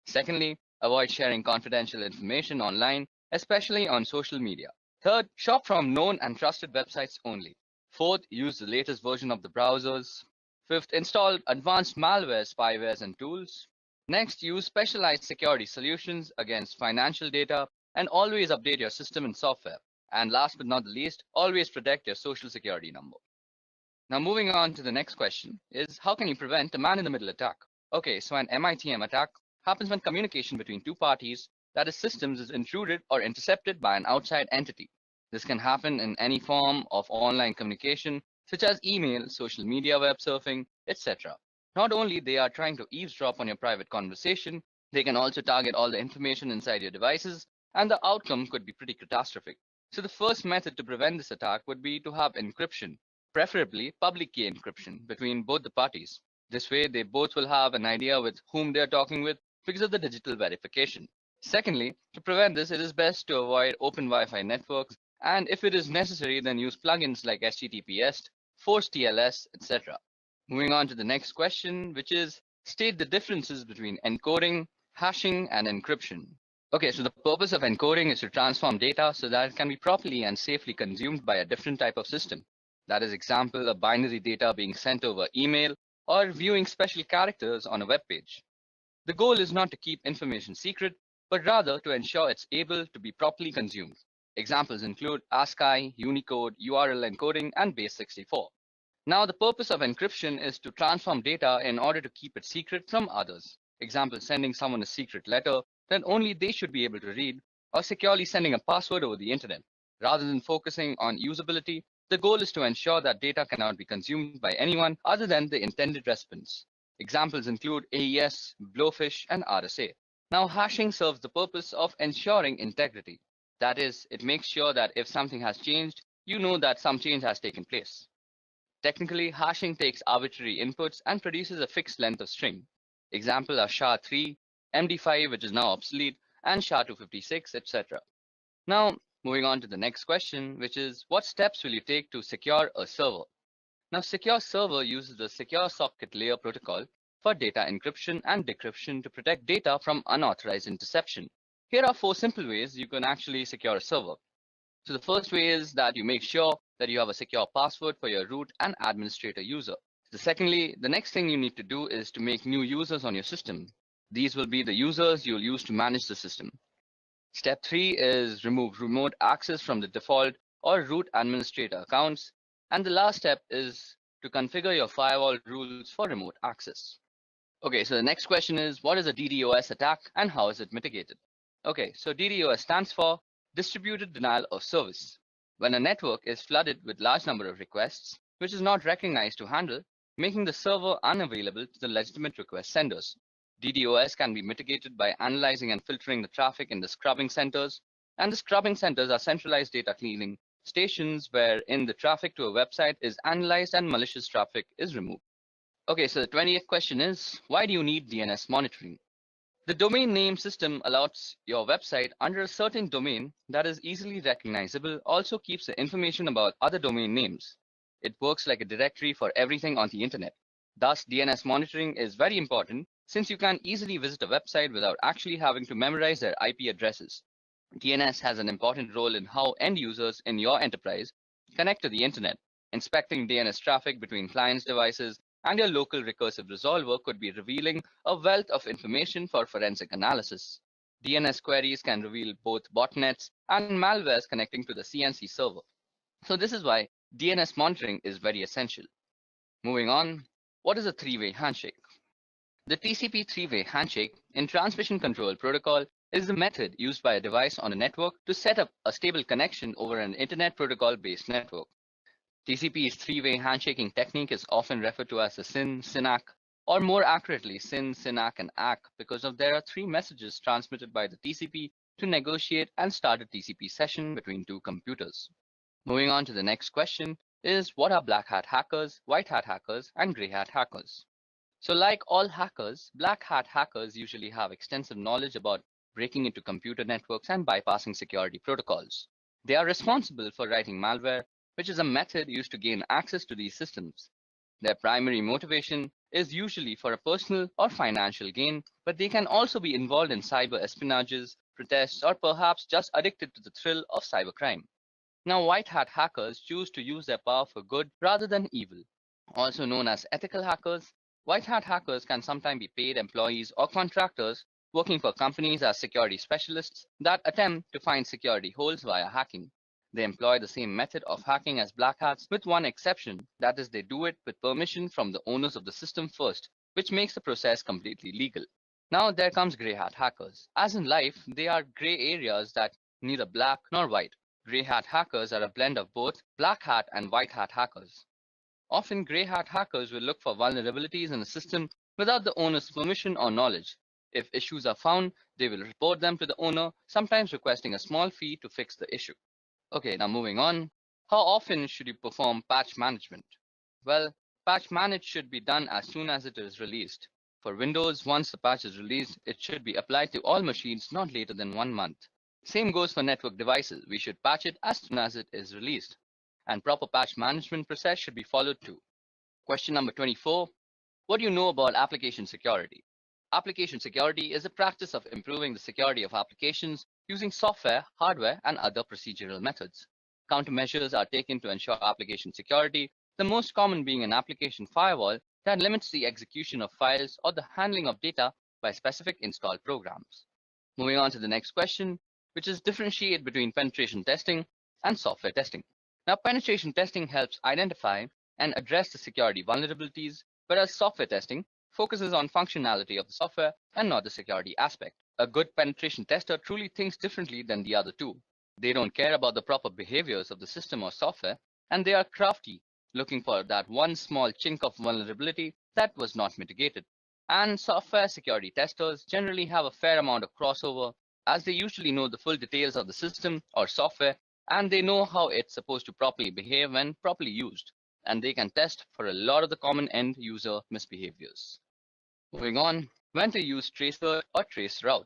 Secondly, avoid sharing confidential information online, especially on social media. Third, shop from known and trusted websites only. Fourth, use the latest version of the browsers. Fifth, install advanced malware, spywares, and tools. Next, use specialized security solutions against financial data, and always update your system and software. And last but not the least, always protect your social security number. Now moving on to the next question is, how can you prevent a man-in-the-middle attack? Okay, so an MITM attack happens when communication between two parties, that is systems, is intruded or intercepted by an outside entity. This can happen in any form of online communication, such as email, social media, web surfing, etc. Not only they are trying to eavesdrop on your private conversation, they can also target all the information inside your devices, and the outcome could be pretty catastrophic. So the first method to prevent this attack would be to have encryption, preferably public key encryption between both the parties. This way, they both will have an idea with whom they are talking with because of the digital verification. Secondly, to prevent this, it is best to avoid open Wi-Fi networks, and if it is necessary, then use plugins like HTTPS, force TLS, etc. Moving on to the next question, which is, state the differences between encoding, Hashing and encryption. Okay, so the purpose of encoding is to transform data so that it can be properly and safely consumed by a different type of system. That is example of binary data being sent over email or viewing special characters on a web page. The goal is not to keep information secret, but rather to ensure it's able to be properly consumed. Examples include ASCII, Unicode, URL encoding, and Base64. Now, the purpose of encryption is to transform data in order to keep it secret from others. Example, sending someone a secret letter that only they should be able to read, or securely sending a password over the internet. Rather than focusing on usability, the goal is to ensure that data cannot be consumed by anyone other than the intended recipients. Examples include AES, Blowfish, and RSA. Now, hashing serves the purpose of ensuring integrity. That is, it makes sure that if something has changed, you know that some change has taken place. Technically, hashing takes arbitrary inputs and produces a fixed length of string. Example are SHA-3, MD5, which is now obsolete, and SHA-256, etc. Now, moving on to the next question, which is what steps will you take to secure a server? Now, secure server uses the secure socket layer protocol for data encryption and decryption to protect data from unauthorized interception. Here are 4 simple ways you can actually secure a server. So the first way is that you make sure that you have a secure password for your root and administrator user. The next thing you need to do is to make new users on your system. These will be the users you'll use to manage the system. Step 3 is remove remote access from the default or root administrator accounts. And the last step is to configure your firewall rules for remote access. Okay, so the next question is what is a DDoS attack and how is it mitigated? Okay, so DDoS stands for Distributed Denial of Service. When a network is flooded with large number of requests, which is not recognized to handle, making the server unavailable to the legitimate request senders. DDoS can be mitigated by analyzing and filtering the traffic in the scrubbing centers, and the scrubbing centers are centralized data cleaning stations wherein the traffic to a website is analyzed and malicious traffic is removed. Okay, so the 20th question is, why do you need DNS monitoring? The domain name system allows your website under a certain domain that is easily recognizable also keeps the information about other domain names. It works like a directory for everything on the internet. Thus, DNS monitoring is very important since you can easily visit a website without actually having to memorize their IP addresses. DNS has an important role in how end users in your enterprise connect to the internet. Inspecting DNS traffic between clients' devices and your local recursive resolver could be revealing a wealth of information for forensic analysis. DNS queries can reveal both botnets and malwares connecting to the CNC server. So this is why DNS monitoring is very essential. Moving on, what is a three-way handshake? The TCP three-way handshake in transmission control protocol is the method used by a device on a network to set up a stable connection over an internet protocol-based network. TCP's three-way handshaking technique is often referred to as the SYN, SYNAC, or more accurately SYN, SYNAC, and ACK because there are 3 messages transmitted by the TCP to negotiate and start a TCP session between 2 computers. Moving on to the next question is what are black hat hackers, white hat hackers, and gray hat hackers? So like all hackers, black hat hackers usually have extensive knowledge about breaking into computer networks and bypassing security protocols. They are responsible for writing malware, which is a method used to gain access to these systems. Their primary motivation is usually for a personal or financial gain, but they can also be involved in cyber espionages, protests, or perhaps just addicted to the thrill of cybercrime. Now, white hat hackers choose to use their power for good rather than evil. Also known as ethical hackers, white hat hackers can sometimes be paid employees or contractors working for companies as security specialists that attempt to find security holes via hacking. They employ the same method of hacking as black hats with one exception, that is they do it with permission from the owners of the system first, which makes the process completely legal. Now there comes grey hat hackers. As in life, they are grey areas that neither black nor white. Grey hat hackers are a blend of both black hat and white hat hackers. Often grey hat hackers will look for vulnerabilities in a system without the owner's permission or knowledge. If issues are found, they will report them to the owner, sometimes requesting a small fee to fix the issue. Okay, now moving on. How often should you perform patch management? Well, patch manage should be done as soon as it is released. For Windows, once the patch is released, it should be applied to all machines not later than 1 month. Same goes for network devices. We should patch it as soon as it is released. And proper patch management process should be followed too. Question number 24. What do you know about application security? Application security is the practice of improving the security of applications using software, hardware, and other procedural methods. Countermeasures are taken to ensure application security, the most common being an application firewall that limits the execution of files or the handling of data by specific installed programs. Moving on to the next question, which is differentiate between penetration testing and software testing. Now, penetration testing helps identify and address the security vulnerabilities, whereas software testing focuses on functionality of the software and not the security aspect. A good penetration tester truly thinks differently than the other two. They don't care about the proper behaviors of the system or software, and they are crafty, looking for that one small chink of vulnerability that was not mitigated. And software security testers generally have a fair amount of crossover, as they usually know the full details of the system or software, and they know how it's supposed to properly behave when properly used, and they can test for a lot of the common end user misbehaviors. Moving on, when to use tracer or traceroute.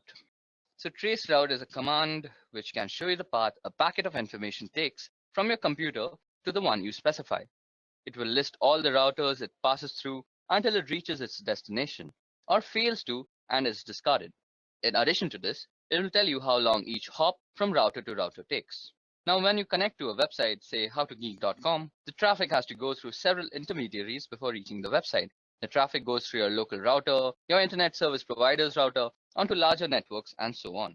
So traceroute is a command which can show you the path a packet of information takes from your computer to the one you specify. It will list all the routers it passes through until it reaches its destination, or fails to and is discarded. In addition to this, it will tell you how long each hop from router to router takes. Now, when you connect to a website, say howtogeek.com, the traffic has to go through several intermediaries before reaching the website. The traffic goes through your local router, your internet service provider's router, onto larger networks, and so on.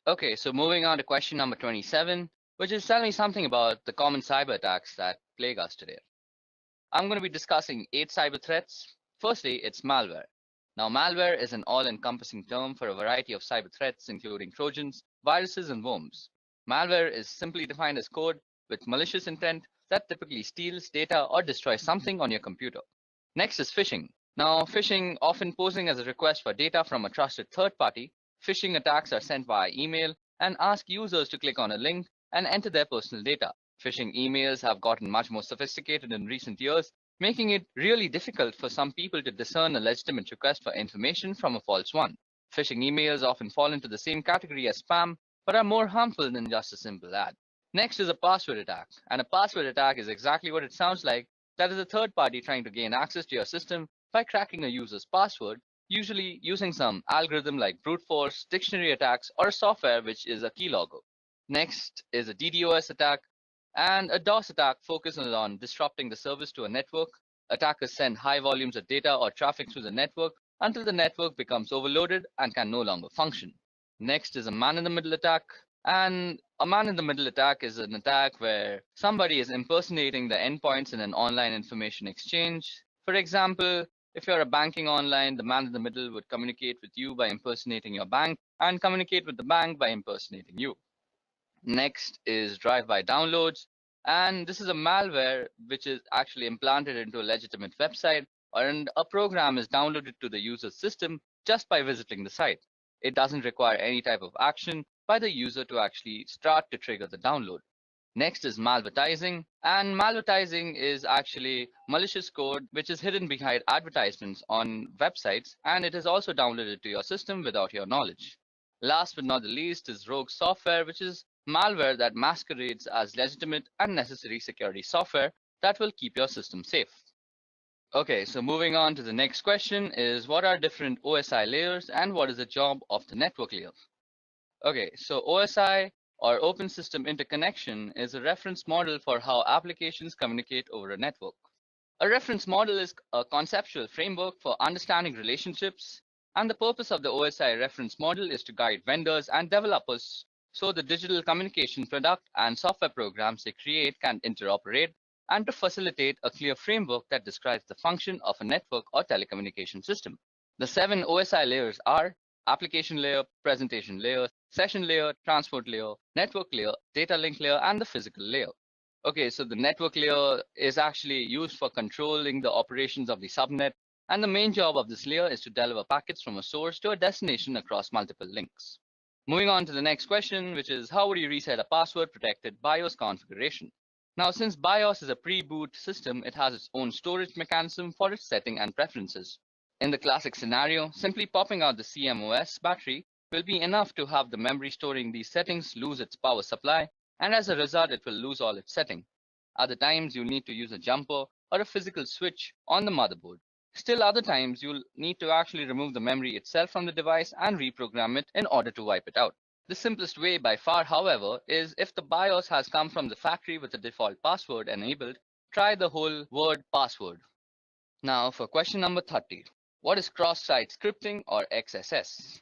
Okay, so moving on to question number 27, which is tell me something about the common cyber attacks that plague us today. I'm going to be discussing 8 cyber threats. Firstly, it's malware. Now, malware is an all-encompassing term for a variety of cyber threats, including Trojans, viruses, and worms. Malware is simply defined as code with malicious intent that typically steals data or destroys something on your computer. Next is phishing. Now, phishing, often posing as a request for data from a trusted third party, phishing attacks are sent via email and ask users to click on a link and enter their personal data. Phishing emails have gotten much more sophisticated in recent years, making it really difficult for some people to discern a legitimate request for information from a false one. Phishing emails often fall into the same category as spam, but are more harmful than just a simple ad. Next is a password attack, and a password attack is exactly what it sounds like. That is a third party trying to gain access to your system by cracking a user's password, usually using some algorithm like brute force, dictionary attacks, or a software which is a keylogger. Next is a DDoS attack, and a DOS attack focuses on disrupting the service to a network. Attackers send high volumes of data or traffic through the network until the network becomes overloaded and can no longer function. Next is a man-in-the-middle attack, and a man-in-the-middle attack is an attack where somebody is impersonating the endpoints in an online information exchange. For example, if you're a banking online, the man in the middle would communicate with you by impersonating your bank and communicate with the bank by impersonating you. Next is drive-by downloads, and this is a malware which is actually implanted into a legitimate website, and a program is downloaded to the user's system just by visiting the site. It doesn't require any type of action by the user to actually start to trigger the download. Next is malvertising, and malvertising is actually malicious code which is hidden behind advertisements on websites, and it is also downloaded to your system without your knowledge. Last but not the least is rogue software, which is malware that masquerades as legitimate and necessary security software that will keep your system safe. Okay, so moving on to the next question is what are different OSI layers and what is the job of the network layer? Okay, so OSI or Open System Interconnection is a reference model for how applications communicate over a network. A reference model is a conceptual framework for understanding relationships, and the purpose of the OSI reference model is to guide vendors and developers so the digital communication product and software programs they create can interoperate, and to facilitate a clear framework that describes the function of a network or telecommunication system. The 7 OSI layers are application layer, presentation layer, session layer, transport layer, network layer, data link layer, and the physical layer. Okay, so the network layer is actually used for controlling the operations of the subnet, and the main job of this layer is to deliver packets from a source to a destination across multiple links. Moving on to the next question, which is how would you reset a password-protected BIOS configuration? Now, since BIOS is a pre-boot system, it has its own storage mechanism for its setting and preferences. In the classic scenario, simply popping out the CMOS battery will be enough to have the memory storing these settings lose its power supply, and as a result, it will lose all its setting. Other times, you'll need to use a jumper or a physical switch on the motherboard. Still other times you'll need to actually remove the memory itself from the device and reprogram it in order to wipe it out. The simplest way by far, however, is if the BIOS has come from the factory with the default password enabled, try the whole word password. Now for question number 30. What is cross-site scripting or XSS?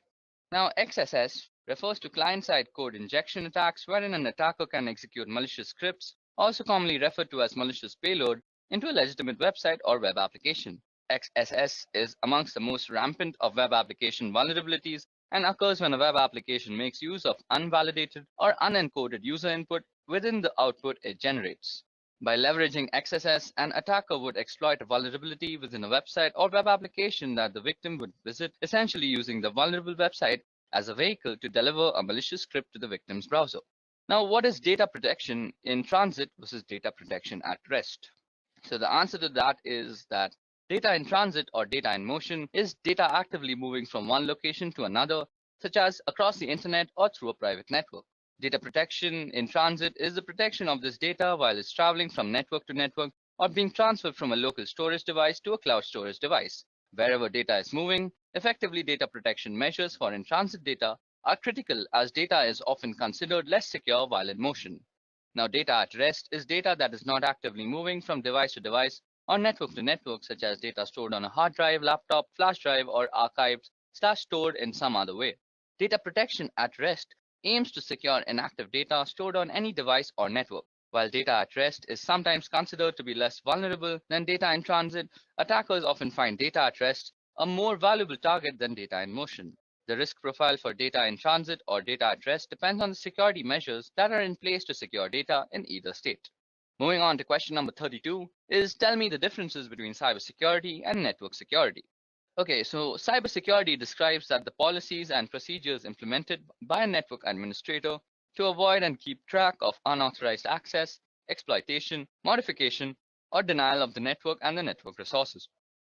Now XSS refers to client-side code injection attacks wherein an attacker can execute malicious scripts, also commonly referred to as malicious payload, into a legitimate website or web application. XSS is amongst the most rampant of web application vulnerabilities and occurs when a web application makes use of unvalidated or unencoded user input within the output it generates. By leveraging XSS, an attacker would exploit a vulnerability within a website or web application that the victim would visit, essentially using the vulnerable website as a vehicle to deliver a malicious script to the victim's browser. Now, what is data protection in transit versus data protection at rest? So the answer to that is that data in transit or data in motion is data actively moving from one location to another, such as across the internet or through a private network. Data protection in transit is the protection of this data while it's traveling from network to network or being transferred from a local storage device to a cloud storage device. Wherever data is moving, effectively data protection measures for in-transit data are critical as data is often considered less secure while in motion. Now, data at rest is data that is not actively moving from device to device or network to network, such as data stored on a hard drive, laptop, flash drive, or archived/stored in some other way. Data protection at rest aims to secure inactive data stored on any device or network. While data at rest is sometimes considered to be less vulnerable than data in transit, attackers often find data at rest a more valuable target than data in motion. The risk profile for data in transit or data at rest depends on the security measures that are in place to secure data in either state. Moving on to question number 32 is tell me the differences between cybersecurity and network security. Okay, so cybersecurity describes that the policies and procedures implemented by a network administrator to avoid and keep track of unauthorized access, exploitation, modification, or denial of the network and the network resources.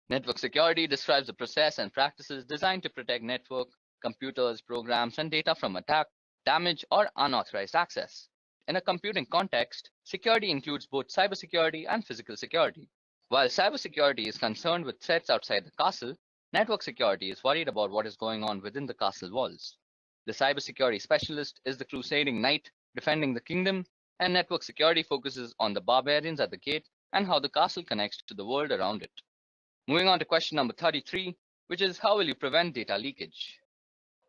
Network security describes the process and practices designed to protect network, computers, programs, and data from attack, damage, or unauthorized access. In a computing context, security includes both cybersecurity and physical security. While cybersecurity is concerned with threats outside the castle, network security is worried about what is going on within the castle walls. The cybersecurity specialist is the crusading knight defending the kingdom, and network security focuses on the barbarians at the gate and how the castle connects to the world around it. Moving on to question number 33, which is how will you prevent data leakage?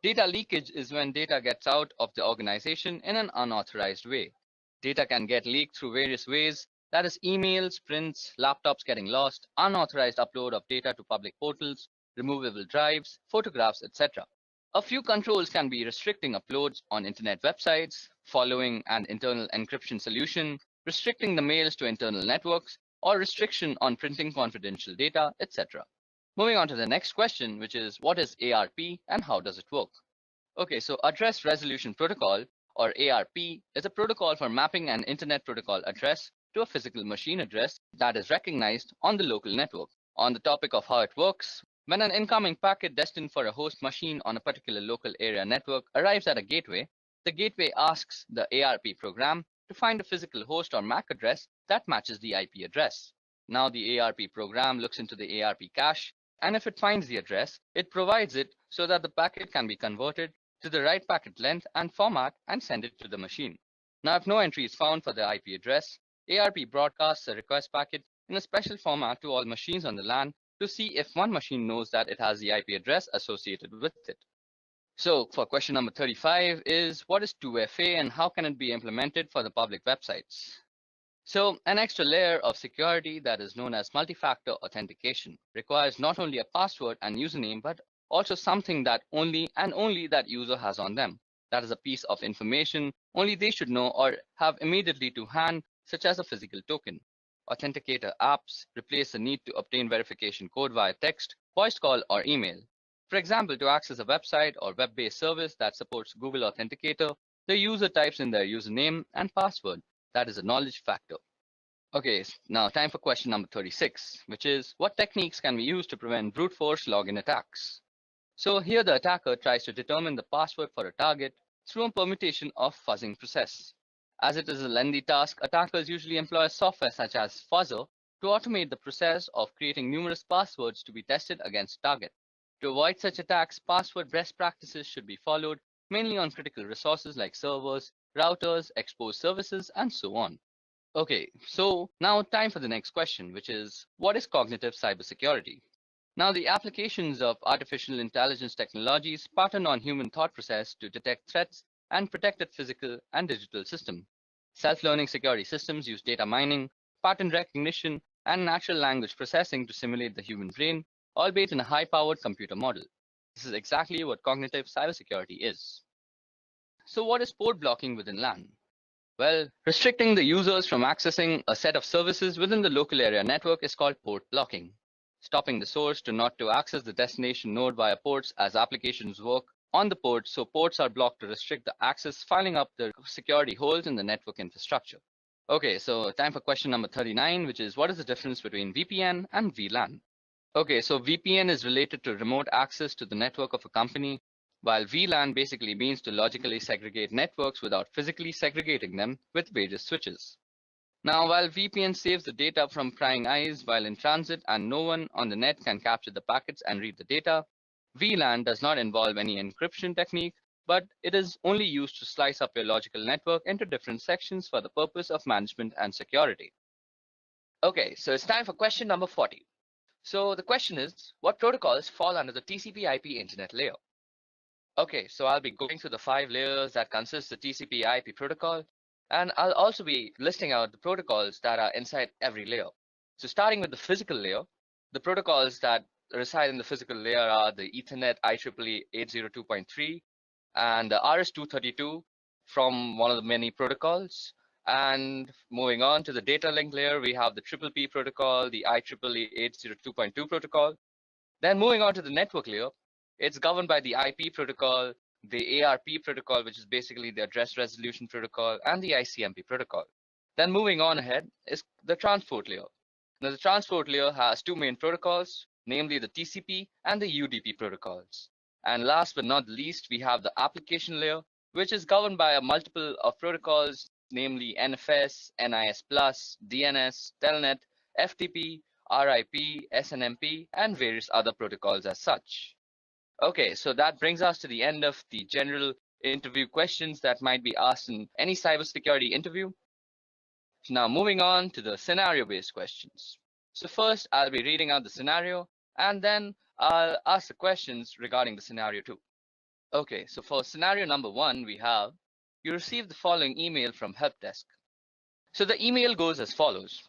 Data leakage is when data gets out of the organization in an unauthorized way. Data can get leaked through various ways, that is emails, prints, laptops getting lost, unauthorized upload of data to public portals, removable drives, photographs, etc. A few controls can be restricting uploads on internet websites, following an internal encryption solution, restricting the mails to internal networks, or restriction on printing confidential data, etc. Moving on to the next question, which is what is ARP and how does it work? Okay, so Address Resolution Protocol, or ARP, is a protocol for mapping an internet protocol address to a physical machine address that is recognized on the local network. On the topic of how it works, when an incoming packet destined for a host machine on a particular local area network arrives at a gateway, the gateway asks the ARP program to find a physical host or MAC address that matches the IP address. Now the ARP program looks into the ARP cache, and if it finds the address, it provides it so that the packet can be converted to the right packet length and format and send it to the machine. Now if no entry is found for the IP address, ARP broadcasts a request packet in a special format to all machines on the LAN to see if one machine knows that it has the IP address associated with it. So for question number 35 is what is 2FA and how can it be implemented for the public websites? So an extra layer of security that is known as multi-factor authentication requires not only a password and username, but also something that only that user has on them. That is a piece of information only they should know or have immediately to hand, such as a physical token. Authenticator apps replace the need to obtain verification code via text, voice call, or email. For example, to access a website or web-based service that supports Google Authenticator, the user types in their username and password. That is a knowledge factor. Okay, now time for question number 36, which is what techniques can we use to prevent brute force login attacks? So here the attacker tries to determine the password for a target through a permutation of fuzzing process. As it is a lengthy task, attackers usually employ software such as Fuzzer to automate the process of creating numerous passwords to be tested against a target. To avoid such attacks, password best practices should be followed mainly on critical resources like servers, routers, exposed services, and so on. Okay, so now time for the next question, which is what is cognitive cybersecurity? Now, the applications of artificial intelligence technologies pattern on human thought process to detect threats and protect its physical and digital system. Self-learning security systems use data mining, pattern recognition, and natural language processing to simulate the human brain, all based in a high-powered computer model. This is exactly what cognitive cybersecurity is. So what is port blocking within LAN? Well, restricting the users from accessing a set of services within the local area network is called port blocking. Stopping the source to not to access the destination node via ports as applications work on the port, so ports are blocked to restrict the access, filling up the security holes in the network infrastructure. Okay, so time for question number 39, which is what is the difference between VPN and VLAN? Okay, so VPN is related to remote access to the network of a company, while VLAN basically means to logically segregate networks without physically segregating them with various switches. Now, while VPN saves the data from prying eyes while in transit and no one on the net can capture the packets and read the data, VLAN does not involve any encryption technique, but it is only used to slice up your logical network into different sections for the purpose of management and security. Okay, so it's time for question number 40. So the question is, what protocols fall under the TCP/IP internet layer? Okay, so I'll be going through the 5 layers that consist the TCP/IP protocol, and I'll also be listing out the protocols that are inside every layer. So starting with the physical layer, the protocols that reside in the physical layer are the Ethernet IEEE 802.3 and the RS-232 from one of the many protocols. And moving on to the data link layer, we have the P protocol, the IEEE 802.2 protocol. Then moving on to the network layer, it's governed by the IP protocol, the ARP protocol, which is basically the address resolution protocol, and the ICMP protocol. Then moving on ahead is the transport layer. Now the transport layer has 2 main protocols, namely the TCP and the UDP protocols. And last but not least, we have the application layer, which is governed by a multiple of protocols, namely NFS, NIS+, DNS, Telnet, FTP, RIP, SNMP, and various other protocols as such. Okay, so that brings us to the end of the general interview questions that might be asked in any cybersecurity interview. Now moving on to the scenario-based questions. So first, I'll be reading out the scenario, and then I'll ask the questions regarding the scenario 2. Okay, so for scenario number 1, we have, you receive the following email from help desk. So the email goes as follows.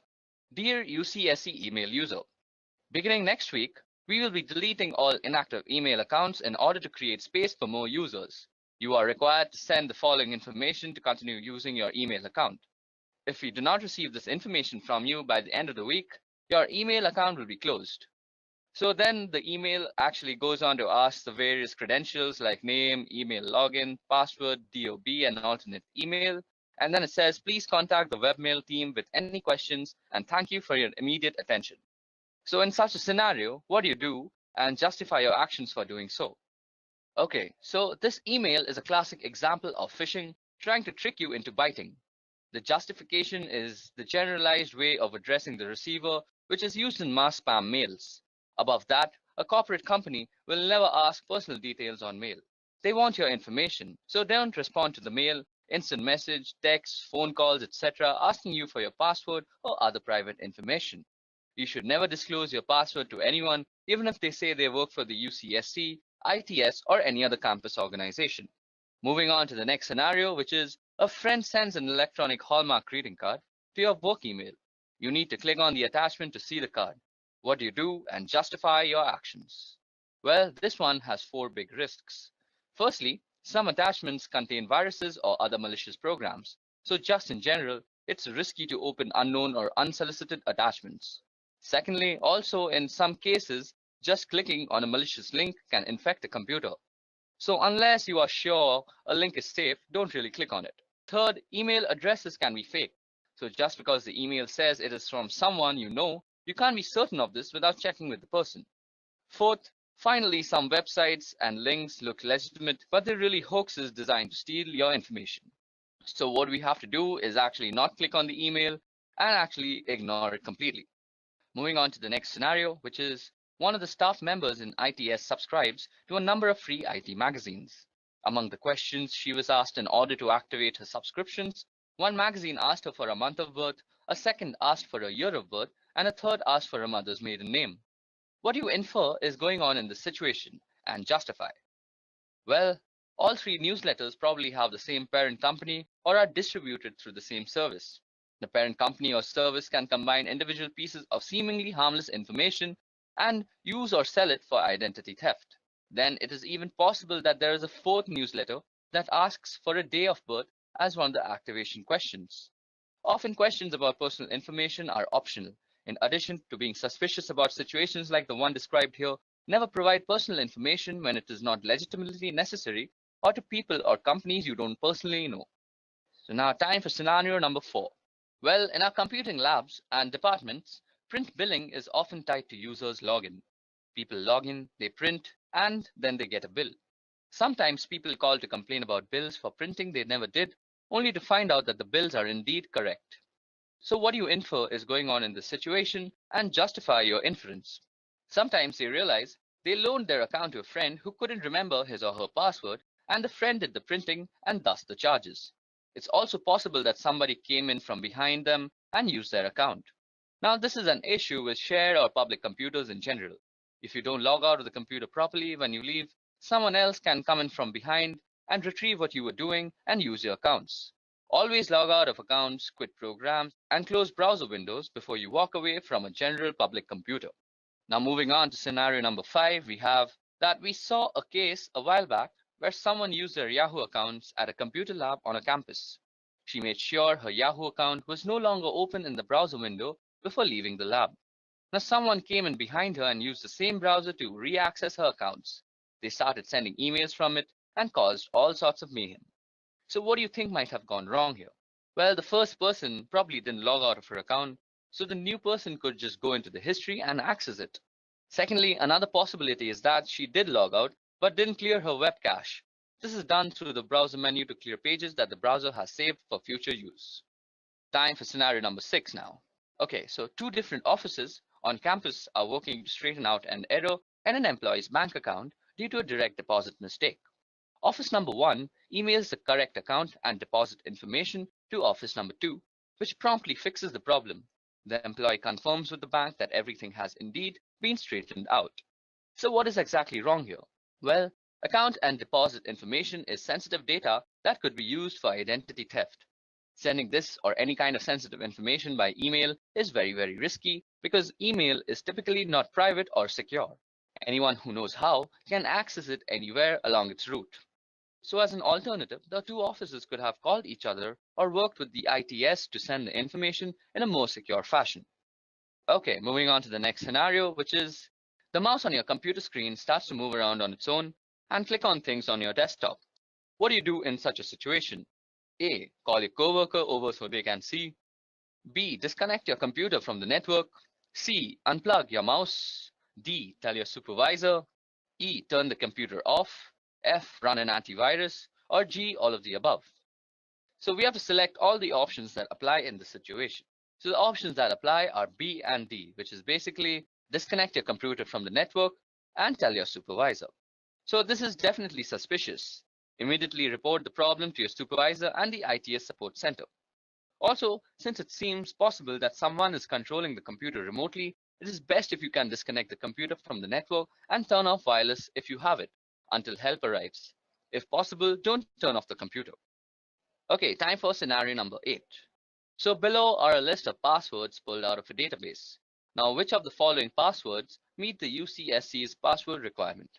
Dear UCSC email user, beginning next week, we will be deleting all inactive email accounts in order to create space for more users. You are required to send the following information to continue using your email account. If we do not receive this information from you by the end of the week, your email account will be closed. So then the email actually goes on to ask the various credentials like name, email login, password, DOB, and alternate email. And then it says, please contact the webmail team with any questions and thank you for your immediate attention. So in such a scenario, what do you do and justify your actions for doing so? Okay, so this email is a classic example of phishing trying to trick you into biting. The justification is the generalized way of addressing the receiver, which is used in mass spam mails. Above that, a corporate company will never ask personal details on mail. They want your information, so don't respond to the mail, instant message, text, phone calls, etc., asking you for your password or other private information. You should never disclose your password to anyone, even if they say they work for the UCSC, ITS, or any other campus organization. Moving on to the next scenario, which is a friend sends an electronic Hallmark greeting card to your work email. You need to click on the attachment to see the card. What do you do and justify your actions? Well, this one has 4 big risks. Firstly, some attachments contain viruses or other malicious programs. So just in general, it's risky to open unknown or unsolicited attachments. Secondly, also in some cases, just clicking on a malicious link can infect the computer. So unless you are sure a link is safe, don't really click on it. Third, email addresses can be fake. So just because the email says it is from someone you know, you can't be certain of this without checking with the person. Fourth, finally, some websites and links look legitimate, but they're really hoaxes designed to steal your information. So what we have to do is actually not click on the email and actually ignore it completely. Moving on to the next scenario, which is one of the staff members in ITS subscribes to a number of free IT magazines. Among the questions she was asked in order to activate her subscriptions, one magazine asked her for a month of birth, a second asked for a year of birth, and a third asked for her mother's maiden name. What do you infer is going on in this situation and justify? Well, all three newsletters probably have the same parent company or are distributed through the same service. The parent company or service can combine individual pieces of seemingly harmless information and use or sell it for identity theft. Then it is even possible that there is a fourth newsletter that asks for a day of birth as one of the activation questions. Often questions about personal information are optional. In addition to being suspicious about situations like the one described here, never provide personal information when it is not legitimately necessary or to people or companies you don't personally know. So now time for scenario number 4. Well, in our computing labs and departments, print billing is often tied to users' login. People log in, they print, and then they get a bill. Sometimes people call to complain about bills for printing they never did, only to find out that the bills are indeed correct. So what do you infer is going on in this situation and justify your inference? Sometimes they realize they loaned their account to a friend who couldn't remember his or her password, and the friend did the printing and thus the charges. It's also possible that somebody came in from behind them and used their account. Now, this is an issue with shared or public computers in general. If you don't log out of the computer properly when you leave, someone else can come in from behind and retrieve what you were doing and use your accounts. Always log out of accounts, quit programs, and close browser windows before you walk away from a general public computer. Now, moving on to scenario number 5, we have that we saw a case a while back where someone used their Yahoo accounts at a computer lab on a campus. She made sure her Yahoo account was no longer open in the browser window before leaving the lab. Now, someone came in behind her and used the same browser to re-access her accounts. They started sending emails from it and caused all sorts of mayhem. So what do you think might have gone wrong here? Well, the first person probably didn't log out of her account, so the new person could just go into the history and access it. Secondly, another possibility is that she did log out but didn't clear her web cache. This is done through the browser menu to clear pages that the browser has saved for future use. Time for scenario number 6 now. Okay, so two different offices on campus are working to straighten out an error in an employee's bank account due to a direct deposit mistake. Office number 1 emails the correct account and deposit information to office number 2, which promptly fixes the problem. The employee confirms with the bank that everything has indeed been straightened out. So what is exactly wrong here? Well, account and deposit information is sensitive data that could be used for identity theft. Sending this or any kind of sensitive information by email is very, very risky because email is typically not private or secure. Anyone who knows how can access it anywhere along its route. So as an alternative, the two offices could have called each other or worked with the ITS to send the information in a more secure fashion. Okay, moving on to the next scenario, which is the mouse on your computer screen starts to move around on its own and click on things on your desktop. What do you do in such a situation? A. Call your coworker over so they can see. B. Disconnect your computer from the network. C. Unplug your mouse. D. Tell your supervisor. E. Turn the computer off. F. Run an antivirus. Or G. All of the above. So we have to select all the options that apply in this situation. So the options that apply are B and D, which is basically disconnect your computer from the network and tell your supervisor. So this is definitely suspicious. Immediately report the problem to your supervisor and the ITS support center. Also, since it seems possible that someone is controlling the computer remotely, it is best if you can disconnect the computer from the network and turn off wireless if you have it until help arrives. If possible, don't turn off the computer. Okay, time for scenario number 8. So below are a list of passwords pulled out of a database. Now, which of the following passwords meet the UCSC's password requirement?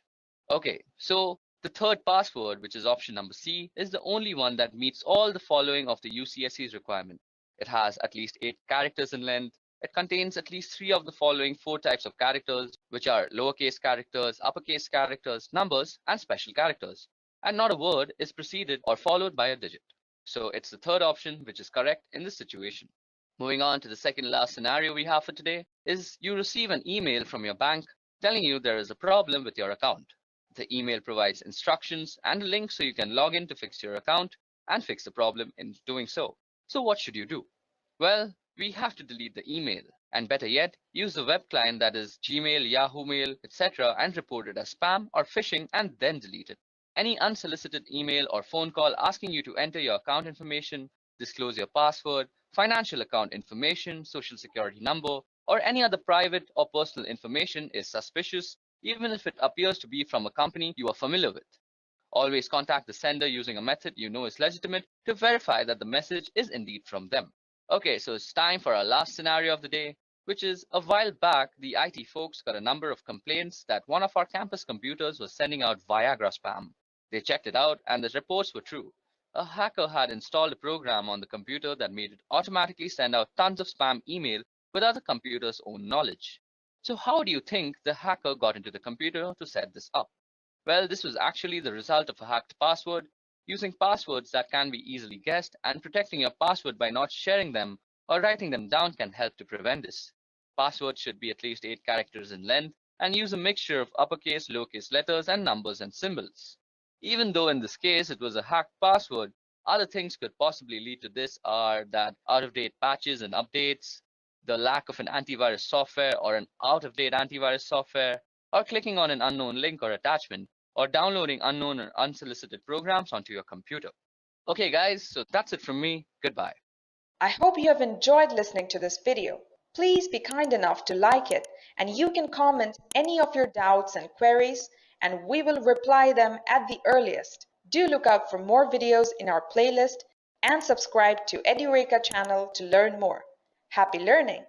Okay, so the third password, which is option number C, is the only one that meets all the following of the UCSC's requirement. It has at least 8 characters in length. It contains at least 3 of the following 4 types of characters, which are lowercase characters, uppercase characters, numbers, and special characters. And not a word is preceded or followed by a digit. So it's the third option which is correct in this situation. Moving on to the second last scenario we have for today is you receive an email from your bank telling you there is a problem with your account. The email provides instructions and a link so you can log in to fix your account and fix the problem in doing so. So what should you do? Well, we have to delete the email. And better yet, use the web client that is Gmail, Yahoo Mail, etc. and report it as spam or phishing and then delete it. Any unsolicited email or phone call asking you to enter your account information, disclose your password, financial account information, social security number, or any other private or personal information is suspicious, even if it appears to be from a company you are familiar with. Always contact the sender using a method you know is legitimate to verify that the message is indeed from them. Okay, so it's time for our last scenario of the day, which is a while back, the IT folks got a number of complaints that one of our campus computers was sending out Viagra spam. They checked it out and the reports were true. A hacker had installed a program on the computer that made it automatically send out tons of spam email without the computer's own knowledge. So how do you think the hacker got into the computer to set this up? Well, this was actually the result of a hacked password. Using passwords that can be easily guessed and protecting your password by not sharing them or writing them down can help to prevent this. Passwords should be at least 8 characters in length and use a mixture of uppercase, lowercase letters, and numbers and symbols. Even though in this case it was a hacked password, other things could possibly lead to this are that out-of-date patches and updates, the lack of an antivirus software or an out-of-date antivirus software, or clicking on an unknown link or attachment, or downloading unknown or unsolicited programs onto your computer. Okay guys, so that's it from me. Goodbye. I hope you have enjoyed listening to this video. Please be kind enough to like it, and you can comment any of your doubts and queries, and we will reply them at the earliest. Do look out for more videos in our playlist and subscribe to Edureka channel to learn more. Happy learning!